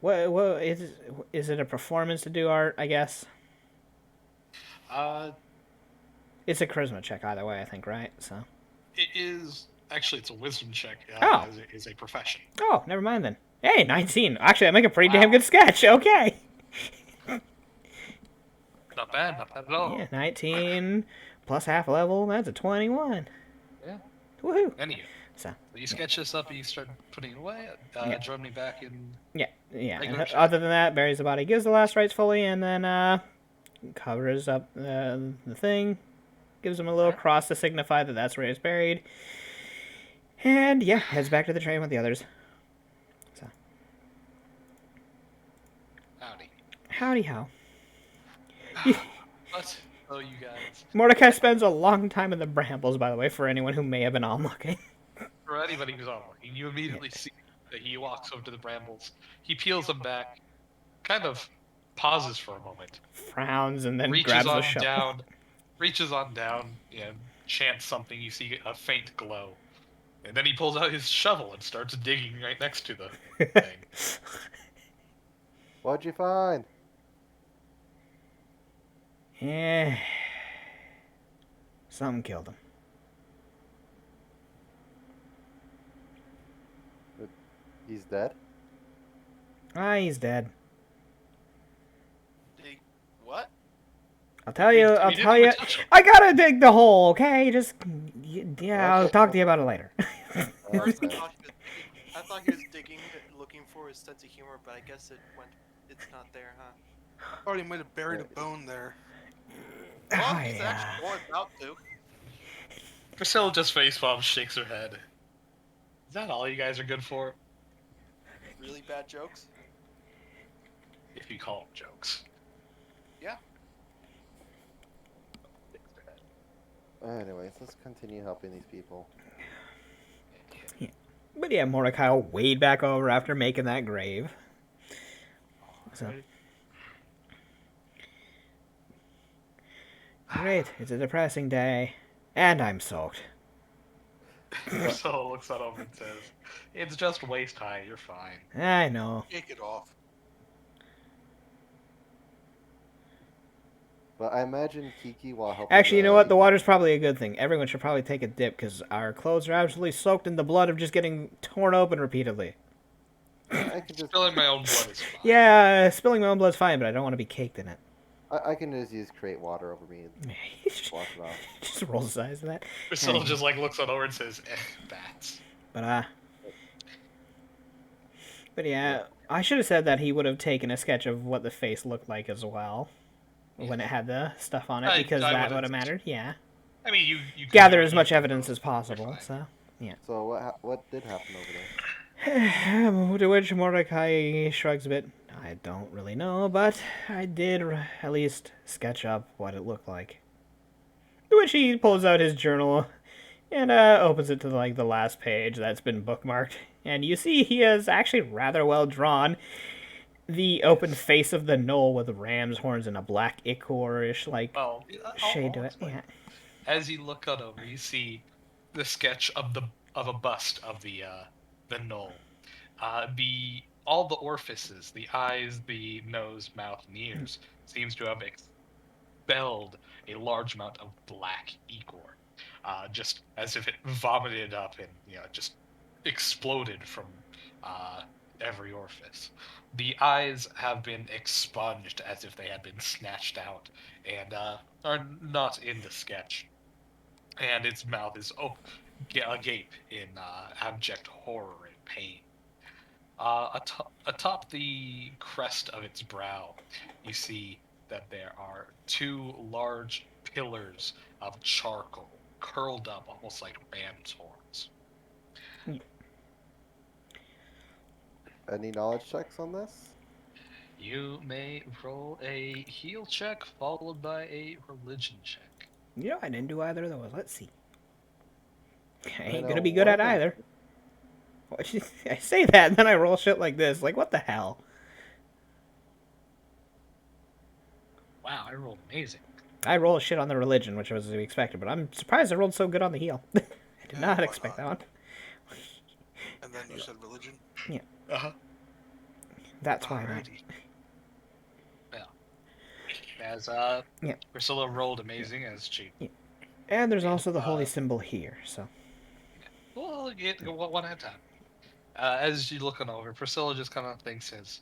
[SPEAKER 2] What is it a performance to do art? I guess
[SPEAKER 1] uh,
[SPEAKER 2] it's a charisma check either way. I think, right? So.
[SPEAKER 1] it is actually it's a wisdom check.
[SPEAKER 2] Oh.
[SPEAKER 1] Is a profession.
[SPEAKER 2] Oh, never mind then. Hey, 19. Actually, I make a pretty damn good sketch. Okay.
[SPEAKER 1] Not bad at all.
[SPEAKER 2] Yeah, 19 plus half level. That's a 21.
[SPEAKER 1] Yeah.
[SPEAKER 2] Woohoo.
[SPEAKER 1] Anywho,
[SPEAKER 2] So.
[SPEAKER 1] you sketch this up and you start putting it away.
[SPEAKER 2] Yeah.
[SPEAKER 1] Join me back in.
[SPEAKER 2] Yeah.
[SPEAKER 1] Regular
[SPEAKER 2] And
[SPEAKER 1] check.
[SPEAKER 2] other than that, buries the body, gives the last rites fully, and then covers up the thing, gives him a little cross to signify that that's where he's buried, and yeah, heads back to the train with the others. So.
[SPEAKER 1] Howdy.
[SPEAKER 2] Howdy ho.
[SPEAKER 1] But oh, you guys.
[SPEAKER 2] Mordecai spends a long time in the brambles, by the way, for anyone who may have been onlooking.
[SPEAKER 1] For anybody who's on looking, you immediately see that he walks over to the brambles. He peels them back, kind of pauses for a moment,
[SPEAKER 2] Frowns and then
[SPEAKER 1] reaches
[SPEAKER 2] grabs the
[SPEAKER 1] on
[SPEAKER 2] shovel.
[SPEAKER 1] down, and chants something. You see a faint glow, and then he pulls out his shovel and starts digging right next to the thing.
[SPEAKER 5] What'd you find?
[SPEAKER 2] Yeah. Something killed him.
[SPEAKER 5] He's dead?
[SPEAKER 2] He's dead.
[SPEAKER 3] What?
[SPEAKER 2] I'll tell you.
[SPEAKER 1] We
[SPEAKER 2] I'll
[SPEAKER 1] didn't
[SPEAKER 2] tell
[SPEAKER 1] even
[SPEAKER 2] you.
[SPEAKER 1] touch him.
[SPEAKER 2] I gotta dig the hole, okay? Just yeah. I'll
[SPEAKER 5] Okay.
[SPEAKER 2] talk to you about it later.
[SPEAKER 3] First,
[SPEAKER 5] Okay.
[SPEAKER 3] I thought he was digging, looking for his sense of humor, but I guess it's not there, huh?
[SPEAKER 4] Thought he might have buried a bone there.
[SPEAKER 3] Well,
[SPEAKER 2] Oh,
[SPEAKER 3] he's
[SPEAKER 2] yeah.
[SPEAKER 3] actually more about to.
[SPEAKER 1] Priscilla just facepalms, shakes her head. Is that all you guys are good for?
[SPEAKER 3] Really bad jokes.
[SPEAKER 1] If you call them jokes.
[SPEAKER 3] Yeah.
[SPEAKER 5] Anyways, let's continue helping these people.
[SPEAKER 2] But yeah, Mordecai will wade back over after making that grave. So. Great, it's a depressing day, and I'm soaked.
[SPEAKER 1] So looks that over and says, "It's just waist high. You're fine."
[SPEAKER 2] I know.
[SPEAKER 4] Take it off.
[SPEAKER 5] But I imagine Kiki while helping.
[SPEAKER 2] Actually, you know what? The water's probably a good thing. Everyone should probably take a dip, because our clothes are absolutely soaked in the blood of just getting torn open repeatedly.
[SPEAKER 5] I could just.
[SPEAKER 1] Spilling my own blood is fine.
[SPEAKER 2] Yeah, spilling my own blood's fine, but I don't want to be caked in it.
[SPEAKER 5] I can just use create water over me and wash it off.
[SPEAKER 2] Just rolls his eyes at that.
[SPEAKER 1] Priscilla
[SPEAKER 2] And,
[SPEAKER 1] just like looks on over and says, bats.
[SPEAKER 2] but yeah,
[SPEAKER 5] Yep.
[SPEAKER 2] I should have said that he would have taken a sketch of what the face looked like as well when it had the stuff on it, because
[SPEAKER 1] I
[SPEAKER 2] that
[SPEAKER 1] would
[SPEAKER 2] would
[SPEAKER 1] have.
[SPEAKER 2] have mattered. Yeah,
[SPEAKER 1] I mean, you can
[SPEAKER 2] gather
[SPEAKER 1] do
[SPEAKER 2] as much
[SPEAKER 1] either of
[SPEAKER 2] evidence
[SPEAKER 1] those.
[SPEAKER 2] as
[SPEAKER 1] You're
[SPEAKER 2] possible.
[SPEAKER 1] fine.
[SPEAKER 2] So
[SPEAKER 5] So what did happen over there?
[SPEAKER 2] to which Mordecai shrugs a bit. I don't really know, but I did at least sketch up what it looked like. To which he pulls out his journal and opens it to like the last page that's been bookmarked, and you see he is actually rather well drawn. The open face of the knoll with ram's horns and a black ichor-ish like
[SPEAKER 1] Well,
[SPEAKER 2] shade to
[SPEAKER 1] I'll
[SPEAKER 2] it.
[SPEAKER 1] explain.
[SPEAKER 2] Yeah.
[SPEAKER 1] As you look out over, you see the sketch of a bust of the knoll. The all the orifices, the eyes, the nose, mouth, and ears, seems to have expelled a large amount of black ichor, just as if it vomited up and just exploded from uh, every orifice. The eyes have been expunged as if they had been snatched out and are not in the sketch. And its mouth is agape in abject horror and pain. Atop the crest of its brow, you see that there are two large pillars of charcoal curled up almost like ram's horns.
[SPEAKER 5] Any knowledge checks on this?
[SPEAKER 1] You may roll a heal check followed by a religion check.
[SPEAKER 2] You know, I didn't do either of those. Let's see. I
[SPEAKER 5] I
[SPEAKER 2] ain't
[SPEAKER 5] know
[SPEAKER 2] gonna be good
[SPEAKER 5] one
[SPEAKER 2] at
[SPEAKER 5] of them.
[SPEAKER 2] either. I say that, and then I roll shit like this. Like, what the hell?
[SPEAKER 1] Wow, I rolled amazing.
[SPEAKER 2] I roll shit on the religion, which was to be expected, but I'm surprised I rolled so good on the heal. I did not
[SPEAKER 4] why
[SPEAKER 2] expect that one.
[SPEAKER 4] And then you said religion.
[SPEAKER 1] Uh-huh.
[SPEAKER 2] That's why not.
[SPEAKER 1] Alrighty. Well, as
[SPEAKER 2] Yeah.
[SPEAKER 1] Priscilla rolled amazing as she.
[SPEAKER 2] And there's also the holy symbol here, so.
[SPEAKER 1] Well, get one at a time. As you looking over, Priscilla just kind of thinks as,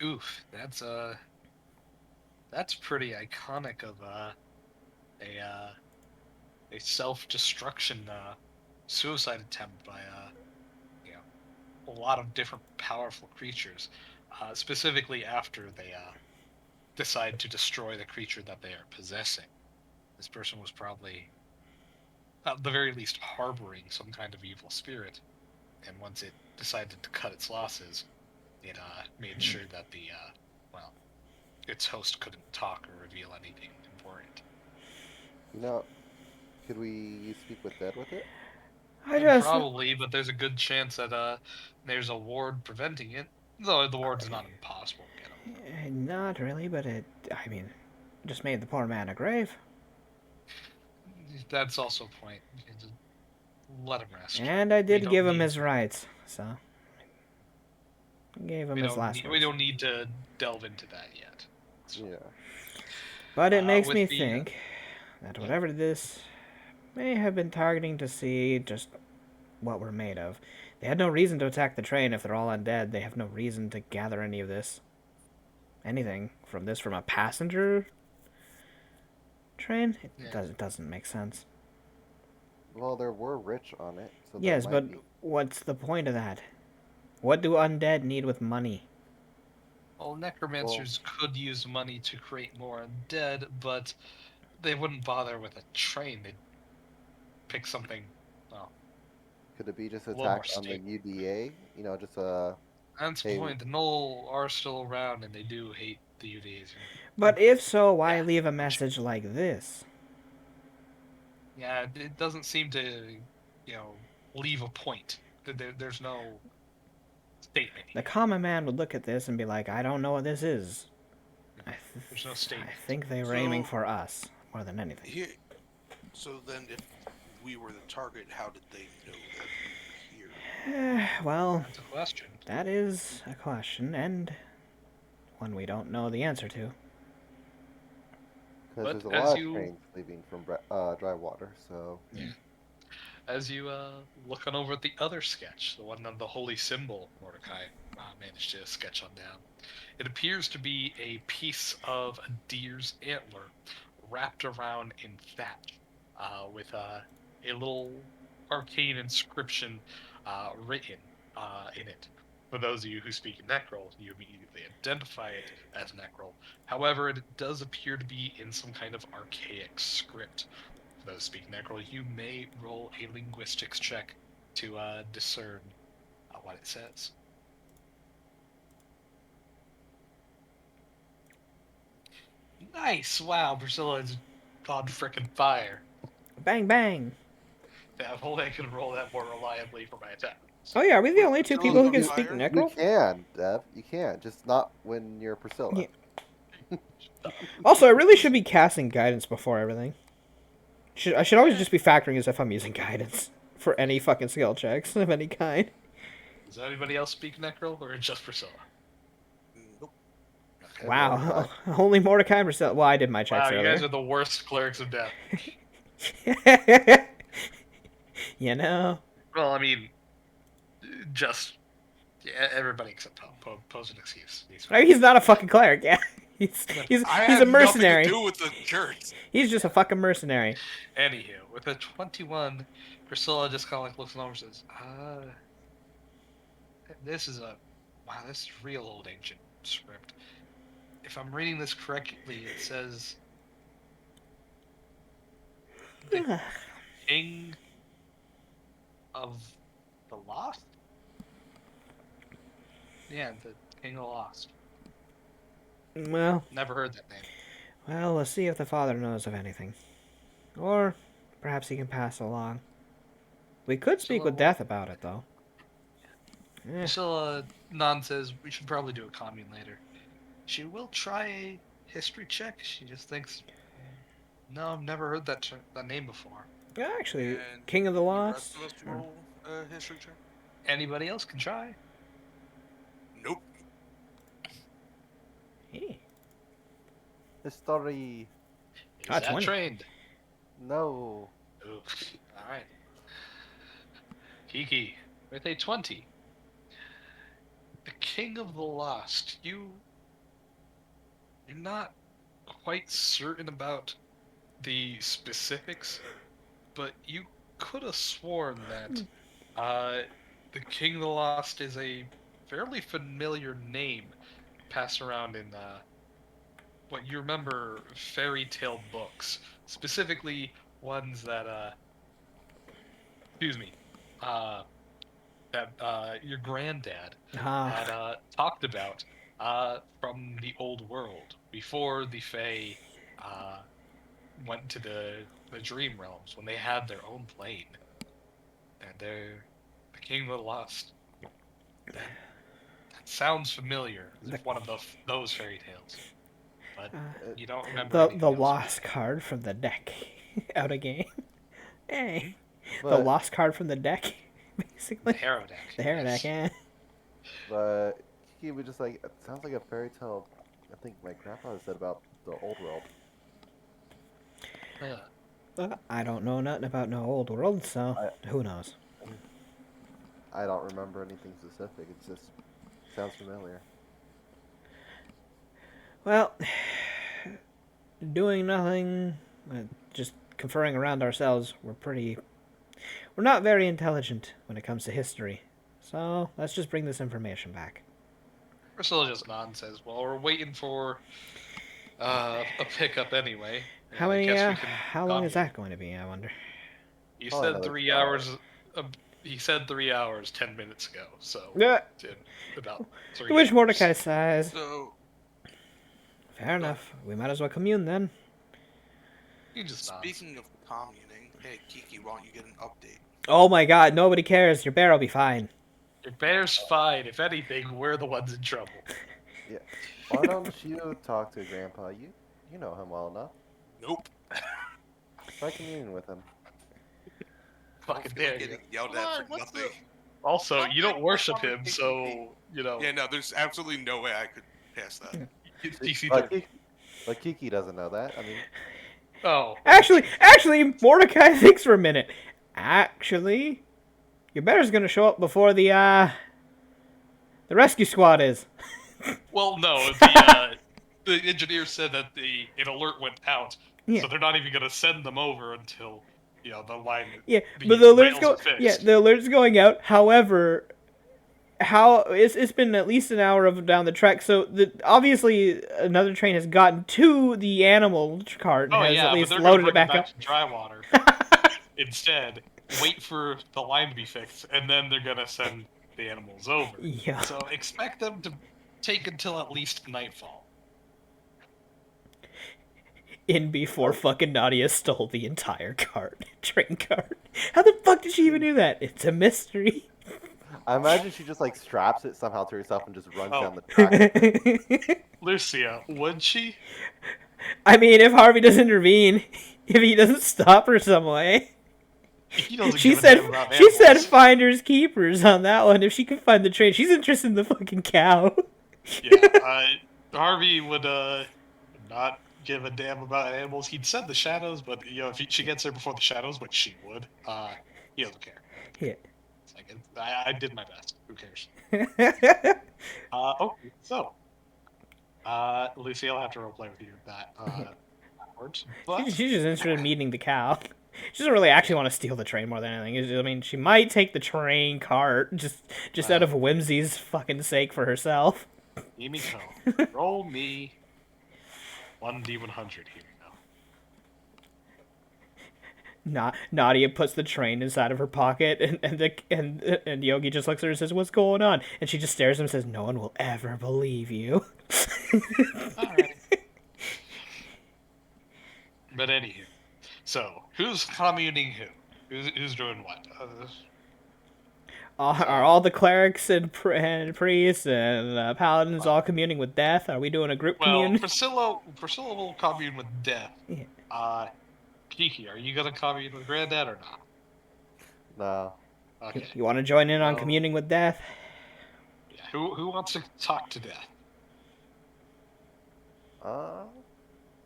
[SPEAKER 1] "Oof, that's pretty iconic of a a self-destruction suicide attempt by you know a lot of different powerful creatures, specifically after they decide to destroy the creature that they are possessing. This person was probably, at the very least, harboring some kind of evil spirit, and once it decided to cut its losses, it made sure that well, its host couldn't talk or reveal anything important.
[SPEAKER 5] You know, could we speak with Dead with it?
[SPEAKER 2] I just.
[SPEAKER 1] Probably, but there's a good chance that there's a ward preventing it. Though the ward's not impossible to get him.
[SPEAKER 2] Not really, but it. I mean, just made the poor man a grave.
[SPEAKER 1] That's also a point. You can just let him rest.
[SPEAKER 2] And I
[SPEAKER 1] We
[SPEAKER 2] did
[SPEAKER 1] don't
[SPEAKER 2] give him
[SPEAKER 1] need-
[SPEAKER 2] his rights, so. Gave him his last
[SPEAKER 1] we
[SPEAKER 2] words.
[SPEAKER 1] don't need to delve into that yet.
[SPEAKER 5] Yeah.
[SPEAKER 2] But it makes
[SPEAKER 1] with
[SPEAKER 2] me
[SPEAKER 1] the,
[SPEAKER 2] think that whatever this may have been targeting to see just what we're made of. They had no reason to attack the train if they're all undead. They have no reason to gather any of this. Anything from a passenger train? It doesn't make sense.
[SPEAKER 5] Well, there were rich on it, so there
[SPEAKER 2] Yes,
[SPEAKER 5] might
[SPEAKER 2] but
[SPEAKER 5] be.
[SPEAKER 2] what's the point of that? What do undead need with money?
[SPEAKER 1] well, necromancers could use money to create more undead, but they wouldn't bother with a train. They'd pick something. Well,
[SPEAKER 5] Could it be just
[SPEAKER 1] a little more
[SPEAKER 5] attack on the
[SPEAKER 1] stable.
[SPEAKER 5] UDA? You know, just
[SPEAKER 1] That's the
[SPEAKER 5] Hey.
[SPEAKER 1] point. The Knoll are still around, and they do hate the UDAs.
[SPEAKER 2] But if so, why
[SPEAKER 1] Yeah.
[SPEAKER 2] leave a message like this?
[SPEAKER 1] Yeah, it doesn't seem to, leave a point. There's no statement.
[SPEAKER 2] The common man would look at this and be like, I don't know what this is.
[SPEAKER 1] There's no
[SPEAKER 2] I
[SPEAKER 1] statement.
[SPEAKER 2] think they were aiming
[SPEAKER 4] So-
[SPEAKER 2] for us more than anything.
[SPEAKER 4] Here. So then, if we were the target, how did they know that we were here?
[SPEAKER 2] Well,
[SPEAKER 1] That's a question.
[SPEAKER 2] that is a question, and one we don't know the answer to.
[SPEAKER 5] because
[SPEAKER 1] But
[SPEAKER 5] there's a
[SPEAKER 1] as
[SPEAKER 5] lot
[SPEAKER 1] you-
[SPEAKER 5] of trains leaving from dry water. So
[SPEAKER 1] As you looking over at the other sketch, the one of the holy symbol, Mordecai, managed to sketch on down. It appears to be a piece of a deer's antler wrapped around in thatch, with a little arcane inscription written in it. For those of you who speak Necrol, you immediately identify it as Necrol. However, it does appear to be in some kind of archaic script. For those speaking Necrol, you may roll a linguistics check to discern what it says. Nice! Wow, Priscilla is on frickin' fire.
[SPEAKER 2] Bang bang.
[SPEAKER 1] Yeah, if only I could roll that more reliably for my attack.
[SPEAKER 2] Oh yeah, are we the only two
[SPEAKER 4] Priscilla's
[SPEAKER 2] people who
[SPEAKER 4] on
[SPEAKER 2] can
[SPEAKER 4] fire?
[SPEAKER 2] speak
[SPEAKER 5] You
[SPEAKER 2] Necrol?
[SPEAKER 5] can, Dev. You can. Just not when you're Priscilla.
[SPEAKER 2] Yeah. Also, I really should be casting guidance before everything. I should always just be factoring as if I'm using guidance for any fucking skill checks of any kind.
[SPEAKER 1] Does anybody else speak Necrol, or just Priscilla?
[SPEAKER 4] Nope.
[SPEAKER 1] Okay.
[SPEAKER 2] Wow,
[SPEAKER 5] Mordecai.
[SPEAKER 2] only Mordecai and Priscilla. Well, I did my checks
[SPEAKER 1] Wow, you guys
[SPEAKER 2] earlier.
[SPEAKER 1] are the worst clerics of death.
[SPEAKER 2] You know.
[SPEAKER 1] Well, I mean, just everybody except Tom. Pose an excuse.
[SPEAKER 2] I mean, he's not a fucking cleric. Yeah, he's
[SPEAKER 4] I
[SPEAKER 2] he's
[SPEAKER 4] have
[SPEAKER 2] a mercenary.
[SPEAKER 4] nothing to do with the church.
[SPEAKER 2] He's just a fucking mercenary.
[SPEAKER 1] Anywho, with a 21, Priscilla just kind of like looks over and says, this is this is real old ancient script. If I'm reading this correctly, it says the King of the Lost? Yeah, the King of the Lost.
[SPEAKER 2] Well,
[SPEAKER 1] Never heard that name.
[SPEAKER 2] well, let's see if the father knows of anything, or perhaps he can pass along. We could speak with Death about it, though. Eh,
[SPEAKER 1] Priscilla Non says we should probably do a commune later. She will try a history check. She just thinks, no, I've never heard that name before.
[SPEAKER 2] actually,
[SPEAKER 4] And
[SPEAKER 2] King of the
[SPEAKER 4] the
[SPEAKER 2] Lost.
[SPEAKER 4] rest of us roll a history check.
[SPEAKER 1] Anybody else can try.
[SPEAKER 4] Nope.
[SPEAKER 2] Hey.
[SPEAKER 5] History.
[SPEAKER 1] Is
[SPEAKER 2] Ah,
[SPEAKER 1] that
[SPEAKER 2] 20.
[SPEAKER 1] trained?
[SPEAKER 5] No.
[SPEAKER 1] Ooh, all right. Kiki with a 20. The King of the Lost. You're not quite certain about the specifics, but you could have sworn that the King of the Lost is a fairly familiar name passed around in what you remember fairy tale books, specifically ones that excuse me, that your granddad had talked about from the old world before the Fae went to the dream realms, when they had their own plane, and they're the King of the Lost. That sounds familiar, as if one of those fairy tales, but you don't remember
[SPEAKER 2] the
[SPEAKER 1] anything else.
[SPEAKER 2] lost card from the deck out of game. Hey, the
[SPEAKER 5] But,
[SPEAKER 2] lost card from the deck,
[SPEAKER 1] The
[SPEAKER 2] basically.
[SPEAKER 1] Harrow deck.
[SPEAKER 2] The Harrow
[SPEAKER 1] yes.
[SPEAKER 2] deck, yeah.
[SPEAKER 5] but Kiki was just like, it sounds like a fairy tale. I think my grandpa said about the old world.
[SPEAKER 2] Well, I don't know nothing about no old world, so who knows?
[SPEAKER 5] I don't remember anything specific. It just sounds familiar.
[SPEAKER 2] Well, doing nothing, just conferring around ourselves, we're not very intelligent when it comes to history. So let's just bring this information back.
[SPEAKER 1] Priscilla just nods and says, well, we're waiting for a pickup anyway.
[SPEAKER 2] How
[SPEAKER 1] I
[SPEAKER 2] many?
[SPEAKER 1] guess we can
[SPEAKER 2] How long is
[SPEAKER 1] commune.
[SPEAKER 2] that going to be? I wonder.
[SPEAKER 1] You
[SPEAKER 5] Probably
[SPEAKER 1] said
[SPEAKER 5] another
[SPEAKER 1] 3
[SPEAKER 5] 2
[SPEAKER 1] hours. He said 3 hours 10 minutes ago. So
[SPEAKER 2] Yeah.
[SPEAKER 1] in about 3
[SPEAKER 2] Which
[SPEAKER 1] hours.
[SPEAKER 2] Mordecai says.
[SPEAKER 4] So
[SPEAKER 2] Fair enough. We might as well commune then.
[SPEAKER 1] He just nods.
[SPEAKER 4] speaking of communing, hey Kiki, why don't you get an update?
[SPEAKER 2] Oh my God! Nobody cares. Your bear will be fine.
[SPEAKER 1] Your bear's fine. If anything, we're the ones in trouble.
[SPEAKER 5] Yeah. Why don't you talk to Grandpa? You know him well enough.
[SPEAKER 4] Nope.
[SPEAKER 5] Try communing with him.
[SPEAKER 1] Fucking
[SPEAKER 4] I feel like
[SPEAKER 1] dare you.
[SPEAKER 4] getting yelled
[SPEAKER 3] Come
[SPEAKER 4] at
[SPEAKER 3] on,
[SPEAKER 4] for
[SPEAKER 3] what's
[SPEAKER 4] nothing.
[SPEAKER 1] Also,
[SPEAKER 3] What
[SPEAKER 1] you don't
[SPEAKER 3] type of
[SPEAKER 1] worship him,
[SPEAKER 3] conversation
[SPEAKER 1] so, you know.
[SPEAKER 4] Yeah, no, there's absolutely no way I could pass that.
[SPEAKER 1] It's DC
[SPEAKER 5] But
[SPEAKER 1] 30.
[SPEAKER 5] Kiki doesn't know that. I mean,
[SPEAKER 1] Oh.
[SPEAKER 2] Actually, Mordecai thinks for a minute. Actually, your bear's gonna show up before the The rescue squad is.
[SPEAKER 1] Well, no, the engineer said that an alert went out,
[SPEAKER 2] Yeah.
[SPEAKER 1] so they're not even gonna send them over until
[SPEAKER 2] Yeah, but
[SPEAKER 1] the rails are fixed.
[SPEAKER 2] the alert's going out. However, it's been at least an hour down the track, so obviously another train has gotten to the animal cart and
[SPEAKER 1] Oh
[SPEAKER 2] has at
[SPEAKER 1] yeah, but
[SPEAKER 2] least
[SPEAKER 1] they're gonna
[SPEAKER 2] loaded it
[SPEAKER 1] bring them
[SPEAKER 2] back up.
[SPEAKER 1] back to dry water instead. Wait for the line to be fixed, and then they're gonna send the animals over.
[SPEAKER 2] Yeah.
[SPEAKER 1] So expect them to take until at least nightfall.
[SPEAKER 2] In before fucking Nadia stole the entire train cart. How the fuck did she even do that? It's a mystery.
[SPEAKER 5] I imagine she just like straps it somehow to herself and just runs
[SPEAKER 1] Oh.
[SPEAKER 5] down the track.
[SPEAKER 1] Lucia, would she?
[SPEAKER 2] I mean, if Harvey doesn't intervene, if he doesn't stop her some way.
[SPEAKER 1] He doesn't
[SPEAKER 2] She
[SPEAKER 1] give a
[SPEAKER 2] said
[SPEAKER 1] damn about
[SPEAKER 2] she said
[SPEAKER 1] animals.
[SPEAKER 2] finders keepers on that one. If she can find the train, she's interested in the fucking cow.
[SPEAKER 1] Yeah, Harvey would not give a damn about animals. He'd send the shadows, but if she gets there before the shadows, which she would, he doesn't care.
[SPEAKER 2] Yeah.
[SPEAKER 1] It's like, I did my best. Who cares? Okay, so Lucy, I'll have to roleplay with you that afterwards. But
[SPEAKER 2] She's just interested in meeting the cow. She doesn't really actually want to steal the train more than anything. I mean, she might take the train cart just out of whimsy's fucking sake for herself.
[SPEAKER 1] Emiko, roll me 1d100 here now.
[SPEAKER 2] Nadia puts the train inside of her pocket, and Yogi just looks at her and says, "What's going on?" And she just stares at him and says, "No one will ever believe you."
[SPEAKER 1] Alright. But anywho, so who's communing who? Who's doing what?
[SPEAKER 2] Are all the clerics and priests and paladins all communing with death? Are we doing a group
[SPEAKER 1] Well,
[SPEAKER 2] commune?
[SPEAKER 1] Priscilla will commune with death.
[SPEAKER 2] Yeah.
[SPEAKER 1] Kiki, are you gonna commune with Granddad or not?
[SPEAKER 5] No.
[SPEAKER 1] Okay.
[SPEAKER 2] You want to join in on
[SPEAKER 1] Well,
[SPEAKER 2] communing with death?
[SPEAKER 1] Yeah. Who wants to talk to death?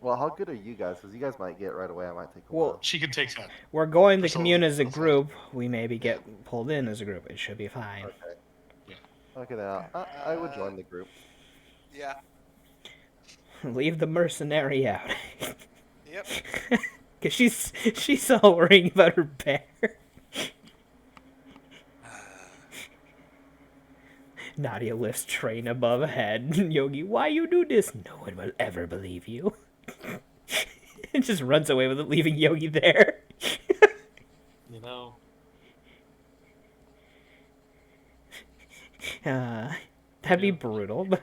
[SPEAKER 5] Well, how good are you guys? Because you guys might get right away. I might take a
[SPEAKER 2] Well,
[SPEAKER 5] while.
[SPEAKER 1] She can take that.
[SPEAKER 2] We're going to
[SPEAKER 1] Priscilla's
[SPEAKER 2] commune as a
[SPEAKER 1] that's fine.
[SPEAKER 2] group. We maybe get pulled in as a group. It should be fine.
[SPEAKER 5] Okay.
[SPEAKER 1] Yeah.
[SPEAKER 5] Okay, then I would join the group.
[SPEAKER 3] Yeah.
[SPEAKER 2] Leave the mercenary out.
[SPEAKER 3] Yep.
[SPEAKER 2] Cause she's all worrying about her bear. Nadia lifts train above head. Yogi, why you do this? No one will ever believe you. And just runs away with it, leaving Yogi there.
[SPEAKER 1] You know.
[SPEAKER 2] That'd be brutal. But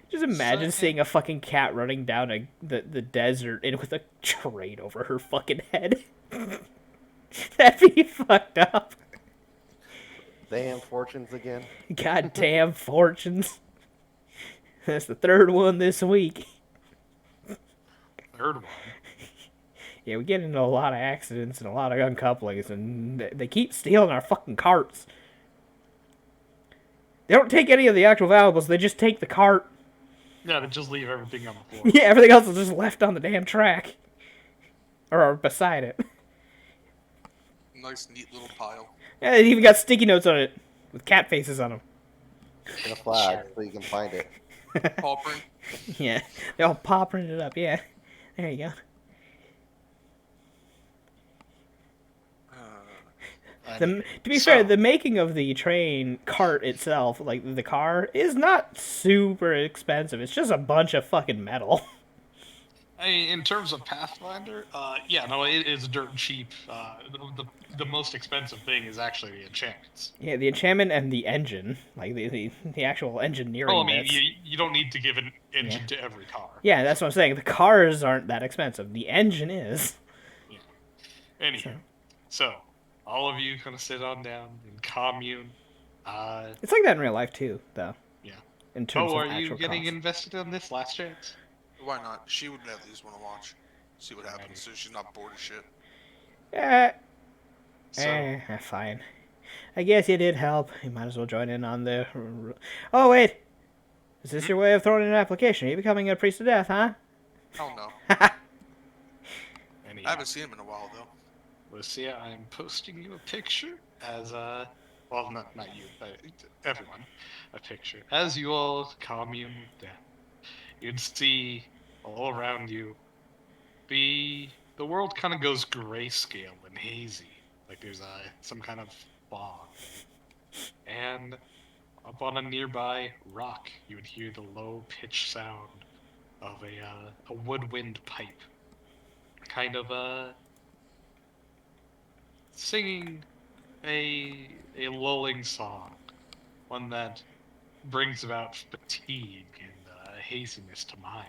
[SPEAKER 2] just imagine seeing a fucking cat running down the desert and with a train over her fucking head. That'd be fucked up.
[SPEAKER 5] Damn fortunes again.
[SPEAKER 2] Goddamn fortunes. That's the third one this week.
[SPEAKER 1] Third one.
[SPEAKER 2] Yeah, we get into a lot of accidents and a lot of uncouplings, and they keep stealing our fucking carts. They don't take any of the actual valuables, they just take the cart.
[SPEAKER 1] Yeah, to just leave everything on the floor.
[SPEAKER 2] Yeah, everything else is just left on the damn track. Or beside it.
[SPEAKER 4] Nice, neat little pile.
[SPEAKER 2] Yeah, it even got sticky notes on it, with cat faces on them.
[SPEAKER 5] And a flag so you can find it.
[SPEAKER 4] Paw print.
[SPEAKER 2] Yeah, they all paw printed up, yeah. There you go. To be fair, the making of the train cart itself, like the car, is not super expensive. It's just a bunch of fucking metal.
[SPEAKER 1] I mean, in terms of Pathfinder, yeah, no, it is dirt cheap. The most expensive thing is actually the enchantments.
[SPEAKER 2] Yeah, the enchantment and the engine, like the actual engineering
[SPEAKER 1] Well, I mean,
[SPEAKER 2] bits.
[SPEAKER 1] you don't need to give an engine to every car.
[SPEAKER 2] Yeah, that's what I'm saying. The cars aren't that expensive. The engine is.
[SPEAKER 1] Yeah. Anywho, so all of you kind of sit on down in commune.
[SPEAKER 2] It's like that in real life too, though.
[SPEAKER 1] Yeah.
[SPEAKER 2] In terms
[SPEAKER 1] Are
[SPEAKER 2] of
[SPEAKER 1] you
[SPEAKER 2] actual
[SPEAKER 1] getting
[SPEAKER 2] costs.
[SPEAKER 1] invested in this last chance?
[SPEAKER 4] Why not? She would at least want to watch. See what happens so she's not bored of shit.
[SPEAKER 2] Fine. I guess you did help. You might as well join in on the... Oh, wait! Is this your way of throwing in an application? Are you becoming a priest of death, huh?
[SPEAKER 4] Hell no.
[SPEAKER 1] Anyhow,
[SPEAKER 4] I haven't seen him in a while though.
[SPEAKER 1] Lucia, I'm posting you a picture as well, not you, but everyone, a picture. As you all commune with death, you'd see all around you the world kind of goes grayscale and hazy, like there's some kind of fog. And up on a nearby rock, you would hear the low pitched sound of a woodwind pipe, kind of singing a lulling song, one that brings about fatigue and haziness to mind.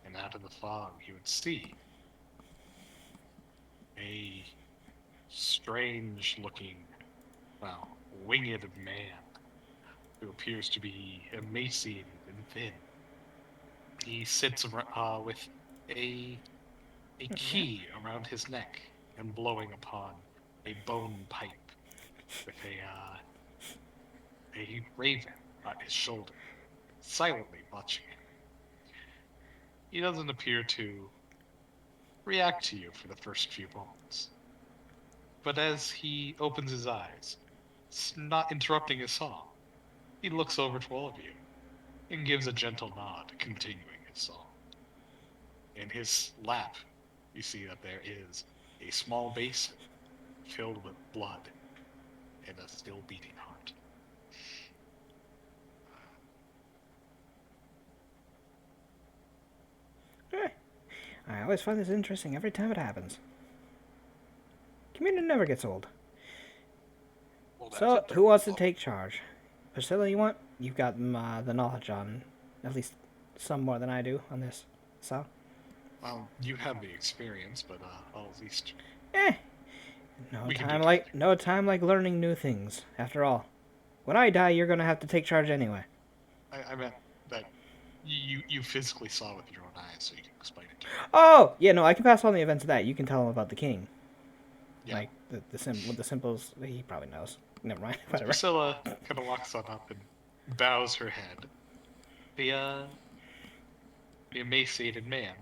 [SPEAKER 1] And out of the fog, you would see a strange looking, well, winged man who appears to be emaciated and thin. He sits with a a key around his neck and blowing upon a bone pipe with a raven on his shoulder, silently watching him. He doesn't appear to react to you for the first few moments, but as he opens his eyes, not interrupting his song, he looks over to all of you and gives a gentle nod, continuing his song. In his lap, you see that there is a small basin filled with blood and a still beating heart.
[SPEAKER 2] I always find this interesting every time it happens. Community never gets old.
[SPEAKER 4] Well, that's
[SPEAKER 2] So,
[SPEAKER 4] a
[SPEAKER 2] who wants to
[SPEAKER 4] third
[SPEAKER 2] take charge? Priscilla, you want? You've got the knowledge on at least some more than I do on this. So,
[SPEAKER 1] Well, you have the experience, but I'll at least
[SPEAKER 2] eh.
[SPEAKER 1] we can do together.
[SPEAKER 2] No time like learning new things. After all, when I die, you're gonna have to take charge anyway.
[SPEAKER 1] I meant that you physically saw with your own eyes, so you can explain it to me.
[SPEAKER 2] Oh, yeah, no, I can pass on the events of that. You can tell him about the king.
[SPEAKER 1] Yeah.
[SPEAKER 2] Like with the symbols. He probably knows. Never mind. Whatever.
[SPEAKER 1] Priscilla kind of walks on up and bows her head. The emaciated man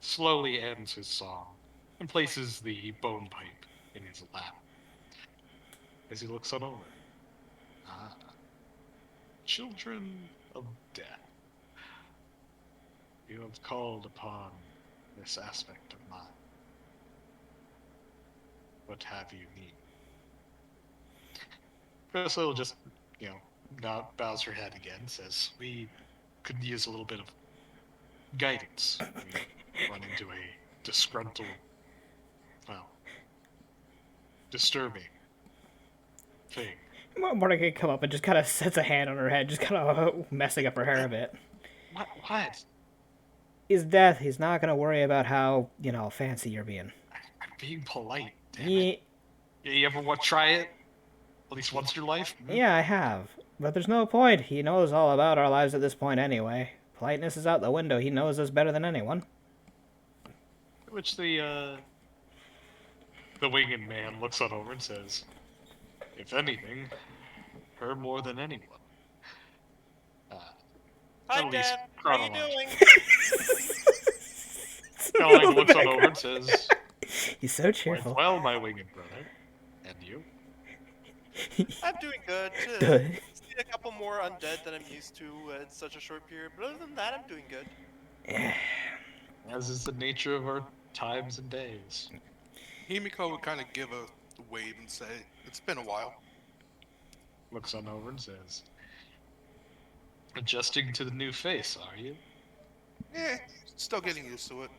[SPEAKER 1] slowly ends his song and places the bone pipe in his lap. As he looks on over, ah, children of death, you have called upon this aspect of mine. What have you need? Priscilla just, bows her head again, says, we could use a little bit of guidance. We run into a disgruntled, well, disturbing thing.
[SPEAKER 2] Mordecai come up and just kind of sets a hand on her head, just kind of messing up her hair a bit.
[SPEAKER 1] What?
[SPEAKER 2] He's death. He's not gonna worry about how fancy you're being.
[SPEAKER 1] I'm being polite. Damn
[SPEAKER 2] Yeah,
[SPEAKER 1] it. You ever want to try it? At least once in your life?
[SPEAKER 2] yeah, I have. But there's no point. He knows all about our lives at this point anyway. Politeness is out the window. He knows us better than anyone.
[SPEAKER 1] Which the winged man looks on over and says, if anything, her more than anyone.
[SPEAKER 3] Hi,
[SPEAKER 1] At least
[SPEAKER 3] Dad. How you
[SPEAKER 1] chronologically.
[SPEAKER 3] doing?
[SPEAKER 1] Caroline looks on over and says,
[SPEAKER 2] He's so
[SPEAKER 1] quite
[SPEAKER 2] cheerful.
[SPEAKER 1] well, my winged brother. And you?
[SPEAKER 3] I'm doing good.
[SPEAKER 2] Good.
[SPEAKER 3] See a couple more undead than I'm used to in such a short period, but other than that, I'm doing good.
[SPEAKER 1] As is the nature of our times and days.
[SPEAKER 4] Himiko would kind of give a wave and say, "It's been a while."
[SPEAKER 1] Looks on over and says, adjusting to the new face, are you?
[SPEAKER 4] Still getting used to it.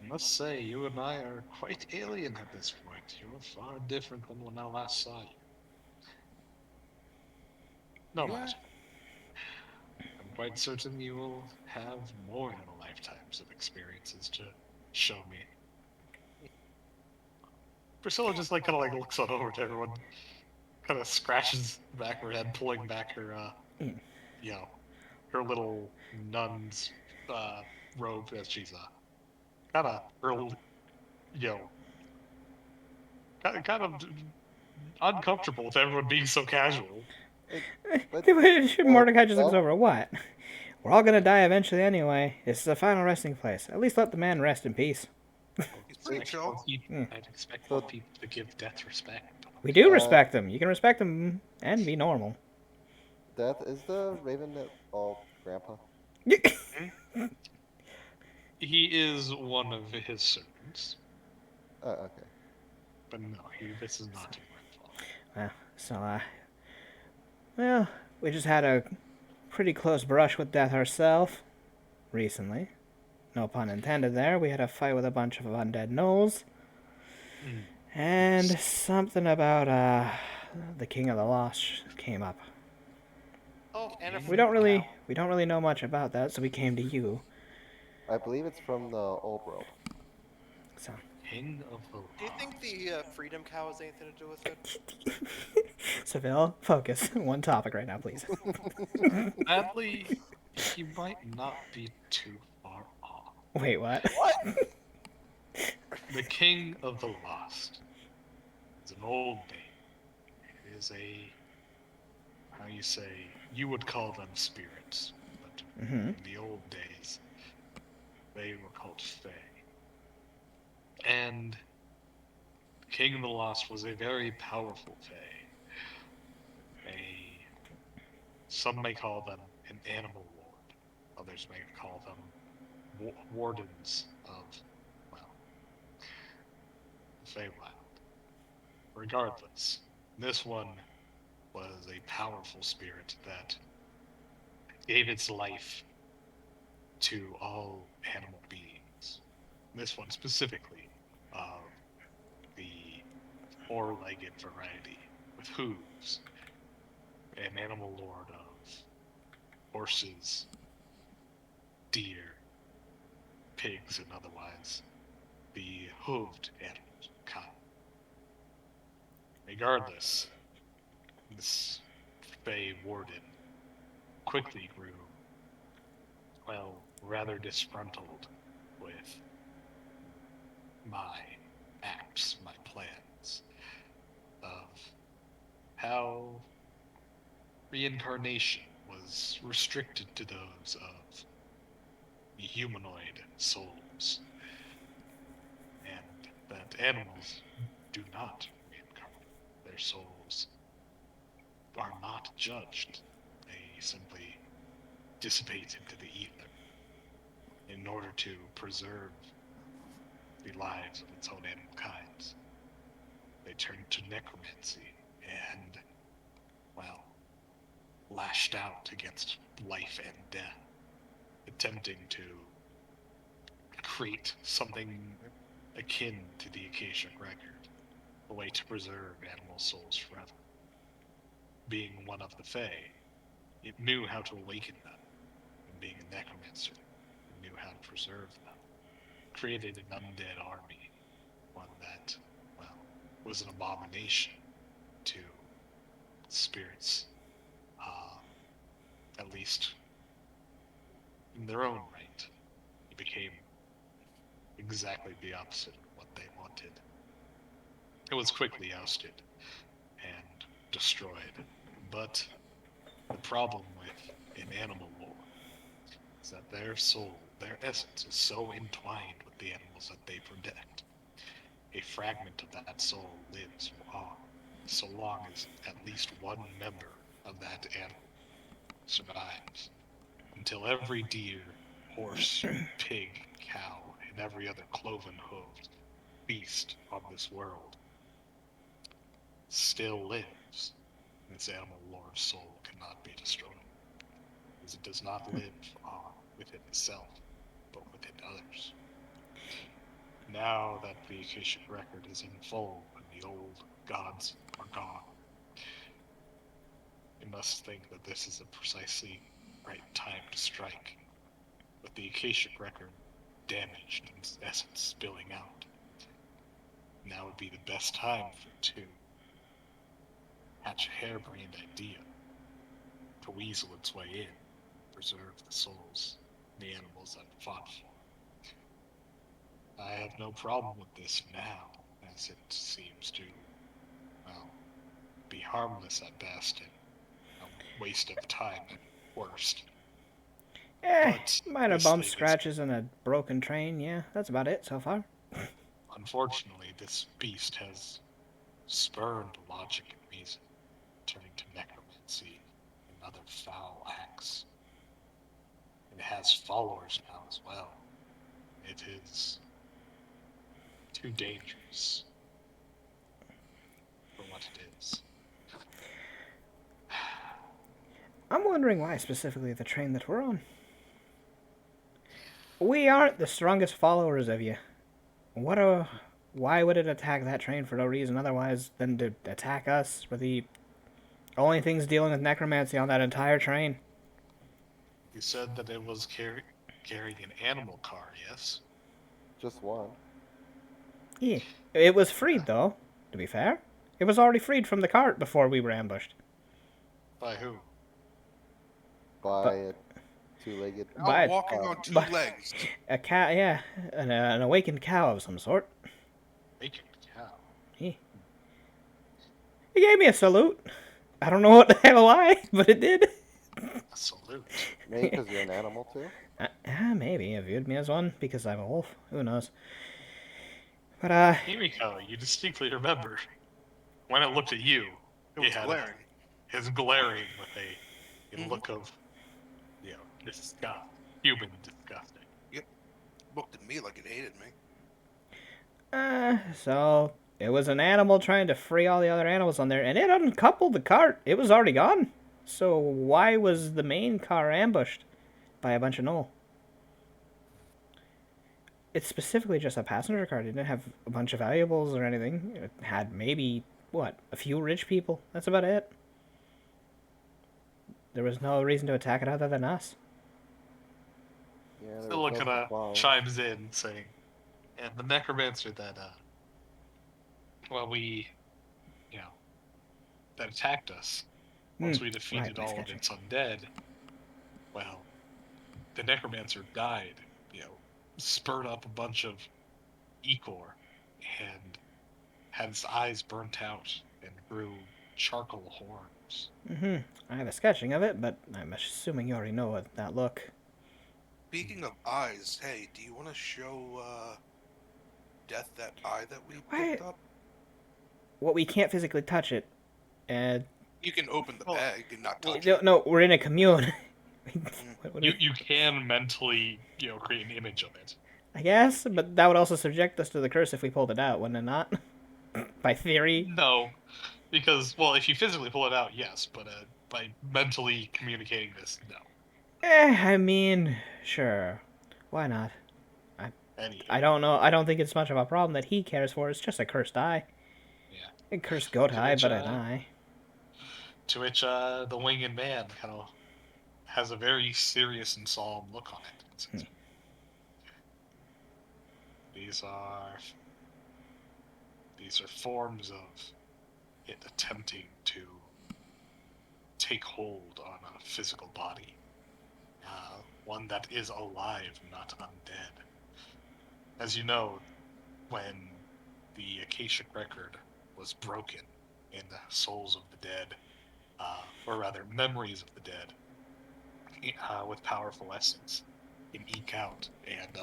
[SPEAKER 1] I must say, you and I are quite alien at this point. You are far different than when I last saw you. No
[SPEAKER 4] Yeah.
[SPEAKER 1] matter. I'm quite certain you will have more than a lifetimes of experiences to show me. Priscilla just kind of looks on over to everyone, kind of scratches the back of her head, pulling back her, her little nun's robe as she's kind of early, kind of uncomfortable with everyone being so casual.
[SPEAKER 5] But
[SPEAKER 2] Mordecai just looks
[SPEAKER 5] well,
[SPEAKER 2] over. What? We're all gonna die eventually anyway. This is the final resting place. At least let the man rest in peace.
[SPEAKER 4] It's pretty chill.
[SPEAKER 1] I'd expect
[SPEAKER 5] So-
[SPEAKER 1] more people to give death respect.
[SPEAKER 2] We do
[SPEAKER 5] Uh,
[SPEAKER 2] respect them. You can respect them and be normal.
[SPEAKER 5] Death is the Raven that all grandpa?
[SPEAKER 1] He is one of his servants,
[SPEAKER 5] Oh, okay.
[SPEAKER 1] but no, this is not your grandfather.
[SPEAKER 2] So, well, we just had a pretty close brush with death ourselves recently. No pun intended there. We had a fight with a bunch of undead gnolls.
[SPEAKER 1] Mm.
[SPEAKER 2] And something about the King of the Lost came up.
[SPEAKER 3] Oh, and a
[SPEAKER 2] We
[SPEAKER 3] fruit
[SPEAKER 2] don't really
[SPEAKER 3] cow.
[SPEAKER 2] we don't really know much about that, so we came to you.
[SPEAKER 5] I believe it's from the old world.
[SPEAKER 2] So
[SPEAKER 1] King of the
[SPEAKER 3] Do you think
[SPEAKER 1] Lost.
[SPEAKER 3] the freedom cow has anything to do with it?
[SPEAKER 2] Seville, focus. One topic right now, please.
[SPEAKER 1] Sadly, he might not be too far off.
[SPEAKER 2] Wait, what?
[SPEAKER 3] What?
[SPEAKER 1] The King of the Lost is an old name. It is a, how you say, you would call them spirits, but
[SPEAKER 2] Mm-hmm.
[SPEAKER 1] in the old days, they were called Fae. And the King of the Lost was a very powerful Fae. Some may call them an animal lord. Others may call them wardens of, well, the Feywild. Regardless, this one was a powerful spirit that gave its life to all animal beings. This one specifically, of the four-legged variety with hooves, an animal lord of horses, deer, pigs, and otherwise the hooved animals kind. Regardless, this Fey warden quickly grew, well, rather disgruntled with my acts, my plans of how reincarnation was restricted to those of the humanoid souls, and that animals do not reincarnate. Their souls are not judged. They simply dissipate into the ether in order to preserve the lives of its own animal kinds. They turned to necromancy and, well, lashed out against life and death, attempting to create something akin to the Akashic Record, a way to preserve animal souls forever. Being one of the Fae, it knew how to awaken them, and being a necromancer, it knew how to preserve them. Created an undead army, one that, well, was an abomination to spirits, at least in their own right. He became exactly the opposite of what they wanted. It was quickly ousted and destroyed, but the problem with an animal lore is that their soul, their essence, is so entwined with the animals that they protect. A fragment of that soul lives on, so long as at least one member of that animal survives, until every deer, horse, pig, cow, and every other cloven-hooved beast on this world still lives. This animal lord's soul cannot be destroyed, as it does not live within itself, but within others. Now that the Akashic Record is in full and the old gods are gone, you must think that this is a precisely right time to strike. With the Akashic Record damaged and its essence spilling out, now would be the best time to hatch a harebrained idea to weasel its way in, preserve the souls, the animals that fought for. I have no problem with this now, as it seems to, well, be harmless at best and a waste of time at worst. But
[SPEAKER 2] Minor
[SPEAKER 1] this
[SPEAKER 2] bumps,
[SPEAKER 1] thing is,
[SPEAKER 2] scratches, and a broken train. Yeah, that's about it so far.
[SPEAKER 1] Unfortunately, this beast has spurned logic and reason, turning to necromancy and other foul acts. It has followers now as well. It is too dangerous for what it is.
[SPEAKER 2] I'm wondering why specifically the train that we're on. We aren't the strongest followers of you. What a... Why would it attack that train for no reason otherwise than to attack us? We're the only things dealing with necromancy on that entire train.
[SPEAKER 1] You said that it was carrying an animal car, yes?
[SPEAKER 5] Just one.
[SPEAKER 2] Yeah. It was freed, though, to be fair. It was already freed from the cart before we were ambushed.
[SPEAKER 1] By who?
[SPEAKER 5] By
[SPEAKER 2] But
[SPEAKER 5] a two-legged.
[SPEAKER 2] by
[SPEAKER 4] Out walking on two
[SPEAKER 2] by
[SPEAKER 4] legs.
[SPEAKER 2] a cow, yeah, an awakened cow of some sort.
[SPEAKER 1] Bacon cow.
[SPEAKER 2] He gave me a salute. I don't know what the hell why, but it did.
[SPEAKER 1] A salute.
[SPEAKER 5] Maybe because you're an animal too.
[SPEAKER 2] Maybe it viewed me as one because I'm a wolf. Who knows? But
[SPEAKER 1] Himiko, you distinctly remember when it looked at you.
[SPEAKER 4] It was
[SPEAKER 1] had
[SPEAKER 4] glaring.
[SPEAKER 1] his glaring with a look of, disgust, human disgusting.
[SPEAKER 4] Yep. Looked at me like it hated me.
[SPEAKER 2] so it was an animal trying to free all the other animals on there, and it uncoupled the cart. It was already gone. So why was the main car ambushed by a bunch of Knoll? It's specifically just a passenger car. It didn't have a bunch of valuables or anything. It had maybe, what, a few rich people. That's about it. There was no reason to attack it other than us.
[SPEAKER 5] Yeah, there
[SPEAKER 1] Still
[SPEAKER 5] was
[SPEAKER 1] looking
[SPEAKER 5] lots of clowns.
[SPEAKER 1] chimes in saying, and the necromancer that, that attacked us, once we defeated
[SPEAKER 2] right,
[SPEAKER 1] all of its undead, well, the necromancer died, spurred up a bunch of ichor, and had his eyes burnt out and grew charcoal horns.
[SPEAKER 2] I have a sketching of it, but I'm assuming you already know what that look.
[SPEAKER 4] Speaking of eyes, hey, do you want to show Death that eye that we picked up?
[SPEAKER 2] Well, we can't physically touch it. And
[SPEAKER 4] You can open the bag and not touch
[SPEAKER 2] no,
[SPEAKER 4] it.
[SPEAKER 2] no, we're in a commune.
[SPEAKER 1] You can mentally, create an image of it.
[SPEAKER 2] I guess, but that would also subject us to the curse if we pulled it out, wouldn't it not? By theory.
[SPEAKER 1] No, because, well, if you physically pull it out, yes, but by mentally communicating this, no.
[SPEAKER 2] I mean, sure. Why not? I don't know. I don't think it's much of a problem that he cares for. It's just a cursed eye.
[SPEAKER 1] Yeah.
[SPEAKER 2] A cursed goat eye, but an eye.
[SPEAKER 1] To which the winged man kind of has a very serious and solemn look on it. These are forms of it attempting to take hold on a physical body. One that is alive, not undead. As you know, when the Akashic record was broken in the souls of the dead, or rather memories of the dead, with powerful essence, can eke out and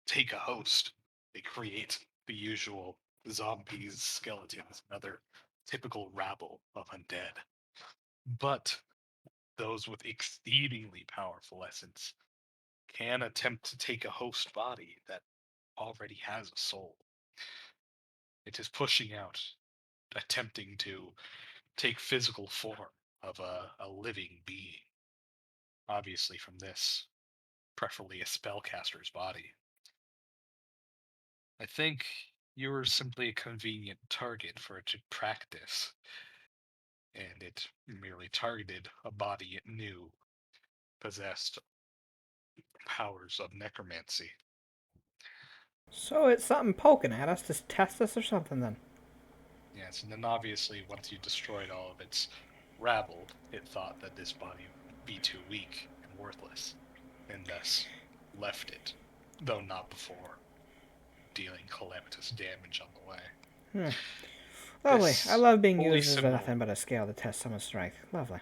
[SPEAKER 1] take a host. They create the usual zombies, skeletons, and other typical rabble of undead. But those with exceedingly powerful essence can attempt to take a host body that already has a soul. It is pushing out, attempting to take physical form of a living being. Obviously, from this, preferably a spellcaster's body. I think you were simply a convenient target for it to practice, and it merely targeted a body it knew possessed powers of necromancy.
[SPEAKER 2] So it's something poking at us to test us or something then.
[SPEAKER 1] Yes, and then obviously once you destroyed all of its rabble, it thought that this body would be too weak and worthless, and thus left it, though not before dealing calamitous damage on the way.
[SPEAKER 2] Lovely. I love being
[SPEAKER 1] holy
[SPEAKER 2] used as
[SPEAKER 1] symbol-
[SPEAKER 2] nothing but a scale to test someone's strength. Lovely.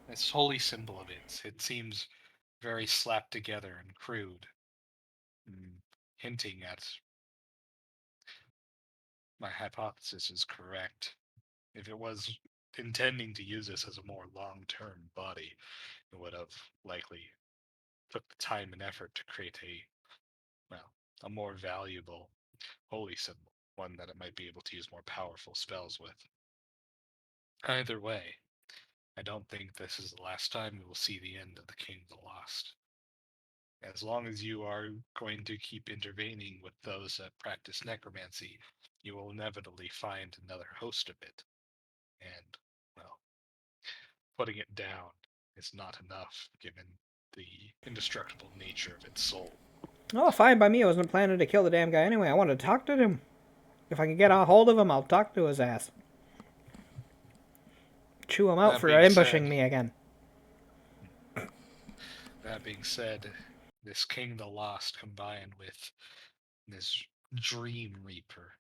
[SPEAKER 1] This holy symbol of it seems very slapped together and crude, hinting at my hypothesis is correct, if it was intending to use this as a more long-term body, it would have likely took the time and effort to create well, a more valuable holy symbol, one that it might be able to use more powerful spells with. Either way, I don't think this is the last time we will see the end of the King of the Lost. As long as you are going to keep intervening with those that practice necromancy, you will inevitably find another host of it. And, well, putting it down is not enough given the indestructible nature of its soul.
[SPEAKER 2] Oh, fine by me. I wasn't planning to kill the damn guy anyway. I wanted to talk to him. If I can get a hold of him, I'll talk to his ass. Chew him out
[SPEAKER 1] That
[SPEAKER 2] for
[SPEAKER 1] being
[SPEAKER 2] ambushing
[SPEAKER 1] said,
[SPEAKER 2] me again.
[SPEAKER 1] that being said, this King the Lost combined with this Dream Reaper,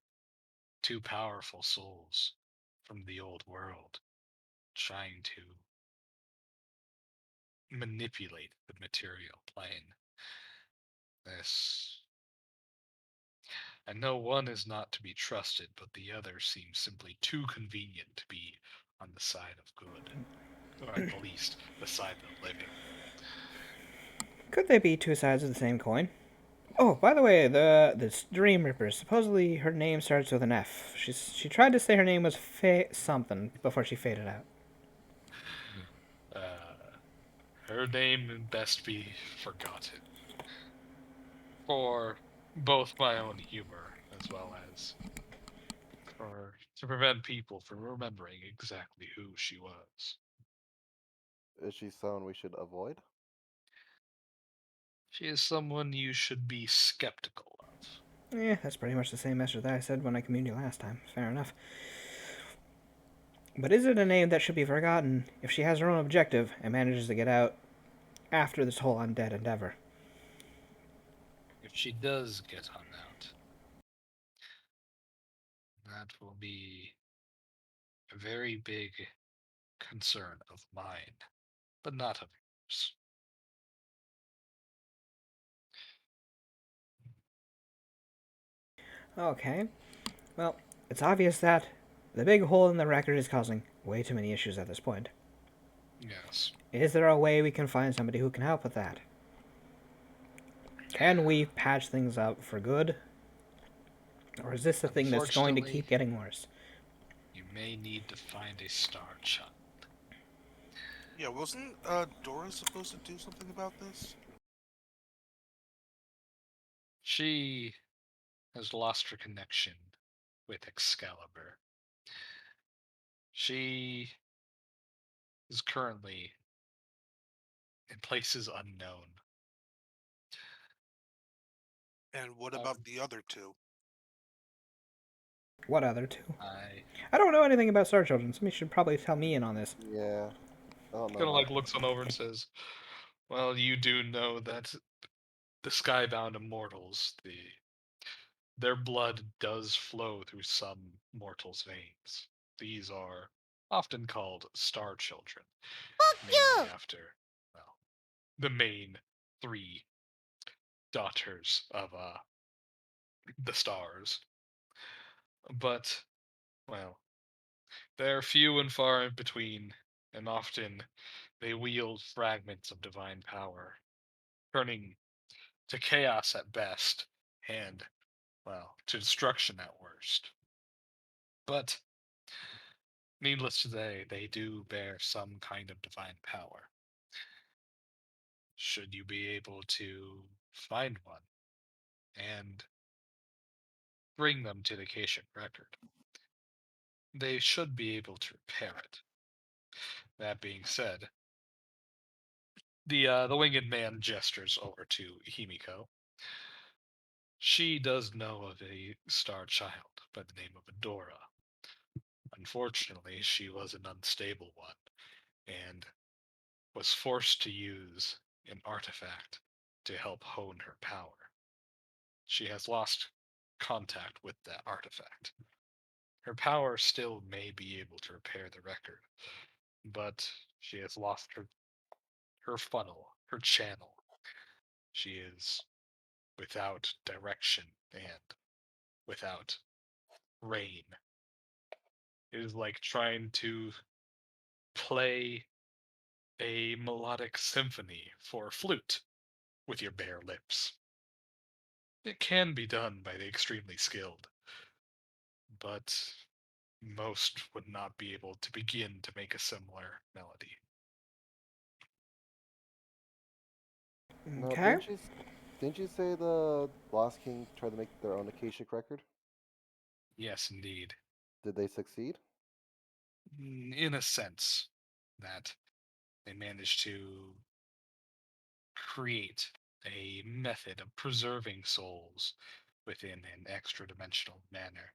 [SPEAKER 1] two powerful souls from the old world, trying to manipulate the material plane. This, I know one is not to be trusted, but the other seems simply too convenient to be on the side of good, or at the least, the side of the living.
[SPEAKER 2] Could they be two sides of the same coin? Oh, by the way, this Dream Reaper, supposedly her name starts with an F. She tried to say her name was something before she faded out.
[SPEAKER 1] Uh, her name best be forgotten, for both my own humor as well as for to prevent people from remembering exactly who she was.
[SPEAKER 5] Is she someone we should avoid?
[SPEAKER 1] She is someone you should be skeptical of.
[SPEAKER 2] Yeah, that's pretty much the same message that I said when I communed you last time. Fair enough. But is it a name that should be forgotten if she has her own objective and manages to get out after this whole undead endeavor?
[SPEAKER 1] If she does get on out, that will be a very big concern of mine, but not of yours.
[SPEAKER 2] Okay. Well, it's obvious that the big hole in the record is causing way too many issues at this point.
[SPEAKER 1] Yes.
[SPEAKER 2] Is there a way we can find somebody who can help with that? Can we patch things up for good? Or is this a thing that's going to
[SPEAKER 1] Unfortunately,
[SPEAKER 2] keep getting worse?
[SPEAKER 1] you may need to find a star child.
[SPEAKER 4] Yeah, wasn't Dora supposed to do something about this?
[SPEAKER 1] She has lost her connection with Excalibur. She is currently in places unknown.
[SPEAKER 4] And what
[SPEAKER 1] Uh,
[SPEAKER 4] about the other two?
[SPEAKER 2] What other two?
[SPEAKER 1] I
[SPEAKER 2] I don't know anything about Star Children. Somebody should probably tell me in on this.
[SPEAKER 5] Yeah, I don't know
[SPEAKER 1] kind of like
[SPEAKER 5] much.
[SPEAKER 1] looks on over and says, "Well, you do know that the skybound immortals, their blood does flow through some mortals' veins. These are often called star children, namely after, well, the main three daughters of the stars. But, well, they're few and far in between, and often they wield fragments of divine power, turning to chaos at best, and, well, to destruction at worst. But, needless to say, they do bear some kind of divine power. Should you be able to find one and bring them to the Kashyyyk record, they should be able to repair it. That being said, the winged man gestures over to Himiko. She does know of a star child by the name of Adora. Unfortunately, she was an unstable one and was forced to use an artifact to help hone her power. She has lost contact with that artifact. Her power still may be able to repair the record, but she has lost her funnel, her channel. She is without direction and without rain. It is like trying to play a melodic symphony for a flute with your bare lips. It can be done by the extremely skilled, but most would not be able to begin to make a similar melody.
[SPEAKER 5] No,
[SPEAKER 2] Okay.
[SPEAKER 5] didn't you say the Lost King tried to make their own Akashic record?
[SPEAKER 1] Yes, indeed.
[SPEAKER 5] Did they succeed?
[SPEAKER 1] In a sense, that they managed to create a method of preserving souls within an extra dimensional manner.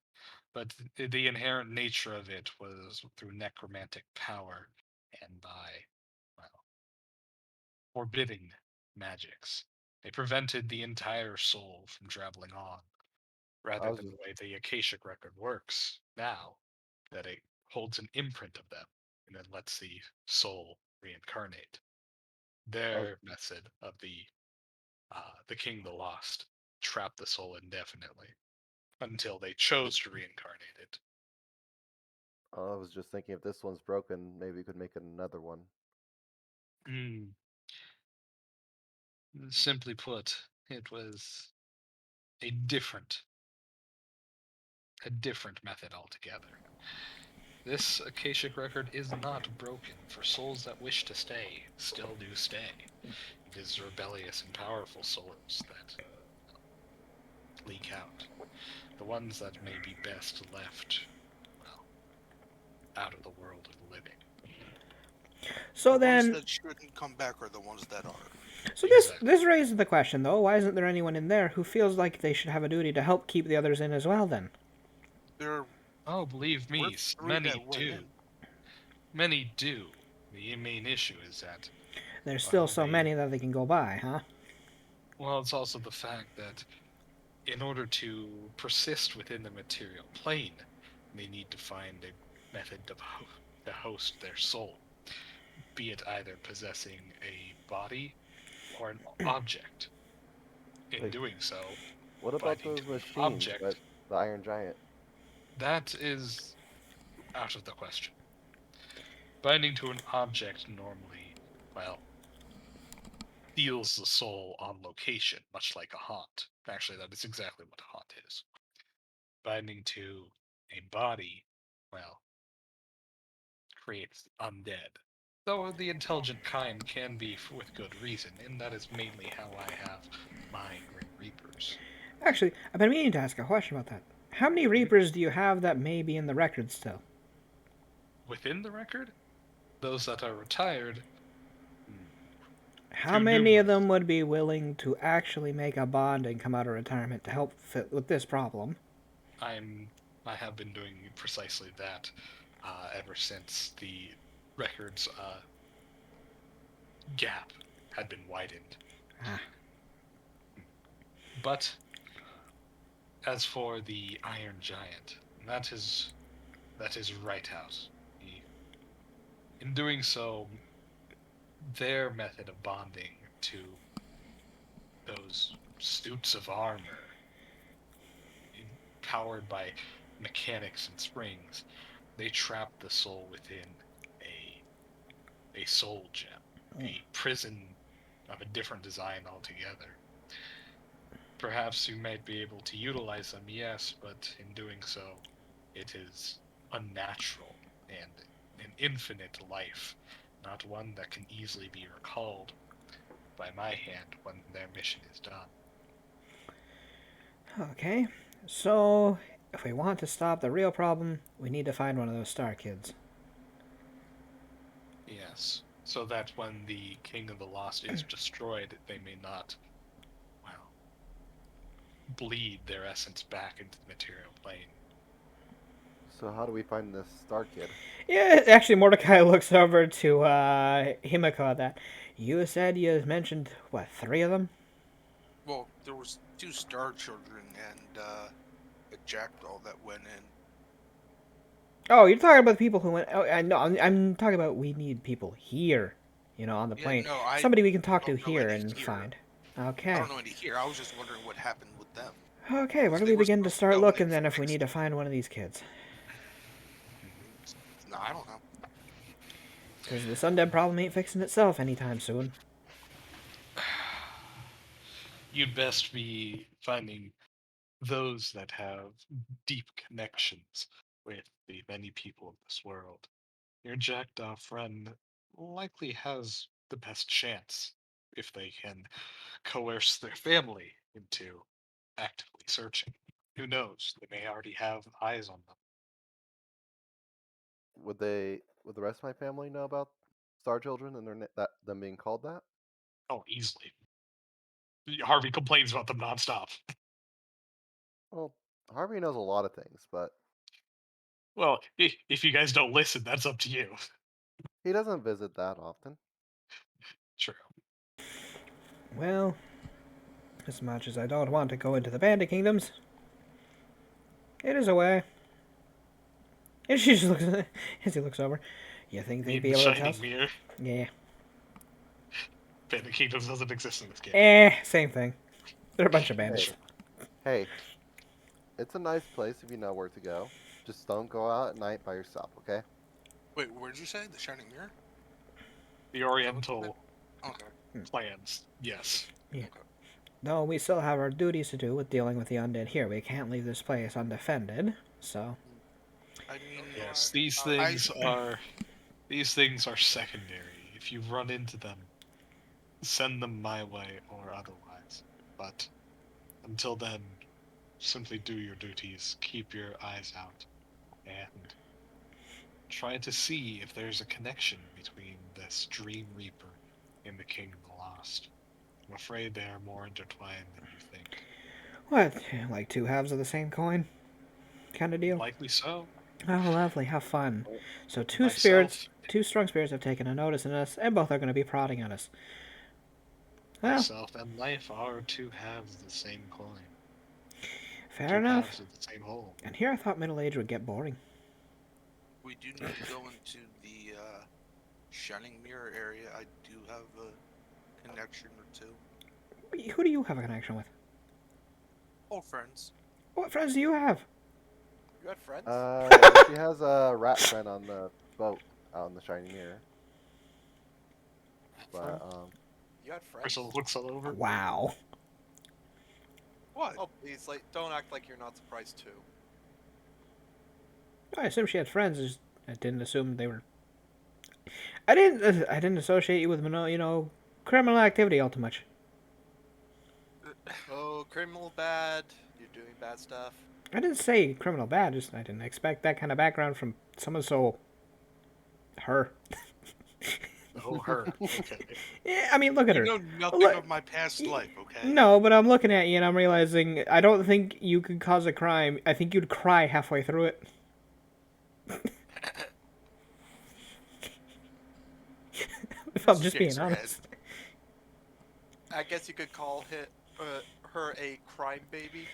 [SPEAKER 1] But the inherent nature of it was through necromantic power and by, well, forbidding magics. They prevented the entire soul from traveling on,
[SPEAKER 5] I
[SPEAKER 1] rather
[SPEAKER 5] was
[SPEAKER 1] than
[SPEAKER 5] just
[SPEAKER 1] the way the Akashic record works now, that it holds an imprint of them and then lets the soul reincarnate.
[SPEAKER 5] I was
[SPEAKER 1] Their method of the King the Lost trapped the soul indefinitely until they chose to reincarnate it.
[SPEAKER 5] I was just thinking if this one's broken, maybe we could make another one.
[SPEAKER 1] Mm, simply put, it was a different a different method altogether. This Akashic record is not broken, for souls that wish to stay still do stay. It is rebellious and powerful souls that leak out. The ones that may be best left, well, out of the world of the living.
[SPEAKER 2] So
[SPEAKER 4] The ones
[SPEAKER 2] then,
[SPEAKER 4] that shouldn't come back are the ones that are.
[SPEAKER 2] so this
[SPEAKER 1] Exactly.
[SPEAKER 2] this raises the question though: why isn't there anyone in there who feels like they should have a duty to help keep the others in as well? Then
[SPEAKER 4] There
[SPEAKER 1] Oh, believe
[SPEAKER 4] were
[SPEAKER 1] me,
[SPEAKER 4] three that
[SPEAKER 1] many
[SPEAKER 4] went
[SPEAKER 1] do.
[SPEAKER 4] in.
[SPEAKER 1] Many do. The main issue is that,
[SPEAKER 2] there's still
[SPEAKER 1] well,
[SPEAKER 2] so many that they can go by, huh?
[SPEAKER 1] it's also the fact that in order to persist within the material plane, they need to find a method to host their soul, be it either possessing a body or an object. In
[SPEAKER 5] Like,
[SPEAKER 1] doing so,
[SPEAKER 5] what about
[SPEAKER 1] binding
[SPEAKER 5] those
[SPEAKER 1] to an
[SPEAKER 5] machines that
[SPEAKER 1] object,
[SPEAKER 5] the Iron Giant?
[SPEAKER 1] that is out of the question. Binding to an object normally, well, steals the soul on location, much like a haunt. Actually, that is exactly what a haunt is. Binding to a body, well, creates undead. Though the intelligent kind can be with good reason, and that is mainly how I have my Grim Reapers.
[SPEAKER 2] Actually, I've been meaning to ask a question about that. How many
[SPEAKER 1] Mhm.
[SPEAKER 2] Reapers do you have that may be in the record still?
[SPEAKER 1] Within the record, those that are retired, hmm,
[SPEAKER 2] How
[SPEAKER 1] too
[SPEAKER 2] many of
[SPEAKER 1] numerous.
[SPEAKER 2] them would be willing to actually make a bond and come out of retirement to help fit with this problem?
[SPEAKER 1] I'm I have been doing precisely that ever since the records gap had been widened.
[SPEAKER 2] Ah,
[SPEAKER 1] But as for the Iron Giant, that is right out. In doing so, their method of bonding to those suits of armor, powered by mechanics and springs, they trap the soul within a a soul gem, a prison of a different design altogether. Perhaps you might be able to utilize them, yes, but in doing so, it is unnatural and an infinite life, not one that can easily be recalled by my hand when their mission is done.
[SPEAKER 2] okay. So, if we want to stop the real problem, we need to find one of those star kids.
[SPEAKER 1] Yes, so that when the King of the Lost is destroyed, they may not, well, bleed their essence back into the material plane.
[SPEAKER 5] So how do we find this Star Kid?
[SPEAKER 2] Yeah, actually, Mordecai looks over to Himiko at that. You said you mentioned, what, three of them?
[SPEAKER 4] Well, there was two Star Children and a Jackdaw that went in.
[SPEAKER 2] Oh, you're talking about the people who went. Oh, I know. I'm talking about we need people here, on the
[SPEAKER 4] Yeah,
[SPEAKER 2] plane.
[SPEAKER 4] no, I
[SPEAKER 2] Somebody we can talk to
[SPEAKER 4] don't know
[SPEAKER 2] here
[SPEAKER 4] any
[SPEAKER 2] and
[SPEAKER 4] here.
[SPEAKER 2] find.
[SPEAKER 4] I
[SPEAKER 2] Okay.
[SPEAKER 4] don't know any here. I was just wondering what happened with them.
[SPEAKER 2] Okay, where do
[SPEAKER 4] They
[SPEAKER 2] we
[SPEAKER 4] were
[SPEAKER 2] begin to
[SPEAKER 4] supposed
[SPEAKER 2] start
[SPEAKER 4] go
[SPEAKER 2] looking
[SPEAKER 4] and
[SPEAKER 2] then if we
[SPEAKER 4] fix
[SPEAKER 2] need to find one of these kids?
[SPEAKER 4] No, I don't know.
[SPEAKER 2] Because this undead problem ain't fixing itself anytime soon.
[SPEAKER 1] You'd best be finding those that have deep connections with the many people of this world. Your jackdaw friend likely has the best chance if they can coerce their family into actively searching. Who knows? They may already have eyes on them.
[SPEAKER 5] Would they? Would the rest of my family know about Star Children and them being called that?
[SPEAKER 1] Oh, easily. Harvey complains about them nonstop.
[SPEAKER 5] Well, Harvey knows a lot of things, but
[SPEAKER 1] Well, if you guys don't listen, that's up to you.
[SPEAKER 5] he doesn't visit that often.
[SPEAKER 1] True.
[SPEAKER 2] Well, as much as I don't want to go into the Bandit Kingdoms, it is a way. And she just looks as he looks over. You think
[SPEAKER 1] You
[SPEAKER 2] they'd
[SPEAKER 1] mean
[SPEAKER 2] be
[SPEAKER 1] the
[SPEAKER 2] able to tell
[SPEAKER 1] Shining
[SPEAKER 2] us?
[SPEAKER 1] Mirror?
[SPEAKER 2] Yeah.
[SPEAKER 1] Panda Kingdoms doesn't exist in this game.
[SPEAKER 2] Same thing. They're a bunch of bandits.
[SPEAKER 1] Sure.
[SPEAKER 5] Hey, it's a nice place if you know where to go. Just don't go out at night by yourself, okay?
[SPEAKER 4] Wait, where did you say? The Shining Mirror?
[SPEAKER 1] The
[SPEAKER 4] Is that what you said?
[SPEAKER 1] Oriental
[SPEAKER 4] Okay.
[SPEAKER 1] plans, yes.
[SPEAKER 2] No, we still have our duties to do with dealing with the undead here. We can't leave this place undefended, so...
[SPEAKER 4] I mean,
[SPEAKER 1] Yes, these
[SPEAKER 4] I
[SPEAKER 1] things are secondary. If you run into them, send them my way or otherwise. But until then, simply do your duties, keep your eyes out, and try to see if there's a connection between this Dream Reaper and the King of the Lost. I'm afraid they are more intertwined than you think.
[SPEAKER 2] What? Like two halves of the same coin? Kind of deal?
[SPEAKER 1] Likely so.
[SPEAKER 2] Oh, lovely. How fun. So
[SPEAKER 1] Myself,
[SPEAKER 2] two strong spirits have taken a notice in us, and both are going to be prodding at us. Well,
[SPEAKER 1] myself, and life are two halves of the same coin.
[SPEAKER 2] fair
[SPEAKER 1] Two
[SPEAKER 2] enough.
[SPEAKER 1] halves of the same whole.
[SPEAKER 2] And here I thought middle age would get boring.
[SPEAKER 4] we do need to go into the Shining Mirror area. I do have a connection or two.
[SPEAKER 2] Who do you have a connection with?
[SPEAKER 4] Old friends.
[SPEAKER 2] What friends do you have?
[SPEAKER 3] You had friends?
[SPEAKER 5] She has a rat friend on the boat out in the Shining Mirror. But,
[SPEAKER 3] You had friends?
[SPEAKER 1] Crystal looks all over.
[SPEAKER 2] Wow.
[SPEAKER 4] What?
[SPEAKER 3] Oh, please, like, don't act like you're not surprised too.
[SPEAKER 2] I assume she had friends. I didn't assume they were. I didn't associate you with criminal activity all too much.
[SPEAKER 3] Oh, criminal bad. You're doing bad stuff.
[SPEAKER 2] I didn't say criminal bad. Just I didn't expect that kind of background from someone so. Her.
[SPEAKER 1] Oh, her. Okay.
[SPEAKER 2] Yeah, I mean, look at
[SPEAKER 4] You
[SPEAKER 2] her.
[SPEAKER 4] know nothing
[SPEAKER 2] Look-
[SPEAKER 4] of my past life, okay?
[SPEAKER 2] No, but I'm looking at you and I'm realizing I don't think you could cause a crime. I think you'd cry halfway through it. If I'm just being
[SPEAKER 4] Shakes her head.
[SPEAKER 2] honest.
[SPEAKER 3] I guess you could call her a crime baby.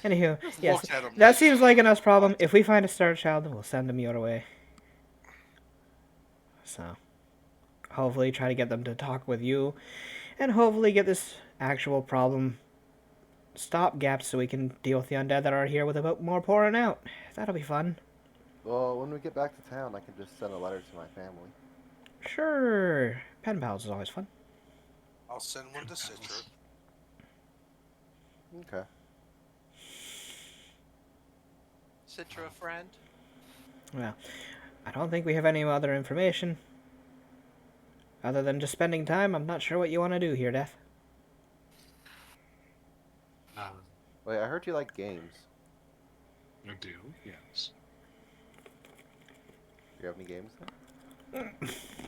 [SPEAKER 2] Anywho,
[SPEAKER 4] Just
[SPEAKER 2] yes,
[SPEAKER 4] looks at him
[SPEAKER 2] that
[SPEAKER 4] like,
[SPEAKER 2] seems like an us problem. If we find a star child, then we'll send them your way. So, hopefully try to get them to talk with you, and hopefully get this actual problem stopgapped so we can deal with the undead that are here with a bit more pouring out. That'll be fun.
[SPEAKER 5] well, when we get back to town, I can just send a letter to my family.
[SPEAKER 2] Sure. Pen pals is always fun.
[SPEAKER 4] I'll send one to Citra.
[SPEAKER 5] Okay.
[SPEAKER 3] Citra friend.
[SPEAKER 2] Well, I don't think we have any other information. Other than just spending time, I'm not sure what you want to do here, Death.
[SPEAKER 5] Wait, I heard you like games.
[SPEAKER 1] I do, yes.
[SPEAKER 5] Do you have any games?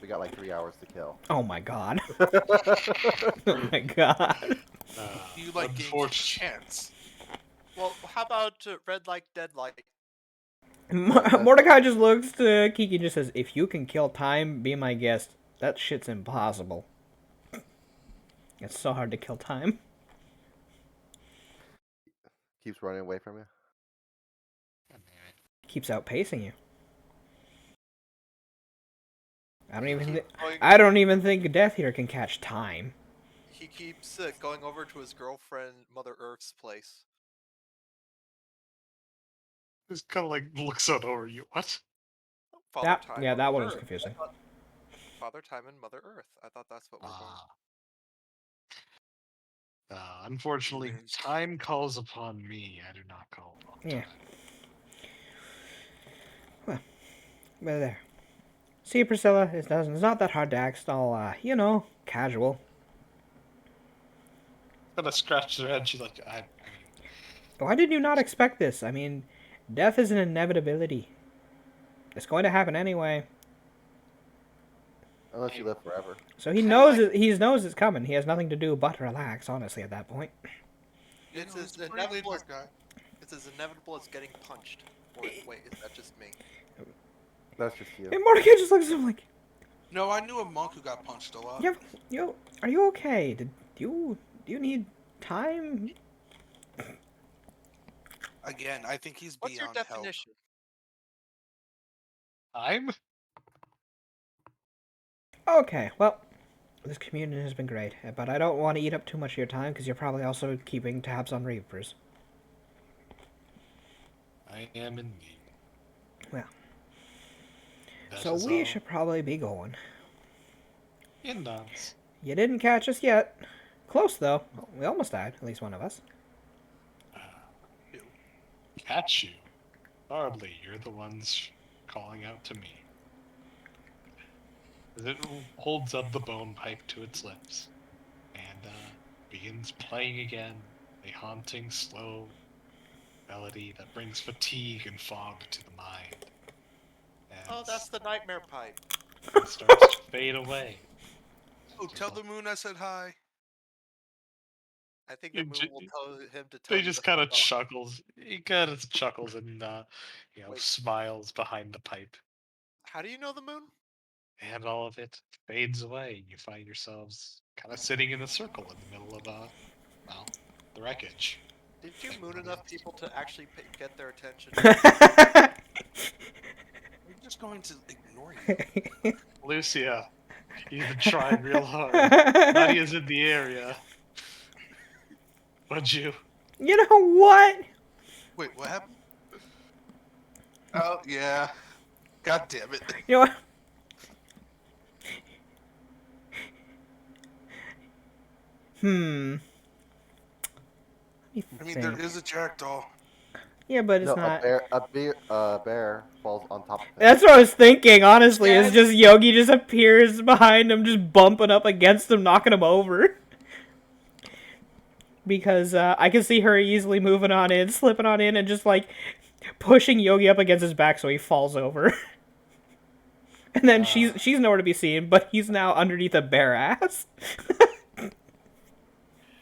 [SPEAKER 5] We got like 3 hours to kill.
[SPEAKER 2] Oh my god. Oh my god.
[SPEAKER 4] Do you like games with chance?
[SPEAKER 3] Well, how about red light, dead light?
[SPEAKER 2] Mordecai just looks to Kiki and just says, if you can kill time, be my guest. That shit's impossible. It's so hard to kill time.
[SPEAKER 5] Keeps running away from you.
[SPEAKER 2] Keeps outpacing you. I don't even think Death here can catch time.
[SPEAKER 3] he keeps going over to his girlfriend Mother Earth's place.
[SPEAKER 1] Just kind of like looks out over you. What?
[SPEAKER 3] Father Time,
[SPEAKER 2] Yeah,
[SPEAKER 3] Mother
[SPEAKER 2] that one was
[SPEAKER 3] Earth.
[SPEAKER 2] confusing.
[SPEAKER 3] Father Time and Mother Earth. I thought that's what we're going.
[SPEAKER 1] Unfortunately,
[SPEAKER 4] Humans.
[SPEAKER 1] time calls upon me. I do not call upon
[SPEAKER 2] Yeah.
[SPEAKER 1] time.
[SPEAKER 2] But there. See, Priscilla, it's not that hard to act all, casual.
[SPEAKER 1] Kind of scratches her head. She's like, I mean,
[SPEAKER 2] Why did you not expect this? I mean, death is an inevitability. It's going to happen anyway.
[SPEAKER 5] Unless you live forever.
[SPEAKER 2] So he knows it's coming. He has nothing to do but relax, honestly, at that point.
[SPEAKER 3] It's as
[SPEAKER 4] pretty
[SPEAKER 3] inevitable
[SPEAKER 4] laid-back
[SPEAKER 3] as
[SPEAKER 4] guy.
[SPEAKER 3] it's as inevitable as getting punched. Or wait, is that just me?
[SPEAKER 5] That's just you.
[SPEAKER 2] And Mordecai just looks at him like,
[SPEAKER 4] No, I knew a monk who got punched a lot.
[SPEAKER 2] "Yeah, are you okay? Do you need time?"
[SPEAKER 4] Again, I think he's
[SPEAKER 3] What's your
[SPEAKER 4] beyond help.
[SPEAKER 3] definition?
[SPEAKER 1] time?
[SPEAKER 2] Okay, well, this communion has been great, but I don't want to eat up too much of your time because you're probably also keeping tabs on Reapers.
[SPEAKER 1] I am indeed.
[SPEAKER 2] Well,
[SPEAKER 1] That
[SPEAKER 2] so
[SPEAKER 1] is
[SPEAKER 2] we
[SPEAKER 1] all.
[SPEAKER 2] should probably be going.
[SPEAKER 1] In dance.
[SPEAKER 2] You didn't catch us yet. Close though. We almost died. At least one of us.
[SPEAKER 1] Catch you. Hardly. You're the ones calling out to me. As it holds up the bone pipe to its lips and begins playing again, a haunting, slow melody that brings fatigue and fog to the mind. And
[SPEAKER 3] Oh, that's the nightmare pipe.
[SPEAKER 1] it starts to fade away.
[SPEAKER 4] Oh, tell the moon I said hi.
[SPEAKER 3] I think the
[SPEAKER 1] It
[SPEAKER 3] moon
[SPEAKER 1] j-
[SPEAKER 3] will tell him to tell
[SPEAKER 1] He
[SPEAKER 3] you
[SPEAKER 1] just
[SPEAKER 3] to
[SPEAKER 1] kind
[SPEAKER 3] fuck
[SPEAKER 1] of
[SPEAKER 3] off.
[SPEAKER 1] chuckles. He kind of chuckles and
[SPEAKER 3] Wait.
[SPEAKER 1] smiles behind the pipe.
[SPEAKER 3] How do you know the moon?
[SPEAKER 1] And all of it fades away. You find yourselves kind of sitting in a circle in the middle of the wreckage.
[SPEAKER 3] Did you moon enough people to actually get their attention?
[SPEAKER 4] We're just going to ignore you.
[SPEAKER 1] Lucia, you've been trying real hard. Nadia's in the area. Would you?
[SPEAKER 2] You know what?
[SPEAKER 4] Wait, what happened? Oh, yeah. God damn it.
[SPEAKER 2] You know what? Hmm. Let me
[SPEAKER 4] I mean,
[SPEAKER 2] think.
[SPEAKER 4] there is a jackdaw.
[SPEAKER 2] Yeah, but it's
[SPEAKER 5] No,
[SPEAKER 2] not.
[SPEAKER 5] a bear falls on top of him.
[SPEAKER 2] That's what I was thinking, honestly.
[SPEAKER 3] Yeah,
[SPEAKER 2] It's just Yogi just appears behind him, just bumping up against him, knocking him over. Because I can see her easily moving on in, slipping on in, and just like pushing Yogi up against his back so he falls over. And then she's nowhere to be seen, but he's now underneath a bare ass.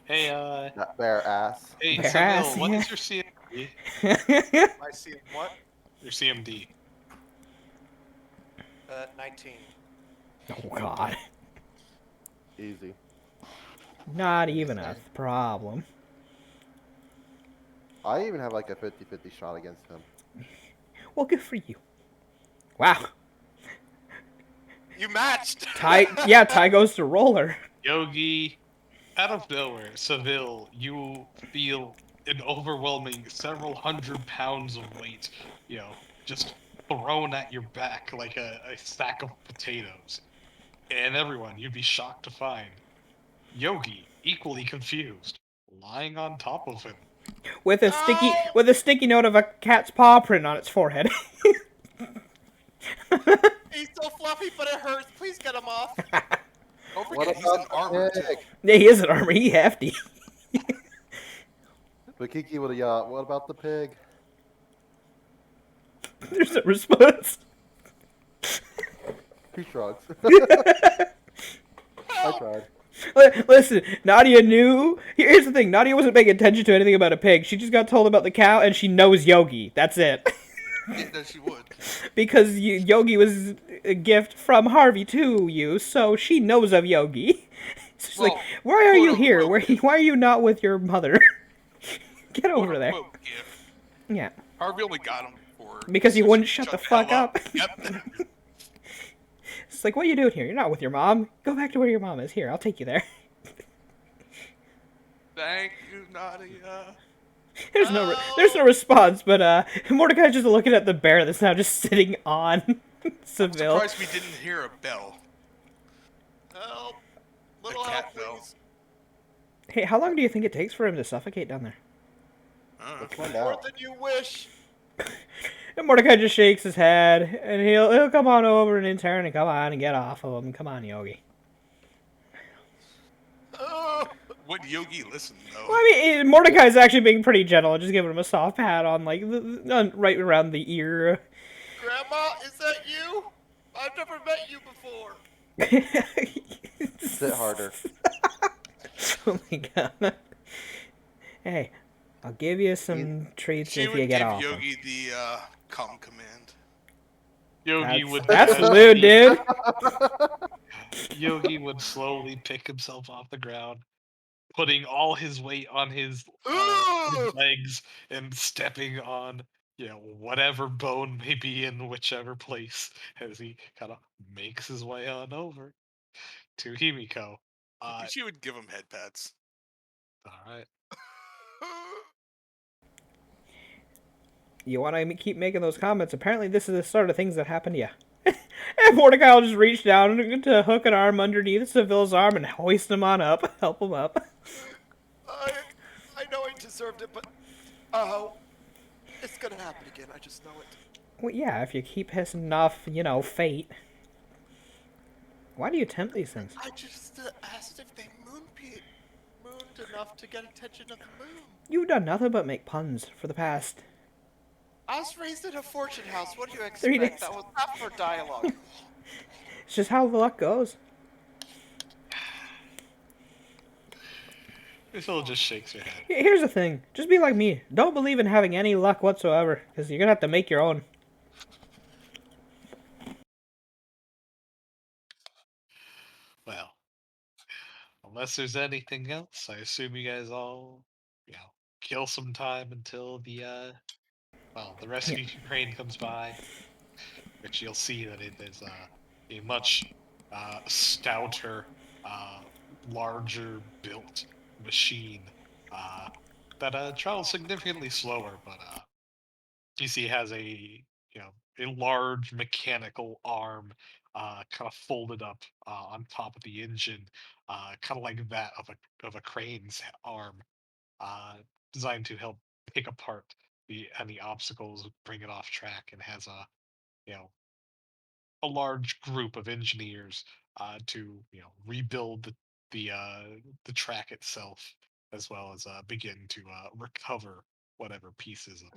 [SPEAKER 1] Hey,
[SPEAKER 5] That bear ass.
[SPEAKER 1] hey,
[SPEAKER 2] Bear
[SPEAKER 1] Seville,
[SPEAKER 2] ass,
[SPEAKER 1] what
[SPEAKER 2] yeah.
[SPEAKER 1] is your CMD?
[SPEAKER 3] I see what?
[SPEAKER 1] Your CMD.
[SPEAKER 3] 19.
[SPEAKER 2] Oh god.
[SPEAKER 5] Easy.
[SPEAKER 2] Not even a problem.
[SPEAKER 5] I even have like a 50-50 shot against him.
[SPEAKER 2] Well, good for you. Wow.
[SPEAKER 3] You matched!
[SPEAKER 2] Ty goes to roller.
[SPEAKER 1] Yogi, out of nowhere, Seville, you feel an overwhelming several hundred pounds of weight, just thrown at your back like a sack of potatoes. And everyone, you'd be shocked to find Yogi, equally confused, lying on top of him.
[SPEAKER 2] With a sticky note of a cat's paw print on its forehead.
[SPEAKER 3] He's so fluffy, but it hurts. Please get him off.
[SPEAKER 4] Don't
[SPEAKER 5] What
[SPEAKER 4] forget, he's in
[SPEAKER 5] about the
[SPEAKER 4] armor, too.
[SPEAKER 5] pig?
[SPEAKER 2] Yeah, he is an armor. He hefty.
[SPEAKER 5] But Kiki would have yelled, what about the pig?
[SPEAKER 2] There's a response.
[SPEAKER 5] He shrugs. I tried.
[SPEAKER 2] Listen, Nadia knew. Here's the thing: Nadia wasn't paying attention to anything about a pig. She just got told about the cow, and she knows Yogi. That's it.
[SPEAKER 4] Yeah, no, she would.
[SPEAKER 2] Because Yogi was a gift from Harvey to you, so she knows of Yogi. She's like,
[SPEAKER 4] Well,
[SPEAKER 2] why are you
[SPEAKER 4] quote,
[SPEAKER 2] here?
[SPEAKER 4] unquote,
[SPEAKER 2] Why are you not with your mother? Get over there.
[SPEAKER 4] Quote, unquote, gift.
[SPEAKER 2] Yeah,
[SPEAKER 4] Harvey only got him for...
[SPEAKER 2] because he
[SPEAKER 4] so
[SPEAKER 2] wouldn't
[SPEAKER 4] she
[SPEAKER 2] shut the
[SPEAKER 4] hell
[SPEAKER 2] fuck up.
[SPEAKER 4] Yep.
[SPEAKER 2] It's like, what are you doing here? You're not with your mom. Go back to where your mom is. Here, I'll take you there.
[SPEAKER 4] Thank you, Nadia.
[SPEAKER 2] There's no response, but Mordecai's just looking at the bear that's now just sitting on
[SPEAKER 4] I'm
[SPEAKER 2] Seville.
[SPEAKER 4] surprised we didn't hear a bell.
[SPEAKER 3] Help!
[SPEAKER 4] A
[SPEAKER 3] Little
[SPEAKER 4] cat
[SPEAKER 3] help,
[SPEAKER 4] bell.
[SPEAKER 3] please.
[SPEAKER 2] Hey, how long do you think it takes for him to suffocate down there?
[SPEAKER 5] Let's find
[SPEAKER 3] More
[SPEAKER 5] out.
[SPEAKER 3] than you wish.
[SPEAKER 2] And Mordecai just shakes his head, and he'll come on over and in turn and come on and get off of him. Come on, Yogi.
[SPEAKER 4] Would Yogi listen, though?
[SPEAKER 2] Well, I mean, Mordecai's actually being pretty gentle, just giving him a soft pat on, like, right around the ear.
[SPEAKER 3] Grandma, is that you? I've never met you before.
[SPEAKER 5] Sit harder.
[SPEAKER 2] Oh my god. Hey, I'll give you some treats
[SPEAKER 4] She
[SPEAKER 2] if
[SPEAKER 4] would
[SPEAKER 2] you get
[SPEAKER 4] give
[SPEAKER 2] off him.
[SPEAKER 4] Yogi the come command.
[SPEAKER 1] Yogi would
[SPEAKER 2] That's
[SPEAKER 1] casually-
[SPEAKER 2] lewd, dude.
[SPEAKER 1] Yogi would slowly pick himself off the ground, putting all his weight on his legs and stepping on, whatever bone may be in whichever place as he kind of makes his way on over to Himiko.
[SPEAKER 4] She would give him head pats.
[SPEAKER 1] All right.
[SPEAKER 2] You want to keep making those comments? Apparently, this is the sort of things that happen to you. And Mordecai will just reach down to hook an arm underneath Seville's arm and hoist him on up, help him up.
[SPEAKER 3] I know I deserved it, but oh, it's gonna happen again. I just know it.
[SPEAKER 2] Well, yeah, if you keep pissing off, fate. Why do you attempt these things?
[SPEAKER 3] I just asked if they mooned enough to get attention of the moon.
[SPEAKER 2] You've done nothing but make puns for the past.
[SPEAKER 3] I was raised in a fortune house. What do you
[SPEAKER 2] 3 days.
[SPEAKER 3] expect? That was not for dialogue.
[SPEAKER 2] It's just how the luck goes.
[SPEAKER 1] Phil just shakes her head.
[SPEAKER 2] Here's the thing. Just be like me. Don't believe in having any luck whatsoever, because you're going to have to make your own.
[SPEAKER 1] Well, unless there's anything else, I assume you guys all, kill some time until the rescue train comes by, which you'll see that it is a much stouter, larger built machine that travels significantly slower, but DC has a large mechanical arm kind of folded up on top of the engine, kind of like that of a crane's arm, uh, designed to help pick apart any obstacles, bring it off track, and has you know a large group of engineers to rebuild the track itself, as well as begin to recover whatever pieces of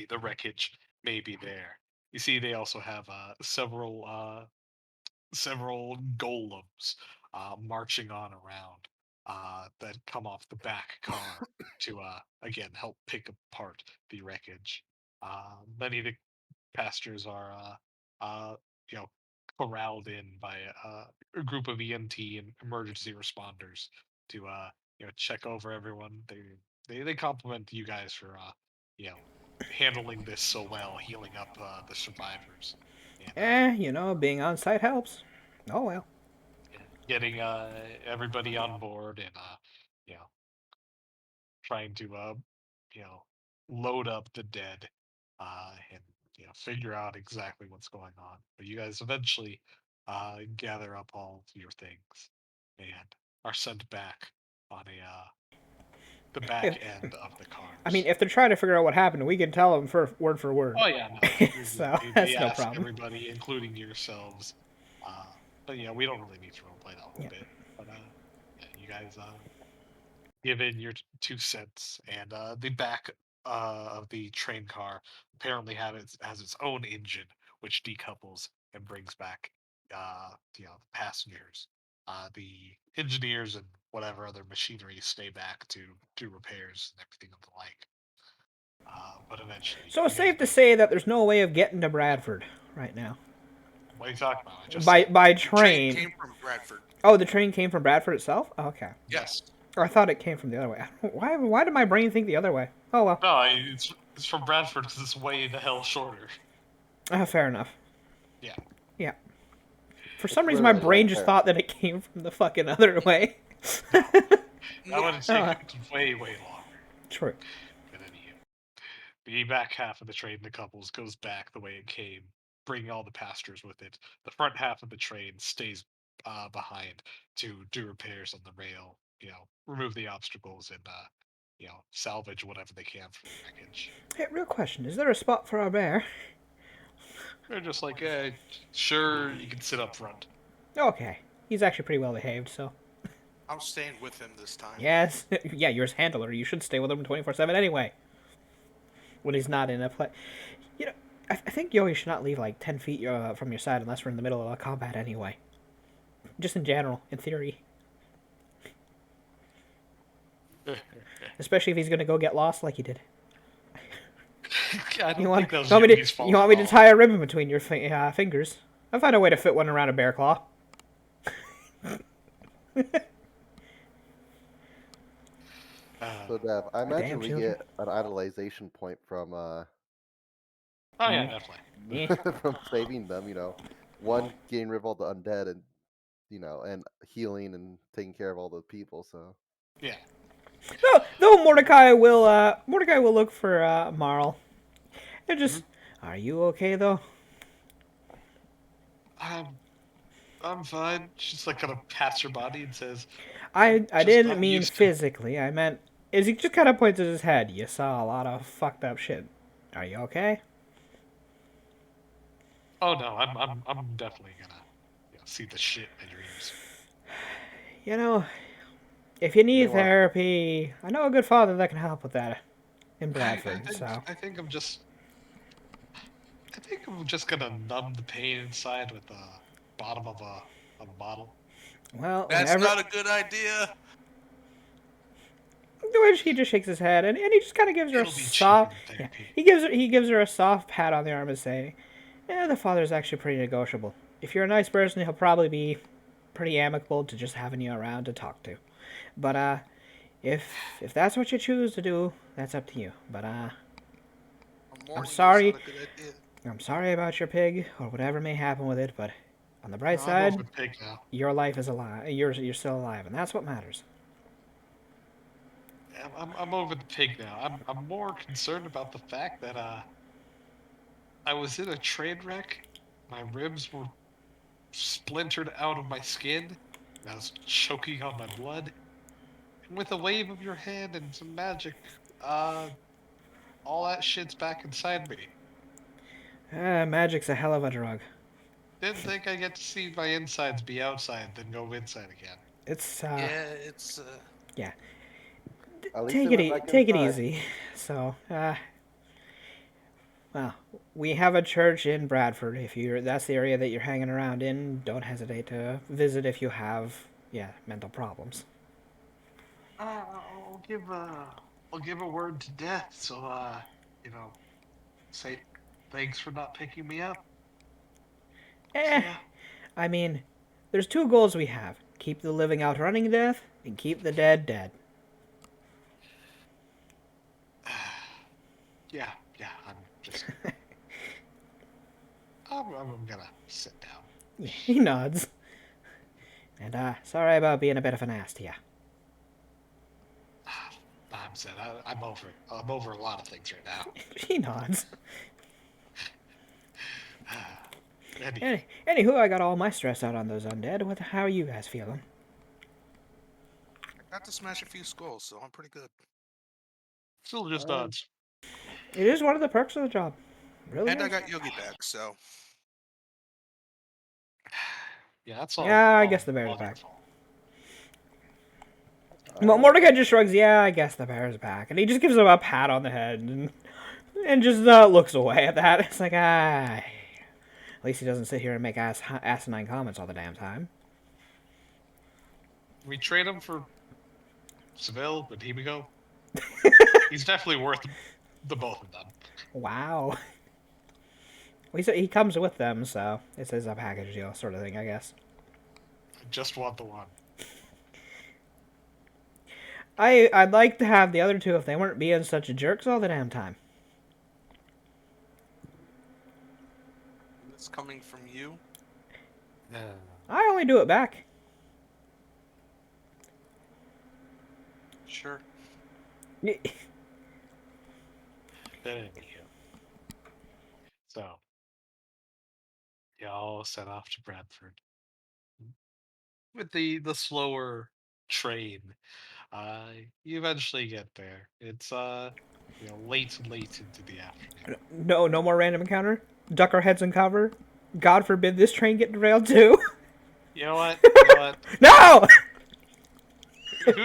[SPEAKER 1] the wreckage may be there. You see, they also have several golems marching on around that come off the back car to again help pick apart the wreckage. Many of the passengers are you know corralled in by a group of EMT and emergency responders to check over everyone. They compliment you guys for you know handling this so well, healing up the survivors, and
[SPEAKER 2] Being on site helps. Oh, well.
[SPEAKER 1] getting everybody on board and you know trying to load up the dead and figure out exactly what's going on. But you guys eventually gather up all of your things and are sent back on the back
[SPEAKER 2] If,
[SPEAKER 1] end of the cars.
[SPEAKER 2] I mean, if they're trying to figure out what happened, we can tell them for word.
[SPEAKER 1] Oh yeah, no.
[SPEAKER 2] So,
[SPEAKER 1] They
[SPEAKER 2] that's no
[SPEAKER 1] ask
[SPEAKER 2] problem.
[SPEAKER 1] everybody, including yourselves. But we don't really need to roleplay that whole
[SPEAKER 2] Yeah.
[SPEAKER 1] bit. But yeah, you guys give in your 2 cents, and the back of the train car apparently has its own engine, which decouples and brings back the passengers. The engineers and whatever other machinery stay back to do repairs and everything of the like. But eventually,
[SPEAKER 2] So it's
[SPEAKER 1] you guys
[SPEAKER 2] safe to say that there's no way of getting to Bradford right now.
[SPEAKER 1] what are you talking about? I just
[SPEAKER 2] By
[SPEAKER 1] said-
[SPEAKER 2] by
[SPEAKER 4] The train
[SPEAKER 2] train.
[SPEAKER 4] came from Bradford.
[SPEAKER 2] Oh, the train came from Bradford itself? Oh, okay.
[SPEAKER 4] Yes.
[SPEAKER 2] Or I thought it came from the other way. Why did my brain think the other way? Oh, well.
[SPEAKER 1] No, it's from Bradford because it's way the hell shorter.
[SPEAKER 2] Fair enough.
[SPEAKER 1] Yeah.
[SPEAKER 2] Yeah. For some reasson, my
[SPEAKER 5] literally
[SPEAKER 2] brain
[SPEAKER 5] right
[SPEAKER 2] just
[SPEAKER 5] there.
[SPEAKER 2] thought that it came from the fucking other way.
[SPEAKER 1] That would have taken way, way longer.
[SPEAKER 2] True.
[SPEAKER 1] But anywho, the back half of the train, the couples, goes back the way it came, bringing all the passengers with it. The front half of the train stays behind to do repairs on the rail, remove the obstacles and, salvage whatever they can from the wreckage.
[SPEAKER 2] Hey, real question: is there a spot for our bear?
[SPEAKER 1] They're just like, sure, you can sit up front.
[SPEAKER 2] Okay, he's actually pretty well behaved, so.
[SPEAKER 4] I'm staying with him this time.
[SPEAKER 2] Yes, yeah, you're his handler. You should stay with him 24/7 anyway. When he's not in a play, you know, I think Yogi should not leave like 10 feet from your side unless we're in the middle of a combat anyway. Just in general, in theory. Especially if he's gonna go get lost like he did.
[SPEAKER 1] I don't
[SPEAKER 2] You want,
[SPEAKER 1] think that was
[SPEAKER 2] you want me
[SPEAKER 1] Yogi's
[SPEAKER 2] to,
[SPEAKER 1] fault
[SPEAKER 2] you want
[SPEAKER 1] at
[SPEAKER 2] me to
[SPEAKER 1] all.
[SPEAKER 2] tie a ribbon between your fingers? I'll find a way to fit one around a bear claw.
[SPEAKER 5] So, Dev, I imagine
[SPEAKER 2] Damn
[SPEAKER 5] we
[SPEAKER 2] children.
[SPEAKER 5] get an idolization point from
[SPEAKER 1] Oh yeah, definitely.
[SPEAKER 2] Yeah.
[SPEAKER 5] from saving them. One, getting rid of all the undead, and and healing and taking care of all the people. So
[SPEAKER 1] Yeah.
[SPEAKER 2] Though Mordecai will look for Marl. And just, are you okay though?
[SPEAKER 1] I'm fine. She's like gonna pass her body and says,
[SPEAKER 2] I didn't
[SPEAKER 1] I'm
[SPEAKER 2] mean
[SPEAKER 1] used to.
[SPEAKER 2] physically. I meant is he just kind of points at his head. You saw a lot of fucked up shit. Are you okay?
[SPEAKER 1] Oh no, I'm definitely gonna see the shit in my dreams.
[SPEAKER 2] You know, if you need
[SPEAKER 5] they want
[SPEAKER 2] therapy, I know a good father that can help with that in
[SPEAKER 1] I,
[SPEAKER 2] Bradford.
[SPEAKER 1] think
[SPEAKER 2] So,
[SPEAKER 1] I think I'm just gonna numb the pain inside with the bottom of a bottle.
[SPEAKER 2] well,
[SPEAKER 4] That's
[SPEAKER 2] whenever
[SPEAKER 4] not a good idea.
[SPEAKER 2] which he just shakes his head and he just kind of gives her a
[SPEAKER 1] It'll be cheaper
[SPEAKER 2] soft
[SPEAKER 1] than
[SPEAKER 2] yeah
[SPEAKER 1] therapy.
[SPEAKER 2] he gives her a soft pat on the arm and say, yeah, the father's actually pretty negotiable. If you're a nice person, he'll probably be pretty amicable to just having you around to talk to. But if that's what you choose to do, that's up to you. But
[SPEAKER 4] I'm
[SPEAKER 2] I'm
[SPEAKER 4] warning you, it's
[SPEAKER 2] sorry.
[SPEAKER 4] not a good idea.
[SPEAKER 2] I'm sorry about your pig or whatever may happen with it. But on the bright
[SPEAKER 1] No, I'm over
[SPEAKER 2] side,
[SPEAKER 1] the pig now.
[SPEAKER 2] your life is alive. You're still alive, and that's what matters.
[SPEAKER 1] I'm over the pig now. I'm more concerned about the fact that I was in a train wreck. My ribs were splintered out of my skin. And I was choking on my blood. And with a wave of your hand and some magic, uh, all that shit's back inside me.
[SPEAKER 2] Magic's a hell of a drug.
[SPEAKER 1] Didn't think I get to see my insides be outside, then go inside again.
[SPEAKER 2] It's
[SPEAKER 4] Yeah, it's
[SPEAKER 2] yeah.
[SPEAKER 5] at least they went back
[SPEAKER 2] Take it
[SPEAKER 5] inside.
[SPEAKER 2] easy. So well, we have a church in Bradford. If you're that's the area that you're hanging around in, don't hesitate to visit if you have mental problems.
[SPEAKER 1] I'll give a word to death. So you know, say thanks for not picking me up.
[SPEAKER 2] Eh,
[SPEAKER 1] Yeah.
[SPEAKER 2] I mean, there's two goals we have: keep the living outrunning death, and keep the dead dead.
[SPEAKER 1] Yeah, yeah. I'm just. I'm gonna sit down.
[SPEAKER 2] He nods. And sorry about being a bit of an ass to you.
[SPEAKER 1] I'm sad. I'm over it. I'm over a lot of things right now.
[SPEAKER 2] He nods.
[SPEAKER 1] Anywho,
[SPEAKER 2] Anywho, I got all my stress out on those undead. How are you guys feeling?
[SPEAKER 4] I got to smash a few skulls, so I'm pretty good.
[SPEAKER 1] still just
[SPEAKER 5] Um,
[SPEAKER 1] nods.
[SPEAKER 2] It is one of the perks of the job. Really
[SPEAKER 4] And I
[SPEAKER 2] is.
[SPEAKER 4] got Yogi back, so
[SPEAKER 1] Yeah, that's all.
[SPEAKER 2] Yeah, I guess the bear's
[SPEAKER 1] all your
[SPEAKER 2] back.
[SPEAKER 1] fault.
[SPEAKER 2] Well, Mordecai just shrugs. Yeah, I guess the bear's back, and he just gives him a pat on the head and just looks away at that. It's like At least he doesn't sit here and make asinine comments all the damn time.
[SPEAKER 1] We trade him for Seville, but here we go. He's definitely worth the both of them.
[SPEAKER 2] Wow. Well, he comes with them, so it's a package deal sort of thing, I guess.
[SPEAKER 1] I just want the one.
[SPEAKER 2] I'd like to have the other two if they weren't being such jerks all the damn time.
[SPEAKER 4] it's coming from you.
[SPEAKER 2] I only do it back.
[SPEAKER 4] Sure.
[SPEAKER 1] But anyhow, so y'all set off to Bradford with the slower train. You eventually get there. It's late into the afternoon.
[SPEAKER 2] No more random encounter. Duck our heads in cover. God forbid this train get derailed too.
[SPEAKER 1] You know what? You know what?
[SPEAKER 2] No!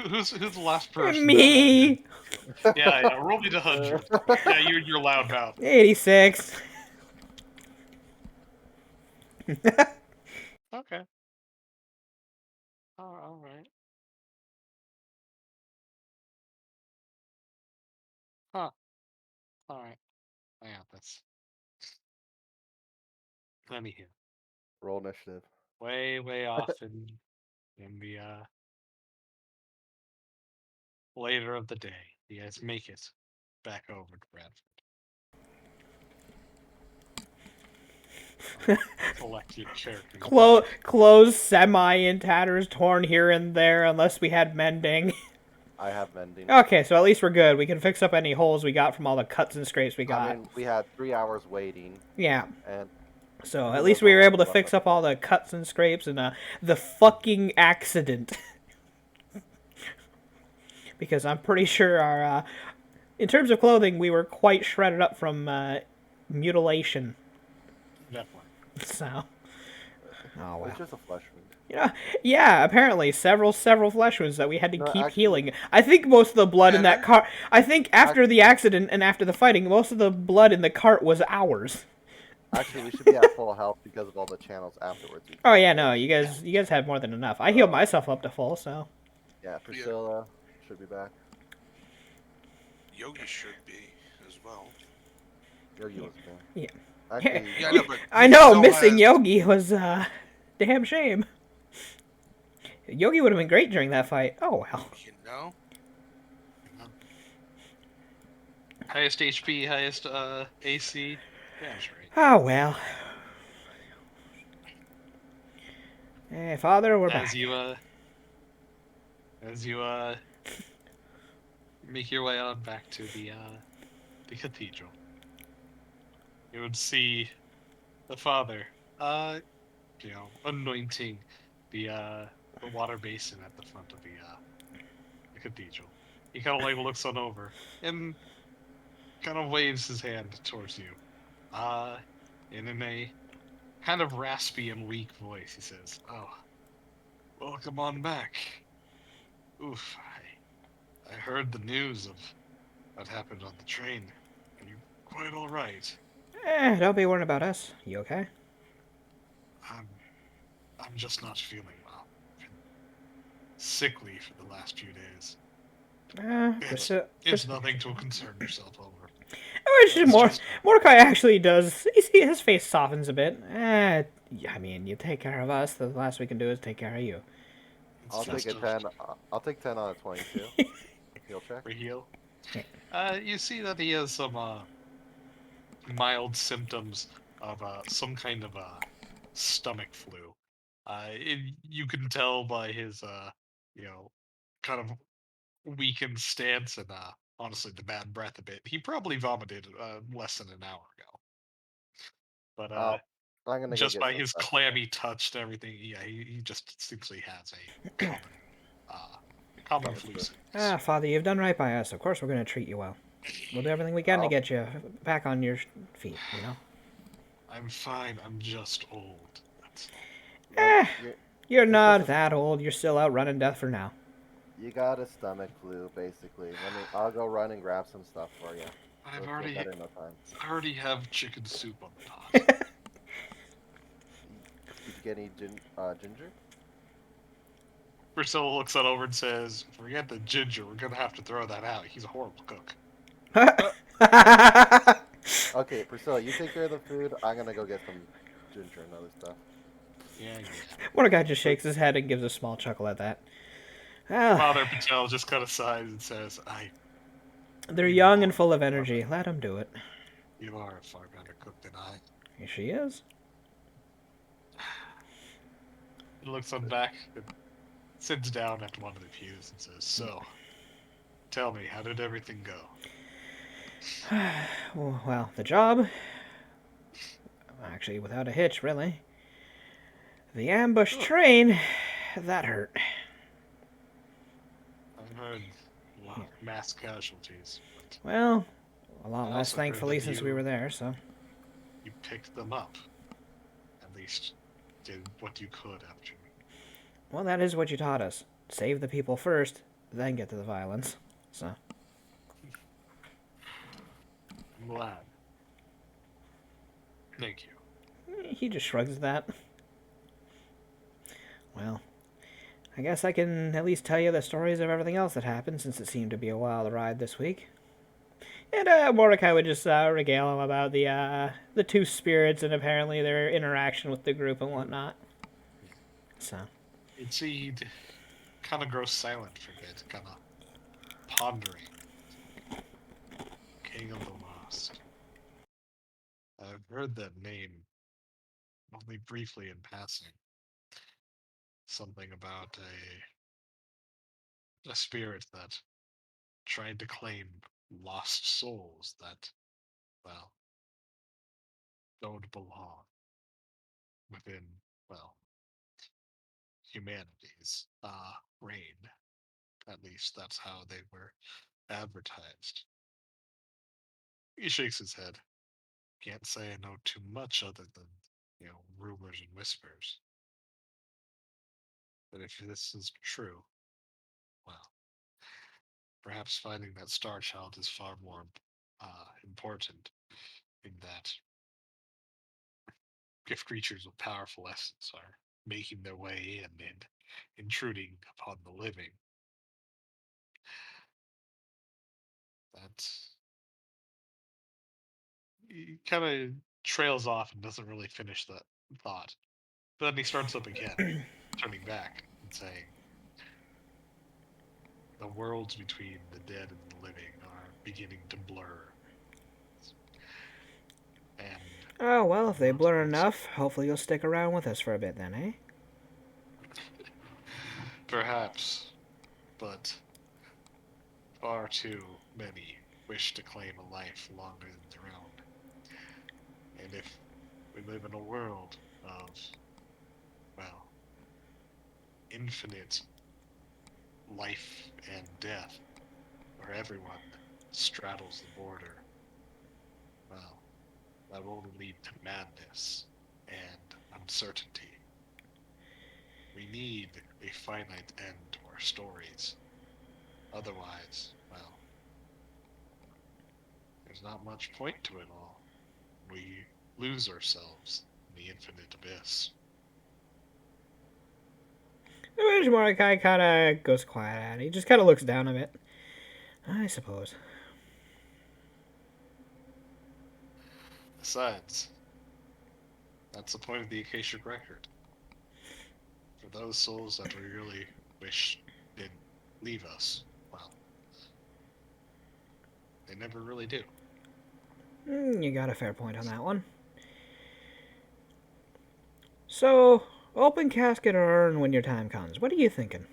[SPEAKER 1] Who's the last person that did?
[SPEAKER 2] Me!
[SPEAKER 1] Yeah, roll me the 100. Yeah, you're loud mouth.
[SPEAKER 2] 86.
[SPEAKER 1] Okay. All right. Huh. All right. I got this. Let me hear.
[SPEAKER 5] Roll initiative.
[SPEAKER 1] Way off in the later of the day. You guys make it back over to Bradford. Select your character.
[SPEAKER 2] Clothes semi in tatters, torn here and there, unless we had mending.
[SPEAKER 5] I have mending.
[SPEAKER 2] Okay, so at least we're good. We can fix up any holes we got from all the cuts and scrapes we got.
[SPEAKER 5] I mean, we had 3 hours waiting,
[SPEAKER 2] Yeah.
[SPEAKER 5] and
[SPEAKER 2] So
[SPEAKER 5] who
[SPEAKER 2] at least
[SPEAKER 5] knows
[SPEAKER 2] we
[SPEAKER 5] how
[SPEAKER 2] were
[SPEAKER 5] long
[SPEAKER 2] able to
[SPEAKER 5] we left
[SPEAKER 2] fix
[SPEAKER 5] up
[SPEAKER 2] up all the cuts and scrapes and the fucking accident. Because I'm pretty sure our, in terms of clothing, we were quite shredded up from mutilation.
[SPEAKER 1] Definitely.
[SPEAKER 2] So, oh
[SPEAKER 5] It's
[SPEAKER 2] well.
[SPEAKER 5] just a flesh wound.
[SPEAKER 2] Yeah, apparently several flesh wounds that we had to
[SPEAKER 5] No,
[SPEAKER 2] keep
[SPEAKER 5] actually,
[SPEAKER 2] healing. I think most of the blood in that
[SPEAKER 4] Better?
[SPEAKER 2] cart. I think after the
[SPEAKER 5] Actually-
[SPEAKER 2] accident and after the fighting, most of the blood in the cart was ours.
[SPEAKER 5] Actually, we should be at full health because of all the channels afterwards.
[SPEAKER 2] Oh yeah, no, you guys had more than enough. I healed myself up to full, so.
[SPEAKER 5] Yeah, Priscilla should be back.
[SPEAKER 4] Yogi should be as well.
[SPEAKER 5] Yogi was there.
[SPEAKER 2] Yeah.
[SPEAKER 5] Actually,
[SPEAKER 4] Yeah, I know, but
[SPEAKER 2] I
[SPEAKER 4] he
[SPEAKER 2] know
[SPEAKER 4] still
[SPEAKER 2] missing
[SPEAKER 4] has-
[SPEAKER 2] Yogi was damn shame. Yogi would have been great during that fight. Oh well.
[SPEAKER 4] You know?
[SPEAKER 1] Highest HP, highest AC. Yeah, that's right.
[SPEAKER 2] Oh well. Hey, father, we're back.
[SPEAKER 1] As you make your way on back to the cathedral, you would see the father anointing the water basin at the front of the cathedral. He kind of like looks on over and kind of waves his hand towards you. And in a kind of raspy and weak voice, he says, "Oh, welcome on back. Oof, I heard the news of what happened on the train. Are you quite all right?"
[SPEAKER 2] Don't be worrying about us. You okay?
[SPEAKER 1] I'm I'm just not feeling well. Been sickly for the last few days. It's nothing to concern yourself over. It's just
[SPEAKER 2] Mordecai actually does. His face softens a bit. I mean, you take care of us. The last we can do is take care of you.
[SPEAKER 1] it's
[SPEAKER 5] I'll
[SPEAKER 1] just
[SPEAKER 5] take a 10. I'll take 10 out of 22. Heal check.
[SPEAKER 1] for heal. You see that he has some mild symptoms of some kind of stomach flu. You can tell by his kind of weakened stance and honestly the bad breath a bit. He probably vomited less than an hour ago. But
[SPEAKER 5] I'm gonna go
[SPEAKER 1] just
[SPEAKER 5] get
[SPEAKER 1] by
[SPEAKER 5] some
[SPEAKER 1] his
[SPEAKER 5] stuff.
[SPEAKER 1] clammy touch and everything, yeah, he just seems he has a common
[SPEAKER 5] Stomach
[SPEAKER 1] flu
[SPEAKER 5] flu.
[SPEAKER 1] sickness.
[SPEAKER 2] Father, you've done right by us. Of course, we're going to treat you well. We'll do everything we can to
[SPEAKER 5] I'll-
[SPEAKER 2] get you back on your feet, you know?
[SPEAKER 1] I'm fine. I'm just old. That's all.
[SPEAKER 2] Eh, you're
[SPEAKER 5] it's
[SPEAKER 2] not
[SPEAKER 5] just a-
[SPEAKER 2] that old. You're still out running death for now.
[SPEAKER 5] You got a stomach flu, basically. I'll go run and grab some stuff for you.
[SPEAKER 1] I've
[SPEAKER 5] You'll feel
[SPEAKER 1] already
[SPEAKER 5] better in no time.
[SPEAKER 1] I already have chicken soup on the pot.
[SPEAKER 5] Did you get any ginger?
[SPEAKER 1] Priscilla looks on over and says, "Forget the ginger. We're gonna have to throw that out. He's a horrible cook."
[SPEAKER 5] Okay, Priscilla, you take care of the food. I'm gonna go get some ginger and other stuff.
[SPEAKER 1] Yeah.
[SPEAKER 2] Mordecai just shakes his head and gives a small chuckle at that. Ah,
[SPEAKER 1] Father Patel just kind of sighs and says,
[SPEAKER 2] they're young and full of energy. Let them do it.
[SPEAKER 1] You are a far better cook than I."
[SPEAKER 2] Here she is.
[SPEAKER 1] He looks on back and sits down at one of the pews and says, "So, Tell me, how did everything go?
[SPEAKER 2] Well, the job, actually, without a hitch, really. The ambush
[SPEAKER 1] Good.
[SPEAKER 2] train, that hurt.
[SPEAKER 1] I've heard a lot of mass casualties, but
[SPEAKER 2] Well, a
[SPEAKER 1] I
[SPEAKER 2] lot less,
[SPEAKER 1] also heard that
[SPEAKER 2] thankfully, since we were there, so.
[SPEAKER 1] you picked them up. At least did what you could after.
[SPEAKER 2] Well, that is what you taught us. Save the people first, then get to the violence. So.
[SPEAKER 1] I'm glad. Thank you.
[SPEAKER 2] He just shrugs at that. Well, I guess I can at least tell you the stories of everything else that happened, since it seemed to be a wild ride this week. And Mordecai would just regale him about the two spirits and apparently their interaction with the group and whatnot. So.
[SPEAKER 1] You'd see he'd kind of grow silent for a bit, kind of pondering. King of the Lost. I've heard that name only briefly in passing. Something about a spirit that tried to claim lost souls that, well, don't belong within, well, humanity's reign. At least that's how they were advertised. He shakes his head. Can't say I know too much other than, rumors and whispers. But if this is true, well, perhaps finding that star child is far more important in that if creatures with powerful essence are making their way in and intruding upon the living, that he kind of trails off and doesn't really finish that thought. But then he starts up again, turning back and saying, the worlds between the dead and the living are beginning to blur. And
[SPEAKER 2] Oh, well, if they
[SPEAKER 1] most
[SPEAKER 2] blur
[SPEAKER 1] things,
[SPEAKER 2] enough, hopefully you'll stick around with us for a bit then, eh?
[SPEAKER 1] perhaps, but far too many wish to claim a life longer than their own. And if we live in a world of, well, infinite life and death, where everyone straddles the border, well, that will only lead to madness and uncertainty. We need a finite end to our stories. Otherwise, well, there's not much point to it all. We lose ourselves in the infinite abyss.
[SPEAKER 2] Which Mordecai kind of goes quiet at. He just kind of looks down a bit. I suppose.
[SPEAKER 1] Besides, that's the point of the Akashic Record. For those souls that we really wish didn't leave us, well, they never really do.
[SPEAKER 2] You got a fair point on that one. So, open casket or urn when your time comes. What are you thinking?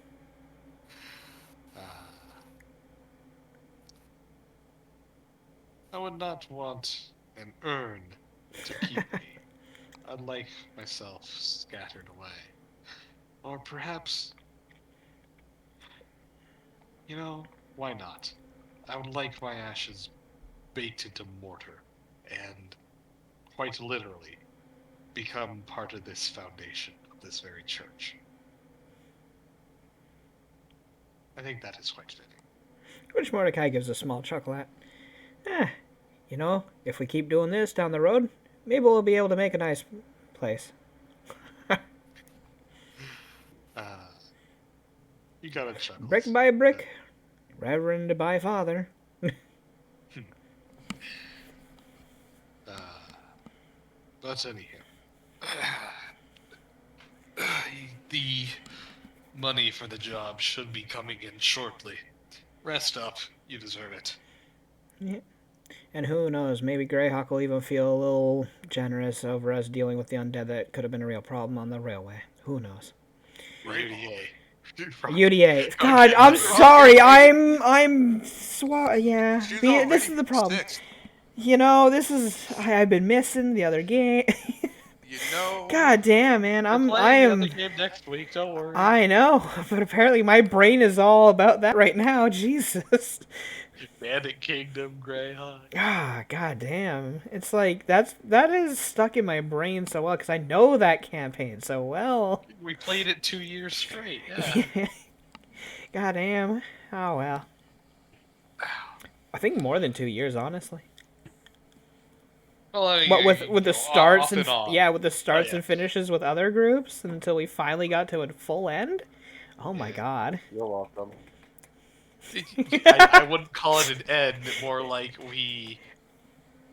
[SPEAKER 1] I would not want an urn to keep me. I'd like myself scattered away. Or perhaps, why not? I would like my ashes baked into mortar and, quite literally, become part of this foundation of this very church. I think that is quite fitting.
[SPEAKER 2] Which Mordecai gives a small chuckle at. If we keep doing this down the road, maybe we'll be able to make a nice place.
[SPEAKER 1] You gotta chuckle.
[SPEAKER 2] Brick by brick, Reverend by Father.
[SPEAKER 1] But anyhow, the money for the job should be coming in shortly. Rest up, you deserve it.
[SPEAKER 2] Yeah. And who knows, maybe Greyhawk will even feel a little generous over us dealing with the undead that could have been a real problem on the railway. Who knows?
[SPEAKER 1] Yay.
[SPEAKER 2] UDA.
[SPEAKER 1] Oh,
[SPEAKER 2] God,
[SPEAKER 1] yeah,
[SPEAKER 2] I'm
[SPEAKER 1] right.
[SPEAKER 2] sorry.
[SPEAKER 3] Okay.
[SPEAKER 2] Yeah.
[SPEAKER 3] She's
[SPEAKER 2] This
[SPEAKER 3] already
[SPEAKER 2] is the problem.
[SPEAKER 3] sixth.
[SPEAKER 2] This is I've been missing the other game.
[SPEAKER 3] You know.
[SPEAKER 2] God damn, man.
[SPEAKER 1] We're
[SPEAKER 2] I
[SPEAKER 1] playing the other
[SPEAKER 2] am.
[SPEAKER 1] game next week. Don't worry.
[SPEAKER 2] I know, but apparently my brain is all about that right now. Jesus.
[SPEAKER 1] Bandit Kingdom, Greyhawk.
[SPEAKER 2] Ah, god damn. It's like that is stuck in my brain so well because I know that campaign so well.
[SPEAKER 1] We played it 2 years straight. Yeah.
[SPEAKER 2] God damn. Oh well. I think more than 2 years, honestly.
[SPEAKER 1] Well, I
[SPEAKER 2] What
[SPEAKER 1] mean,
[SPEAKER 2] with the starts
[SPEAKER 1] off
[SPEAKER 2] and
[SPEAKER 1] and on.
[SPEAKER 2] yeah, with the starts
[SPEAKER 1] yeah.
[SPEAKER 2] and finishes with other groups until we finally got to a full end. Oh my
[SPEAKER 1] Yeah.
[SPEAKER 2] god.
[SPEAKER 5] You're welcome.
[SPEAKER 1] I wouldn't call it an end. More like
[SPEAKER 2] We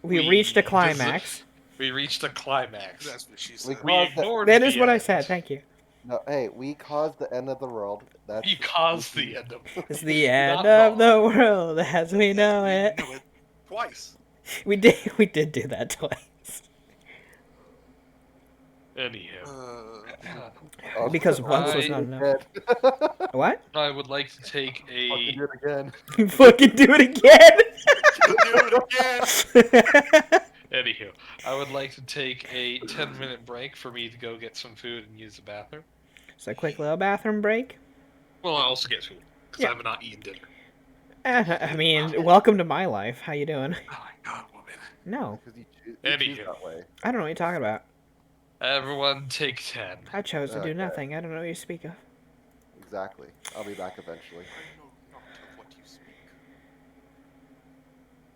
[SPEAKER 2] reached a climax.
[SPEAKER 1] We reached a climax.
[SPEAKER 3] That's what she
[SPEAKER 5] We
[SPEAKER 3] said.
[SPEAKER 1] We
[SPEAKER 5] caused the,
[SPEAKER 1] ignored
[SPEAKER 2] That is
[SPEAKER 1] the
[SPEAKER 2] what I
[SPEAKER 1] end.
[SPEAKER 2] said. Thank you.
[SPEAKER 5] no, hey, we caused the end of the world. That's
[SPEAKER 1] You caused the end of it.
[SPEAKER 2] It's the end
[SPEAKER 1] Not
[SPEAKER 2] of the
[SPEAKER 1] wrong.
[SPEAKER 2] world as we know
[SPEAKER 3] We
[SPEAKER 2] it.
[SPEAKER 3] know it twice.
[SPEAKER 2] We did do that twice.
[SPEAKER 1] Anywho,
[SPEAKER 5] Oh,
[SPEAKER 2] Because once was
[SPEAKER 1] I-
[SPEAKER 2] not enough.
[SPEAKER 5] Dead.
[SPEAKER 2] What?
[SPEAKER 1] I would like to take
[SPEAKER 5] Fucking
[SPEAKER 1] a.
[SPEAKER 5] do it again.
[SPEAKER 2] Fucking do it again.
[SPEAKER 3] Do it again.
[SPEAKER 1] Anywho, I would like to take a 10-minute break for me to go get some food and use the bathroom.
[SPEAKER 2] So a quick little bathroom break.
[SPEAKER 1] Well, I also get food because
[SPEAKER 2] Yeah.
[SPEAKER 1] I have not eaten dinner.
[SPEAKER 2] I mean, welcome to my life. How you doing?
[SPEAKER 1] Oh my god, woman!
[SPEAKER 2] No,
[SPEAKER 5] Because you choose
[SPEAKER 1] Anywho.
[SPEAKER 5] that way.
[SPEAKER 2] I don't know what you're talking about.
[SPEAKER 1] Everyone, take 10.
[SPEAKER 2] I chose to do
[SPEAKER 5] Okay.
[SPEAKER 2] nothing. I don't know what you speak of.
[SPEAKER 5] Exactly. I'll be back eventually.
[SPEAKER 3] I know not of what you speak.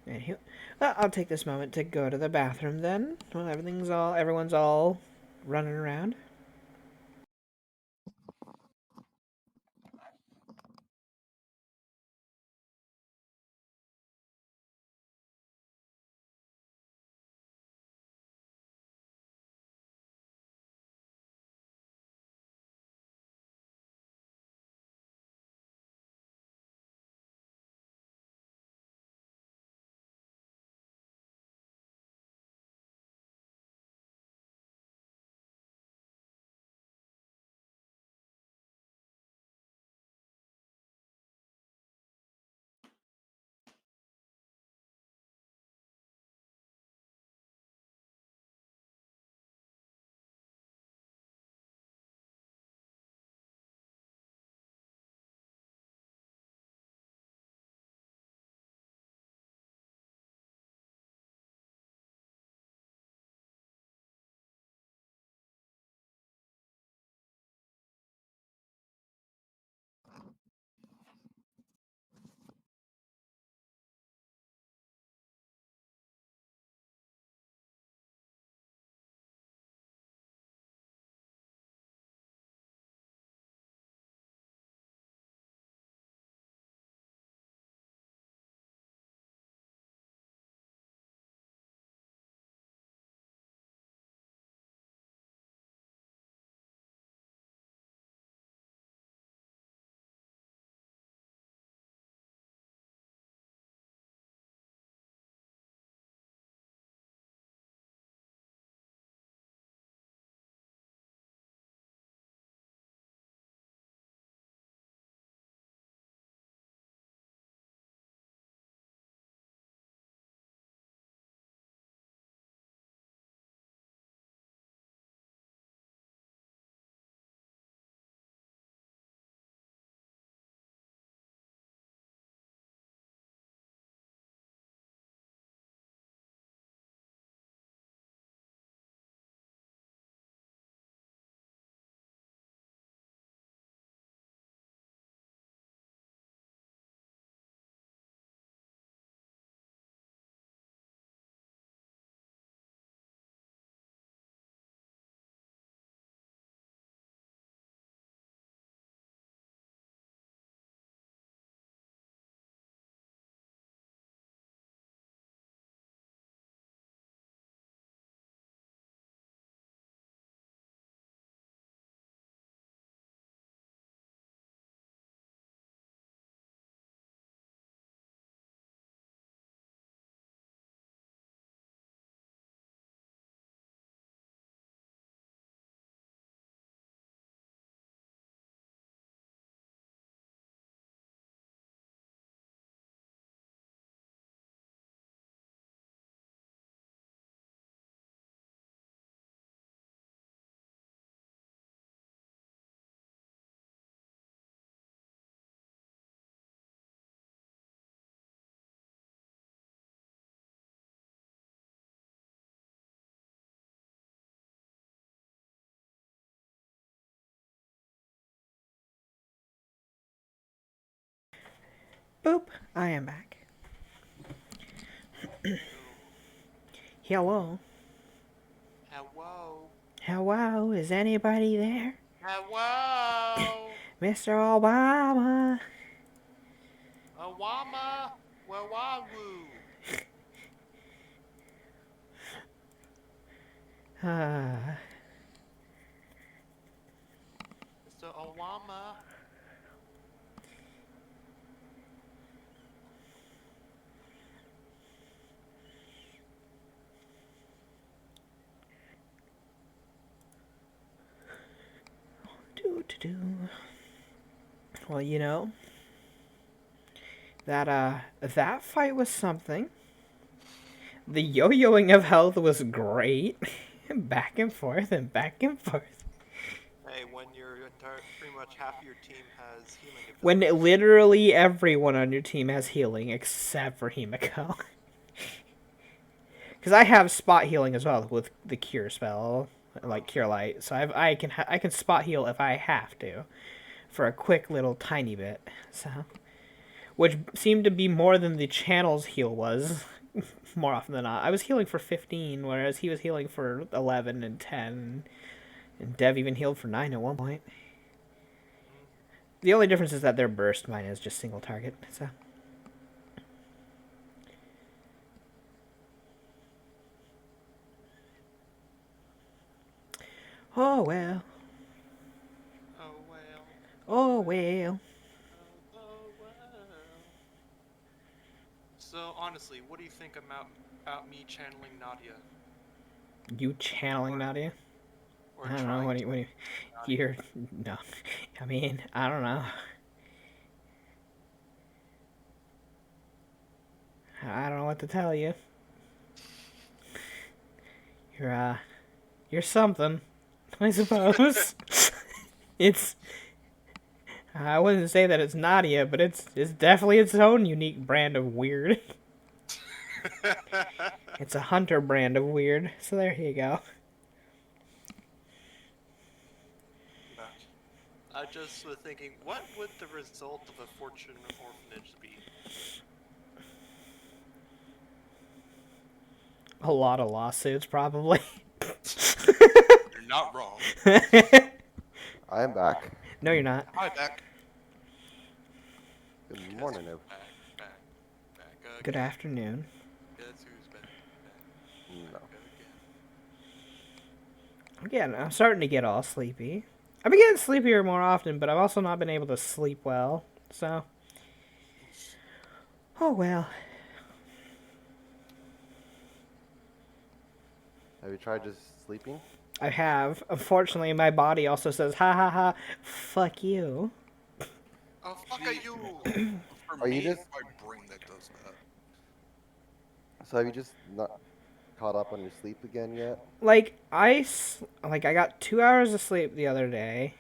[SPEAKER 2] Anywho, I'll take this moment to go to the bathroom then. Well, everyone's all running around. Boop. I am back. Hello.
[SPEAKER 3] Hello.
[SPEAKER 2] Hello. Is anybody there?
[SPEAKER 3] Hello.
[SPEAKER 2] Mr. Obama.
[SPEAKER 3] Awama. Wawawu. Mr. Awama.
[SPEAKER 2] Do. Well, you know, that fight was something. The yo-yoing of health was great. Back and forth and back and forth.
[SPEAKER 3] Hey, when your entire, pretty much half of your team has healing ability.
[SPEAKER 2] When literally everyone on your team has healing except for Himiko. Because I have spot healing as well with the cure spell, like Cure Light. So I can spot heal if I have to, for a quick little tiny bit. So, which seemed to be more than the channel's heal was, more often than not. I was healing for 15, whereas he was healing for 11 and 10, and Dev even healed for 9 at one point. The only difference is that their burst, mine is just single target. So. Oh well.
[SPEAKER 3] Oh well.
[SPEAKER 2] Oh well.
[SPEAKER 3] Oh well. So honestly, what do you think about me channeling Nadia?
[SPEAKER 2] You channeling Nadia?
[SPEAKER 3] Or
[SPEAKER 2] I don't know.
[SPEAKER 3] trying
[SPEAKER 2] What do you? You're no. I mean, I don't know. I don't know what to tell you. You're something, I suppose. It's. I wouldn't say that it's Nadia, but it's definitely its own unique brand of weird. It's a hunter brand of weird. So there you go.
[SPEAKER 3] I just was thinking, what would the result of a fortune orphanage be?
[SPEAKER 2] A lot of lawsuits, probably.
[SPEAKER 4] You're not wrong.
[SPEAKER 5] I am back.
[SPEAKER 2] No, you're not.
[SPEAKER 4] Hi, back.
[SPEAKER 5] Good morning, everyone.
[SPEAKER 3] Back
[SPEAKER 2] Good
[SPEAKER 3] again.
[SPEAKER 2] afternoon.
[SPEAKER 3] Guess who's back
[SPEAKER 5] No.
[SPEAKER 3] again?
[SPEAKER 2] Again, I'm starting to get all sleepy. I've been getting sleepier more often, but I've also not been able to sleep well. So, oh well.
[SPEAKER 5] Have you tried just sleeping?
[SPEAKER 2] I have. Unfortunately, my body also says, ha ha ha, fuck you.
[SPEAKER 3] Oh, fuck are you?
[SPEAKER 4] For
[SPEAKER 5] Are you
[SPEAKER 4] me,
[SPEAKER 5] just-
[SPEAKER 4] it's my brain that does that.
[SPEAKER 5] So have you just not caught up on your sleep again yet?
[SPEAKER 2] Like, I got 2 hours of sleep the other day.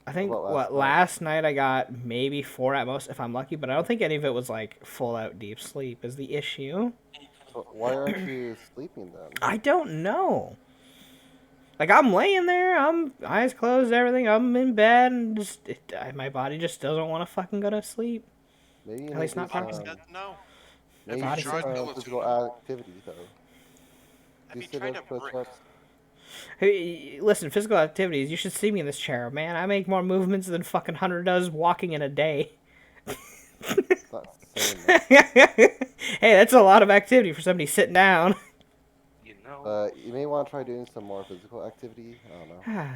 [SPEAKER 2] I think,
[SPEAKER 5] What about
[SPEAKER 2] last night I got maybe 4 at most, if I'm lucky, but I don't think any of it was, like, full out deep sleep is the issue.
[SPEAKER 5] So why aren't you sleeping then?
[SPEAKER 2] I don't know. Like, I'm laying there, I'm eyes closed, everything, I'm in bed, and just my body just doesn't want to fucking go to sleep.
[SPEAKER 5] Maybe you
[SPEAKER 2] At
[SPEAKER 5] need
[SPEAKER 2] least
[SPEAKER 5] to
[SPEAKER 2] not
[SPEAKER 5] do
[SPEAKER 3] Bobby
[SPEAKER 2] properly.
[SPEAKER 3] said no.
[SPEAKER 5] maybe
[SPEAKER 2] Body
[SPEAKER 5] do
[SPEAKER 2] says
[SPEAKER 5] some
[SPEAKER 4] no.
[SPEAKER 5] physical activity though.
[SPEAKER 3] Have
[SPEAKER 5] Do
[SPEAKER 3] you tried
[SPEAKER 5] sit-ups,
[SPEAKER 3] to brick?
[SPEAKER 5] push-ups.
[SPEAKER 2] Hey, listen, physical activities, you should see me in this chair, man. I make more movements than fucking Hunter does walking in a day.
[SPEAKER 5] It's not the same. Though.
[SPEAKER 2] Hey, that's a lot of activity for somebody sitting down.
[SPEAKER 1] You know.
[SPEAKER 5] You may want to try doing some more physical activity. I don't know.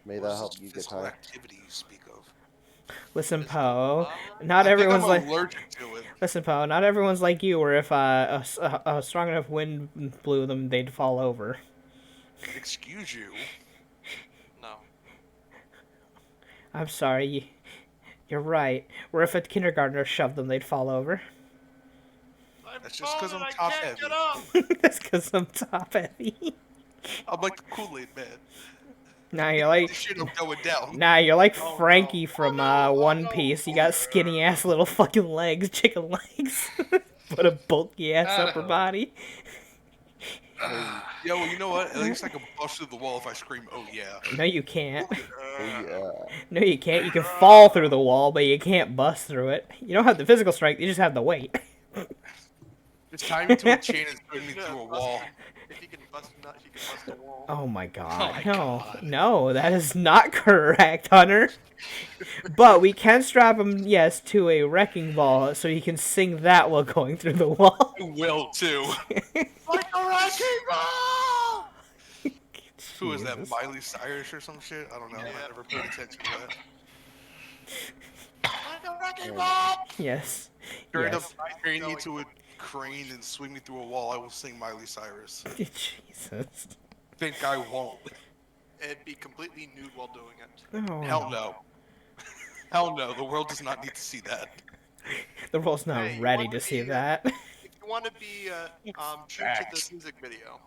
[SPEAKER 5] May
[SPEAKER 4] What
[SPEAKER 5] that
[SPEAKER 4] is
[SPEAKER 5] help
[SPEAKER 4] this
[SPEAKER 5] you get
[SPEAKER 4] physical
[SPEAKER 5] tired.
[SPEAKER 4] activity you speak of?
[SPEAKER 2] Listen,
[SPEAKER 3] Physical
[SPEAKER 2] Poe.
[SPEAKER 3] power?
[SPEAKER 2] Not
[SPEAKER 4] I think
[SPEAKER 2] everyone's
[SPEAKER 4] I'm
[SPEAKER 2] like.
[SPEAKER 4] allergic to it.
[SPEAKER 2] Listen, Poe. Not everyone's like you, where if a strong enough wind blew them, they'd fall over.
[SPEAKER 4] Excuse you.
[SPEAKER 3] No.
[SPEAKER 2] I'm sorry. You're right. Where if a kindergartner shoved them, they'd fall over.
[SPEAKER 4] That's just 'cause I'm
[SPEAKER 3] I
[SPEAKER 4] top
[SPEAKER 3] can't
[SPEAKER 4] heavy.
[SPEAKER 3] get up.
[SPEAKER 2] That's because I'm top heavy.
[SPEAKER 4] I'm like the Kool-Aid man.
[SPEAKER 2] Now you're like.
[SPEAKER 4] This shit I'm going down.
[SPEAKER 2] Nah, you're like
[SPEAKER 3] Oh, no.
[SPEAKER 2] Frankie from
[SPEAKER 3] Oh, no.
[SPEAKER 2] One
[SPEAKER 3] no.
[SPEAKER 2] Piece. You got skinny ass little fucking legs, chicken legs, but a bulky ass
[SPEAKER 1] I
[SPEAKER 2] upper
[SPEAKER 1] know.
[SPEAKER 2] body.
[SPEAKER 4] Yeah, well, you know what? At least I can bust through the wall if I scream, "Oh yeah!"
[SPEAKER 2] No, you can't.
[SPEAKER 5] Yeah.
[SPEAKER 2] No, you can't. You can fall through the wall, but you can't bust through it. You don't have the physical strength. You just have the weight.
[SPEAKER 4] Just tie me to a chain and swing me through a wall.
[SPEAKER 3] If he can bust a nut, he can bust a wall.
[SPEAKER 2] Oh my god.
[SPEAKER 1] my
[SPEAKER 2] No.
[SPEAKER 1] God.
[SPEAKER 2] No, that is not correct, Hunter. But we can strap him, yes, to a wrecking ball so he can sing that while going through the wall.
[SPEAKER 4] I will too. Like a wrecking ball! Who is that?
[SPEAKER 2] Jesus.
[SPEAKER 4] Miley Cyrus or some shit? I don't know.
[SPEAKER 3] Yeah.
[SPEAKER 4] I never paid attention to that. Like a wrecking
[SPEAKER 5] Yeah.
[SPEAKER 4] ball!
[SPEAKER 2] Yes.
[SPEAKER 4] Straight
[SPEAKER 2] Yes.
[SPEAKER 4] up, train me to a crane and swing me through a wall. I will sing Miley Cyrus.
[SPEAKER 2] Jesus.
[SPEAKER 4] Think I won't.
[SPEAKER 3] And be completely nude while doing it.
[SPEAKER 2] Oh,
[SPEAKER 4] Hell no. Hell no. The world does not need to see that.
[SPEAKER 2] the world's not
[SPEAKER 3] Hey, you
[SPEAKER 2] ready
[SPEAKER 3] wanna
[SPEAKER 2] to see
[SPEAKER 3] be,
[SPEAKER 2] that.
[SPEAKER 3] If you want to be true to
[SPEAKER 4] Facts.
[SPEAKER 3] the music video,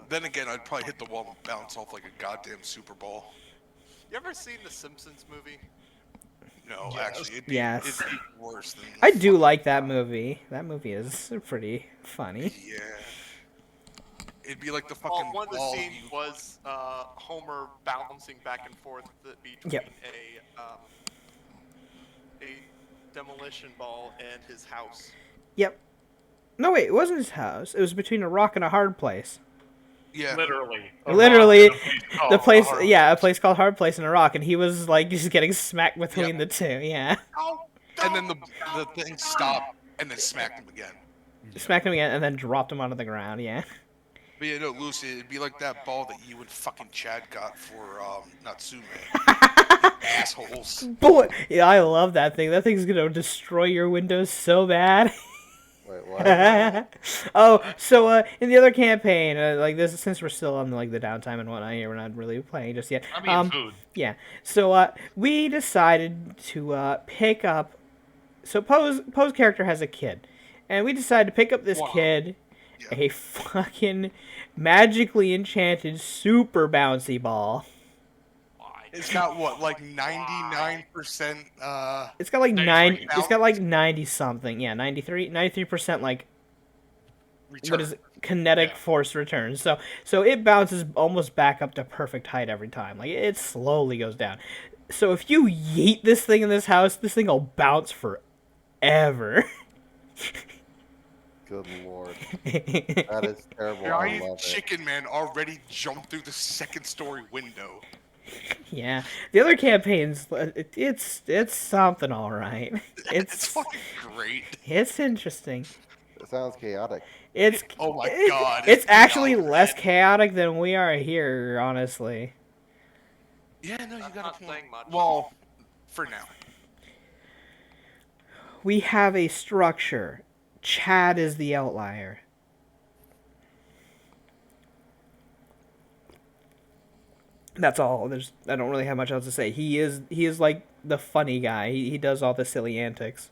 [SPEAKER 4] Then again, I'd probably hit the wall and bounce off like a goddamn Super Bowl.
[SPEAKER 3] you ever seen the Simpsons movie?
[SPEAKER 4] No,
[SPEAKER 1] Yes.
[SPEAKER 4] actually, it'd be,
[SPEAKER 2] Yes.
[SPEAKER 4] it'd be worse than.
[SPEAKER 2] I do like that movie. That movie is pretty funny.
[SPEAKER 4] Yeah. It'd be like the
[SPEAKER 3] Well,
[SPEAKER 4] fucking
[SPEAKER 3] one of the
[SPEAKER 4] ball
[SPEAKER 3] scenes
[SPEAKER 4] you.
[SPEAKER 3] was Homer bouncing back and forth between
[SPEAKER 2] Yep.
[SPEAKER 3] a demolition ball and his house.
[SPEAKER 2] Yep. No, wait, it wasn't his house. It was between a rock and a hard place.
[SPEAKER 4] Yeah.
[SPEAKER 1] Literally.
[SPEAKER 2] Literally,
[SPEAKER 1] The place
[SPEAKER 2] a place called Hard Place in a rock, and he was like just getting smacked between the two. Yeah,
[SPEAKER 4] And then the thing stopped and then smacked him again.
[SPEAKER 2] smacked him again, and then dropped him onto the ground. Yeah.
[SPEAKER 4] But yeah, no, Lucy, it'd be like that ball that you and fucking Chad got for Natsume. Assholes.
[SPEAKER 2] Boy, yeah, I love that thing. That thing's gonna destroy your windows so bad.
[SPEAKER 5] Wait, what?
[SPEAKER 2] Oh, so in the other campaign, like this, since we're still on like the downtime and whatnot here, we're not really playing just yet.
[SPEAKER 1] I mean, food.
[SPEAKER 2] Yeah. So we decided to pick up. So Poe's character has a kid, and we decided to pick up this
[SPEAKER 4] Wow.
[SPEAKER 2] kid
[SPEAKER 4] Yeah.
[SPEAKER 2] a fucking magically enchanted super bouncy ball.
[SPEAKER 4] It's got what, like 99%.
[SPEAKER 2] It's got like
[SPEAKER 1] 93
[SPEAKER 2] It's got like 90 something. Yeah, 93%. Like
[SPEAKER 4] Return.
[SPEAKER 2] what is it? Kinetic
[SPEAKER 1] Yeah.
[SPEAKER 2] force return. So it bounces almost back up to perfect height every time. Like it slowly goes down. So if you yeet this thing in this house, this thing will bounce forever.
[SPEAKER 5] Good lord. That is terrible. I
[SPEAKER 4] Giant
[SPEAKER 5] love it.
[SPEAKER 4] chicken man already jumped through the second story window.
[SPEAKER 2] Yeah, the other campaigns, it's something all right.
[SPEAKER 4] It's fucking great.
[SPEAKER 2] It's interesting.
[SPEAKER 5] It sounds chaotic.
[SPEAKER 2] It's
[SPEAKER 4] Oh my God,
[SPEAKER 2] It's
[SPEAKER 4] it's
[SPEAKER 2] actually
[SPEAKER 4] beyond
[SPEAKER 2] less
[SPEAKER 4] red.
[SPEAKER 2] chaotic than we are here, honestly.
[SPEAKER 4] Yeah, no, you
[SPEAKER 3] That's
[SPEAKER 4] got
[SPEAKER 3] not
[SPEAKER 4] a point.
[SPEAKER 3] saying much.
[SPEAKER 4] Well, for now.
[SPEAKER 2] We have a structure. Chad is the outlier. That's all. I don't really have much else to say. He is like the funny guy. He does all the silly antics.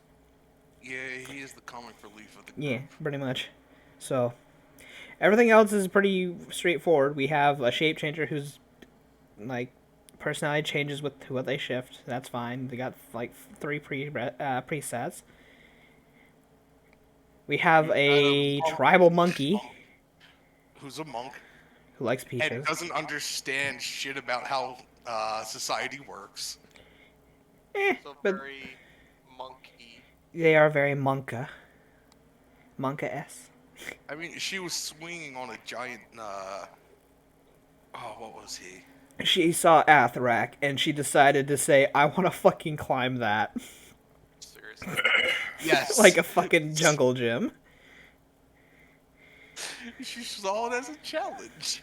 [SPEAKER 4] Yeah, he is the comic relief of the group.
[SPEAKER 2] Yeah, pretty much. So everything else is pretty straightforward. We have a shape changer who's like personality changes with what they shift. That's fine. They got like 3 presets. We have a tribal monkey
[SPEAKER 4] Who's a monk
[SPEAKER 2] who likes
[SPEAKER 4] and
[SPEAKER 2] peaches.
[SPEAKER 4] doesn't understand shit about how society works.
[SPEAKER 3] So
[SPEAKER 2] But
[SPEAKER 3] very monkey.
[SPEAKER 2] they are very monka-esque.
[SPEAKER 4] I mean, she was swinging on a giant. Oh, what was he?
[SPEAKER 2] She saw Athrak and she decided to say, "I want to fucking climb that,"
[SPEAKER 3] Seriously.
[SPEAKER 4] Yes.
[SPEAKER 2] like a fucking jungle gym.
[SPEAKER 4] She saw it as a challenge.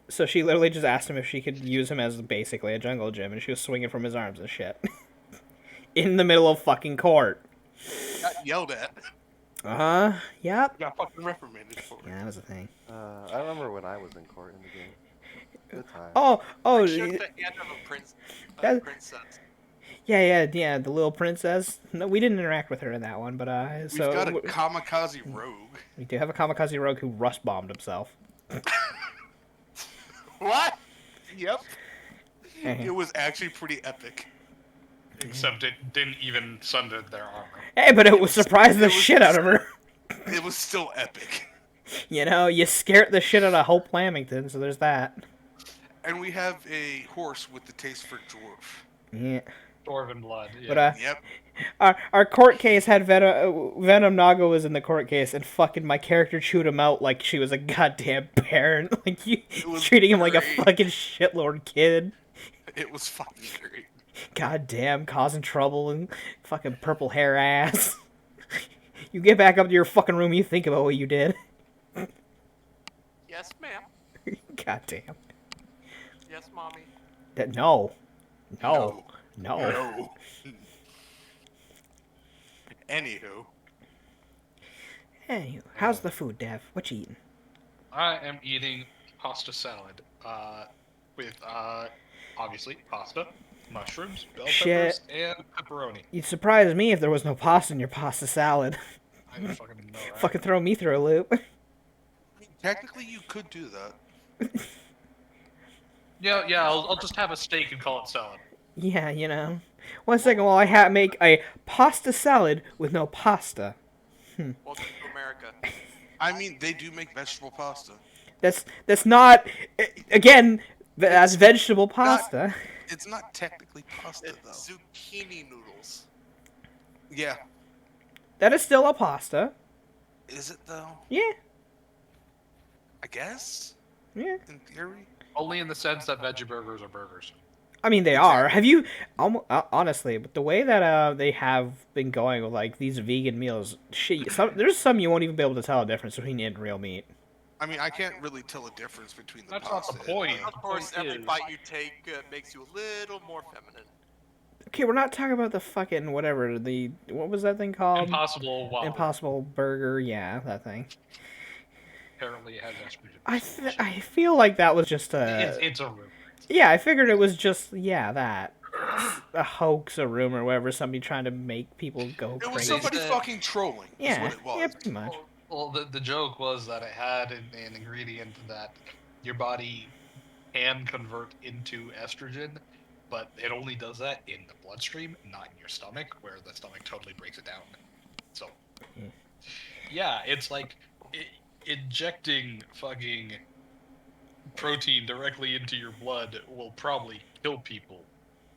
[SPEAKER 2] So she literally just asked him if she could use him as basically a jungle gym, and she was swinging from his arms and shit. In the middle of fucking court.
[SPEAKER 4] Got yelled at.
[SPEAKER 2] Uh-huh. Yep.
[SPEAKER 4] Got fucking reprimanded for it.
[SPEAKER 2] Yeah, that was a thing.
[SPEAKER 5] I remember when I was in court in the game. Good time.
[SPEAKER 2] Oh,
[SPEAKER 3] Shook
[SPEAKER 2] yeah,
[SPEAKER 3] the hand of a
[SPEAKER 2] That-
[SPEAKER 3] princess.
[SPEAKER 2] yeah, the little princess. No, we didn't interact with her in that one, but
[SPEAKER 4] We've
[SPEAKER 2] so
[SPEAKER 4] got a kamikaze rogue.
[SPEAKER 2] we do have a kamikaze rogue who rust bombed himself.
[SPEAKER 4] What? Yep.
[SPEAKER 2] Hey,
[SPEAKER 4] It was actually pretty epic.
[SPEAKER 1] Except it didn't even sunder their armor.
[SPEAKER 2] but it was surprised the
[SPEAKER 4] it was
[SPEAKER 2] shit out of her.
[SPEAKER 4] It was still epic.
[SPEAKER 2] You know, you scared the shit out of Hope Lamington, so there's that.
[SPEAKER 4] And we have a horse with the taste for dwarf.
[SPEAKER 2] Yeah.
[SPEAKER 1] Dwarven blood.
[SPEAKER 2] But
[SPEAKER 1] Yeah.
[SPEAKER 4] Yep.
[SPEAKER 2] our court case had Venom Naga was in the court case, and fucking my character chewed him out like she was a goddamn parent, like you
[SPEAKER 4] was
[SPEAKER 2] treating him like a
[SPEAKER 4] great.
[SPEAKER 2] fucking shitlord kid.
[SPEAKER 4] It was fucking great.
[SPEAKER 2] Goddamn, causing trouble and fucking purple hair ass. You get back up to your fucking room, you think about what you did.
[SPEAKER 3] Yes, ma'am.
[SPEAKER 2] Goddamn.
[SPEAKER 3] Yes, mommy.
[SPEAKER 2] No.
[SPEAKER 4] No.
[SPEAKER 2] No.
[SPEAKER 4] No. Anywho,
[SPEAKER 2] Hey, how's the food, Dev? What you eating?
[SPEAKER 1] I am eating pasta salad. With obviously pasta, mushrooms, bell
[SPEAKER 2] Shit.
[SPEAKER 1] peppers, and pepperoni.
[SPEAKER 2] You'd surprise me if there was no pasta in your pasta salad.
[SPEAKER 1] I fucking know, right?
[SPEAKER 2] Fucking throw me through a loop.
[SPEAKER 4] technically you could do that.
[SPEAKER 1] Yeah. I'll just have a steak and call it salad.
[SPEAKER 2] Yeah, you know. One second while I make a pasta salad with no pasta.
[SPEAKER 3] Welcome to America.
[SPEAKER 4] I mean, they do make vegetable pasta.
[SPEAKER 2] That's not again. That's vegetable pasta.
[SPEAKER 4] It's not technically pasta though.
[SPEAKER 3] Zucchini noodles.
[SPEAKER 4] Yeah.
[SPEAKER 2] That is still a pasta.
[SPEAKER 4] Is it though?
[SPEAKER 2] Yeah,
[SPEAKER 4] I guess.
[SPEAKER 2] yeah.
[SPEAKER 4] In theory.
[SPEAKER 1] Only in the sense that veggie burgers are burgers.
[SPEAKER 2] I mean, they are. Have you, honestly, but the way that they have been going with like these vegan meals, shit, there's some you won't even be able to tell a difference between it and real meat.
[SPEAKER 4] I mean, I can't really tell a difference between the
[SPEAKER 1] That's not
[SPEAKER 4] pasta.
[SPEAKER 1] the point.
[SPEAKER 3] Of course,
[SPEAKER 1] Point
[SPEAKER 3] every
[SPEAKER 1] is-
[SPEAKER 3] bite you take makes you a little more feminine.
[SPEAKER 2] Okay, we're not talking about the fucking whatever what was that thing called?
[SPEAKER 1] Impossible. Wow.
[SPEAKER 2] Impossible Burger. Yeah, that thing.
[SPEAKER 1] Apparently, it has estrogen.
[SPEAKER 2] I feel like that was just
[SPEAKER 1] It's a rumor.
[SPEAKER 2] Yeah, I figured it was just that a hoax, a rumor, whatever. Somebody trying to make people go
[SPEAKER 4] It was
[SPEAKER 2] crazy.
[SPEAKER 4] somebody
[SPEAKER 1] said-
[SPEAKER 4] fucking trolling. Is
[SPEAKER 2] Yeah,
[SPEAKER 4] what it was.
[SPEAKER 2] yeah, pretty much.
[SPEAKER 1] Well, the joke was that it had an ingredient that your body can convert into estrogen, but it only does that in the bloodstream, not in your stomach, where the stomach totally breaks it down. So, yeah, it's like injecting fucking protein directly into your blood will probably kill people.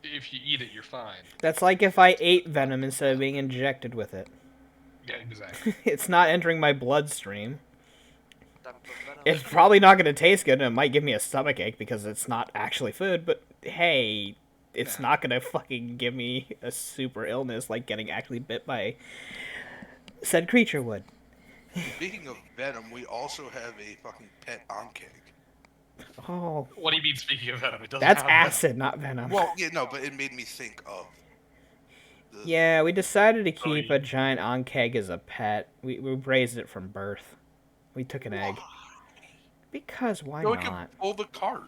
[SPEAKER 1] If you eat it, you're fine.
[SPEAKER 2] That's like if I ate venom instead of being injected with it.
[SPEAKER 1] Yeah, exactly.
[SPEAKER 2] It's not entering my bloodstream.
[SPEAKER 3] Time for venom.
[SPEAKER 2] It's probably not going to taste good, and it might give me a stomach ache because it's not actually food, but hey, it's not going to fucking give me a super illness like getting actually bit by said creature would.
[SPEAKER 4] Speaking of venom, we also have a fucking pet onceg.
[SPEAKER 2] Oh,
[SPEAKER 1] What do you mean, speaking of venom? It doesn't
[SPEAKER 2] that's
[SPEAKER 1] have venom.
[SPEAKER 2] acid, not venom.
[SPEAKER 4] Well, yeah, no, but it made me think of.
[SPEAKER 2] Yeah, we decided to keep
[SPEAKER 1] yeah.
[SPEAKER 2] a giant onkeg as a pet. We raised it from birth. We took an egg. Because why
[SPEAKER 4] So we could
[SPEAKER 2] not?
[SPEAKER 4] pull the cart.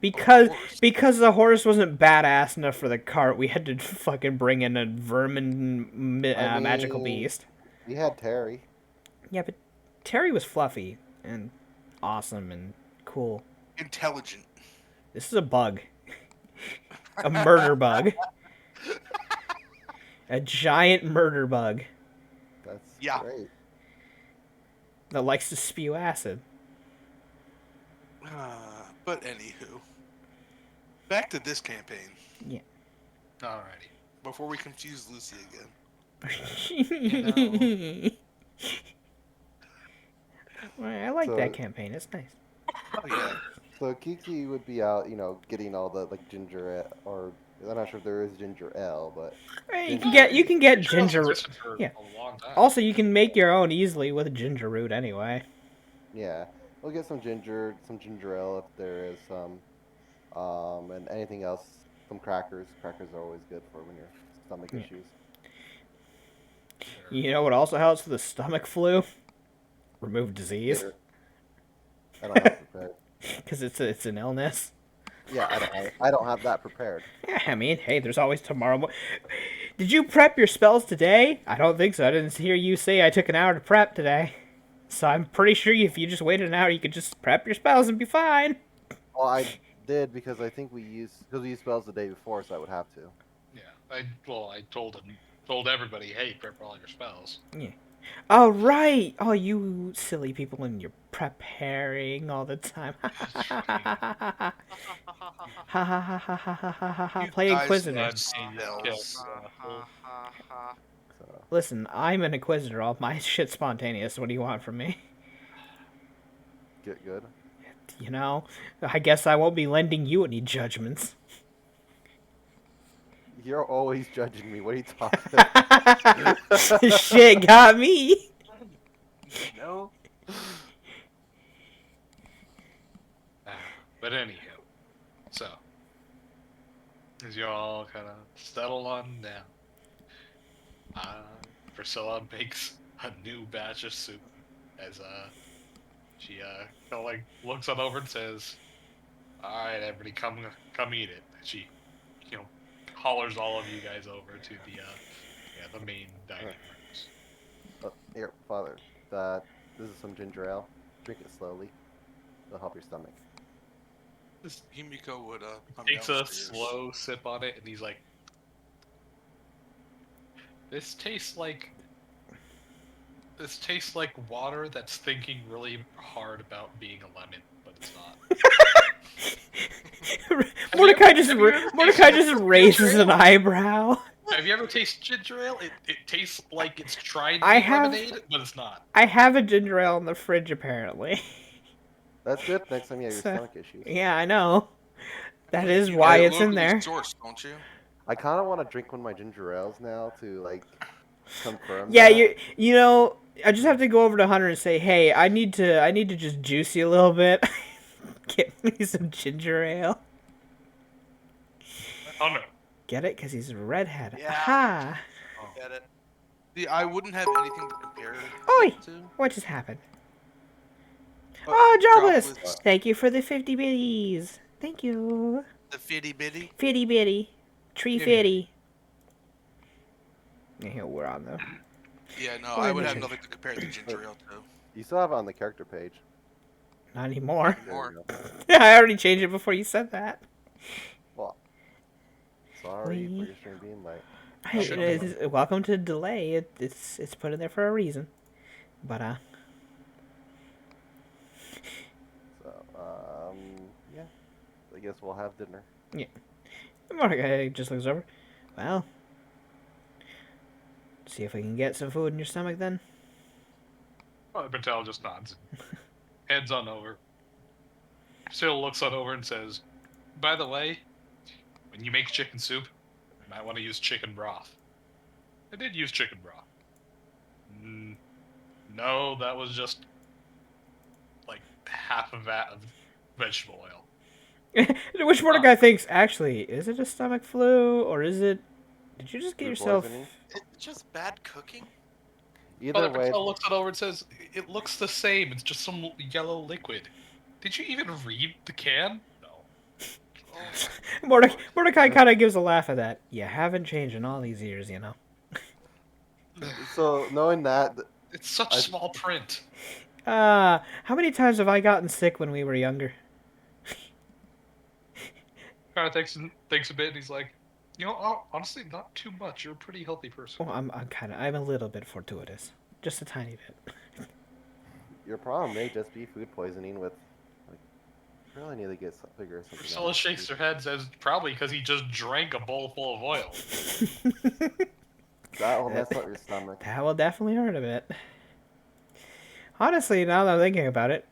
[SPEAKER 2] Because
[SPEAKER 4] horse.
[SPEAKER 2] because the horse wasn't badass enough for the cart, we had to fucking bring in a vermin magical
[SPEAKER 5] mean-
[SPEAKER 2] beast.
[SPEAKER 5] We had Terry.
[SPEAKER 2] Yeah, but Terry was fluffy and awesome and cool.
[SPEAKER 4] Intelligent.
[SPEAKER 2] This is a bug. A murder bug. A giant murder bug
[SPEAKER 5] That's
[SPEAKER 4] Yeah.
[SPEAKER 5] great.
[SPEAKER 2] that likes to spew acid.
[SPEAKER 4] But anywho, back to this campaign
[SPEAKER 1] Alrighty.
[SPEAKER 4] before we confuse Lucy again.
[SPEAKER 2] I like
[SPEAKER 5] So-
[SPEAKER 2] that campaign. It's nice.
[SPEAKER 4] Oh yeah.
[SPEAKER 5] So Kiki would be out, getting all the like ginger or I'm not sure if there is ginger ale, but
[SPEAKER 2] You can get ginger.
[SPEAKER 1] Existed for
[SPEAKER 2] yeah.
[SPEAKER 1] a long time.
[SPEAKER 2] Also, you can make your own easily with ginger root anyway.
[SPEAKER 5] yeah, we'll get some ginger ale if there is some, and anything else. Some crackers. Crackers are always good for when your stomach
[SPEAKER 2] Yeah.
[SPEAKER 5] issues.
[SPEAKER 2] You know what also helps with the stomach flu? Remove disease,
[SPEAKER 5] Bitter. I don't have it prepared.
[SPEAKER 2] because it's an illness.
[SPEAKER 5] Yeah, I don't have that prepared.
[SPEAKER 2] Yeah, I mean, hey, there's always tomorrow. Did you prep your spells today? I don't think so. I didn't hear you say I took an hour to prep today. So I'm pretty sure if you just waited an hour, you could just prep your spells and be fine.
[SPEAKER 5] Well, I did because I think we used spells the day before, so I would have to.
[SPEAKER 1] Yeah. I told everybody, hey, prep all your spells.
[SPEAKER 2] Oh, right! Oh, you silly people, and you're preparing all the time. Ha ha ha ha ha ha ha ha ha.
[SPEAKER 4] You
[SPEAKER 2] Play
[SPEAKER 4] guys
[SPEAKER 2] Inquisitor.
[SPEAKER 4] need
[SPEAKER 1] Spontaneous
[SPEAKER 4] spells.
[SPEAKER 1] chaos.
[SPEAKER 5] So
[SPEAKER 2] Listen, I'm an Inquisitor. All my shit's spontaneous. What do you want from me?
[SPEAKER 5] get good.
[SPEAKER 2] You know? I guess I won't be lending you any judgments.
[SPEAKER 5] You're always judging me. What are you talking about?
[SPEAKER 2] Shit got me.
[SPEAKER 1] No. But anyhow, so as you all kind of settle on down, uh, Priscilla makes a new batch of soup as she kind of like looks on over and says, "All right, everybody, come eat it." She, you know, hollers all of you guys over to the the main dining rooms.
[SPEAKER 5] Here, Father. This is some ginger ale. Drink it slowly. It'll help your stomach.
[SPEAKER 1] Just
[SPEAKER 4] Himiko would come
[SPEAKER 1] takes a
[SPEAKER 4] downstairs.
[SPEAKER 1] slow sip on it, and he's like, "This tastes like This tastes like water that's thinking really hard about being a lemon, but it's not."
[SPEAKER 2] Mordecai just raises an eyebrow.
[SPEAKER 1] Have you ever tasted ginger ale? It tastes like it's trying to
[SPEAKER 2] I
[SPEAKER 1] be
[SPEAKER 2] have-
[SPEAKER 1] lemonade, but it's not.
[SPEAKER 2] I have a ginger ale in the fridge, apparently.
[SPEAKER 5] That's good. Next time you have your
[SPEAKER 2] So-
[SPEAKER 5] stomach issues.
[SPEAKER 2] Yeah, I know. That is
[SPEAKER 4] You
[SPEAKER 2] why
[SPEAKER 4] get
[SPEAKER 2] it's in
[SPEAKER 4] locally
[SPEAKER 2] there.
[SPEAKER 4] sourced, don't you?
[SPEAKER 5] I kind of want to drink one of my ginger ales now to like confirm.
[SPEAKER 2] Yeah,
[SPEAKER 5] that.
[SPEAKER 2] you know, I just have to go over to Hunter and say, "Hey, I need to just juice you a little bit. Get me some ginger ale."
[SPEAKER 1] Oh no.
[SPEAKER 2] Get it? Because he's a redhead.
[SPEAKER 3] Yeah.
[SPEAKER 2] Aha!
[SPEAKER 3] Get it?
[SPEAKER 4] See, I wouldn't have anything to compare
[SPEAKER 2] Oi!
[SPEAKER 4] it to.
[SPEAKER 2] What just happened?
[SPEAKER 4] Uh,
[SPEAKER 2] Oh, Jobless!
[SPEAKER 4] Jobless.
[SPEAKER 2] Thank you for the 50 bitties. Thank you.
[SPEAKER 4] The fitty bitty.
[SPEAKER 2] Fitty bitty. Tree
[SPEAKER 1] Fitty
[SPEAKER 2] fitty. Yeah, we're on though.
[SPEAKER 4] Yeah, no,
[SPEAKER 2] We're
[SPEAKER 4] I
[SPEAKER 2] in
[SPEAKER 4] would
[SPEAKER 2] the
[SPEAKER 4] have
[SPEAKER 2] ginger.
[SPEAKER 4] nothing to compare the ginger ale to.
[SPEAKER 5] You still have it on the character page.
[SPEAKER 2] Not anymore.
[SPEAKER 5] There
[SPEAKER 4] More.
[SPEAKER 5] you go.
[SPEAKER 2] Yeah, I already changed it before you said that.
[SPEAKER 5] Well, sorry
[SPEAKER 2] We-
[SPEAKER 5] for your stream being late.
[SPEAKER 2] Hey,
[SPEAKER 1] Should've
[SPEAKER 2] welcome to delay. It's put in there for a reason. But
[SPEAKER 5] So, yeah. I guess we'll have dinner.
[SPEAKER 2] Mordecai just looks over. Well, see if we can get some food in your stomach then.
[SPEAKER 1] Father Patel just nods and heads on over. Still looks on over and says, "By the way, when you make chicken soup, you might want to use chicken broth." I did use chicken broth. No, that was just like half a vat of vegetable oil.
[SPEAKER 2] Which Mordecai thinks, actually, is it a stomach flu or is it? Did you just get
[SPEAKER 5] Food
[SPEAKER 2] yourself?
[SPEAKER 5] poisoning?
[SPEAKER 3] It's just bad cooking.
[SPEAKER 5] Either
[SPEAKER 1] Father
[SPEAKER 5] way,
[SPEAKER 1] Patel looks it over and says, "It looks the same. It's just some yellow liquid. Did you even read the can?" No.
[SPEAKER 3] Oh,
[SPEAKER 2] Mordecai kind of gives a laugh at that. You haven't changed in all these years, you know.
[SPEAKER 5] so knowing that,
[SPEAKER 1] It's such
[SPEAKER 5] I-
[SPEAKER 1] small print.
[SPEAKER 2] How many times have I gotten sick when we were younger?
[SPEAKER 1] Kind of thinks a bit, and he's like, honestly, not too much. You're a pretty healthy person."
[SPEAKER 2] Well, I'm a little bit fortuitous, just a tiny bit.
[SPEAKER 5] your problem may just be food poisoning with. Like, you really need to figure something
[SPEAKER 1] Priscilla
[SPEAKER 5] out.
[SPEAKER 1] shakes her head, says, "Probably because he just drank a bowl full of oil."
[SPEAKER 5] That will mess up your stomach.
[SPEAKER 2] That will definitely hurt a bit. Honestly, now that I'm thinking about it,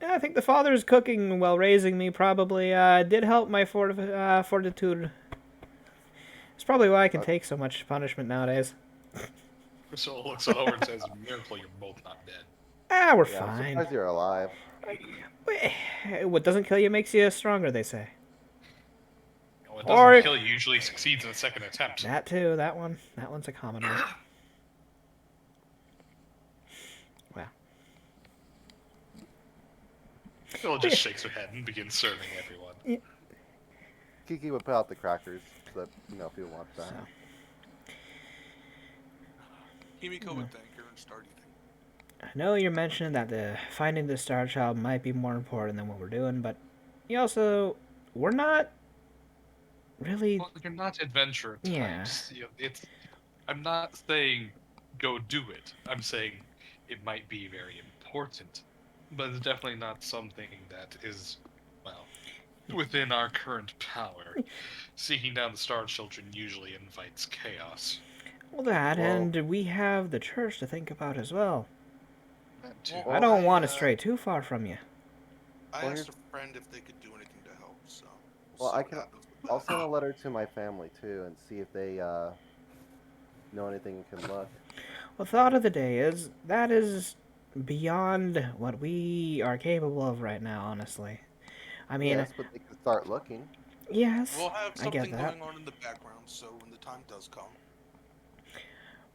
[SPEAKER 2] yeah, I think the father's cooking while raising me probably did help my fortitude. It's probably why I can take so much punishment nowadays.
[SPEAKER 1] Priscilla looks on over and says, "Miracle, you're both not dead."
[SPEAKER 2] Ah, we're
[SPEAKER 5] Yeah, I'm
[SPEAKER 2] fine.
[SPEAKER 5] surprised you're alive.
[SPEAKER 2] What doesn't kill you makes you stronger, they say.
[SPEAKER 1] What
[SPEAKER 2] Or-
[SPEAKER 1] doesn't kill you usually succeeds in the second attempt.
[SPEAKER 2] That too, that one's a common one. Wow.
[SPEAKER 1] Priscilla just shakes her head and begins serving everyone.
[SPEAKER 5] Kiki would put out the crackers so that, people want that.
[SPEAKER 2] So.
[SPEAKER 4] Himiko would thank her and start eating.
[SPEAKER 2] I know you're mentioning that finding the Star Child might be more important than what we're doing, but we're not really.
[SPEAKER 1] Well, you're not adventurer types.
[SPEAKER 2] Yeah.
[SPEAKER 1] I'm not saying go do it. I'm saying it might be very important, but it's definitely not something that is, well, within our current power. Seeking down the Star Children usually invites chaos.
[SPEAKER 2] Well, that,
[SPEAKER 5] Well,
[SPEAKER 2] and we have the church to think about as well.
[SPEAKER 1] That too.
[SPEAKER 3] Well,
[SPEAKER 2] I
[SPEAKER 5] well,
[SPEAKER 2] don't want to stray too far from you.
[SPEAKER 4] I
[SPEAKER 5] well,
[SPEAKER 4] asked
[SPEAKER 5] here's
[SPEAKER 4] a friend if they could do anything to help, so we'll
[SPEAKER 5] well,
[SPEAKER 4] see
[SPEAKER 5] I
[SPEAKER 4] what
[SPEAKER 5] can.
[SPEAKER 4] happens with
[SPEAKER 5] I'll
[SPEAKER 4] that.
[SPEAKER 5] send a letter to my family too and see if they know anything and can look.
[SPEAKER 2] Well, thought of the day is that is beyond what we are capable of right now, honestly. I mean,
[SPEAKER 5] Yes, but they can start looking.
[SPEAKER 2] yes,
[SPEAKER 4] We'll have
[SPEAKER 2] I get
[SPEAKER 4] something
[SPEAKER 2] that.
[SPEAKER 4] going on in the background, so when the time does come,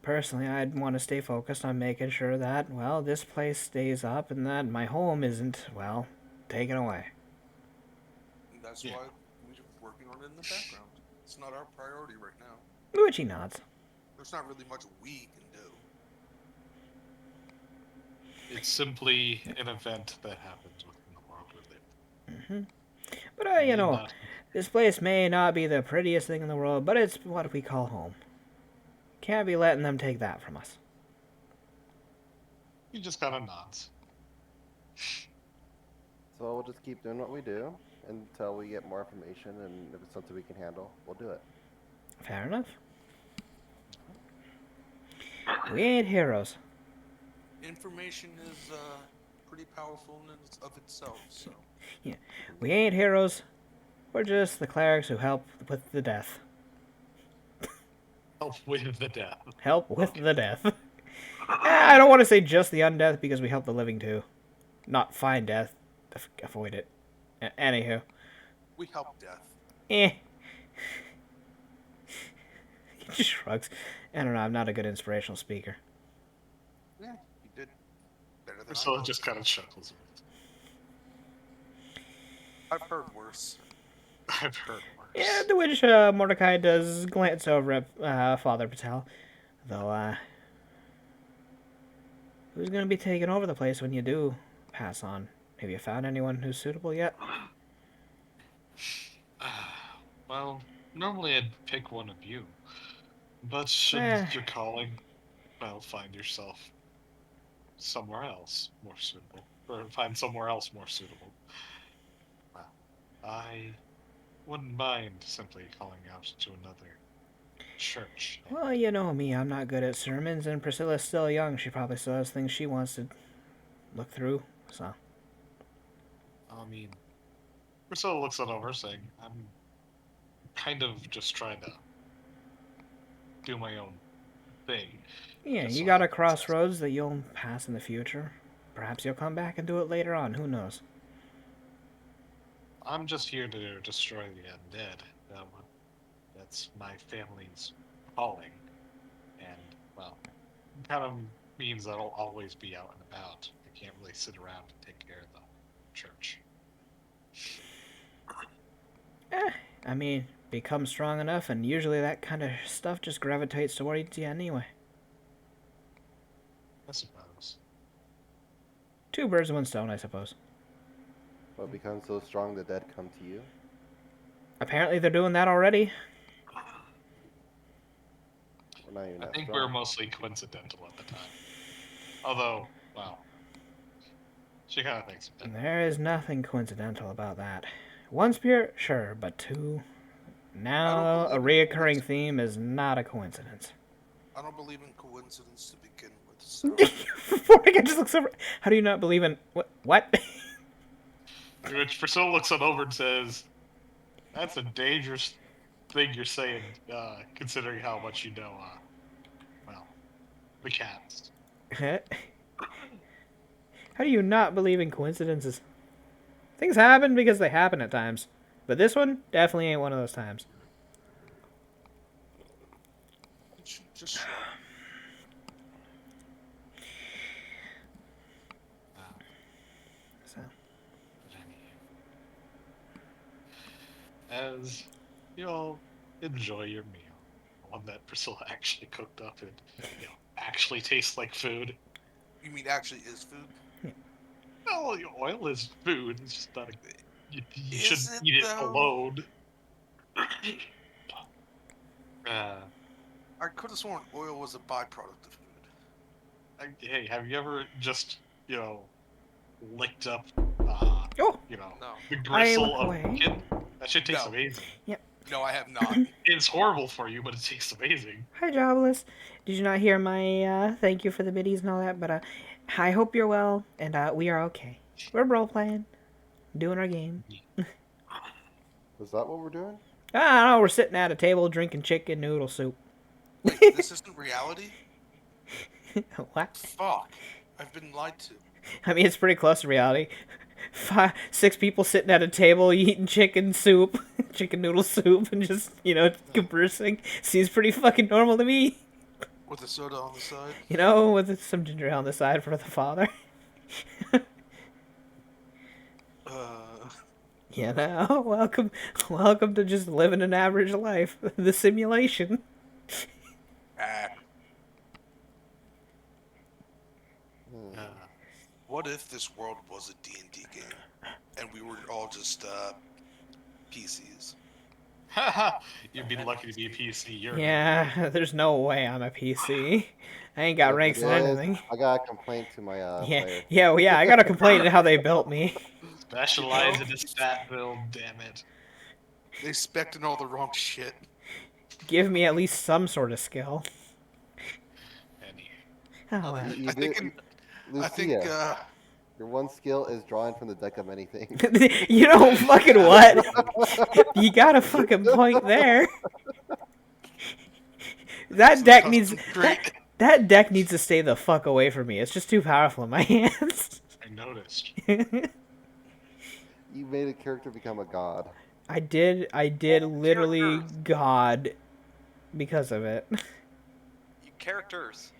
[SPEAKER 2] Personally, I'd want to stay focused on making sure that, well, this place stays up and that my home isn't, well, taken away.
[SPEAKER 4] that's
[SPEAKER 1] Yeah.
[SPEAKER 4] why we're working on it in the background. It's not our priority right now.
[SPEAKER 2] Which he nods.
[SPEAKER 4] There's not really much we can do.
[SPEAKER 1] It's simply an event that happens within the world we live.
[SPEAKER 2] Hmm. But,
[SPEAKER 1] Need not.
[SPEAKER 2] this place may not be the prettiest thing in the world, but it's what we call home. Can't be letting them take that from us.
[SPEAKER 1] He just kind of nods.
[SPEAKER 5] So we'll just keep doing what we do until we get more information, and if it's something we can handle, we'll do it.
[SPEAKER 2] Fair enough. We ain't heroes.
[SPEAKER 4] Information is pretty powerful in of itself, so
[SPEAKER 2] We ain't heroes. We're just the clerics who help with the death.
[SPEAKER 1] Help with the death.
[SPEAKER 2] Help with
[SPEAKER 1] Okay.
[SPEAKER 2] the death. I don't want to say just the undeath because we help the living too. Not find death. Avoid it. Anywho.
[SPEAKER 4] we help death.
[SPEAKER 2] Eh. He just shrugs. I don't know, I'm not a good inspirational speaker.
[SPEAKER 4] Yeah, you did better than I
[SPEAKER 1] Priscilla
[SPEAKER 4] thought.
[SPEAKER 1] just kind of chuckles a bit.
[SPEAKER 4] I've heard worse.
[SPEAKER 1] I've heard worse.
[SPEAKER 2] Yeah, to which Mordecai does glance over at Father Patel. Though, who's going to be taking over the place when you do pass on? Have you found anyone who's suitable yet?
[SPEAKER 1] Well, normally I'd pick one of you. But should
[SPEAKER 2] Eh,
[SPEAKER 1] your calling, well, find yourself somewhere else more suitable, or find somewhere else more suitable, well, I wouldn't mind simply calling out to another church.
[SPEAKER 2] well, you know me, I'm not good at sermons, and Priscilla's still young. She probably still has things she wants to look through, so.
[SPEAKER 1] I mean, Priscilla looks it over, saying, I'm kind of just trying to do my own thing.
[SPEAKER 2] Yeah,
[SPEAKER 1] Just
[SPEAKER 2] you
[SPEAKER 1] so
[SPEAKER 2] got a
[SPEAKER 1] happens as-
[SPEAKER 2] crossroads that you'll pass in the future. Perhaps you'll come back and do it later on, who knows?
[SPEAKER 1] I'm just here to destroy the undead. Um, that's my family's calling. And, well, kind of means that I'll always be out and about. I can't really sit around and take care of the church.
[SPEAKER 2] I mean, become strong enough, and usually that kind of stuff just gravitates towards you anyway.
[SPEAKER 1] I suppose.
[SPEAKER 2] Two birds, one stone, I suppose.
[SPEAKER 5] But become so strong the dead come to you.
[SPEAKER 2] Apparently they're doing that already.
[SPEAKER 5] We're not even
[SPEAKER 1] I
[SPEAKER 5] that
[SPEAKER 1] think we
[SPEAKER 5] strong.
[SPEAKER 1] were mostly coincidental at the time. Although, well, she kind of thinks of it.
[SPEAKER 2] There is nothing coincidental about that. One spirit, sure, but two. Now, a
[SPEAKER 4] believe in
[SPEAKER 2] reoccurring theme is not a coincidence.
[SPEAKER 4] I don't believe in coincidence to begin with, so
[SPEAKER 2] Mordecai just looks over. How do you not believe in what? What?
[SPEAKER 1] To which Priscilla looks it over and says, that's a dangerous thing you're saying, considering how much you know, well, the cats.
[SPEAKER 2] How do you not believe in coincidences? Things happen because they happen at times. But this one definitely ain't one of those times.
[SPEAKER 4] just shrug.
[SPEAKER 2] So,
[SPEAKER 1] As you all enjoy your meal, one that Priscilla actually cooked up and, actually tastes like food.
[SPEAKER 4] You mean actually is food?
[SPEAKER 1] Well, oil is food. It's just not a. You
[SPEAKER 4] Is
[SPEAKER 1] shouldn't
[SPEAKER 4] it,
[SPEAKER 1] eat it
[SPEAKER 4] though?
[SPEAKER 1] alone.
[SPEAKER 4] I could have sworn oil was a byproduct of food.
[SPEAKER 1] Hey, have you ever just licked up
[SPEAKER 2] Oh,
[SPEAKER 3] No.
[SPEAKER 1] the
[SPEAKER 2] I
[SPEAKER 1] gristle
[SPEAKER 2] look
[SPEAKER 1] of
[SPEAKER 2] away.
[SPEAKER 1] chicken? That shit tastes
[SPEAKER 4] No.
[SPEAKER 1] amazing.
[SPEAKER 2] Yep.
[SPEAKER 4] No, I have not.
[SPEAKER 1] It's horrible for you, but it tastes amazing.
[SPEAKER 2] Hi, Jobless. Did you not hear my thank you for the biddies and all that? But I hope you're well, and we are okay. We're role playing, doing our game.
[SPEAKER 5] Is that what we're doing?
[SPEAKER 2] I don't know. We're sitting at a table drinking chicken noodle soup.
[SPEAKER 4] Wait, this isn't reality?
[SPEAKER 2] What?
[SPEAKER 4] Fuck. I've been lied to.
[SPEAKER 2] I mean, it's pretty close to reality. 6 people sitting at a table eating chicken soup, chicken noodle soup, and just conversing. Seems pretty fucking normal to me.
[SPEAKER 4] With a soda on the side?
[SPEAKER 2] With some ginger ale on the side for the father. Welcome to just living an average life. The simulation.
[SPEAKER 4] Ah.
[SPEAKER 5] Hmm.
[SPEAKER 4] What if this world was a D&D game, and we were all just, PCs?
[SPEAKER 1] You'd be lucky to be a PC. You're
[SPEAKER 2] Yeah, there's no way I'm a PC. I ain't got
[SPEAKER 5] If
[SPEAKER 2] ranks
[SPEAKER 5] it
[SPEAKER 2] in
[SPEAKER 5] is,
[SPEAKER 2] anything.
[SPEAKER 5] I got a complaint to my player.
[SPEAKER 2] Yeah, I gotta complain at how they built me.
[SPEAKER 1] specialize in a stat build. Damn it.
[SPEAKER 4] They spec'd in all the wrong shit.
[SPEAKER 2] Give me at least some sort of skill.
[SPEAKER 1] Anywho.
[SPEAKER 2] Oh, well.
[SPEAKER 5] You
[SPEAKER 4] I
[SPEAKER 5] do-
[SPEAKER 4] think,
[SPEAKER 5] Lucia, your one skill is drawing from the deck of anything.
[SPEAKER 2] You know fucking what? You got a fucking point there. That deck needs that deck needs to stay the fuck away from me. It's just too powerful in my hands.
[SPEAKER 1] I noticed.
[SPEAKER 5] You made a character become a god.
[SPEAKER 2] I did literally god because of it.
[SPEAKER 3] You characters.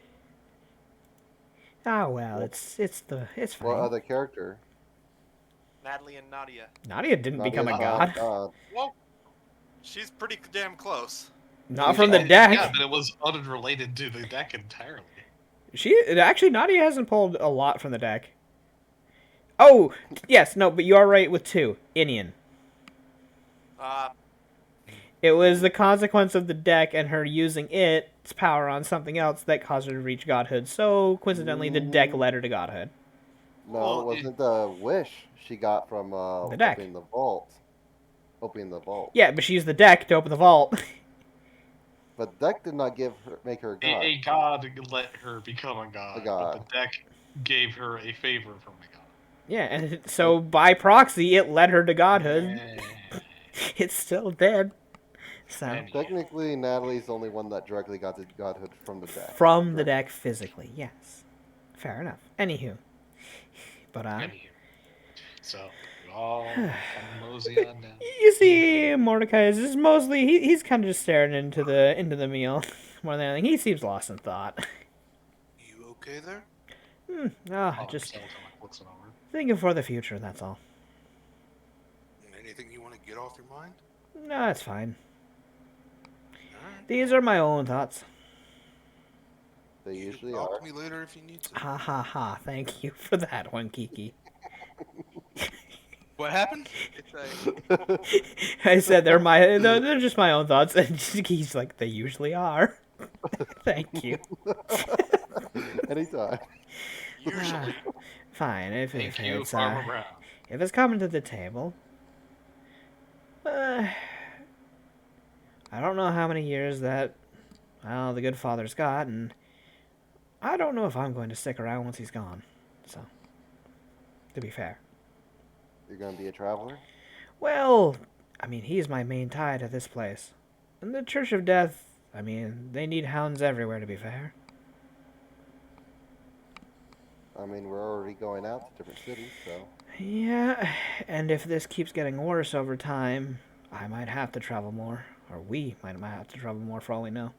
[SPEAKER 2] Oh well, it's fine.
[SPEAKER 5] What other character?
[SPEAKER 3] Natalie and Nadia.
[SPEAKER 2] Nadia didn't
[SPEAKER 5] Not
[SPEAKER 2] become a
[SPEAKER 5] even
[SPEAKER 2] god.
[SPEAKER 3] Well, she's pretty damn close.
[SPEAKER 2] Not from the deck.
[SPEAKER 1] Yeah, but it was unrelated to the deck entirely.
[SPEAKER 2] Actually Nadia hasn't pulled a lot from the deck. Oh, yes, no, but you are right with 2. Inian. It was the consequence of the deck and her using its power on something else that caused her to reach godhood. So, coincidentally, the deck led her to godhood.
[SPEAKER 5] No,
[SPEAKER 1] Well,
[SPEAKER 5] it wasn't the wish she got from
[SPEAKER 2] The deck.
[SPEAKER 5] opening the vault. Opening the vault.
[SPEAKER 2] Yeah, but she used the deck to open the vault.
[SPEAKER 5] But deck did not make her a god.
[SPEAKER 1] A god let her become a god,
[SPEAKER 5] A god.
[SPEAKER 1] but the deck gave her a favor from a god.
[SPEAKER 2] Yeah, and so by proxy, it led her to godhood. It's still dead. So
[SPEAKER 5] Technically, Natalie's the only one that directly got to godhood from the deck.
[SPEAKER 2] from the deck physically, yes. Fair enough. Anywho. But
[SPEAKER 1] Anywho. So, we all kind of mosey on down.
[SPEAKER 2] you see, Mordecai is just mostly he's kind of just staring into the meal more than anything. He seems lost in thought.
[SPEAKER 4] You okay there?
[SPEAKER 2] Just
[SPEAKER 1] Looks over.
[SPEAKER 2] thinking for the future. That's all.
[SPEAKER 4] Anything you want to get off your mind?
[SPEAKER 2] No, it's fine.
[SPEAKER 4] Alright.
[SPEAKER 2] These are my own thoughts.
[SPEAKER 5] They
[SPEAKER 4] You
[SPEAKER 5] usually
[SPEAKER 4] talk
[SPEAKER 5] are.
[SPEAKER 4] to me later if you need to.
[SPEAKER 2] Ha ha ha! Thank you for that one, Kiki.
[SPEAKER 4] What happened?
[SPEAKER 2] I said they're just my own thoughts, and he's like they usually are. Thank you.
[SPEAKER 5] Anytime.
[SPEAKER 3] Usually.
[SPEAKER 2] Fine, if
[SPEAKER 1] Thank you,
[SPEAKER 2] it's
[SPEAKER 1] Farmer Brown.
[SPEAKER 2] if it's coming to the table. I don't know how many years that the good father's got, and I don't know if I'm going to stick around once he's gone. So, to be fair.
[SPEAKER 5] You're gonna be a traveler?
[SPEAKER 2] Well, I mean, he's my main tie to this place. And the Church of Death, I mean, they need hounds everywhere, to be fair.
[SPEAKER 5] I mean, we're already going out to different cities, so...
[SPEAKER 2] Yeah, and if this keeps getting worse over time, I might have to travel more. Or we might have to travel more, for all we know.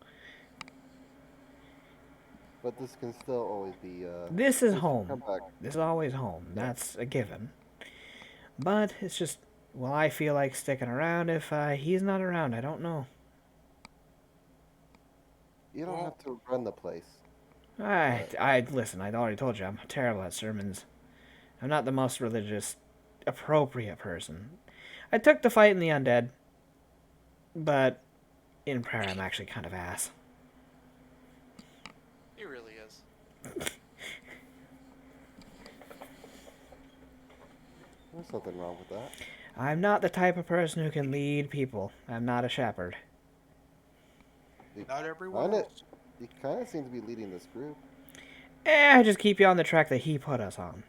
[SPEAKER 5] But this can still always be,
[SPEAKER 2] This is
[SPEAKER 5] come
[SPEAKER 2] home.
[SPEAKER 5] back.
[SPEAKER 2] This is always home. That's a given. But it's just, will I feel like sticking around if he's not around? I don't know.
[SPEAKER 5] You don't have to run the place.
[SPEAKER 2] Listen, I already told you, I'm terrible at sermons. I'm not the most religious, appropriate person. I took the fight in the undead, but in prayer I'm actually kind of ass.
[SPEAKER 3] He really is.
[SPEAKER 5] There's nothing wrong with that.
[SPEAKER 2] I'm not the type of person who can lead people. I'm not a shepherd.
[SPEAKER 4] Not everyone
[SPEAKER 5] Kinda,
[SPEAKER 4] is.
[SPEAKER 5] you kind of seem to be leading this group.
[SPEAKER 2] I just keep you on the track that he put us on.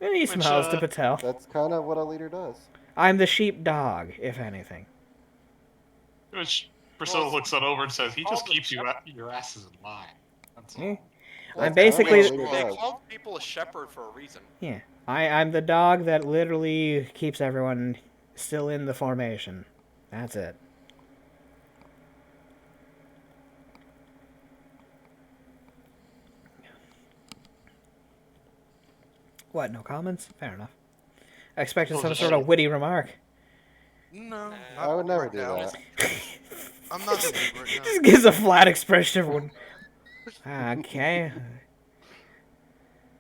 [SPEAKER 2] And he
[SPEAKER 1] Which,
[SPEAKER 2] smiles to Patel.
[SPEAKER 5] That's kind of what a leader does.
[SPEAKER 2] I'm the sheep dog, if anything.
[SPEAKER 1] which Priscilla
[SPEAKER 3] Well,
[SPEAKER 1] looks on over and says, "He just
[SPEAKER 3] called the
[SPEAKER 1] keeps your asses in line." That's
[SPEAKER 2] Eh?
[SPEAKER 1] all.
[SPEAKER 2] I'm
[SPEAKER 5] That's kinda
[SPEAKER 2] basically-
[SPEAKER 5] what a leader
[SPEAKER 3] They
[SPEAKER 5] does.
[SPEAKER 3] called people a shepherd for a reason.
[SPEAKER 2] Yeah. I'm the dog that literally keeps everyone still in the formation. That's it. What, no comments? Fair enough. I expected
[SPEAKER 1] Well,
[SPEAKER 2] some
[SPEAKER 1] just-
[SPEAKER 2] sort of witty remark.
[SPEAKER 4] No, not
[SPEAKER 5] I would never
[SPEAKER 4] right
[SPEAKER 5] do
[SPEAKER 4] now.
[SPEAKER 5] that.
[SPEAKER 4] I'm not in the mood right now.
[SPEAKER 2] Just gives a flat expression, everyone. Okay.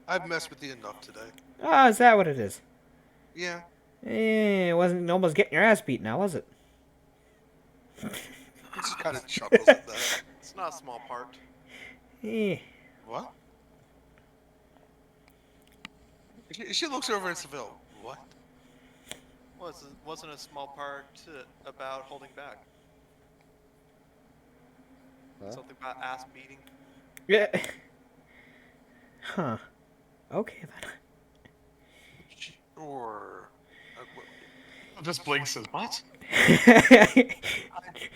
[SPEAKER 4] I've messed with you enough today.
[SPEAKER 2] Oh, is that what it is?
[SPEAKER 4] Yeah.
[SPEAKER 2] It wasn't almost getting your ass beat now, was it?
[SPEAKER 4] He just kind of chuckles at that.
[SPEAKER 3] It's not a small part.
[SPEAKER 2] Eh.
[SPEAKER 4] What? She looks over at Seville. What?
[SPEAKER 3] Wasn't a small part about holding back.
[SPEAKER 5] Huh?
[SPEAKER 3] Something about ass beating.
[SPEAKER 2] Yeah. Huh. Okay then.
[SPEAKER 4] Sure.
[SPEAKER 1] Just Blake says, "What?"
[SPEAKER 4] I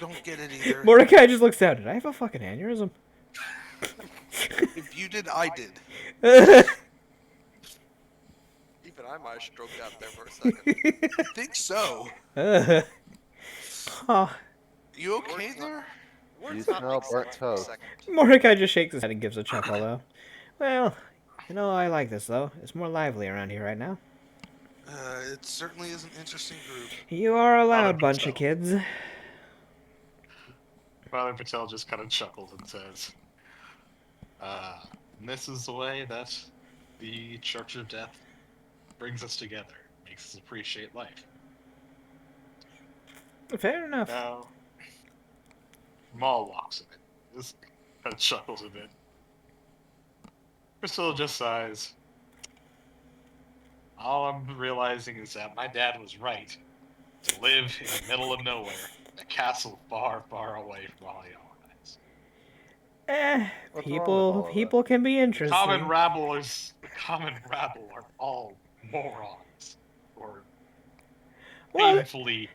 [SPEAKER 4] don't get it either.
[SPEAKER 2] Mordecai just looks down. Did I have a fucking aneurysm?
[SPEAKER 4] If you did, I did.
[SPEAKER 3] Even I might have stroked out there for a second.
[SPEAKER 4] I think so.
[SPEAKER 2] Huh.
[SPEAKER 4] You okay there?
[SPEAKER 5] You
[SPEAKER 3] Words not
[SPEAKER 5] smell
[SPEAKER 3] make
[SPEAKER 5] burnt
[SPEAKER 3] sense for a
[SPEAKER 5] toast.
[SPEAKER 3] second.
[SPEAKER 2] Mordecai just shakes his head and gives a chuckle, though. Well, I like this, though. It's more lively around here right now.
[SPEAKER 4] It certainly is an interesting group.
[SPEAKER 2] You are a loud
[SPEAKER 1] 100%.
[SPEAKER 2] bunch of kids.
[SPEAKER 1] Father Patel just kind of chuckles and says, and this is the way that the Church of Death brings us together, makes us appreciate life."
[SPEAKER 2] Fair enough.
[SPEAKER 1] Now, Maul walks in it, just kind of chuckles a bit. Priscilla just sighs. All I'm realizing is that my dad was right. To live in the middle of nowhere, in a castle far, far away from all y'all guys.
[SPEAKER 5] What's wrong with all of
[SPEAKER 2] People can be
[SPEAKER 1] The
[SPEAKER 2] interesting.
[SPEAKER 1] common rabble are all morons, or
[SPEAKER 2] Well,
[SPEAKER 1] painfully.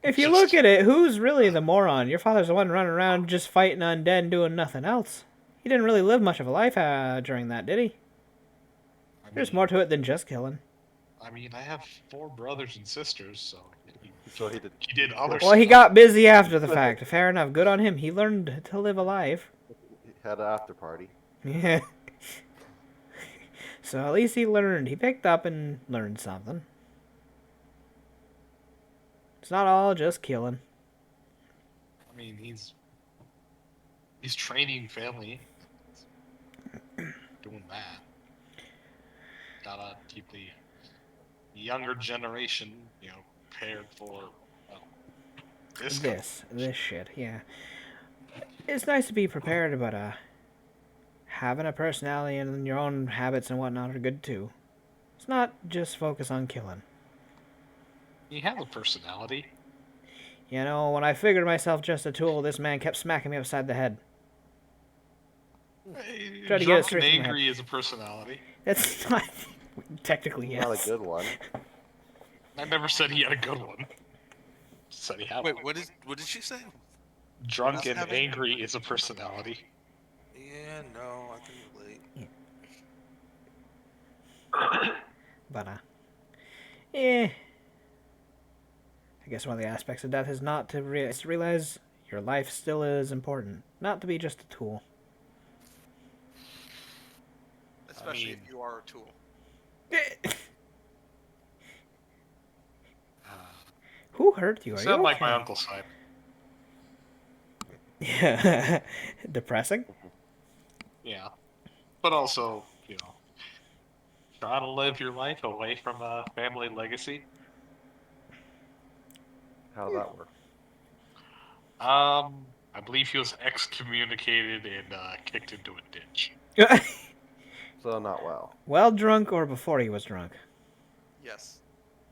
[SPEAKER 2] if you
[SPEAKER 1] just-
[SPEAKER 2] look at it, who's really the moron? Your father's the one running around just fighting undead and doing nothing else. He didn't really live much of a life during that, did he? There's more to it than just killing.
[SPEAKER 1] I mean, I have 4 brothers and sisters, so
[SPEAKER 5] So he did.
[SPEAKER 1] he did other
[SPEAKER 2] Well, he
[SPEAKER 1] stuff.
[SPEAKER 2] got busy after the fact. Fair enough. Good on him. He learned to live a life.
[SPEAKER 5] He had an after party.
[SPEAKER 2] Yeah. So at least he learned. He picked up and learned something. It's not all just killing.
[SPEAKER 1] I mean, he's training family, doing that. Gotta keep the younger generation, prepared for this.
[SPEAKER 2] This shit, yeah. It's nice to be prepared, but having a personality and your own habits and whatnot are good too. It's not just focus on killing.
[SPEAKER 1] He has a personality.
[SPEAKER 2] When I figured myself just a tool, this man kept smacking me upside the head. Try to get it
[SPEAKER 1] Drunk and
[SPEAKER 2] straight from the head.
[SPEAKER 1] angry is a personality.
[SPEAKER 2] That's not technically yes.
[SPEAKER 5] Not a good one.
[SPEAKER 1] I never said he had a good one. Said he had
[SPEAKER 4] Wait,
[SPEAKER 1] one.
[SPEAKER 4] what did she say?
[SPEAKER 1] Drunk
[SPEAKER 4] Does
[SPEAKER 1] and
[SPEAKER 4] have it?
[SPEAKER 1] angry is a personality.
[SPEAKER 4] Yeah, no, I can relate.
[SPEAKER 2] But I guess one of the aspects of death is not to realize your life still is important, not to be just a tool.
[SPEAKER 3] Especially
[SPEAKER 1] mean-
[SPEAKER 3] if you are a tool.
[SPEAKER 2] Who hurt you? Are you
[SPEAKER 1] Sound like my
[SPEAKER 2] okay?
[SPEAKER 1] uncle's side.
[SPEAKER 2] Yeah. Depressing?
[SPEAKER 1] Yeah. But also, try to live your life away from a family legacy.
[SPEAKER 5] How did that work?
[SPEAKER 1] I believe he was excommunicated and kicked into a ditch.
[SPEAKER 5] So not well.
[SPEAKER 2] Well drunk or before he was drunk?
[SPEAKER 3] Yes.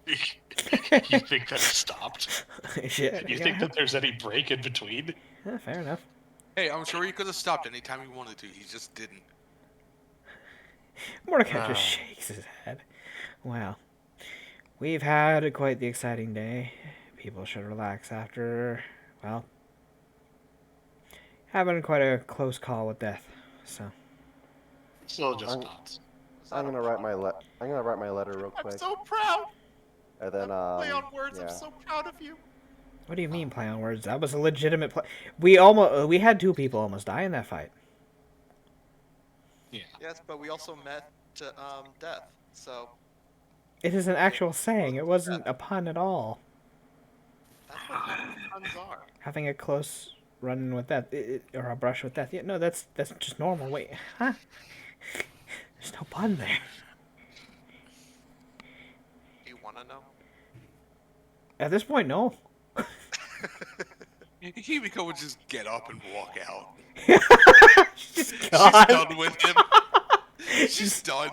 [SPEAKER 1] You think that it stopped?
[SPEAKER 2] Shit.
[SPEAKER 1] You think that there's any break in between?
[SPEAKER 2] Fair enough.
[SPEAKER 4] Hey, I'm sure he could have stopped anytime he wanted to. He just didn't.
[SPEAKER 2] Mordecai just
[SPEAKER 1] Ah.
[SPEAKER 2] shakes his head. Wow. We've had quite the exciting day. People should relax after, well, having quite a close call with death. So,
[SPEAKER 1] Still just
[SPEAKER 5] I'm
[SPEAKER 1] nods.
[SPEAKER 3] Was that
[SPEAKER 5] I'm
[SPEAKER 3] a
[SPEAKER 5] gonna write
[SPEAKER 3] pun?
[SPEAKER 5] I'm gonna write my letter real
[SPEAKER 3] I'm
[SPEAKER 5] quick,
[SPEAKER 3] so proud.
[SPEAKER 5] and then
[SPEAKER 3] Play on words. I'm
[SPEAKER 5] yeah.
[SPEAKER 3] so proud of you.
[SPEAKER 2] what do you mean play on words? That was a legitimate play. We had 2 people almost die in that fight.
[SPEAKER 1] Yeah.
[SPEAKER 3] Yes, but we also met death. So
[SPEAKER 2] It is an
[SPEAKER 3] it
[SPEAKER 2] actual saying.
[SPEAKER 3] was
[SPEAKER 2] It
[SPEAKER 3] death.
[SPEAKER 2] wasn't a pun at all.
[SPEAKER 3] That's what half puns are.
[SPEAKER 2] Having a close run with death, or a brush with death. Yeah, no, that's just normal. Wait, huh? There's no pun there.
[SPEAKER 3] Do you want to know?
[SPEAKER 2] At this point, no.
[SPEAKER 4] Himiko would just get up and walk out.
[SPEAKER 2] She's
[SPEAKER 4] She's
[SPEAKER 2] gone.
[SPEAKER 4] done with him. She's done.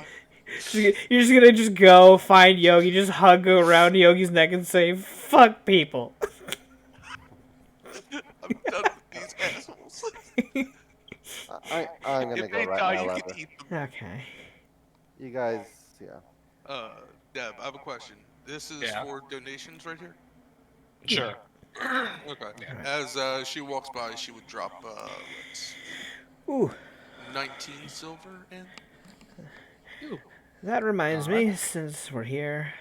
[SPEAKER 2] You're just gonna just go find Yogi, just hug around Yogi's neck and say, "Fuck people."
[SPEAKER 4] I'm done with these assholes.
[SPEAKER 5] I'm gonna
[SPEAKER 4] If
[SPEAKER 5] go
[SPEAKER 4] they
[SPEAKER 5] write
[SPEAKER 4] die,
[SPEAKER 5] my
[SPEAKER 4] you can
[SPEAKER 5] letter.
[SPEAKER 4] eat them.
[SPEAKER 2] Okay.
[SPEAKER 5] You guys, yeah.
[SPEAKER 4] Deb, I have a question. This is
[SPEAKER 1] Yeah.
[SPEAKER 4] for donations right here?
[SPEAKER 1] Sure.
[SPEAKER 4] Okay.
[SPEAKER 1] Yeah.
[SPEAKER 4] As she walks by, she would drop, let's see,
[SPEAKER 2] Ooh,
[SPEAKER 4] 19 silver in.
[SPEAKER 2] that reminds
[SPEAKER 1] Alright.
[SPEAKER 2] me, since we're here,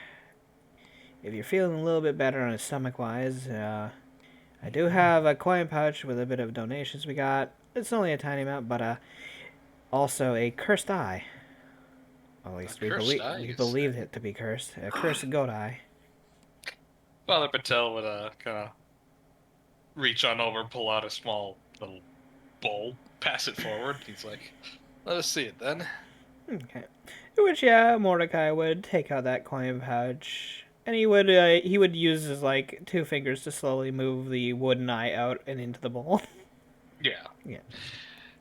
[SPEAKER 2] if you're feeling a little bit better on stomach-wise, I do have a coin pouch with a bit of donations we got. It's only a tiny amount, but also a cursed eye. At least we
[SPEAKER 1] cursed eye,
[SPEAKER 2] we
[SPEAKER 1] you
[SPEAKER 2] believed
[SPEAKER 1] say?
[SPEAKER 2] it to be cursed. A cursed goat eye.
[SPEAKER 1] Father Patel would kind of reach on over, pull out a small little bowl, pass it forward. He's like, "Let us see it then."
[SPEAKER 2] Okay. Which, yeah, Mordecai would take out that coin pouch, and he would use his like 2 fingers to slowly move the wooden eye out and into the bowl,
[SPEAKER 1] Yeah.
[SPEAKER 2] Yeah.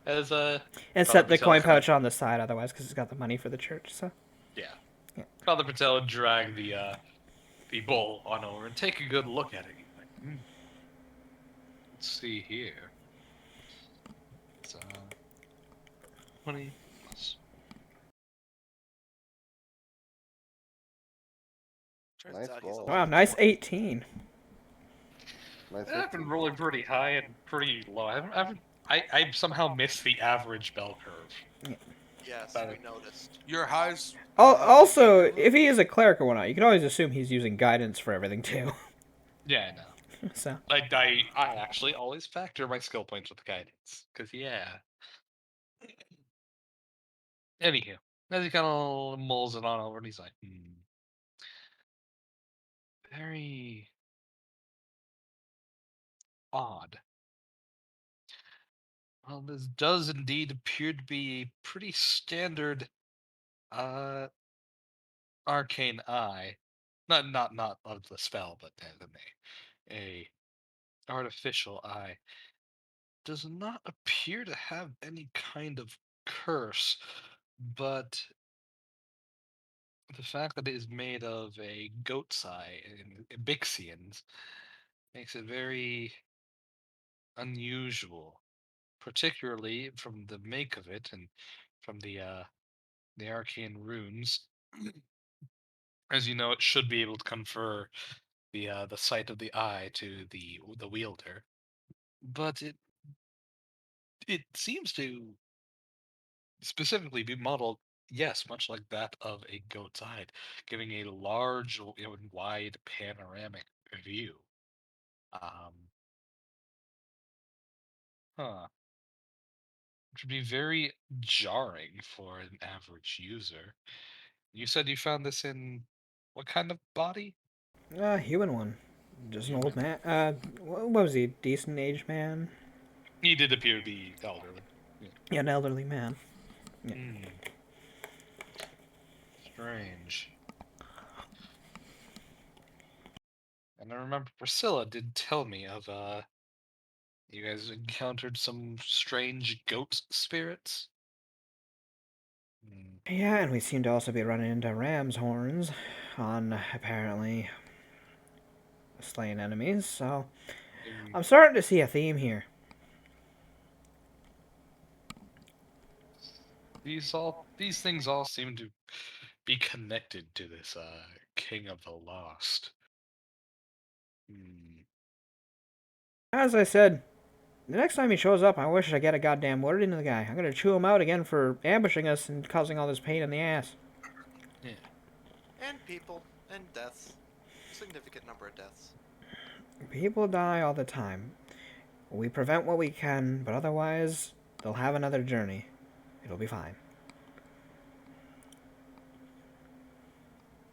[SPEAKER 1] As
[SPEAKER 2] and
[SPEAKER 1] Father
[SPEAKER 2] set the
[SPEAKER 1] Patel
[SPEAKER 2] coin
[SPEAKER 1] kind of
[SPEAKER 2] pouch on the side otherwise because it's got the money for the church. So
[SPEAKER 1] yeah.
[SPEAKER 2] Yeah.
[SPEAKER 1] Father Patel would drag the bowl on over and take a good look at it. He's like, let's see here. It's 20 plus.
[SPEAKER 3] Turns
[SPEAKER 5] Nice
[SPEAKER 3] out he's
[SPEAKER 5] roll.
[SPEAKER 3] a
[SPEAKER 2] wow,
[SPEAKER 3] lucky
[SPEAKER 2] nice
[SPEAKER 3] one.
[SPEAKER 2] 18.
[SPEAKER 5] Nice
[SPEAKER 1] I've been
[SPEAKER 5] 15.
[SPEAKER 1] rolling pretty high and pretty low. I somehow missed the average bell curve.
[SPEAKER 3] Yes,
[SPEAKER 1] Better.
[SPEAKER 3] we noticed.
[SPEAKER 4] Your highs.
[SPEAKER 2] Also, if he is a cleric or whatnot, you can always assume he's using guidance for everything too.
[SPEAKER 1] Yeah, I know.
[SPEAKER 2] So
[SPEAKER 1] I actually always factor my skill points with guidance. Because, yeah. Anywho, as he kind of mulls it on over, and he's like, very odd. Well, this does indeed appear to be a pretty standard uh arcane eye. Not of the spell, but as in a artificial eye. Does not appear to have any kind of curse, but the fact that it is made of a goat's eye and Ibixians makes it very unusual, particularly from the make of it and from the arcane runes. As you know, it should be able to confer the sight of the eye to the wielder, but it seems to specifically be modeled, yes, much like that of a goat's eye, giving a large, and wide panoramic view. Um, huh. Which would be very jarring for an average user. You said you found this in what kind of body?
[SPEAKER 2] human one, just an old
[SPEAKER 1] Human.
[SPEAKER 2] man. What was he? Decent aged man?
[SPEAKER 1] He did appear to be elderly. Yeah.
[SPEAKER 2] Yeah, an elderly man.
[SPEAKER 1] Hmm. Strange. And I remember Priscilla did tell me of you guys encountered some strange goat spirits.
[SPEAKER 2] Yeah, and we seem to also be running into ram's horns on apparently slain enemies, so I'm starting to see a theme here.
[SPEAKER 1] These things all seem to be connected to this King of the Lost. Hmm.
[SPEAKER 2] As I said, the next time he shows up, I wish I get a goddamn word into the guy. I'm gonna chew him out again for ambushing us and causing all this pain in the ass.
[SPEAKER 1] Yeah.
[SPEAKER 3] And people and deaths, significant number of deaths.
[SPEAKER 2] People die all the time. We prevent what we can, but otherwise, they'll have another journey. It'll be fine.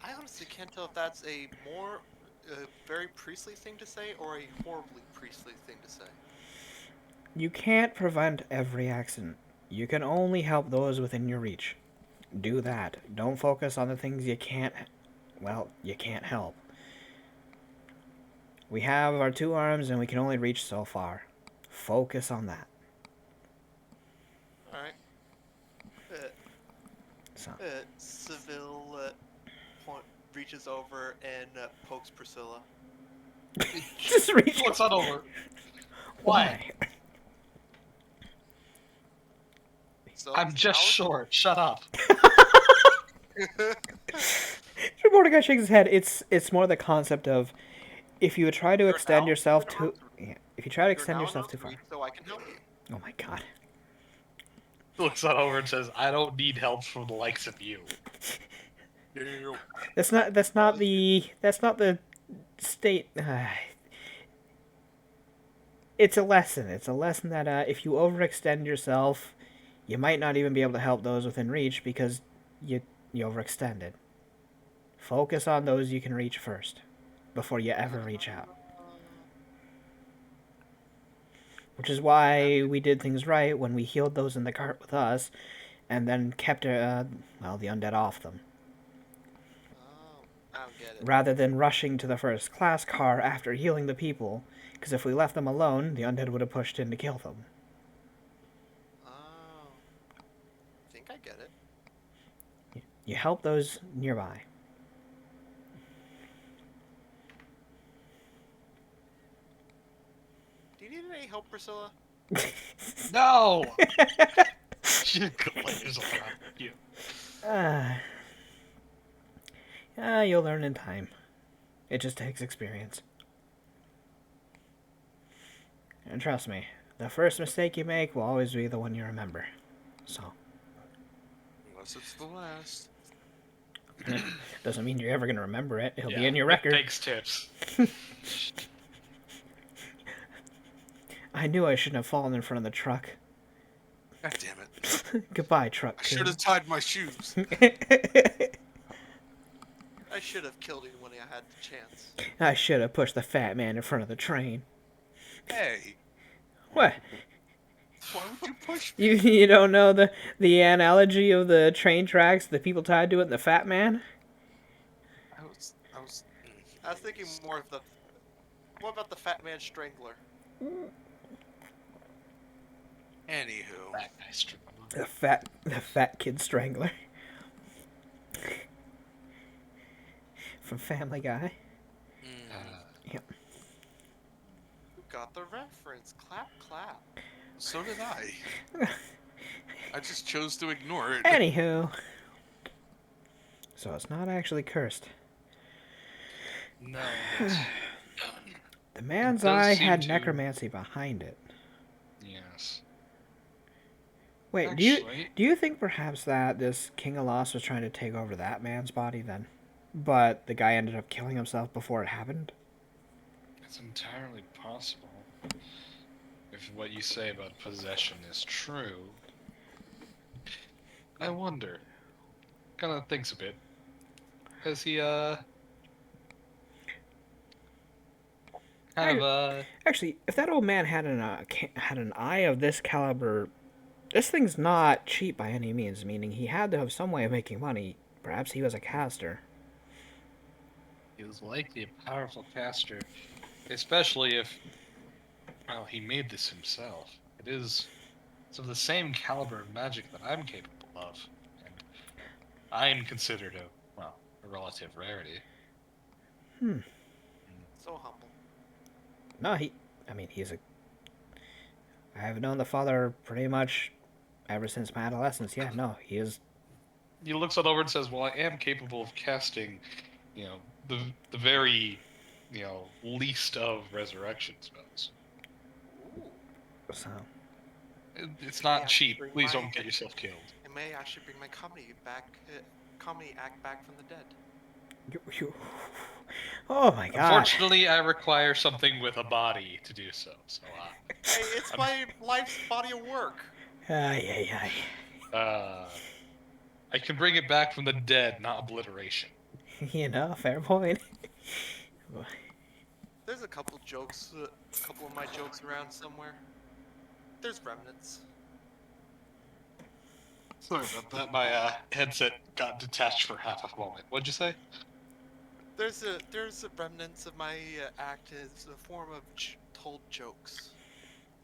[SPEAKER 3] I honestly can't tell if that's a more very priestly thing to say or a horribly priestly thing to say.
[SPEAKER 2] You can't prevent every accident. You can only help those within your reach. Do that. Don't focus on the things you can't, you can't help. We have our 2 arms and we can only reach so far. Focus on that.
[SPEAKER 3] Alright.
[SPEAKER 2] So,
[SPEAKER 3] Seville reaches over and pokes Priscilla.
[SPEAKER 2] just reach.
[SPEAKER 1] What's on over?
[SPEAKER 2] Why?
[SPEAKER 3] So
[SPEAKER 1] I'm just short. Shut up.
[SPEAKER 2] Mordecai shakes his head. It's more the concept of if you try to extend yourself too, if you try to extend yourself too far.
[SPEAKER 3] So I can help you.
[SPEAKER 2] Oh my god.
[SPEAKER 1] Looks on over and says, "I don't need help from the likes of you."
[SPEAKER 2] That's not the state. It's a lesson. It's a lesson that if you overextend yourself, you might not even be able to help those within reach because you overextended. Focus on those you can reach first, before you ever reach out. Which is why we did things right when we healed those in the cart with us, and then kept the undead off them.
[SPEAKER 3] Oh, I don't get it.
[SPEAKER 2] Rather than rushing to the first class car after healing the people, because if we left them alone, the undead would have pushed in to kill them.
[SPEAKER 3] Oh, I think I get it.
[SPEAKER 2] You help those nearby.
[SPEAKER 3] Do you need any help, Priscilla?
[SPEAKER 1] No. She glares around you.
[SPEAKER 2] You'll learn in time. It just takes experience. And trust me, the first mistake you make will always be the one you remember. So.
[SPEAKER 4] Unless it's the last.
[SPEAKER 2] Doesn't mean you're ever going to remember it. It'll be in your record.
[SPEAKER 1] Thanks, tips.
[SPEAKER 2] I knew I shouldn't have fallen in front of the truck.
[SPEAKER 4] God damn it.
[SPEAKER 2] Goodbye, truck.
[SPEAKER 4] I should have tied my shoes.
[SPEAKER 3] I should have killed him when I had the chance.
[SPEAKER 2] I should have pushed the fat man in front of the train.
[SPEAKER 4] Hey.
[SPEAKER 2] What?
[SPEAKER 4] Why would you push me?
[SPEAKER 2] You don't know the analogy of the train tracks, the people tied to it, and the fat man?
[SPEAKER 4] I was
[SPEAKER 3] thinking more of the... What about the Fat Man Strangler?
[SPEAKER 4] Anywho.
[SPEAKER 1] That guy strangler.
[SPEAKER 2] The fat kid strangler. From Family Guy. Yep.
[SPEAKER 3] You got the reference. Clap, clap.
[SPEAKER 4] So did I. I just chose to ignore it.
[SPEAKER 2] Anywho. So it's not actually cursed.
[SPEAKER 1] No.
[SPEAKER 2] The man's
[SPEAKER 1] does
[SPEAKER 2] eye
[SPEAKER 1] seem
[SPEAKER 2] had
[SPEAKER 1] to-
[SPEAKER 2] necromancy behind it.
[SPEAKER 1] Yes.
[SPEAKER 2] Wait,
[SPEAKER 1] Actually-
[SPEAKER 2] do you think perhaps that this King of Lost was trying to take over that man's body then? But the guy ended up killing himself before it happened?
[SPEAKER 1] It's entirely possible. If what you say about possession is true. I wonder. Kinda thinks a bit. Has he,
[SPEAKER 2] Actually, if that old man had an eye of this caliber, this thing's not cheap by any means, meaning he had to have some way of making money. Perhaps he was a caster.
[SPEAKER 1] He was likely a powerful caster, especially if, well, he made this himself. It's of the same caliber of magic that I'm capable of, and I'm considered a relative rarity.
[SPEAKER 3] So humble.
[SPEAKER 2] No, I mean, he's a. I have known the father pretty much ever since my adolescence. Yeah, no, he is.
[SPEAKER 1] He looks it over and says, "Well, I am capable of casting, the very, least of resurrection spells.
[SPEAKER 3] Ooh.
[SPEAKER 2] So,
[SPEAKER 1] It's
[SPEAKER 3] It may
[SPEAKER 1] not
[SPEAKER 3] actually
[SPEAKER 1] cheap.
[SPEAKER 3] bring
[SPEAKER 1] Please
[SPEAKER 3] my
[SPEAKER 1] don't get yourself killed."
[SPEAKER 3] it may actually bring my comedy back, comedy act back from the dead.
[SPEAKER 2] you. Oh my god.
[SPEAKER 1] Unfortunately, I require something with a body to do so. So,
[SPEAKER 3] Hey, it's my life's body of work.
[SPEAKER 2] Ay, ay,
[SPEAKER 1] I can bring it back from the dead, not obliteration.
[SPEAKER 2] ay. You know, fair point.
[SPEAKER 3] There's a couple jokes, a couple of my jokes around somewhere. There's remnants.
[SPEAKER 1] Sorry about that. My headset got detached for half a moment. What'd you say?
[SPEAKER 3] There's a remnants of my act as a form of told jokes.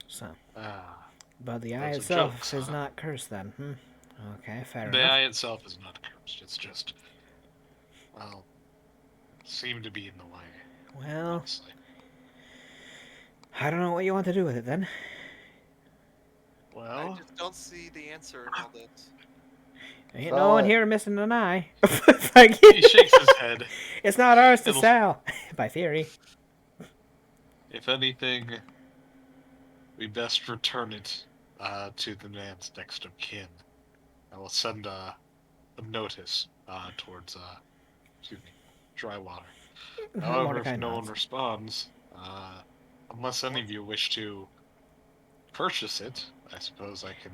[SPEAKER 2] So,
[SPEAKER 1] Ah,
[SPEAKER 2] but the eye
[SPEAKER 1] those are
[SPEAKER 2] itself
[SPEAKER 1] jokes,
[SPEAKER 2] is
[SPEAKER 1] huh?
[SPEAKER 2] not cursed then. Okay, fair
[SPEAKER 1] The
[SPEAKER 2] enough.
[SPEAKER 1] eye itself is not cursed. It's just, well, seemed to be in the way.
[SPEAKER 2] Well,
[SPEAKER 1] Honestly.
[SPEAKER 2] I don't know what you want to do with it then.
[SPEAKER 3] I
[SPEAKER 1] Well,
[SPEAKER 3] just don't see the answer in all this.
[SPEAKER 2] Ain't no
[SPEAKER 5] Sell
[SPEAKER 2] one
[SPEAKER 5] it.
[SPEAKER 2] here missing an eye. Like,
[SPEAKER 1] he shakes his head.
[SPEAKER 2] it's not ours to
[SPEAKER 1] It'll-
[SPEAKER 2] sell, by theory.
[SPEAKER 1] If anything, we best return it to the man's next of kin. I will send a notice towards excuse me, dry water. However,
[SPEAKER 2] Mordecai
[SPEAKER 1] if no one
[SPEAKER 2] nods.
[SPEAKER 1] responds, unless any of you wish to purchase it, I suppose I can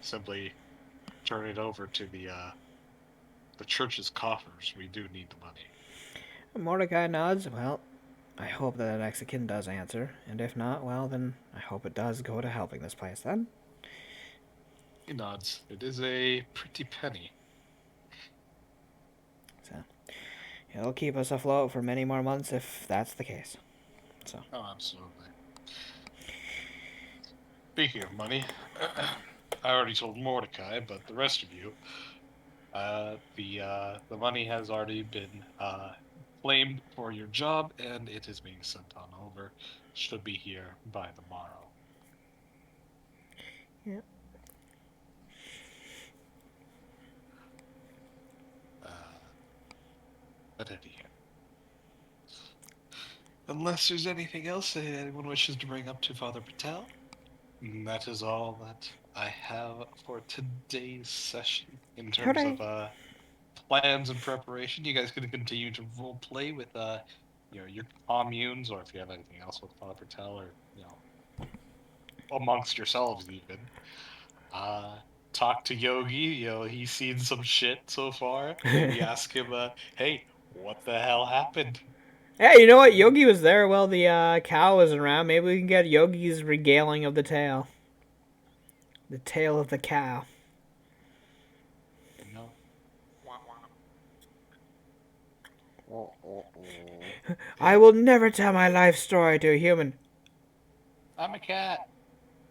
[SPEAKER 1] simply turn it over to the church's coffers. We do need the money.
[SPEAKER 2] Mordecai nods. Well, I hope that the next of kin does answer, and if not, well, then I hope it does go to helping this place then.
[SPEAKER 1] He nods. It is a pretty penny.
[SPEAKER 2] So, it'll keep us afloat for many more months if that's the case. So,
[SPEAKER 1] Oh, absolutely. Speaking of money, I already told Mordecai, but the rest of you, the money has already been claimed for your job, and it is being sent on over. Should be here by the morrow.
[SPEAKER 2] Yep.
[SPEAKER 1] But anyhow, unless there's anything else that anyone wishes to bring up to Father Patel, that is all that I have for today's session in terms of
[SPEAKER 2] hooray!
[SPEAKER 1] plans and preparation. You guys can continue to role play with your communes, or if you have anything else with Father Patel, or amongst yourselves even. Talk to Yogi. He's seen some shit so far. Maybe ask him, hey, what the hell happened?
[SPEAKER 2] Hey, you know what? Yogi was there while the cow was around. Maybe we can get Yogi's regaling of the tale. The tale of the cow.
[SPEAKER 1] You know,
[SPEAKER 3] Wah, wah.
[SPEAKER 2] I will never tell my life story to a human.
[SPEAKER 1] I'm a cat.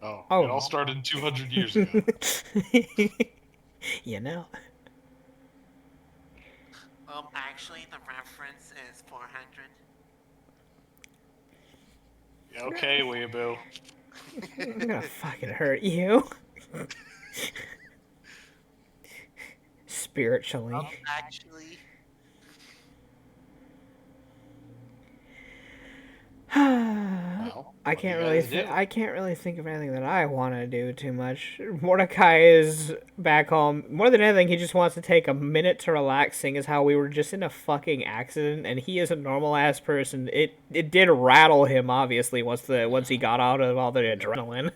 [SPEAKER 1] Oh,
[SPEAKER 2] Oh.
[SPEAKER 1] it all started 200 years ago.
[SPEAKER 2] You know.
[SPEAKER 3] Actually, the reference is 400.
[SPEAKER 1] Okay, Weeaboo.
[SPEAKER 2] I'm gonna fucking hurt you. Spiritually.
[SPEAKER 3] Actually,
[SPEAKER 1] Well,
[SPEAKER 2] I
[SPEAKER 1] what do
[SPEAKER 2] can't
[SPEAKER 1] you
[SPEAKER 2] really
[SPEAKER 1] guys do?
[SPEAKER 2] I can't really think of anything that I want to do too much. Mordecai is back home. More than anything, he just wants to take a minute to relax, seeing as how we were just in a fucking accident, and he is a normal ass person. It did rattle him, obviously, once he got out of all the adrenaline.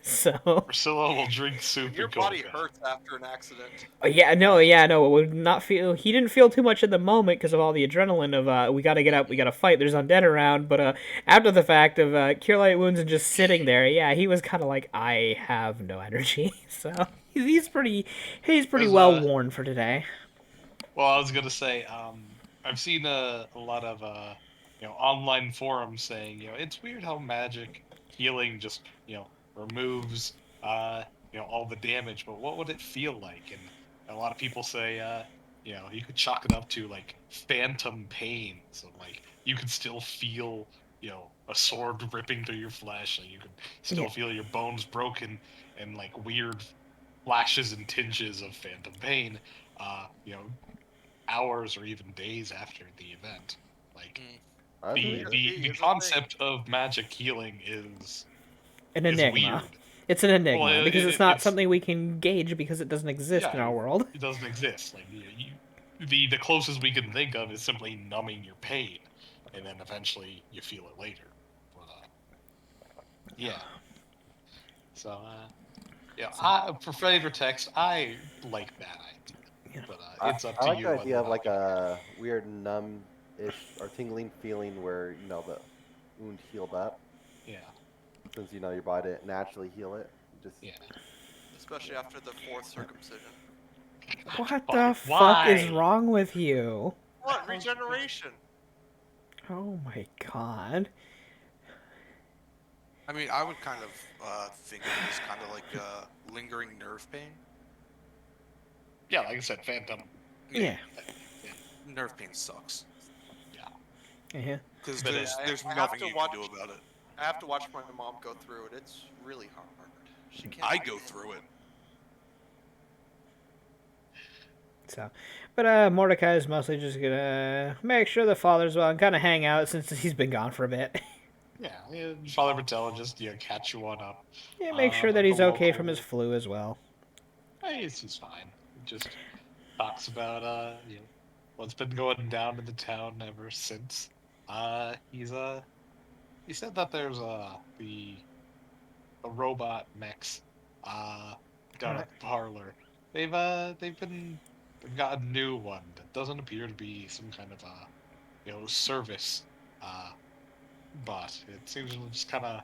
[SPEAKER 2] So
[SPEAKER 1] Priscilla will drink soup
[SPEAKER 3] your
[SPEAKER 1] and go
[SPEAKER 3] body
[SPEAKER 1] to bed.
[SPEAKER 3] hurts after an accident.
[SPEAKER 2] yeah, no, it would not feel. He didn't feel too much in the moment because of all the adrenaline of we gotta get up, we gotta fight. There's undead around, but after the fact of cure light wounds and just sitting there, yeah, he was kind of like, I have no energy. So he's pretty
[SPEAKER 1] There's,
[SPEAKER 2] well worn for today.
[SPEAKER 1] Well, I was gonna say, I've seen a lot of online forums saying, it's weird how magic healing just removes all the damage, but what would it feel like? And A lot of people say, you could chalk it up to like phantom pain. So like you can still feel, a sword ripping through your flesh, and you can
[SPEAKER 2] Yeah.
[SPEAKER 1] still feel your bones broken, and like weird flashes and tinges of phantom pain. Uh, you know, hours or even days after the event. Like
[SPEAKER 3] Mm.
[SPEAKER 5] That's
[SPEAKER 1] the
[SPEAKER 5] weird.
[SPEAKER 1] the
[SPEAKER 3] See,
[SPEAKER 1] the
[SPEAKER 3] here's the thing.
[SPEAKER 1] concept of magic healing
[SPEAKER 2] An
[SPEAKER 1] is
[SPEAKER 2] enigma.
[SPEAKER 1] weird.
[SPEAKER 2] It's an
[SPEAKER 1] Well,
[SPEAKER 2] enigma because it's not
[SPEAKER 1] it's
[SPEAKER 2] something we can gauge because it doesn't exist
[SPEAKER 1] yeah,
[SPEAKER 2] in our world.
[SPEAKER 1] it doesn't exist. Like the closest we can think of is simply numbing your pain, and then eventually you feel it later. But yeah, so for flavor text, I like that idea,
[SPEAKER 2] Yeah.
[SPEAKER 1] but
[SPEAKER 5] I,
[SPEAKER 1] it's up
[SPEAKER 5] I
[SPEAKER 1] to
[SPEAKER 5] like the
[SPEAKER 1] you whether
[SPEAKER 5] idea
[SPEAKER 1] or
[SPEAKER 5] of
[SPEAKER 1] not
[SPEAKER 5] like
[SPEAKER 1] you want
[SPEAKER 5] a weird numb-ish or tingling feeling where the wound healed up,
[SPEAKER 1] to. Yeah,
[SPEAKER 5] since your body didn't naturally heal it. Just
[SPEAKER 1] yeah.
[SPEAKER 3] Especially after the fourth circumcision.
[SPEAKER 2] What the
[SPEAKER 1] Fucking
[SPEAKER 2] fuck is
[SPEAKER 1] why?
[SPEAKER 2] wrong with you?
[SPEAKER 3] What? Regeneration.
[SPEAKER 2] Oh my god.
[SPEAKER 4] I mean, I would kind of think of it as kind of like lingering nerve pain.
[SPEAKER 1] Yeah, like I said, Phantom.
[SPEAKER 4] Yeah,
[SPEAKER 2] Yeah.
[SPEAKER 1] Yeah,
[SPEAKER 4] nerve pain sucks
[SPEAKER 1] yeah.
[SPEAKER 2] Yeah.
[SPEAKER 4] because
[SPEAKER 1] But
[SPEAKER 3] Yeah,
[SPEAKER 4] there's
[SPEAKER 3] I have
[SPEAKER 4] nothing
[SPEAKER 3] to
[SPEAKER 4] you can
[SPEAKER 3] watch.
[SPEAKER 4] do about it.
[SPEAKER 3] I have to watch my mom go through it. It's really hard. She can't.
[SPEAKER 4] I go through it.
[SPEAKER 2] So, but Mordecai's mostly just gonna make sure the father's well and kind of hang out since he's been gone for a bit.
[SPEAKER 1] Yeah, Father Patel will just catch you one up.
[SPEAKER 2] Yeah, make sure that
[SPEAKER 1] At the
[SPEAKER 2] he's okay from his
[SPEAKER 1] local.
[SPEAKER 2] flu as well.
[SPEAKER 1] Hey, he's fine. He just talks about what's been going down in the town ever since. He said that there's the robot mechs down
[SPEAKER 2] Alright.
[SPEAKER 1] at the parlor. They've got a new one that doesn't appear to be some kind of service uh bot. It seems to just kind of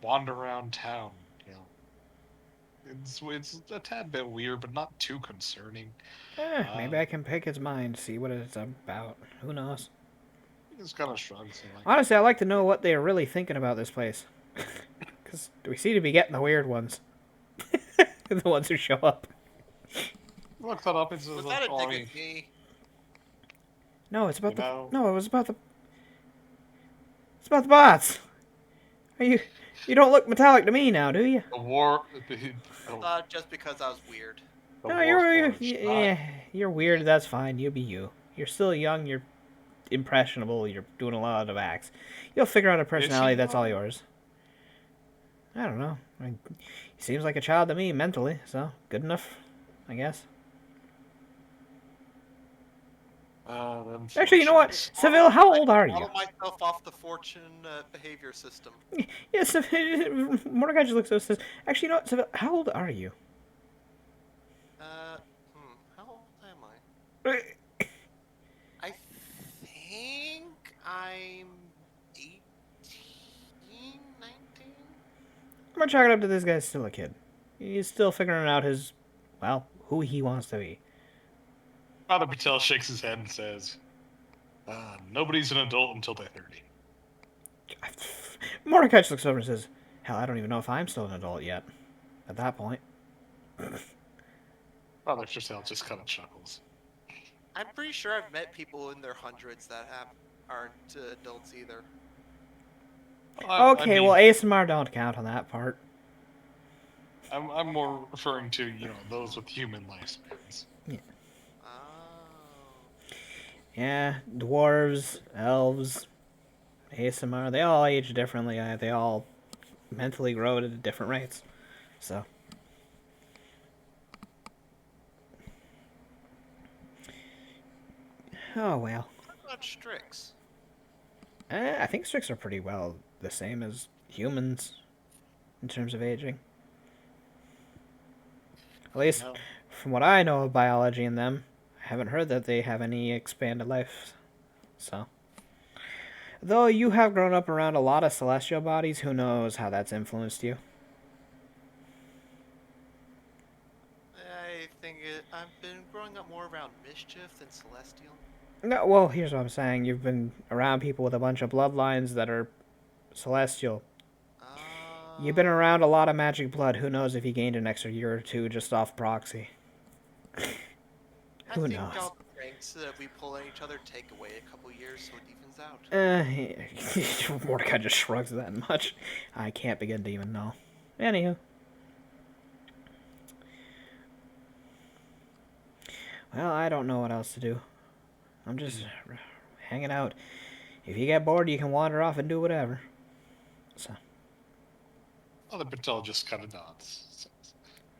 [SPEAKER 1] wander around town. You know, it's a tad bit weird, but not too concerning.
[SPEAKER 2] Maybe I can pick his mind, see what it's about. Who knows?
[SPEAKER 1] He just kind of shrugs and like,
[SPEAKER 2] Honestly, I'd like to know what they're really thinking about this place. Because we seem to be getting the weird ones. The ones who show up.
[SPEAKER 1] look that up. It's
[SPEAKER 3] Was
[SPEAKER 1] a
[SPEAKER 3] that a dig
[SPEAKER 1] story.
[SPEAKER 3] at me?
[SPEAKER 2] No, it's about
[SPEAKER 1] You
[SPEAKER 2] the...
[SPEAKER 1] know,
[SPEAKER 2] No, it was about the... It's about the bots! Are you... You don't look metallic to me now, do you?
[SPEAKER 1] the war.
[SPEAKER 3] Just because I was weird.
[SPEAKER 1] The
[SPEAKER 2] No,
[SPEAKER 1] Warforged,
[SPEAKER 2] yeah, you're weird, that's fine, you be you. You're still young, you're impressionable, you're doing a lot of acts. You'll figure out a
[SPEAKER 1] Is
[SPEAKER 2] personality
[SPEAKER 1] he
[SPEAKER 2] that's all
[SPEAKER 1] young?
[SPEAKER 2] yours. I don't know. He seems like a child to me mentally, so good enough, I guess. Actually, you know what? Seville, how old are you?
[SPEAKER 3] Model myself off the fortune behavior system.
[SPEAKER 2] Yes, Mordecai just looks at us and says, actually, you know what, Seville, how old are you?
[SPEAKER 3] How old am I? I think I'm 18, 19?
[SPEAKER 2] I'm gonna chalk it up to this guy's still a kid. He's still figuring out who he wants to be.
[SPEAKER 1] Father Patel shakes his head and says, "Nobody's an adult until they're 30."
[SPEAKER 2] Mordecai just looks over and says, hell, I don't even know if I'm still an adult yet. At that point.
[SPEAKER 1] Father Patel just kind of chuckles.
[SPEAKER 3] I'm pretty sure I've met people in their hundreds that aren't adults either.
[SPEAKER 2] Okay, well, ASMR don't count on that part.
[SPEAKER 1] I'm more referring to those with human lifespans.
[SPEAKER 3] Oh.
[SPEAKER 2] Yeah, dwarves, elves, ASMR, they all age differently. They all mentally grow at different rates. So. Oh, well.
[SPEAKER 3] What about Strix?
[SPEAKER 2] I think Strix are pretty well the same as humans in terms of aging. At least, from what I know of biology in them, I haven't heard that they have any expanded life. So. Though you have grown up around a lot of celestial bodies, who knows how that's influenced you?
[SPEAKER 3] I think I've been growing up more around mischief than celestial.
[SPEAKER 2] No, well, here's what I'm saying. You've been around people with a bunch of bloodlines that are celestial. You've been around a lot of magic blood. Who knows if you gained an extra year or two just off proxy.
[SPEAKER 3] I
[SPEAKER 2] Who
[SPEAKER 3] think
[SPEAKER 2] knows?
[SPEAKER 3] all the pranks that we pull on each other take away a couple years, so it evens out.
[SPEAKER 2] Mordecai just shrugs that much. I can't begin to even know. Anywho. Well, I don't know what else to do. I'm just hanging out. If you get bored, you can wander off and do whatever. So.
[SPEAKER 1] Father Patel just kind of nods. Says,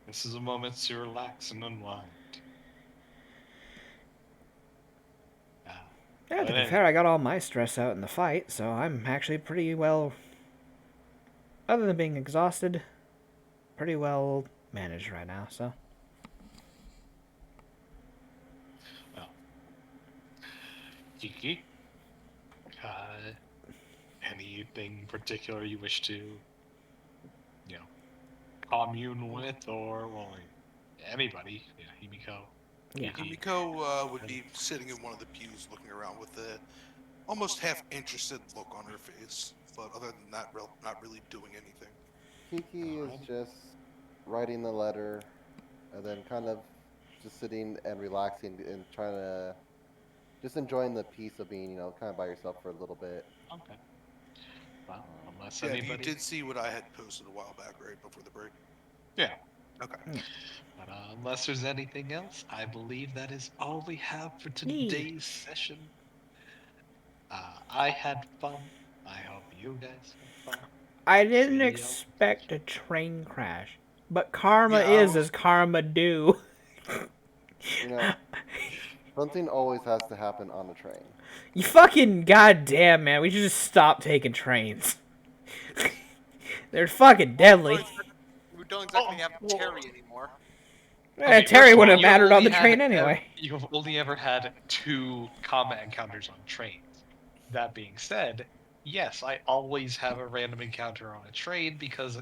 [SPEAKER 1] this is a moment to relax and unwind.
[SPEAKER 2] Yeah, to be fair, I got all my stress out in the fight, so I'm actually pretty well, other than being exhausted, pretty well managed right now, so.
[SPEAKER 1] Well, Kiki, anything particular you wish to, commune with, or, well, anybody, Himiko?
[SPEAKER 2] Yeah.
[SPEAKER 1] Kiki.
[SPEAKER 4] Himiko would be sitting in one of the pews looking around with a almost half interested look on her face, but other than that, not really doing anything.
[SPEAKER 5] Kiki is
[SPEAKER 1] Alrighty.
[SPEAKER 5] just writing the letter and then kind of just sitting and relaxing and trying to just enjoying the peace of being, kind of by yourself for a little bit.
[SPEAKER 1] Okay. Well, unless
[SPEAKER 4] Yeah, you
[SPEAKER 1] anybody.
[SPEAKER 4] did see what I had posted a while back, right before the break.
[SPEAKER 1] Yeah.
[SPEAKER 4] Okay.
[SPEAKER 1] But unless there's anything else, I believe that is all we have for
[SPEAKER 2] Yay.
[SPEAKER 1] today's session. I had fun. I hope you guys had fun.
[SPEAKER 2] I didn't
[SPEAKER 1] See ya.
[SPEAKER 2] expect a train crash, but karma
[SPEAKER 4] Yeah,
[SPEAKER 2] is as karma do.
[SPEAKER 5] You know, something always has to happen on a train.
[SPEAKER 2] You fucking goddamn, man, we should just stop taking trains. They're fucking deadly.
[SPEAKER 3] We don't exactly have Terry anymore.
[SPEAKER 1] Okay,
[SPEAKER 2] Terry
[SPEAKER 1] first of
[SPEAKER 2] would
[SPEAKER 1] all,
[SPEAKER 2] have
[SPEAKER 1] you
[SPEAKER 2] mattered on
[SPEAKER 1] only
[SPEAKER 2] the train
[SPEAKER 1] had
[SPEAKER 2] anyway.
[SPEAKER 1] You've only ever had 2 combat encounters on trains. That being said, yes, I always have a random encounter on a train because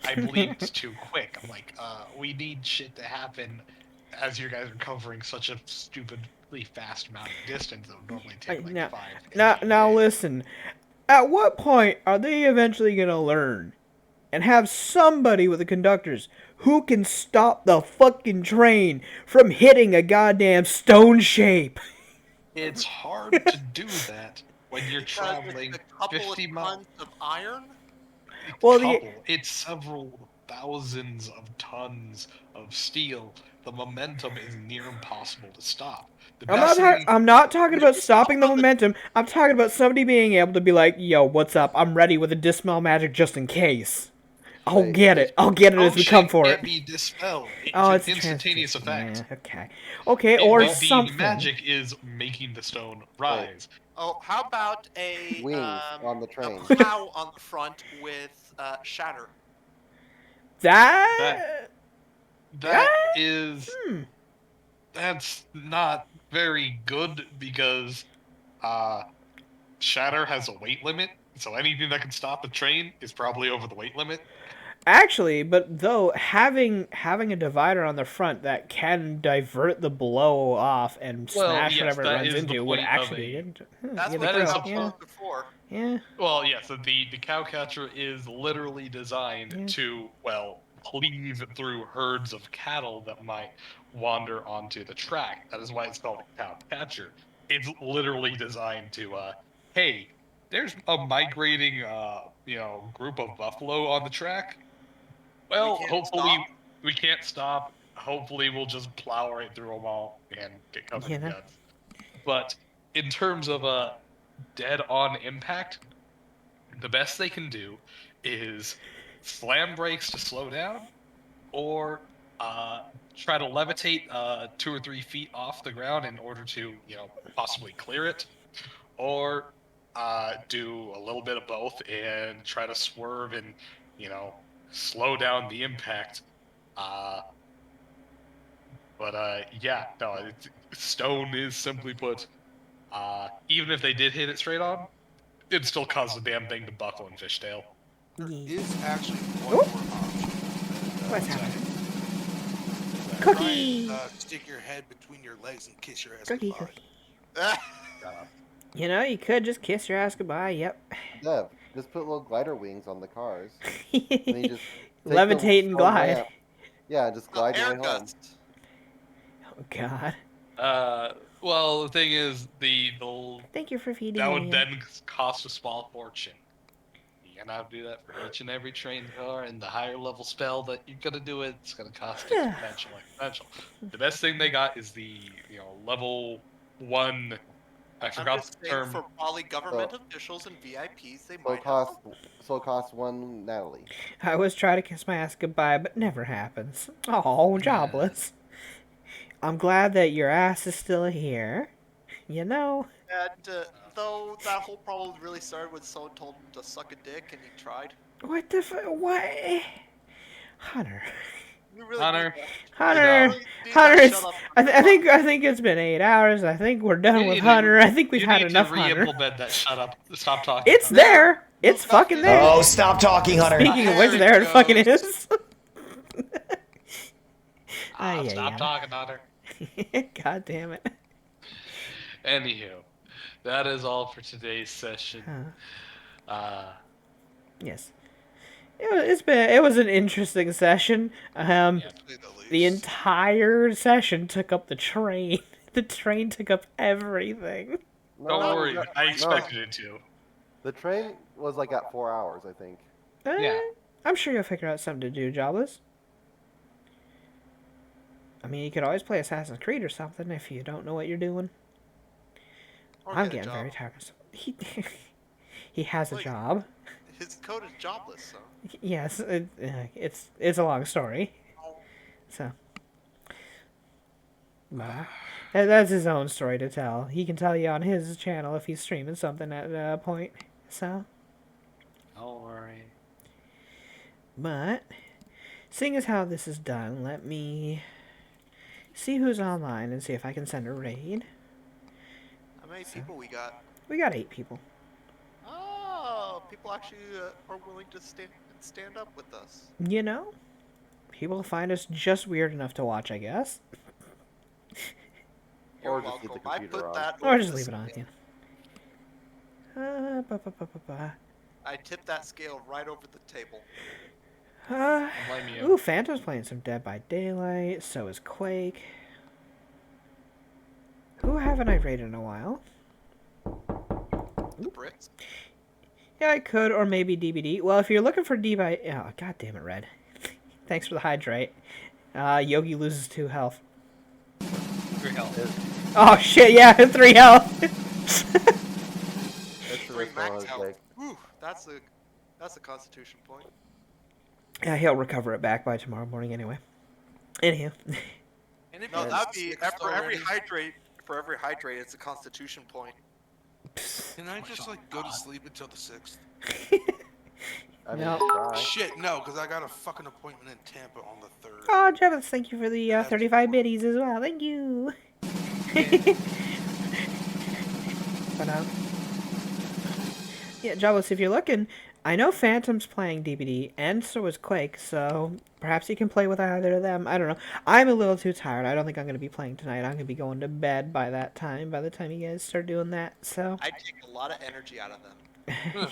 [SPEAKER 1] I believe it's too quick. I'm like, we need shit to happen as you guys are covering such a stupidly fast amount of distance that would normally take like
[SPEAKER 2] now,
[SPEAKER 1] 5
[SPEAKER 2] now
[SPEAKER 1] days.
[SPEAKER 2] listen. At what point are they eventually gonna learn and have somebody with the conductors who can stop the fucking train from hitting a goddamn stone shape?
[SPEAKER 1] It's hard to do that when you're
[SPEAKER 3] Because
[SPEAKER 1] traveling
[SPEAKER 3] it's a couple of
[SPEAKER 1] 50 miles.
[SPEAKER 3] tons of iron.
[SPEAKER 2] Well,
[SPEAKER 1] It's several thousands of tons of steel. The momentum is near impossible to stop. The
[SPEAKER 2] I'm
[SPEAKER 1] best thing.
[SPEAKER 2] not talking about
[SPEAKER 3] You
[SPEAKER 2] stopping the
[SPEAKER 3] stop on the-
[SPEAKER 2] momentum. I'm talking about somebody being able to be like, "Yo, what's up? I'm ready with a dispel magic just in case. I'll
[SPEAKER 5] Wait,
[SPEAKER 2] get it. I'll get it as we come
[SPEAKER 1] Shit
[SPEAKER 2] for
[SPEAKER 1] can't
[SPEAKER 2] it."
[SPEAKER 1] be dispelled. It's
[SPEAKER 2] Oh,
[SPEAKER 1] an
[SPEAKER 2] it's a
[SPEAKER 1] instantaneous effect.
[SPEAKER 2] Yeah, okay. Okay, or
[SPEAKER 1] The
[SPEAKER 2] something.
[SPEAKER 1] magic is making the stone rise.
[SPEAKER 3] Oh, how about a
[SPEAKER 5] wings on the train.
[SPEAKER 3] plow on the front with shatter?
[SPEAKER 2] That.
[SPEAKER 1] That is that's not very good because Shatter has a weight limit, so anything that can stop a train is probably over the weight limit.
[SPEAKER 2] Actually, but though having a divider on the front that can divert the blow off and smash
[SPEAKER 1] yes,
[SPEAKER 2] whatever it
[SPEAKER 1] that
[SPEAKER 2] runs
[SPEAKER 1] is the
[SPEAKER 2] into would
[SPEAKER 1] point of
[SPEAKER 2] actually
[SPEAKER 1] a-
[SPEAKER 2] be.
[SPEAKER 3] That's
[SPEAKER 2] Yeah,
[SPEAKER 3] what
[SPEAKER 1] that is
[SPEAKER 3] the
[SPEAKER 1] a
[SPEAKER 3] cow was before.
[SPEAKER 2] yeah.
[SPEAKER 1] Well, yes, the cowcatcher is literally designed
[SPEAKER 2] Yeah.
[SPEAKER 1] to, cleave through herds of cattle that might wander onto the track. That is why it's called a cowcatcher. It's literally designed to, hey, there's a migrating, group of buffalo on the track. Well,
[SPEAKER 3] can't
[SPEAKER 1] hopefully
[SPEAKER 3] stop?
[SPEAKER 1] we can't stop. Hopefully we'll just plow right through them all and get covered in
[SPEAKER 2] Yeah.
[SPEAKER 1] guts. But in terms of a dead-on impact, the best they can do is slam brakes to slow down, or try to levitate 2 or 3 feet off the ground in order to, possibly clear it, or do a little bit of both and try to swerve and, slow down the impact. Yeah, no, stone is simply put. Even if they did hit it straight on, it'd still cause the damn thing to buckle and fishtail.
[SPEAKER 4] There
[SPEAKER 2] Yeah.
[SPEAKER 4] is actually one
[SPEAKER 2] Oh.
[SPEAKER 4] more option.
[SPEAKER 2] What's happening?
[SPEAKER 4] Try
[SPEAKER 2] Cookie.
[SPEAKER 4] and stick your head between your legs and kiss your ass
[SPEAKER 2] Cookie,
[SPEAKER 4] goodbye.
[SPEAKER 2] cookie. You could just kiss your ass goodbye. Yep.
[SPEAKER 5] Dev, just put little glider wings on the cars. And then you just take the
[SPEAKER 2] Levitate and
[SPEAKER 5] stone
[SPEAKER 2] glide.
[SPEAKER 5] ramp. Yeah, just glide your
[SPEAKER 3] Air
[SPEAKER 5] way home.
[SPEAKER 3] gust.
[SPEAKER 2] Oh God.
[SPEAKER 1] Well, the thing is,
[SPEAKER 2] Thank you for feeding
[SPEAKER 1] that would
[SPEAKER 2] me.
[SPEAKER 1] then cost a small fortune. You're gonna have to do that for each and every trained car, and the higher level spell that you're gonna do it, it's gonna cost exponential. The best thing they got is the level one. I
[SPEAKER 3] I'm
[SPEAKER 1] forgot
[SPEAKER 3] just
[SPEAKER 1] the
[SPEAKER 3] saying,
[SPEAKER 1] term.
[SPEAKER 3] for probably government
[SPEAKER 5] So,
[SPEAKER 3] officials and VIPs, they
[SPEAKER 5] so it
[SPEAKER 3] might have
[SPEAKER 5] costs,
[SPEAKER 3] some.
[SPEAKER 5] so it costs one Natalie.
[SPEAKER 2] I always try to kiss my ass goodbye, but never happens. Oh, jobless. I'm glad that your ass is still here. You know.
[SPEAKER 3] And though that whole problem really started when someone told him to suck a dick and he tried.
[SPEAKER 2] What the what? Hunter.
[SPEAKER 3] You really need
[SPEAKER 1] Hunter,
[SPEAKER 3] that.
[SPEAKER 1] you're
[SPEAKER 3] You
[SPEAKER 2] Hunter.
[SPEAKER 1] dumb.
[SPEAKER 3] really need
[SPEAKER 2] Hunter,
[SPEAKER 3] that shut
[SPEAKER 2] it's.
[SPEAKER 3] up
[SPEAKER 2] I think it's been 8 hours. I think we're done with
[SPEAKER 1] You need to,
[SPEAKER 2] Hunter. I think we've
[SPEAKER 1] you
[SPEAKER 2] had
[SPEAKER 1] need to
[SPEAKER 2] enough Hunter.
[SPEAKER 1] re-implement that. Shut up. Stop talking.
[SPEAKER 2] It's
[SPEAKER 1] Hunter.
[SPEAKER 2] there. It's
[SPEAKER 4] Look up
[SPEAKER 2] fucking
[SPEAKER 4] this-
[SPEAKER 2] there.
[SPEAKER 7] Oh, stop talking, Hunter.
[SPEAKER 2] Speaking of which,
[SPEAKER 4] There
[SPEAKER 2] there
[SPEAKER 4] it
[SPEAKER 2] it fucking
[SPEAKER 4] goes.
[SPEAKER 2] is.
[SPEAKER 1] Stop talking, Hunter.
[SPEAKER 2] God damn it.
[SPEAKER 1] Anywho, that is all for today's session.
[SPEAKER 2] Yes. It was an interesting session.
[SPEAKER 4] to say the
[SPEAKER 2] The
[SPEAKER 4] least.
[SPEAKER 2] entire session took up the train. The train took up everything.
[SPEAKER 1] Don't
[SPEAKER 5] No,
[SPEAKER 1] worry,
[SPEAKER 5] no,
[SPEAKER 1] I
[SPEAKER 5] no.
[SPEAKER 1] expected it to.
[SPEAKER 5] The train was like at 4 hours, I think.
[SPEAKER 1] Yeah.
[SPEAKER 2] I'm sure you'll figure out something to do, Jobless. I mean, you could always play Assassin's Creed or something if you don't know what you're doing.
[SPEAKER 3] or
[SPEAKER 2] I'm
[SPEAKER 3] get a
[SPEAKER 2] getting
[SPEAKER 3] job.
[SPEAKER 2] very tired. He has a
[SPEAKER 3] Like-
[SPEAKER 2] job.
[SPEAKER 3] His code is jobless, so.
[SPEAKER 2] Yes, it's a long story. So, that's his own story to tell. He can tell you on his channel if he's streaming something at a point. So,
[SPEAKER 1] Don't worry.
[SPEAKER 2] but seeing as how this is done, let me see who's online and see if I can send a raid.
[SPEAKER 3] How many people we got?
[SPEAKER 2] We got 8 people.
[SPEAKER 3] Oh, people actually are willing to stand up with us.
[SPEAKER 2] You know, people find us just weird enough to watch, I guess,
[SPEAKER 3] You're
[SPEAKER 5] Or just leave the
[SPEAKER 3] welcome. I
[SPEAKER 5] computer
[SPEAKER 3] put
[SPEAKER 5] on.
[SPEAKER 3] that.
[SPEAKER 2] or
[SPEAKER 3] over
[SPEAKER 2] just
[SPEAKER 3] the
[SPEAKER 2] leave it on.
[SPEAKER 3] scale.
[SPEAKER 2] Yeah.
[SPEAKER 3] I tipped that scale right over the table.
[SPEAKER 1] Don't blame you.
[SPEAKER 2] Ooh, Phantom's playing some Dead by Daylight. So is Quake. Who haven't I rated in a while?
[SPEAKER 3] The Brits.
[SPEAKER 2] Yeah, I could, or maybe DBD. Well, if you're looking for D by... Oh, god damn it, Red. Thanks for the hydrate. Yogi loses 2 health.
[SPEAKER 1] Your health.
[SPEAKER 2] Oh, shit, yeah, 3 health.
[SPEAKER 5] It's
[SPEAKER 3] Three
[SPEAKER 5] traditional
[SPEAKER 3] max health.
[SPEAKER 5] mistake.
[SPEAKER 3] Whew, that's a constitution point.
[SPEAKER 2] Yeah, he'll recover it back by tomorrow morning anyway. Anywho.
[SPEAKER 4] And if
[SPEAKER 3] No,
[SPEAKER 4] it's
[SPEAKER 3] that'd be
[SPEAKER 4] sixth
[SPEAKER 3] for every
[SPEAKER 4] already,
[SPEAKER 3] hydrate. For every hydrate, it's a constitution point.
[SPEAKER 4] Can I just like go to sleep until the 6th?
[SPEAKER 5] I mean,
[SPEAKER 2] No.
[SPEAKER 5] try.
[SPEAKER 4] Shit, no, because I got a fucking appointment in Tampa on the 3rd.
[SPEAKER 2] Oh, Jevis, thank you for the 35 biddies as well. Thank you. But, yeah, Jealous, if you're looking, I know Phantom's playing DBD, and so is Quake, so perhaps you can play with either of them. I don't know. I'm a little too tired. I don't think I'm going to be playing tonight. I'm going to be going to bed by the time you guys start doing that, so...
[SPEAKER 3] I take a lot of energy out of them.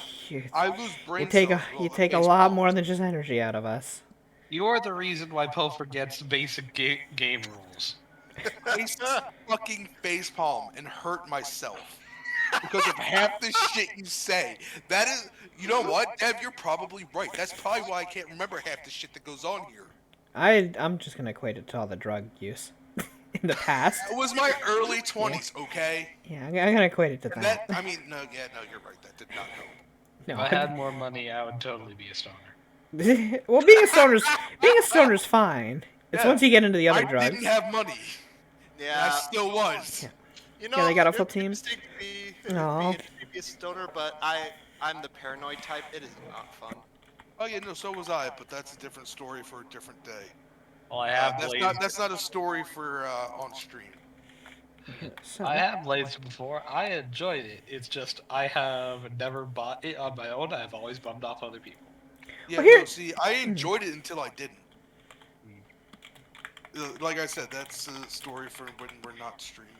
[SPEAKER 4] I lose brain
[SPEAKER 2] You take
[SPEAKER 4] cells.
[SPEAKER 2] you take a lot more than just energy out of us.
[SPEAKER 1] You're the reason why Poe forgets basic game rules.
[SPEAKER 4] I fucking facepalm and hurt myself because of half the shit you say. That is, you know what, Dev? You're probably right. That's probably why I can't remember half the shit that goes on here.
[SPEAKER 2] I'm just gonna equate it to all the drug use in the past.
[SPEAKER 4] It was my early 20s, okay?
[SPEAKER 2] Yeah, I'm gonna equate it to
[SPEAKER 4] And
[SPEAKER 2] that.
[SPEAKER 4] that, I mean, no, you're right. That did not help.
[SPEAKER 2] No,
[SPEAKER 1] If I had more money, I would totally be a stoner.
[SPEAKER 2] well, being a stoner's fine. It's
[SPEAKER 4] Yeah.
[SPEAKER 2] once you get into the other
[SPEAKER 4] I
[SPEAKER 2] drugs.
[SPEAKER 4] didn't have money. And I
[SPEAKER 3] Yeah.
[SPEAKER 4] still was.
[SPEAKER 2] Yeah.
[SPEAKER 3] You know,
[SPEAKER 2] Yeah, they got a
[SPEAKER 3] it's
[SPEAKER 2] full
[SPEAKER 3] a
[SPEAKER 2] team.
[SPEAKER 3] mistake to be
[SPEAKER 2] Aw.
[SPEAKER 3] a previous stoner, but I'm the paranoid type. It is not fun.
[SPEAKER 4] Oh yeah, no, so was I, but that's a different story for a different day.
[SPEAKER 1] Well, I have
[SPEAKER 4] That's
[SPEAKER 1] blades.
[SPEAKER 4] not a story for on stream.
[SPEAKER 2] So,
[SPEAKER 1] I have blades before. I enjoyed it. It's just I have never bought it on my own. I've always bummed off other people.
[SPEAKER 4] Yeah,
[SPEAKER 2] Well, here-
[SPEAKER 4] no, see, I enjoyed it until I didn't. Like I said, that's a story for when we're not streaming.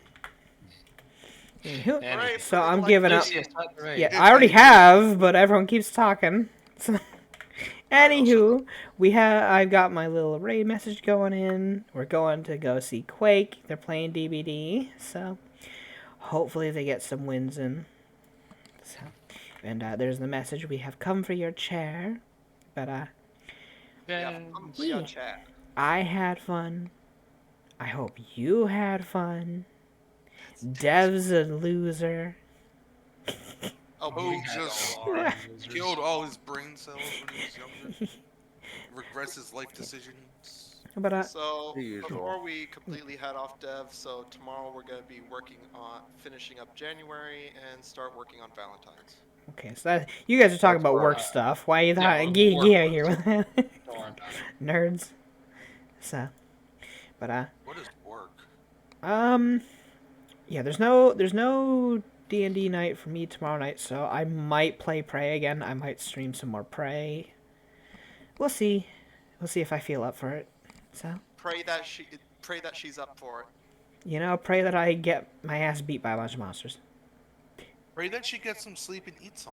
[SPEAKER 2] anywho,
[SPEAKER 1] Anyway.
[SPEAKER 2] so I'm
[SPEAKER 3] Like
[SPEAKER 2] giving up.
[SPEAKER 1] Lucius, not great.
[SPEAKER 2] Yeah, I already have, but everyone keeps talking. So,
[SPEAKER 4] Alright,
[SPEAKER 2] Anywho, I've got my little raid message going in. We're going to go see Quake. They're playing DBD, so hopefully they get some wins in. So, and there's the message. We have come for your chair, but
[SPEAKER 3] Yeah, come for your
[SPEAKER 2] yeah.
[SPEAKER 3] chat.
[SPEAKER 2] I had fun. I hope you had fun. Dev's a loser.
[SPEAKER 3] Oh,
[SPEAKER 4] Who
[SPEAKER 3] we had
[SPEAKER 4] just
[SPEAKER 3] all our
[SPEAKER 4] killed all his brain cells when he was younger? Regrets his life decisions.
[SPEAKER 2] But
[SPEAKER 3] So
[SPEAKER 5] The usual.
[SPEAKER 3] before we completely head off Dev, so tomorrow we're gonna be working on finishing up January and start working on Valentine's.
[SPEAKER 2] okay, so you guys are talking
[SPEAKER 5] That's
[SPEAKER 2] about
[SPEAKER 5] where
[SPEAKER 2] work
[SPEAKER 5] I'm
[SPEAKER 2] stuff. Why are you
[SPEAKER 1] Yeah,
[SPEAKER 2] yeah, here with that?
[SPEAKER 1] Don't worry about it.
[SPEAKER 2] Nerds. So, but
[SPEAKER 4] What is work?
[SPEAKER 2] yeah, there's no D&D night for me tomorrow night, so I might play Prey again. I might stream some more Prey. We'll see. We'll see if I feel up for it. So,
[SPEAKER 3] Pray that she's up for it.
[SPEAKER 2] pray that I get my ass beat by a bunch of monsters.
[SPEAKER 4] Pray that she gets some sleep and eat some.